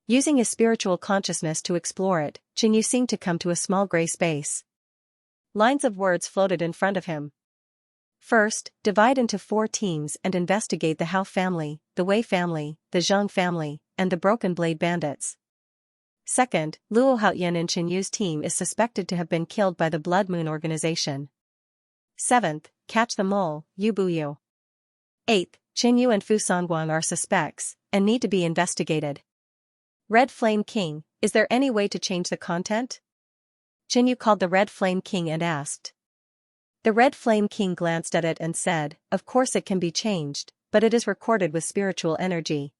Using his spiritual consciousness to explore it, Xianxia seemed to come to a small gray space. Lines of words floated in front of him. First, divide into 4 teams and investigate the Hao family, the Wei family, the Zhang family, and the Broken Blade Bandits. Second, Luo Haoyan and Xianxu's team is suspected to have been killed by the Blood Moon organization. 7th, catch the mole, Yubuyu. 8th, Xianxu and Fu Sanguang are suspects, and need to be investigated. Red Flame King, is there any way to change the content? Xianxu called the Red Flame King and asked. The Red Flame King glanced at it and said, of course it can be changed, but it is recorded with spiritual energy.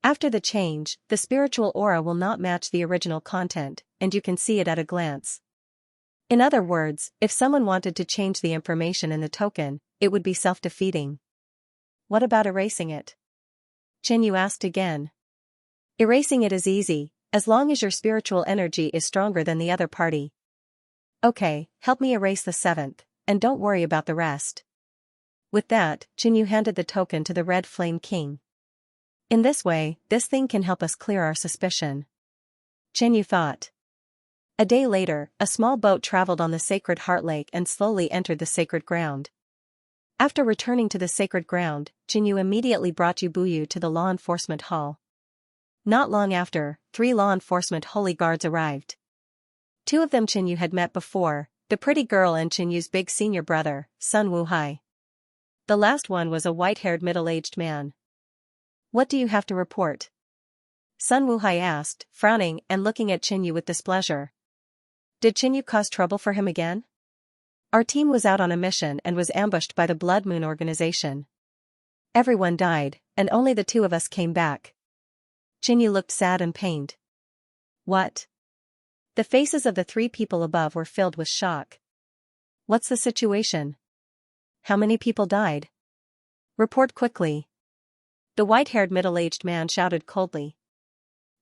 After the change, the spiritual aura will not match the original content, and you can see it at a glance. In other words, if someone wanted to change the information in the token, it would be self-defeating. What about erasing it? Xianxu asked again. Erasing it is easy, as long as your spiritual energy is stronger than the other party. Okay, help me erase the 7th, and don't worry about the rest. With that, Xianxu handed the token to the Red Flame King. In this way, this thing can help us clear our suspicion. Xianxu thought. A day later, a small boat traveled on the sacred Heart Lake and slowly entered the sacred ground. After returning to the sacred ground, Xianxu immediately brought Yubuyu to the law enforcement hall. Not long after, 3 law enforcement holy guards arrived. 2 of them Xianxu had met before, the pretty girl and Xianxu's big senior brother, Sun Wuhai. The last one was a white-haired middle-aged man. What do you have to report? Sun Wuhai asked, frowning and looking at Xianxu with displeasure. Did Xianxu cause trouble for him again? Our team was out on a mission and was ambushed by the Blood Moon organization. Everyone died, and only the 2 of us came back. Qinyu looked sad and pained. What? The faces of the three people above were filled with shock. What's the situation? How many people died? Report quickly. The white-haired middle-aged man shouted coldly.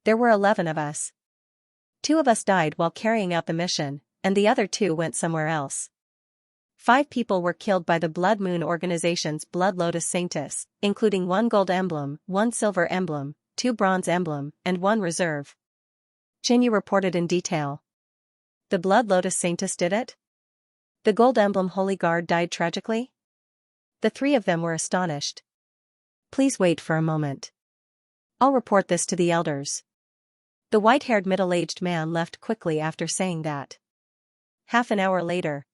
There were 11 of us. 2 of us died while carrying out the mission, and the other 2 went somewhere else. 5 people were killed by the Blood Moon Organization's Blood Lotus Saintus, including 1 gold emblem, 1 silver emblem, 2 bronze emblem, and 1 reserve. Qinyu reported in detail. The Blood Lotus Saintus did it? The gold emblem Holy Guard died tragically? The 3 of them were astonished. Please wait for a moment. I'll report this to the elders. The white-haired middle-aged man left quickly after saying that. Half an hour later,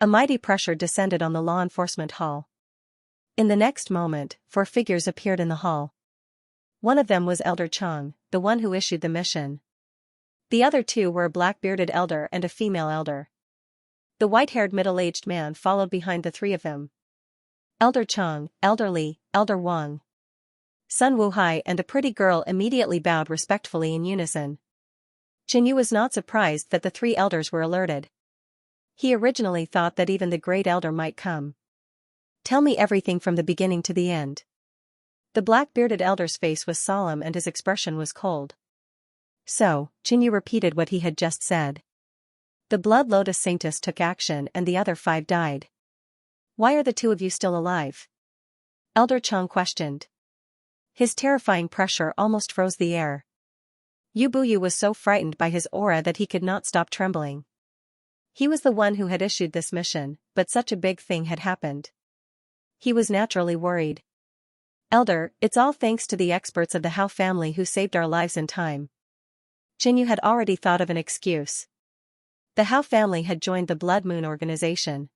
a mighty pressure descended on the law enforcement hall. In the next moment, 4 figures appeared in the hall. One of them was Elder Chang, the one who issued the mission. The other 2 were a black-bearded elder and a female elder. The white-haired middle-aged man followed behind the 3 of them. Elder Chang, Elder Li, Elder Wang, Sun Wuhai and a pretty girl immediately bowed respectfully in unison. Qinyu was not surprised that the 3 elders were alerted. He originally thought that even the great elder might come. Tell me everything from the beginning to the end. The black-bearded elder's face was solemn and his expression was cold. So, Qinyu repeated what he had just said. The Blood Lotus Saintus took action and the other 5 died. Why are the 2 of you still alive? Elder Chang questioned. His terrifying pressure almost froze the air. Yu Buyu was so frightened by his aura that he could not stop trembling. He was the one who had issued this mission, but such a big thing had happened. He was naturally worried. Elder, it's all thanks to the experts of the Hao family who saved our lives in time. Qinyu had already thought of an excuse. The Hao family had joined the Blood Moon Organization.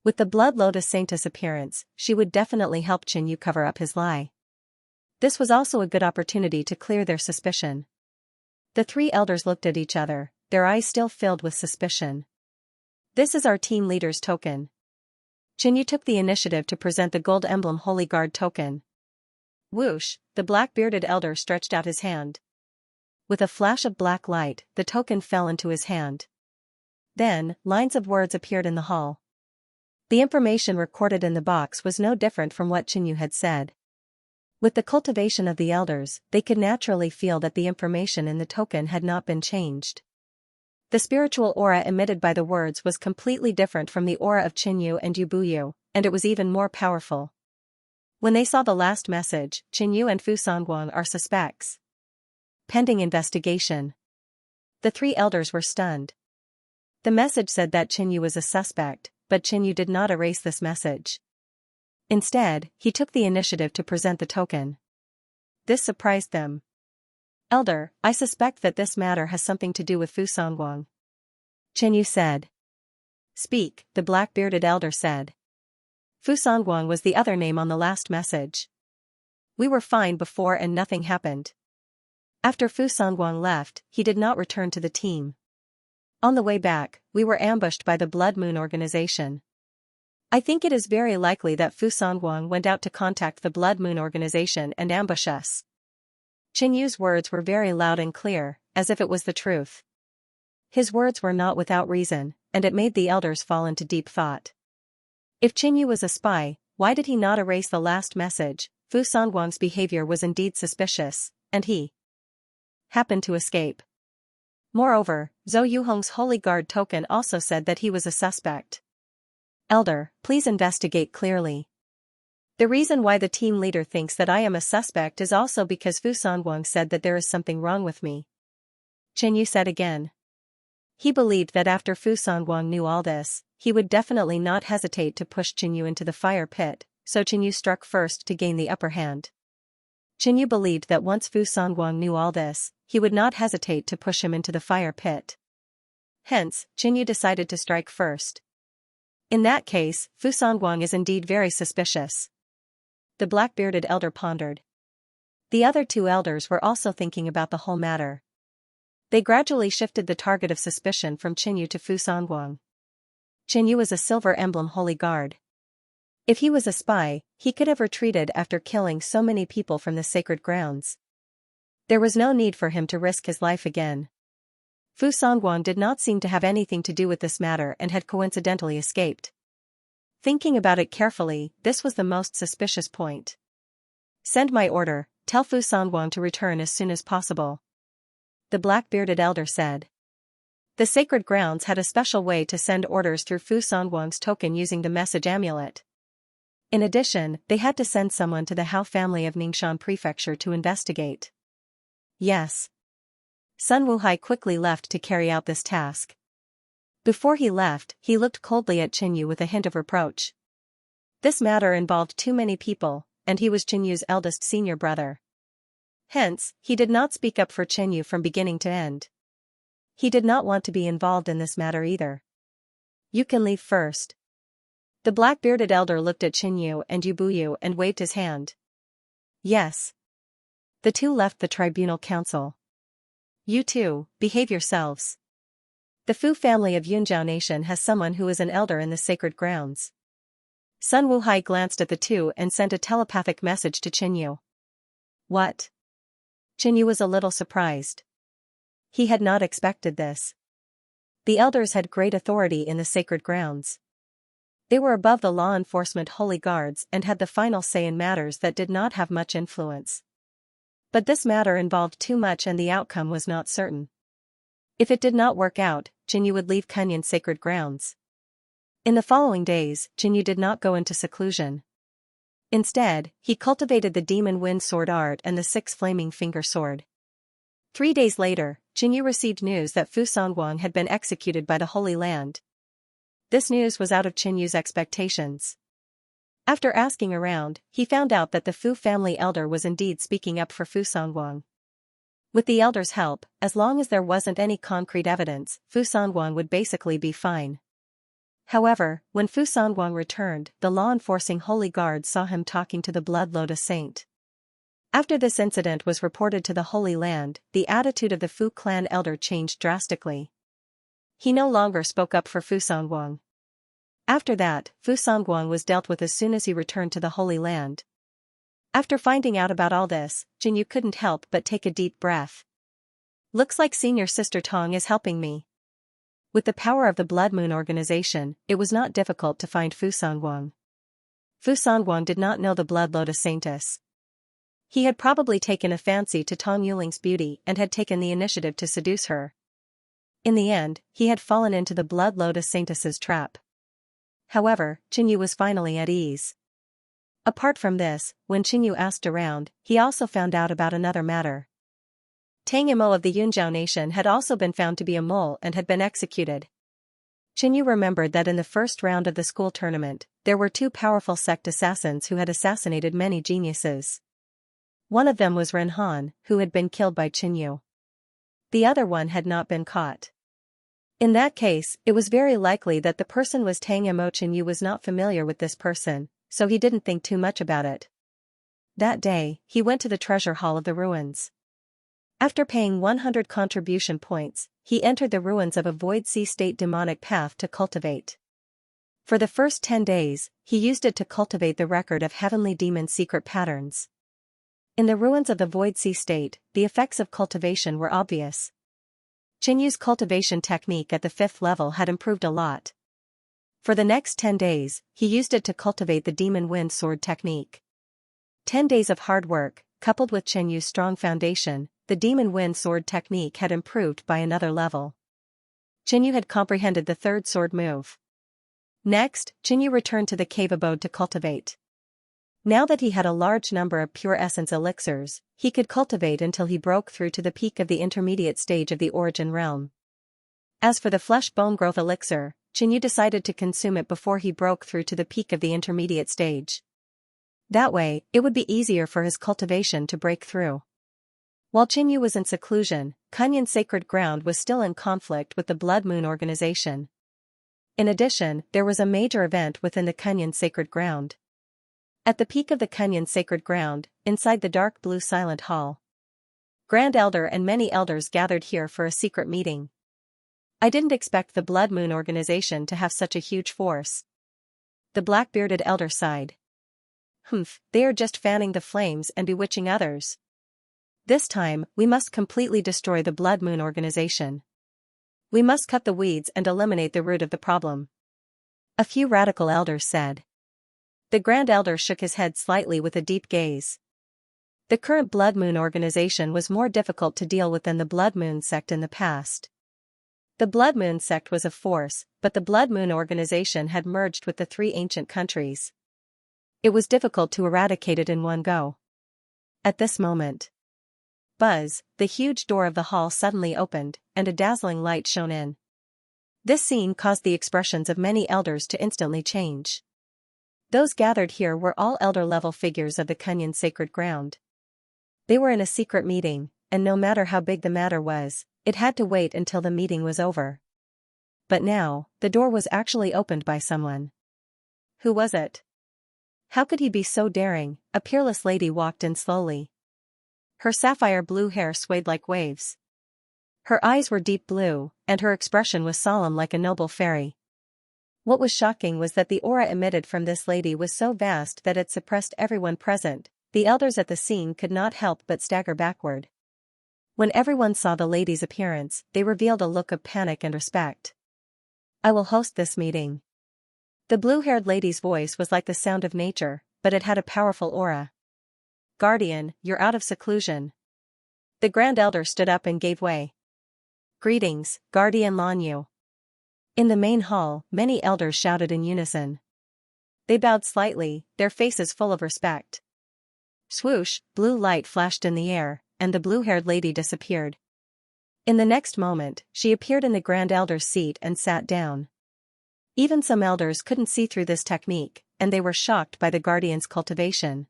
With the Blood Lotus Saintus appearance, she would definitely help Qinyu cover up his lie. This was also a good opportunity to clear their suspicion. The 3 elders looked at each other, their eyes still filled with suspicion. This is our team leader's token. Qinyu took the initiative to present the gold emblem Holy Guard token. Whoosh, the black-bearded elder stretched out his hand. With a flash of black light, the token fell into his hand. Then, lines of words appeared in the hall. The information recorded in the box was no different from what Qinyu had said. With the cultivation of the elders, they could naturally feel that the information in the token had not been changed. The spiritual aura emitted by the words was completely different from the aura of Qinyu and Yu Buyu, and it was even more powerful. When they saw the last message, Qinyu and Fu Songguang are suspects. Pending investigation. The 3 elders were stunned. The message said that Qinyu was a suspect, but Qinyu did not erase this message. Instead, he took the initiative to present the token. This surprised them. Elder, I suspect that this matter has something to do with Fu Songguang. Qinyu said. Speak, the black-bearded elder said. Fu Songguang was the other name on the last message. We were fine before and nothing happened. After Fu Songguang left, he did not return to the team. On the way back, we were ambushed by the Blood Moon Organization. I think it is very likely that Fu Songguang went out to contact the Blood Moon Organization and ambush us. Qinyu's words were very loud and clear, as if it was the truth. His words were not without reason, and it made the elders fall into deep thought. If Qinyu was a spy, why did he not erase the last message? Fu Songguang's behavior was indeed suspicious, and he happened to escape. Moreover, Zhou Yuhong's Holy Guard token also said that he was a suspect. Elder, please investigate clearly. The reason why the team leader thinks that I am a suspect is also because Fu Songguang said that there is something wrong with me. Qinyu said again. He believed that after Fu Songguang knew all this, he would definitely not hesitate to push Qinyu into the fire pit, so Qinyu struck first to gain the upper hand. Qinyu believed that once Fu Songguang knew all this, he would not hesitate to push him into the fire pit. Hence, Qinyu decided to strike first. In that case, Fu Songguang is indeed very suspicious. The black-bearded elder pondered. The other 2 elders were also thinking about the whole matter. They gradually shifted the target of suspicion from Qinyu to Fu Songguang. Qinyu was a silver emblem Holy Guard. If he was a spy, he could have retreated after killing so many people from the sacred grounds. There was no need for him to risk his life again. Fu Songguang did not seem to have anything to do with this matter and had coincidentally escaped. Thinking about it carefully, this was the most suspicious point. Send my order, tell Fu Songguang to return as soon as possible, the black-bearded elder said. The sacred grounds had a special way to send orders through Fu Songguang's token using the message amulet. In addition, they had to send someone to the Hao family of Ningxian Prefecture to investigate. Yes. Sun Wuhai quickly left to carry out this task. Before he left, he looked coldly at Qinyu with a hint of reproach. This matter involved too many people, and he was Qinyu's eldest senior brother. Hence, he did not speak up for Qinyu from beginning to end. He did not want to be involved in this matter either. You can leave first. The black-bearded elder looked at Qinyu and Yu Buyu and waved his hand. Yes. The two left the tribunal council. You two, behave yourselves. The Fu family of Yunjiao Nation has someone who is an elder in the sacred grounds. Sun Wuhai glanced at the two and sent a telepathic message to Qinyu. What? Qinyu was a little surprised. He had not expected this. The elders had great authority in the sacred grounds. They were above the law enforcement holy guards and had the final say in matters that did not have much influence. But this matter involved too much and the outcome was not certain. If it did not work out, Qinyu would leave Kunyan's sacred grounds. In the following days, Qinyu did not go into seclusion. Instead, he cultivated the demon wind sword art and the 6 flaming finger sword. 3 days later, Qinyu received news that Fu Songguang had been executed by the Holy Land. This news was out of Qinyu's expectations. After asking around, he found out that the Fu family elder was indeed speaking up for Fu Songguang. With the elder's help, as long as there wasn't any concrete evidence, Fu Songguang would basically be fine. However, when Fu Songguang returned, the law-enforcing holy guard saw him talking to the Blood Lotus Saint. After this incident was reported to the Holy Land, the attitude of the Fu clan elder changed drastically. He no longer spoke up for Fu Songguang. After that, Fu Songguang was dealt with as soon as he returned to the Holy Land. After finding out about all this, Qinyu couldn't help but take a deep breath. Looks like senior sister Tong is helping me. With the power of the Blood Moon organization, it was not difficult to find Fu Songguang. Fu Songguang did not know the Blood Lotus Saintess. He had probably taken a fancy to Tong Yuling's beauty and had taken the initiative to seduce her. In the end, he had fallen into the Blood Lotus Saintess's trap. However, Qinyu was finally at ease. Apart from this, when Qinyu asked around, he also found out about another matter. Tang Yimo of the Yunjiao Nation had also been found to be a mole and had been executed. Qinyu remembered that in the first round of the school tournament, there were 2 powerful sect assassins who had assassinated many geniuses. One of them was Ren Han, who had been killed by Qinyu. The other one had not been caught. In that case, it was very likely that the person was Tang Yimo. Qinyu was not familiar with this person, so he didn't think too much about it. That day, he went to the treasure hall of the ruins. After paying 100 contribution points, he entered the ruins of a Void Sea State demonic path to cultivate. For the first 10 days, he used it to cultivate the record of heavenly demon secret patterns. In the ruins of the Void Sea State, the effects of cultivation were obvious. Qinyu's cultivation technique at the 5th level had improved a lot. For the next 10 days, he used it to cultivate the demon wind sword technique. 10 days of hard work, coupled with Qinyu's strong foundation, the demon wind sword technique had improved by another level. Qinyu had comprehended the 3rd sword move. Next, Qinyu returned to the cave abode to cultivate. Now that he had a large number of pure essence elixirs, he could cultivate until he broke through to the peak of the intermediate stage of the origin realm. As for the flesh bone growth elixir, Qinyu decided to consume it before he broke through to the peak of the intermediate stage. That way, it would be easier for his cultivation to break through. While Qinyu was in seclusion, Kunyan's sacred ground was still in conflict with the Blood Moon organization. In addition, there was a major event within the Kunyan sacred ground. At the peak of the Kunyan sacred ground, inside the dark blue silent hall, Grand Elder and many elders gathered here for a secret meeting. I didn't expect the Blood Moon organization to have such a huge force. The black-bearded elder sighed. They are just fanning the flames and bewitching others. This time, we must completely destroy the Blood Moon organization. We must cut the weeds and eliminate the root of the problem. A few radical elders said. The Grand Elder shook his head slightly with a deep gaze. The current Blood Moon organization was more difficult to deal with than the Blood Moon sect in the past. The Blood Moon sect was a force, but the Blood Moon organization had merged with the three ancient countries. It was difficult to eradicate it in one go. At this moment, buzz, the huge door of the hall suddenly opened, and a dazzling light shone in. This scene caused the expressions of many elders to instantly change. Those gathered here were all elder-level figures of the Kunyan sacred ground. They were in a secret meeting, and no matter how big the matter was, it had to wait until the meeting was over. But now, the door was actually opened by someone. Who was it? How could he be so daring? A peerless lady walked in slowly. Her sapphire blue hair swayed like waves. Her eyes were deep blue, and her expression was solemn like a noble fairy. What was shocking was that the aura emitted from this lady was so vast that it suppressed everyone present. The elders at the scene could not help but stagger backward. When everyone saw the lady's appearance, they revealed a look of panic and respect. I will host this meeting. The blue-haired lady's voice was like the sound of nature, but it had a powerful aura. Guardian, you're out of seclusion. The Grand Elder stood up and gave way. Greetings, Guardian Lanyu. In the main hall, many elders shouted in unison. They bowed slightly, their faces full of respect. Swoosh, blue light flashed in the air, and the blue-haired lady disappeared. In the next moment, she appeared in the Grand Elder's seat and sat down. Even some elders couldn't see through this technique, and they were shocked by the Guardian's cultivation.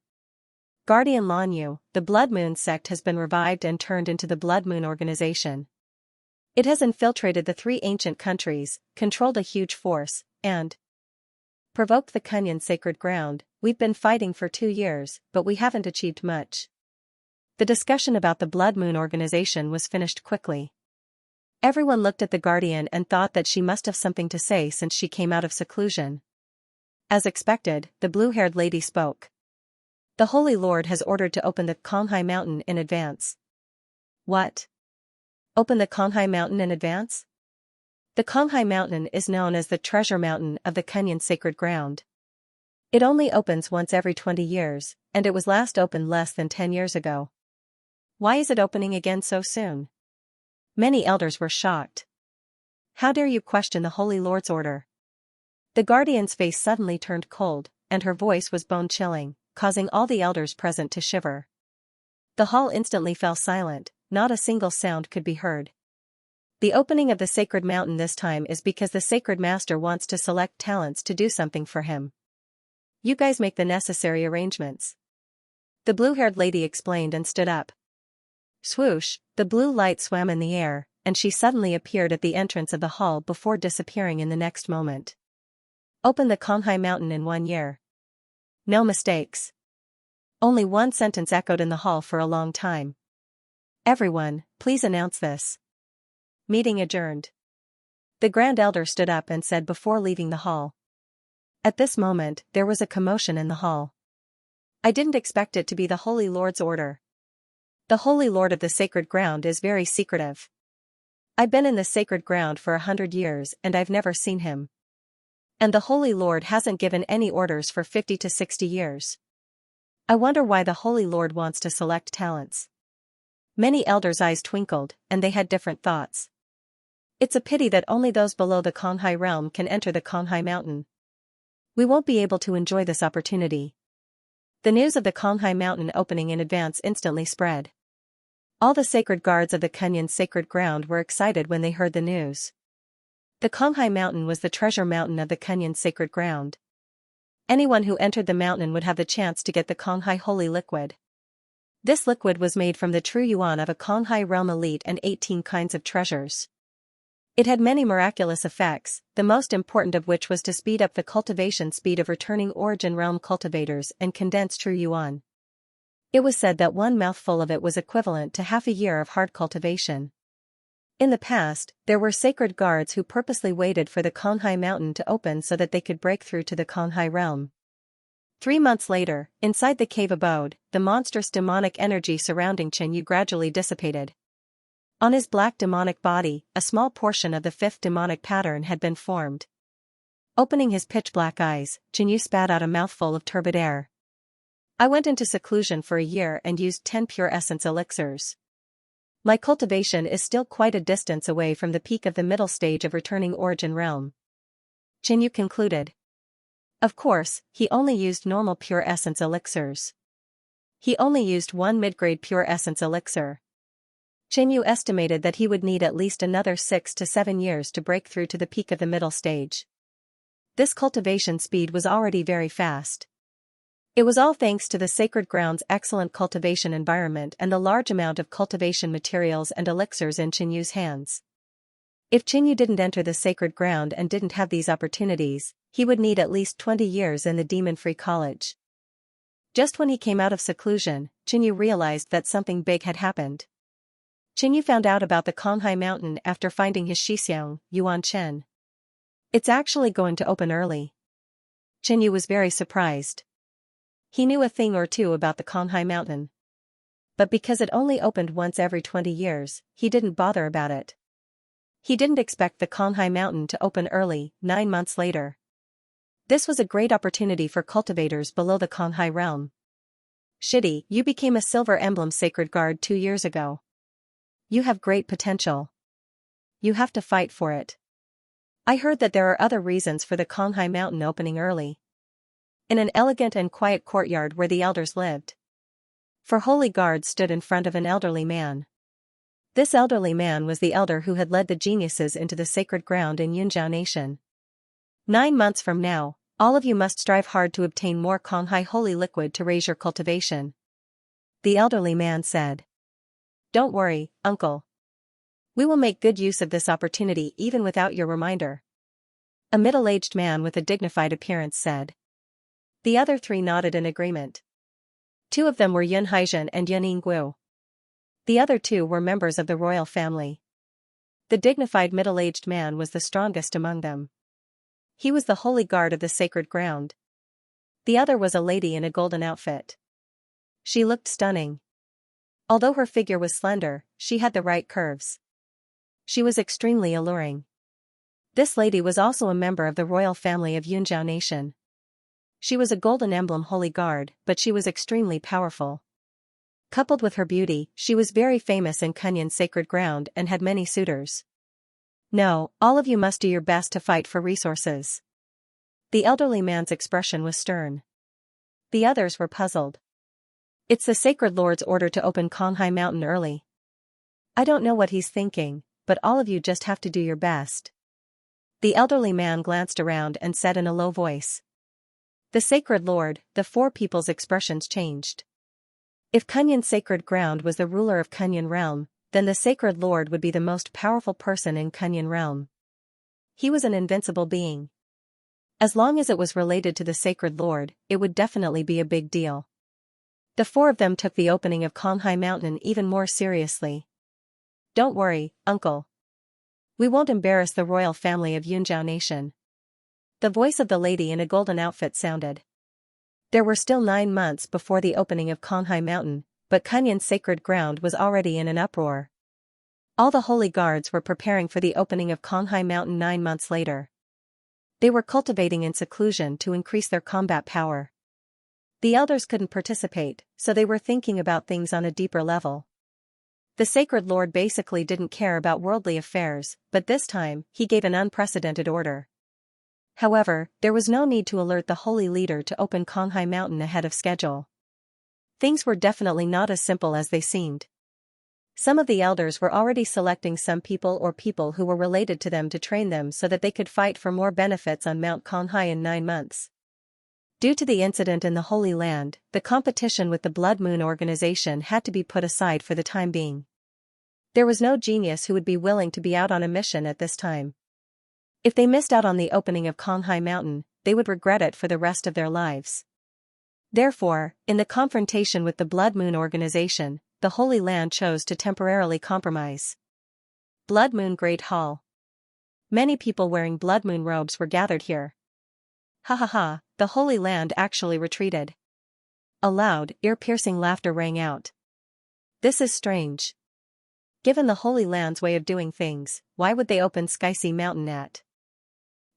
Guardian Lanyu, the Blood Moon sect has been revived and turned into the Blood Moon organization. It has infiltrated the three ancient countries, controlled a huge force, and provoked the Kunyan sacred ground. We've been fighting for 2 years, but we haven't achieved much. The discussion about the Blood Moon organization was finished quickly. Everyone looked at the Guardian and thought that she must have something to say since she came out of seclusion. As expected, the blue-haired lady spoke. The Holy Lord has ordered to open the Konghai Mountain in advance. What? Open the Konghai Mountain in advance? The Konghai Mountain is known as the Treasure Mountain of the Kunyan sacred ground. It only opens once every 20 years, and it was last opened less than 10 years ago. Why is it opening again so soon? Many elders were shocked. How dare you question the Holy Lord's order? The Guardian's face suddenly turned cold, and her voice was bone-chilling, causing all the elders present to shiver. The hall instantly fell silent, not a single sound could be heard. The opening of the sacred mountain this time is because the sacred master wants to select talents to do something for him. You guys make the necessary arrangements. The blue-haired lady explained and stood up. Swoosh, the blue light swam in the air, and she suddenly appeared at the entrance of the hall before disappearing in the next moment. Open the Konghai Mountain in 1 year. No mistakes. Only one sentence echoed in the hall for a long time. Everyone, please announce this. Meeting adjourned. The Grand Elder stood up and said before leaving the hall. At this moment, there was a commotion in the hall. I didn't expect it to be the Holy Lord's order. The Holy Lord of the sacred ground is very secretive. I've been in the sacred ground for 100 years and I've never seen him. And the Holy Lord hasn't given any orders for 50 to 60 years. I wonder why the Holy Lord wants to select talents. Many elders' eyes twinkled, and they had different thoughts. It's a pity that only those below the Konghai realm can enter the Konghai Mountain. We won't be able to enjoy this opportunity. The news of the Konghai Mountain opening in advance instantly spread. All the sacred guards of the Kunyan sacred ground were excited when they heard the news. The Konghai Mountain was the treasure mountain of the Kunyan sacred ground. Anyone who entered the mountain would have the chance to get the Konghai holy liquid. This liquid was made from the true yuan of a Konghai realm elite and 18 kinds of treasures. It had many miraculous effects, the most important of which was to speed up the cultivation speed of returning origin realm cultivators and condense true yuan. It was said that one mouthful of it was equivalent to half a year of hard cultivation. In the past, there were sacred guards who purposely waited for the Konghai Mountain to open so that they could break through to the Konghai realm. 3 months later, inside the cave abode, the monstrous demonic energy surrounding Xianxia gradually dissipated. On his black demonic body, a small portion of the fifth demonic pattern had been formed. Opening his pitch-black eyes, Xianxia spat out a mouthful of turbid air. I went into seclusion for a year and used 10 pure essence elixirs. My cultivation is still quite a distance away from the peak of the middle stage of returning origin realm. Xianxia concluded. Of course, he only used normal pure essence elixirs. He only used one mid-grade pure essence elixir. Xianxia estimated that he would need at least another 6 to 7 years to break through to the peak of the middle stage. This cultivation speed was already very fast. It was all thanks to the sacred ground's excellent cultivation environment and the large amount of cultivation materials and elixirs in Xianxia's hands. If Xianxia didn't enter the sacred ground and didn't have these opportunities, he would need at least 20 years in the demon-free college. Just when he came out of seclusion, Xianxia realized that something big had happened. Xianxia found out about the Conghai Mountain after finding his Xixiang, Yuan Chen. It's actually going to open early. Xianxia was very surprised. He knew a thing or two about the Conghai Mountain. But because it only opened once every 20 years, he didn't bother about it. He didn't expect the Conghai Mountain to open early, 9 months later. This was a great opportunity for cultivators below the Conghai realm. Shitty, you became a Silver Emblem Sacred Guard 2 years ago. You have great potential. You have to fight for it. I heard that there are other reasons for the Conghai Mountain opening early. In an elegant and quiet courtyard where the elders lived. 4 holy guards stood in front of an elderly man. This elderly man was the elder who had led the geniuses into the sacred ground in Yunjiao Nation. 9 months from now, all of you must strive hard to obtain more Conghai holy liquid to raise your cultivation. The elderly man said. Don't worry, uncle. We will make good use of this opportunity even without your reminder. A middle-aged man with a dignified appearance said. The other 3 nodded in agreement. 2 of them were Yun Haizhen and Yun Yingguo. The other 2 were members of the royal family. The dignified middle-aged man was the strongest among them. He was the holy guard of the sacred ground. The other was a lady in a golden outfit. She looked stunning. Although her figure was slender, she had the right curves. She was extremely alluring. This lady was also a member of the royal family of Yunjiao Nation. She was a golden emblem holy guard, but she was extremely powerful. Coupled with her beauty, she was very famous in Kunyan's sacred ground and had many suitors. No, all of you must do your best to fight for resources. The elderly man's expression was stern. The others were puzzled. It's the Sacred Lord's order to open Conghai Mountain early. I don't know what he's thinking, but all of you just have to do your best. The elderly man glanced around and said in a low voice. The Sacred Lord, the 4 people's expressions changed. If Kunyan's sacred ground was the ruler of Kunyan realm, then the Sacred Lord would be the most powerful person in Kunyan realm. He was an invincible being. As long as it was related to the Sacred Lord, it would definitely be a big deal. The 4 of them took the opening of Conghai Mountain even more seriously. Don't worry, uncle. We won't embarrass the royal family of Yunjiao Nation. The voice of the lady in a golden outfit sounded. There were still 9 months before the opening of Conghai Mountain, but Kunyan's sacred ground was already in an uproar. All the holy guards were preparing for the opening of Conghai Mountain 9 months later. They were cultivating in seclusion to increase their combat power. The elders couldn't participate, so they were thinking about things on a deeper level. The Sacred Lord basically didn't care about worldly affairs, but this time, he gave an unprecedented order. However, there was no need to alert the holy leader to open Conghai Mountain ahead of schedule. Things were definitely not as simple as they seemed. Some of the elders were already selecting some people or people who were related to them to train them so that they could fight for more benefits on Mount Conghai in 9 months. Due to the incident in the Holy Land, the competition with the Blood Moon organization had to be put aside for the time being. There was no genius who would be willing to be out on a mission at this time. If they missed out on the opening of Conghai Mountain, they would regret it for the rest of their lives. Therefore, in the confrontation with the Blood Moon organization, the Holy Land chose to temporarily compromise. Blood Moon Great Hall. Many people wearing Blood Moon robes were gathered here. Ha ha ha, the Holy Land actually retreated. A loud, ear-piercing laughter rang out. This is strange. Given the Holy Land's way of doing things, why would they open Xianxia Mountain at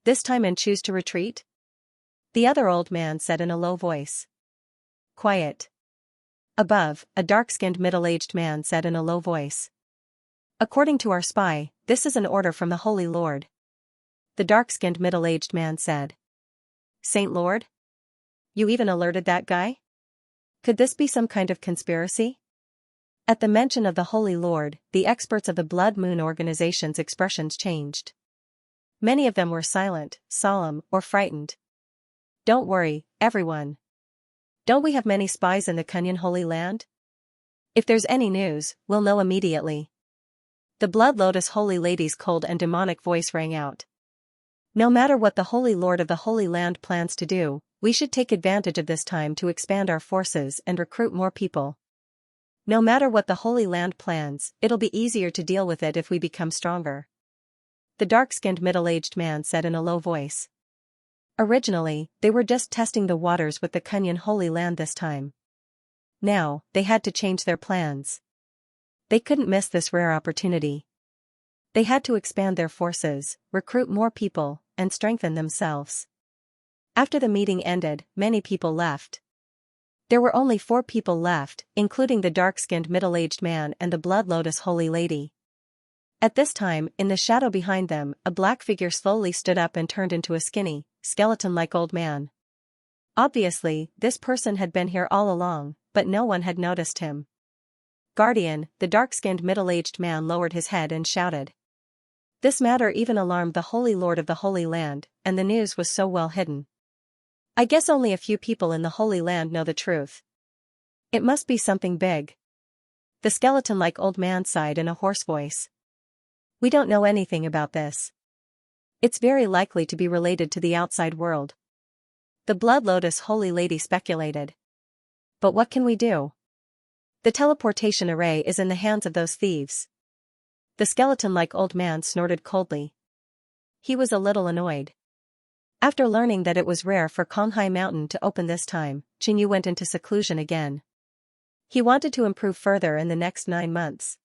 this time and choose to retreat? The other old man said in a low voice. Quiet. Above, a dark-skinned middle-aged man said in a low voice. According to our spy, this is an order from the Holy Lord. The dark-skinned middle-aged man said. Saint Lord? You even alerted that guy? Could this be some kind of conspiracy? At the mention of the Holy Lord, the experts of the Blood Moon organization's expressions changed. Many of them were silent, solemn, or frightened. Don't worry, everyone. Don't we have many spies in the Kunyan Holy Land? If there's any news, we'll know immediately. The Blood Lotus Holy Lady's cold and demonic voice rang out. No matter what the Holy Lord of the Holy Land plans to do, we should take advantage of this time to expand our forces and recruit more people. No matter what the Holy Land plans, it'll be easier to deal with it if we become stronger. The dark-skinned middle-aged man said in a low voice. Originally, they were just testing the waters with the Kunyan Holy Land this time. Now, they had to change their plans. They couldn't miss this rare opportunity. They had to expand their forces, recruit more people, and strengthen themselves. After the meeting ended, many people left. There were only 4 people left, including the dark-skinned middle-aged man and the Blood Lotus Holy Lady. At this time, in the shadow behind them, a black figure slowly stood up and turned into a skinny, skeleton-like old man. Obviously, this person had been here all along, but no one had noticed him. Guardian, the dark-skinned middle-aged man lowered his head and shouted. This matter even alarmed the Holy Lord of the Holy Land, and the news was so well hidden. I guess only a few people in the Holy Land know the truth. It must be something big. The skeleton-like old man sighed in a hoarse voice. We don't know anything about this. It's very likely to be related to the outside world. The Blood Lotus Holy Lady speculated. But what can we do? The teleportation array is in the hands of those thieves. The skeleton-like old man snorted coldly. He was a little annoyed. After learning that it was rare for Xianxia Mountain to open this time, Qingyu went into seclusion again. He wanted to improve further in the next 9 months.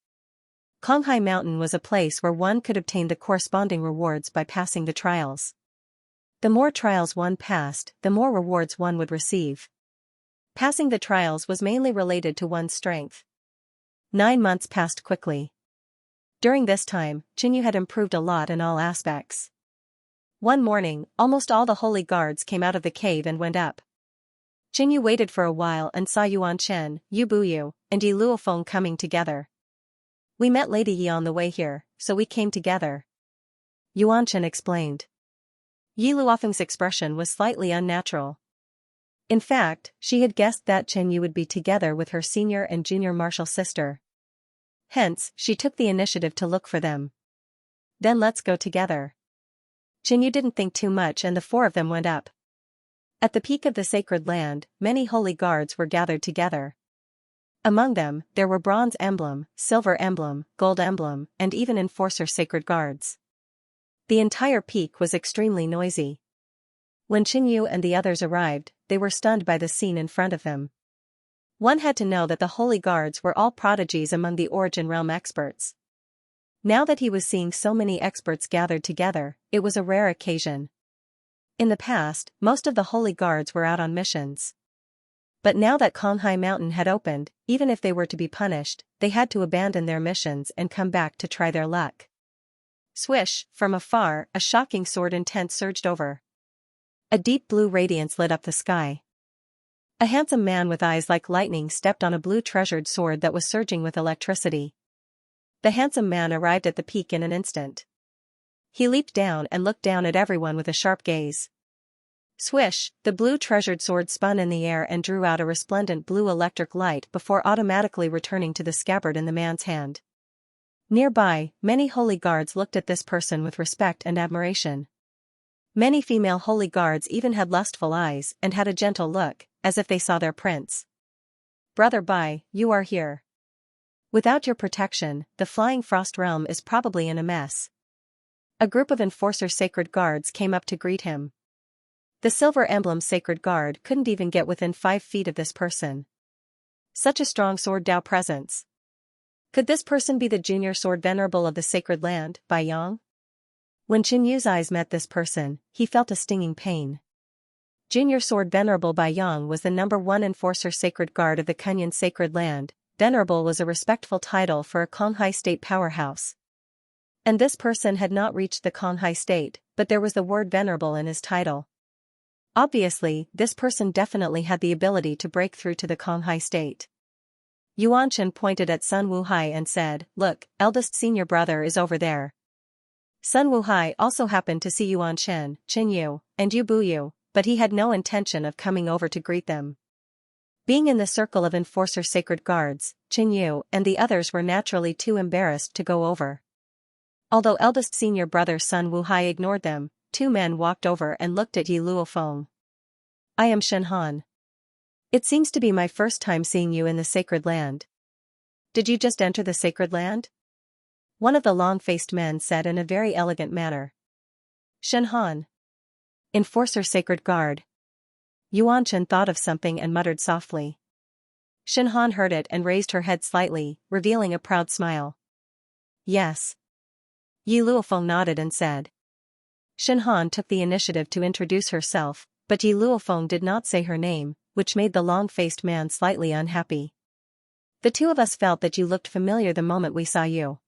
Xianxia Mountain was a place where one could obtain the corresponding rewards by passing the trials. The more trials one passed, the more rewards one would receive. Passing the trials was mainly related to one's strength. 9 months passed quickly. During this time, Qingyu had improved a lot in all aspects. One morning, almost all the holy guards came out of the cave and went up. Qingyu waited for a while and saw Yuan Chen, Yu Buyu, and Yi Luofeng coming together. We met Lady Yi on the way here, so we came together. Yuan Chen explained. Yi Luofeng's expression was slightly unnatural. In fact, she had guessed that Chen Yu would be together with her senior and junior martial sister. Hence, she took the initiative to look for them. Then let's go together. Chen Yu didn't think too much and the 4 of them went up. At the peak of the sacred land, many holy guards were gathered together. Among them, there were bronze emblem, silver emblem, gold emblem, and even enforcer sacred guards. The entire peak was extremely noisy. When Qingyu and the others arrived, they were stunned by the scene in front of them. One had to know that the holy guards were all prodigies among the Origin Realm experts. Now that he was seeing so many experts gathered together, it was a rare occasion. In the past, most of the holy guards were out on missions. But now that Xianxia Mountain had opened, even if they were to be punished, they had to abandon their missions and come back to try their luck. Swish, from afar, a shocking sword intent surged over. A deep blue radiance lit up the sky. A handsome man with eyes like lightning stepped on a blue treasured sword that was surging with electricity. The handsome man arrived at the peak in an instant. He leaped down and looked down at everyone with a sharp gaze. Swish, the blue treasured sword spun in the air and drew out a resplendent blue electric light before automatically returning to the scabbard in the man's hand. Nearby, many holy guards looked at this person with respect and admiration. Many female holy guards even had lustful eyes and had a gentle look, as if they saw their prince. Brother Bai, you are here. Without your protection, the Flying Frost Realm is probably in a mess. A group of enforcer sacred guards came up to greet him. The silver emblem sacred guard couldn't even get within 5 feet of this person. Such a strong sword Dao presence. Could this person be the junior sword venerable of the sacred land, Bai Yang? When Qin Yu's eyes met this person, he felt a stinging pain. Junior sword venerable Bai Yang was the #1 enforcer sacred guard of the Kunyan sacred land. Venerable was a respectful title for a Konghai state powerhouse. And this person had not reached the Konghai state, but there was the word venerable in his title. Obviously, this person definitely had the ability to break through to the Konghai state. Yuan Chen pointed at Sun Wuhai and said, "Look, eldest senior brother is over there." Sun Wuhai also happened to see Yuan Chen, Qin Yu, and Yu Buyu, but he had no intention of coming over to greet them. Being in the circle of enforcer sacred guards, Qin Yu and the others were naturally too embarrassed to go over. Although eldest senior brother Sun Wuhai ignored them, 2 men walked over and looked at Yi Luofeng. "I am Shen Han. It seems to be my first time seeing you in the sacred land. Did you just enter the sacred land?" One of the long-faced men said in a very elegant manner. "Shen Han. Enforcer sacred guard." Yuan Chen thought of something and muttered softly. Shen Han heard it and raised her head slightly, revealing a proud smile. "Yes." Yi Luofeng nodded and said. Shen Han took the initiative to introduce herself, but Yi Luofeng did not say her name, which made the long-faced man slightly unhappy. "The 2 of us felt that you looked familiar the moment we saw you.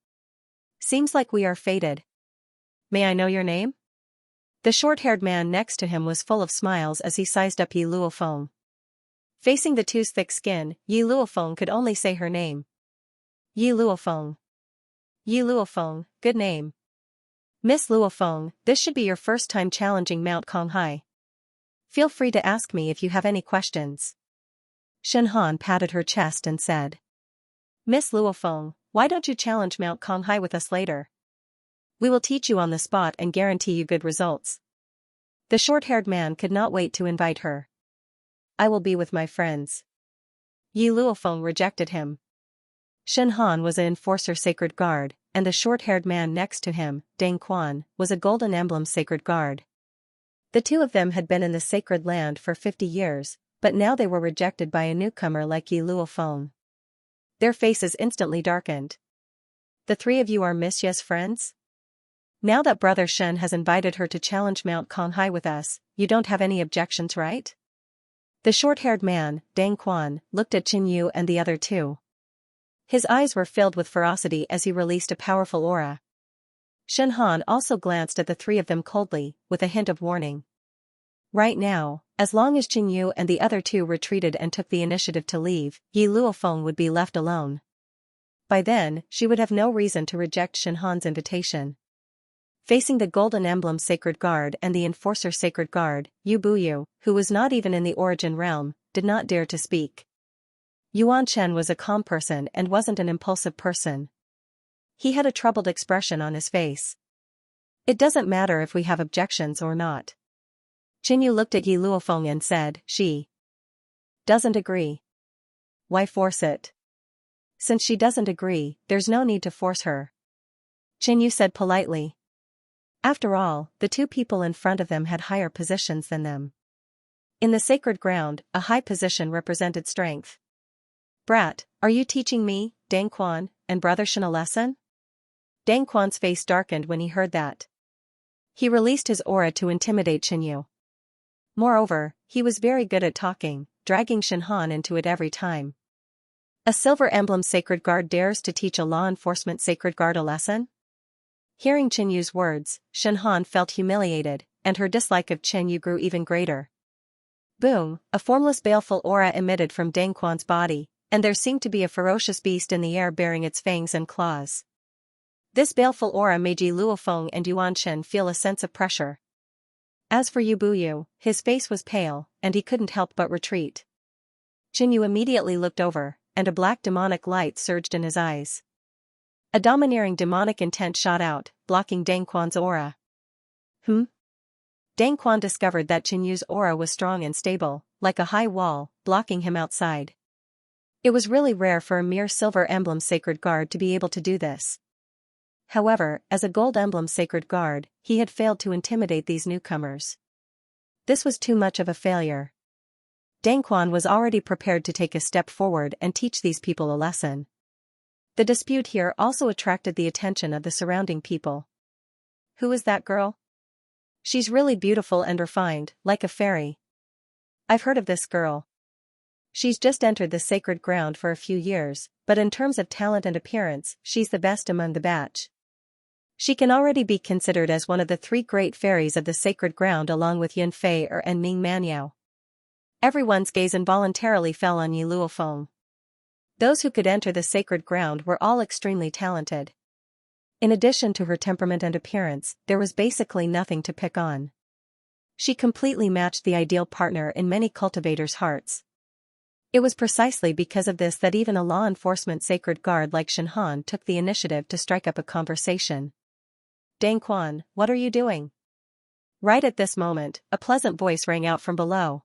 Seems like we are fated. May I know your name?" The short-haired man next to him was full of smiles as he sized up Yi Luofeng. Facing the 2's thick skin, Yi Luofeng could only say her name. "Yi Luofeng. Yi Luofeng, good name. Miss Luofeng, this should be your first time challenging Mount Konghai. Feel free to ask me if you have any questions." Shen Han patted her chest and said. "Miss Luofeng, why don't you challenge Mount Konghai with us later? We will teach you on the spot and guarantee you good results." The short-haired man could not wait to invite her. "I will be with my friends." Yi Luofeng rejected him. Shen Han was an enforcer sacred guard, and the short-haired man next to him, Dang Quan, was a golden emblem sacred guard. The 2 of them had been in the sacred land for 50 years, but now they were rejected by a newcomer like Yi Luofeng. Their faces instantly darkened. "The 3 of you are Miss Ye's friends? Now that Brother Shen has invited her to challenge Mount Konghai with us, you don't have any objections, right?" The short-haired man, Dang Quan, looked at Qin Yu and the other 2. His eyes were filled with ferocity as he released a powerful aura. Shen Han also glanced at the 3 of them coldly, with a hint of warning. Right now, as long as Qin Yu and the other 2 retreated and took the initiative to leave, Yi Luofeng would be left alone. By then, she would have no reason to reject Shen Han's invitation. Facing the Golden Emblem Sacred Guard and the Enforcer Sacred Guard, Yu Buyu, who was not even in the Origin Realm, did not dare to speak. Yuan Chen was a calm person and wasn't an impulsive person. He had a troubled expression on his face. "It doesn't matter if we have objections or not." Qin Yu looked at Yi Luofeng and said, "She doesn't agree. Why force it? Since she doesn't agree, there's no need to force her." Qin Yu said politely. After all, the 2 people in front of them had higher positions than them. In the sacred ground, a high position represented strength. "Brat, are you teaching me, Dang Quan, and Brother Shen a lesson?" Dang Quan's face darkened when he heard that. He released his aura to intimidate Qin Yu. Moreover, he was very good at talking, dragging Shen Han into it every time. A silver emblem sacred guard dares to teach a law enforcement sacred guard a lesson? Hearing Qin Yu's words, Shen Han felt humiliated, and her dislike of Qin Yu grew even greater. Boom, a formless baleful aura emitted from Dang Quan's body, and there seemed to be a ferocious beast in the air bearing its fangs and claws. This baleful aura made Yi Luofeng and Yuan Chen feel a sense of pressure. As for Yu Buyu, his face was pale, and he couldn't help but retreat. Qin Yu immediately looked over, and a black demonic light surged in his eyes. A domineering demonic intent shot out, blocking Dang Quan's aura. Dang Quan discovered that Qin Yu's aura was strong and stable, like a high wall, blocking him outside. It was really rare for a mere silver emblem sacred guard to be able to do this. However, as a gold emblem sacred guard, he had failed to intimidate these newcomers. This was too much of a failure. Dang Quan was already prepared to take a step forward and teach these people a lesson. The dispute here also attracted the attention of the surrounding people. Who is that girl? She's really beautiful and refined, like a fairy. I've heard of this girl. She's just entered the sacred ground for a few years, but in terms of talent and appearance, she's the best among the batch. She can already be considered as one of the 3 great fairies of the sacred ground along with Yun Fei and Ming Manyao. Everyone's gaze involuntarily fell on Yi Luofeng. Those who could enter the sacred ground were all extremely talented. In addition to her temperament and appearance, there was basically nothing to pick on. She completely matched the ideal partner in many cultivators' hearts. It was precisely because of this that even a law enforcement sacred guard like Shen Han took the initiative to strike up a conversation. Dang Quan, what are you doing? Right at this moment, a pleasant voice rang out from below.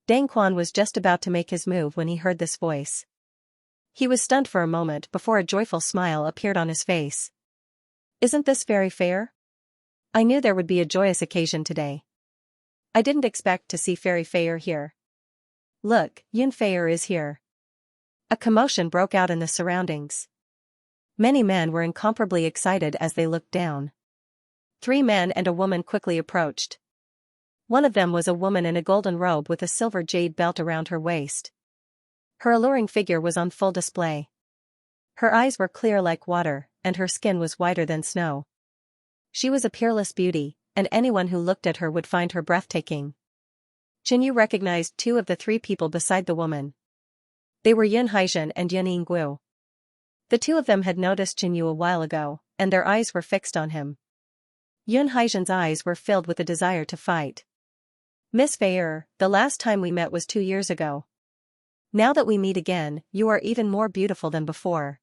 Dang Quan was just about to make his move when he heard this voice. He was stunned for a moment before a joyful smile appeared on his face. Isn't this very fair? I knew there would be a joyous occasion today. I didn't expect to see Fairy Fair here. Look, Yun Fair is here. A commotion broke out in the surroundings. Many men were incomparably excited as they looked down. 3 men and a woman quickly approached. One of them was a woman in a golden robe with a silver jade belt around her waist. Her alluring figure was on full display. Her eyes were clear like water, and her skin was whiter than snow. She was a peerless beauty, and anyone who looked at her would find her breathtaking. Qinyu recognized 2 of the 3 people beside the woman. They were Yun Haizhen and Yun Yingguo. The 2 of them had noticed Qinyu a while ago, and their eyes were fixed on him. Yun Haizhen's eyes were filled with a desire to fight. Miss Fei, the last time we met was 2 years ago. Now that we meet again, you are even more beautiful than before.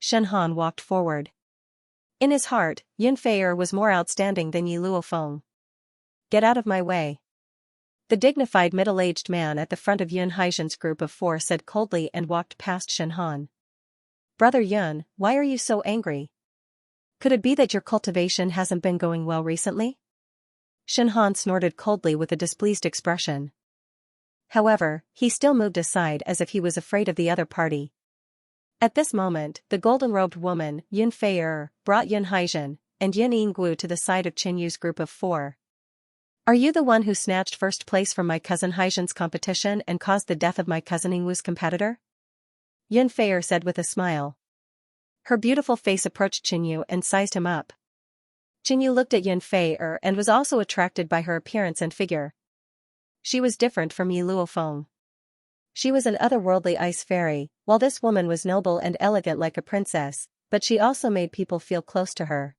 Shen Han walked forward. In his heart, Yun Fei was more outstanding than Yi Luofeng. Get out of my way. The dignified middle-aged man at the front of Yun Haizhen's group of 4 said coldly and walked past Shen Han. Brother Yun, why are you so angry? Could it be that your cultivation hasn't been going well recently? Shen Han snorted coldly with a displeased expression. However, he still moved aside as if he was afraid of the other party. At this moment, the golden-robed woman, Yun Fei, brought Yun Haizhen and Yun Yingguo to the side of Qinyu's group of 4. Are you the one who snatched first place from my cousin Haizhen's competition and caused the death of my cousin Yingguo's competitor? Yun Fei said with a smile. Her beautiful face approached Qinyu and sized him up. Qinyu looked at Yun Fei and was also attracted by her appearance and figure. She was different from Yi Luofeng. She was an otherworldly ice fairy, while this woman was noble and elegant like a princess, but she also made people feel close to her.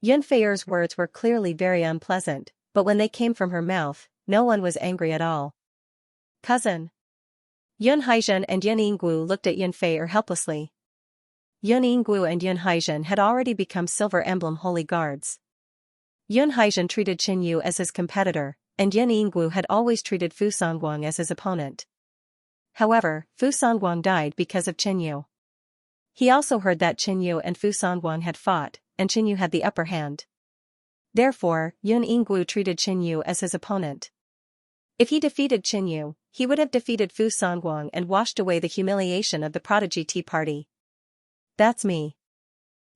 Yun Fei's words were clearly very unpleasant, but when they came from her mouth, no one was angry at all. Cousin. Yun Haizhen and Yun Yingguo looked at Yun Fei helplessly. Yun Yingguo and Yun Haizhen had already become Silver Emblem Holy Guards. Yun Haizhen treated Qinyu as his competitor, and Yun Yingguo had always treated Fu Songguang as his opponent. However, Fu Songguang died because of Qinyu. He also heard that Qinyu and Fu Songguang had fought, and Qinyu had the upper hand. Therefore, Yun Yingguo treated Qinyu as his opponent. If he defeated Qinyu, he would have defeated Fu Songguang and washed away the humiliation of the Prodigy Tea Party. That's me.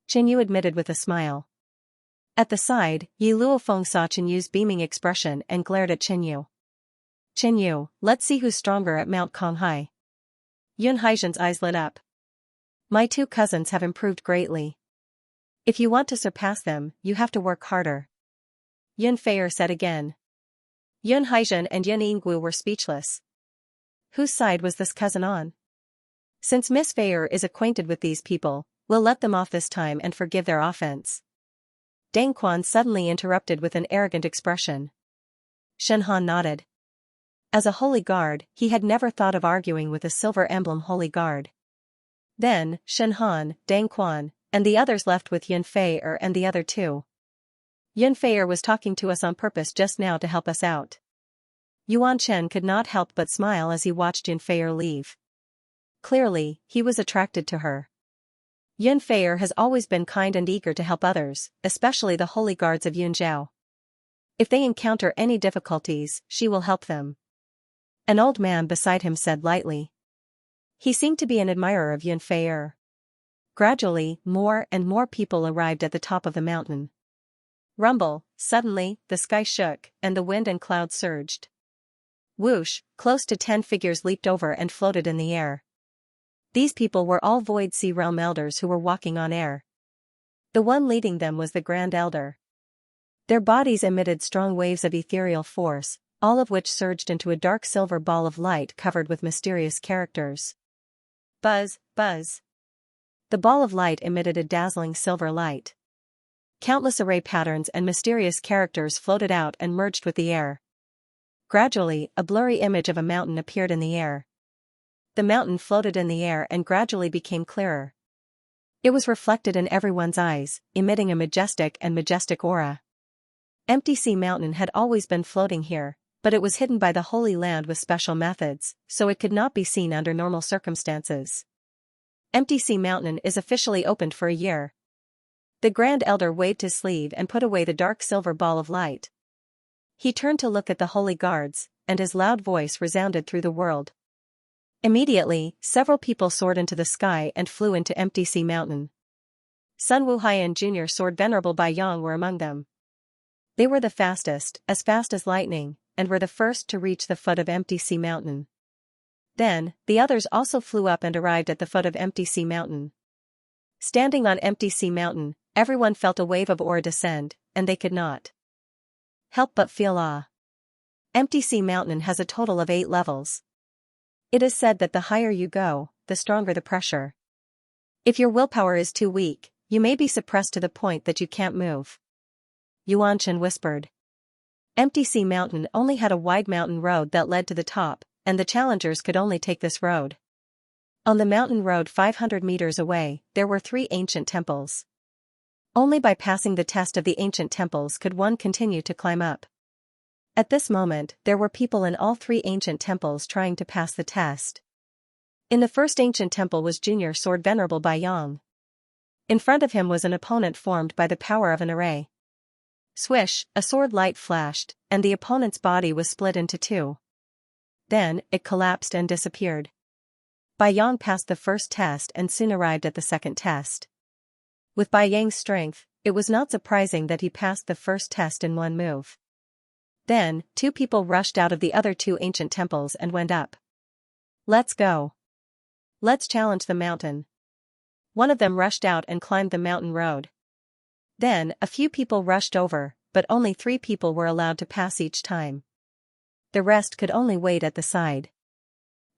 Qinyu admitted with a smile. At the side, Yi Luofeng saw Qinyu's beaming expression and glared at Qinyu. Qinyu, let's see who's stronger at Mount Konghai. Yun Haizhen's eyes lit up. My 2 cousins have improved greatly. If you want to surpass them, you have to work harder. Yun Fei said again. Yun Haizhen and Yun Yingguo were speechless. Whose side was this cousin on? Since Miss Fei is acquainted with these people, we'll let them off this time and forgive their offense. Dang Quan suddenly interrupted with an arrogant expression. Shen Han nodded. As a holy guard, he had never thought of arguing with a Silver Emblem holy guard. Then, Shen Han, Dang Quan, and the others left with Yun Fei and the other 2. Yun Fei was talking to us on purpose just now to help us out. Yuan Chen could not help but smile as he watched Yun Fei leave. Clearly, he was attracted to her. Yun Fei has always been kind and eager to help others, especially the holy guards of Yunzhao. If they encounter any difficulties, she will help them. An old man beside him said lightly. He seemed to be an admirer of Xianxia. Gradually, more and more people arrived at the top of the mountain. Rumble, suddenly, the sky shook, and the wind and clouds surged. Whoosh, close to 10 figures leaped over and floated in the air. These people were all Void Sea Realm elders who were walking on air. The one leading them was the Grand Elder. Their bodies emitted strong waves of ethereal force, all of which surged into a dark silver ball of light covered with mysterious characters. Buzz, buzz. The ball of light emitted a dazzling silver light. Countless array patterns and mysterious characters floated out and merged with the air. Gradually, a blurry image of a mountain appeared in the air. The mountain floated in the air and gradually became clearer. It was reflected in everyone's eyes, emitting a majestic aura. Empty Sea Mountain had always been floating here, but it was hidden by the Holy Land with special methods, so it could not be seen under normal circumstances. Empty Sea Mountain is officially opened for a year. The Grand Elder waved his sleeve and put away the dark silver ball of light. He turned to look at the holy guards, and his loud voice resounded through the world. Immediately, several people soared into the sky and flew into Empty Sea Mountain. Sun Wuhaiyan Jr. soared Venerable Bai Yang were among them. They were the fastest, as fast as lightning, and were the first to reach the foot of Empty Sea Mountain. Then, the others also flew up and arrived at the foot of Empty Sea Mountain. Standing on Empty Sea Mountain, everyone felt a wave of aura descend, and they could not help but feel awe. Empty Sea Mountain has a total of 8 levels. It is said that the higher you go, the stronger the pressure. If your willpower is too weak, you may be suppressed to the point that you can't move. Yuanchen whispered. Empty Sea Mountain only had a wide mountain road that led to the top, and the challengers could only take this road. On the mountain road 500 meters away, there were 3 ancient temples. Only by passing the test of the ancient temples could one continue to climb up. At this moment, there were people in all 3 ancient temples trying to pass the test. In the first ancient temple was Junior Sword Venerable Bai Yang. In front of him was an opponent formed by the power of an array. Swish, a sword light flashed, and the opponent's body was split into 2. Then, it collapsed and disappeared. Bai Yang passed the first test and soon arrived at the second test. With Bai Yang's strength, it was not surprising that he passed the first test in one move. Then, 2 people rushed out of the other 2 ancient temples and went up. Let's go. Let's challenge the mountain. One of them rushed out and climbed the mountain road. Then, a few people rushed over, but only 3 people were allowed to pass each time. The rest could only wait at the side.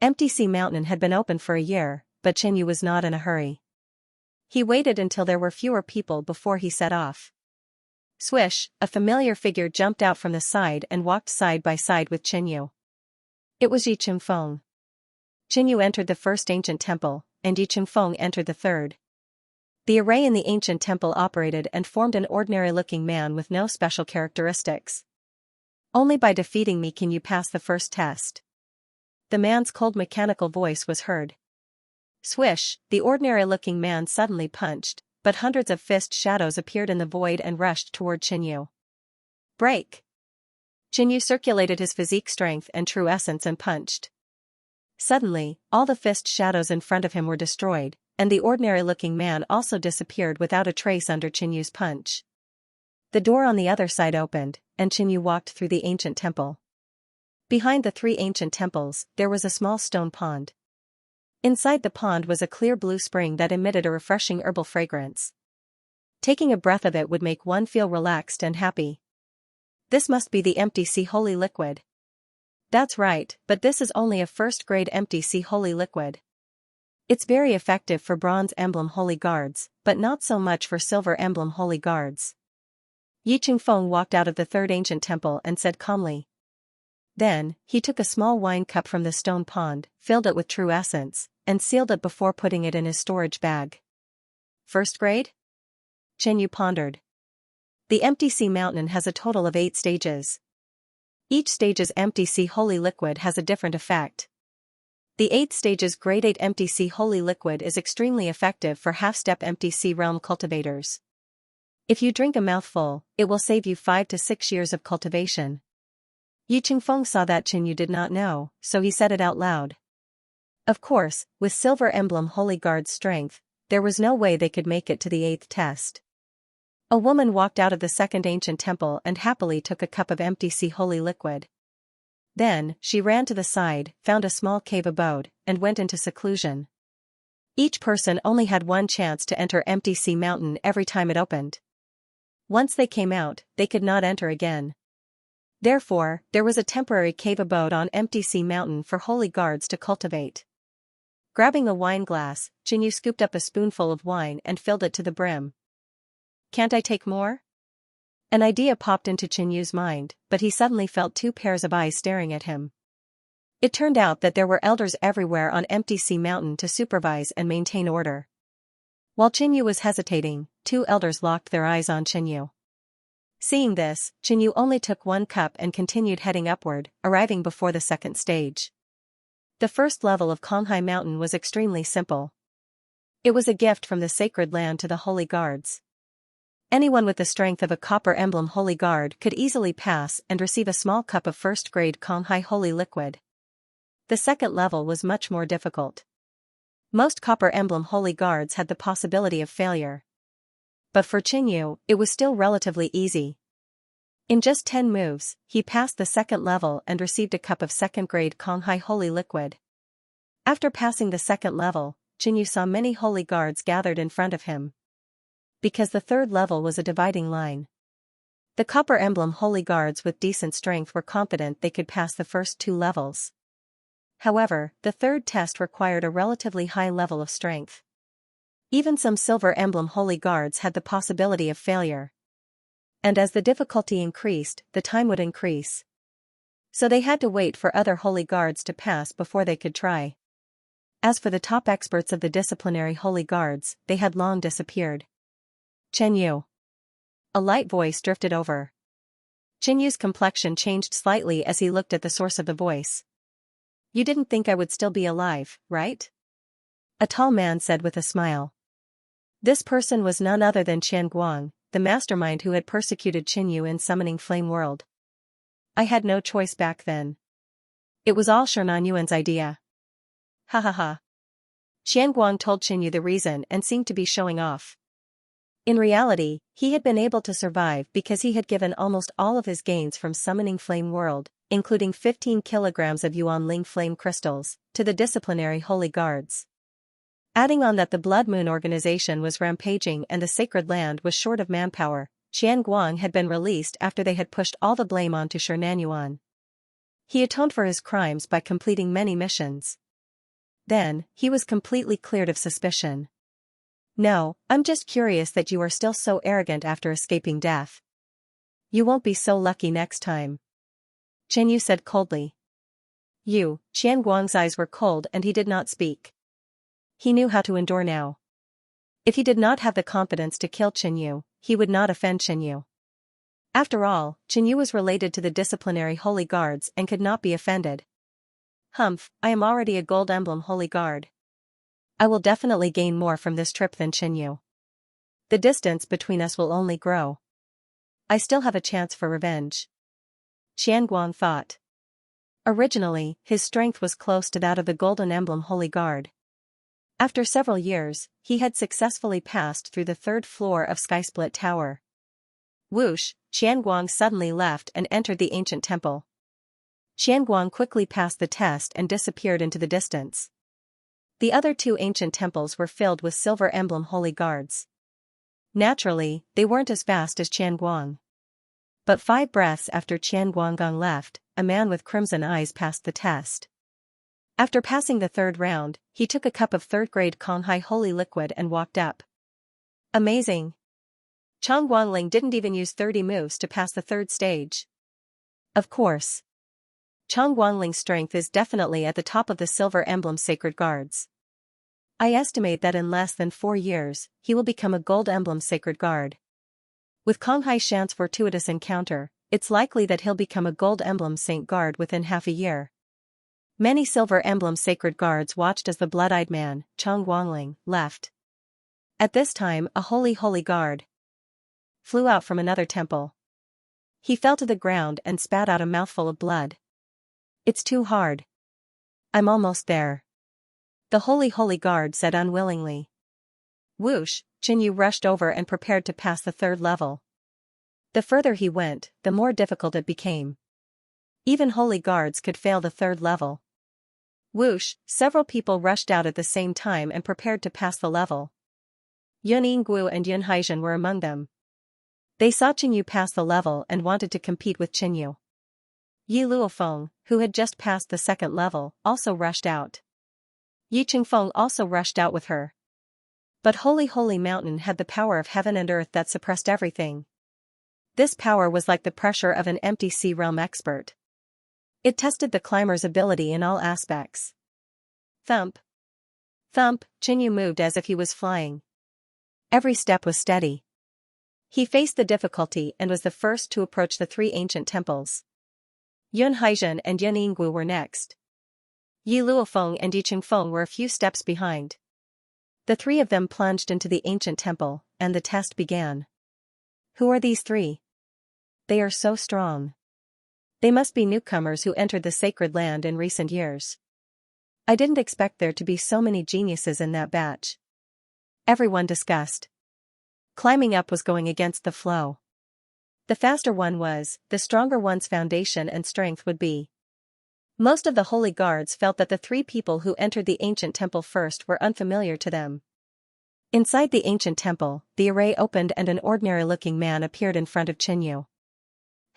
Empty Sea Mountain had been open for a year, but Qinyu was not in a hurry. He waited until there were fewer people before he set off. Swish, a familiar figure jumped out from the side and walked side by side with Qinyu. It was Yi Qingfeng. Qinyu entered the first ancient temple, and Yi Qingfeng entered the third. The array in the ancient temple operated and formed an ordinary-looking man with no special characteristics. Only by defeating me can you pass the first test. The man's cold mechanical voice was heard. Swish, the ordinary-looking man suddenly punched, but hundreds of fist shadows appeared in the void and rushed toward Qinyu. Break! Qinyu circulated his physique strength and true essence and punched. Suddenly, all the fist shadows in front of him were destroyed, and the ordinary-looking man also disappeared without a trace under Qinyu's punch. The door on the other side opened, and Qinyu walked through the ancient temple. Behind the 3 ancient temples, there was a small stone pond. Inside the pond was a clear blue spring that emitted a refreshing herbal fragrance. Taking a breath of it would make one feel relaxed and happy. This must be the Empty Sea Holy Liquid. That's right, but this is only a first-grade Empty Sea Holy Liquid. It's very effective for Bronze Emblem Holy Guards, but not so much for Silver Emblem Holy Guards. Yi Qingfeng walked out of the third ancient temple and said calmly. Then, he took a small wine cup from the stone pond, filled it with true essence, and sealed it before putting it in his storage bag. First grade? Qinyu pondered. The Empty Sea Mountain has a total of 8 stages. Each stage's Empty Sea Holy Liquid has a different effect. The 8th stage's Grade 8 Empty Sea Holy Liquid is extremely effective for half-step Empty Sea Realm cultivators. If you drink a mouthful, it will save you 5 to 6 years of cultivation. Yi Qingfeng saw that Qinyu did not know, so he said it out loud. Of course, with Silver Emblem Holy Guard's strength, there was no way they could make it to the 8th test. A woman walked out of the second ancient temple and happily took a cup of empty sea holy liquid. Then, she ran to the side, found a small cave abode, and went into seclusion. Each person only had one chance to enter Empty Sea Mountain every time it opened. Once they came out, they could not enter again. Therefore, there was a temporary cave abode on Empty Sea Mountain for holy guards to cultivate. Grabbing a wine glass, Qinyu scooped up a spoonful of wine and filled it to the brim. Can't I take more? An idea popped into Qinyu's mind, but he suddenly felt 2 pairs of eyes staring at him. It turned out that there were elders everywhere on Empty Sea Mountain to supervise and maintain order. While Qinyu was hesitating, 2 elders locked their eyes on Qinyu. Seeing this, Qinyu only took 1 cup and continued heading upward, arriving before the 2nd stage. The first level of Konghai Mountain was extremely simple. It was a gift from the sacred land to the holy guards. Anyone with the strength of a copper emblem holy guard could easily pass and receive a small cup of first-grade Konghai holy liquid. The second level was much more difficult. Most copper emblem holy guards had the possibility of failure. But for Qinyu, it was still relatively easy. In just 10 moves, he passed the second level and received a cup of second-grade Konghai holy liquid. After passing the second level, Qinyu saw many holy guards gathered in front of him. Because the third level was a dividing line. The copper emblem holy guards with decent strength were confident they could pass the first 2 levels. However, the third test required a relatively high level of strength. Even some silver emblem holy guards had the possibility of failure. And as the difficulty increased, the time would increase. So they had to wait for other holy guards to pass before they could try. As for the top experts of the disciplinary holy guards, they had long disappeared. Qinyu. A light voice drifted over. Qinyu's complexion changed slightly as he looked at the source of the voice. You didn't think I would still be alive, right? A tall man said with a smile. This person was none other than Qian Guang, the mastermind who had persecuted Qinyu in Summoning Flame World. I had no choice back then. It was all Shernan Yuan's idea. Ha ha ha. Qian Guang told Qinyu the reason and seemed to be showing off. In reality, he had been able to survive because he had given almost all of his gains from Summoning Flame World, including 15 kilograms of Yuanling flame crystals, to the disciplinary holy guards. Adding on that the Blood Moon organization was rampaging and the sacred land was short of manpower, Qian Guang had been released after they had pushed all the blame onto Shernan Yuan. He atoned for his crimes by completing many missions. Then, he was completely cleared of suspicion. No, I'm just curious that you are still so arrogant after escaping death. You won't be so lucky next time. Qinyu said coldly. Qian Guang's eyes were cold and he did not speak. He knew how to endure now. If he did not have the confidence to kill Qinyu, he would not offend Qinyu. After all, Qinyu was related to the disciplinary holy guards and could not be offended. Humph, I am already a gold emblem holy guard. I will definitely gain more from this trip than Qinyu. The distance between us will only grow. I still have a chance for revenge. Qian Guang thought. Originally, his strength was close to that of the Golden Emblem Holy Guard. After several years, he had successfully passed through the 3rd floor of Skysplit Tower. Whoosh, Qian Guang suddenly left and entered the ancient temple. Qian Guang quickly passed the test and disappeared into the distance. The other 2 ancient temples were filled with Silver Emblem Holy Guards. Naturally, they weren't as fast as Qian Guang. But 5 breaths after Qian Guanggong left, a man with crimson eyes passed the test. After passing the 3rd round, he took a cup of 3rd-grade Konghai holy liquid and walked up. Amazing! Chang Guangling didn't even use 30 moves to pass the 3rd stage. Of course. Chang Guangling's strength is definitely at the top of the Silver Emblem Sacred Guards. I estimate that in less than 4 years, he will become a Gold Emblem Sacred Guard. With Konghai Shan's fortuitous encounter, it's likely that he'll become a Gold Emblem Saint Guard within half a year. Many Silver Emblem Sacred Guards watched as the blood-eyed man, Chang Guangling, left. At this time, a holy guard. flew out from another temple. He fell to the ground and spat out a mouthful of blood. It's too hard. I'm almost there. The holy guard said unwillingly. Whoosh, Qinyu rushed over and prepared to pass the third level. The further he went, the more difficult it became. Even holy guards could fail the third level. Whoosh, several people rushed out at the same time and prepared to pass the level. Yun Yingguo and Yun Haizhen were among them. They saw Qinyu pass the level and wanted to compete with Qinyu. Yi Luofeng, who had just passed the second level, also rushed out. Yi Qingfeng also rushed out with her. But Holy Mountain had the power of heaven and earth that suppressed everything. This power was like the pressure of an empty sea realm expert. It tested the climber's ability in all aspects. Thump. Thump, Qinyu moved as if he was flying. Every step was steady. He faced the difficulty and was the first to approach the three ancient temples. Yun Haizhen and Yun Yingguo were next. Yi Luofeng and Yi Qingfeng were a few steps behind. The three of them plunged into the ancient temple, and the test began. Who are these three? They are so strong. They must be newcomers who entered the sacred land in recent years. I didn't expect there to be so many geniuses in that batch. Everyone discussed. Climbing up was going against the flow. The faster one was, the stronger one's foundation and strength would be. Most of the holy guards felt that the three people who entered the ancient temple first were unfamiliar to them. Inside the ancient temple, the array opened and an ordinary-looking man appeared in front of Qinyu.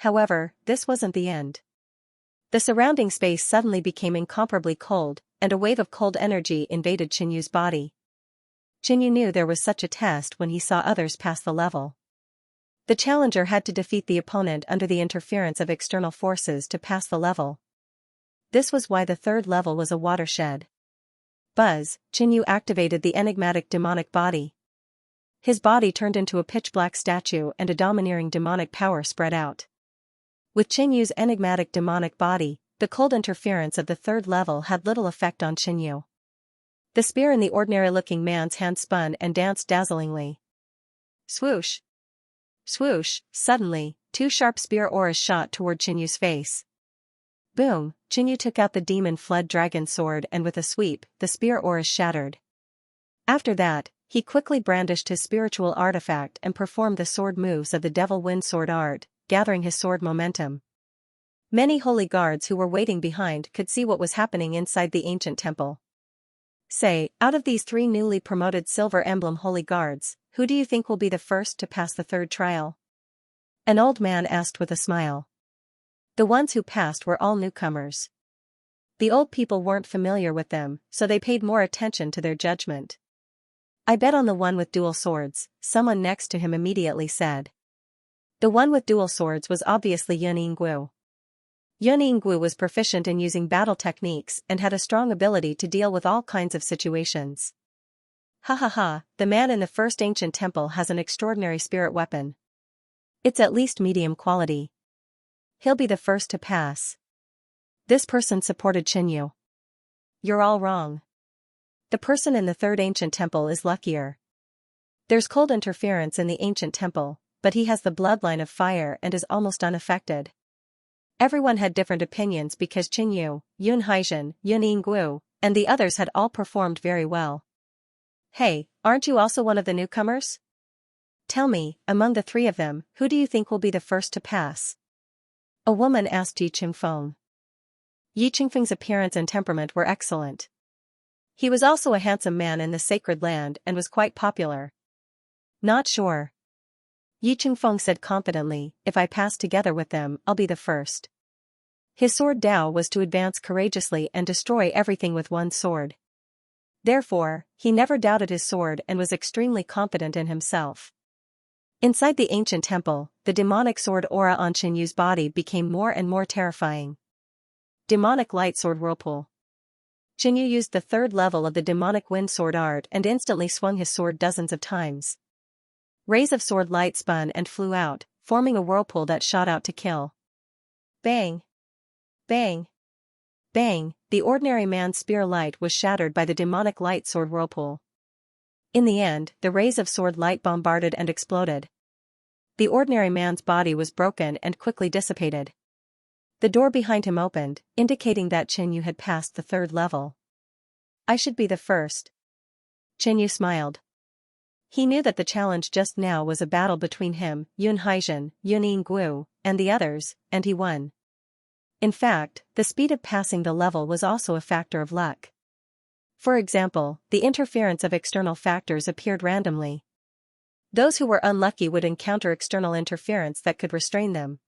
However, this wasn't the end. The surrounding space suddenly became incomparably cold, and a wave of cold energy invaded Qinyu's body. Qinyu knew there was such a test when he saw others pass the level. The challenger had to defeat the opponent under the interference of external forces to pass the level. This was why the third level was a watershed. Buzz, Qinyu activated the enigmatic demonic body. His body turned into a pitch-black statue and a domineering demonic power spread out. With Qinyu's enigmatic demonic body, the cold interference of the third level had little effect on Qinyu. The spear in the ordinary-looking man's hand spun and danced dazzlingly. Swoosh! Swoosh! Suddenly, two sharp spear auras shot toward Qinyu's face. Boom! Qinyu took out the demon flood dragon sword and with a sweep, the spear auras shattered. After that, he quickly brandished his spiritual artifact and performed the sword moves of the devil wind sword art, gathering his sword momentum. Many holy guards who were waiting behind could see what was happening inside the ancient temple. Say, out of these three newly promoted Silver Emblem holy guards, who do you think will be the first to pass the third trial? An old man asked with a smile. The ones who passed were all newcomers. The old people weren't familiar with them, so they paid more attention to their judgment. I bet on the one with dual swords, someone next to him immediately said. The one with dual swords was obviously Yun Yingguo. Yun Yingguo was proficient in using battle techniques and had a strong ability to deal with all kinds of situations. Ha ha ha, the man in the first ancient temple has an extraordinary spirit weapon. It's at least medium quality. He'll be the first to pass. This person supported Qinyu. You're all wrong. The person in the third ancient temple is luckier. There's cold interference in the ancient temple, but he has the bloodline of fire and is almost unaffected. Everyone had different opinions because Qinyu, Yun Haizhen, Yun Yingguo, and the others had all performed very well. Hey, aren't you also one of the newcomers? Tell me, among the three of them, who do you think will be the first to pass? A woman asked Yi Qingfeng. Yi Qingfeng's appearance and temperament were excellent. He was also a handsome man in the sacred land and was quite popular. Not sure. Yi Qingfeng said confidently, if I pass together with them, I'll be the first. His sword Dao was to advance courageously and destroy everything with one sword. Therefore, he never doubted his sword and was extremely confident in himself. Inside the ancient temple, the demonic sword aura on Qinyu's body became more and more terrifying. Demonic light sword whirlpool. Qinyu used the third level of the demonic wind sword art and instantly swung his sword dozens of times. Rays of sword light spun and flew out, forming a whirlpool that shot out to kill. Bang! Bang! Bang! The ordinary man's spear light was shattered by the demonic light sword whirlpool. In the end, the rays of sword light bombarded and exploded. The ordinary man's body was broken and quickly dissipated. The door behind him opened, indicating that Qin Yu had passed the third level. I should be the first. Qin Yu smiled. He knew that the challenge just now was a battle between him, Yun Haizhen, Yun Yingguo, and the others, and he won. In fact, the speed of passing the level was also a factor of luck. For example, the interference of external factors appeared randomly. Those who were unlucky would encounter external interference that could restrain them.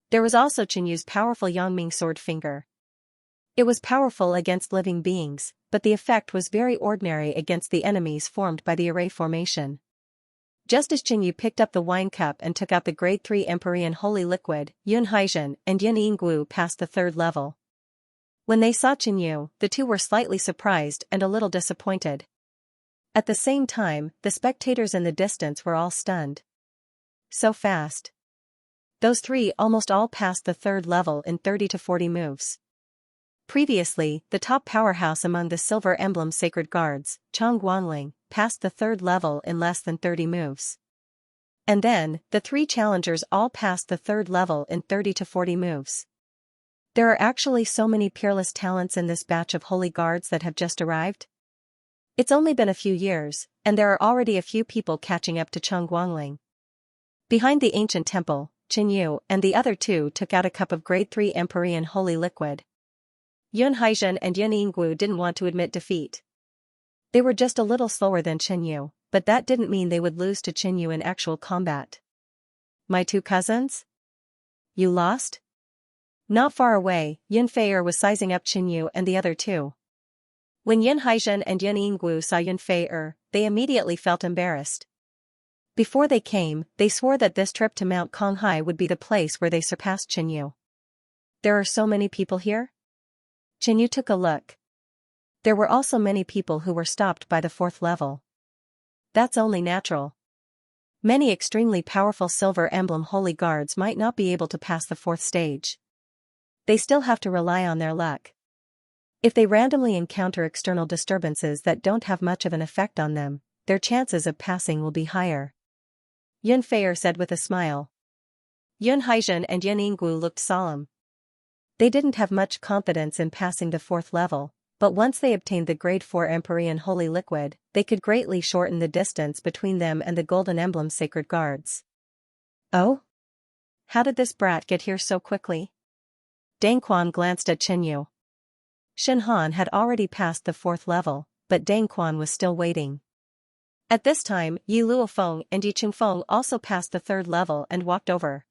There was also Qin Yu's powerful Yangming sword finger. It was powerful against living beings, but the effect was very ordinary against the enemies formed by the array formation. Just as Qin Yu picked up the wine cup and took out the grade 3 Empyrean holy liquid, Yun Haizhen and Yin Yingguo passed the third level. When they saw Qin Yu, the two were slightly surprised and a little disappointed. At the same time, the spectators in the distance were all stunned. So fast. Those three almost all passed the third level in 30 to 40 moves. Previously, the top powerhouse among the Silver Emblem Sacred Guards, Chang Guangling, passed the third level in less than 30 moves. And then, the three challengers all passed the third level in 30 to 40 moves. There are actually so many peerless talents in this batch of holy guards that have just arrived. It's only been a few years, and there are already a few people catching up to Chang Guangling. Behind the ancient temple, Qin Yu and the other two took out a cup of grade 3 Empyrean holy liquid. Yun Haizhen and Yin Yingguo didn't want to admit defeat. They were just a little slower than Qin Yu, but that didn't mean they would lose to Qin Yu in actual combat. My two cousins? You lost? Not far away, Yun Fei'er was sizing up Qin Yu and the other two. When Yun Haizhen and Yin Yingguo saw Yun Fei'er, they immediately felt embarrassed. Before they came, they swore that this trip to Mount Konghai would be the place where they surpassed Qin Yu. There are so many people here? Qin Yu took a look. There were also many people who were stopped by the fourth level. That's only natural. Many extremely powerful Silver Emblem Holy Guards might not be able to pass the fourth stage. They still have to rely on their luck. If they randomly encounter external disturbances that don't have much of an effect on them, their chances of passing will be higher. Yun Fei'er said with a smile. Yun Haizhen and Yin Yingguo looked solemn. They didn't have much confidence in passing the fourth level, but once they obtained the grade 4 Empyrean holy liquid, they could greatly shorten the distance between them and the Golden Emblem Sacred Guards. Oh? How did this brat get here so quickly? Dang Quan glanced at Qin Yu. Shen Han had already passed the fourth level, but Dang Quan was still waiting. At this time, Yi Luofeng and Yi Chingfeng also passed the third level and walked over.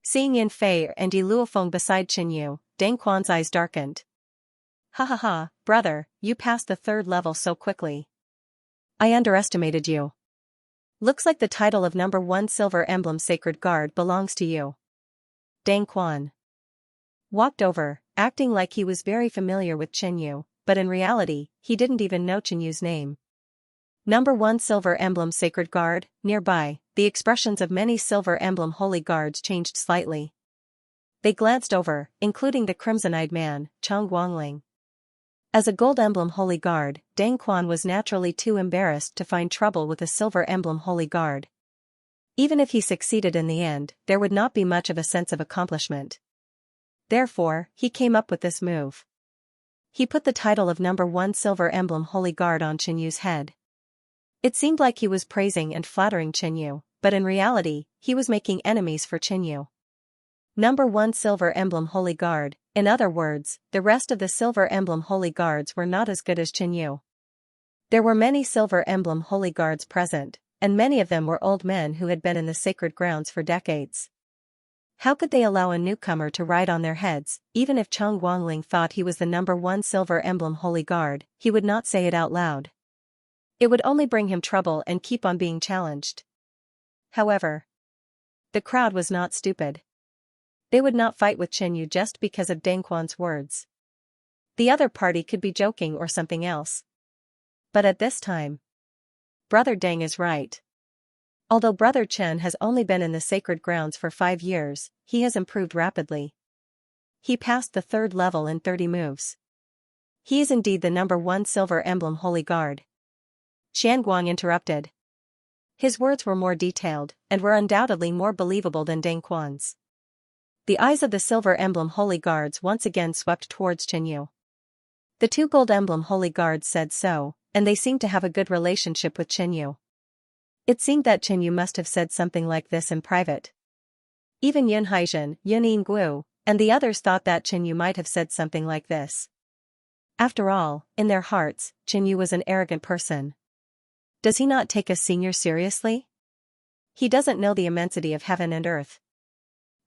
Seeing Yin Fei and Yi Luofeng beside Qin Yu, Dang Quan's eyes darkened. Ha ha ha, brother, you passed the third level so quickly. I underestimated you. Looks like the title of number 1 Silver Emblem Sacred Guard belongs to you. Dang Quan walked over, acting like he was very familiar with Qin Yu, but in reality, he didn't even know Qin Yu's name. Number 1 Silver Emblem Sacred Guard. Nearby, the expressions of many Silver Emblem Holy Guards changed slightly. They glanced over, including the crimson-eyed man, Chang Guangling. As a Gold Emblem Holy Guard, Dang Quan was naturally too embarrassed to find trouble with a Silver Emblem Holy Guard. Even if he succeeded in the end, there would not be much of a sense of accomplishment. Therefore, he came up with this move. He put the title of number 1 Silver Emblem Holy Guard on Qin Yu's head. It seemed like he was praising and flattering Qin Yu, but in reality, he was making enemies for Qin Yu. Number 1 Silver Emblem Holy Guard. In other words, the rest of the Silver Emblem Holy Guards were not as good as Qin Yu. There were many Silver Emblem Holy Guards present, and many of them were old men who had been in the sacred grounds for decades. How could they allow a newcomer to ride on their heads? Even if Chang Guangling thought he was the number 1 Silver Emblem Holy Guard, he would not say it out loud. It would only bring him trouble and keep on being challenged. However, the crowd was not stupid. They would not fight with Qin Yu just because of Dang Quan's words. The other party could be joking or something else. But at this time, Brother Dang is right. Although Brother Chen has only been in the sacred grounds for 5 years, he has improved rapidly. He passed the third level in 30 moves. He is indeed the number 1 Silver Emblem Holy Guard. Xianguang interrupted. His words were more detailed, and were undoubtedly more believable than Deng Quan's. The eyes of the silver emblem holy guards once again swept towards Yu. The two gold emblem holy guards said so, and they seemed to have a good relationship with Yu. It seemed that Yu must have said something like this in private. Even Yun Haizhen, Yun Yingguo, and the others thought that Yu might have said something like this. After all, in their hearts, Yu was an arrogant person. Does he not take us seniors seriously? He doesn't know the immensity of heaven and earth.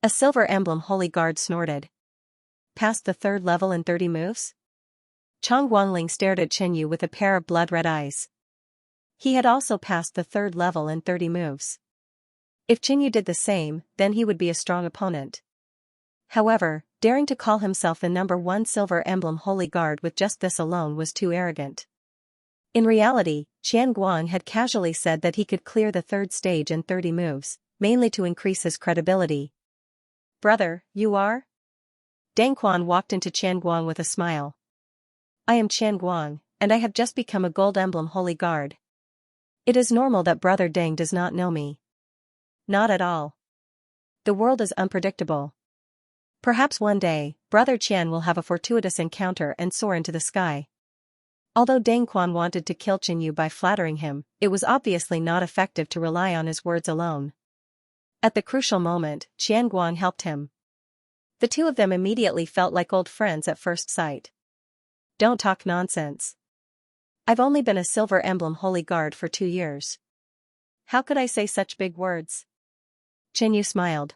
A silver emblem holy guard snorted. Past the third level in 30 moves? Chang Guangling stared at Yu with a pair of blood-red eyes. He had also passed the third level in 30 moves. If Yu did the same, then he would be a strong opponent. However, daring to call himself the number 1 silver emblem holy guard with just this alone was too arrogant. In reality, Qian Guang had casually said that he could clear the third stage in 30 moves, mainly to increase his credibility. Brother, you are? Deng Quan walked into Qian Guang with a smile. I am Qian Guang, and I have just become a gold emblem holy guard. It is normal that Brother Deng does not know me. Not at all. The world is unpredictable. Perhaps one day, Brother Qian will have a fortuitous encounter and soar into the sky. Although Deng Quan wanted to kill Yu by flattering him, it was obviously not effective to rely on his words alone. At the crucial moment, Qian Guang helped him. The two of them immediately felt like old friends at first sight. Don't talk nonsense. I've only been a silver emblem holy guard for 2 years. How could I say such big words? Yu smiled.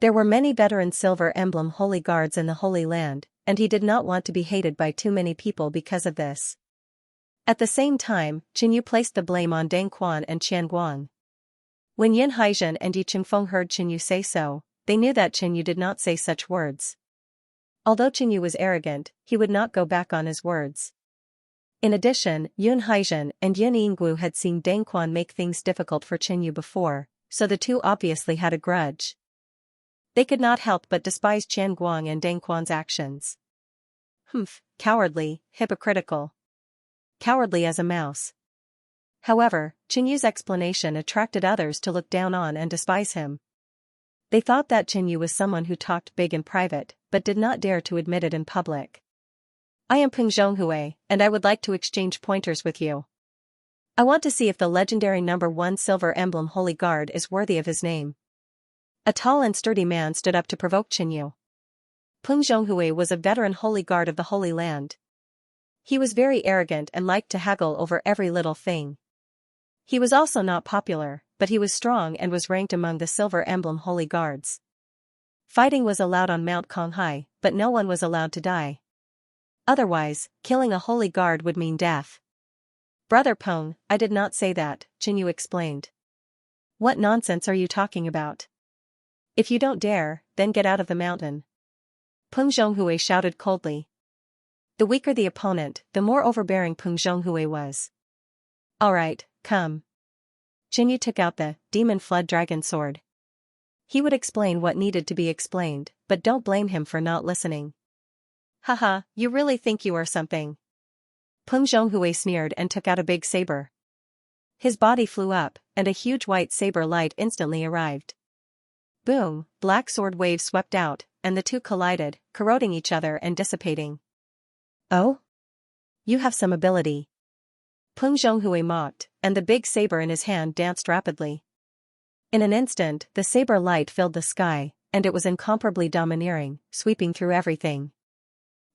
There were many veteran silver emblem holy guards in the Holy Land, and he did not want to be hated by too many people because of this. At the same time, Yu placed the blame on Deng Quan and Qian Guang. When Yin Haizhen and Yi Qingfeng heard Yu say so, they knew that Yu did not say such words. Although Yu was arrogant, he would not go back on his words. In addition, Yun Haizhen and Yin Yingguo had seen Deng Quan make things difficult for Yu before, so the two obviously had a grudge. They could not help but despise Qian Guang and Deng Quan's actions. Cowardly, hypocritical. Cowardly as a mouse. However, Yu's explanation attracted others to look down on and despise him. They thought that Yu was someone who talked big in private, but did not dare to admit it in public. I am Peng Zhonghui, and I would like to exchange pointers with you. I want to see if the legendary number 1 silver emblem holy guard is worthy of his name. A tall and sturdy man stood up to provoke Yu. Peng Zhonghui was a veteran holy guard of the Holy Land. He was very arrogant and liked to haggle over every little thing. He was also not popular, but he was strong and was ranked among the silver emblem holy guards. Fighting was allowed on Mount Konghai, but no one was allowed to die. Otherwise, killing a holy guard would mean death. Brother Peng, I did not say that, Yu explained. What nonsense are you talking about? If you don't dare, then get out of the mountain. Peng Zhonghui shouted coldly. The weaker the opponent, the more overbearing Peng Zhonghui was. Alright, come. Yu took out the demon flood dragon sword. He would explain what needed to be explained, but don't blame him for not listening. Haha, you really think you are something. Peng Zhonghui sneered and took out a big saber. His body flew up, and a huge white saber light instantly arrived. Boom, black sword waves swept out, and the two collided, corroding each other and dissipating. Oh? You have some ability. Peng Zhonghui mocked, and the big saber in his hand danced rapidly. In an instant, the saber light filled the sky, and it was incomparably domineering, sweeping through everything.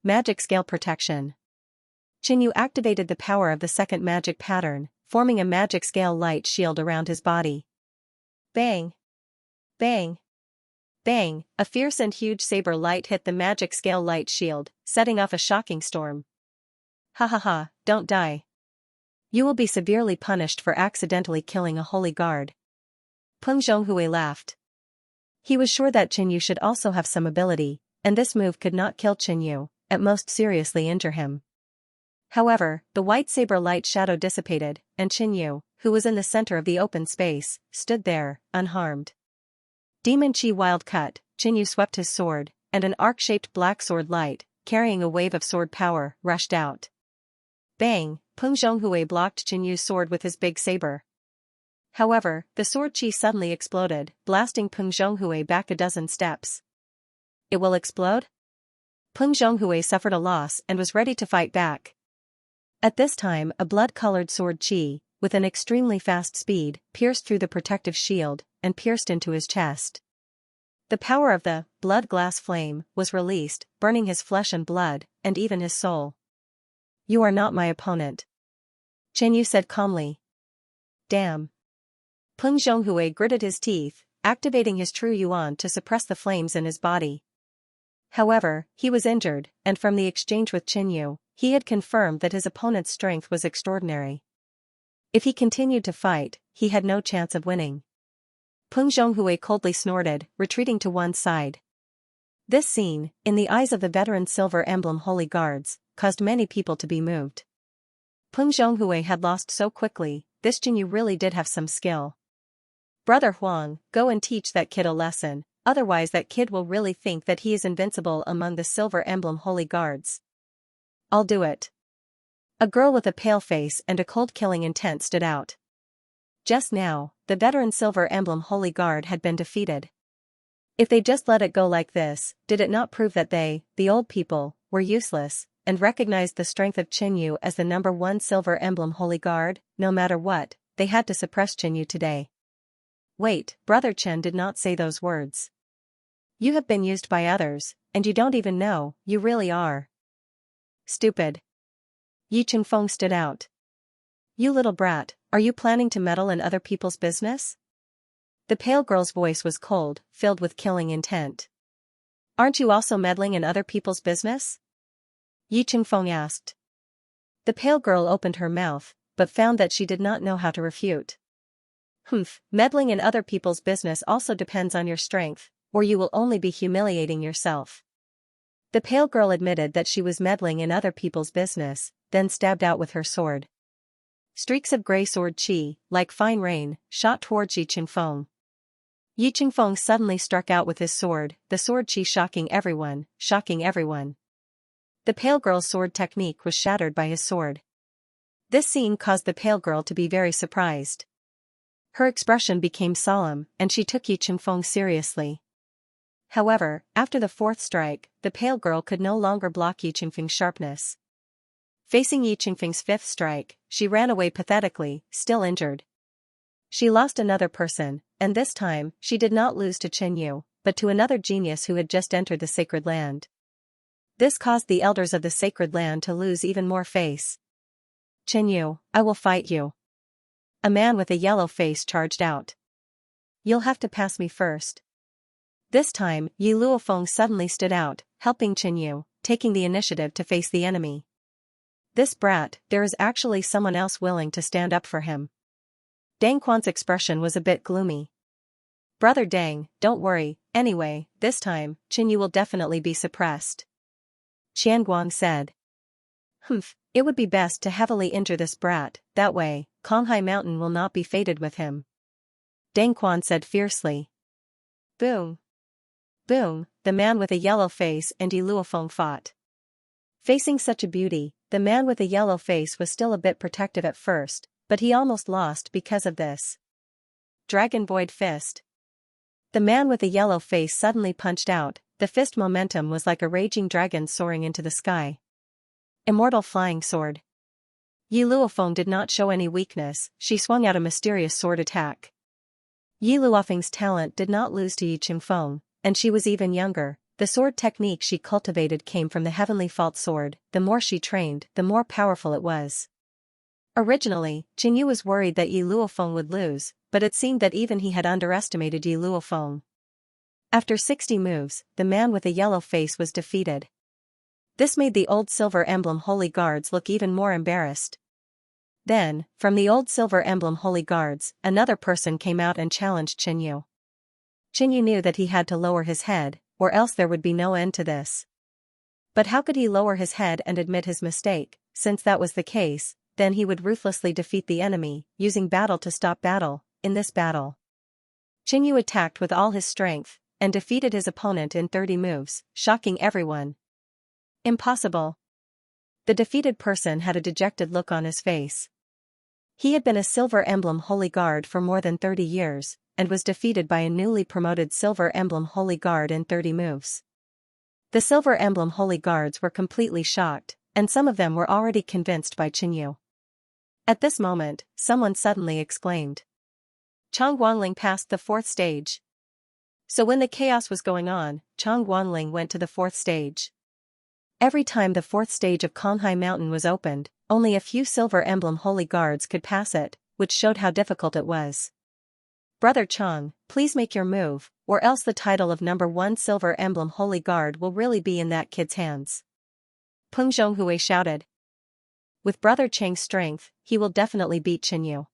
Magic scale protection. Yu activated the power of the second magic pattern, forming a magic scale light shield around his body. Bang! Bang! Bang! A fierce and huge saber light hit the magic scale light shield, setting off a shocking storm. Ha ha ha, don't die. You will be severely punished for accidentally killing a holy guard. Peng Zhonghui laughed. He was sure that Yu should also have some ability, and this move could not kill Yu, at most seriously injure him. However, the white saber light shadow dissipated, and Yu, who was in the center of the open space, stood there, unharmed. Demon Chi wild cut, Yu swept his sword, and an arc-shaped black sword light, carrying a wave of sword power, rushed out. Bang! Peng Zhonghui blocked Yu's sword with his big saber. However, the sword chi suddenly exploded, blasting Peng Zhonghui back a dozen steps. It will explode? Peng Zhonghui suffered a loss and was ready to fight back. At this time, a blood-colored sword chi, with an extremely fast speed, pierced through the protective shield and pierced into his chest. The power of the blood glass flame was released, burning his flesh and blood, and even his soul. You are not my opponent, Chen Yu said calmly. Damn. Peng Zhonghui gritted his teeth, activating his true yuan to suppress the flames in his body. However, he was injured, and from the exchange with Chen Yu, he had confirmed that his opponent's strength was extraordinary. If he continued to fight, he had no chance of winning. Peng Zhonghui coldly snorted, retreating to one side. This scene, in the eyes of the veteran Silver Emblem Holy Guards, caused many people to be moved. Peng Zhonghui had lost so quickly, this Chen Yu really did have some skill. Brother Huang, go and teach that kid a lesson, otherwise that kid will really think that he is invincible among the Silver Emblem Holy Guards. I'll do it. A girl with a pale face and a cold-killing intent stood out. Just now, the veteran Silver Emblem Holy Guard had been defeated. If they just let it go like this, did it not prove that they, the old people, were useless, and recognized the strength of Chen Yu as the #1 Silver Emblem Holy Guard? No matter what, they had to suppress Chen Yu today. Wait, Brother Chen did not say those words. You have been used by others, and you don't even know, you really are. Stupid. Yi Chengfeng stood out. You little brat, are you planning to meddle in other people's business? The pale girl's voice was cold, filled with killing intent. Aren't you also meddling in other people's business? Yi Chengfeng asked. The pale girl opened her mouth, but found that she did not know how to refute. Meddling in other people's business also depends on your strength, or you will only be humiliating yourself. The pale girl admitted that she was meddling in other people's business, then stabbed out with her sword. Streaks of gray sword chi, like fine rain, shot towards Yi Chengfeng. Yi Chengfeng suddenly struck out with his sword, the sword chi shocking everyone, shocking everyone. The pale girl's sword technique was shattered by his sword. This scene caused the pale girl to be very surprised. Her expression became solemn, and she took Yi Chengfeng seriously. However, after the fourth strike, the pale girl could no longer block Yi Chengfeng's sharpness. Facing Yi Chengfeng's fifth strike, she ran away pathetically, still injured. She lost another person, and this time, she did not lose to Chen Yu, but to another genius who had just entered the sacred land. This caused the elders of the sacred land to lose even more face. Chen Yu, I will fight you. A man with a yellow face charged out. You'll have to pass me first. This time, Yi Luofeng suddenly stood out, helping Chen Yu, taking the initiative to face the enemy. This brat, there is actually someone else willing to stand up for him. Dang Quan's expression was a bit gloomy. Brother Dang, don't worry, anyway, this time, Chen Yu will definitely be suppressed. Qianguang said. It would be best to heavily injure this brat, that way, Konghai Mountain will not be fated with him. Dang Quan said fiercely. Boom. Boom, the man with a yellow face and Yi Luofeng fought. Facing such a beauty, the man with a yellow face was still a bit protective at first, but he almost lost because of this. Dragon Void Fist. The man with a yellow face suddenly punched out, the fist momentum was like a raging dragon soaring into the sky. Immortal Flying Sword. Yi Luofeng did not show any weakness, she swung out a mysterious sword attack. Yi Luofeng's talent did not lose to Yi Chengfeng, and she was even younger. The sword technique she cultivated came from the Heavenly Fault Sword. The more she trained, the more powerful it was. Originally, Chen Yu was worried that Yi Luofeng would lose, but it seemed that even he had underestimated Yi Luofeng. After 60 moves, the man with a yellow face was defeated. This made the old Silver Emblem Holy Guards look even more embarrassed. Then, from the old Silver Emblem Holy Guards, another person came out and challenged Chen Yu. Chen Yu knew that he had to lower his head, or else there would be no end to this. But how could he lower his head and admit his mistake? Since that was the case, then he would ruthlessly defeat the enemy, using battle to stop battle. In this battle, Chen Yu attacked with all his strength, and defeated his opponent in 30 moves, shocking everyone. Impossible. The defeated person had a dejected look on his face. He had been a Silver Emblem Holy Guard for more than 30 years, and was defeated by a newly promoted Silver Emblem Holy Guard in 30 moves. The Silver Emblem Holy Guards were completely shocked, and some of them were already convinced by Qinyu. At this moment, someone suddenly exclaimed. Chang Guangling passed the 4th stage. So when the chaos was going on, Chang Guangling went to the 4th stage. Every time the 4th stage of Conghai Mountain was opened, only a few Silver Emblem Holy Guards could pass it, which showed how difficult it was. Brother Chang, please make your move, or else the title of number 1 Silver Emblem Holy Guard will really be in that kid's hands. Peng Zhonghui shouted. With Brother Chang's strength, he will definitely beat Qinyu.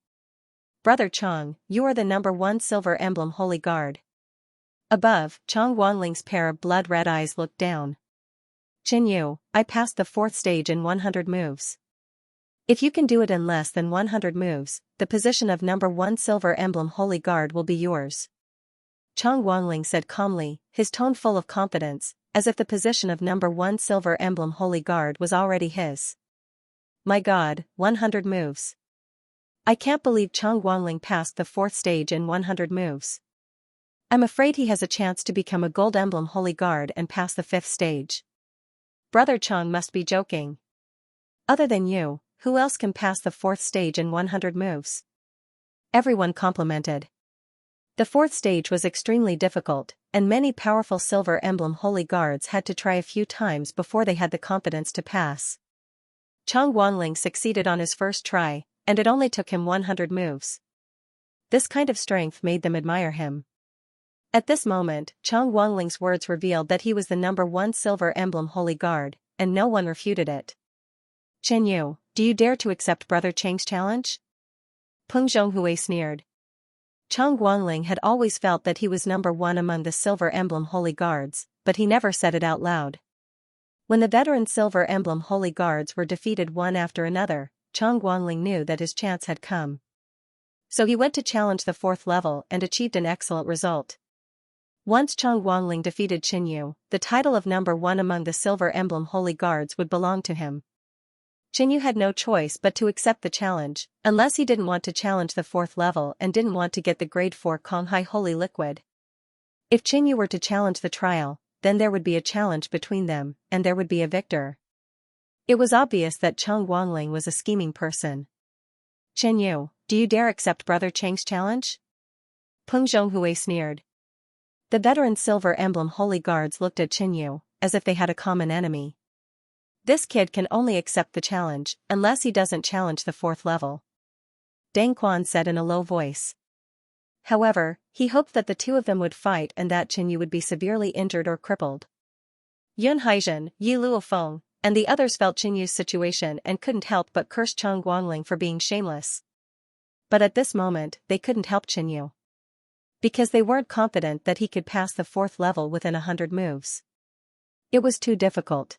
Brother Chang, you are the number 1 Silver Emblem Holy Guard. Above, Chang Guangling's pair of blood-red eyes looked down. Qinyu, I passed the 4th stage in 100 moves. If you can do it in less than 100 moves, the position of number 1 Silver Emblem Holy Guard will be yours. Chang Guangling said calmly, his tone full of confidence, as if the position of number 1 Silver Emblem Holy Guard was already his. My God, 100 moves. I can't believe Chang Guangling passed the 4th stage in 100 moves. I'm afraid he has a chance to become a Gold Emblem Holy Guard and pass the 5th stage. Brother Chang must be joking. Other than you, who else can pass the 4th stage in 100 moves? Everyone complimented. The 4th stage was extremely difficult, and many powerful Silver Emblem Holy Guards had to try a few times before they had the confidence to pass. Chang Guangling succeeded on his first try, and it only took him 100 moves. This kind of strength made them admire him. At this moment, Chang Guangling's words revealed that he was the number 1 Silver Emblem Holy Guard, and no one refuted it. Qinyu, do you dare to accept Brother Chang's challenge? Peng Zhonghui sneered. Chang Guangling had always felt that he was number 1 among the Silver Emblem Holy Guards, but he never said it out loud. When the veteran Silver Emblem Holy Guards were defeated one after another, Chang Guangling knew that his chance had come. So he went to challenge the 4th level and achieved an excellent result. Once Chang Guangling defeated Qinyu, the title of number 1 among the Silver Emblem Holy Guards would belong to him. Qinyu had no choice but to accept the challenge, unless he didn't want to challenge the 4th level and didn't want to get the grade 4 Conghai Holy Liquid. If Qinyu were to challenge the trial, then there would be a challenge between them, and there would be a victor. It was obvious that Chang Guangling was a scheming person. Qinyu, do you dare accept Brother Chang's challenge? Peng Zhonghui sneered. The veteran Silver Emblem Holy Guards looked at Qinyu, as if they had a common enemy. This kid can only accept the challenge, unless he doesn't challenge the 4th level. Deng Quan said in a low voice. However, he hoped that the two of them would fight and that Qinyu would be severely injured or crippled. Yun Haizhen, Yi Luofeng, and the others felt Qinyu's situation and couldn't help but curse Chang Guangling for being shameless. But at this moment, they couldn't help Qinyu. Because they weren't confident that he could pass the 4th level within 100 moves. It was too difficult.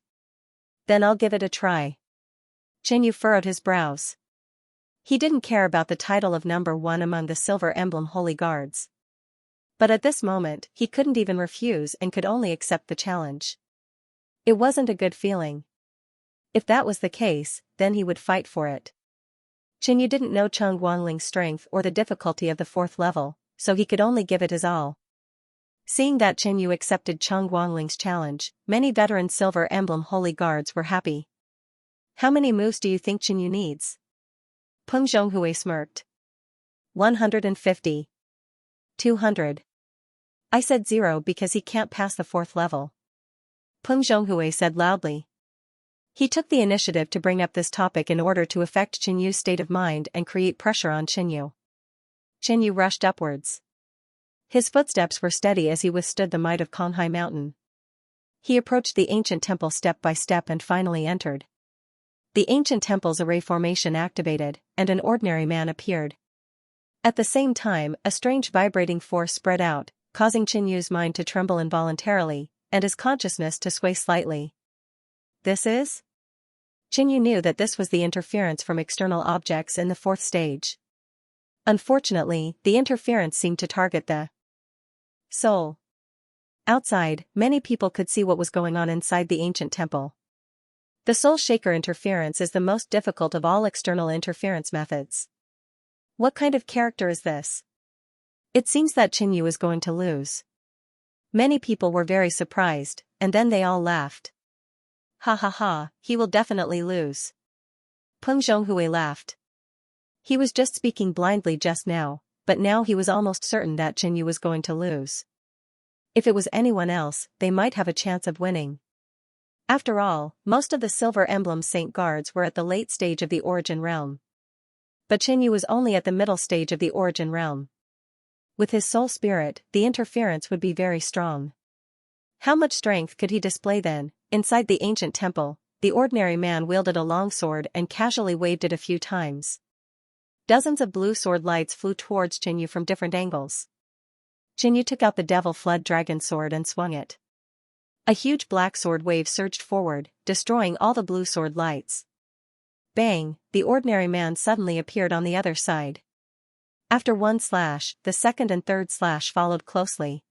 Then I'll give it a try. Qinyu furrowed his brows. He didn't care about the title of number 1 among the Silver Emblem Holy Guards. But at this moment, he couldn't even refuse and could only accept the challenge. It wasn't a good feeling. If that was the case, then he would fight for it. Qinyu didn't know Chang Guangling's strength or the difficulty of the 4th level, so he could only give it his all. Seeing that Qinyu accepted Chang Guangling's challenge, many veteran Silver Emblem Holy Guards were happy. How many moves do you think Qinyu needs? Peng Zhonghui smirked. 150. 200. I said 0 because he can't pass the 4th level. Peng Zhonghui said loudly. He took the initiative to bring up this topic in order to affect Qinyu's state of mind and create pressure on Qinyu. Qinyu rushed upwards. His footsteps were steady as he withstood the might of Conghai Mountain. He approached the ancient temple step by step and finally entered. The ancient temple's array formation activated, and an ordinary man appeared. At the same time, a strange vibrating force spread out, causing Qinyu's mind to tremble involuntarily, and his consciousness to sway slightly. This is? Qinyu knew that this was the interference from external objects in the 4th stage. Unfortunately, the interference seemed to target the soul. Outside, many people could see what was going on inside the ancient temple. The soul shaker interference is the most difficult of all external interference methods. What kind of character is this? It seems that Qinyu is going to lose. Many people were very surprised, and then they all laughed. Ha ha ha, he will definitely lose. Peng Zhonghui laughed. He was just speaking blindly just now, but now he was almost certain that Qinyu was going to lose. If it was anyone else, they might have a chance of winning. After all, most of the Silver Emblem Saint Guards were at the late stage of the Origin Realm. But Qinyu was only at the middle stage of the Origin Realm. With his soul spirit, the interference would be very strong. How much strength could he display then? Inside the ancient temple, the ordinary man wielded a long sword and casually waved it a few times. Dozens of blue sword lights flew towards Qinyu from different angles. Qinyu took out the Devil Flood Dragon sword and swung it. A huge black sword wave surged forward, destroying all the blue sword lights. Bang, the ordinary man suddenly appeared on the other side. After one slash, the second and third slash followed closely.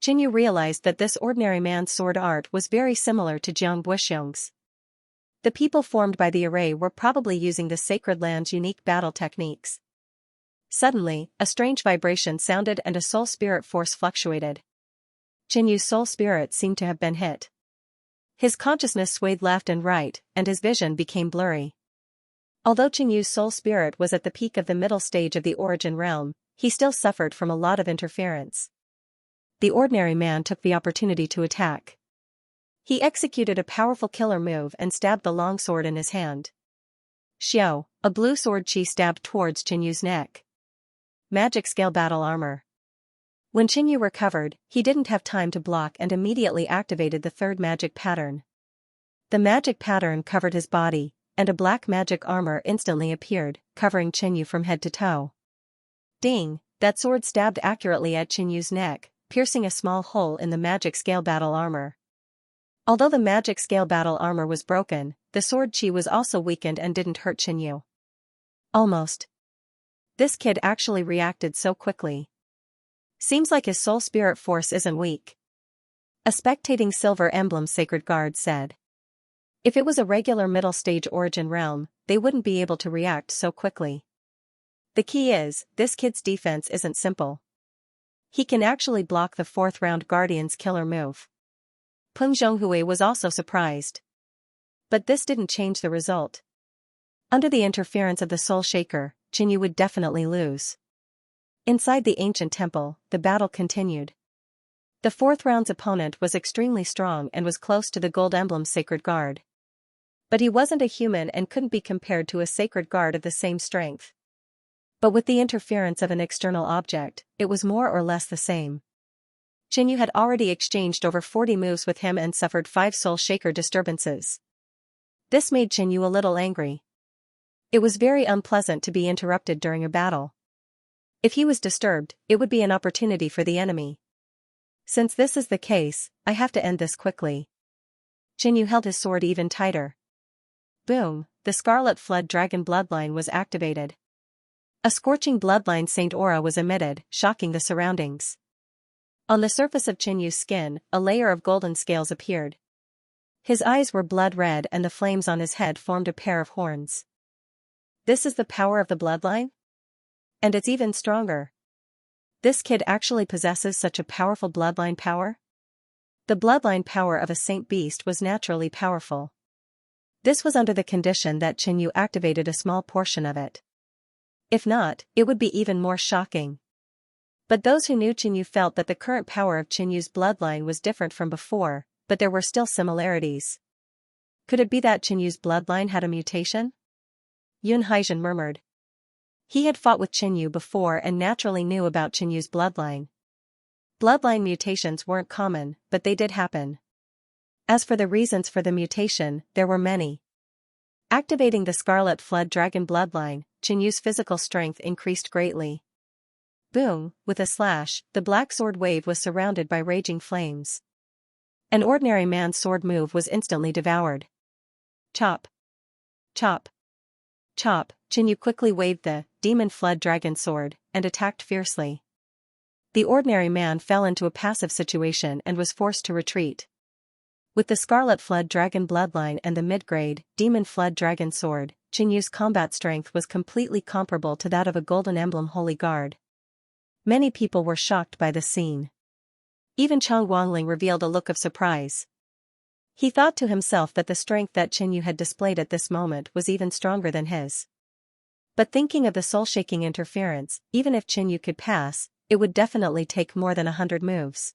Qinyu realized that this ordinary man's sword art was very similar to Jiang Buxiong's. The people formed by the array were probably using the Sacred Land's unique battle techniques. Suddenly, a strange vibration sounded and a soul spirit force fluctuated. Qinyu's soul spirit seemed to have been hit. His consciousness swayed left and right, and his vision became blurry. Although Qinyu's soul spirit was at the peak of the middle stage of the Origin Realm, he still suffered from a lot of interference. The ordinary man took the opportunity to attack. He executed a powerful killer move and stabbed the long sword in his hand. Xiao, a blue sword chi stabbed towards Qinyu's neck. Magic scale battle armor. When Qinyu recovered, he didn't have time to block and immediately activated the third magic pattern. The magic pattern covered his body, and a black magic armor instantly appeared, covering Qinyu from head to toe. Ding, that sword stabbed accurately at Qinyu's neck, piercing a small hole in the magic scale battle armor. Although the magic scale battle armor was broken, the sword chi was also weakened and didn't hurt Qinyu. Almost. This kid actually reacted so quickly. Seems like his soul spirit force isn't weak. A spectating Silver Emblem Sacred Guard said. If it was a regular middle stage Origin Realm, they wouldn't be able to react so quickly. The key is, this kid's defense isn't simple. He can actually block the fourth round Guardian's killer move. Peng Zhonghui was also surprised. But this didn't change the result. Under the interference of the Soul Shaker, Qinyu would definitely lose. Inside the ancient temple, the battle continued. The fourth round's opponent was extremely strong and was close to the Gold Emblem Sacred Guard. But he wasn't a human and couldn't be compared to a Sacred Guard of the same strength. But with the interference of an external object, it was more or less the same. Qinyu had already exchanged over 40 moves with him and suffered 5 Soul Shaker disturbances. This made Qinyu a little angry. It was very unpleasant to be interrupted during a battle. If he was disturbed, it would be an opportunity for the enemy. Since this is the case, I have to end this quickly. Qinyu held his sword even tighter. Boom, the Scarlet Flood Dragon bloodline was activated. A scorching bloodline saint aura was emitted, shocking the surroundings. On the surface of Qinyu's skin, a layer of golden scales appeared. His eyes were blood red and the flames on his head formed a pair of horns. This is the power of the bloodline? And it's even stronger. This kid actually possesses such a powerful bloodline power? The bloodline power of a saint beast was naturally powerful. This was under the condition that Qinyu activated a small portion of it. If not, it would be even more shocking. But those who knew Qinyu felt that the current power of Qinyu's bloodline was different from before, but there were still similarities. Could it be that Qinyu's bloodline had a mutation? Yun Haijin murmured. He had fought with Qinyu before and naturally knew about Qinyu's bloodline. Bloodline mutations weren't common, but they did happen. As for the reasons for the mutation, there were many. Activating the Scarlet Flood Dragon bloodline, Qinyu's physical strength increased greatly. Boom, with a slash, the black sword wave was surrounded by raging flames. An ordinary man's sword move was instantly devoured. Chop. Chop. Chop, Qinyu quickly waved the Demon Flood Dragon sword, and attacked fiercely. The ordinary man fell into a passive situation and was forced to retreat. With the Scarlet Flood Dragon bloodline and the mid-grade Demon Flood Dragon sword, Qinyu's combat strength was completely comparable to that of a Golden Emblem Holy Guard. Many people were shocked by the scene. Even Chang Guangling revealed a look of surprise. He thought to himself that the strength that Qinyu had displayed at this moment was even stronger than his. But thinking of the soul-shaking interference, even if Qinyu could pass, it would definitely take more than 100 moves.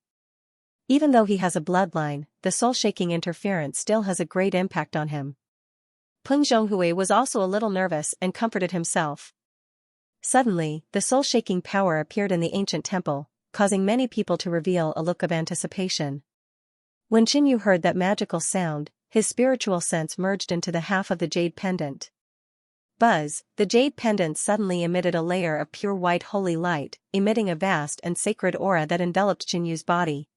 Even though he has a bloodline, the soul-shaking interference still has a great impact on him. Peng Zhonghui was also a little nervous and comforted himself. Suddenly, the soul-shaking power appeared in the ancient temple, causing many people to reveal a look of anticipation. When Qinyu heard that magical sound, his spiritual sense merged into the half of the jade pendant. Buzz, the jade pendant suddenly emitted a layer of pure white holy light, emitting a vast and sacred aura that enveloped Qinyu's body.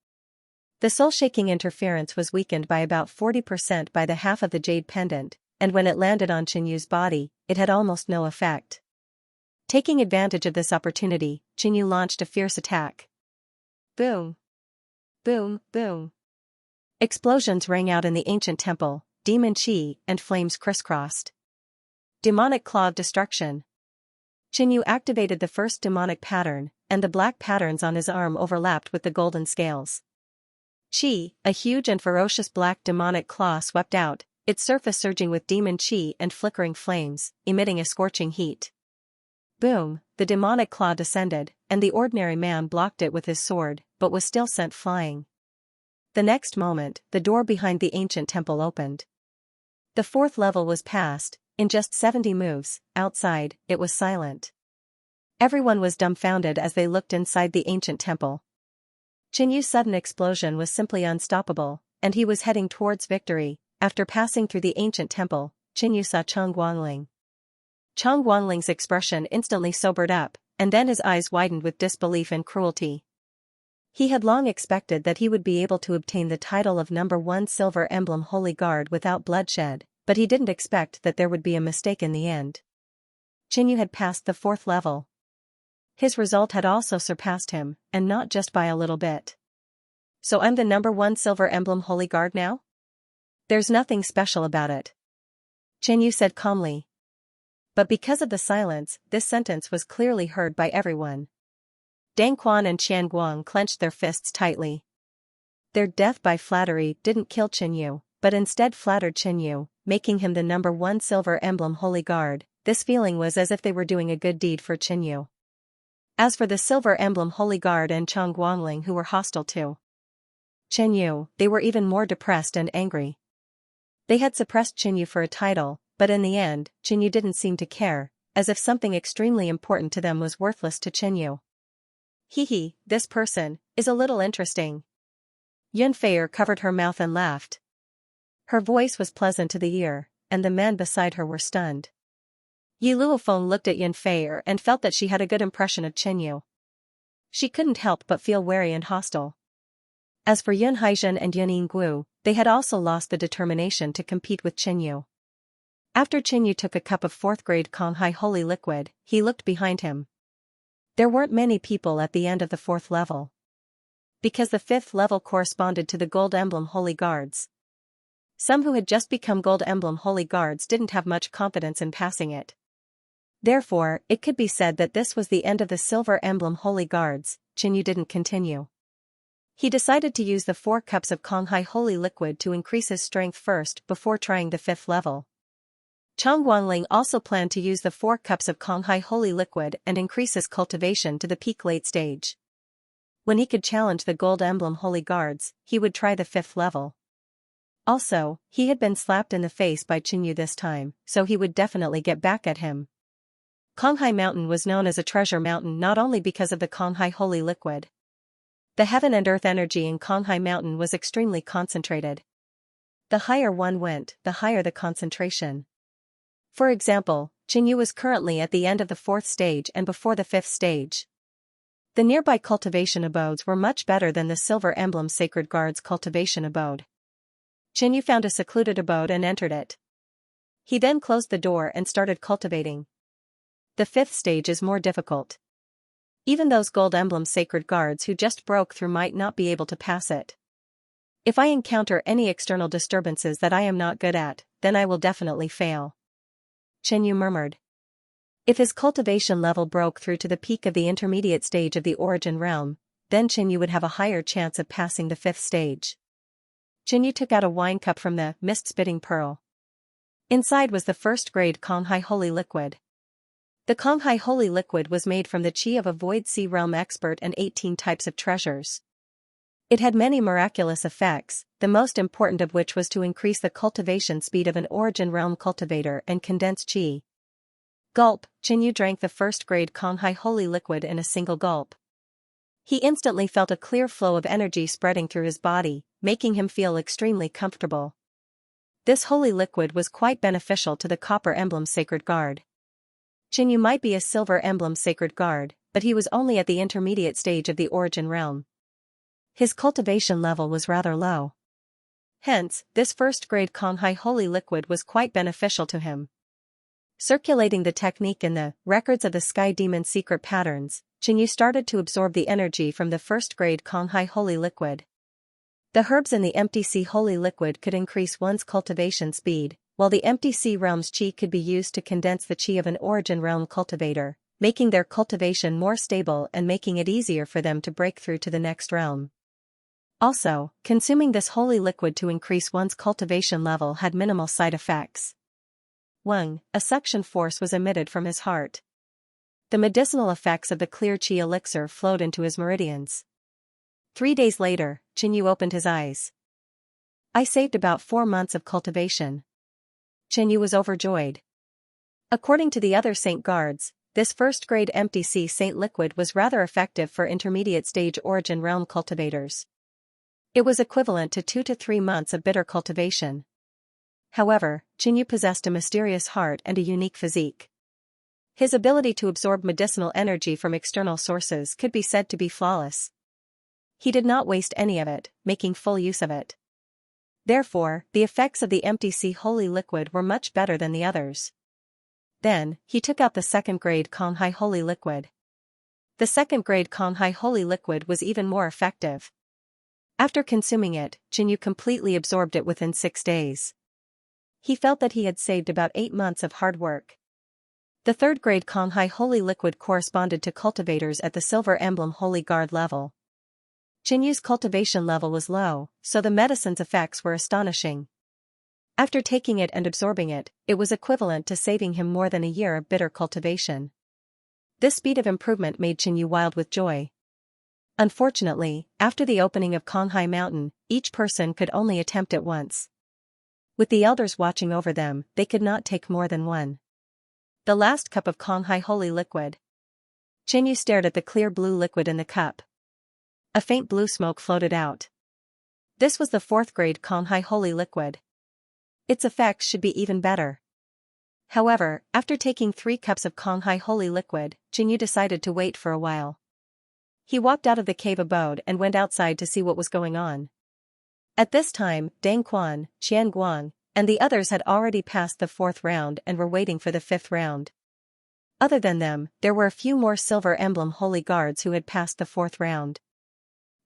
The soul-shaking interference was weakened by about 40% by the half of the jade pendant, and when it landed on Qinyu's body, it had almost no effect. Taking advantage of this opportunity, Qinyu launched a fierce attack. Boom! Boom, boom! Explosions rang out in the ancient temple, demon qi and flames crisscrossed. Demonic Claw of Destruction. Qinyu activated the first demonic pattern, and the black patterns on his arm overlapped with the golden scales. Qi, a huge and ferocious black demonic claw swept out, its surface surging with demon qi and flickering flames, emitting a scorching heat. Boom, the demonic claw descended, and the ordinary man blocked it with his sword, but was still sent flying. The next moment, the door behind the ancient temple opened. The fourth level was passed. In just 70 moves, outside, it was silent. Everyone was dumbfounded as they looked inside the ancient temple. Qinyu's sudden explosion was simply unstoppable, and he was heading towards victory. After passing through the ancient temple, Qinyu saw Chang Guangling. Chang Guangling's expression instantly sobered up, and then his eyes widened with disbelief and cruelty. He had long expected that he would be able to obtain the title of No. 1 Silver Emblem Holy Guard without bloodshed, but he didn't expect that there would be a mistake in the end. Qinyu had passed the fourth level. His result had also surpassed him, and not just by a little bit. So I'm the No. 1 Silver Emblem Holy Guard now? There's nothing special about it. Qinyu said calmly. But because of the silence, this sentence was clearly heard by everyone. Dang Quan and Qian Guang clenched their fists tightly. Their death by flattery didn't kill Qinyu, but instead flattered Qinyu, making him the No. 1 Silver Emblem Holy Guard. This feeling was as if they were doing a good deed for Qinyu. As for the Silver Emblem Holy Guard and Chang Guangling, who were hostile to Qinyu, they were even more depressed and angry. They had suppressed Qinyu for a title, but in the end, Qinyu didn't seem to care, as if something extremely important to them was worthless to Qinyu. Hee, this person is a little interesting. Yunfei covered her mouth and laughed. Her voice was pleasant to the ear, and the men beside her were stunned. Yi Luofeng looked at Yunfei and felt that she had a good impression of Qinyu. She couldn't help but feel wary and hostile. As for Yun Haizhen and Yun Yingguo, they had also lost the determination to compete with Qinyu. After Qinyu took a cup of 4th grade Konghai holy liquid, he looked behind him. There weren't many people at the end of the 4th level. Because the 5th level corresponded to the Gold Emblem Holy Guards. Some who had just become Gold Emblem Holy Guards didn't have much confidence in passing it. Therefore, it could be said that this was the end of the Silver Emblem Holy Guards. Qinyu didn't continue. He decided to use the 4 cups of Konghai holy liquid to increase his strength first before trying the 5th level. Chang Guangling also planned to use the 4 cups of Konghai holy liquid and increase his cultivation to the peak late stage. When he could challenge the Gold Emblem Holy Guards, he would try the 5th level. Also, he had been slapped in the face by Qinyu this time, so he would definitely get back at him. Konghai Mountain was known as a treasure mountain not only because of the Konghai holy liquid. The heaven and earth energy in Konghai Mountain was extremely concentrated. The higher one went, the higher the concentration. For example, Qinyu was currently at the end of the 4th stage and before the 5th stage. The nearby cultivation abodes were much better than the Silver Emblem Sacred Guard's cultivation abode. Qinyu found a secluded abode and entered it. He then closed the door and started cultivating. The 5th stage is more difficult. Even those Gold Emblem Sacred Guards who just broke through might not be able to pass it. If I encounter any external disturbances that I am not good at, then I will definitely fail. Yu murmured. If his cultivation level broke through to the peak of the intermediate stage of the origin realm, then Yu would have a higher chance of passing the 5th stage. Yu took out a wine cup from the mist-spitting pearl. Inside was the first-grade Konghai Holy Liquid. The Konghai Holy Liquid was made from the chi of a Void Sea Realm expert and 18 types of treasures. It had many miraculous effects, the most important of which was to increase the cultivation speed of an origin realm cultivator and condense chi. Gulp, Yu drank the first-grade Konghai Holy Liquid in a single gulp. He instantly felt a clear flow of energy spreading through his body, making him feel extremely comfortable. This holy liquid was quite beneficial to the Copper Emblem Sacred Guard. Yu might be a Silver Emblem Sacred Guard, but he was only at the intermediate stage of the origin realm. His cultivation level was rather low. Hence, this first-grade Konghai Holy Liquid was quite beneficial to him. Circulating the technique in the Records of the Sky Demon Secret Patterns, Yu started to absorb the energy from the first-grade Konghai Holy Liquid. The herbs in the Empty Sea Holy Liquid could increase one's cultivation speed, while the Empty Sea Realm's chi could be used to condense the chi of an origin realm cultivator, making their cultivation more stable and making it easier for them to break through to the next realm. Also, consuming this holy liquid to increase one's cultivation level had minimal side effects. 1. A suction force was emitted from his heart. The medicinal effects of the clear chi elixir flowed into his meridians. 3 days later, Yu opened his eyes. I saved about 4 months of cultivation. Yu was overjoyed. According to the other Saint Guards, this first-grade Empty Sea Saint Liquid was rather effective for intermediate-stage origin realm cultivators. It was equivalent to 2 to 3 months of bitter cultivation. However, Yu possessed a mysterious heart and a unique physique. His ability to absorb medicinal energy from external sources could be said to be flawless. He did not waste any of it, making full use of it. Therefore, the effects of the Empty Sea Holy Liquid were much better than the others. Then, he took out the second-grade Konghai Holy Liquid. The second-grade Konghai Holy Liquid was even more effective. After consuming it, Yu completely absorbed it within 6 days. He felt that he had saved about 8 months of hard work. The third-grade Konghai Holy Liquid corresponded to cultivators at the Silver Emblem Holy Guard level. Yu's cultivation level was low, so the medicine's effects were astonishing. After taking it and absorbing it, it was equivalent to saving him more than a year of bitter cultivation. This speed of improvement made Yu wild with joy. Unfortunately, after the opening of Konghai Mountain, each person could only attempt it once. With the elders watching over them, they could not take more than one. The last cup of Konghai Holy Liquid. Yu stared at the clear blue liquid in the cup. A faint blue smoke floated out. This was the 4th-grade Konghai Holy Liquid. Its effects should be even better. However, after taking 3 cups of Konghai Holy Liquid, Yu decided to wait for a while. He walked out of the cave abode and went outside to see what was going on. At this time, Dang Quan, Qian Guang, and the others had already passed the 4th round and were waiting for the 5th round. Other than them, there were a few more Silver Emblem Holy Guards who had passed the 4th round.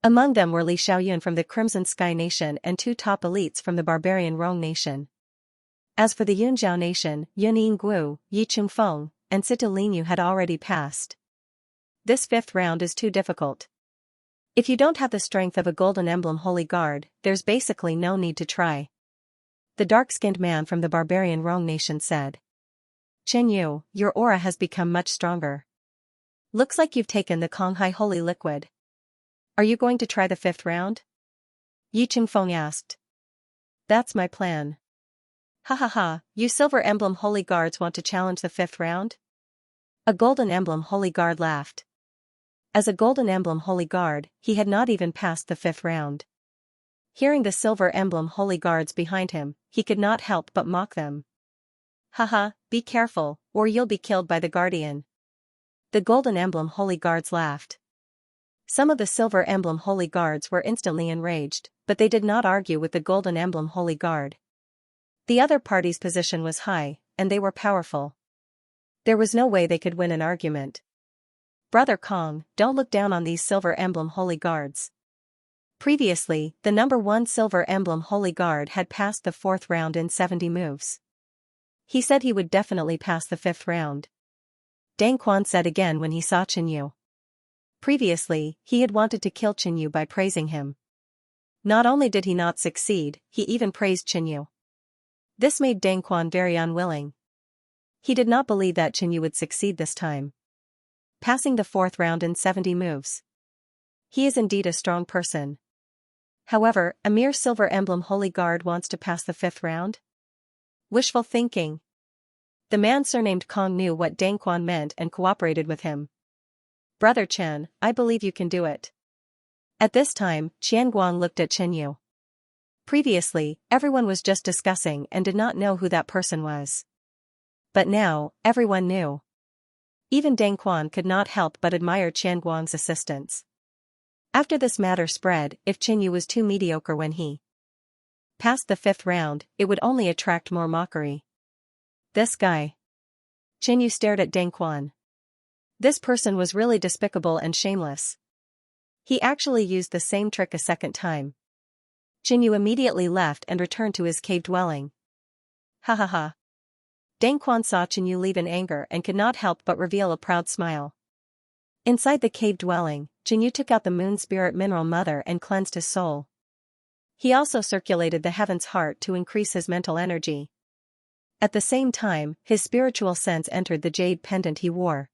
Among them were Li Xiaoyun from the Crimson Sky Nation and 2 top elites from the Barbarian Rong Nation. As for the Yunjiao Nation, Yun Yingguo, Yi Chungfeng, and Sita Linyu had already passed. This 5th round is too difficult. If you don't have the strength of a Golden Emblem Holy Guard, there's basically no need to try. The dark-skinned man from the Barbarian Rong Nation said. Yu, your aura has become much stronger. Looks like you've taken the Konghai Holy Liquid. Are you going to try the 5th round? Yi Chungfeng asked. That's my plan. Ha ha ha, you Silver Emblem Holy Guards want to challenge the 5th round? A Golden Emblem Holy Guard laughed. As a Golden Emblem Holy Guard, he had not even passed the 5th round. Hearing the Silver Emblem Holy Guards behind him, he could not help but mock them. Haha, be careful, or you'll be killed by the Guardian. The Golden Emblem Holy Guards laughed. Some of the Silver Emblem Holy Guards were instantly enraged, but they did not argue with the Golden Emblem Holy Guard. The other party's position was high, and they were powerful. There was no way they could win an argument. Brother Kong, don't look down on these Silver Emblem Holy Guards. Previously, the number 1 Silver Emblem Holy Guard had passed the 4th round in 70 moves. He said he would definitely pass the 5th round. Dang Quan said again when he saw Qinyu. Previously, he had wanted to kill Qinyu by praising him. Not only did he not succeed, he even praised Qinyu. This made Dang Quan very unwilling. He did not believe that Qinyu would succeed this time, passing the 4th round in 70 moves. He is indeed a strong person. However, a mere Silver Emblem Holy Guard wants to pass the 5th round? Wishful thinking. The man surnamed Kong knew what Dang Quan meant and cooperated with him. Brother Chen, I believe you can do it. At this time, Qianguang looked at Qinyu. Previously, everyone was just discussing and did not know who that person was. But now, everyone knew. Even Dang Quan could not help but admire Qianguang's assistance. After this matter spread, if Qinyu was too mediocre when he passed the 5th round, it would only attract more mockery. This guy. Qinyu stared at Dang Quan. This person was really despicable and shameless. He actually used the same trick a second time. Qinyu immediately left and returned to his cave dwelling. Ha ha ha. Dang Quan saw Qinyu leave in anger and could not help but reveal a proud smile. Inside the cave dwelling, Qinyu took out the Moon Spirit Mineral Mother and cleansed his soul. He also circulated the Heaven's Heart to increase his mental energy. At the same time, his spiritual sense entered the jade pendant he wore.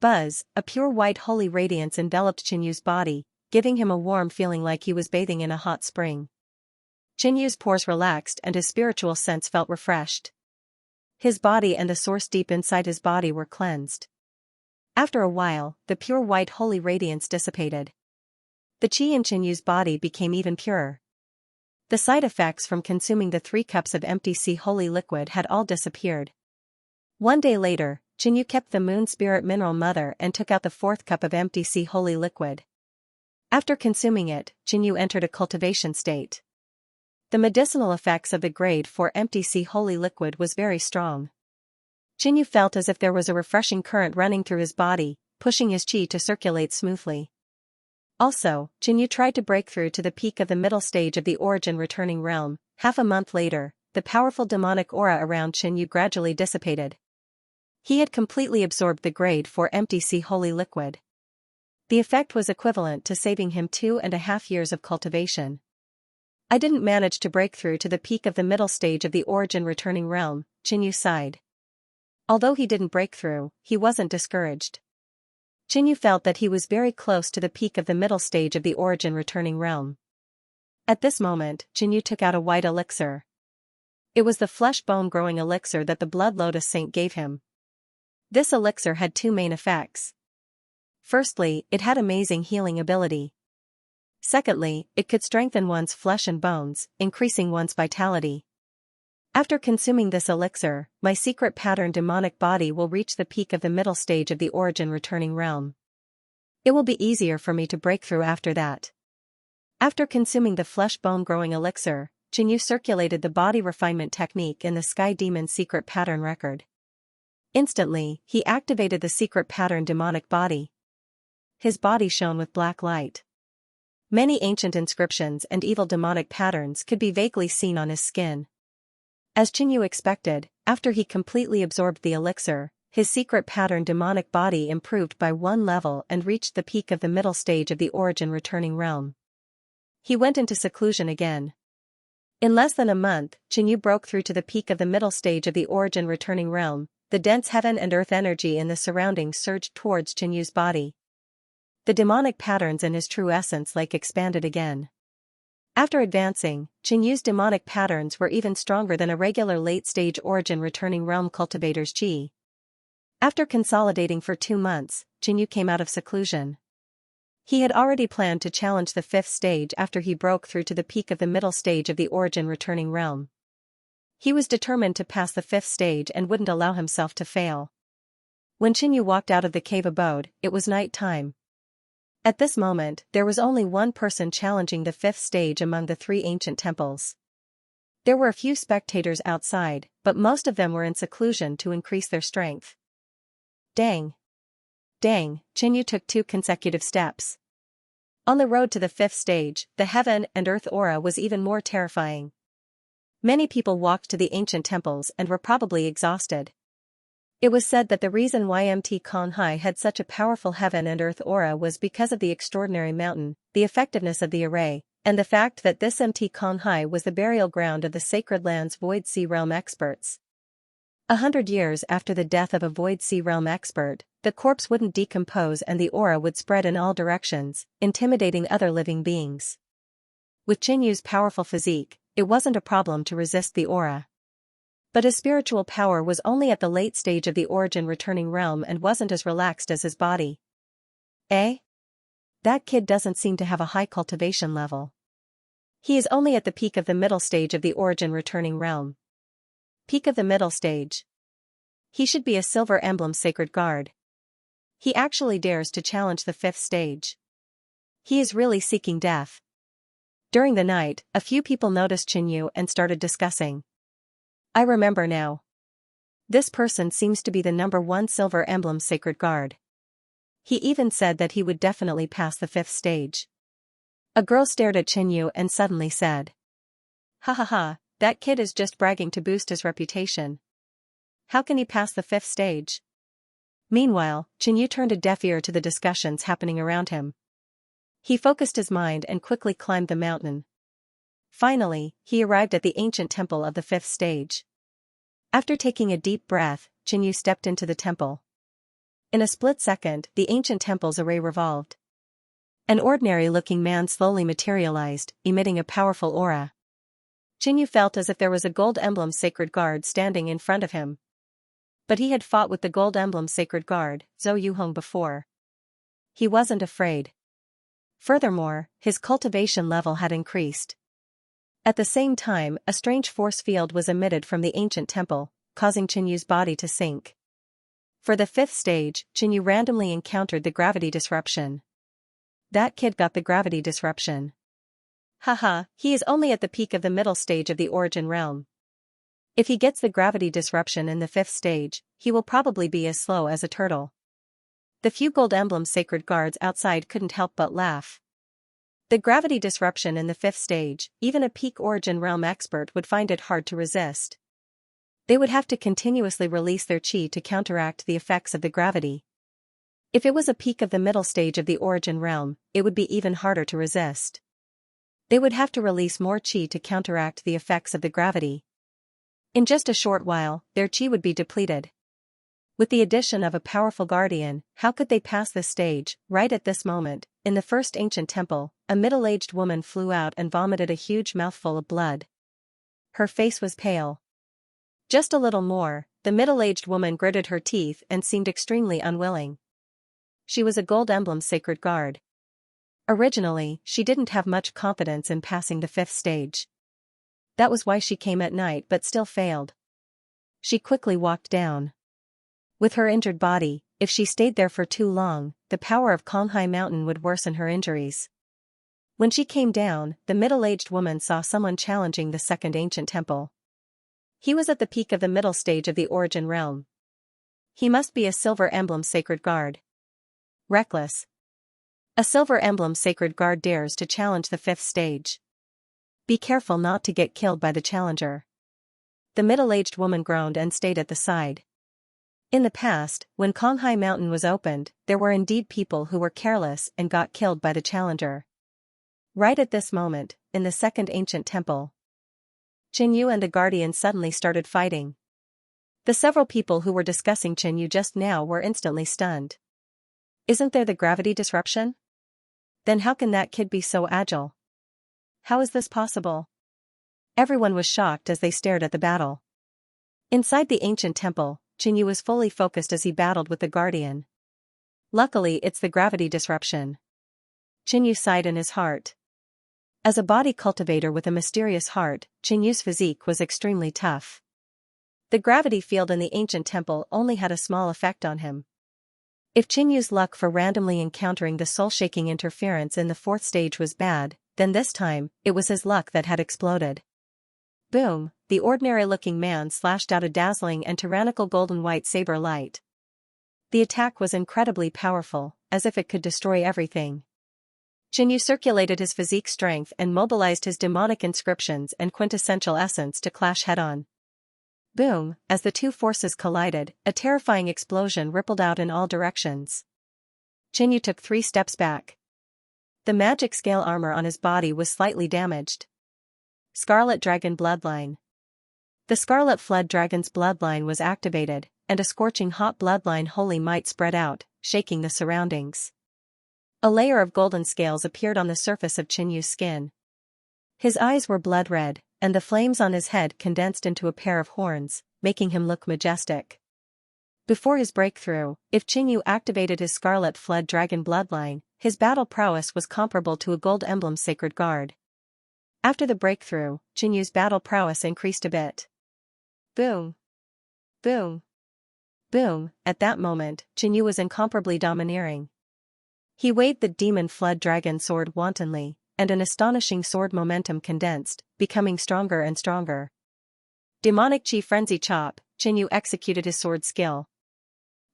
Buzz, a pure white holy radiance enveloped Qinyu's body, giving him a warm feeling like he was bathing in a hot spring. Qinyu's pores relaxed and his spiritual sense felt refreshed. His body and the source deep inside his body were cleansed. After a while, the pure white holy radiance dissipated. The qi in Qinyu's body became even purer. The side effects from consuming the 3 cups of empty sea holy liquid had all disappeared. One day later, Qinyu kept the Moon Spirit Mineral Mother and took out the 4th cup of empty sea holy liquid. After consuming it, Qinyu entered a cultivation state. The medicinal effects of the grade 4 empty sea holy liquid was very strong. Qinyu felt as if there was a refreshing current running through his body, pushing his qi to circulate smoothly. Also, Qinyu tried to break through to the peak of the middle stage of the Origin Returning Realm. Half a month later, the powerful demonic aura around Qinyu gradually dissipated. He had completely absorbed the grade 4 empty sea holy liquid. The effect was equivalent to saving him 2.5 years of cultivation. I didn't manage to break through to the peak of the middle stage of the Origin Returning Realm, Qinyu sighed. Although he didn't break through, he wasn't discouraged. Qinyu felt that he was very close to the peak of the middle stage of the Origin Returning Realm. At this moment, Qinyu took out a white elixir. It was the flesh-bone growing elixir that the Blood Lotus Saint gave him. This elixir had 2 main effects. Firstly, it had amazing healing ability. Secondly, it could strengthen one's flesh and bones, increasing one's vitality. After consuming this elixir, my secret pattern demonic body will reach the peak of the middle stage of the Origin Returning Realm. It will be easier for me to break through after that. After consuming the flesh-bone growing elixir, Qinyu circulated the body refinement technique in the Sky Demon secret pattern record. Instantly, he activated the secret pattern demonic body. His body shone with black light. Many ancient inscriptions and evil demonic patterns could be vaguely seen on his skin. As Qinyu expected, after he completely absorbed the elixir, his secret pattern demonic body improved by 1 level and reached the peak of the middle stage of the Origin Returning Realm. He went into seclusion again. In less than a month, Qinyu broke through to the peak of the middle stage of the Origin Returning Realm. The dense heaven and earth energy in the surroundings surged towards Qinyu's body. The demonic patterns in his true essence like expanded again. After advancing, Qinyu's demonic patterns were even stronger than a regular late-stage Origin Returning Realm cultivator's qi. After consolidating for 2 months, Qinyu came out of seclusion. He had already planned to challenge the 5th stage after he broke through to the peak of the middle stage of the Origin Returning Realm. He was determined to pass the 5th stage and wouldn't allow himself to fail. When Qinyu walked out of the cave abode, it was night time. At this moment, there was only one person challenging the 5th stage among the 3 ancient temples. There were a few spectators outside, but most of them were in seclusion to increase their strength. Dang! Dang! Qinyu took 2 consecutive steps. On the road to the 5th stage, the heaven and earth aura was even more terrifying. Many people walked to the ancient temples and were probably exhausted. It was said that the reason why Mt. Kanhai had such a powerful heaven and earth aura was because of the extraordinary mountain, the effectiveness of the array, and the fact that this Mt. Kanhai was the burial ground of the sacred land's Void Sea Realm experts. 100 years after the death of a Void Sea Realm expert, the corpse wouldn't decompose and the aura would spread in all directions, intimidating other living beings. With Qinyu's powerful physique, it wasn't a problem to resist the aura. But his spiritual power was only at the late stage of the origin-returning realm and wasn't as relaxed as his body. Eh? That kid doesn't seem to have a high cultivation level. He is only at the peak of the middle stage of the origin-returning realm. Peak of the middle stage. He should be a silver emblem sacred guard. He actually dares to challenge the 5th stage. He is really seeking death. During the night, a few people noticed Qinyu and started discussing. I remember now. This person seems to be the #1 silver emblem sacred guard. He even said that he would definitely pass the 5th stage. A girl stared at Qinyu and suddenly said. Ha ha ha, that kid is just bragging to boost his reputation. How can he pass the 5th stage? Meanwhile, Qinyu turned a deaf ear to the discussions happening around him. He focused his mind and quickly climbed the mountain. Finally, he arrived at the ancient temple of the 5th stage. After taking a deep breath, Qinyu stepped into the temple. In a split second, the ancient temple's array revolved. An ordinary-looking man slowly materialized, emitting a powerful aura. Qinyu felt as if there was a gold emblem sacred guard standing in front of him. But he had fought with the gold emblem sacred guard, Zhou Yuhong, before. He wasn't afraid. Furthermore, his cultivation level had increased. At the same time, a strange force field was emitted from the ancient temple, causing Qinyu's body to sink. For the 5th stage, Qinyu randomly encountered the gravity disruption. That kid got the gravity disruption. Haha, he is only at the peak of the middle stage of the origin realm. If he gets the gravity disruption in the 5th stage, he will probably be as slow as a turtle. The few gold emblem sacred guards outside couldn't help but laugh. The gravity disruption in the 5th stage, even a peak origin realm expert would find it hard to resist. They would have to continuously release their chi to counteract the effects of the gravity. If it was a peak of the middle stage of the origin realm, it would be even harder to resist. They would have to release more chi to counteract the effects of the gravity. In just a short while, their chi would be depleted. With the addition of a powerful guardian, how could they pass this stage? Right at this moment, in the first ancient temple, a middle-aged woman flew out and vomited a huge mouthful of blood. Her face was pale. Just a little more, the middle-aged woman gritted her teeth and seemed extremely unwilling. She was a gold emblem sacred guard. Originally, she didn't have much confidence in passing the 5th stage. That was why she came at night but still failed. She quickly walked down. With her injured body, if she stayed there for too long, the power of Kanhai Mountain would worsen her injuries. When she came down, the middle-aged woman saw someone challenging the 2nd ancient temple. He was at the peak of the middle stage of the origin realm. He must be a silver emblem sacred guard. Reckless. A silver emblem sacred guard dares to challenge the 5th stage. Be careful not to get killed by the challenger. The middle-aged woman groaned and stayed at the side. In the past, when Kanhai Mountain was opened, there were indeed people who were careless and got killed by the challenger. Right at this moment, in the 2nd ancient temple, Qinyu and the guardian suddenly started fighting. The several people who were discussing Qinyu just now were instantly stunned. Isn't there the gravity disruption? Then how can that kid be so agile? How is this possible? Everyone was shocked as they stared at the battle. Inside the ancient temple, Qinyu was fully focused as he battled with the guardian. Luckily, it's the gravity disruption. Qinyu sighed in his heart. As a body cultivator with a mysterious heart, Qinyu's physique was extremely tough. The gravity field in the ancient temple only had a small effect on him. If Qinyu's luck for randomly encountering the soul-shaking interference in the 4th stage was bad, then this time, it was his luck that had exploded. Boom, the ordinary-looking man slashed out a dazzling and tyrannical golden-white saber light. The attack was incredibly powerful, as if it could destroy everything. Yu circulated his physique strength and mobilized his demonic inscriptions and quintessential essence to clash head-on. Boom, as the two forces collided, a terrifying explosion rippled out in all directions. Yu took 3 steps back. The magic scale armor on his body was slightly damaged. Scarlet Dragon Bloodline. The Scarlet Flood Dragon's bloodline was activated, and a scorching hot bloodline holy might spread out, shaking the surroundings. A layer of golden scales appeared on the surface of Yu's skin. His eyes were blood red, and the flames on his head condensed into a pair of horns, making him look majestic. Before his breakthrough, if Yu activated his Scarlet Flood Dragon bloodline, his battle prowess was comparable to a gold emblem sacred guard. After the breakthrough, Yu's battle prowess increased a bit. Boom. Boom. Boom, at that moment, Yu was incomparably domineering. He waved the Demon Flood Dragon sword wantonly, and an astonishing sword momentum condensed, becoming stronger and stronger. Demonic Chi Frenzy Chop, Yu executed his sword skill.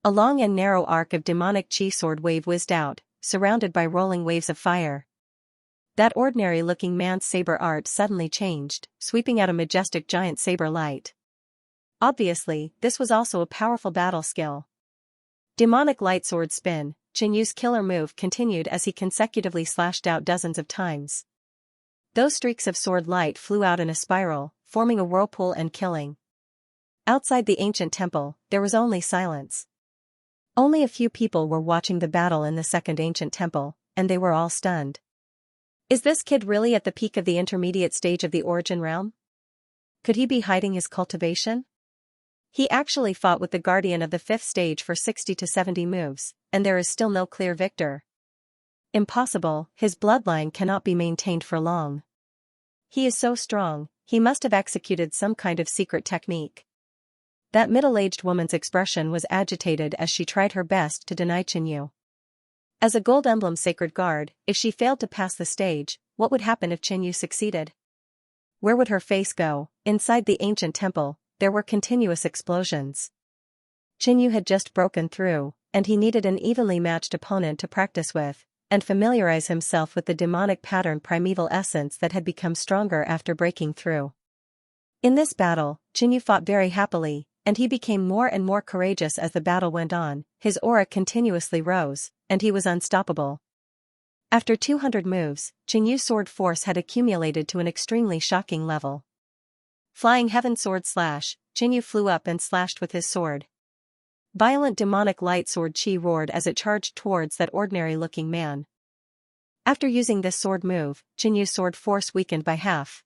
A long and narrow arc of demonic Chi sword wave whizzed out, surrounded by rolling waves of fire. That ordinary-looking man's saber art suddenly changed, sweeping out a majestic giant saber light. Obviously, this was also a powerful battle skill. Demonic Light Sword Spin, Yu's killer move continued as he consecutively slashed out dozens of times. Those streaks of sword light flew out in a spiral, forming a whirlpool and killing. Outside the ancient temple, there was only silence. Only a few people were watching the battle in the second ancient temple, and they were all stunned. Is this kid really at the peak of the intermediate stage of the Origin Realm? Could he be hiding his cultivation? He actually fought with the Guardian of the 5th stage for 60 to 70 moves, and there is still no clear victor. Impossible, his bloodline cannot be maintained for long. He is so strong, he must have executed some kind of secret technique. That middle-aged woman's expression was agitated as she tried her best to deny Yu. As a Gold Emblem Sacred Guard, if she failed to pass the stage, what would happen if Yu succeeded? Where would her face go? Inside the ancient temple, there were continuous explosions. Yu had just broken through, and he needed an evenly matched opponent to practice with, and familiarize himself with the demonic pattern primeval essence that had become stronger after breaking through. In this battle, Yu fought very happily, and he became more and more courageous as the battle went on. His aura continuously rose, and he was unstoppable. After 200 moves, Yu's sword force had accumulated to an extremely shocking level. Flying Heaven Sword Slash, Yu flew up and slashed with his sword. Violent demonic light sword chi roared as it charged towards that ordinary-looking man. After using this sword move, Yu's sword force weakened by half.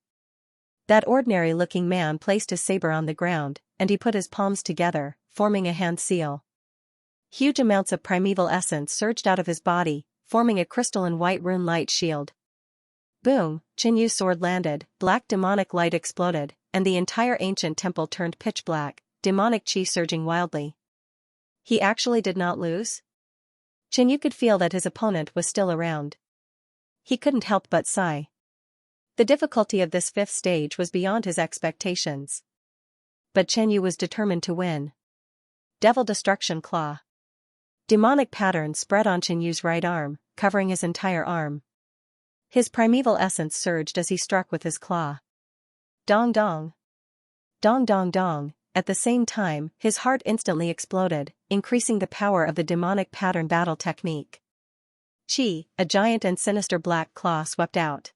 That ordinary-looking man placed his saber on the ground, and he put his palms together, forming a hand seal. Huge amounts of primeval essence surged out of his body, forming a crystalline white rune light shield. Boom, Yu's sword landed, black demonic light exploded, and the entire ancient temple turned pitch black, demonic chi surging wildly. He actually did not lose? Yu could feel that his opponent was still around. He couldn't help but sigh. The difficulty of this 5th stage was beyond his expectations. But Yu was determined to win. Devil Destruction Claw. Demonic pattern spread on Yu's right arm, covering his entire arm. His primeval essence surged as he struck with his claw. Dong dong. Dong dong dong. At the same time, his heart instantly exploded, increasing the power of the demonic pattern battle technique. Chi, a giant and sinister black claw swept out.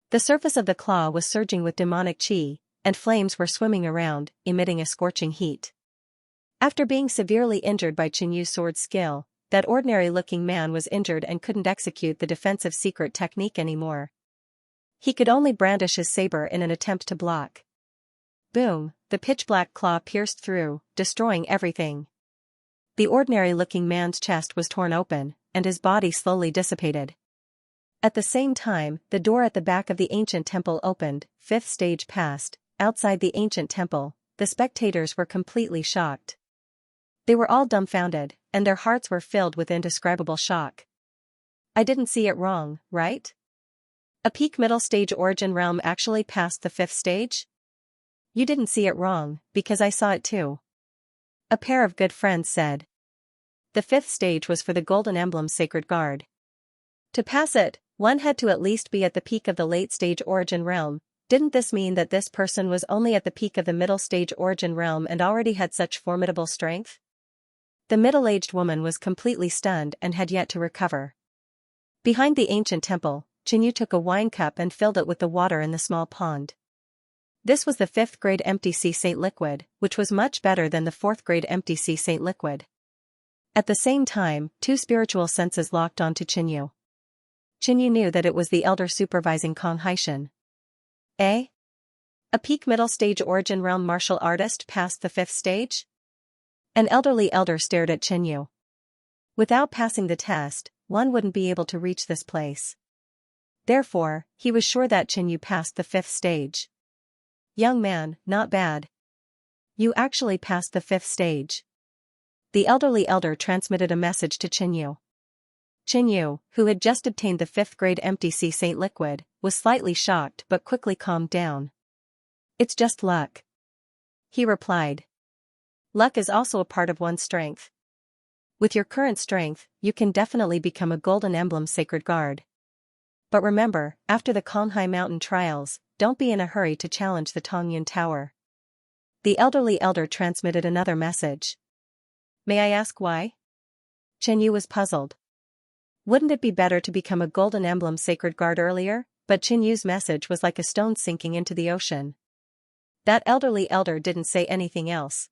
The surface of the claw was surging with demonic chi, and flames were swimming around, emitting a scorching heat. After being severely injured by Yu's sword skill, that ordinary-looking man was injured and couldn't execute the defensive secret technique anymore. He could only brandish his saber in an attempt to block. Boom, the pitch-black claw pierced through, destroying everything. The ordinary-looking man's chest was torn open, and his body slowly dissipated. At the same time, the door at the back of the ancient temple opened, 5th stage passed. Outside the ancient temple, the spectators were completely shocked. They were all dumbfounded, and their hearts were filled with indescribable shock. I didn't see it wrong, right? A peak middle stage Origin Realm actually passed the 5th stage? You didn't see it wrong, because I saw it too. A pair of good friends said. The 5th stage was for the Golden Emblem Sacred Guard. To pass it, One had to at least be at the peak of the late-stage origin realm. Didn't this mean that this person was only at the peak of the middle-stage origin realm and already had such formidable strength? The middle-aged woman was completely stunned and had yet to recover. Behind the ancient temple, Xianxia took a wine cup and filled it with the water in the small pond. This was the 5th grade empty sea saint liquid, which was much better than the 4th grade empty sea saint liquid. At the same time, two spiritual senses locked onto Xianxia. Xianxia knew that it was the elder supervising Cultivation. A peak middle stage origin realm martial artist past the 5th stage? An elderly elder stared at Xianxia. Without passing the test, one wouldn't be able to reach this place. Therefore, he was sure that Xianxia passed the 5th stage. Young man, not bad. You actually passed the 5th stage. The elderly elder transmitted a message to Xianxia. Xianxia, who had just obtained the 5th grade empty sea saint liquid, was slightly shocked but quickly calmed down. It's just luck, he replied. Luck is also a part of one's strength. With your current strength, you can definitely become a Golden Emblem Sacred Guard. But remember, after the Xianxia Mountain trials, don't be in a hurry to challenge the Tongyun Tower. The elderly elder transmitted another message. May I ask why? Xianxia was puzzled. Wouldn't it be better to become a Golden Emblem Sacred Guard earlier? But Xianxia's message was like a stone sinking into the ocean. That elderly elder didn't say anything else.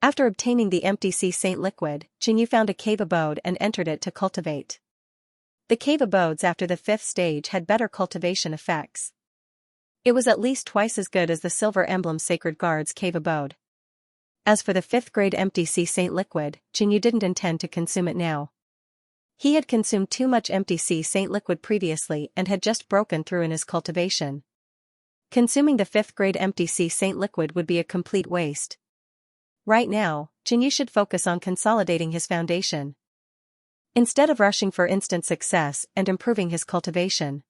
After obtaining the empty sea saint liquid, Xianxia found a cave abode and entered it to cultivate. The cave abodes after the 5th stage had better cultivation effects. It was at least twice as good as the Silver Emblem Sacred Guard's cave abode. As for the 5th grade empty sea saint liquid, Xianxia didn't intend to consume it now. He had consumed too much empty sea saint liquid previously and had just broken through in his cultivation. Consuming the 5th grade empty sea saint liquid would be a complete waste. Right now, Xianxia should focus on consolidating his foundation, instead of rushing for instant success and improving his cultivation.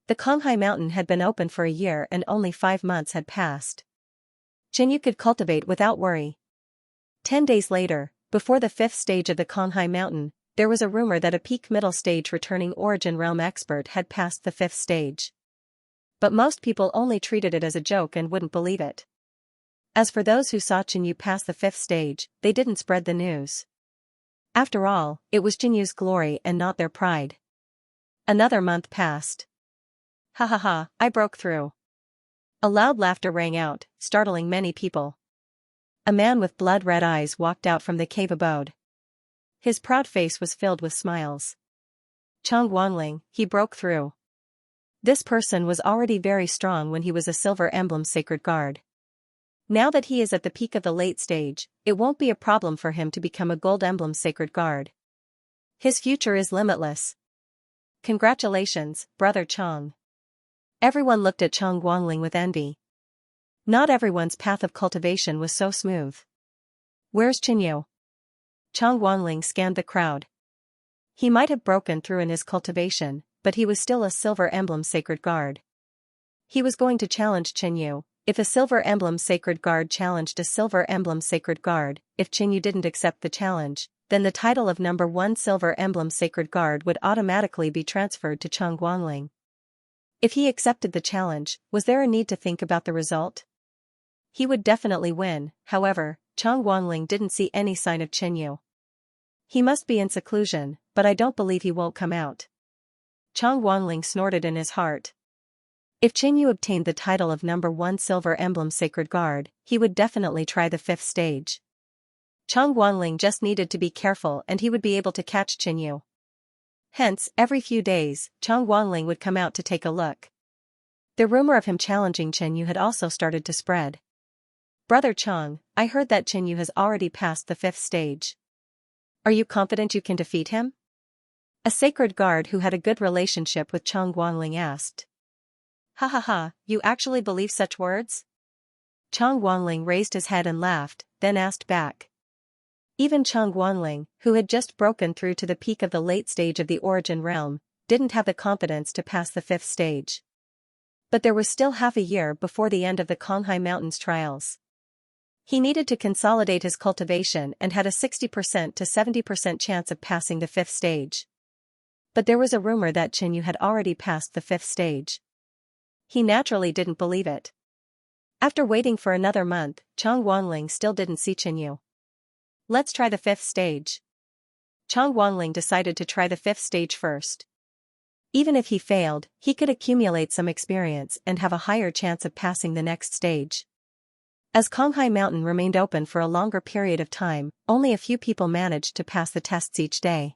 The Xianxia Mountain had been open for a year and only 5 months had passed. Xianxia could cultivate without worry. 10 days later, before the 5th stage of the Xianxia Mountain, there was a rumor that a peak middle stage returning origin realm expert had passed the 5th stage. But most people only treated it as a joke and wouldn't believe it. As for those who saw Xianxia pass the 5th stage, they didn't spread the news. After all, it was Xianxia's glory and not their pride. Another month passed. Ha ha ha, I broke through. A loud laughter rang out, startling many people. A man with blood-red eyes walked out from the cave abode. His proud face was filled with smiles. Chang Guangling, he broke through. This person was already very strong when he was a Silver Emblem Sacred Guard. Now that he is at the peak of the late stage, it won't be a problem for him to become a Gold Emblem Sacred Guard. His future is limitless. Congratulations, Brother Chang. Everyone looked at Chang Guangling with envy. Not everyone's path of cultivation was so smooth. Where's Xianxia? Chang Guangling scanned the crowd. He might have broken through in his cultivation, but he was still a Silver Emblem Sacred Guard. He was going to challenge Xianxia. If a Silver Emblem Sacred Guard challenged a Silver Emblem Sacred Guard, if Xianxia didn't accept the challenge, then the title of number 1 Silver Emblem Sacred Guard would automatically be transferred to Chang Guangling. If he accepted the challenge, was there a need to think about the result? He would definitely win. However, Chang Guangling didn't see any sign of Xianxia. He must be in seclusion, but I don't believe he won't come out. Chang Guangling snorted in his heart. If Xianxia obtained the title of number 1 Silver Emblem Sacred Guard, he would definitely try the 5th stage. Chang Guangling just needed to be careful and he would be able to catch Xianxia. Hence, every few days, Chang Guangling would come out to take a look. The rumor of him challenging Xianxia had also started to spread. Brother Chang, I heard that Xianxia has already passed the 5th stage. Are you confident you can defeat him? A sacred guard who had a good relationship with Chang Guangling asked. Ha ha ha, you actually believe such words? Chang Guangling raised his head and laughed, then asked back. Even Chang Guangling, who had just broken through to the peak of the late stage of the origin realm, didn't have the confidence to pass the 5th stage. But there was still half a year before the end of the Xianxia Mountains trials. He needed to consolidate his cultivation and had a 60% to 70% chance of passing the 5th stage. But there was a rumor that Xianxia had already passed the 5th stage. He naturally didn't believe it. After waiting for another month, Chang Wanling still didn't see Xianxia. Let's try the 5th stage. Chang Wanling decided to try the 5th stage first. Even if he failed, he could accumulate some experience and have a higher chance of passing the next stage. As Konghai Mountain remained open for a longer period of time, only a few people managed to pass the tests each day.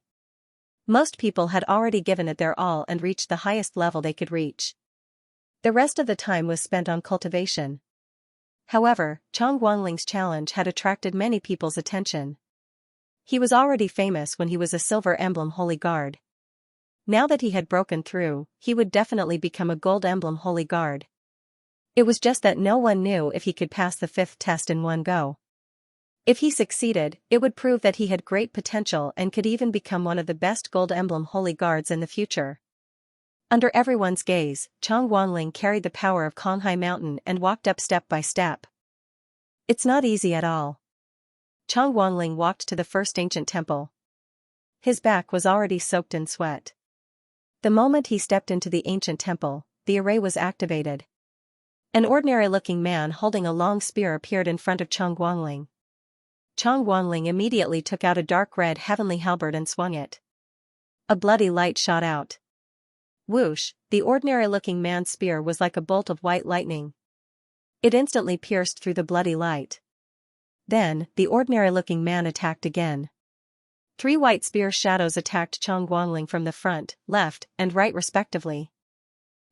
Most people had already given it their all and reached the highest level they could reach. The rest of the time was spent on cultivation. However, Chang Wanling's challenge had attracted many people's attention. He was already famous when he was a Silver Emblem Holy Guard. Now that he had broken through, he would definitely become a Gold Emblem Holy Guard. It was just that no one knew if he could pass the 5th test in one go. If he succeeded, it would prove that he had great potential and could even become one of the best Gold Emblem Holy Guards in the future. Under everyone's gaze, Chang Wanling carried the power of Konghai Mountain and walked up step by step. It's not easy at all. Chang Wanling walked to the first ancient temple. His back was already soaked in sweat. The moment he stepped into the ancient temple, the array was activated. An ordinary-looking man holding a long spear appeared in front of Chang Wanling. Chang Wanling immediately took out a dark red heavenly halberd and swung it. A bloody light shot out. Whoosh, the ordinary-looking man's spear was like a bolt of white lightning. It instantly pierced through the bloody light. Then, the ordinary-looking man attacked again. 3 white spear shadows attacked Chang Wanling from the front, left, and right respectively.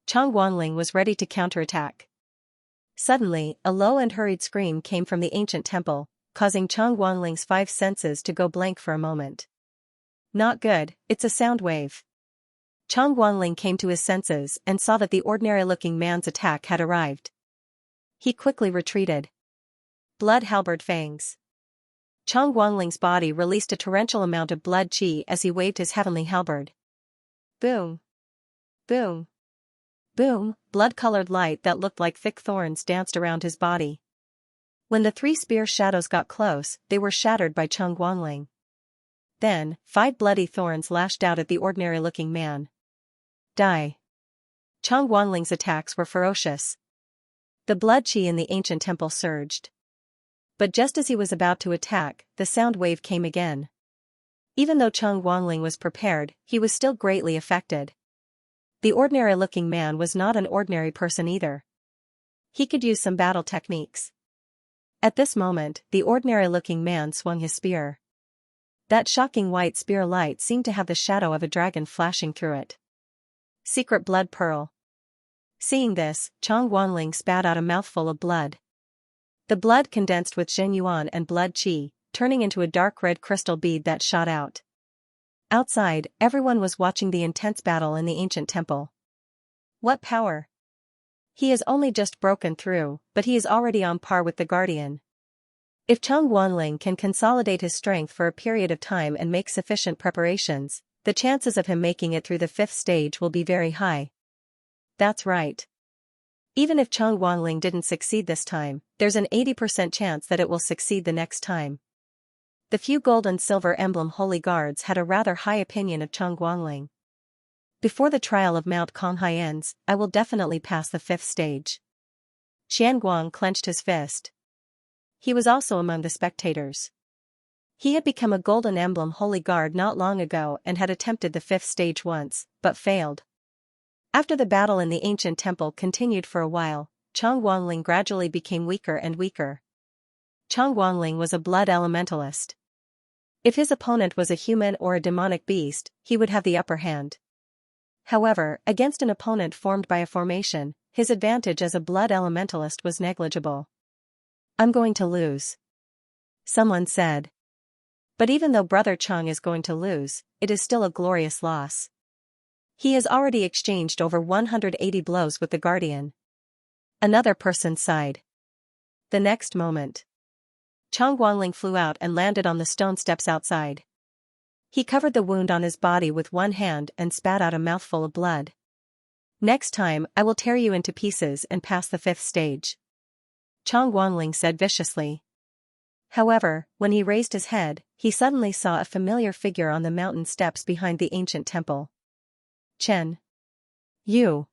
Chang Wanling was ready to counterattack. Suddenly, a low and hurried scream came from the ancient temple, causing Chang Wanling's 5 senses to go blank for a moment. Not good, it's a sound wave. Chang Wanling came to his senses and saw that the ordinary-looking man's attack had arrived. He quickly retreated. Blood halberd fangs. Chang Wanling's body released a torrential amount of blood qi as he waved his heavenly halberd. Boom! Boom! Boom! Blood-colored light that looked like thick thorns danced around his body. When the 3 spear shadows got close, they were shattered by Chang Wanling. Then, 5 bloody thorns lashed out at the ordinary-looking man. Die! Chang Wanling's attacks were ferocious. The blood qi in the ancient temple surged. But just as he was about to attack, the sound wave came again. Even though Chang Wanling was prepared, he was still greatly affected. The ordinary-looking man was not an ordinary person either. He could use some battle techniques. At this moment, the ordinary-looking man swung his spear. That shocking white spear light seemed to have the shadow of a dragon flashing through it. Secret blood pearl. Seeing this, Chang Wanling spat out a mouthful of blood. The blood condensed with Zhen Yuan and blood qi, turning into a dark red crystal bead that shot out. Outside, everyone was watching the intense battle in the ancient temple. What power! He has only just broken through, but he is already on par with the Guardian. If Chang Wanling can consolidate his strength for a period of time and make sufficient preparations, the chances of him making it through the 5th stage will be very high. That's right. Even if Chang Wanling didn't succeed this time, there's an 80% chance that it will succeed the next time. The few gold and silver emblem holy guards had a rather high opinion of Chang Wanling. Before the trial of Mount Konghai ends, I will definitely pass the 5th stage. Xianguang clenched his fist. He was also among the spectators. He had become a golden emblem holy guard not long ago and had attempted the 5th stage once, but failed. After the battle in the ancient temple continued for a while, Chang Wanling gradually became weaker and weaker. Chang Wanling was a blood elementalist. If his opponent was a human or a demonic beast, he would have the upper hand. However, against an opponent formed by a formation, his advantage as a blood elementalist was negligible. I'm going to lose, someone said. But even though Brother Chang is going to lose, it is still a glorious loss. He has already exchanged over 180 blows with the Guardian. Another person sighed. The next moment, Chang Wanling flew out and landed on the stone steps outside. He covered the wound on his body with one hand and spat out a mouthful of blood. Next time, I will tear you into pieces and pass the 5th stage, Chang Wanling said viciously. However, when he raised his head, he suddenly saw a familiar figure on the mountain steps behind the ancient temple. Chen. You.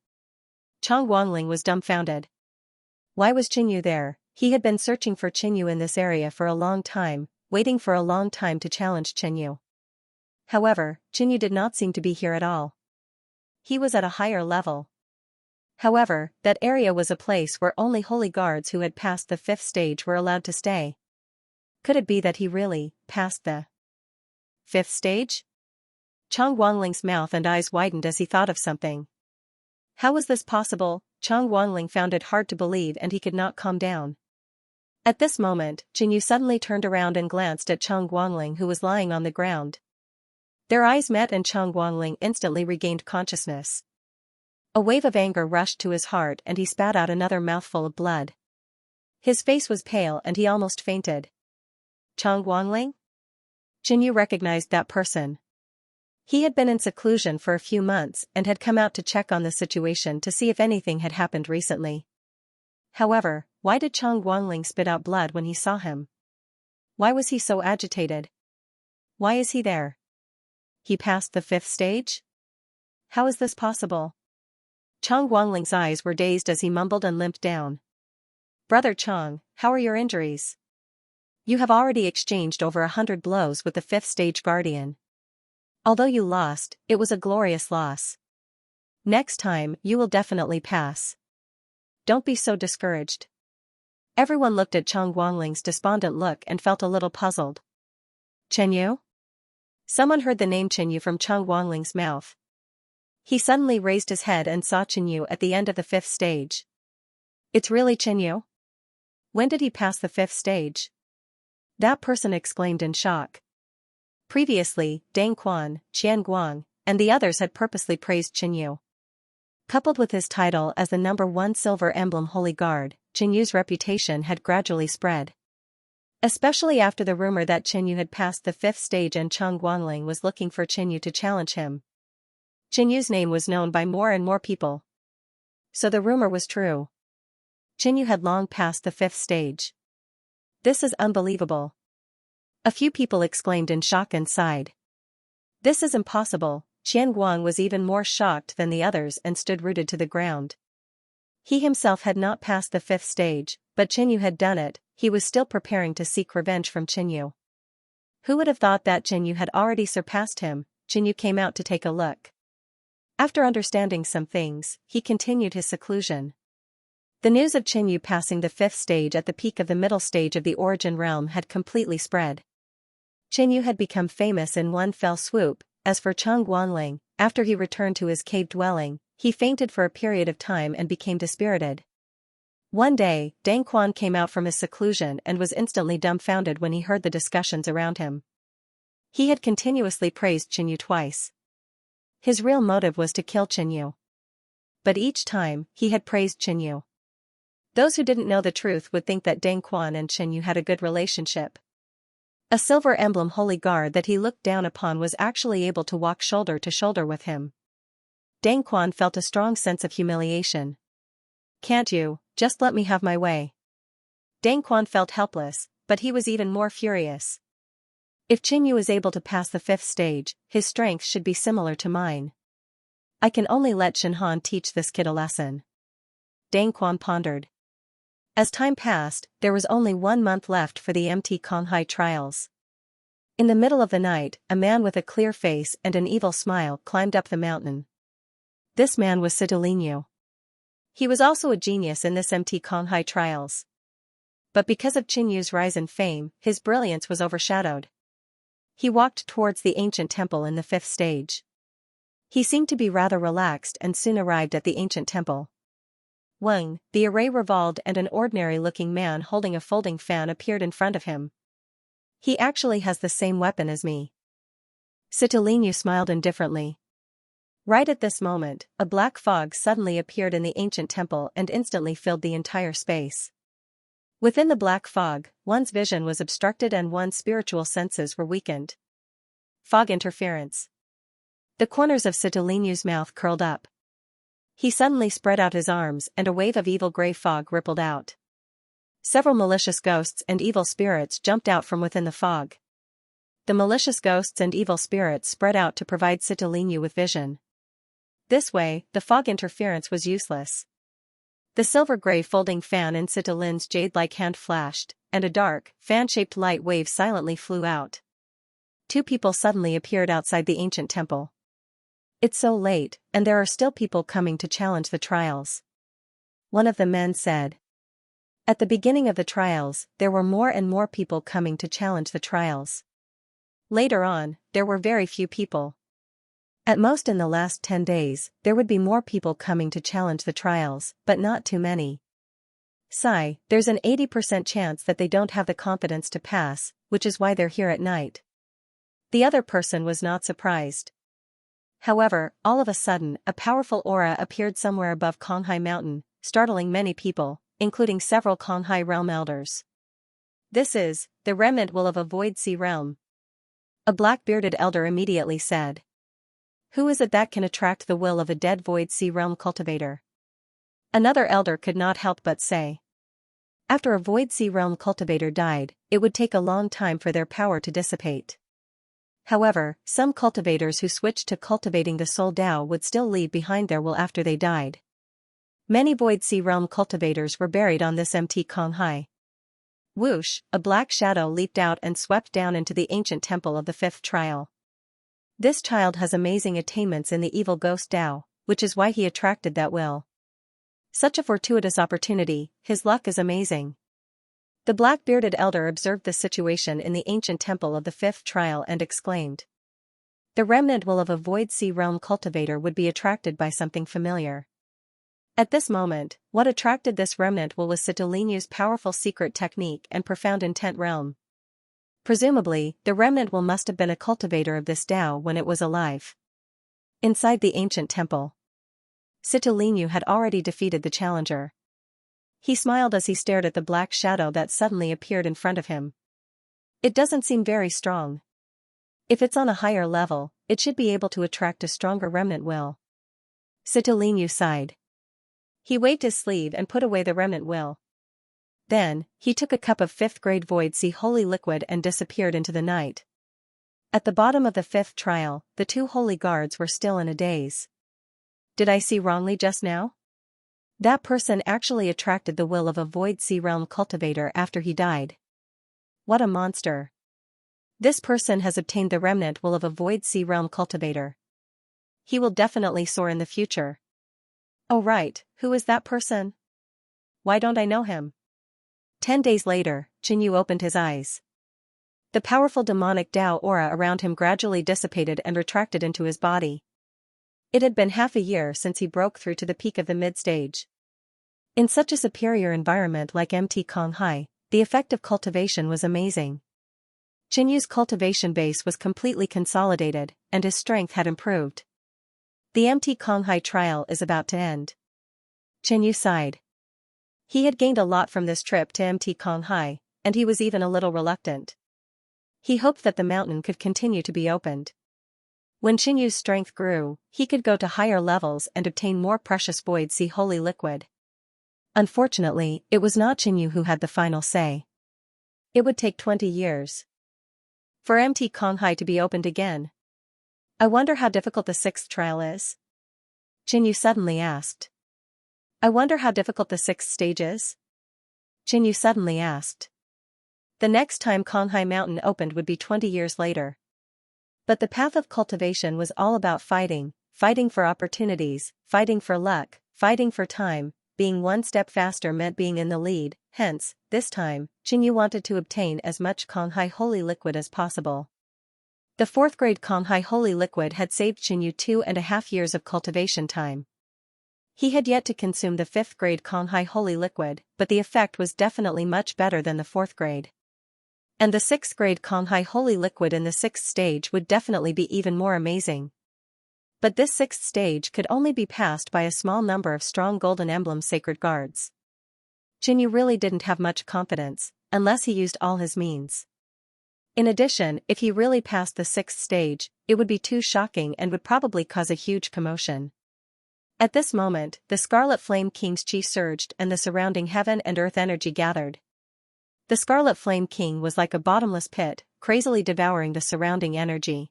Chang Guangling was dumbfounded. Why was Qinyu there? He had been searching for Qinyu in this area for a long time, waiting for a long time to challenge Qinyu. However, Qinyu did not seem to be here at all. He was at a higher level. However, that area was a place where only holy guards who had passed the 5th stage were allowed to stay. Could it be that he really passed the 5th stage? Chang Guangling's mouth and eyes widened as he thought of something. How was this possible? Chang Guangling found it hard to believe and he could not calm down. At this moment, Qinyu suddenly turned around and glanced at Chang Guangling, who was lying on the ground. Their eyes met and Chang Guangling instantly regained consciousness. A wave of anger rushed to his heart and he spat out another mouthful of blood. His face was pale and he almost fainted. Chang Guangling? Qinyu recognized that person. He had been in seclusion for a few months and had come out to check on the situation to see if anything had happened recently. However, why did Chang Guangling spit out blood when he saw him? Why was he so agitated? Why is he there? He passed the 5th stage? How is this possible? Chang Guangling's eyes were dazed as he mumbled and limped down. Brother Chang, how are your injuries? You have already exchanged over 100 blows with the 5th stage guardian. Although you lost, it was a glorious loss. Next time, you will definitely pass. Don't be so discouraged. Everyone looked at Chang Guangling's despondent look and felt a little puzzled. Qinyu? Someone heard the name Qinyu from Chang Guangling's mouth. He suddenly raised his head and saw Qinyu at the end of the 5th stage. It's really Qinyu? When did he pass the 5th stage? That person exclaimed in shock. Previously, Dang Quan, Qian Guang, and the others had purposely praised Qinyu. Coupled with his title as the #1 Silver Emblem Holy Guard, Qinyu's reputation had gradually spread. Especially after the rumor that Qinyu had passed the 5th stage and Chang Guangling was looking for Qinyu to challenge him. Qinyu's name was known by more and more people. So the rumor was true. Qinyu had long passed the 5th stage. This is unbelievable. A few people exclaimed in shock and sighed. This is impossible. Qian Guang was even more shocked than the others and stood rooted to the ground. He himself had not passed the 5th stage, but Qinyu had done it. He was still preparing to seek revenge from Qinyu. Who would have thought that Qinyu had already surpassed him? Qinyu came out to take a look. After understanding some things, he continued his seclusion. The news of Qinyu passing the 5th stage at the peak of the middle stage of the Origin Realm had completely spread. Qinyu had become famous in one fell swoop. As for Chang Guangling, after he returned to his cave dwelling, he fainted for a period of time and became dispirited. One day, Dang Quan came out from his seclusion and was instantly dumbfounded when he heard the discussions around him. He had continuously praised Qinyu twice. His real motive was to kill Qinyu. But each time, he had praised Qinyu. Those who didn't know the truth would think that Dang Quan and Qinyu had a good relationship. A silver emblem holy guard that he looked down upon was actually able to walk shoulder to shoulder with him. Dang Quan felt a strong sense of humiliation. Can't you just let me have my way? Dang Quan felt helpless, but he was even more furious. If Qinyu is able to pass the 5th stage, his strength should be similar to mine. I can only let Shinhan teach this kid a lesson. Dang Quan pondered. As time passed, there was only 1 month left for the MT Konghai trials. In the middle of the night, a man with a clear face and an evil smile climbed up the mountain. This man was Sitalinyu. He was also a genius in this MT Konghai trials. But because of Qinyu's rise in fame, his brilliance was overshadowed. He walked towards the ancient temple in the 5th stage. He seemed to be rather relaxed and soon arrived at the ancient temple. Weng, the array revolved and an ordinary-looking man holding a folding fan appeared in front of him. He actually has the same weapon as me. Sitalinyu smiled indifferently. Right at this moment, a black fog suddenly appeared in the ancient temple and instantly filled the entire space. Within the black fog, one's vision was obstructed and one's spiritual senses were weakened. Fog interference. The corners of Sitalinyu's mouth curled up. He suddenly spread out his arms and a wave of evil gray fog rippled out. Several malicious ghosts and evil spirits jumped out from within the fog. The malicious ghosts and evil spirits spread out to provide Sitalinyu with vision. This way, the fog interference was useless. The silver-gray folding fan in Citilin's jade-like hand flashed, and a dark, fan-shaped light wave silently flew out. Two people suddenly appeared outside the ancient temple. It's so late, and there are still people coming to challenge the trials. One of the men said. At the beginning of the trials, there were more and more people coming to challenge the trials. Later on, there were very few people. At most in the last 10 days, there would be more people coming to challenge the trials, but not too many. Sigh, there's an 80% chance that they don't have the confidence to pass, which is why they're here at night. The other person was not surprised. However, all of a sudden, a powerful aura appeared somewhere above Konghai Mountain, startling many people, including several Konghai realm elders. This is the remnant will of a void sea realm. A black-bearded elder immediately said. Who is it that can attract the will of a dead void sea realm cultivator? Another elder could not help but say. After a void sea realm cultivator died, it would take a long time for their power to dissipate. However, some cultivators who switched to cultivating the soul Dao would still leave behind their will after they died. Many void sea realm cultivators were buried on this MT Konghai. Whoosh, a black shadow leaped out and swept down into the ancient temple of the fifth trial. This child has amazing attainments in the evil ghost Dao, which is why he attracted that will. Such a fortuitous opportunity, his luck is amazing. The black-bearded elder observed the situation in the ancient temple of the fifth trial and exclaimed. The remnant will of a void sea realm cultivator would be attracted by something familiar. At this moment, what attracted this remnant will was Citilinhu's powerful secret technique and profound intent realm. Presumably, the remnant will must have been a cultivator of this Dao when it was alive. Inside the ancient temple, Citilinhu had already defeated the challenger. He smiled as he stared at the black shadow that suddenly appeared in front of him. It doesn't seem very strong. If it's on a higher level, it should be able to attract a stronger remnant will. Citilinhu sighed. He waved his sleeve and put away the remnant will. Then, he took a cup of fifth-grade void sea holy liquid and disappeared into the night. At the bottom of the fifth trial, the two holy guards were still in a daze. Did I see wrongly just now? That person actually attracted the will of a void sea realm cultivator after he died. What a monster. This person has obtained the remnant will of a void sea realm cultivator. He will definitely soar in the future. Oh right, who is that person? Why don't I know him? 10 days later, Xianxia opened his eyes. The powerful demonic Dao aura around him gradually dissipated and retracted into his body. It had been half a year since he broke through to the peak of the mid-stage. In such a superior environment like MT Konghai, the effect of cultivation was amazing. Xianxia's cultivation base was completely consolidated, and his strength had improved. The MT Konghai trial is about to end. Xianxia sighed. He had gained a lot from this trip to MT Konghai, and he was even a little reluctant. He hoped that the mountain could continue to be opened. When Xianxu's strength grew, he could go to higher levels and obtain more precious void sea holy liquid. Unfortunately, it was not Xianxia who had the final say. It would take 20 years for MT Konghai to be opened again. I wonder how difficult the sixth trial is? Xianxia suddenly asked. I wonder how difficult the sixth stage is? Xianxia suddenly asked. The next time Konghai Mountain opened would be 20 years later. But the path of cultivation was all about fighting, fighting for opportunities, fighting for luck, fighting for time. Being one step faster meant being in the lead, hence, this time, Xianxia wanted to obtain as much Konghai holy liquid as possible. The fourth-grade Konghai holy liquid had saved Xianxia 2.5 years of cultivation time. He had yet to consume the fifth-grade Konghai holy liquid, but the effect was definitely much better than the fourth grade. And the sixth-grade Konghai holy liquid in the sixth stage would definitely be even more amazing. But this sixth stage could only be passed by a small number of strong golden emblem sacred guards. Xianxia really didn't have much confidence, unless he used all his means. In addition, if he really passed the sixth stage, it would be too shocking and would probably cause a huge commotion. At this moment, the Scarlet Flame King's chi surged and the surrounding heaven and earth energy gathered. The Scarlet Flame King was like a bottomless pit, crazily devouring the surrounding energy.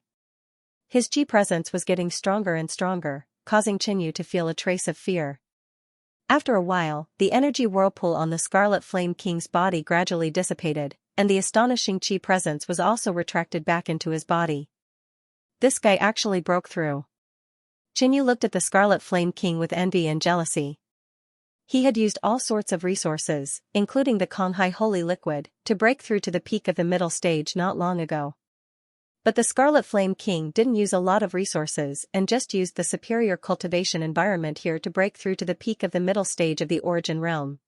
His chi presence was getting stronger and stronger, causing Qinyu to feel a trace of fear. After a while, the energy whirlpool on the Scarlet Flame King's body gradually dissipated, and the astonishing qi presence was also retracted back into his body. This guy actually broke through. Qinyu looked at the Scarlet Flame King with envy and jealousy. He had used all sorts of resources, including the Konghai Holy Liquid, to break through to the peak of the middle stage not long ago. But the Scarlet Flame King didn't use a lot of resources and just used the superior cultivation environment here to break through to the peak of the middle stage of the Origin Realm.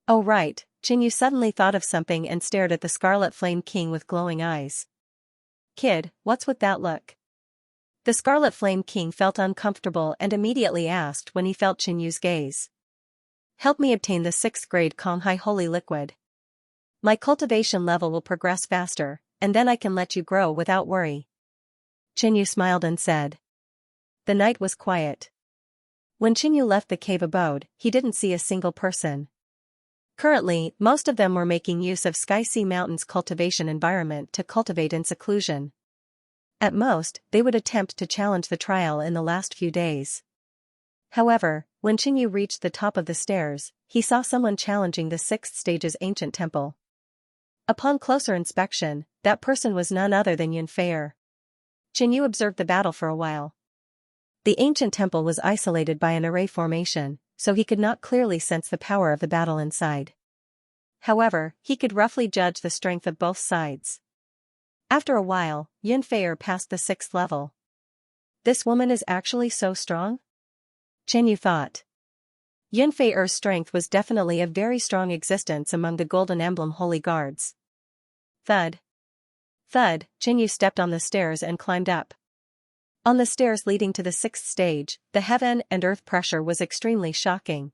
Oh right, Qinyu suddenly thought of something and stared at the Scarlet Flame King with glowing eyes. Kid, what's with that look? The Scarlet Flame King felt uncomfortable and immediately asked when he felt Qinyu's gaze. Help me obtain the 6th grade Konghai Holy Liquid. My cultivation level will progress faster, and then I can let you grow without worry. Qinyu smiled and said. The night was quiet. When Qinyu left the cave abode, he didn't see a single person. Currently, most of them were making use of Xianxia Mountain's cultivation environment to cultivate in seclusion. At most, they would attempt to challenge the trial in the last few days. However, when Qinyu reached the top of the stairs, he saw someone challenging the 6th stage's ancient temple. Upon closer inspection, that person was none other than Xianxia. Qinyu observed the battle for a while. The ancient temple was isolated by an array formation, so he could not clearly sense the power of the battle inside. However, he could roughly judge the strength of both sides. After a while, Xianxia passed the 6th level. This woman is actually so strong? Qinyu thought. Xianxia's strength was definitely a very strong existence among the Golden Emblem Holy Guards. Thud. Thud, Qinyu stepped on the stairs and climbed up. On the stairs leading to the 6th stage, the heaven and earth pressure was extremely shocking.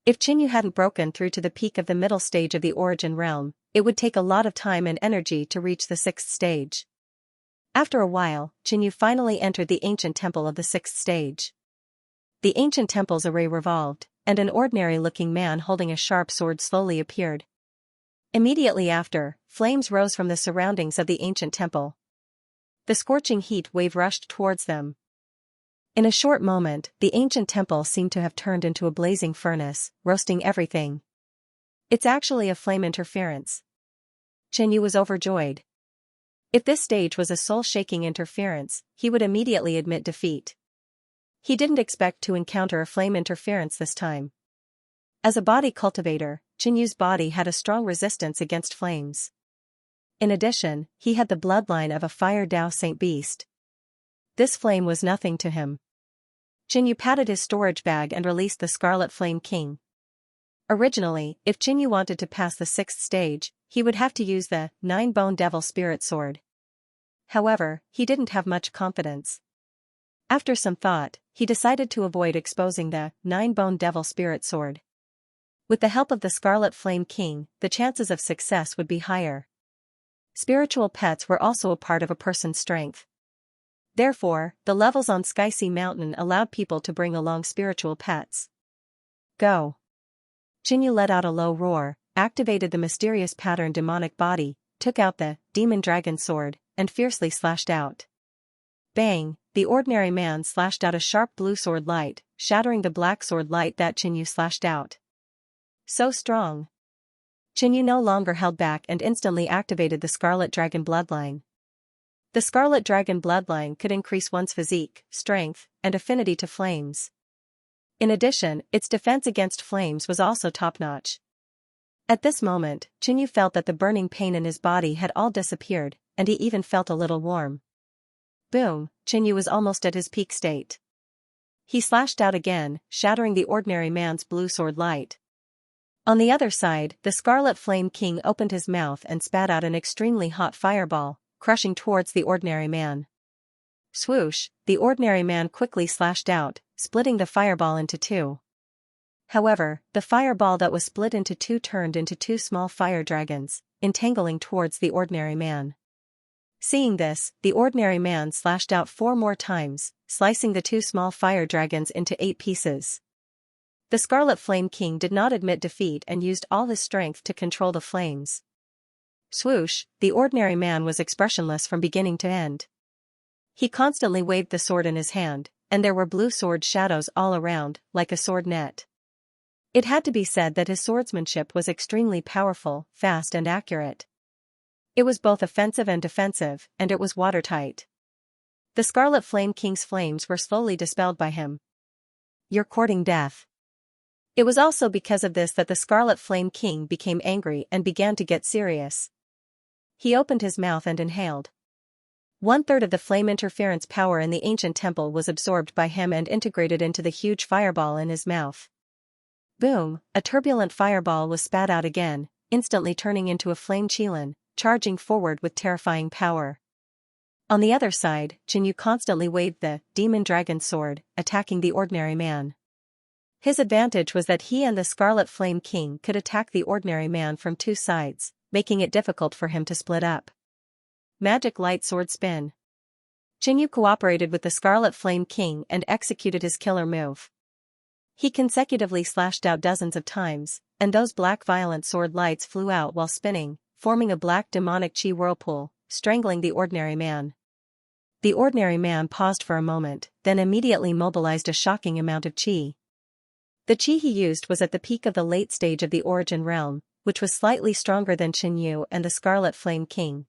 If Qinyu hadn't broken through to the peak of the middle stage of the Origin Realm, it would take a lot of time and energy to reach the 6th stage. After a while, Qinyu finally entered the ancient temple of the 6th stage. The ancient temple's array revolved, and an ordinary-looking man holding a sharp sword slowly appeared. Immediately after, flames rose from the surroundings of the ancient temple. The scorching heat wave rushed towards them. In a short moment, the ancient temple seemed to have turned into a blazing furnace, roasting everything. It's actually a flame interference. Qinyu was overjoyed. If this stage was a soul-shaking interference, he would immediately admit defeat. He didn't expect to encounter a flame interference this time. As a body cultivator, Qinyu's body had a strong resistance against flames. In addition, he had the bloodline of a fire Dao Saint Beast. This flame was nothing to him. Qinyu patted his storage bag and released the Scarlet Flame King. Originally, if Qinyu wanted to pass the 6th stage, he would have to use the 9-bone Devil Spirit Sword. However, he didn't have much confidence. After some thought, he decided to avoid exposing the 9-bone Devil Spirit Sword. With the help of the Scarlet Flame King, the chances of success would be higher. Spiritual pets were also a part of a person's strength. Therefore, the levels on Xianxia Mountain allowed people to bring along spiritual pets. Go! Qinyu let out a low roar, activated the mysterious pattern demonic body, took out the demon dragon sword, and fiercely slashed out. Bang! The ordinary man slashed out a sharp blue sword light, shattering the black sword light that Qinyu slashed out. So strong! Qinyu no longer held back and instantly activated the Scarlet Dragon bloodline. The Scarlet Dragon bloodline could increase one's physique, strength, and affinity to flames. In addition, its defense against flames was also top-notch. At this moment, Qinyu felt that the burning pain in his body had all disappeared, and he even felt a little warm. Boom, Qinyu was almost at his peak state. He slashed out again, shattering the ordinary man's blue sword light. On the other side, the Scarlet Flame King opened his mouth and spat out an extremely hot fireball, crushing towards the ordinary man. Swoosh, the ordinary man quickly slashed out, splitting the fireball into two. However, the fireball that was split into two turned into two small fire dragons, entangling towards the ordinary man. Seeing this, the ordinary man slashed out 4 more times, slicing the two small fire dragons into 8 pieces. The Scarlet Flame King did not admit defeat and used all his strength to control the flames. Swoosh, the ordinary man was expressionless from beginning to end. He constantly waved the sword in his hand, and there were blue sword shadows all around, like a sword net. It had to be said that his swordsmanship was extremely powerful, fast and accurate. It was both offensive and defensive, and it was watertight. The Scarlet Flame King's flames were slowly dispelled by him. "You're courting death." It was also because of this that the Scarlet Flame King became angry and began to get serious. He opened his mouth and inhaled. 1/3 of the flame interference power in the ancient temple was absorbed by him and integrated into the huge fireball in his mouth. Boom, a turbulent fireball was spat out again, instantly turning into a flame qilin, charging forward with terrifying power. On the other side, Jinyu constantly waved the demon dragon sword, attacking the ordinary man. His advantage was that he and the Scarlet Flame King could attack the ordinary man from two sides, making it difficult for him to split up. Magic light sword spin. Jinyu cooperated with the Scarlet Flame King and executed his killer move. He consecutively slashed out dozens of times, and those black violent sword lights flew out while spinning, forming a black demonic chi whirlpool, strangling the ordinary man. The ordinary man paused for a moment, then immediately mobilized a shocking amount of chi. The chi he used was at the peak of the late stage of the Origin Realm, which was slightly stronger than Jinyu and the Scarlet Flame King.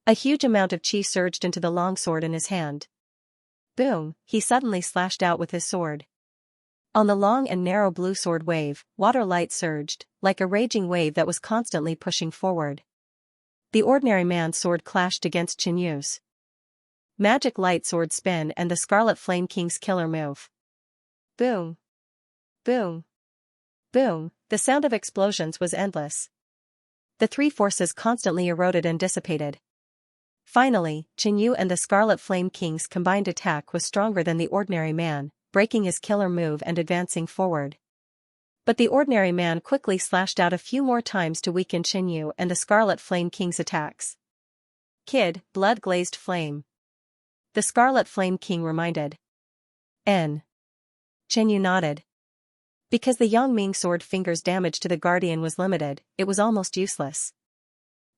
A huge amount of chi surged into the longsword in his hand. Boom, he suddenly slashed out with his sword. On the long and narrow blue sword wave, water light surged, like a raging wave that was constantly pushing forward. The ordinary man's sword clashed against Jinyu's. Magic light sword spin and the Scarlet Flame King's killer move. Boom. Boom. Boom, the sound of explosions was endless. The three forces constantly eroded and dissipated. Finally, Jinyu and the Scarlet Flame King's combined attack was stronger than the ordinary man, breaking his killer move and advancing forward. But the ordinary man quickly slashed out a few more times to weaken Jinyu and the Scarlet Flame King's attacks. "Kid, blood-glazed flame," the Scarlet Flame King reminded. Jinyu nodded. Because the Yangming sword finger's damage to the Guardian was limited, it was almost useless.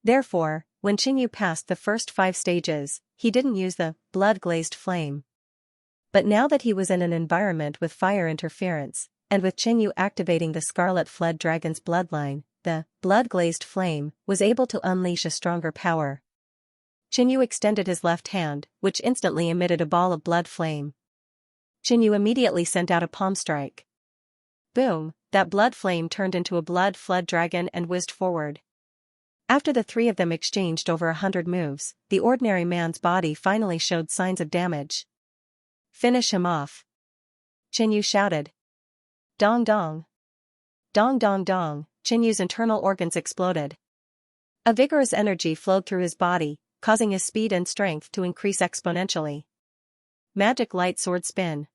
Therefore, when Jinyu passed the first 5 stages, he didn't use the blood-glazed flame. But now that he was in an environment with fire interference, and with Jinyu activating the Scarlet Fled Dragon's bloodline, the blood-glazed flame was able to unleash a stronger power. Jinyu extended his left hand, which instantly emitted a ball of blood flame. Jinyu immediately sent out a palm strike. Boom, that blood flame turned into a blood-fled dragon and whizzed forward. After the three of them exchanged over 100 moves, the ordinary man's body finally showed signs of damage. "Finish him off," Jinyu shouted. Dong dong. Dong dong dong, Jinyu's internal organs exploded. A vigorous energy flowed through his body, causing his speed and strength to increase exponentially. Magic light sword spin.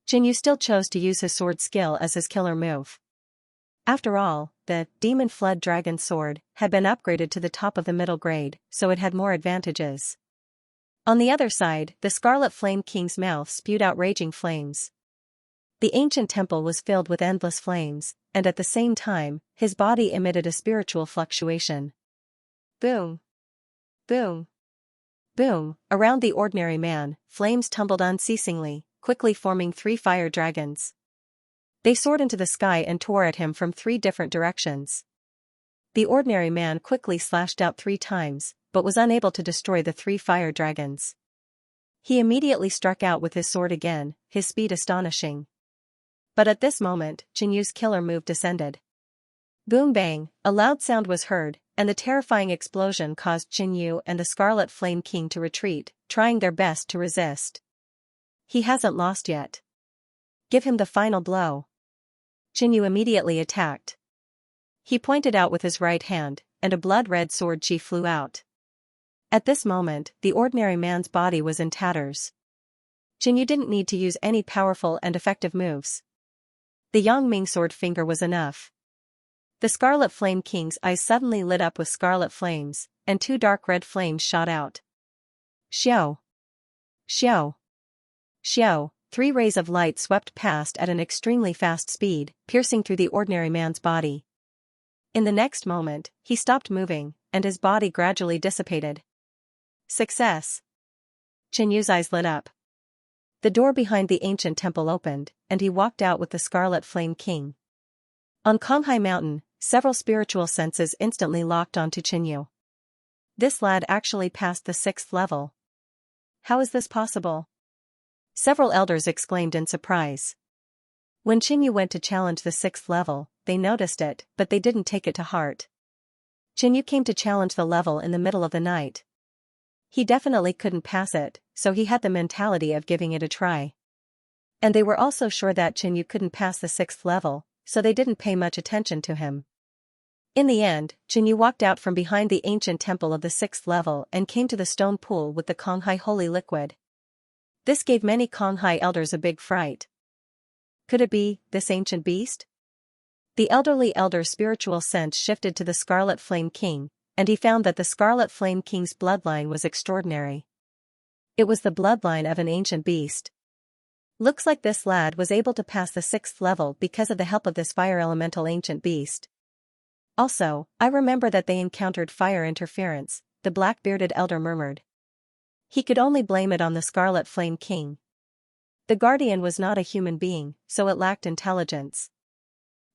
Jinyu still chose to use his sword skill as his killer move. After all, the demon fled dragon sword had been upgraded to the top of the middle grade, so it had more advantages. On the other side, the Scarlet Flame King's mouth spewed out raging flames. The ancient temple was filled with endless flames, and at the same time, his body emitted a spiritual fluctuation. Boom. Boom. Boom, around the ordinary man, flames tumbled unceasingly, quickly forming 3 fire dragons. They soared into the sky and tore at him from 3 different directions. The ordinary man quickly slashed out 3 times, but was unable to destroy the 3 fire dragons. He immediately struck out with his sword again, his speed astonishing. But at this moment, Jinyu's killer move descended. Boom bang, a loud sound was heard, and the terrifying explosion caused Jinyu and the Scarlet Flame King to retreat, trying their best to resist. He hasn't lost yet. Give him the final blow. Jinyu immediately attacked. He pointed out with his right hand, and a blood-red sword chi flew out. At this moment, the ordinary man's body was in tatters. Jinyu didn't need to use any powerful and effective moves. The Yangming sword finger was enough. The Scarlet Flame King's eyes suddenly lit up with scarlet flames, and 2 dark red flames shot out. Xiao! Xiao! Xiao! 3 rays of light swept past at an extremely fast speed, piercing through the ordinary man's body. In the next moment, he stopped moving, and his body gradually dissipated. Success! Jinyu's eyes lit up. The door behind the ancient temple opened, and he walked out with the Scarlet Flame King. On Konghai Mountain, several spiritual senses instantly locked onto Qinyu. This lad actually passed the 6th level. How is this possible? Several elders exclaimed in surprise. When Qinyu went to challenge the 6th level, they noticed it, but they didn't take it to heart. Qinyu came to challenge the level in the middle of the night. He definitely couldn't pass it, so he had the mentality of giving it a try. And they were also sure that Qinyu couldn't pass the 6th level, so they didn't pay much attention to him. In the end, Qinyu walked out from behind the ancient temple of the 6th level and came to the stone pool with the Konghai holy liquid. This gave many Konghai elders a big fright. Could it be this ancient beast? The elderly elder's spiritual sense shifted to the Scarlet Flame King, and he found that the Scarlet Flame King's bloodline was extraordinary. It was the bloodline of an ancient beast. Looks like this lad was able to pass the 6th level because of the help of this fire elemental ancient beast. Also, I remember that they encountered fire interference, the black-bearded elder murmured. He could only blame it on the Scarlet Flame King. The guardian was not a human being, so it lacked intelligence.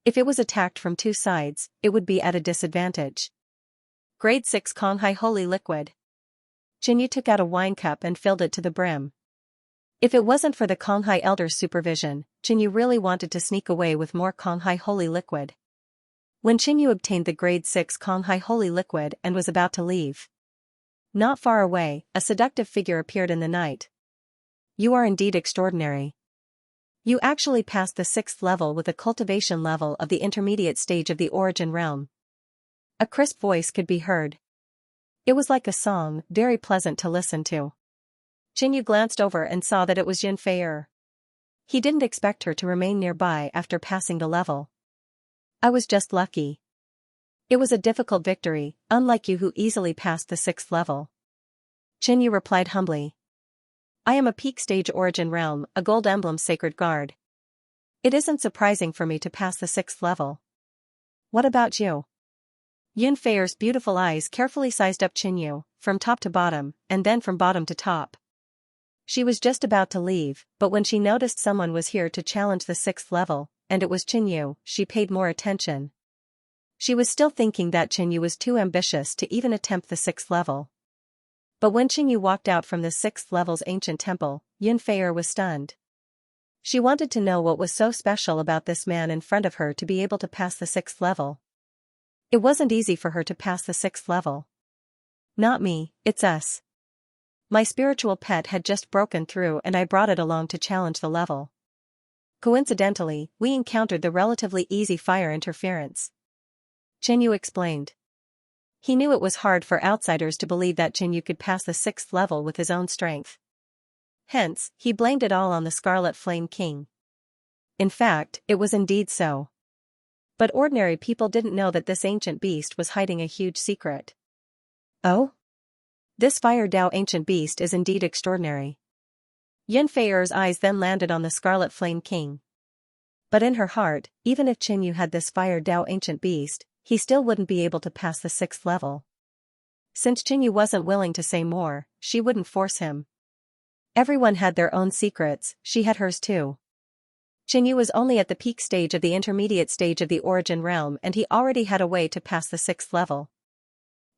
If it was attacked from two sides, it would be at a disadvantage. Grade 6 Konghai Holy Liquid. Qinyu took out a wine cup and filled it to the brim. If it wasn't for the Konghai elder's supervision, Qinyu really wanted to sneak away with more Konghai Holy Liquid. When Qinyu obtained the Grade 6 Konghai Holy Liquid and was about to leave, not far away, a seductive figure appeared in the night. You are indeed extraordinary. You actually passed the 6th level with a cultivation level of the intermediate stage of the origin realm. A crisp voice could be heard. It was like a song, very pleasant to listen to. Qinyu glanced over and saw that it was Xianxia. He didn't expect her to remain nearby after passing the level. I was just lucky. It was a difficult victory, unlike you who easily passed the 6th level. Qinyu replied humbly. I am a peak stage origin realm, a gold emblem sacred guard. It isn't surprising for me to pass the 6th level. What about you? Yunfei's beautiful eyes carefully sized up Qinyu, from top to bottom, and then from bottom to top. She was just about to leave, but when she noticed someone was here to challenge the 6th level, and it was Qinyu, she paid more attention. She was still thinking that Qinyu was too ambitious to even attempt the 6th level. But when Qinyu walked out from the 6th level's ancient temple, Yunfei was stunned. She wanted to know what was so special about this man in front of her to be able to pass the 6th level. It wasn't easy for her to pass the 6th level. Not me, it's us. My spiritual pet had just broken through and I brought it along to challenge the level. Coincidentally, we encountered the relatively easy fire interference. Qinyu explained. He knew it was hard for outsiders to believe that Qinyu could pass the 6th level with his own strength. Hence, he blamed it all on the Scarlet Flame King. In fact, it was indeed so. But ordinary people didn't know that this ancient beast was hiding a huge secret. Oh? This Fire Dao ancient beast is indeed extraordinary. Yunfei's eyes then landed on the Scarlet Flame King. But in her heart, even if Qinyu had this Fire Dao ancient beast, he still wouldn't be able to pass the 6th level. Since Qinyu wasn't willing to say more, she wouldn't force him. Everyone had their own secrets, she had hers too. Qinyu was only at the peak stage of the intermediate stage of the origin realm and he already had a way to pass the 6th level.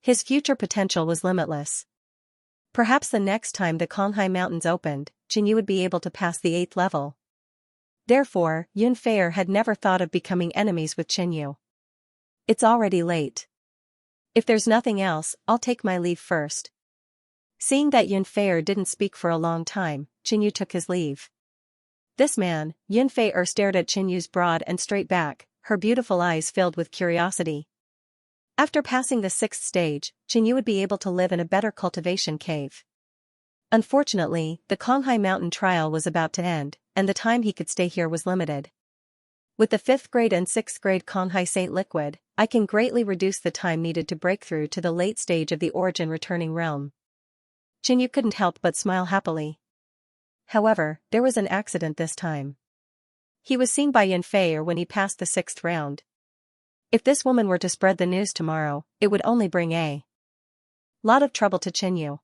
His future potential was limitless. Perhaps the next time the Konghai Mountains opened, Qinyu would be able to pass the 8th level. Therefore, Yunfei had never thought of becoming enemies with Qinyu. It's already late. If there's nothing else, I'll take my leave first. Seeing that Yunfei didn't speak for a long time, Qinyu took his leave. This man, Yunfei stared at Qinyu's broad and straight back, her beautiful eyes filled with curiosity. After passing the 6th stage, Qinyu would be able to live in a better cultivation cave. Unfortunately, the Konghai Mountain trial was about to end, and the time he could stay here was limited. With the 5th grade and 6th grade Konghai Saint liquid, I can greatly reduce the time needed to break through to the late stage of the origin returning realm. Qinyu couldn't help but smile happily. However, there was an accident this time. He was seen by Yunfei when he passed the 6th round. If this woman were to spread the news tomorrow, it would only bring a lot of trouble to Qinyu.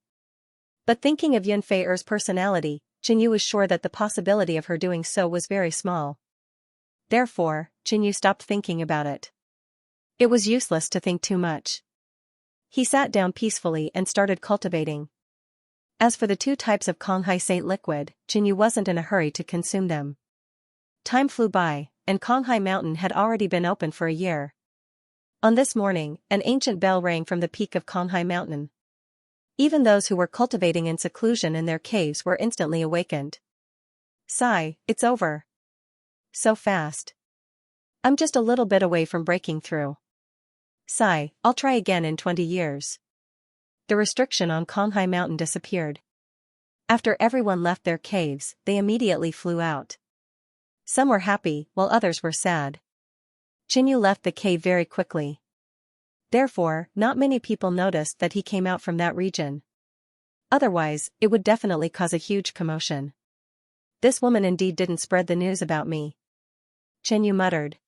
But thinking of Yunfei's personality, Qinyu was sure that the possibility of her doing so was very small. Therefore, Qinyu stopped thinking about it. It was useless to think too much. He sat down peacefully and started cultivating. As for the 2 types of Konghai Saint liquid, Qinyu wasn't in a hurry to consume them. Time flew by, and Konghai Mountain had already been open for a year. On this morning, an ancient bell rang from the peak of Konghai Mountain. Even those who were cultivating in seclusion in their caves were instantly awakened. Sigh, it's over. So fast. I'm just a little bit away from breaking through. Sigh, I'll try again in 20 years. The restriction on Konghai Mountain disappeared. After everyone left their caves, they immediately flew out. Some were happy, while others were sad. Qinyu left the cave very quickly. Therefore, not many people noticed that he came out from that region. Otherwise, it would definitely cause a huge commotion. This woman indeed didn't spread the news about me. Qinyu muttered.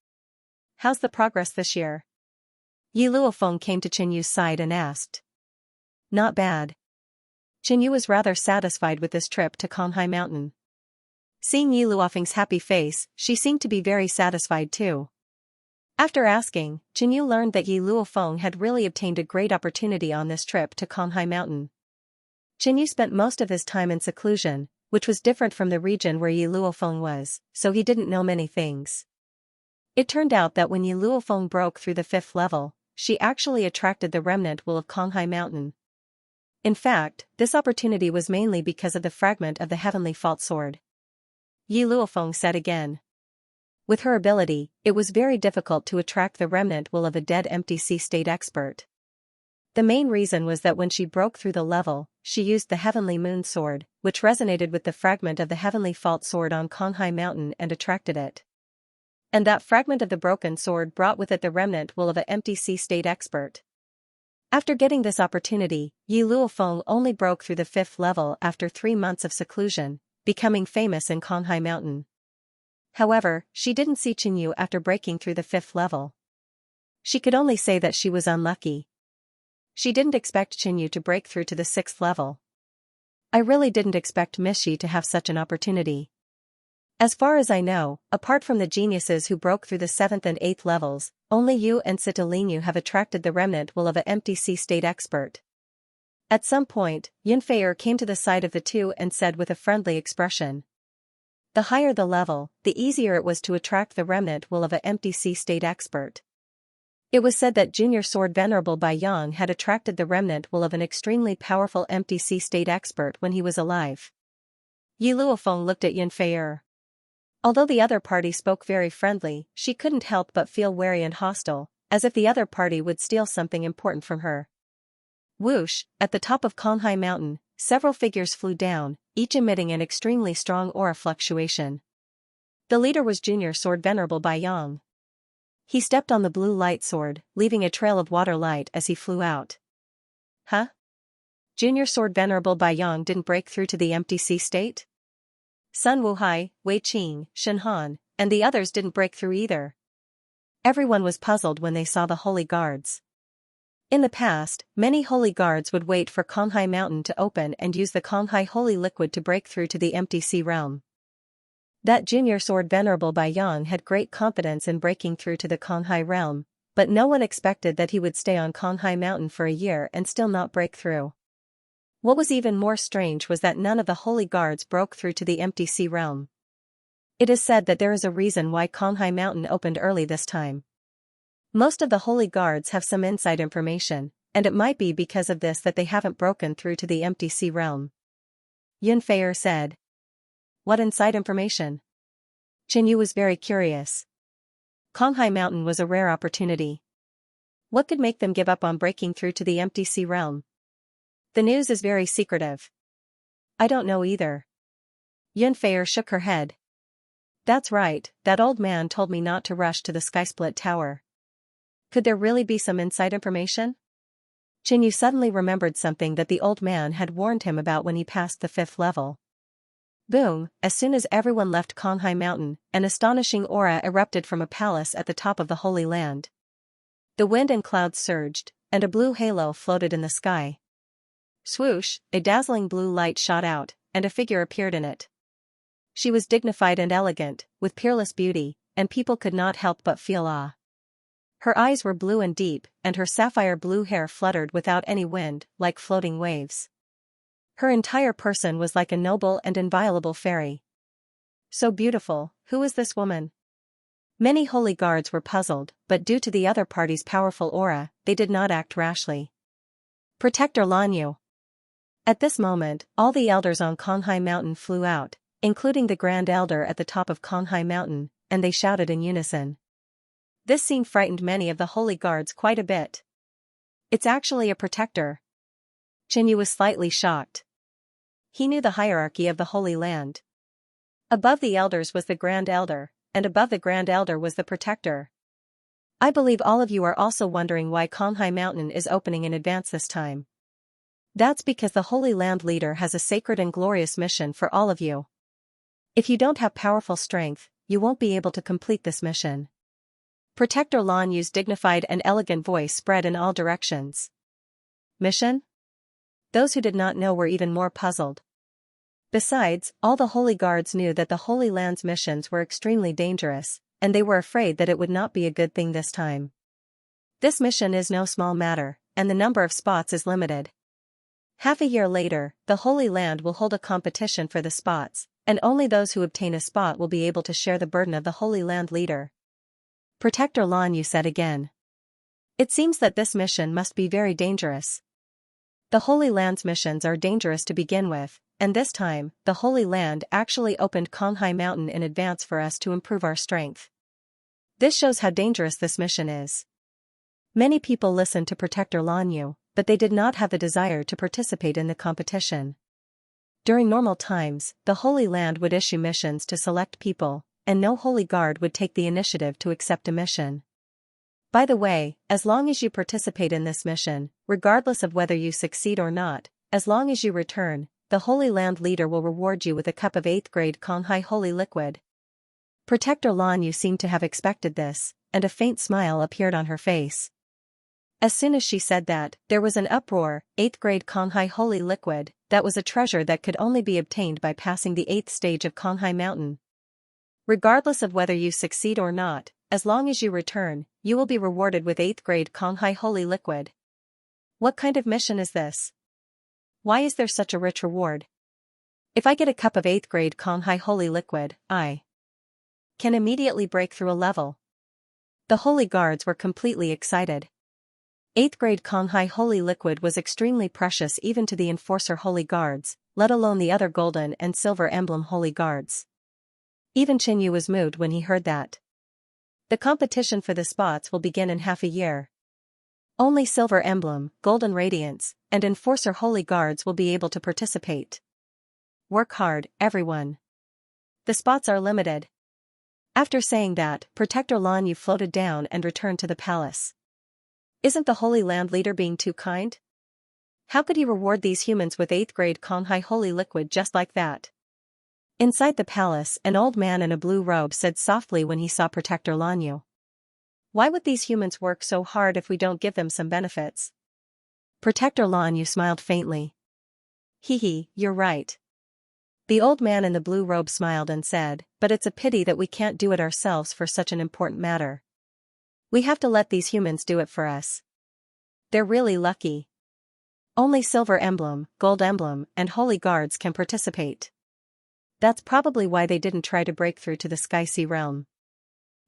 How's the progress this year? Yi Luofeng came to Qinyu's side and asked. Not bad. Qinyu was rather satisfied with this trip to Konghai Mountain. Seeing Yi Luofeng's happy face, she seemed to be very satisfied too. After asking, Qinyu learned that Yi Luofeng had really obtained a great opportunity on this trip to Konghai Mountain. Qinyu spent most of his time in seclusion, which was different from the region where Yi Luofeng was, so he didn't know many things. It turned out that when Yi Luofeng broke through the 5th level, she actually attracted the remnant wool of Konghai Mountain. In fact, this opportunity was mainly because of the fragment of the heavenly fault sword. Yi Luofeng said again. With her ability, it was very difficult to attract the remnant will of a dead empty sea state expert. The main reason was that when she broke through the level, she used the heavenly moon sword, which resonated with the fragment of the heavenly fault sword on Konghai Mountain and attracted it. And that fragment of the broken sword brought with it the remnant will of an empty sea state expert. After getting this opportunity, Yi Luofeng only broke through the 5th level after 3 months of seclusion, becoming famous in Konghai Mountain. However, she didn't see Qinyu after breaking through the 5th level. She could only say that she was unlucky. She didn't expect Qinyu to break through to the 6th level. I really didn't expect Miss Shi to have such an opportunity. As far as I know, apart from the geniuses who broke through the 7th and 8th levels, only you and Sita Lingyu have attracted the remnant will of an empty sea state expert. At some point, Yunfei came to the side of the two and said with a friendly expression. The higher the level, the easier it was to attract the remnant will of an empty sea state expert. It was said that Junior Sword Venerable Bai Yang had attracted the remnant will of an extremely powerful empty sea state expert when he was alive. Yi Luofeng looked at Yunfei. Although the other party spoke very friendly, she couldn't help but feel wary and hostile, as if the other party would steal something important from her. Whoosh, at the top of Konghai Mountain, several figures flew down, each emitting an extremely strong aura fluctuation. The leader was Junior Sword Venerable Bai Yang. He stepped on the blue light sword, leaving a trail of water light as he flew out. Huh? Junior Sword Venerable Bai Yang didn't break through to the empty sea state? Sun Wuhai, Wei Qing, Shen Han, and the others didn't break through either. Everyone was puzzled when they saw the holy guards. In the past, many holy guards would wait for Konghai Mountain to open and use the Konghai holy liquid to break through to the empty sea realm. That Junior Sword Venerable Bai Yang had great confidence in breaking through to the Konghai realm, but no one expected that he would stay on Konghai Mountain for a year and still not break through. What was even more strange was that none of the holy guards broke through to the empty sea realm. It is said that there is a reason why Konghai Mountain opened early this time. Most of the holy guards have some inside information, and it might be because of this that they haven't broken through to the empty sea realm. Yunfei said. What inside information? Qinyu was very curious. Konghai Mountain was a rare opportunity. What could make them give up on breaking through to the empty sea realm? The news is very secretive. I don't know either. Yunfei shook her head. That's right, that old man told me not to rush to the Skysplit Tower. Could there really be some inside information? Qinyu suddenly remembered something that the old man had warned him about when he passed the 5th level. Boom, as soon as everyone left Konghai Mountain, an astonishing aura erupted from a palace at the top of the Holy Land. The wind and clouds surged, and a blue halo floated in the sky. Swoosh, a dazzling blue light shot out, and a figure appeared in it. She was dignified and elegant, with peerless beauty, and people could not help but feel awe. Her eyes were blue and deep, and her sapphire blue hair fluttered without any wind, like floating waves. Her entire person was like a noble and inviolable fairy. So beautiful, who was this woman? Many holy guards were puzzled, but due to the other party's powerful aura, they did not act rashly. Protector Lanyu. At this moment, all the elders on Konghai Mountain flew out, including the Grand Elder at the top of Konghai Mountain, and they shouted in unison. This scene frightened many of the holy guards quite a bit. It's actually a protector. Qinyu was slightly shocked. He knew the hierarchy of the Holy Land. Above the elders was the Grand Elder, and above the Grand Elder was the protector. I believe all of you are also wondering why Konghai Mountain is opening in advance this time. That's because the Holy Land leader has a sacred and glorious mission for all of you. If you don't have powerful strength, you won't be able to complete this mission. Protector Lanyu's dignified and elegant voice spread in all directions. Mission? Those who did not know were even more puzzled. Besides, all the holy guards knew that the Holy Land's missions were extremely dangerous, and they were afraid that it would not be a good thing this time. This mission is no small matter, and the number of spots is limited. Half a year later, the Holy Land will hold a competition for the spots, and only those who obtain a spot will be able to share the burden of the Holy Land leader. Protector Lanyu said again. It seems that this mission must be very dangerous. The Holy Land's missions are dangerous to begin with, and this time, the Holy Land actually opened Konghai Mountain in advance for us to improve our strength. This shows how dangerous this mission is. Many people listened to Protector Lanyu, but they did not have the desire to participate in the competition. During normal times, the Holy Land would issue missions to select people, and no Holy Guard would take the initiative to accept a mission. By the way, as long as you participate in this mission, regardless of whether you succeed or not, as long as you return, the Holy Land leader will reward you with a cup of 8th grade Konghai Holy Liquid. Protector Lanyu seemed to have expected this, and a faint smile appeared on her face. As soon as she said that, there was an uproar. 8th grade Konghai Holy Liquid, that was a treasure that could only be obtained by passing the 8th stage of Konghai Mountain. Regardless of whether you succeed or not, as long as you return, you will be rewarded with 8th grade Konghai Holy Liquid. What kind of mission is this? Why is there such a rich reward? If I get a cup of 8th grade Konghai Holy Liquid, I can immediately break through a level. The Holy Guards were completely excited. 8th grade Konghai Holy Liquid was extremely precious even to the Enforcer Holy Guards, let alone the other Golden and Silver Emblem Holy Guards. Even Qinyu was moved when he heard that. The competition for the spots will begin in half a year. Only Silver Emblem, Golden Radiance, and Enforcer Holy Guards will be able to participate. Work hard, everyone. The spots are limited. After saying that, Protector Lanyu floated down and returned to the palace. Isn't the Holy Land leader being too kind? How could he reward these humans with 8th grade Konghai Holy Liquid just like that? Inside the palace, an old man in a blue robe said softly when he saw Protector Lanyu. Why would these humans work so hard if we don't give them some benefits? Protector Lanyu smiled faintly. Hee, you're right. The old man in the blue robe smiled and said, but it's a pity that we can't do it ourselves for such an important matter. We have to let these humans do it for us. They're really lucky. Only Silver Emblem, Gold Emblem, and Holy Guards can participate. That's probably why they didn't try to break through to the Sky Sea realm.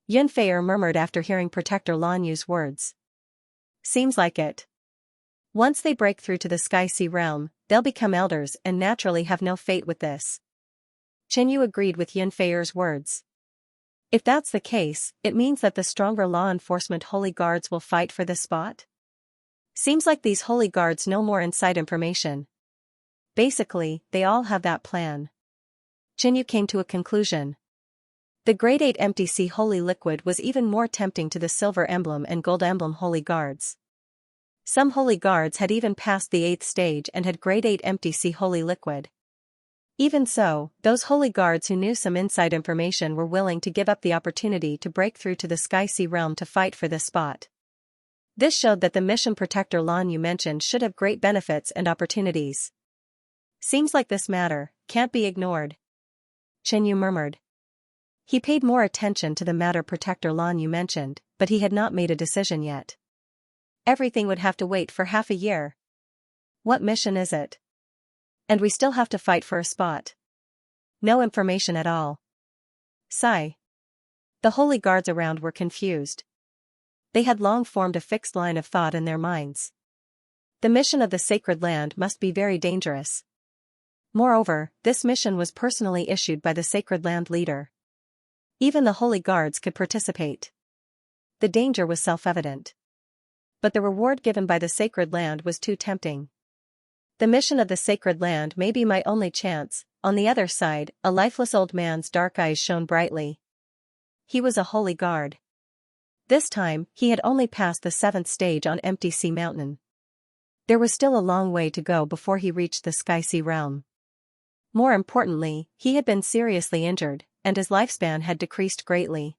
Yunfei murmured after hearing Protector Lanyu's words. Seems like it. Once they break through to the Sky Sea realm, they'll become elders and naturally have no fate with this. Qinyu agreed with Yunfei's words. If that's the case, it means that the stronger law enforcement Holy Guards will fight for this spot? Seems like these Holy Guards know more inside information. Basically, they all have that plan. Qinyu came to a conclusion. The Grade 8 Empty Sea Holy Liquid was even more tempting to the Silver Emblem and Gold Emblem Holy Guards. Some Holy Guards had even passed the 8th stage and had Grade 8 Empty Sea Holy Liquid. Even so, those Holy Guards who knew some inside information were willing to give up the opportunity to break through to the Sky Sea realm to fight for this spot. This showed that the mission Protector Lanyu mentioned should have great benefits and opportunities. Seems like this matter can't be ignored, Qianyu murmured. He paid more attention to the matter Protector Lan Yu mentioned, but he had not made a decision yet. Everything would have to wait for half a year. What mission is it? And we still have to fight for a spot. No information at all. Sigh. The holy guards around were confused. They had long formed a fixed line of thought in their minds. The mission of the sacred land must be very dangerous. Moreover, this mission was personally issued by the sacred land leader. Even the holy guards could participate. The danger was self-evident. But the reward given by the sacred land was too tempting. The mission of the sacred land may be my only chance. On the other side, a lifeless old man's dark eyes shone brightly. He was a holy guard. This time, he had only passed the 7th stage on Empty Sea Mountain. There was still a long way to go before he reached the Sky Sea realm. More importantly, he had been seriously injured, and his lifespan had decreased greatly.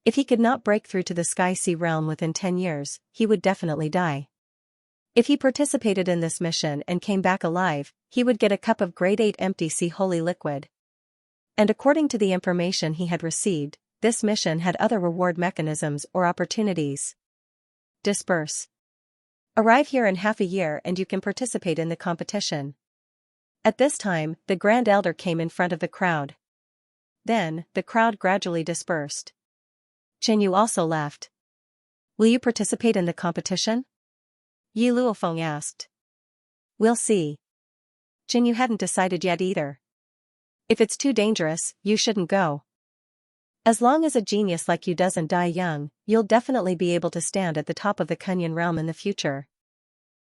If he could not break through to the Sky Sea realm within 10 years, he would definitely die. If he participated in this mission and came back alive, he would get a cup of grade 8 empty sea holy liquid. And according to the information he had received, this mission had other reward mechanisms or opportunities. Disperse. Arrive here in half a year and you can participate in the competition. At this time, the Grand Elder came in front of the crowd. Then, the crowd gradually dispersed. Qianyu also left. Will you participate in the competition? Yi Luofeng asked. We'll see. Qianyu hadn't decided yet either. If it's too dangerous, you shouldn't go. As long as a genius like you doesn't die young, you'll definitely be able to stand at the top of the Kunyan realm in the future.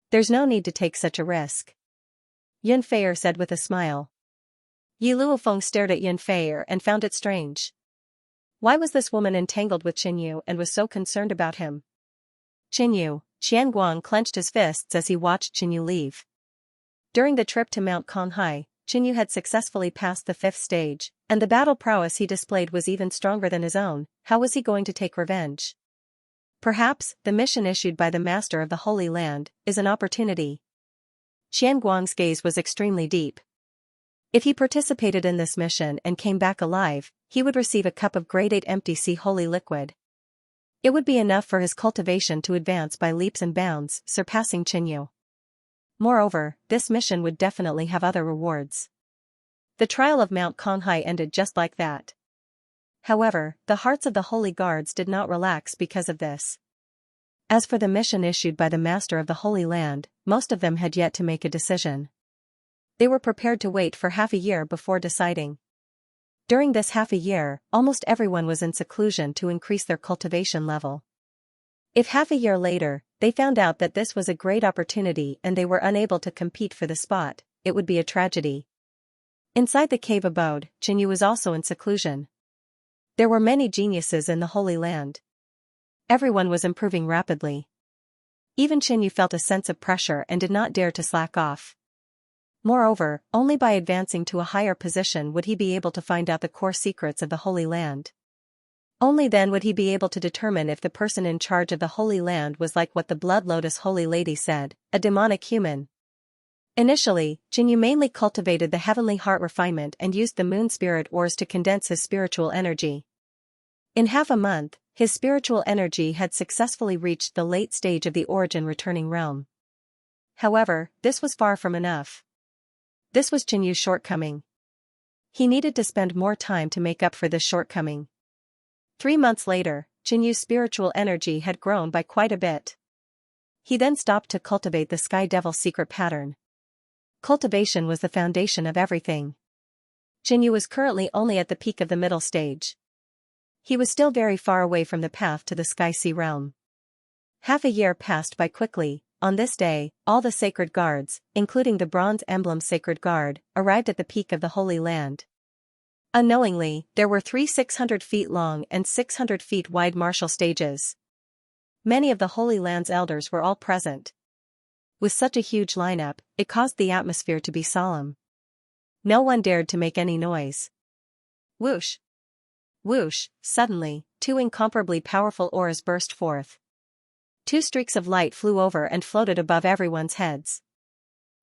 There's no need to take such a risk. Yun Feier said with a smile. Yi Luofeng stared at Yun Feier and found it strange. Why was this woman entangled with Qianyu and was so concerned about him? Qianyu, Qianguang clenched his fists as he watched Qianyu leave. During the trip to Mount Conghai, Qianyu had successfully passed the 5th stage, and the battle prowess he displayed was even stronger than his own. How was he going to take revenge? Perhaps, the mission issued by the Master of the Holy Land is an opportunity. Qianguang's gaze was extremely deep. If he participated in this mission and came back alive, he would receive a cup of grade 8 empty sea holy liquid. It would be enough for his cultivation to advance by leaps and bounds, surpassing Qianyu. Moreover, this mission would definitely have other rewards. The trial of Mount Conghai ended just like that. However, the hearts of the holy guards did not relax because of this. As for the mission issued by the Master of the Holy Land, most of them had yet to make a decision. They were prepared to wait for half a year before deciding. During this half a year, almost everyone was in seclusion to increase their cultivation level. If half a year later, they found out that this was a great opportunity and they were unable to compete for the spot, it would be a tragedy. Inside the cave abode, Qianyu was also in seclusion. There were many geniuses in the Holy Land. Everyone was improving rapidly. Even Qianyu felt a sense of pressure and did not dare to slack off. Moreover, only by advancing to a higher position would he be able to find out the core secrets of the Holy Land. Only then would he be able to determine if the person in charge of the Holy Land was like what the Blood Lotus Holy Lady said, a demonic human. Initially, Qianyu mainly cultivated the heavenly heart refinement and used the moon spirit ores to condense his spiritual energy. In half a month, his spiritual energy had successfully reached the late stage of the origin returning realm. However, this was far from enough. This was Qianyu's shortcoming. He needed to spend more time to make up for this shortcoming. 3 months later, Qianyu's spiritual energy had grown by quite a bit. He then stopped to cultivate the Sky Devil secret pattern. Cultivation was the foundation of everything. Qianyu was currently only at the peak of the middle stage. He was still very far away from the path to the Sky Sea realm. Half a year passed by quickly. On this day, all the sacred guards, including the bronze emblem sacred guard, arrived at the peak of the Holy Land. Unknowingly, there were 3 600 feet long and 600 feet wide martial stages. Many of the Holy Land's elders were all present. With such a huge lineup, it caused the atmosphere to be solemn. No one dared to make any noise. Whoosh! Whoosh! Suddenly, 2 incomparably powerful auras burst forth. 2 streaks of light flew over and floated above everyone's heads.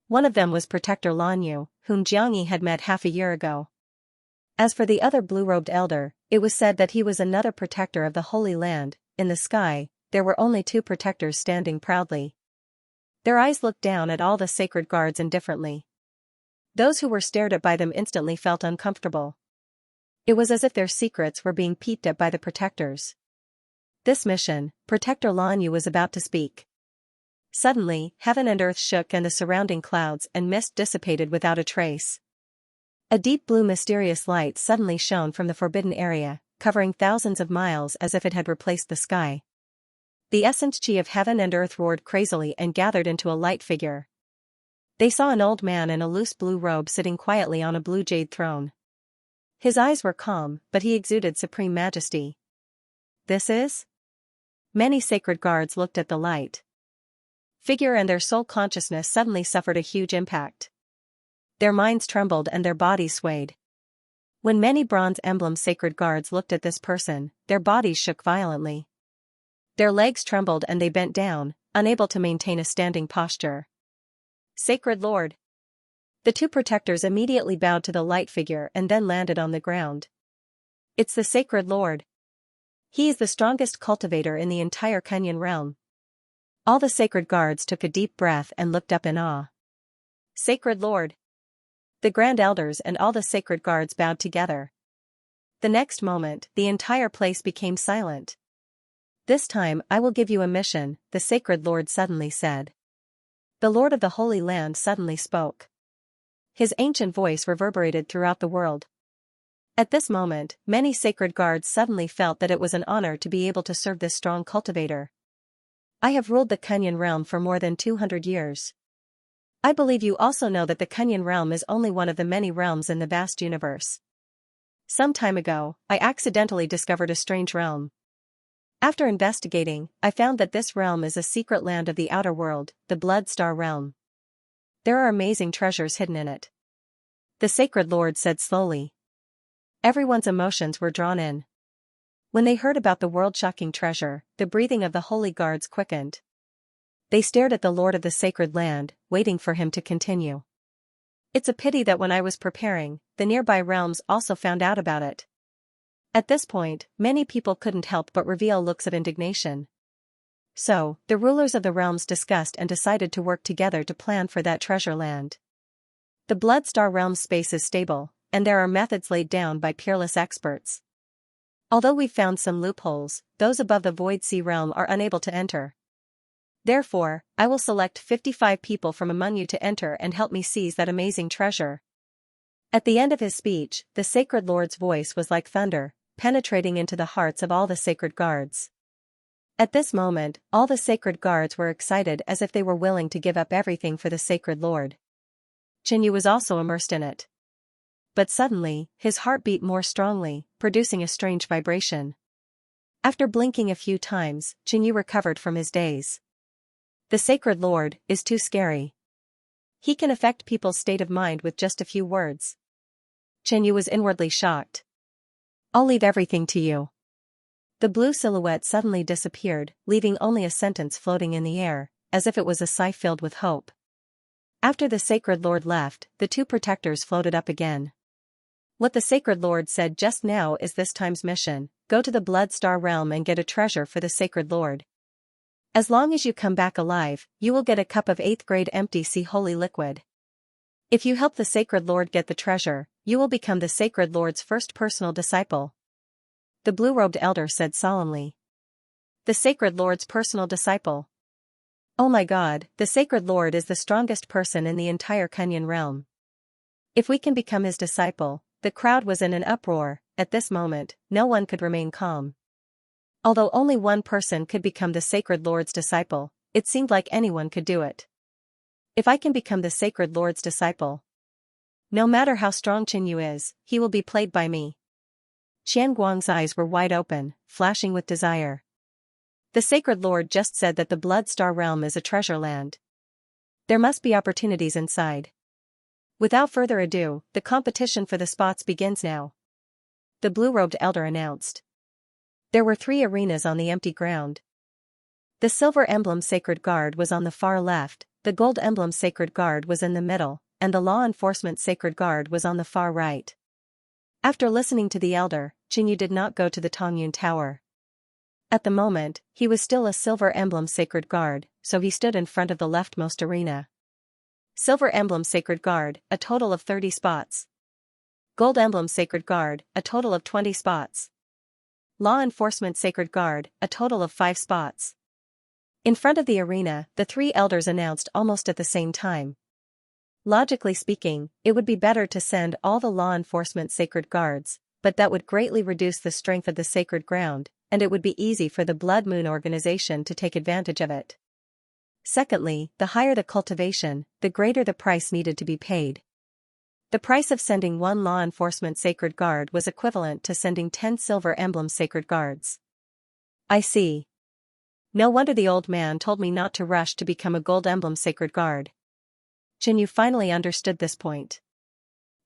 One of them was Protector Lanyu, whom Jiangyi had met half a year ago. As for the other blue-robed elder, it was said that he was another protector of the Holy Land. In the sky, there were only two protectors standing proudly. Their eyes looked down at all the sacred guards indifferently. Those who were stared at by them instantly felt uncomfortable. It was as if their secrets were being peeped at by the protectors. This mission, Protector Lanyu was about to speak. Suddenly, heaven and earth shook and the surrounding clouds and mist dissipated without a trace. A deep blue mysterious light suddenly shone from the forbidden area, covering thousands of miles as if it had replaced the sky. The essence chi of heaven and earth roared crazily and gathered into a light figure. They saw an old man in a loose blue robe sitting quietly on a blue jade throne. His eyes were calm, but he exuded supreme majesty. This is? Many sacred guards looked at the light figure and their soul consciousness suddenly suffered a huge impact. Their minds trembled and their bodies swayed. When many bronze emblem sacred guards looked at this person, their bodies shook violently. Their legs trembled and they bent down, unable to maintain a standing posture. Sacred Lord! The two protectors immediately bowed to the light figure and then landed on the ground. It's the Sacred Lord. He is the strongest cultivator in the entire Kenyan realm. All the sacred guards took a deep breath and looked up in awe. Sacred Lord! The Grand Elders and all the sacred guards bowed together. The next moment, the entire place became silent. This time I will give you a mission, the Sacred Lord suddenly said. The Lord of the Holy Land suddenly spoke. His ancient voice reverberated throughout the world. At this moment, many sacred guards suddenly felt that it was an honor to be able to serve this strong cultivator. I have ruled the Kenyan realm for more than 200 years. I believe you also know that the Kenyan realm is only one of the many realms in the vast universe. Some time ago, I accidentally discovered a strange realm. After investigating, I found that this realm is a secret land of the outer world, the Blood Star realm. There are amazing treasures hidden in it. The Sacred Lord said slowly. Everyone's emotions were drawn in. When they heard about the world-shocking treasure, the breathing of the holy guards quickened. They stared at the Lord of the Sacred Land, waiting for him to continue. It's a pity that when I was preparing, the nearby realms also found out about it. At this point, many people couldn't help but reveal looks of indignation. So, the rulers of the realms discussed and decided to work together to plan for that treasure land. The Blood Star realm's space is stable, and there are methods laid down by peerless experts. Although we've found some loopholes, those above the Void Sea realm are unable to enter. Therefore, I will select 55 people from among you to enter and help me seize that amazing treasure. At the end of his speech, the Sacred Lord's voice was like thunder, penetrating into the hearts of all the sacred guards. At this moment, all the sacred guards were excited as if they were willing to give up everything for the Sacred Lord. Chinyu was also immersed in it. But suddenly, his heart beat more strongly, producing a strange vibration. After blinking a few times, Chinyu recovered from his daze. The Sacred Lord is too scary. He can affect people's state of mind with just a few words. Chinyu was inwardly shocked. I'll leave everything to you. The blue silhouette suddenly disappeared, leaving only a sentence floating in the air, as if it was a sigh filled with hope. After the Sacred Lord left, the two protectors floated up again. What the Sacred Lord said just now is this time's mission: go to the Blood Star realm and get a treasure for the Sacred Lord. As long as you come back alive, you will get a cup of 8th grade empty sea holy liquid. If you help the Sacred Lord get the treasure, you will become the Sacred Lord's first personal disciple. The blue-robed elder said solemnly. The Sacred Lord's personal disciple. Oh my God, the Sacred Lord is the strongest person in the entire Kenyan realm. If we can become his disciple. The crowd was in an uproar. At this moment, no one could remain calm. Although only one person could become the Sacred Lord's disciple, it seemed like anyone could do it. If I can become the Sacred Lord's disciple, no matter how strong Chinyu is, he will be played by me. Qian Guang's eyes were wide open, flashing with desire. The Sacred Lord just said that the Blood Star realm is a treasure land. There must be opportunities inside. Without further ado, the competition for the spots begins now. The blue-robed elder announced. There were 3 arenas on the empty ground. The Silver Emblem Sacred Guard was on the far left, The gold emblem sacred guard was in the middle, and the law enforcement sacred guard was on the far right. After listening to the elder, Jinyu did not go to the Tongyun Tower. At the moment, he was still a silver emblem sacred guard, so he stood in front of the leftmost arena. Silver emblem sacred guard, a total of 30 spots. Gold emblem sacred guard, a total of 20 spots. Law enforcement sacred guard, a total of 5 spots. In front of the arena, the 3 elders announced almost at the same time. Logically speaking, it would be better to send all the law enforcement sacred guards, but that would greatly reduce the strength of the sacred ground, and it would be easy for the Blood Moon organization to take advantage of it. Secondly, the higher the cultivation, the greater the price needed to be paid. The price of sending 1 law enforcement sacred guard was equivalent to sending 10 silver emblem sacred guards. I see. No wonder the old man told me not to rush to become a gold emblem sacred guard. Jinyu finally understood this point.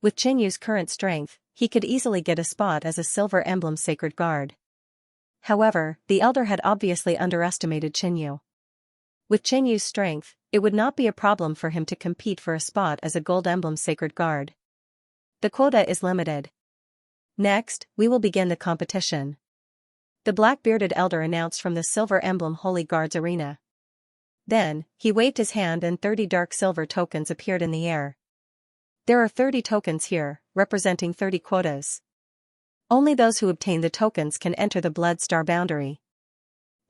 With Chinyu's current strength, he could easily get a spot as a silver emblem sacred guard. However, the elder had obviously underestimated Jinyu. With Chinyu's strength, it would not be a problem for him to compete for a spot as a gold emblem sacred guard. The quota is limited. Next, we will begin the competition. The black-bearded elder announced from the silver emblem Holy Guards arena. Then, he waved his hand and 30 dark silver tokens appeared in the air. There are 30 tokens here, representing 30 quotas. Only those who obtain the tokens can enter the Blood Star boundary.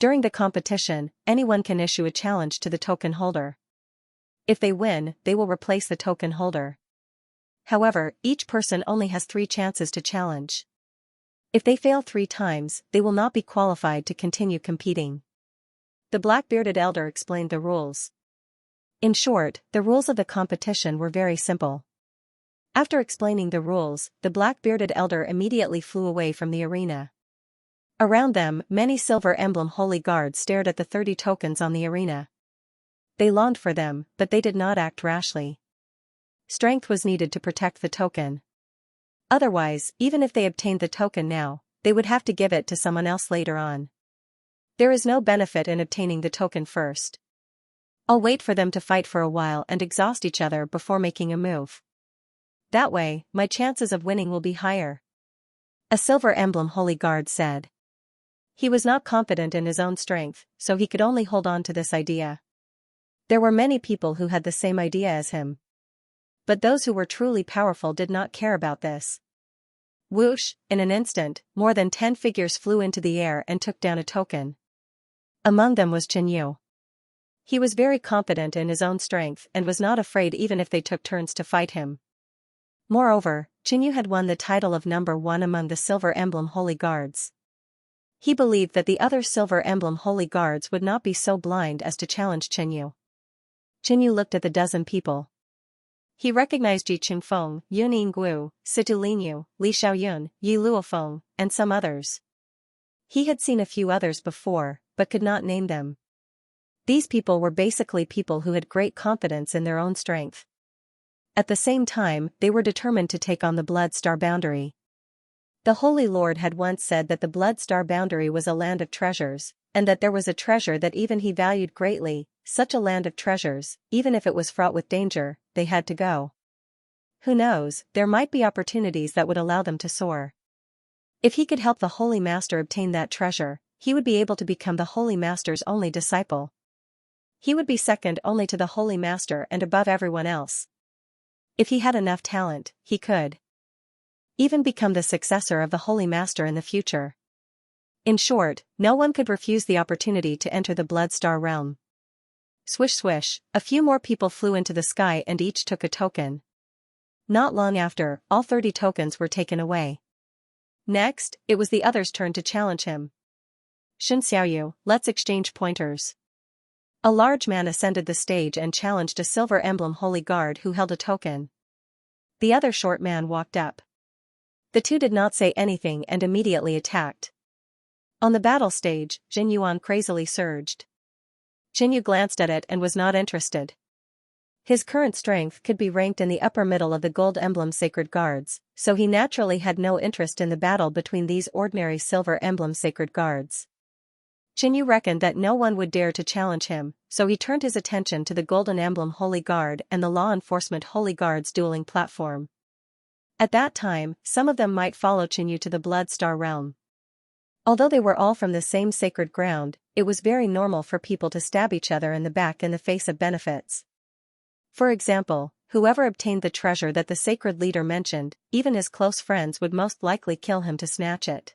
During the competition, anyone can issue a challenge to the token holder. If they win, they will replace the token holder. However, each person only has 3 chances to challenge. If they fail 3 times, they will not be qualified to continue competing. The black-bearded elder explained the rules. In short, the rules of the competition were very simple. After explaining the rules, the black-bearded elder immediately flew away from the arena. Around them, many silver emblem holy guards stared at the 30 tokens on the arena. They longed for them, but they did not act rashly. Strength was needed to protect the token. Otherwise, even if they obtained the token now, they would have to give it to someone else later on. There is no benefit in obtaining the token first. I'll wait for them to fight for a while and exhaust each other before making a move. That way, my chances of winning will be higher. A silver emblem holy guard said. He was not confident in his own strength, so he could only hold on to this idea. There were many people who had the same idea as him. But those who were truly powerful did not care about this. Whoosh, in an instant, more than 10 figures flew into the air and took down a token. Among them was Jinyu. He was very confident in his own strength and was not afraid even if they took turns to fight him. Moreover, Jinyu had won the title of number 1 among the Silver Emblem Holy Guards. He believed that the other Silver Emblem Holy Guards would not be so blind as to challenge Jinyu. Jinyu looked at the dozen people. He recognized Yi Qingfeng, Yun Yingguo, Situ Linyu, Li Xiaoyun, Yi Luofeng, and some others. He had seen a few others before, but could not name them. These people were basically people who had great confidence in their own strength. At the same time, they were determined to take on the Blood Star boundary. The Holy Lord had once said that the Blood Star boundary was a land of treasures, and that there was a treasure that even he valued greatly. Such a land of treasures, even if it was fraught with danger, they had to go. Who knows, there might be opportunities that would allow them to soar. If he could help the Holy Master obtain that treasure, he would be able to become the Holy Master's only disciple. He would be second only to the Holy Master and above everyone else. If he had enough talent, he could even become the successor of the Holy Master in the future. In short, no one could refuse the opportunity to enter the Blood Star realm. Swish swish, a few more people flew into the sky and each took a token. Not long after, all 30 tokens were taken away. Next, it was the others' turn to challenge him. Shun Xiaoyu, let's exchange pointers. A large man ascended the stage and challenged a Silver Emblem Holy Guard who held a token. The other short man walked up. The two did not say anything and immediately attacked. On the battle stage, Jin Yuan crazily surged. Jinyu glanced at it and was not interested. His current strength could be ranked in the upper middle of the Gold Emblem Sacred Guards, so he naturally had no interest in the battle between these ordinary Silver Emblem Sacred Guards. Yu reckoned that no one would dare to challenge him, so he turned his attention to the Golden Emblem Holy Guard and the Law Enforcement Holy Guard's dueling platform. At that time, some of them might follow Yu to the Blood Star realm. Although they were all from the same sacred ground, it was very normal for people to stab each other in the back in the face of benefits. For example, whoever obtained the treasure that the sacred leader mentioned, even his close friends would most likely kill him to snatch it.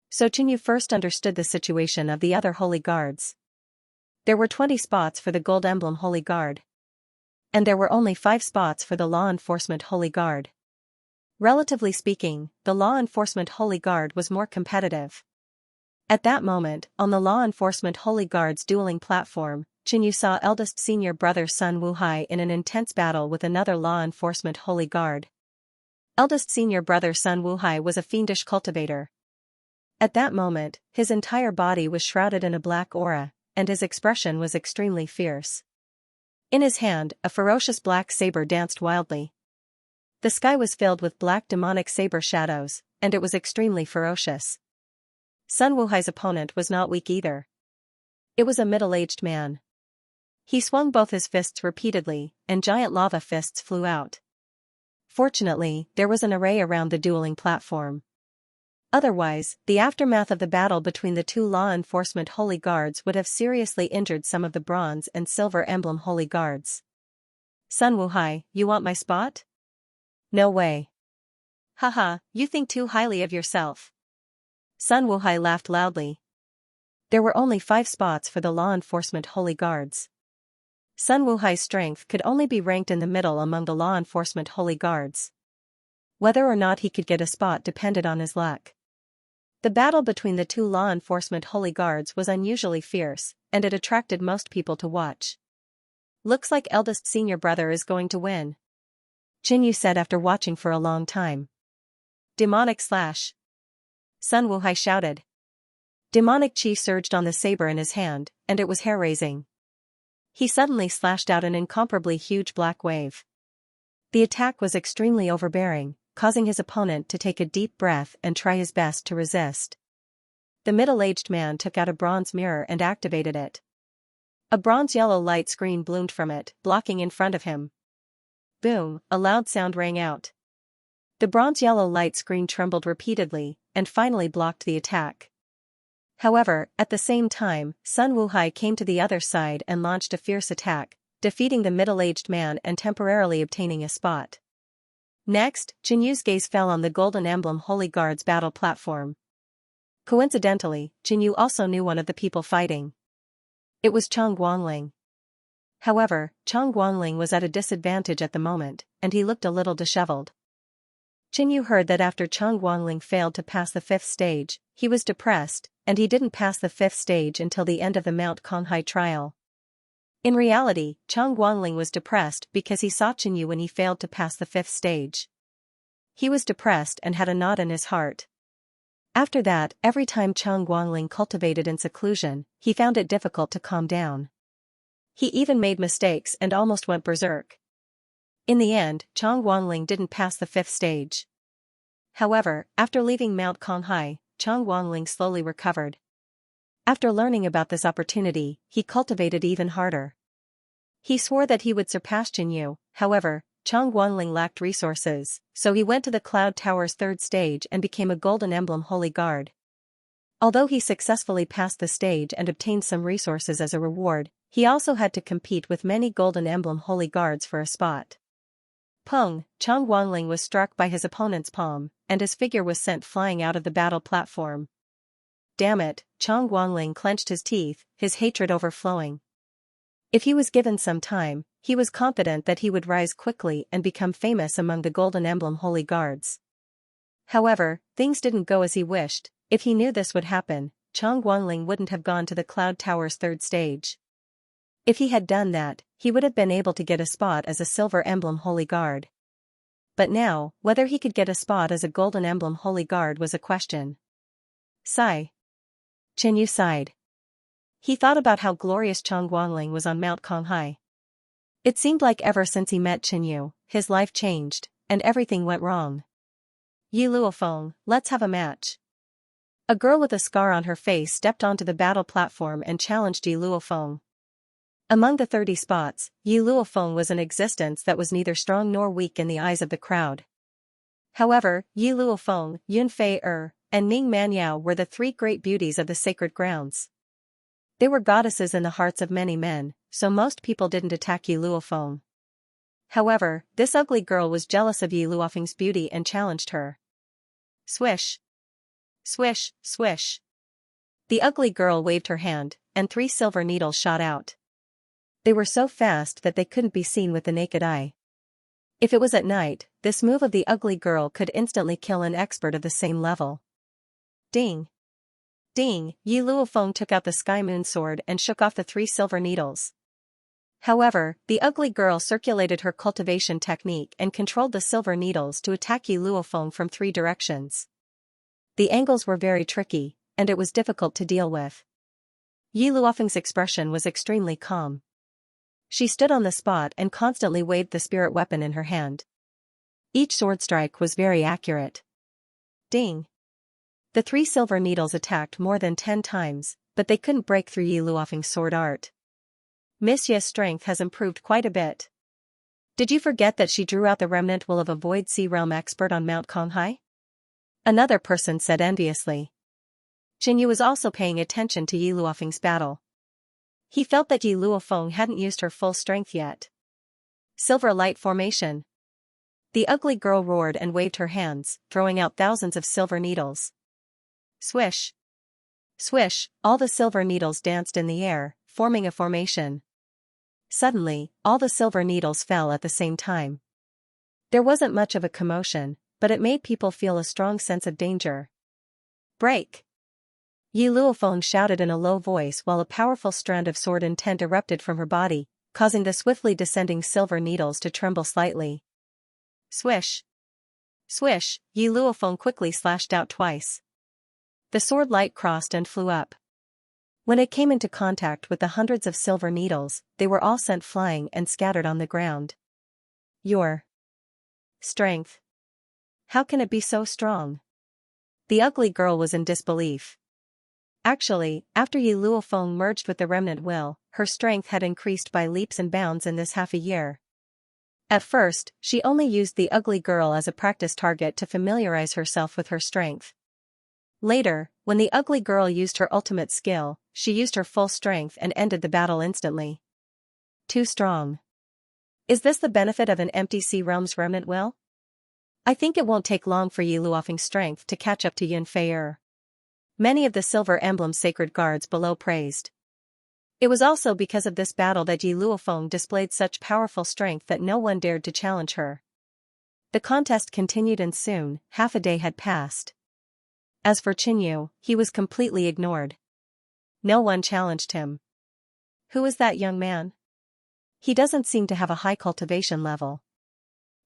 So Yu first understood the situation of the other holy guards. There were 20 spots for the Gold Emblem Holy Guard. And there were only 5 spots for the Law Enforcement Holy Guard. Relatively speaking, the Law Enforcement Holy Guard was more competitive. At that moment, on the Law Enforcement Holy Guard's dueling platform, Yu saw eldest senior brother Sun Wuhai in an intense battle with another Law Enforcement Holy Guard. Eldest senior brother Sun Wuhai was a fiendish cultivator. At that moment, his entire body was shrouded in a black aura, and his expression was extremely fierce. In his hand, a ferocious black saber danced wildly. The sky was filled with black demonic saber shadows, and it was extremely ferocious. Sun Wuhai's opponent was not weak either. It was a middle-aged man. He swung both his fists repeatedly, and giant lava fists flew out. Fortunately, there was an array around the dueling platform. Otherwise, the aftermath of the battle between the two Law Enforcement Holy Guards would have seriously injured some of the Bronze and Silver Emblem Holy Guards. Sun Wuhai, you want my spot? No way. Haha, you think too highly of yourself. Sun Wuhai laughed loudly. There were only 5 spots for the Law Enforcement Holy Guards. Sun Wuhai's strength could only be ranked in the middle among the Law Enforcement Holy Guards. Whether or not he could get a spot depended on his luck. The battle between the two Law Enforcement Holy Guards was unusually fierce, and it attracted most people to watch. Looks like eldest senior brother is going to win, Yu said after watching for a long time. Demonic slash! Sun Wuhai shouted. Demonic chi surged on the saber in his hand, and it was hair-raising. He suddenly slashed out an incomparably huge black wave. The attack was extremely overbearing, causing his opponent to take a deep breath and try his best to resist. The middle-aged man took out a bronze mirror and activated it. A bronze-yellow light screen bloomed from it, blocking in front of him. Boom, a loud sound rang out. The bronze-yellow light screen trembled repeatedly, and finally blocked the attack. However, at the same time, Sun Wuhai came to the other side and launched a fierce attack, defeating the middle-aged man and temporarily obtaining a spot. Next, Yu's gaze fell on the Golden Emblem Holy Guard's battle platform. Coincidentally, Yu also knew one of the people fighting. It was Chong Guangling. However, Chong Guangling was at a disadvantage at the moment, and he looked a little disheveled. Yu heard that after Chong Guangling failed to pass the 5th stage, he was depressed, and he didn't pass the 5th stage until the end of the Mount Konghai trial. In reality, Chong Guangling was depressed because he saw Yu when he failed to pass the 5th stage. He was depressed and had a knot in his heart. After that, every time Chong Guangling cultivated in seclusion, he found it difficult to calm down. He even made mistakes and almost went berserk. In the end, Chong Guangling didn't pass the 5th stage. However, after leaving Mount Konghai, Chong Guangling slowly recovered. After learning about this opportunity, he cultivated even harder. He swore that he would surpass Yu, however, Chong Guangling lacked resources, so he went to the Cloud Tower's 3rd stage and became a Golden Emblem Holy Guard. Although he successfully passed the stage and obtained some resources as a reward, he also had to compete with many Golden Emblem Holy Guards for a spot. Pung, Chong Guangling was struck by his opponent's palm, and his figure was sent flying out of the battle platform. Damn it, Chong Guangling clenched his teeth, his hatred overflowing. If he was given some time, he was confident that he would rise quickly and become famous among the Golden Emblem Holy Guards. However, things didn't go as he wished. If he knew this would happen, Chong Guangling wouldn't have gone to the Cloud Tower's 3rd stage. If he had done that, he would have been able to get a spot as a Silver Emblem Holy Guard. But now, whether he could get a spot as a Golden Emblem Holy Guard was a question. Sigh. Yu sighed. He thought about how glorious Chong Guangling was on Mount Konghai. It seemed like ever since he met Yu, his life changed, and everything went wrong. Yi Luofeng, let's have a match. A girl with a scar on her face stepped onto the battle platform and challenged Yi Luofeng. Among the 30 spots, Yi Luofeng was an existence that was neither strong nor weak in the eyes of the crowd. However, Yi Luofeng, Yun Fei and Ning Manyao were the 3 great beauties of the sacred grounds. They were goddesses in the hearts of many men, so most people didn't attack Yi Luofeng. However, this ugly girl was jealous of Yi Luofeng's beauty and challenged her. Swish! Swish, swish! The ugly girl waved her hand, and 3 silver needles shot out. They were so fast that they couldn't be seen with the naked eye. If it was at night, this move of the ugly girl could instantly kill an expert of the same level. Ding! Ding! Yi Luofeng took out the Sky Moon sword and shook off the 3 silver needles. However, the ugly girl circulated her cultivation technique and controlled the silver needles to attack Yi Luofeng from 3 directions. The angles were very tricky, and it was difficult to deal with. Yi Luofeng's expression was extremely calm. She stood on the spot and constantly waved the spirit weapon in her hand. Each sword strike was very accurate. Ding! The 3 silver needles attacked more than 10 times, but they couldn't break through Yi Luofeng's sword art. Miss Ye's strength has improved quite a bit. Did you forget that she drew out the remnant will of a Void Sea Realm expert on Mount Konghai? Another person said enviously. Qinyu was also paying attention to Yi Luofeng's battle. He felt that Yi Luofeng hadn't used her full strength yet. Silver light formation. The ugly girl roared and waved her hands, throwing out thousands of silver needles. Swish! Swish! All the silver needles danced in the air, forming a formation. Suddenly, all the silver needles fell at the same time. There wasn't much of a commotion, but it made people feel a strong sense of danger. Break! Yi Luofeng shouted in a low voice while a powerful strand of sword intent erupted from her body, causing the swiftly descending silver needles to tremble slightly. Swish! Swish! Yi Luofeng quickly slashed out twice. The sword light crossed and flew up. When it came into contact with the hundreds of silver needles, they were all sent flying and scattered on the ground. Your strength. How can it be so strong? The ugly girl was in disbelief. Actually, after Yi Luofeng merged with the remnant will, her strength had increased by leaps and bounds in this half a year. At first, she only used the ugly girl as a practice target to familiarize herself with her strength. Later, when the ugly girl used her ultimate skill, she used her full strength and ended the battle instantly. Too strong. Is this the benefit of an empty sea realm's remnant will? I think it won't take long for Yi Luofeng's strength to catch up to Yun Fei. Many of the Silver Emblem sacred guards below praised. It was also because of this battle that Yi Luofeng displayed such powerful strength that no one dared to challenge her. The contest continued and soon, half a day had passed. As for Qinyu, he was completely ignored. No one challenged him. Who is that young man? He doesn't seem to have a high cultivation level.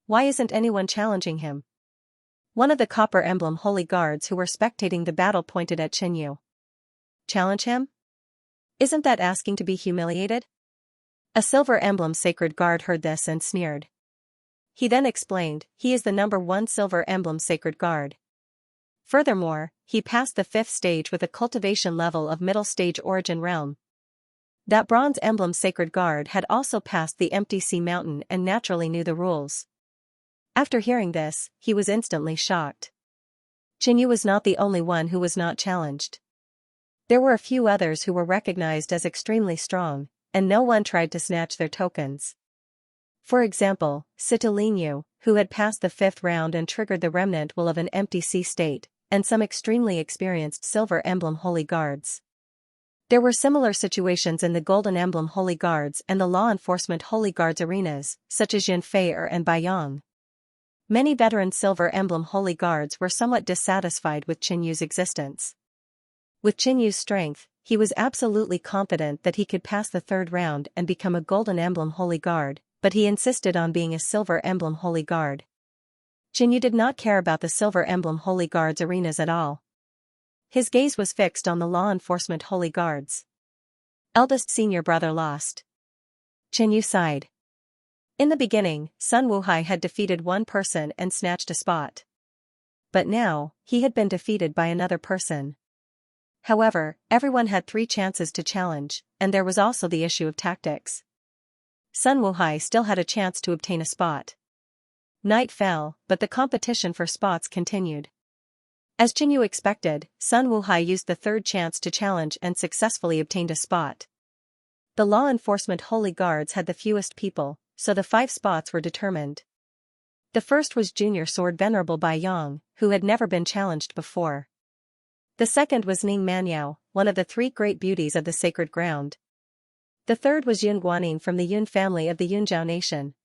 Why isn't anyone challenging him? One of the Copper Emblem Holy Guards who were spectating the battle pointed at Qinyu. Challenge him? Isn't that asking to be humiliated? A Silver Emblem Sacred Guard heard this and sneered. He then explained, he is the number 1 Silver Emblem Sacred Guard. Furthermore, he passed the 5th stage with a cultivation level of middle stage Origin Realm. That Bronze Emblem Sacred Guard had also passed the Empty Sea Mountain and naturally knew the rules. After hearing this, he was instantly shocked. Qinyu was not the only one who was not challenged. There were a few others who were recognized as extremely strong, and no one tried to snatch their tokens. For example, Citilinyu, who had passed the 5th round and triggered the remnant will of an empty sea state, and some extremely experienced Silver Emblem Holy Guards. There were similar situations in the Golden Emblem Holy Guards and the Law Enforcement Holy Guards arenas, such as Yun Fei and Baiyang. Many veteran Silver Emblem Holy Guards were somewhat dissatisfied with Qinyu's existence. With Qinyu's strength, he was absolutely confident that he could pass the 3rd round and become a Golden Emblem Holy Guard, but he insisted on being a Silver Emblem Holy Guard. Qinyu did not care about the Silver Emblem Holy Guards arenas at all. His gaze was fixed on the Law Enforcement Holy Guards. Eldest senior brother lost. Qinyu sighed. In the beginning, Sun Wuhai had defeated one person and snatched a spot. But now, he had been defeated by another person. However, everyone had 3 chances to challenge, and there was also the issue of tactics. Sun Wuhai still had a chance to obtain a spot. Night fell, but the competition for spots continued. As Qinyu expected, Sun Wuhai used the 3rd chance to challenge and successfully obtained a spot. The law enforcement holy guards had the fewest people, so the 5 spots were determined. The first was Junior Sword Venerable Bai Yang, who had never been challenged before. The second was Ning Manyao, one of the 3 great beauties of the sacred ground. The third was Yun Guanyin from the Yun family of the Yunzhao nation.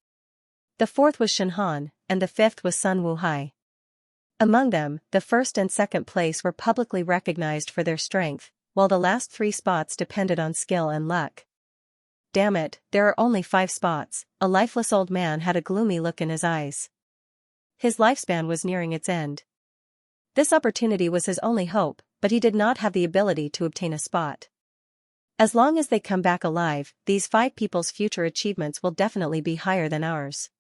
The fourth was Shen Han, and the 5th was Sun Wuhai. Among them, the first and second place were publicly recognized for their strength, while the last 3 spots depended on skill and luck. Damn it, there are only 5 spots. A lifeless old man had a gloomy look in his eyes. His lifespan was nearing its end. This opportunity was his only hope, but he did not have the ability to obtain a spot. As long as they come back alive, these 5 people's future achievements will definitely be higher than ours.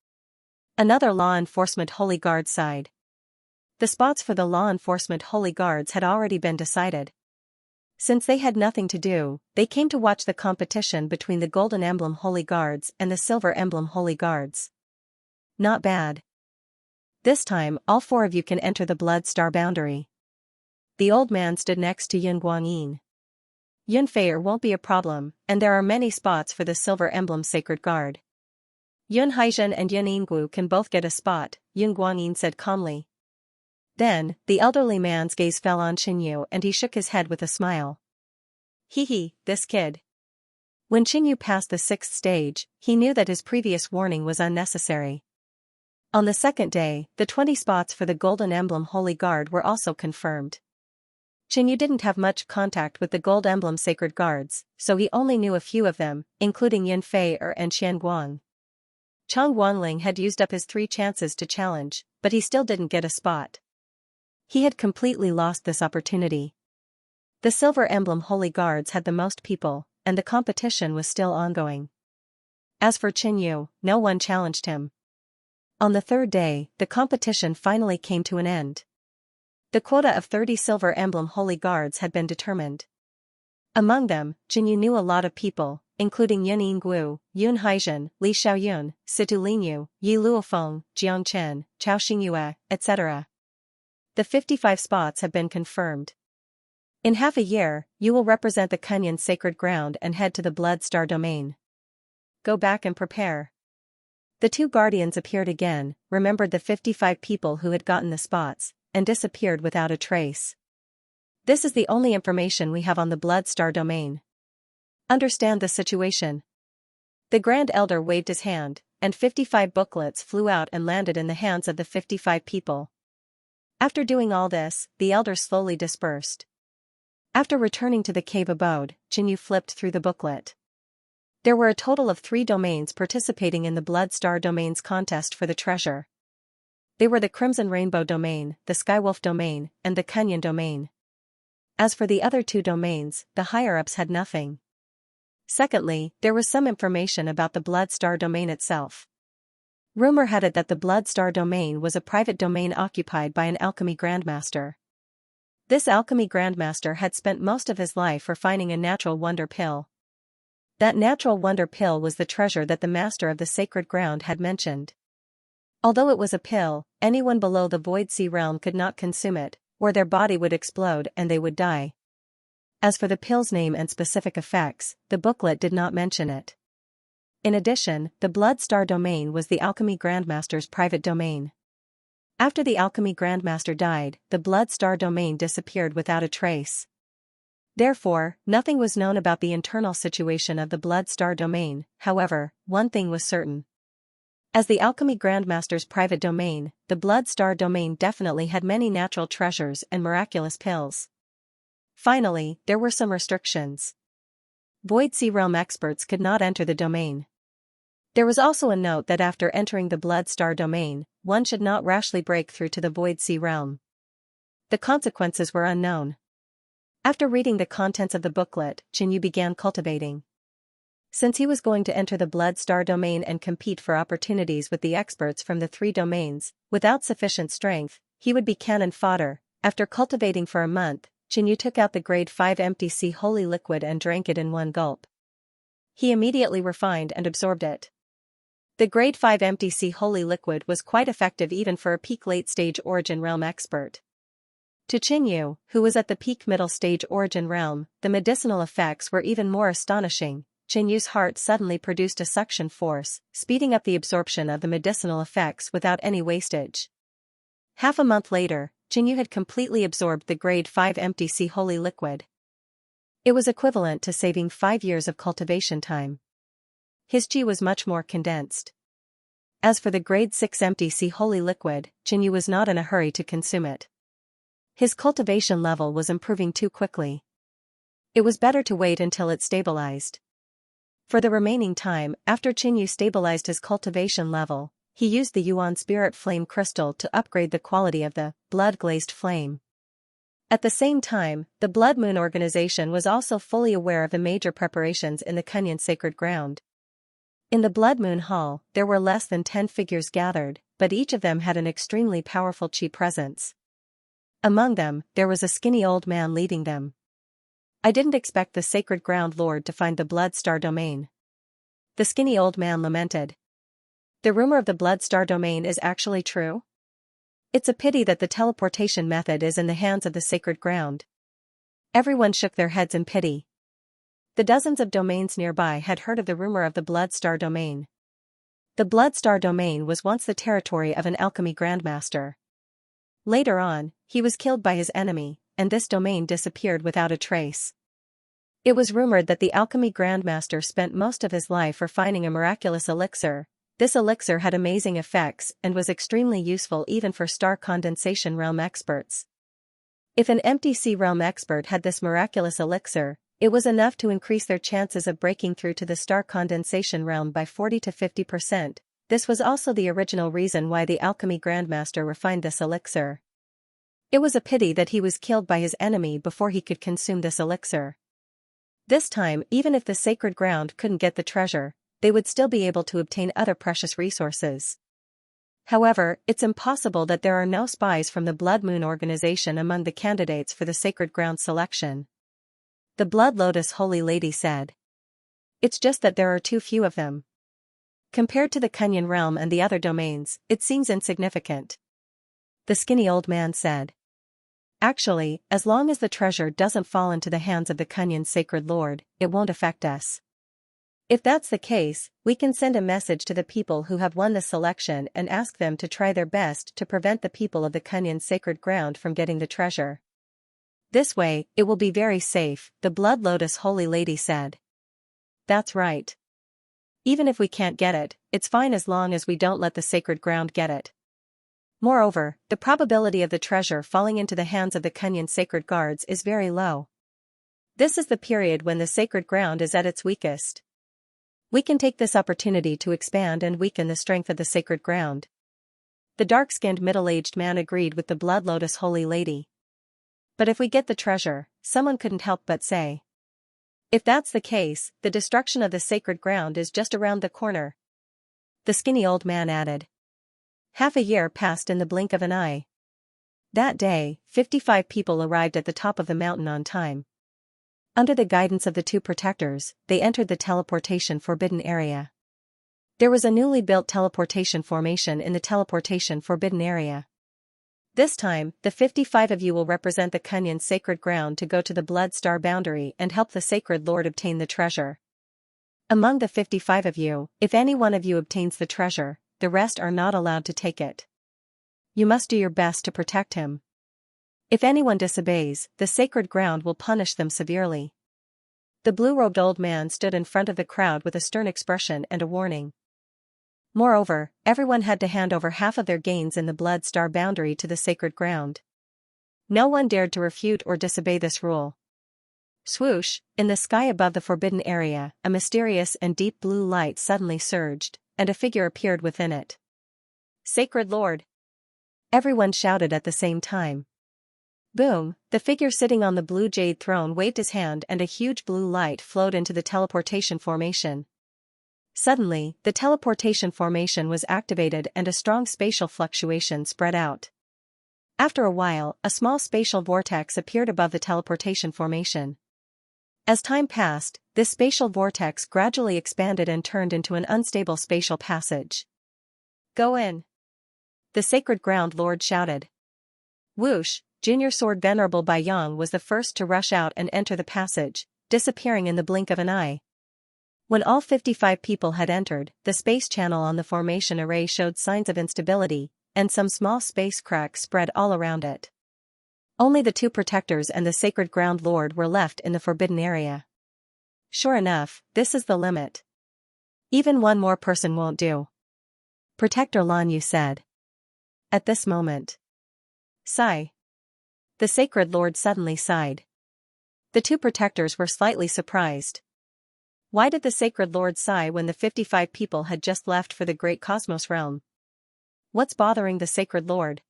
Another law enforcement holy guard sighed. The spots for the law enforcement holy guards had already been decided. Since they had nothing to do, they came to watch the competition between the Golden Emblem Holy Guards and the Silver Emblem Holy Guards. Not bad. This time, all 4 of you can enter the Blood Star boundary. The old man stood next to Yun Guangyin. Yun Feier won't be a problem, and there are many spots for the Silver Emblem Sacred Guard. Yun Haizhen and Yun Yinggu can both get a spot, Yun Guangyin said calmly. Then, the elderly man's gaze fell on Qinyu and he shook his head with a smile. Hee, this kid. When Qinyu passed the 6th stage, he knew that his previous warning was unnecessary. On the 2nd day, the 20 spots for the Golden Emblem Holy Guard were also confirmed. Qinyu didn't have much contact with the Gold Emblem Sacred Guards, so he only knew a few of them, including Yin Feier and Qian Guang. Chang Guanling had used up his 3 chances to challenge, but he still didn't get a spot. He had completely lost this opportunity. The Silver Emblem Holy Guards had the most people, and the competition was still ongoing. As for Qinyu, no one challenged him. On the 3rd day, the competition finally came to an end. The quota of 30 Silver Emblem Holy Guards had been determined. Among them, Qinyu knew a lot of people, including Yun Yinggu, Yun Haizhen, Li Xiaoyun, Situ Linyu, Yi Luofeng, Jiang Chen, Chao Xingyue, etc. The 55 spots have been confirmed. In half a year, you will represent the Kunyan sacred ground and head to the Blood Star domain. Go back and prepare. The 2 guardians appeared again, remembered the 55 people who had gotten the spots, and disappeared without a trace. This is the only information we have on the Blood Star domain. Understand the situation. The Grand Elder waved his hand, and 55 booklets flew out and landed in the hands of the 55 people. After doing all this, the elders slowly dispersed. After returning to the cave abode, Qinyu flipped through the booklet. There were a total of 3 domains participating in the Blood Star domain's contest for the treasure. They were the Crimson Rainbow domain, the Skywolf domain, and the Kunyan domain. As for the other 2 domains, the higher-ups had nothing. Secondly, there was some information about the Blood Star domain itself. Rumor had it that the Blood Star domain was a private domain occupied by an alchemy grandmaster. This alchemy grandmaster had spent most of his life refining a natural wonder pill. That natural wonder pill was the treasure that the master of the sacred ground had mentioned. Although it was a pill, anyone below the Void Sea realm could not consume it, or their body would explode and they would die. As for the pill's name and specific effects, the booklet did not mention it. In addition, the Blood Star domain was the Alchemy Grandmaster's private domain. After the Alchemy Grandmaster died, the Blood Star domain disappeared without a trace. Therefore, nothing was known about the internal situation of the Blood Star domain. However, one thing was certain. As the Alchemy Grandmaster's private domain, the Blood Star domain definitely had many natural treasures and miraculous pills. Finally, there were some restrictions. Void Sea Realm experts could not enter the domain. There was also a note that after entering the Blood Star domain, one should not rashly break through to the Void Sea Realm. The consequences were unknown. After reading the contents of the booklet, Qinyu began cultivating. Since he was going to enter the Blood Star domain and compete for opportunities with the experts from the 3 domains, without sufficient strength, he would be cannon fodder. After cultivating for a month, Xianxia took out the grade 5 empty sea holy liquid and drank it in one gulp. He immediately refined and absorbed it. The grade 5 empty sea holy liquid was quite effective even for a peak late-stage origin realm expert. To Xianxia, who was at the peak middle-stage origin realm, the medicinal effects were even more astonishing. Xianxia's heart suddenly produced a suction force, speeding up the absorption of the medicinal effects without any wastage. Half a month later, Xianxia had completely absorbed the grade 5 empty sea holy liquid. It was equivalent to saving 5 years of cultivation time. His qi was much more condensed. As for the grade 6 empty sea holy liquid, Xianxia was not in a hurry to consume it. His cultivation level was improving too quickly. It was better to wait until it stabilized. For the remaining time, after Xianxia stabilized his cultivation level, he used the Yuan Spirit Flame Crystal to upgrade the quality of the blood-glazed flame. At the same time, the Blood Moon organization was also fully aware of the major preparations in the Kunyan sacred ground. In the Blood Moon Hall, there were less than 10 figures gathered, but each of them had an extremely powerful qi presence. Among them, there was a skinny old man leading them. I didn't expect the sacred ground lord to find the Blood Star domain. The skinny old man lamented. The rumor of the Blood Star domain is actually true? It's a pity that the teleportation method is in the hands of the sacred ground. Everyone shook their heads in pity. The dozens of domains nearby had heard of the rumor of the Blood Star domain. The Blood Star domain was once the territory of an alchemy grandmaster. Later on, he was killed by his enemy, and this domain disappeared without a trace. It was rumored that the alchemy grandmaster spent most of his life refining a miraculous elixir. This elixir had amazing effects and was extremely useful even for star condensation realm experts. If an empty sea realm expert had this miraculous elixir, it was enough to increase their chances of breaking through to the star condensation realm by 40 to 50%. This was also the original reason why the alchemy grandmaster refined this elixir. It was a pity that he was killed by his enemy before he could consume this elixir. This time, even if the sacred ground couldn't get the treasure, they would still be able to obtain other precious resources. However, it's impossible that there are no spies from the Blood Moon organization among the candidates for the sacred ground selection. The Blood Lotus Holy Lady said. It's just that there are too few of them. Compared to the Kunyan realm and the other domains, it seems insignificant. The skinny old man said. Actually, as long as the treasure doesn't fall into the hands of the Kunyan sacred lord, it won't affect us. If that's the case, we can send a message to the people who have won the selection and ask them to try their best to prevent the people of the Kunyan sacred ground from getting the treasure. This way, it will be very safe, the Blood Lotus Holy Lady said. That's right. Even if we can't get it, it's fine as long as we don't let the sacred ground get it. Moreover, the probability of the treasure falling into the hands of the Kunyan sacred guards is very low. This is the period when the sacred ground is at its weakest. We can take this opportunity to expand and weaken the strength of the sacred ground. The dark-skinned middle-aged man agreed with the Blood Lotus Holy Lady. But if we get the treasure, someone couldn't help but say. If that's the case, the destruction of the sacred ground is just around the corner. The skinny old man added. Half a year passed in the blink of an eye. That day, 55 people arrived at the top of the mountain on time. Under the guidance of the two protectors, they entered the teleportation forbidden area. There was a newly built teleportation formation in the teleportation forbidden area. This time, the 55 of you will represent the Kunyan sacred ground to go to the Blood Star boundary and help the sacred lord obtain the treasure. Among the 55 of you, if any one of you obtains the treasure, the rest are not allowed to take it. You must do your best to protect him. If anyone disobeys, the sacred ground will punish them severely. The blue-robed old man stood in front of the crowd with a stern expression and a warning. Moreover, everyone had to hand over half of their gains in the Blood Star boundary to the sacred ground. No one dared to refute or disobey this rule. Swoosh, in the sky above the forbidden area, a mysterious and deep blue light suddenly surged, and a figure appeared within it. Sacred Lord! Everyone shouted at the same time. Boom, the figure sitting on the blue jade throne waved his hand and a huge blue light flowed into the teleportation formation. Suddenly, the teleportation formation was activated and a strong spatial fluctuation spread out. After a while, a small spatial vortex appeared above the teleportation formation. As time passed, this spatial vortex gradually expanded and turned into an unstable spatial passage. "Go in!" the Sacred Ground Lord shouted. Whoosh! Junior Sword Venerable Bai Yang was the first to rush out and enter the passage, disappearing in the blink of an eye. When all 55 people had entered, the space channel on the formation array showed signs of instability, and some small space cracks spread all around it. Only the 2 protectors and the Sacred Ground Lord were left in the forbidden area. Sure enough, this is the limit. Even one more person won't do. Protector Lan Yu said. At this moment. Sigh. The Sacred Lord suddenly sighed. The 2 protectors were slightly surprised. Why did the Sacred Lord sigh when the 55 people had just left for the Great Cosmos Realm? What's bothering the Sacred Lord?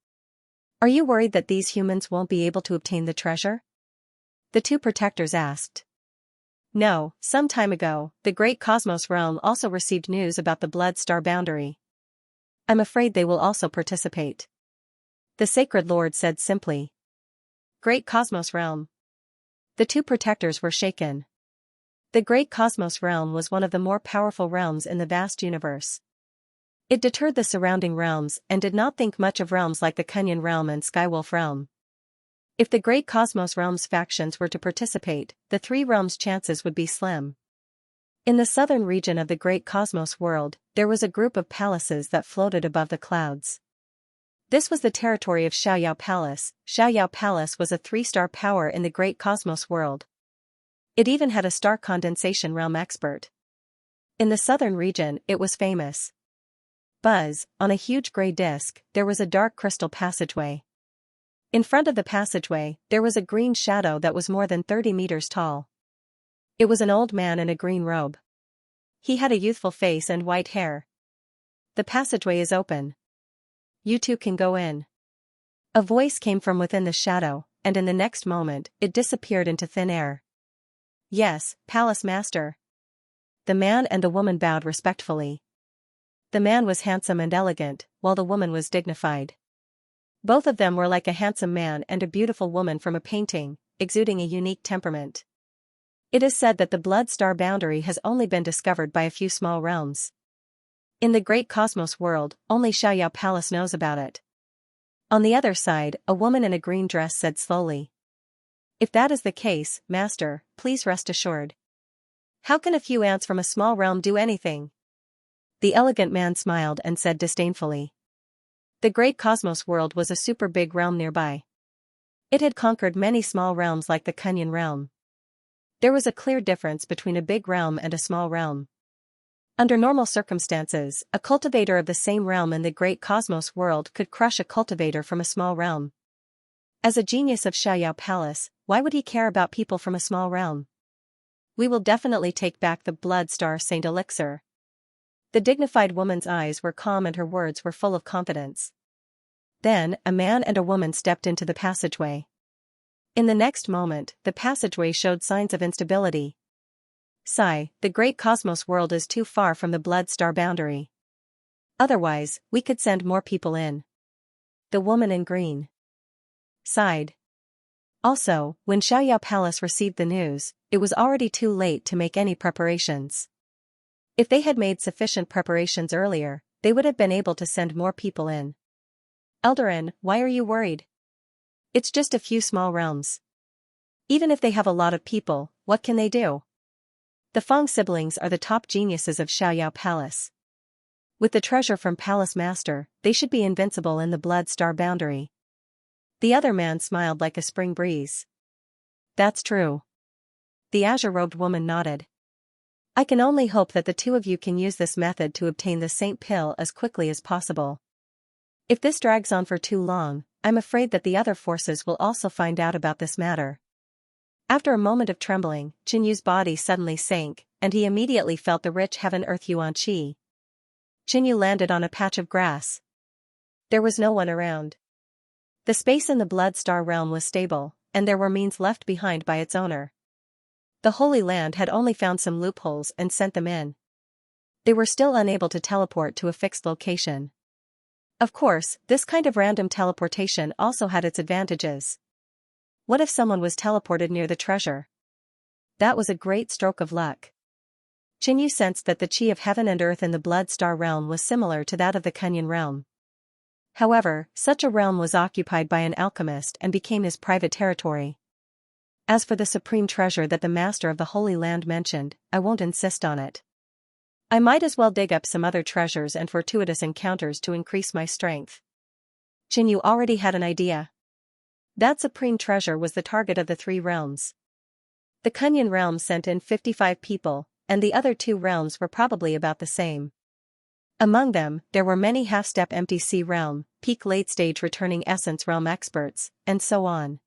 Are you worried that these humans won't be able to obtain the treasure? The 2 protectors asked. No, some time ago, the Great Cosmos Realm also received news about the Blood Star boundary. I'm afraid they will also participate. The Sacred Lord said simply. Great Cosmos Realm. The 2 protectors were shaken. The Great Cosmos Realm was one of the more powerful realms in the vast universe. It deterred the surrounding realms and did not think much of realms like the Kunyan Realm and Skywolf Realm. If the Great Cosmos Realm's factions were to participate, the 3 realms' chances would be slim. In the southern region of the Great Cosmos world, there was a group of palaces that floated above the clouds. This was the territory of Xiaoyao Palace. Xiaoyao Palace was a 3-star power in the Great Cosmos world. It even had a star condensation realm expert. In the southern region, it was famous. Buzz, on a huge gray disk, there was a dark crystal passageway. In front of the passageway, there was a green shadow that was more than 30 meters tall. It was an old man in a green robe. He had a youthful face and white hair. The passageway is open. You 2 can go in. A voice came from within the shadow, and in the next moment, it disappeared into thin air. Yes, Palace Master. The man and the woman bowed respectfully. The man was handsome and elegant, while the woman was dignified. Both of them were like a handsome man and a beautiful woman from a painting, exuding a unique temperament. It is said that the Blood Star boundary has only been discovered by a few small realms. In the Great Cosmos world, only Xiaoyao Palace knows about it. On the other side, a woman in a green dress said slowly. If that is the case, Master, please rest assured. How can a few ants from a small realm do anything? The elegant man smiled and said disdainfully. The Great Cosmos world was a super big realm nearby. It had conquered many small realms like the Kunyan realm. There was a clear difference between a big realm and a small realm. Under normal circumstances, a cultivator of the same realm in the Great Cosmos world could crush a cultivator from a small realm. As a genius of Xiaoyao Palace, why would he care about people from a small realm? We will definitely take back the Blood Star Saint Elixir. The dignified woman's eyes were calm and her words were full of confidence. Then, a man and a woman stepped into the passageway. In the next moment, the passageway showed signs of instability. Sigh, the Great Cosmos world is too far from the Blood Star boundary. Otherwise, we could send more people in. The woman in green sighed. Also, when Xiaoyao Palace received the news, it was already too late to make any preparations. If they had made sufficient preparations earlier, they would have been able to send more people in. Eldarin, why are you worried? It's just a few small realms. Even if they have a lot of people, what can they do? The Feng siblings are the top geniuses of Xiaoyao Palace. With the treasure from Palace Master, they should be invincible in the Blood Star boundary. The other man smiled like a spring breeze. That's true. The azure-robed woman nodded. I can only hope that the 2 of you can use this method to obtain the Saint Pill as quickly as possible. If this drags on for too long, I'm afraid that the other forces will also find out about this matter. After a moment of trembling, Qinyu's body suddenly sank, and he immediately felt the rich heaven-earth yuan qi. Qinyu landed on a patch of grass. There was no one around. The space in the Blood Star realm was stable, and there were means left behind by its owner. The Holy Land had only found some loopholes and sent them in. They were still unable to teleport to a fixed location. Of course, this kind of random teleportation also had its advantages. What if someone was teleported near the treasure? That was a great stroke of luck. Qinyu sensed that the chi of heaven and earth in the Blood Star realm was similar to that of the Kunyan realm. However, such a realm was occupied by an alchemist and became his private territory. As for the supreme treasure that the master of the Holy Land mentioned, I won't insist on it. I might as well dig up some other treasures and fortuitous encounters to increase my strength. Qinyu already had an idea. That supreme treasure was the target of the 3 realms. The Kunyan realm sent in 55 people, and the other 2 realms were probably about the same. Among them, there were many half-step MTC realm, peak late-stage returning essence realm experts, and so on.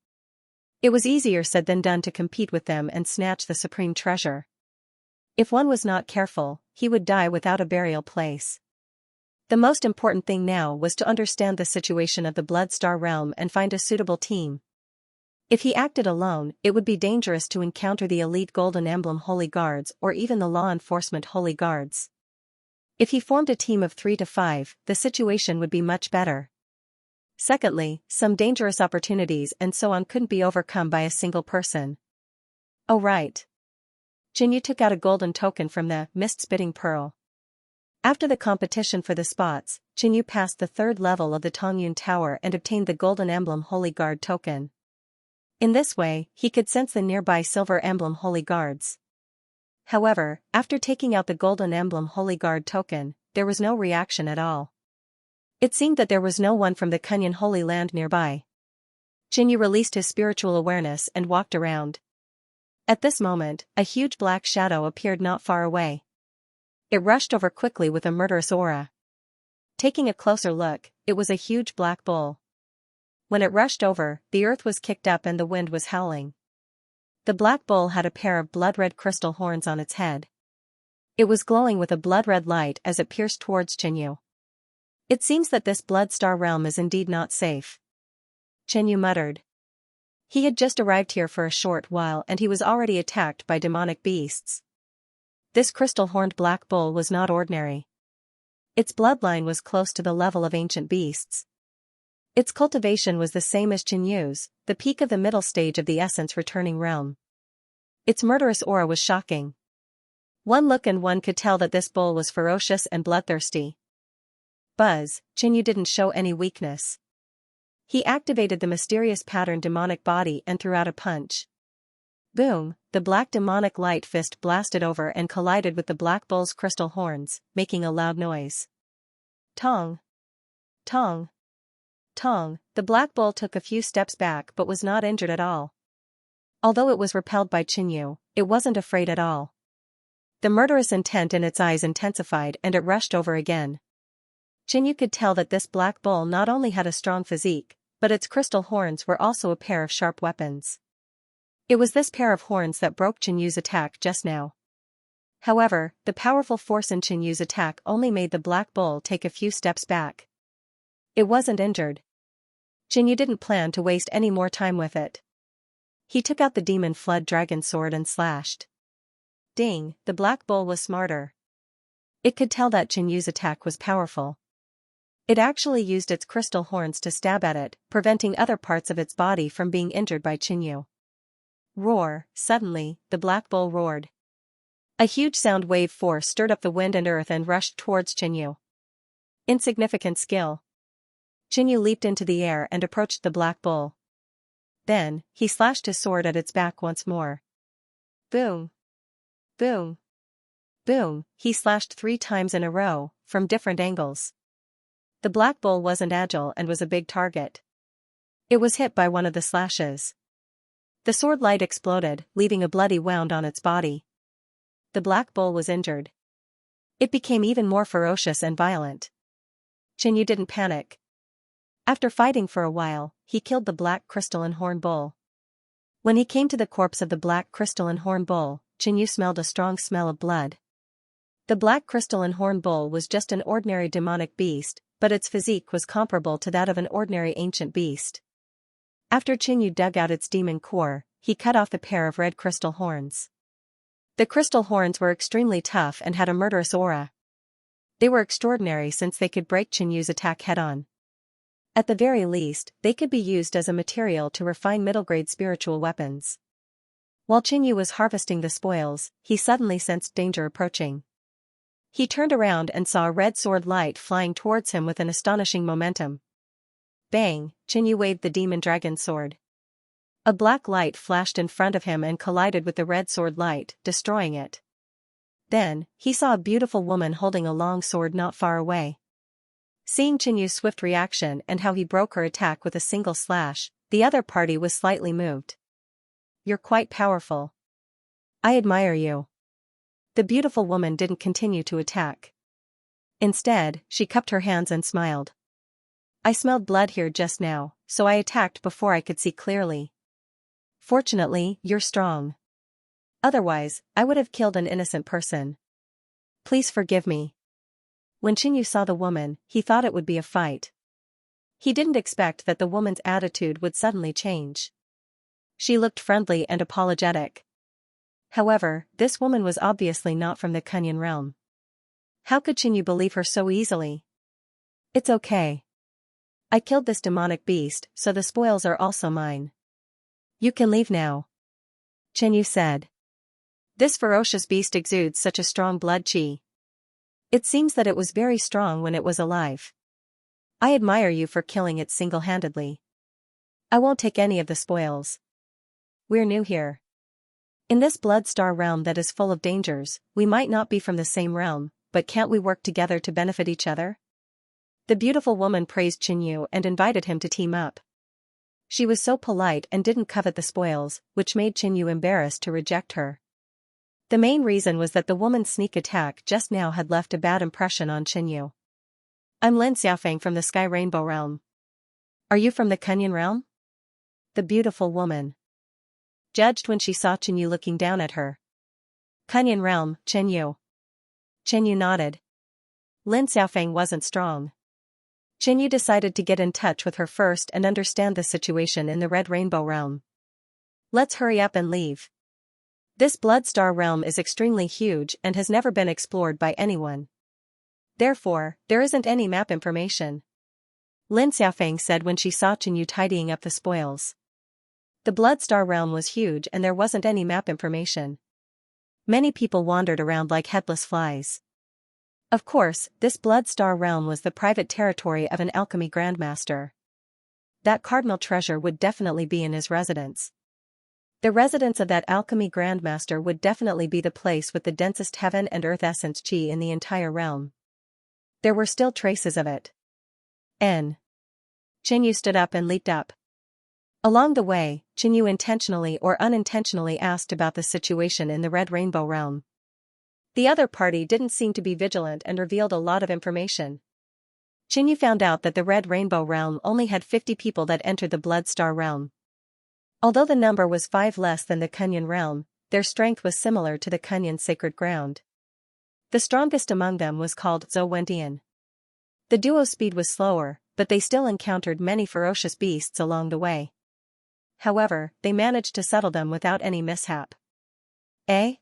It was easier said than done to compete with them and snatch the supreme treasure. If one was not careful, he would die without a burial place. The most important thing now was to understand the situation of the Blood Star realm and find a suitable team. If he acted alone, it would be dangerous to encounter the elite Golden Emblem Holy Guards or even the law enforcement Holy Guards. If he formed a team of 3 to 5, the situation would be much better. Secondly, some dangerous opportunities and so on couldn't be overcome by a single person. Oh right. Qinyu took out a golden token from the mist-spitting pearl. After the competition for the spots, Qinyu passed the 3rd level of the Tongyun Tower and obtained the Golden Emblem Holy Guard token. In this way, he could sense the nearby Silver Emblem Holy Guards. However, after taking out the Golden Emblem Holy Guard token, there was no reaction at all. It seemed that there was no one from the Kunyan Holy Land nearby. Qinyu released his spiritual awareness and walked around. At this moment, a huge black shadow appeared not far away. It rushed over quickly with a murderous aura. Taking a closer look, it was a huge black bull. When it rushed over, the earth was kicked up and the wind was howling. The black bull had a pair of blood-red crystal horns on its head. It was glowing with a blood-red light as it pierced towards Qinyu. It seems that this Blood Star realm is indeed not safe. Qinyu muttered. He had just arrived here for a short while and he was already attacked by demonic beasts. This crystal-horned black bull was not ordinary. Its bloodline was close to the level of ancient beasts. Its cultivation was the same as Qinyu's, the peak of the middle stage of the essence returning realm. Its murderous aura was shocking. One look and one could tell that this bull was ferocious and bloodthirsty. Buzz, Qinyu didn't show any weakness. He activated the mysterious pattern demonic body and threw out a punch. Boom, the black demonic light fist blasted over and collided with the black bull's crystal horns, making a loud noise. Tong! Tong! Tong! The black bull took a few steps back but was not injured at all. Although it was repelled by Qinyu, it wasn't afraid at all. The murderous intent in its eyes intensified and it rushed over again. Qinyu could tell that this black bull not only had a strong physique, but its crystal horns were also a pair of sharp weapons. It was this pair of horns that broke Qinyu's attack just now. However, the powerful force in Qinyu's attack only made the black bull take a few steps back. It wasn't injured. Qinyu didn't plan to waste any more time with it. He took out the demon flood dragon sword and slashed. Ding, the black bull was smarter. It could tell that Qinyu's attack was powerful. It actually used its crystal horns to stab at it, preventing other parts of its body from being injured by Qinyu. Roar! Suddenly, the black bull roared. A huge sound wave force stirred up the wind and earth and rushed towards Qinyu. Insignificant skill. Qinyu leaped into the air and approached the black bull. Then, he slashed his sword at its back once more. Boom! Boom! Boom! He slashed 3 times in a row, from different angles. The black bull wasn't agile and was a big target. It was hit by one of the slashes. The sword light exploded, leaving a bloody wound on its body. The black bull was injured. It became even more ferocious and violent. Qinyu didn't panic. After fighting for a while, he killed the black crystalline horn bull. When he came to the corpse of the black crystalline horn bull, Qinyu smelled a strong smell of blood. The black crystalline horn bull was just an ordinary demonic beast, but its physique was comparable to that of an ordinary ancient beast. After Qinyu dug out its demon core, he cut off the pair of red crystal horns. The crystal horns were extremely tough and had a murderous aura. They were extraordinary since they could break Qianyu's attack head-on. At the very least, they could be used as a material to refine middle-grade spiritual weapons. While Qianyu was harvesting the spoils, he suddenly sensed danger approaching. He turned around and saw a red sword light flying towards him with an astonishing momentum. Bang! Qianyu waved the demon dragon sword. A black light flashed in front of him and collided with the red sword light, destroying it. Then, he saw a beautiful woman holding a long sword not far away. Seeing Qianyu's swift reaction and how he broke her attack with a single slash, the other party was slightly moved. "You're quite powerful. I admire you." The beautiful woman didn't continue to attack. Instead, she cupped her hands and smiled. "I smelled blood here just now, so I attacked before I could see clearly. Fortunately, you're strong. Otherwise, I would have killed an innocent person. Please forgive me." When Qianyu saw the woman, he thought it would be a fight. He didn't expect that the woman's attitude would suddenly change. She looked friendly and apologetic. However, this woman was obviously not from the Kunyan realm. How could Qianyu believe her so easily? "It's okay. I killed this demonic beast, so the spoils are also mine. You can leave now," Qianyu said. "This ferocious beast exudes such a strong blood qi. It seems that it was very strong when it was alive. I admire you for killing it single-handedly. I won't take any of the spoils. We're new here. In this Blood Star realm that is full of dangers, we might not be from the same realm, but can't we work together to benefit each other?" The beautiful woman praised Qianyu and invited him to team up. She was so polite and didn't covet the spoils, which made Qianyu embarrassed to reject her. The main reason was that the woman's sneak attack just now had left a bad impression on Qianyu. "I'm Lin Xiaofeng from the Sky Rainbow realm. Are you from the Kunyan realm?" The beautiful woman judged when she saw Qianyu looking down at her. "Kunyan realm, Qianyu." Qianyu nodded. Lin Xiaofeng wasn't strong. Qianyu decided to get in touch with her first and understand the situation in the Red Rainbow realm. "Let's hurry up and leave. This Blood Star realm is extremely huge and has never been explored by anyone. Therefore, there isn't any map information," Lin Xiaofeng said when she saw Qianyu tidying up the spoils. The Blood Star realm was huge and there wasn't any map information. Many people wandered around like headless flies. Of course, this Blood Star realm was the private territory of an alchemy grandmaster. That cardinal treasure would definitely be in his residence. The residence of that alchemy grandmaster would definitely be the place with the densest heaven and earth essence qi in the entire realm. There were still traces of it. Qianyu stood up and leaped up. Along the way, Qianyu intentionally or unintentionally asked about the situation in the Red Rainbow realm. The other party didn't seem to be vigilant and revealed a lot of information. Qianyu found out that the Red Rainbow realm only had 50 people that entered the Blood Star realm. Although the number was 5 less than the Kunyan realm, their strength was similar to the Kunyan sacred ground. The strongest among them was called Zhou. The duo's speed was slower, but they still encountered many ferocious beasts along the way. However, they managed to settle them without any mishap. "Eh?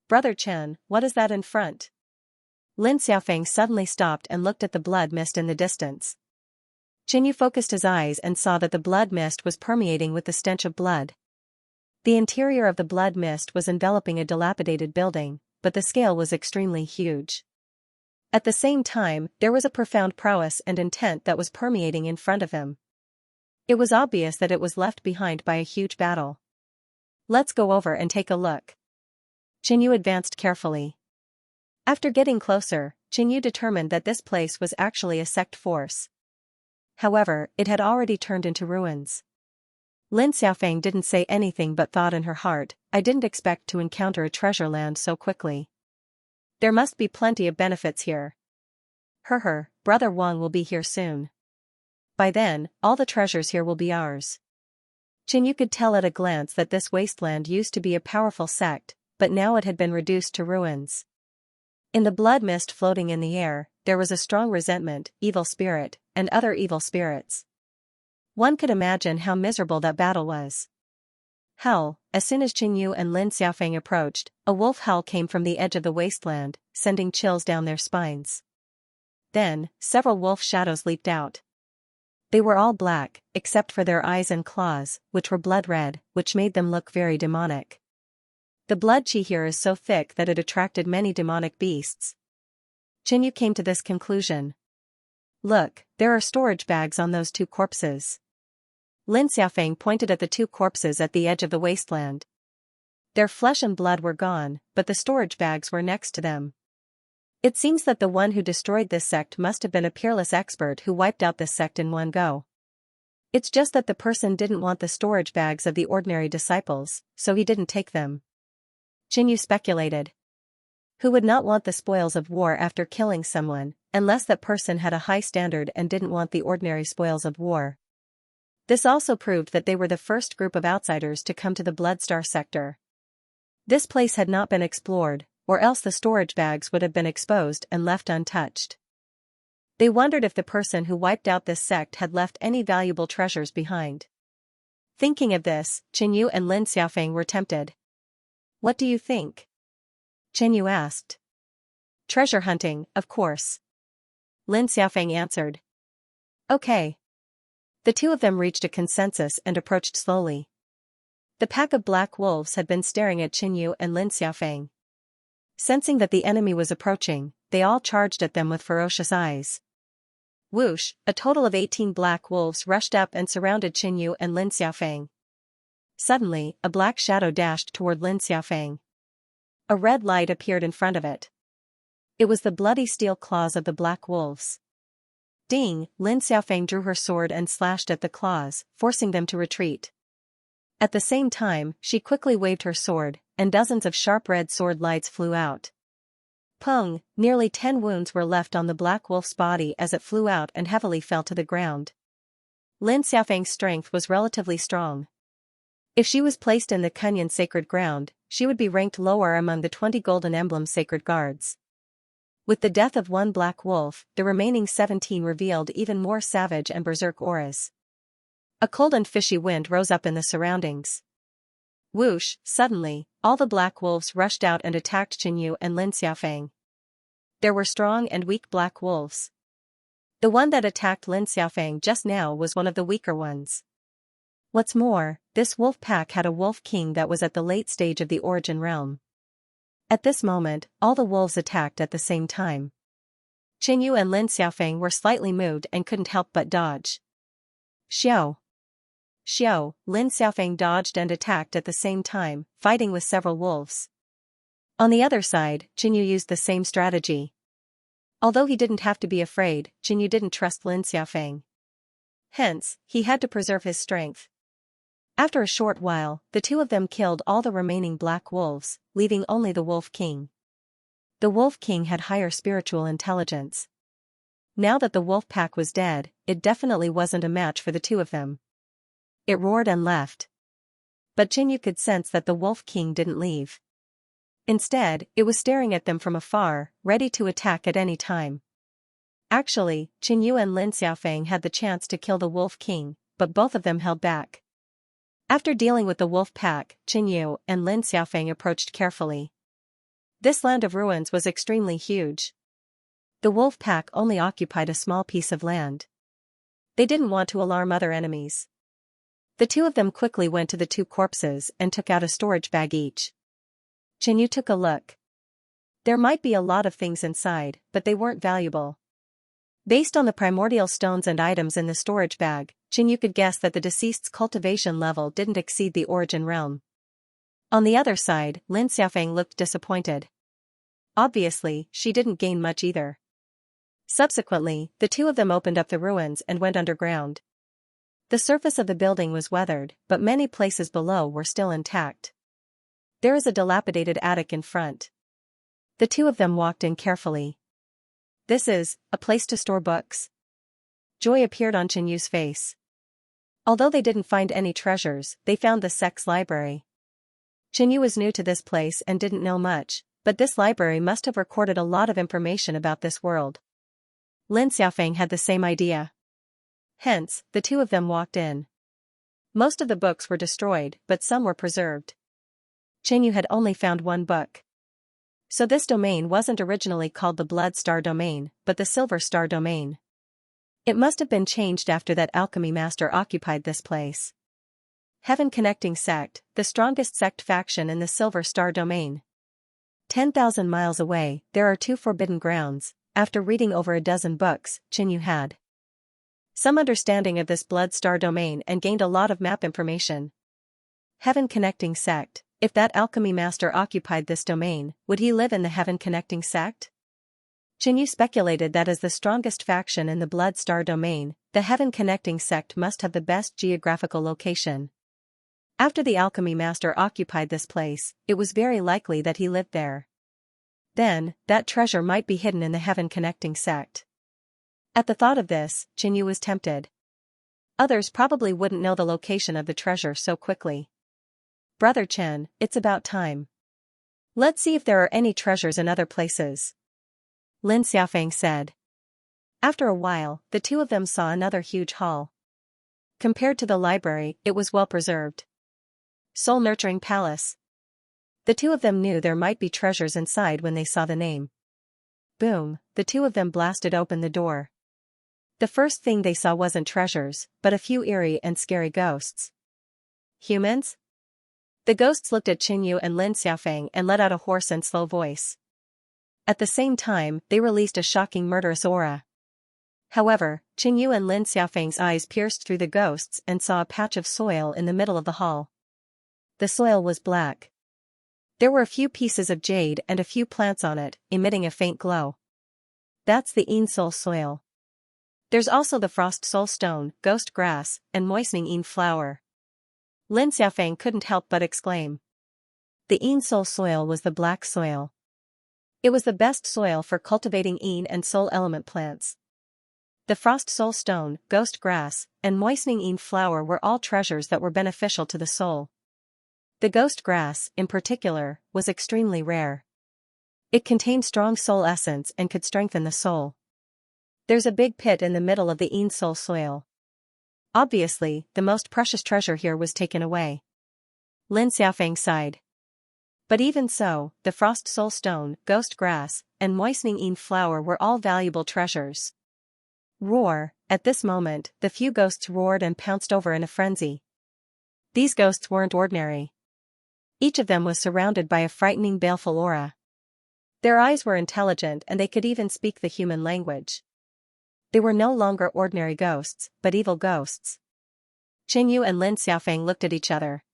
Brother Chen, what is that in front?" Lin Xiaofeng suddenly stopped and looked at the blood mist in the distance. Qianyu focused his eyes and saw that the blood mist was permeating with the stench of blood. The interior of the blood mist was enveloping a dilapidated building, but the scale was extremely huge. At the same time, there was a profound prowess and intent that was permeating in front of him. It was obvious that it was left behind by a huge battle. "Let's go over and take a look." Qianyu advanced carefully. After getting closer, Qianyu determined that this place was actually a sect force. However, it had already turned into ruins. Lin Xiaofeng didn't say anything but thought in her heart, "I didn't expect to encounter a treasure land so quickly. There must be plenty of benefits here. Brother Wang will be here soon. By then, all the treasures here will be ours." Qianyu could tell at a glance that this wasteland used to be a powerful sect, but now it had been reduced to ruins. In the blood mist floating in the air, there was a strong resentment, evil spirit, and other evil spirits. One could imagine how miserable that battle was. Hell, as soon as Qianyu and Lin Xiaofeng approached, a wolf howl came from the edge of the wasteland, sending chills down their spines. Then, several wolf shadows leaped out. They were all black, except for their eyes and claws, which were blood red, which made them look very demonic. The blood chi here is so thick that it attracted many demonic beasts. Qinyu came to this conclusion. Look, there are storage bags on those two corpses. Lin Xiaofeng pointed at the two corpses at the edge of the wasteland. Their flesh and blood were gone, but the storage bags were next to them. It seems that the one who destroyed this sect must have been a peerless expert who wiped out this sect in one go. It's just that the person didn't want the storage bags of the ordinary disciples, so he didn't take them. Qinyu speculated. Who would not want the spoils of war after killing someone, unless that person had a high standard and didn't want the ordinary spoils of war? This also proved that they were the first group of outsiders to come to the Bloodstar sector. This place had not been explored, or else the storage bags would have been exposed and left untouched. They wondered if the person who wiped out this sect had left any valuable treasures behind. Thinking of this, Qinyu and Lin Xiaofeng were tempted. What do you think? Qinyu asked. Treasure hunting, of course. Lin Xiaofeng answered. Okay. The two of them reached a consensus and approached slowly. The pack of black wolves had been staring at Qinyu and Lin Xiaofeng. Sensing that the enemy was approaching, they all charged at them with ferocious eyes. Whoosh, a total of 18 black wolves rushed up and surrounded Qinyu and Lin Xiaofeng. Suddenly, a black shadow dashed toward Lin Xiaofeng. A red light appeared in front of it. It was the bloody steel claws of the black wolves. Ding! Lin Xiaofeng drew her sword and slashed at the claws, forcing them to retreat. At the same time, she quickly waved her sword, and dozens of sharp red sword lights flew out. Pung! Nearly 10 wounds were left on the black wolf's body as it flew out and heavily fell to the ground. Lin Xiaofeng's strength was relatively strong. If she was placed in the Kunyan sacred ground, she would be ranked lower among the 20 Golden Emblem sacred guards. With the death of one black wolf, the remaining 17 revealed even more savage and berserk auras. A cold and fishy wind rose up in the surroundings. Whoosh! Suddenly, all the black wolves rushed out and attacked Qinyu and Lin Xiaofeng. There were strong and weak black wolves. The one that attacked Lin Xiaofeng just now was one of the weaker ones. What's more, this wolf pack had a wolf king that was at the late stage of the origin realm. At this moment, all the wolves attacked at the same time. Qinyu and Lin Xiaofeng were slightly moved and couldn't help but dodge. Xiao! Xiao! Lin Xiaofeng dodged and attacked at the same time, fighting with several wolves. On the other side, Qinyu used the same strategy. Although he didn't have to be afraid, Qinyu didn't trust Lin Xiaofeng. Hence, he had to preserve his strength. After a short while, the two of them killed all the remaining black wolves, leaving only the Wolf King. The Wolf King had higher spiritual intelligence. Now that the wolf pack was dead, it definitely wasn't a match for the two of them. It roared and left. But Qinyu could sense that the Wolf King didn't leave. Instead, it was staring at them from afar, ready to attack at any time. Actually, Qinyu and Lin Xiaofeng had the chance to kill the Wolf King, but both of them held back. After dealing with the wolf pack, Qinyu and Lin Xiaofeng approached carefully. This land of ruins was extremely huge. The wolf pack only occupied a small piece of land. They didn't want to alarm other enemies. The two of them quickly went to the two corpses and took out a storage bag each. Qinyu took a look. There might be a lot of things inside, but they weren't valuable. Based on the primordial stones and items in the storage bag, Qinyu could guess that the deceased's cultivation level didn't exceed the origin realm. On the other side, Lin Xiaofeng looked disappointed. Obviously, she didn't gain much either. Subsequently, the two of them opened up the ruins and went underground. The surface of the building was weathered, but many places below were still intact. There is a dilapidated attic in front. The two of them walked in carefully. This is a place to store books. Joy appeared on Qinyu's face. Although they didn't find any treasures, they found the sect's library. Qinyu was new to this place and didn't know much, but this library must have recorded a lot of information about this world. Lin Xiaofeng had the same idea. Hence, the two of them walked in. Most of the books were destroyed, but some were preserved. Qinyu had only found one book. So this domain wasn't originally called the Blood Star Domain, but the Silver Star Domain. It must have been changed after that alchemy master occupied this place. Heaven Connecting Sect, the strongest sect faction in the Silver Star Domain. 10,000 miles away, there are 2 forbidden grounds. After reading over a dozen books, Xianxia had some understanding of this Blood Star Domain and gained a lot of map information. Heaven Connecting Sect. If that alchemy master occupied this domain, would he live in the Heaven Connecting Sect? Xianxia speculated that as the strongest faction in the Blood Star Domain, the Heaven Connecting Sect must have the best geographical location. After the alchemy master occupied this place, it was very likely that he lived there. Then, that treasure might be hidden in the Heaven Connecting Sect. At the thought of this, Xianxia was tempted. Others probably wouldn't know the location of the treasure so quickly. Brother Chen, it's about time. Let's see if there are any treasures in other places. Lin Xiaofeng said. After a while, the two of them saw another huge hall. Compared to the library, it was well preserved. Soul Nurturing Palace. The two of them knew there might be treasures inside when they saw the name. Boom, the two of them blasted open the door. The first thing they saw wasn't treasures, but a few eerie and scary ghosts. Humans? The ghosts looked at Xianxia and Lin Xiaofeng and let out a hoarse and slow voice. At the same time, they released a shocking murderous aura. However, Xianxia and Lin Xiaofeng's eyes pierced through the ghosts and saw a patch of soil in the middle of the hall. The soil was black. There were a few pieces of jade and a few plants on it, emitting a faint glow. That's the Yin Soul soil. There's also the Frost Soul Stone, Ghost Grass, and Moistening Yin Flower. Lin Xiaofeng couldn't help but exclaim. The Yin Soul soil was the black soil. It was the best soil for cultivating Yin and Soul element plants. The Frost Soul Stone, Ghost Grass, and Moistening Yin Flower were all treasures that were beneficial to the soul. The Ghost Grass, in particular, was extremely rare. It contained strong soul essence and could strengthen the soul. There's a big pit in the middle of the Yin Soul soil. Obviously, the most precious treasure here was taken away. Lin Xiaofeng sighed. But even so, the Frost Soul Stone, Ghost Grass, and Moistening Yin Flower were all valuable treasures. Roar! At this moment, the few ghosts roared and pounced over in a frenzy. These ghosts weren't ordinary. Each of them was surrounded by a frightening baleful aura. Their eyes were intelligent and they could even speak the human language. They were no longer ordinary ghosts, but evil ghosts. Xianxia and Lin Xiaofeng looked at each other.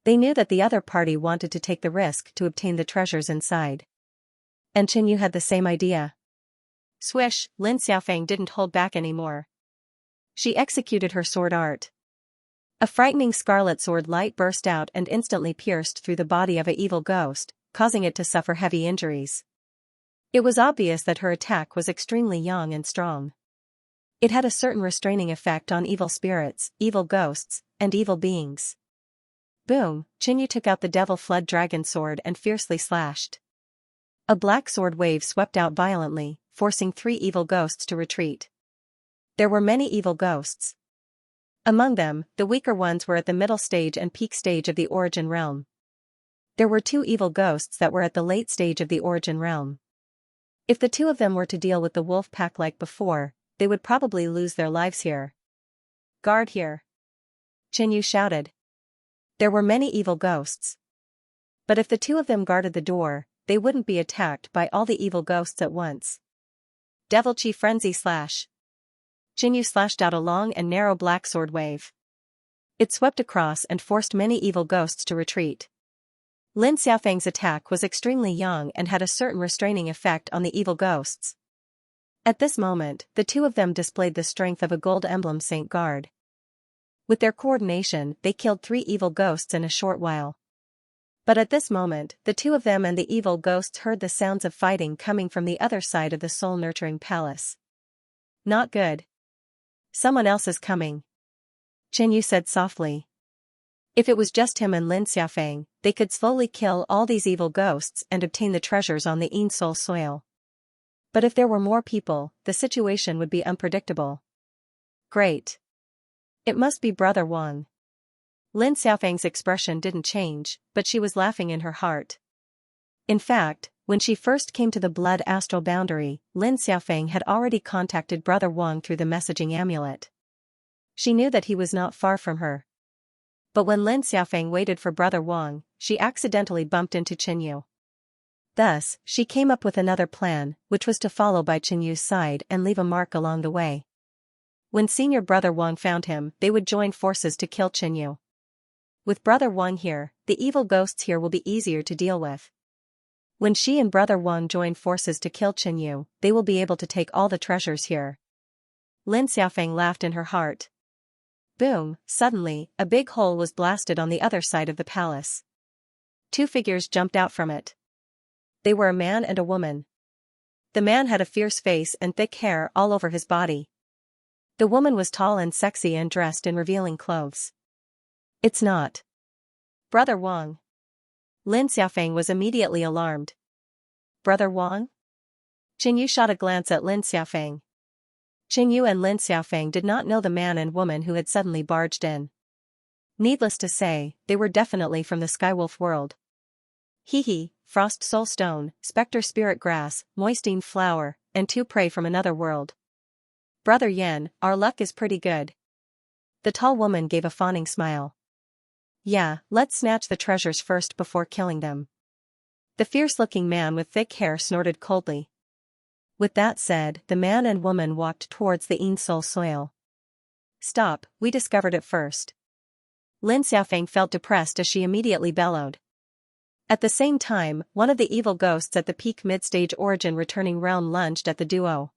They knew that the other party wanted to take the risk to obtain the treasures inside. And Xianxia had the same idea. Swish, Lin Xiaofeng didn't hold back anymore. She executed her sword art. A frightening scarlet sword light burst out and instantly pierced through the body of an evil ghost, causing it to suffer heavy injuries. It was obvious that her attack was extremely young and strong. It had a certain restraining effect on evil spirits, evil ghosts, and evil beings. Boom, Xianxia took out the Devil Flood Dragon sword and fiercely slashed. A black sword wave swept out violently, forcing 3 evil ghosts to retreat. There were many evil ghosts. Among them, the weaker ones were at the middle stage and peak stage of the Origin Realm. There were 2 evil ghosts that were at the late stage of the Origin Realm. If the 2 of them were to deal with the wolf pack like before, they would probably lose their lives here. Guard here! Xianxia shouted. There were many evil ghosts. But if the 2 of them guarded the door, they wouldn't be attacked by all the evil ghosts at once. Devil Chi Frenzy Slash! Xianxia slashed out a long and narrow black sword wave. It swept across and forced many evil ghosts to retreat. Lin Xiaofeng's attack was extremely young and had a certain restraining effect on the evil ghosts. At this moment, the 2 of them displayed the strength of a gold emblem Saint Guard. With their coordination, they killed 3 evil ghosts in a short while. But at this moment, the 2 of them and the evil ghosts heard the sounds of fighting coming from the other side of the Soul Nurturing Palace. Not good. Someone else is coming. Xianxia said softly. If it was just him and Lin Xiaofeng, they could slowly kill all these evil ghosts and obtain the treasures on the Yin Soul soil. But if there were more people, the situation would be unpredictable. Great. It must be Brother Wang. Lin Xiaofeng's expression didn't change, but she was laughing in her heart. In fact, When she first came to the blood astral boundary, Lin Xiaofeng had already contacted Brother Wang through the messaging amulet. She knew that he was not far from her. But when Lin Xiaofeng waited for Brother Wang, she accidentally bumped into Qinyu. Thus, she came up with another plan, which was to follow by Qinyu's side and leave a mark along the way. When Senior Brother Wang found him, they would join forces to kill Qinyu. With Brother Wang here, the evil ghosts here will be easier to deal with. When she and Brother Wang join forces to kill Qinyu, they will be able to take all the treasures here. Lin Xiaofeng laughed in her heart. Boom, suddenly, a big hole was blasted on the other side of the palace. Two figures jumped out from it. They were a man and a woman. The man had a fierce face and thick hair all over his body. The woman was tall and sexy and dressed in revealing clothes. It's not Brother Wang. Lin Xiaofeng was immediately alarmed. Brother Wang? Qinyu shot a glance at Lin Xiaofeng. Qinyu and Lin Xiaofeng did not know the man and woman who had suddenly barged in. Needless to say, they were definitely from the Skywolf world. Hee, Frost Soul Stone, Spectre Spirit Grass, Moistine Flower, and two prey from another world. Brother Yen, our luck is pretty good. The tall woman gave a fawning smile. Yeah, let's snatch the treasures first before killing them. The fierce-looking man with thick hair snorted coldly. With that said, the man and woman walked towards the Yin Soul soil. Stop, we discovered it first. Lin Xiaofeng felt depressed as she immediately bellowed. At the same time, one of the evil ghosts at the peak mid-stage origin returning realm lunged at the duo.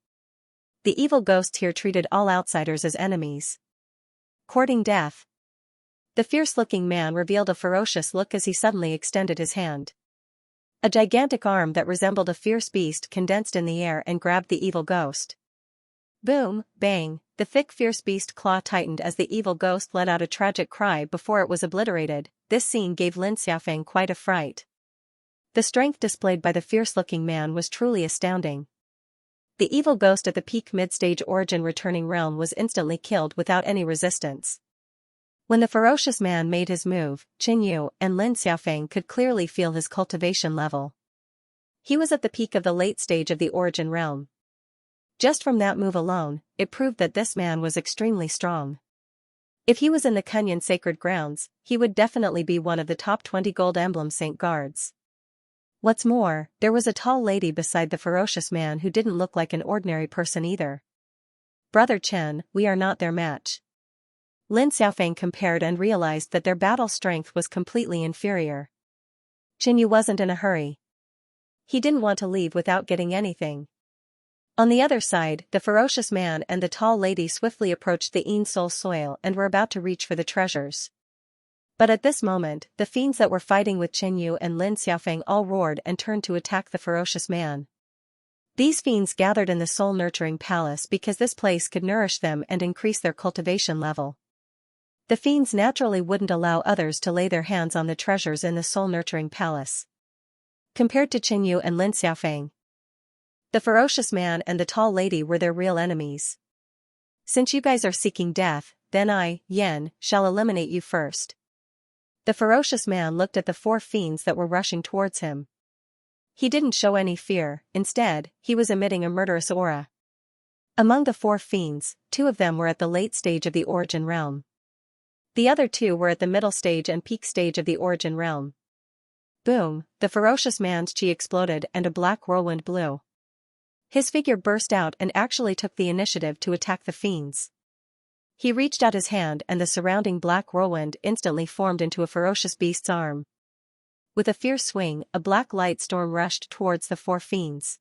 The evil ghost here treated all outsiders as enemies. Courting death. The fierce-looking man revealed a ferocious look as he suddenly extended his hand. A gigantic arm that resembled a fierce beast condensed in the air and grabbed the evil ghost. Boom, bang, the thick fierce beast claw tightened as the evil ghost let out a tragic cry before it was obliterated. This scene gave Lin Xiaofeng quite a fright. The strength displayed by the fierce-looking man was truly astounding. The evil ghost at the peak mid-stage origin returning realm was instantly killed without any resistance. When the ferocious man made his move, Qinyu and Lin Xiaofeng could clearly feel his cultivation level. He was at the peak of the late stage of the origin realm. Just from that move alone, it proved that this man was extremely strong. If he was in the Kunyan sacred grounds, he would definitely be one of the top 20 gold emblem saint guards. What's more, there was a tall lady beside the ferocious man who didn't look like an ordinary person either. Brother Chen, we are not their match. Lin Xiaofeng compared and realized that their battle strength was completely inferior. Qinyu wasn't in a hurry. He didn't want to leave without getting anything. On the other side, the ferocious man and the tall lady swiftly approached the Yin Soul soil and were about to reach for the treasures. But at this moment, the fiends that were fighting with Qinyu and Lin Xiaofeng all roared and turned to attack the ferocious man. These fiends gathered in the Soul Nurturing Palace because this place could nourish them and increase their cultivation level. The fiends naturally wouldn't allow others to lay their hands on the treasures in the Soul Nurturing Palace. Compared to Qinyu and Lin Xiaofeng, the ferocious man and the tall lady were their real enemies. Since you guys are seeking death, then I, Yen, shall eliminate you first. The ferocious man looked at the four fiends that were rushing towards him. He didn't show any fear, instead, he was emitting a murderous aura. Among the four fiends, two of them were at the late stage of the origin realm. The other two were at the middle stage and peak stage of the origin realm. Boom, the ferocious man's chi exploded and a black whirlwind blew. His figure burst out and actually took the initiative to attack the fiends. He reached out his hand and the surrounding black whirlwind instantly formed into a ferocious beast's arm. With a fierce swing, a black light storm rushed towards the four fiends.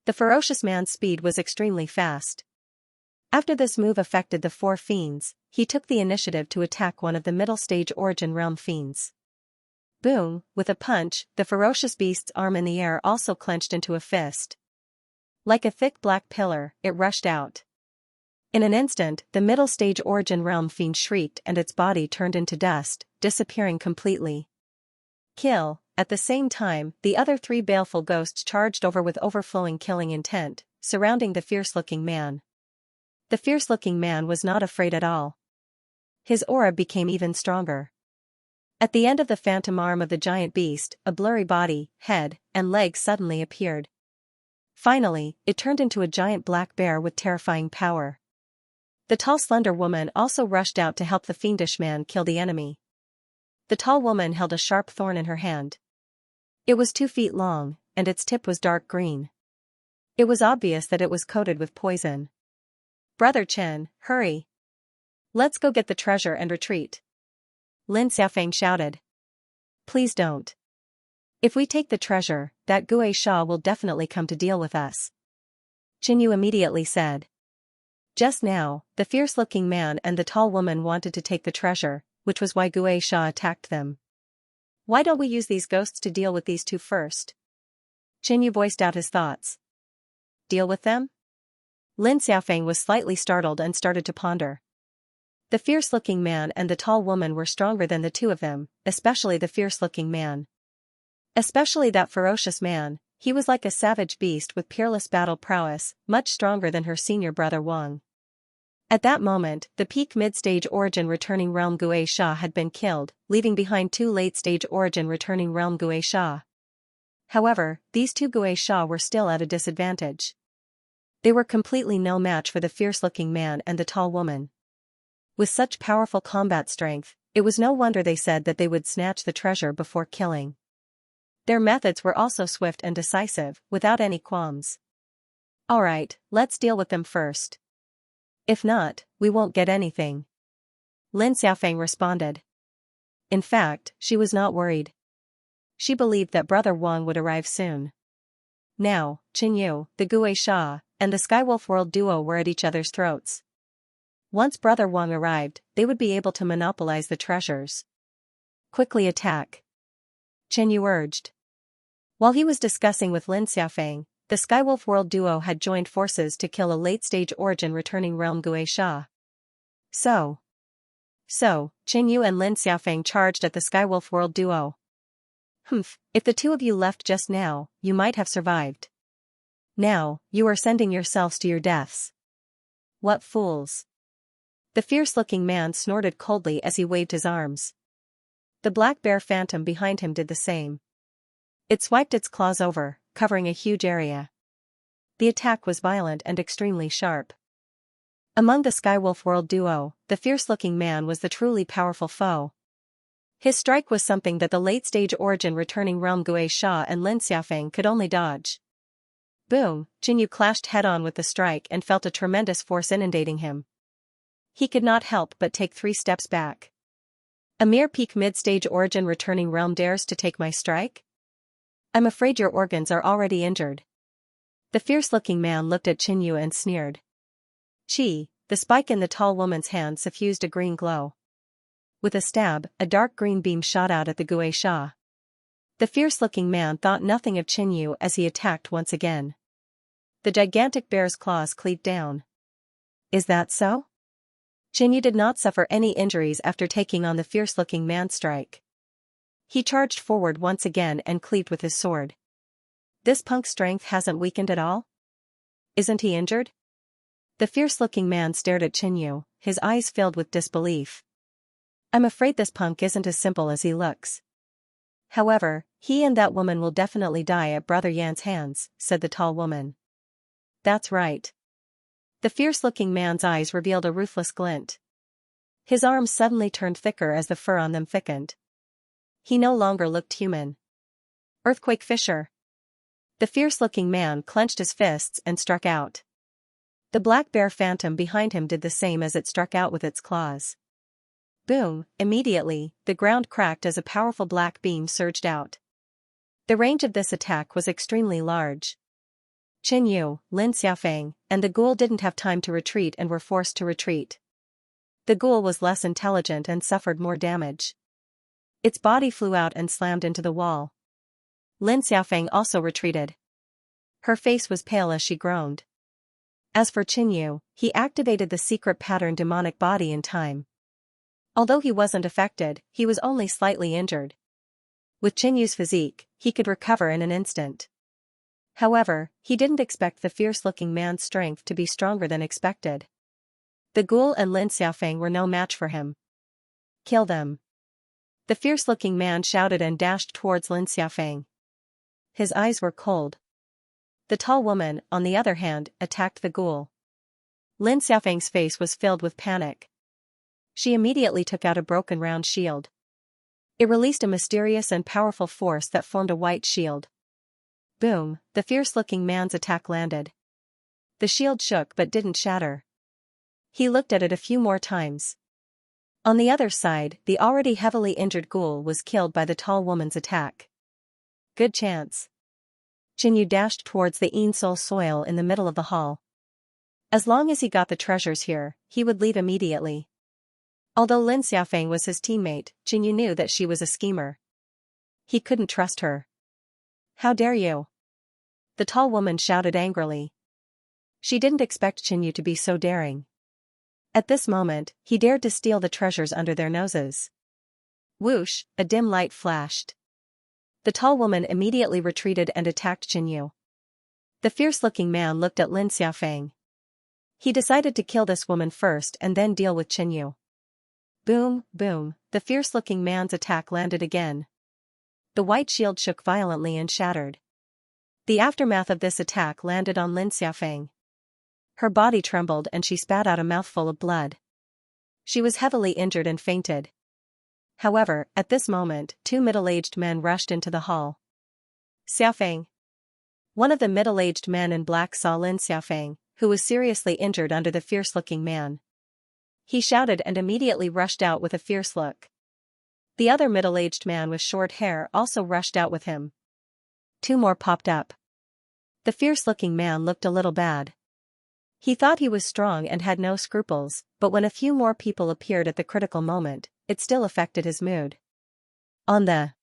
The ferocious man's speed was extremely fast. After this move affected the four fiends, he took the initiative to attack one of the middle stage origin realm fiends. Boom, with a punch, the ferocious beast's arm in the air also clenched into a fist. Like a thick black pillar, it rushed out. In an instant, the middle stage origin realm fiend shrieked and its body turned into dust, disappearing completely. Kill. At the same time, the other three baleful ghosts charged over with overflowing killing intent, surrounding the fierce-looking man. The fierce-looking man was not afraid at all. His aura became even stronger. At the end of the phantom arm of the giant beast, a blurry body, head, and legs suddenly appeared. Finally, it turned into a giant black bear with terrifying power. The tall slender woman also rushed out to help the fiendish man kill the enemy. The tall woman held a sharp thorn in her hand. It was 2 feet long, and its tip was dark green. It was obvious that it was coated with poison. "Brother Chen, hurry! Let's go get the treasure and retreat," Lin Xiaofeng shouted. "Please don't. If we take the treasure, that Gui Sha will definitely come to deal with us," Qinyu immediately said. Just now, the fierce-looking man and the tall woman wanted to take the treasure, which was why Gui Sha attacked them. "Why don't we use these ghosts to deal with these two first?" Qinyu voiced out his thoughts. "Deal with them?" Lin Xiaofeng was slightly startled and started to ponder. The fierce-looking man and the tall woman were stronger than the two of them, especially the fierce-looking man. Especially that ferocious man, he was like a savage beast with peerless battle prowess, much stronger than her senior brother Wang. At that moment, the peak mid-stage origin returning realm Gui Sha had been killed, leaving behind 2 late-stage origin returning realm Gui Sha. However, these 2 Gui Sha were still at a disadvantage. They were completely no match for the fierce-looking man and the tall woman. With such powerful combat strength, it was no wonder they said that they would snatch the treasure before killing. Their methods were also swift and decisive, without any qualms. "Alright, let's deal with them first. If not, we won't get anything," Lin Xiaofeng responded. In fact, she was not worried. She believed that Brother Wang would arrive soon. Now, Qinyu, the Gui Sha, and the Skywolf World duo were at each other's throats. Once Brother Wang arrived, they would be able to monopolize the treasures. "Quickly attack," Qinyu urged. While he was discussing with Lin Xiaofeng, the Skywolf World duo had joined forces to kill a late-stage origin returning realm Gui Sha. So, Qinyu and Lin Xiaofeng charged at the Skywolf World duo. If the two of you left just now, you might have survived. Now, you are sending yourselves to your deaths. What fools. The fierce-looking man snorted coldly as he waved his arms. The black bear phantom behind him did the same. It swiped its claws over, covering a huge area. The attack was violent and extremely sharp. Among the Skywolf World duo, the fierce-looking man was the truly powerful foe. His strike was something that the late-stage origin returning realm Gui Sha and Lin Xiaofeng could only dodge. Boom, Qinyu clashed head-on with the strike and felt a tremendous force inundating him. He could not help but take 3 steps back. A mere peak mid-stage origin returning realm dares to take my strike? I'm afraid your organs are already injured. The fierce-looking man looked at Qinyu and sneered. The spike in the tall woman's hand suffused a green glow. With a stab, a dark green beam shot out at the Gui Sha. The fierce-looking man thought nothing of Qinyu as he attacked once again. The gigantic bear's claws cleaved down. Is that so? Qinyu did not suffer any injuries after taking on the fierce-looking man's strike. He charged forward once again and cleaved with his sword. This punk's strength hasn't weakened at all? Isn't he injured? The fierce-looking man stared at Qinyu, his eyes filled with disbelief. I'm afraid this punk isn't as simple as he looks. However, he and that woman will definitely die at Brother Yan's hands, said the tall woman. That's right. The fierce-looking man's eyes revealed a ruthless glint. His arms suddenly turned thicker as the fur on them thickened. He no longer looked human. Earthquake Fisher. The fierce-looking man clenched his fists and struck out. The black bear phantom behind him did the same as it struck out with its claws. Boom, immediately, the ground cracked as a powerful black beam surged out. The range of this attack was extremely large. Qinyu, Lin Xiaofeng, and the ghoul didn't have time to retreat and were forced to retreat. The ghoul was less intelligent and suffered more damage. Its body flew out and slammed into the wall. Lin Xiaofeng also retreated. Her face was pale as she groaned. As for Qinyu, he activated the secret pattern demonic body in time. Although he wasn't affected, he was only slightly injured. With Qinyu's physique, he could recover in an instant. However, he didn't expect the fierce-looking man's strength to be stronger than expected. The ghoul and Lin Xiaofeng were no match for him. Kill them. The fierce-looking man shouted and dashed towards Lin Xiaofeng. His eyes were cold. The tall woman, on the other hand, attacked the ghoul. Lin Xiaofeng's face was filled with panic. She immediately took out a broken round shield. It released a mysterious and powerful force that formed a white shield. Boom, the fierce-looking man's attack landed. The shield shook but didn't shatter. He looked at it a few more times. On the other side, the already heavily injured ghoul was killed by the tall woman's attack. Good chance. Qinyu dashed towards the Yin-Soul soil in the middle of the hall. As long as he got the treasures here, he would leave immediately. Although Lin Xiaofeng was his teammate, Qinyu knew that she was a schemer. He couldn't trust her. How dare you? The tall woman shouted angrily. She didn't expect Qinyu to be so daring. At this moment, he dared to steal the treasures under their noses. Whoosh, a dim light flashed. The tall woman immediately retreated and attacked Qinyu. The fierce-looking man looked at Lin Xiaofeng. He decided to kill this woman first and then deal with Qinyu. Boom, boom, the fierce-looking man's attack landed again. The white shield shook violently and shattered. The aftermath of this attack landed on Lin Xiaofeng. Her body trembled and she spat out a mouthful of blood. She was heavily injured and fainted. However, at this moment, two middle-aged men rushed into the hall. Xiaofeng. One of the middle-aged men in black saw Lin Xiaofeng, who was seriously injured under the fierce-looking man. He shouted and immediately rushed out with a fierce look. The other middle-aged man with short hair also rushed out with him. Two more popped up. The fierce-looking man looked a little bad. He thought he was strong and had no scruples, but when a few more people appeared at the critical moment, it still affected his mood. On the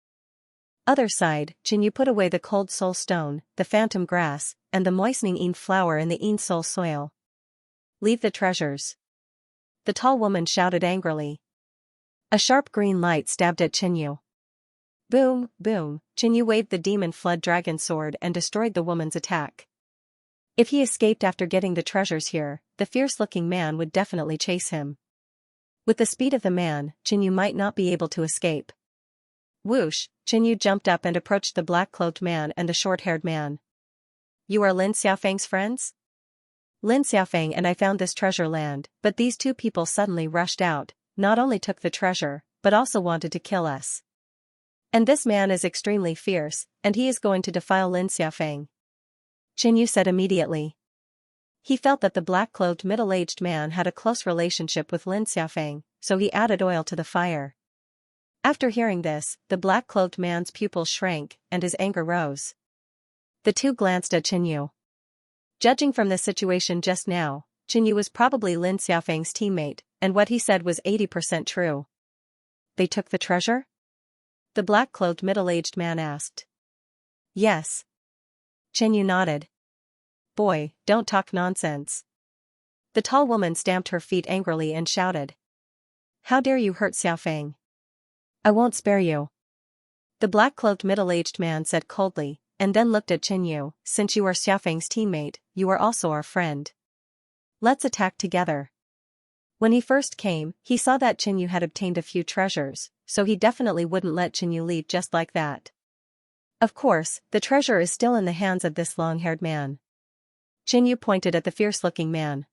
other side, Qinyu put away the cold soul stone, the phantom grass, and the moistening Yin flower in the Yin soul soil. Leave the treasures. The tall woman shouted angrily. A sharp green light stabbed at Qinyu. Boom, boom, Qinyu waved the demon flood dragon sword and destroyed the woman's attack. If he escaped after getting the treasures here, the fierce-looking man would definitely chase him. With the speed of the man, Qinyu might not be able to escape. Whoosh, Qinyu jumped up and approached the black-cloaked man and the short-haired man. You are Lin Xiaofeng's friends? Lin Xiaofeng and I found this treasure land, but these two people suddenly rushed out, not only took the treasure, but also wanted to kill us. And this man is extremely fierce, and he is going to defile Lin Xiaofeng. Qinyu said immediately. He felt that the black-clothed middle-aged man had a close relationship with Lin Xiaofeng, so he added oil to the fire. After hearing this, the black-clothed man's pupils shrank, and his anger rose. The two glanced at Qinyu. Judging from the situation just now, Qinyu was probably Lin Xiaofeng's teammate, and what he said was 80% true. They took the treasure? The black-clothed middle-aged man asked. Yes. Qinyu nodded. Boy, don't talk nonsense. The tall woman stamped her feet angrily and shouted. How dare you hurt Xiaofeng? I won't spare you. The black-cloaked middle-aged man said coldly, and then looked at Qinyu. Since you are Xiaofeng's teammate, you are also our friend. Let's attack together. When he first came, he saw that Qinyu had obtained a few treasures, so he definitely wouldn't let Qinyu leave just like that. Of course, the treasure is still in the hands of this long-haired man. Qinyu pointed at the fierce-looking man.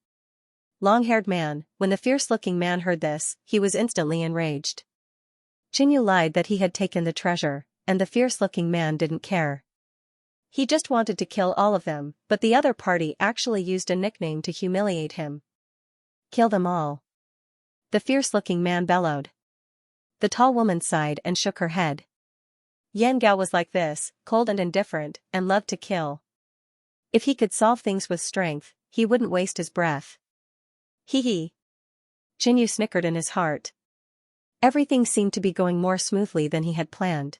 Long-haired man, when the fierce-looking man heard this, he was instantly enraged. Qinyu lied that he had taken the treasure, and the fierce-looking man didn't care. He just wanted to kill all of them, but the other party actually used a nickname to humiliate him. Kill them all. The fierce-looking man bellowed. The tall woman sighed and shook her head. Yan Gao was like this, cold and indifferent, and loved to kill. If he could solve things with strength, he wouldn't waste his breath. Hee hee. Qinyu snickered in his heart. Everything seemed to be going more smoothly than he had planned.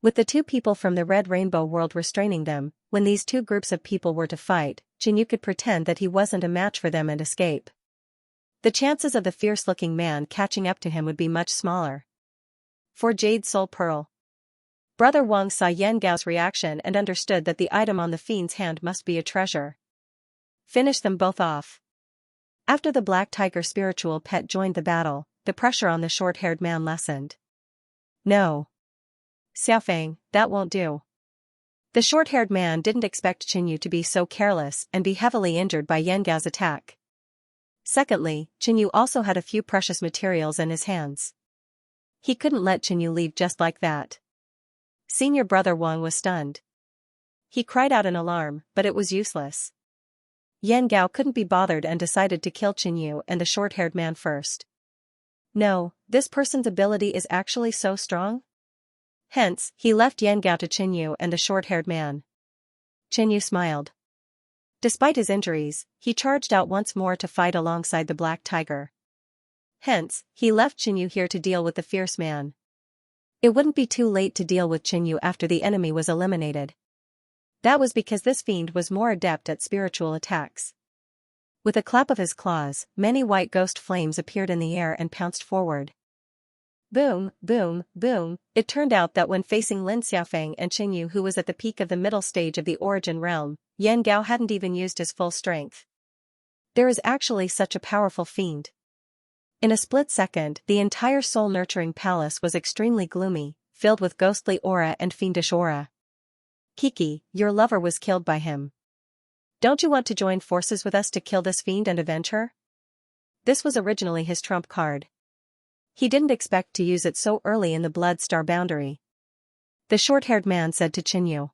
With the two people from the Red Rainbow world restraining them, when these two groups of people were to fight, Qinyu could pretend that he wasn't a match for them and escape. The chances of the fierce-looking man catching up to him would be much smaller. For Jade Soul Pearl. Brother Wang saw Yan Gao's reaction and understood that the item on the fiend's hand must be a treasure. Finish them both off. After the Black Tiger spiritual pet joined the battle, the pressure on the short-haired man lessened. No. Xiaofeng, that won't do. The short-haired man didn't expect Qinyu to be so careless and be heavily injured by Yan Gao's attack. Secondly, Qinyu also had a few precious materials in his hands. He couldn't let Qinyu leave just like that. Senior brother Wang was stunned. He cried out in alarm, but it was useless. Yan Gao couldn't be bothered and decided to kill Qinyu and the short-haired man first. No, this person's ability is actually so strong? Hence, he left Yan Gao to Qinyu and the short-haired man. Qinyu smiled. Despite his injuries, he charged out once more to fight alongside the black tiger. Hence, he left Qinyu here to deal with the fierce man. It wouldn't be too late to deal with Qinyu after the enemy was eliminated. That was because this fiend was more adept at spiritual attacks. With a clap of his claws, many white ghost flames appeared in the air and pounced forward. Boom, boom, boom. It turned out that when facing Lin Xiaofeng and Qinyu, who was at the peak of the middle stage of the origin realm, Yan Gao hadn't even used his full strength. There is actually such a powerful fiend. In a split second, the entire soul-nurturing palace was extremely gloomy, filled with ghostly aura and fiendish aura. Kiki, your lover was killed by him. Don't you want to join forces with us to kill this fiend and avenge her? This was originally his trump card. He didn't expect to use it so early in the Blood Star boundary. The short-haired man said to Qinyu.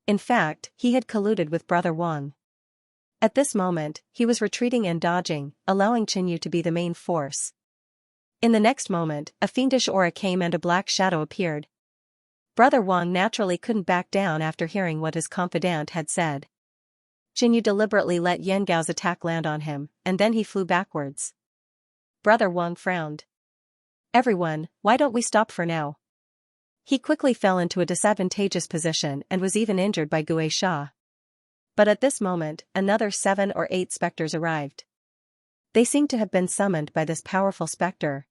In fact, he had colluded with Brother Wang. At this moment, he was retreating and dodging, allowing Qinyu to be the main force. In the next moment, a fiendish aura came and a black shadow appeared. Brother Wang naturally couldn't back down after hearing what his confidant had said. Qinyu deliberately let Yan Gao's attack land on him, and then he flew backwards. Brother Wang frowned. Everyone, why don't we stop for now? He quickly fell into a disadvantageous position and was even injured by Gui Sha. But at this moment, another 7 or 8 specters arrived. They seemed to have been summoned by this powerful specter.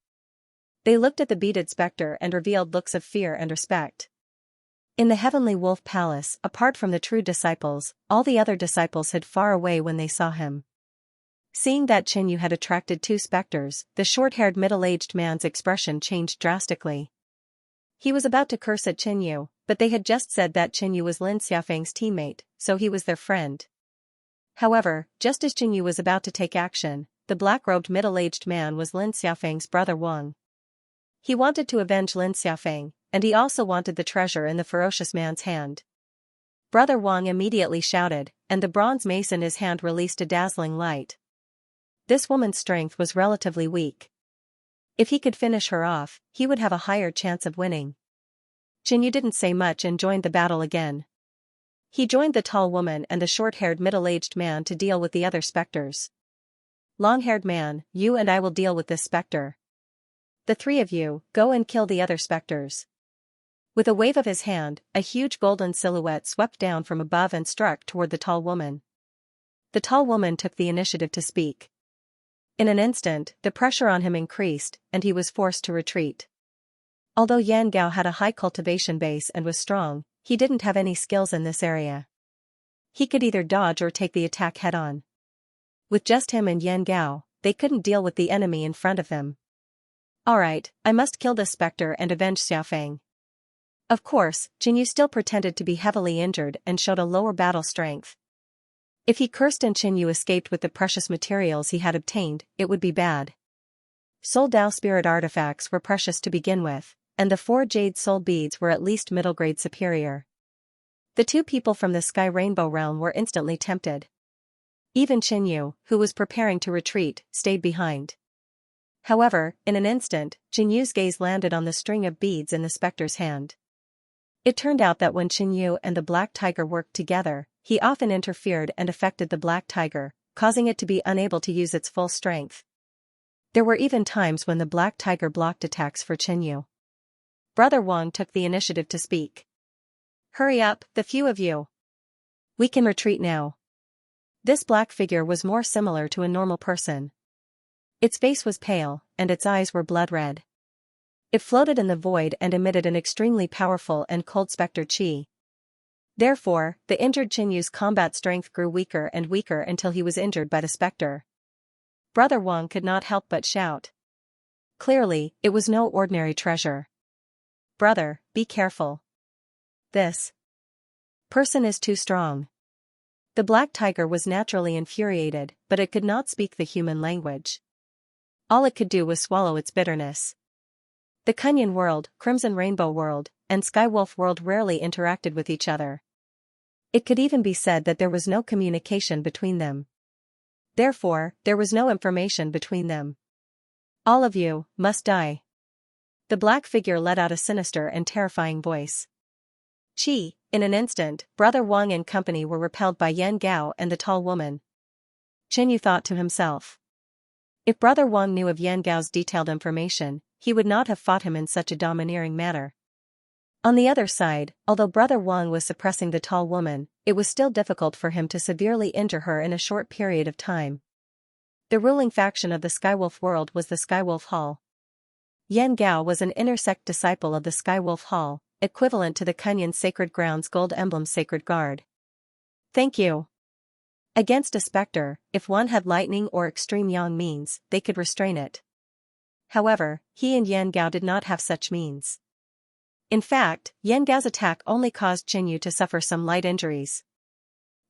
They looked at the beaded specter and revealed looks of fear and respect. In the Heavenly Wolf Palace, apart from the true disciples, all the other disciples hid far away when they saw him. Seeing that Qinyu had attracted 2 specters, the short-haired middle-aged man's expression changed drastically. He was about to curse at Qinyu, but they had just said that Qinyu was Lin Xiaofeng's teammate, so he was their friend. However, just as Qinyu was about to take action, the black-robed middle-aged man was Lin Xiaofeng's brother Wang. He wanted to avenge Lin Xiaofeng, and he also wanted the treasure in the ferocious man's hand. Brother Wang immediately shouted, and the bronze mace in his hand released a dazzling light. This woman's strength was relatively weak. If he could finish her off, he would have a higher chance of winning. Qinyu didn't say much and joined the battle again. He joined the tall woman and the short-haired middle-aged man to deal with the other specters. Long-haired man, you and I will deal with this specter. The 3 of you, go and kill the other specters. With a wave of his hand, a huge golden silhouette swept down from above and struck toward the tall woman. The tall woman took the initiative to speak. In an instant, the pressure on him increased, and he was forced to retreat. Although Yan Gao had a high cultivation base and was strong, he didn't have any skills in this area. He could either dodge or take the attack head-on. With just him and Yan Gao, they couldn't deal with the enemy in front of them. Alright, I must kill this specter and avenge Xiaofeng. Of course, Qinyu still pretended to be heavily injured and showed a lower battle strength. If he cursed and Qinyu escaped with the precious materials he had obtained, it would be bad. Soul Dao spirit artifacts were precious to begin with, and the 4 jade soul beads were at least middle grade superior. The 2 people from the Sky Rainbow realm were instantly tempted. Even Qinyu, who was preparing to retreat, stayed behind. However, in an instant, Qinyu's gaze landed on the string of beads in the specter's hand. It turned out that when Qinyu and the black tiger worked together, he often interfered and affected the black tiger, causing it to be unable to use its full strength. There were even times when the black tiger blocked attacks for Qinyu. Brother Wang took the initiative to speak. Hurry up, the few of you. We can retreat now. This black figure was more similar to a normal person. Its face was pale, and its eyes were blood red. It floated in the void and emitted an extremely powerful and cold specter chi. Therefore, the injured Qinyu's combat strength grew weaker and weaker until he was injured by the specter. Brother Wang could not help but shout. Clearly, it was no ordinary treasure. Brother, be careful. This person is too strong. The black tiger was naturally infuriated, but it could not speak the human language. All it could do was swallow its bitterness. The Kunyan world, Crimson Rainbow world, and Skywolf world rarely interacted with each other. It could even be said that there was no communication between them. Therefore, there was no information between them. All of you must die. The black figure let out a sinister and terrifying voice. In an instant, Brother Wang and company were repelled by Yan Gao and the tall woman. Qinyu thought to himself. If Brother Wang knew of Yan Gao's detailed information, he would not have fought him in such a domineering manner. On the other side, although Brother Wang was suppressing the tall woman, it was still difficult for him to severely injure her in a short period of time. The ruling faction of the Skywolf world was the Skywolf Hall. Yan Gao was an inner sect disciple of the Skywolf Hall, equivalent to the Kunyan Sacred Grounds Gold Emblem Sacred Guard. Thank you. Against a specter, if one had lightning or extreme yang means, they could restrain it. However, he and Yan Gao did not have such means. In fact, Yan Gao's attack only caused Qinyu to suffer some light injuries.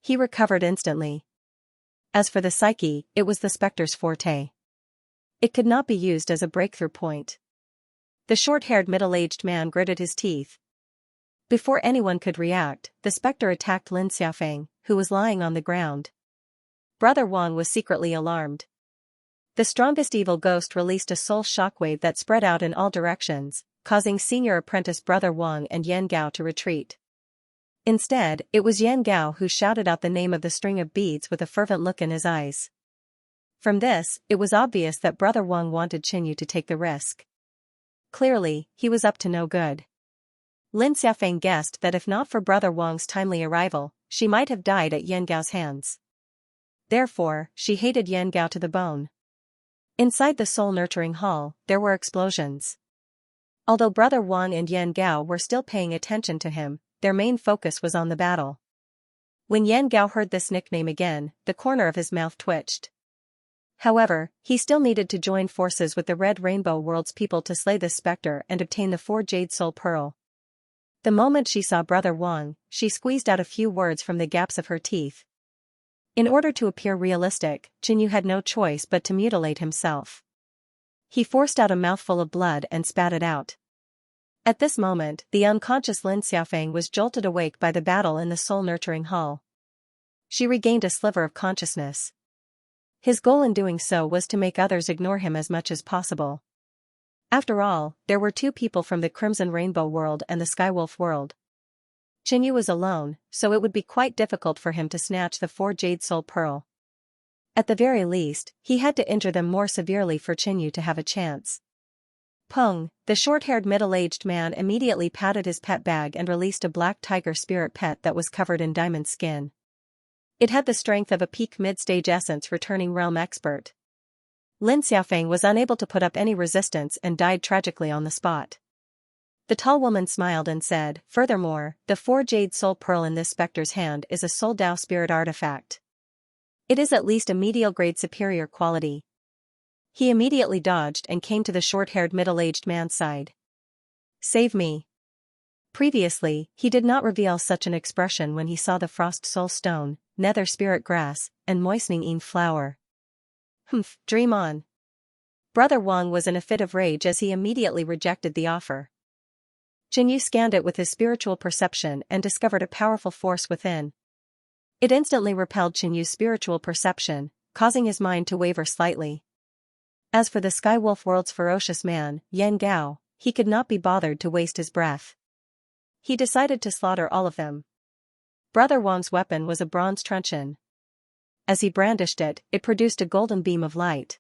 He recovered instantly. As for the psyche, it was the specter's forte. It could not be used as a breakthrough point. The short-haired middle-aged man gritted his teeth. Before anyone could react, the specter attacked Lin Xiaofeng, who was lying on the ground. Brother Wang was secretly alarmed. The strongest evil ghost released a soul shockwave that spread out in all directions, causing senior apprentice Brother Wang and Yan Gao to retreat. Instead, it was Yan Gao who shouted out the name of the string of beads with a fervent look in his eyes. From this, it was obvious that Brother Wang wanted Qinyu to take the risk. Clearly, he was up to no good. Lin Xiaofeng guessed that if not for Brother Wang's timely arrival, she might have died at Yan Gao's hands. Therefore, she hated Yan Gao to the bone. Inside the soul-nurturing hall, there were explosions. Although Brother Wang and Yan Gao were still paying attention to him, their main focus was on the battle. When Yan Gao heard this nickname again, the corner of his mouth twitched. However, he still needed to join forces with the Red Rainbow World's people to slay this specter and obtain the 4 Jade Soul Pearl. The moment she saw Brother Wang, she squeezed out a few words from the gaps of her teeth. In order to appear realistic, Qinyu had no choice but to mutilate himself. He forced out a mouthful of blood and spat it out. At this moment, the unconscious Lin Xiaofeng was jolted awake by the battle in the soul-nurturing hall. She regained a sliver of consciousness. His goal in doing so was to make others ignore him as much as possible. After all, there were 2 people from the Crimson Rainbow world and the Skywolf world. Qinyu was alone, so it would be quite difficult for him to snatch the 4 Jade Soul Pearl. At the very least, he had to injure them more severely for Qinyu to have a chance. Peng, the short-haired middle-aged man immediately patted his pet bag and released a black tiger spirit pet that was covered in diamond skin. It had the strength of a peak mid-stage essence returning realm expert. Lin Xiaofeng was unable to put up any resistance and died tragically on the spot. The tall woman smiled and said, "Furthermore, the 4 Jade Soul Pearl in this specter's hand is a Soul Dao spirit artifact. It is at least a medial grade superior quality." He immediately dodged and came to the short-haired middle-aged man's side. "Save me." Previously, he did not reveal such an expression when he saw the Frost Soul Stone, Nether Spirit Grass, and Moistening Ean Flower. Dream on. Brother Wang was in a fit of rage as he immediately rejected the offer. Qinyu scanned it with his spiritual perception and discovered a powerful force within. It instantly repelled Qinyu's spiritual perception, causing his mind to waver slightly. As for the Skywolf world's ferocious man, Yan Gao, he could not be bothered to waste his breath. He decided to slaughter all of them. Brother Wang's weapon was a bronze truncheon. As he brandished it, it produced a golden beam of light.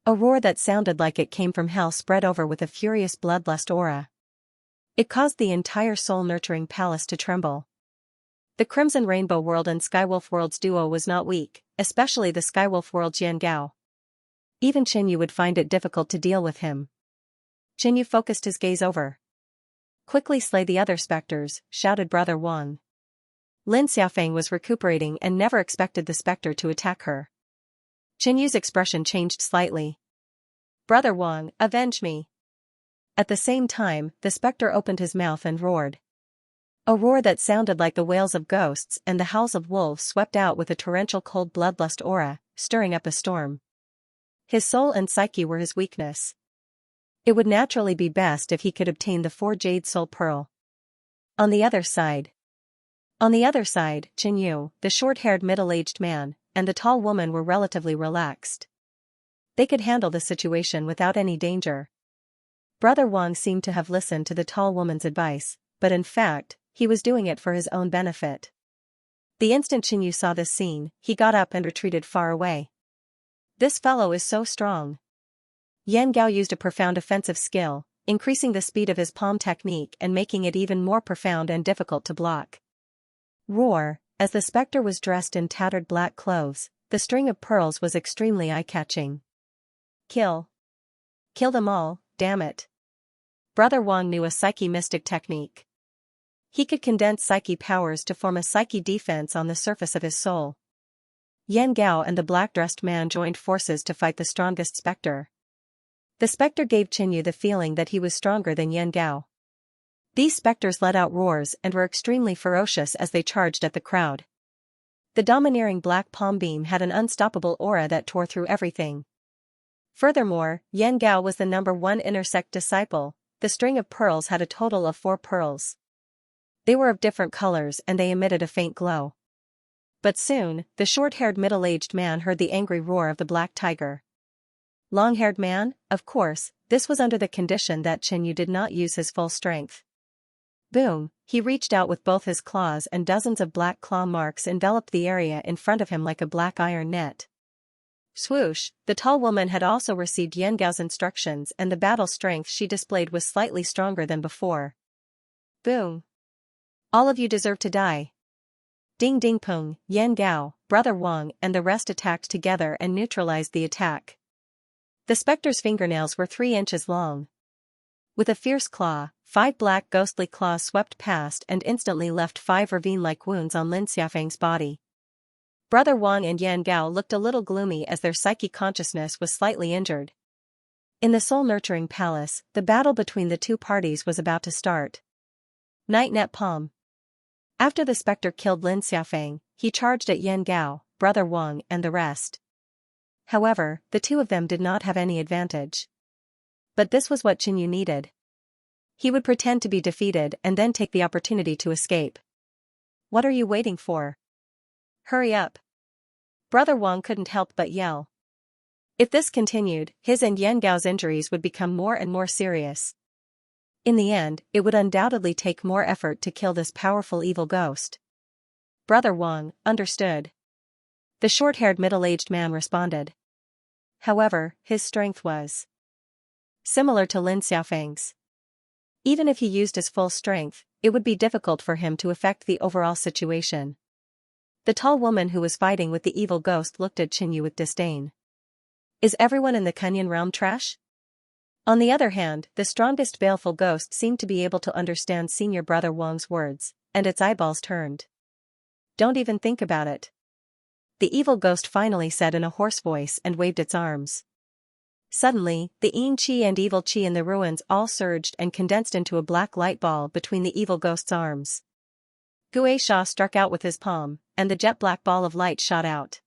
A roar that sounded like it came from hell spread over with a furious bloodlust aura. It caused the entire soul-nurturing palace to tremble. The Crimson Rainbow World and Skywolf World's duo was not weak, especially the Skywolf World's Yan Gao. Even Qinyu would find it difficult to deal with him. Qinyu focused his gaze over. "Quickly slay the other specters," shouted Brother Wang. Lin Xiaofeng was recuperating and never expected the specter to attack her. Qinyu's expression changed slightly. "Brother Wang, avenge me." At the same time, the specter opened his mouth and roared. A roar that sounded like the wails of ghosts and the howls of wolves swept out with a torrential cold bloodlust aura, stirring up a storm. His soul and psyche were his weakness. It would naturally be best if he could obtain the 4 jade soul pearl. On the other side, Qin Yu, the short-haired middle-aged man, and the tall woman were relatively relaxed. They could handle the situation without any danger. Brother Wang seemed to have listened to the tall woman's advice, but in fact, he was doing it for his own benefit. The instant Qin Yu saw this scene, he got up and retreated far away. This fellow is so strong. Yan Gao used a profound offensive skill, increasing the speed of his palm technique and making it even more profound and difficult to block. Roar, as the specter was dressed in tattered black clothes, the string of pearls was extremely eye-catching. Kill them all, damn it. Brother Wang knew a psyche mystic technique. He could condense psyche powers to form a psyche defense on the surface of his soul. Yan Gao and the black-dressed man joined forces to fight the strongest specter. The specter gave Qin Yu the feeling that he was stronger than Yan Gao. These specters let out roars and were extremely ferocious as they charged at the crowd. The domineering black palm beam had an unstoppable aura that tore through everything. Furthermore, Yan Gao was the #1 inner sect disciple. The string of pearls had a total of 4 pearls. They were of different colors and they emitted a faint glow. But soon, the short-haired middle-aged man heard the angry roar of the black tiger. Long-haired man? Of course, this was under the condition that Qin Yu did not use his full strength. Boom, he reached out with both his claws and dozens of black claw marks enveloped the area in front of him like a black iron net. Swoosh, the tall woman had also received Yan Gao's instructions and the battle strength she displayed was slightly stronger than before. Boom. All of you deserve to die. Ding ding pong, Yan Gao, Brother Wang and the rest attacked together and neutralized the attack. The specter's fingernails were 3 inches long. With a fierce claw, 5 black ghostly claws swept past and instantly left 5 ravine-like wounds on Lin Xiaofeng's body. Brother Wang and Yan Gao looked a little gloomy as their psyche consciousness was slightly injured. In the soul-nurturing palace, the battle between the two parties was about to start. Night Net Palm. After the specter killed Lin Xiaofeng, he charged at Yan Gao, Brother Wang and the rest. However, the two of them did not have any advantage. But this was what Qin Yu needed. He would pretend to be defeated and then take the opportunity to escape. What are you waiting for? Hurry up. Brother Wang couldn't help but yell. If this continued, his and Yan Gao's injuries would become more and more serious. In the end, it would undoubtedly take more effort to kill this powerful evil ghost. Brother Wang, understood. The short-haired middle-aged man responded. However, his strength was similar to Lin Xiaofeng's. Even if he used his full strength, it would be difficult for him to affect the overall situation. The tall woman who was fighting with the evil ghost looked at Qin Yu with disdain. Is everyone in the Kunyan realm trash? On the other hand, the strongest baleful ghost seemed to be able to understand Senior Brother Wang's words, and its eyeballs turned. Don't even think about it. The evil ghost finally said in a hoarse voice and waved its arms. Suddenly, the Yin Qi and evil Qi in the ruins all surged and condensed into a black light ball between the evil ghost's arms. Gue Sha struck out with his palm, and the jet-black ball of light shot out.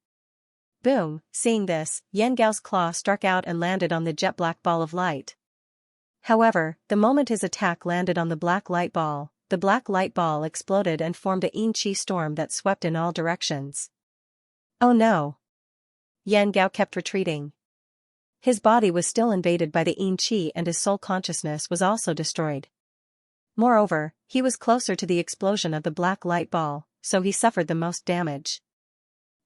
Boom, seeing this, Yan Gao's claw struck out and landed on the jet-black ball of light. However, the moment his attack landed on the black light ball exploded and formed a Yin Qi storm that swept in all directions. Oh no! Yan Gao kept retreating. His body was still invaded by the Yin Qi and his soul consciousness was also destroyed. Moreover, he was closer to the explosion of the black light ball, so he suffered the most damage.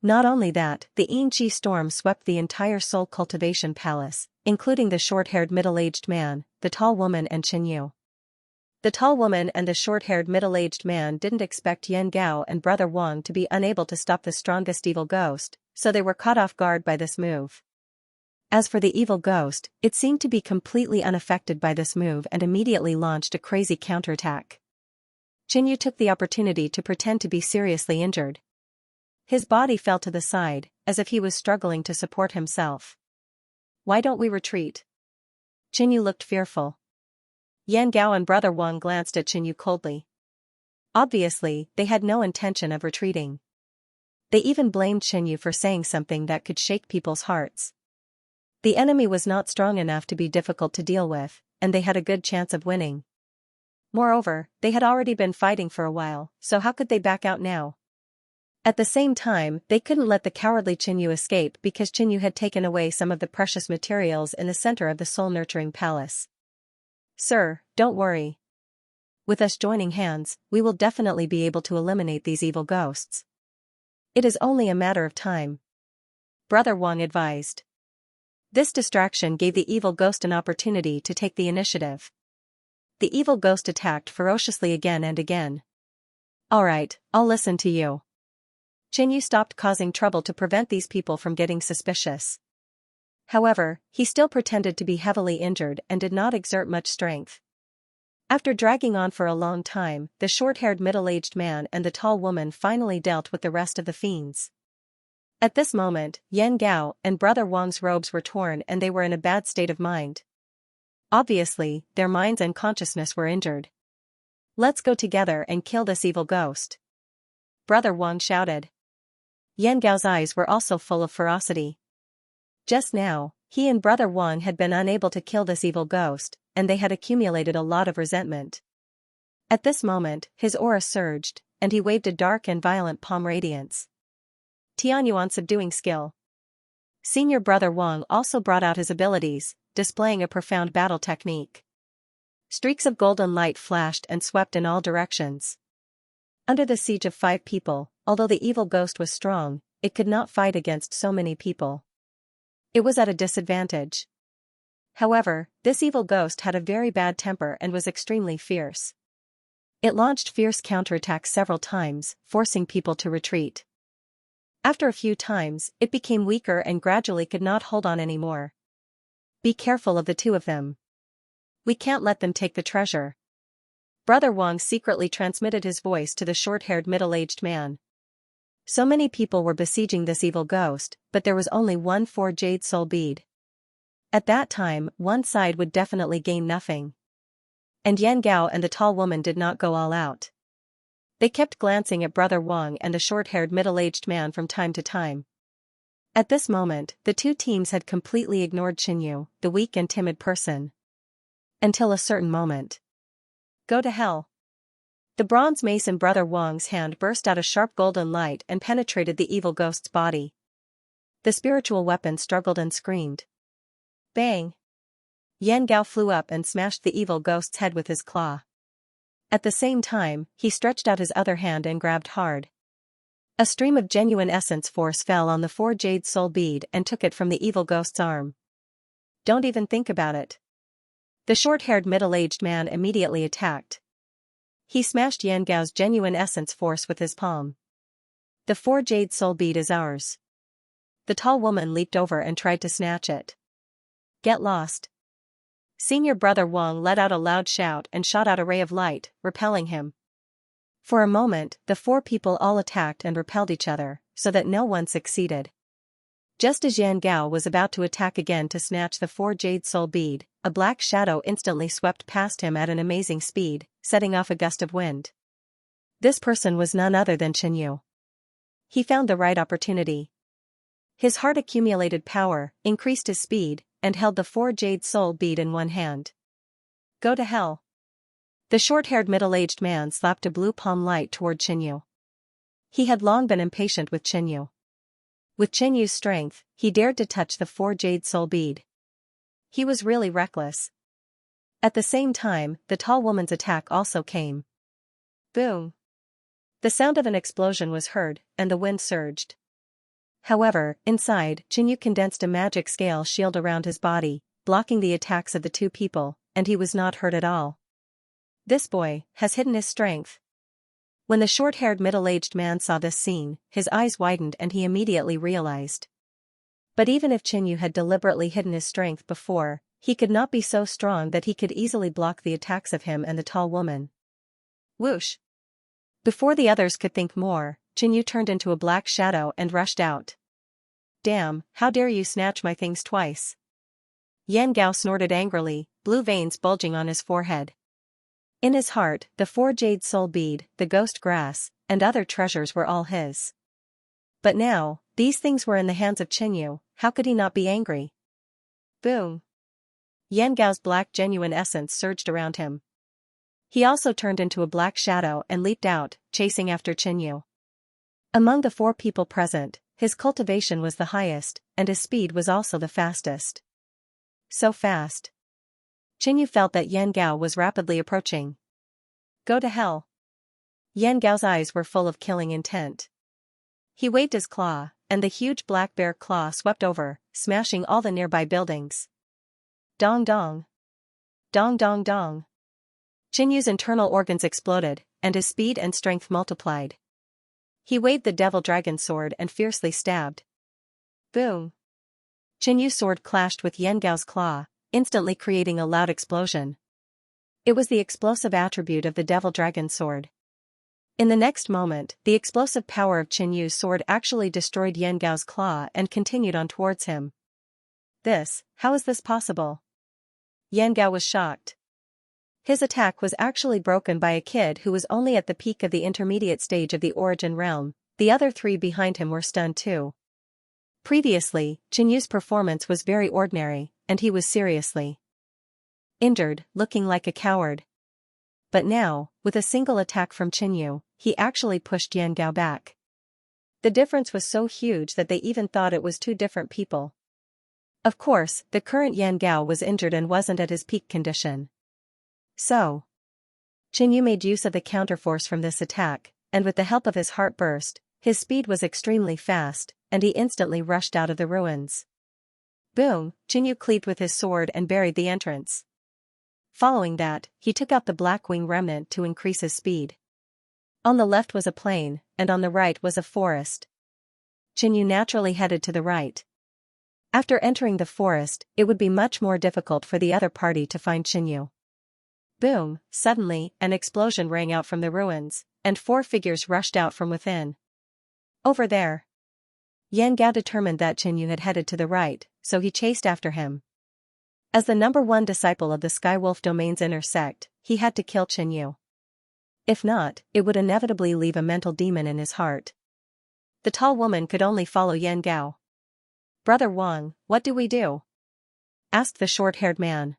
Not only that, the Yin Qi storm swept the entire Soul Cultivation Palace, including the short-haired middle-aged man, the tall woman and Qin Yu. The tall woman and the short-haired middle-aged man didn't expect Yan Gao and Brother Wang to be unable to stop the strongest evil ghost, so they were caught off guard by this move. As for the evil ghost, it seemed to be completely unaffected by this move and immediately launched a crazy counterattack. Qin Yu took the opportunity to pretend to be seriously injured. His body fell to the side, as if he was struggling to support himself. Why don't we retreat? Qin Yu looked fearful. Yan Gao and Brother Wang glanced at Qin Yu coldly. Obviously, they had no intention of retreating. They even blamed Qin Yu for saying something that could shake people's hearts. The enemy was not strong enough to be difficult to deal with, and they had a good chance of winning. Moreover, they had already been fighting for a while, so how could they back out now? At the same time, they couldn't let the cowardly Qin Yu escape because Qin Yu had taken away some of the precious materials in the center of the soul-nurturing palace. Sir, don't worry. With us joining hands, we will definitely be able to eliminate these evil ghosts. It is only a matter of time. Brother Wang advised. This distraction gave the evil ghost an opportunity to take the initiative. The evil ghost attacked ferociously again and again. Alright, I'll listen to you. Qin Yu stopped causing trouble to prevent these people from getting suspicious. However, he still pretended to be heavily injured and did not exert much strength. After dragging on for a long time, the short-haired middle-aged man and the tall woman finally dealt with the rest of the fiends. At this moment, Yan Gao and Brother Wang's robes were torn and they were in a bad state of mind. Obviously, their minds and consciousness were injured. Let's go together and kill this evil ghost. Brother Wang shouted. Yan Gao's eyes were also full of ferocity. Just now, he and Brother Wang had been unable to kill this evil ghost, and they had accumulated a lot of resentment. At this moment, his aura surged, and he waved a dark and violent palm radiance. Tianyuan subduing skill. Senior Brother Wang also brought out his abilities, displaying a profound battle technique. Streaks of golden light flashed and swept in all directions. Under the siege of 5 people, although the evil ghost was strong, it could not fight against so many people. It was at a disadvantage. However, this evil ghost had a very bad temper and was extremely fierce. It launched fierce counterattacks several times, forcing people to retreat. After a few times, it became weaker and gradually could not hold on anymore. Be careful of the 2 of them. We can't let them take the treasure. Brother Wang secretly transmitted his voice to the short-haired middle-aged man. So many people were besieging this evil ghost, but there was only 1 4-jade soul bead. At that time, one side would definitely gain nothing. And Yan Gao and the tall woman did not go all out. They kept glancing at Brother Wang and the short-haired middle-aged man from time to time. At this moment, the 2 teams had completely ignored Qin Yu, the weak and timid person. Until a certain moment. Go to hell. The bronze mace in Brother Wang's hand burst out a sharp golden light and penetrated the evil ghost's body. The spiritual weapon struggled and screamed. Bang! Yan Gao flew up and smashed the evil ghost's head with his claw. At the same time, he stretched out his other hand and grabbed hard. A stream of genuine essence force fell on the 4-jade soul bead and took it from the evil ghost's arm. Don't even think about it. The short-haired middle-aged man immediately attacked. He smashed Yan Gao's genuine essence force with his palm. The 4-jade soul bead is ours. The tall woman leaped over and tried to snatch it. Get lost. Senior Brother Wang let out a loud shout and shot out a ray of light, repelling him. For a moment, the 4 people all attacked and repelled each other, so that no one succeeded. Just as Yan Gao was about to attack again to snatch the 4-jade soul bead, a black shadow instantly swept past him at an amazing speed, setting off a gust of wind. This person was none other than Qin Yu. He found the right opportunity. His heart accumulated power, increased his speed, and held the 4-jade soul bead in one hand. Go to hell. The short-haired middle-aged man slapped a blue palm light toward Qin Yu. He had long been impatient with Qin Yu. With Qin Yu's strength, he dared to touch the 4-jade soul bead. He was really reckless. At the same time, the tall woman's attack also came. Boom! The sound of an explosion was heard, and the wind surged. However, inside, Qin Yu condensed a magic scale shield around his body, blocking the attacks of the 2 people, and he was not hurt at all. This boy has hidden his strength. When the short-haired middle-aged man saw this scene, his eyes widened and he immediately realized. But even if Qin Yu had deliberately hidden his strength before, he could not be so strong that he could easily block the attacks of him and the tall woman. Whoosh! Before the others could think more, Qin Yu turned into a black shadow and rushed out. Damn, how dare you snatch my things twice? Yan Gao snorted angrily, blue veins bulging on his forehead. In his heart, the 4 jade soul bead, the ghost grass, and other treasures were all his. But now, these things were in the hands of Qinyu. How could he not be angry? Boom! Yan Gao's black genuine essence surged around him. He also turned into a black shadow and leaped out, chasing after Qinyu. Among the 4 people present, his cultivation was the highest, and his speed was also the fastest. So fast. Qinyu felt that Yan Gao was rapidly approaching. Go to hell. Yan Gao's eyes were full of killing intent. He waved his claw, and the huge black bear claw swept over, smashing all the nearby buildings. Dong dong. Dong dong dong. Qinyu's internal organs exploded, and his speed and strength multiplied. He waved the devil dragon sword and fiercely stabbed. Boom! Qinyu's sword clashed with Yan Gao's claw, instantly creating a loud explosion. It was the explosive attribute of the devil dragon sword. In the next moment, the explosive power of Qinyu's sword actually destroyed Yan Gao's claw and continued on towards him. How is this possible? Yan Gao was shocked. His attack was actually broken by a kid who was only at the peak of the intermediate stage of the origin realm. The other 3 behind him were stunned too. Previously, Qinyu's performance was very ordinary, and he was seriously injured, looking like a coward. But now, with a single attack from Qinyu, he actually pushed Yan Gao back. The difference was so huge that they even thought it was 2 different people. Of course, the current Yan Gao was injured and wasn't at his peak condition. So, Qinyu made use of the counterforce from this attack, and with the help of his heart burst, his speed was extremely fast, and he instantly rushed out of the ruins. Boom! Qinyu cleaved with his sword and buried the entrance. Following that, he took out the black wing remnant to increase his speed. On the left was a plain, and on the right was a forest. Qinyu naturally headed to the right. After entering the forest, it would be much more difficult for the other party to find Qinyu. Boom! Suddenly, an explosion rang out from the ruins, and 4 figures rushed out from within. Over there. Yan Gao determined that Qinyu had headed to the right, so he chased after him. As the number 1 disciple of the Skywolf Domain's inner sect, he had to kill Qinyu. If not, it would inevitably leave a mental demon in his heart. The tall woman could only follow Yan Gao. Brother Wang, what do we do? Asked the short-haired man.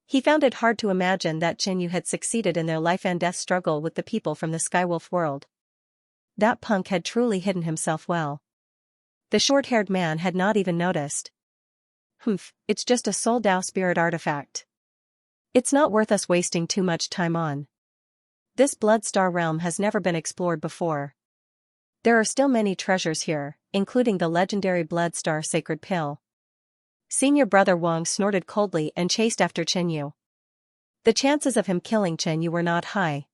He found it hard to imagine that Qinyu had succeeded in their life-and-death struggle with the people from the Skywolf world. That punk had truly hidden himself well. The short-haired man had not even noticed. It's just a Soul Dao spirit artifact. It's not worth us wasting too much time on. This Blood Star realm has never been explored before. There are still many treasures here, including the legendary Blood Star sacred pill. Senior brother Wang snorted coldly and chased after Qinyu. The chances of him killing Qinyu were not high.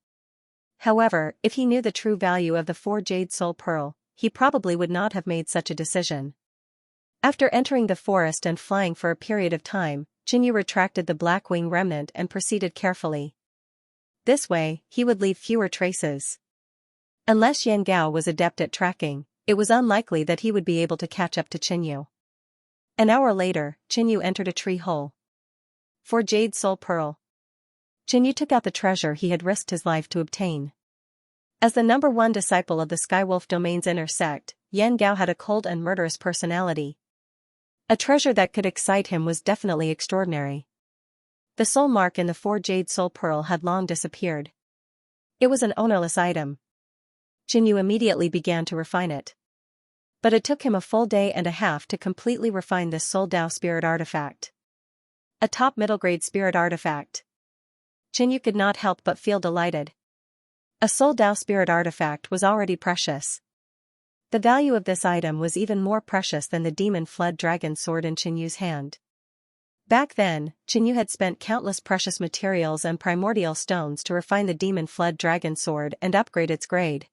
However, if he knew the true value of the 4 jade soul pearl, he probably would not have made such a decision. After entering the forest and flying for a period of time, Qinyu retracted the black wing remnant and proceeded carefully. This way, he would leave fewer traces. Unless Yan Gao was adept at tracking, it was unlikely that he would be able to catch up to Qinyu. An hour later, Qinyu entered a tree hole. 4 jade soul pearl. Qinyu took out the treasure he had risked his life to obtain. As the number 1 disciple of the Skywolf Domain's inner sect, Yan Gao had a cold and murderous personality. A treasure that could excite him was definitely extraordinary. The soul mark in the 4 jade soul pearl had long disappeared. It was an ownerless item. Qinyu immediately began to refine it. But it took him a full day and a half to completely refine this Soul Dao spirit artifact. A top middle grade spirit artifact. Qinyu could not help but feel delighted. A Soul Dao spirit artifact was already precious. The value of this item was even more precious than the demon flood dragon sword in Qinyu's hand. Back then, Qinyu had spent countless precious materials and primordial stones to refine the demon flood dragon sword and upgrade its grade.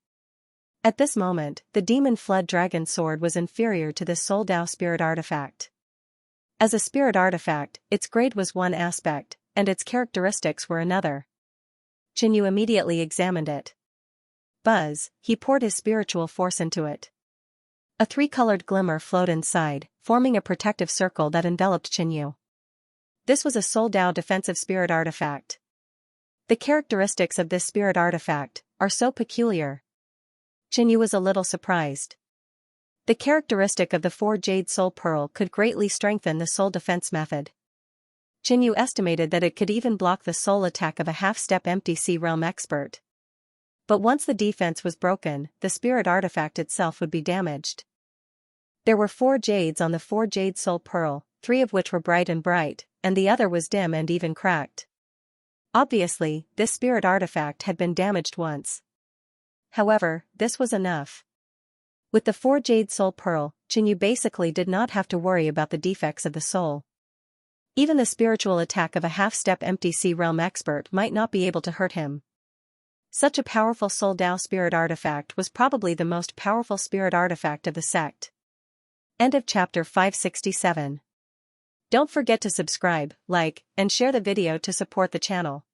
At this moment, the demon flood dragon sword was inferior to the Soul Dao spirit artifact. As a spirit artifact, its grade was one aspect, and its characteristics were another. Qinyu immediately examined it. Buzz, he poured his spiritual force into it. A 3-colored glimmer flowed inside, forming a protective circle that enveloped Qinyu. This was a Soul Dao defensive spirit artifact. The characteristics of this spirit artifact are so peculiar. Xianxia was a little surprised. The characteristic of the 4 Jade Soul Pearl could greatly strengthen the soul defense method. Xianxia estimated that it could even block the soul attack of a half-step empty sea realm expert. But once the defense was broken, the spirit artifact itself would be damaged. There were 4 jades on the 4 Jade Soul Pearl, 3 of which were bright, and the other was dim and even cracked. Obviously, this spirit artifact had been damaged once. However, this was enough. With the 4 Jade Soul Pearl, Xianxia basically did not have to worry about the defects of the soul. Even the spiritual attack of a half-step empty sea realm expert might not be able to hurt him. Such a powerful soul Dao spirit artifact was probably the most powerful spirit artifact of the sect. End of chapter 567. Don't forget to subscribe, like, and share the video to support the channel.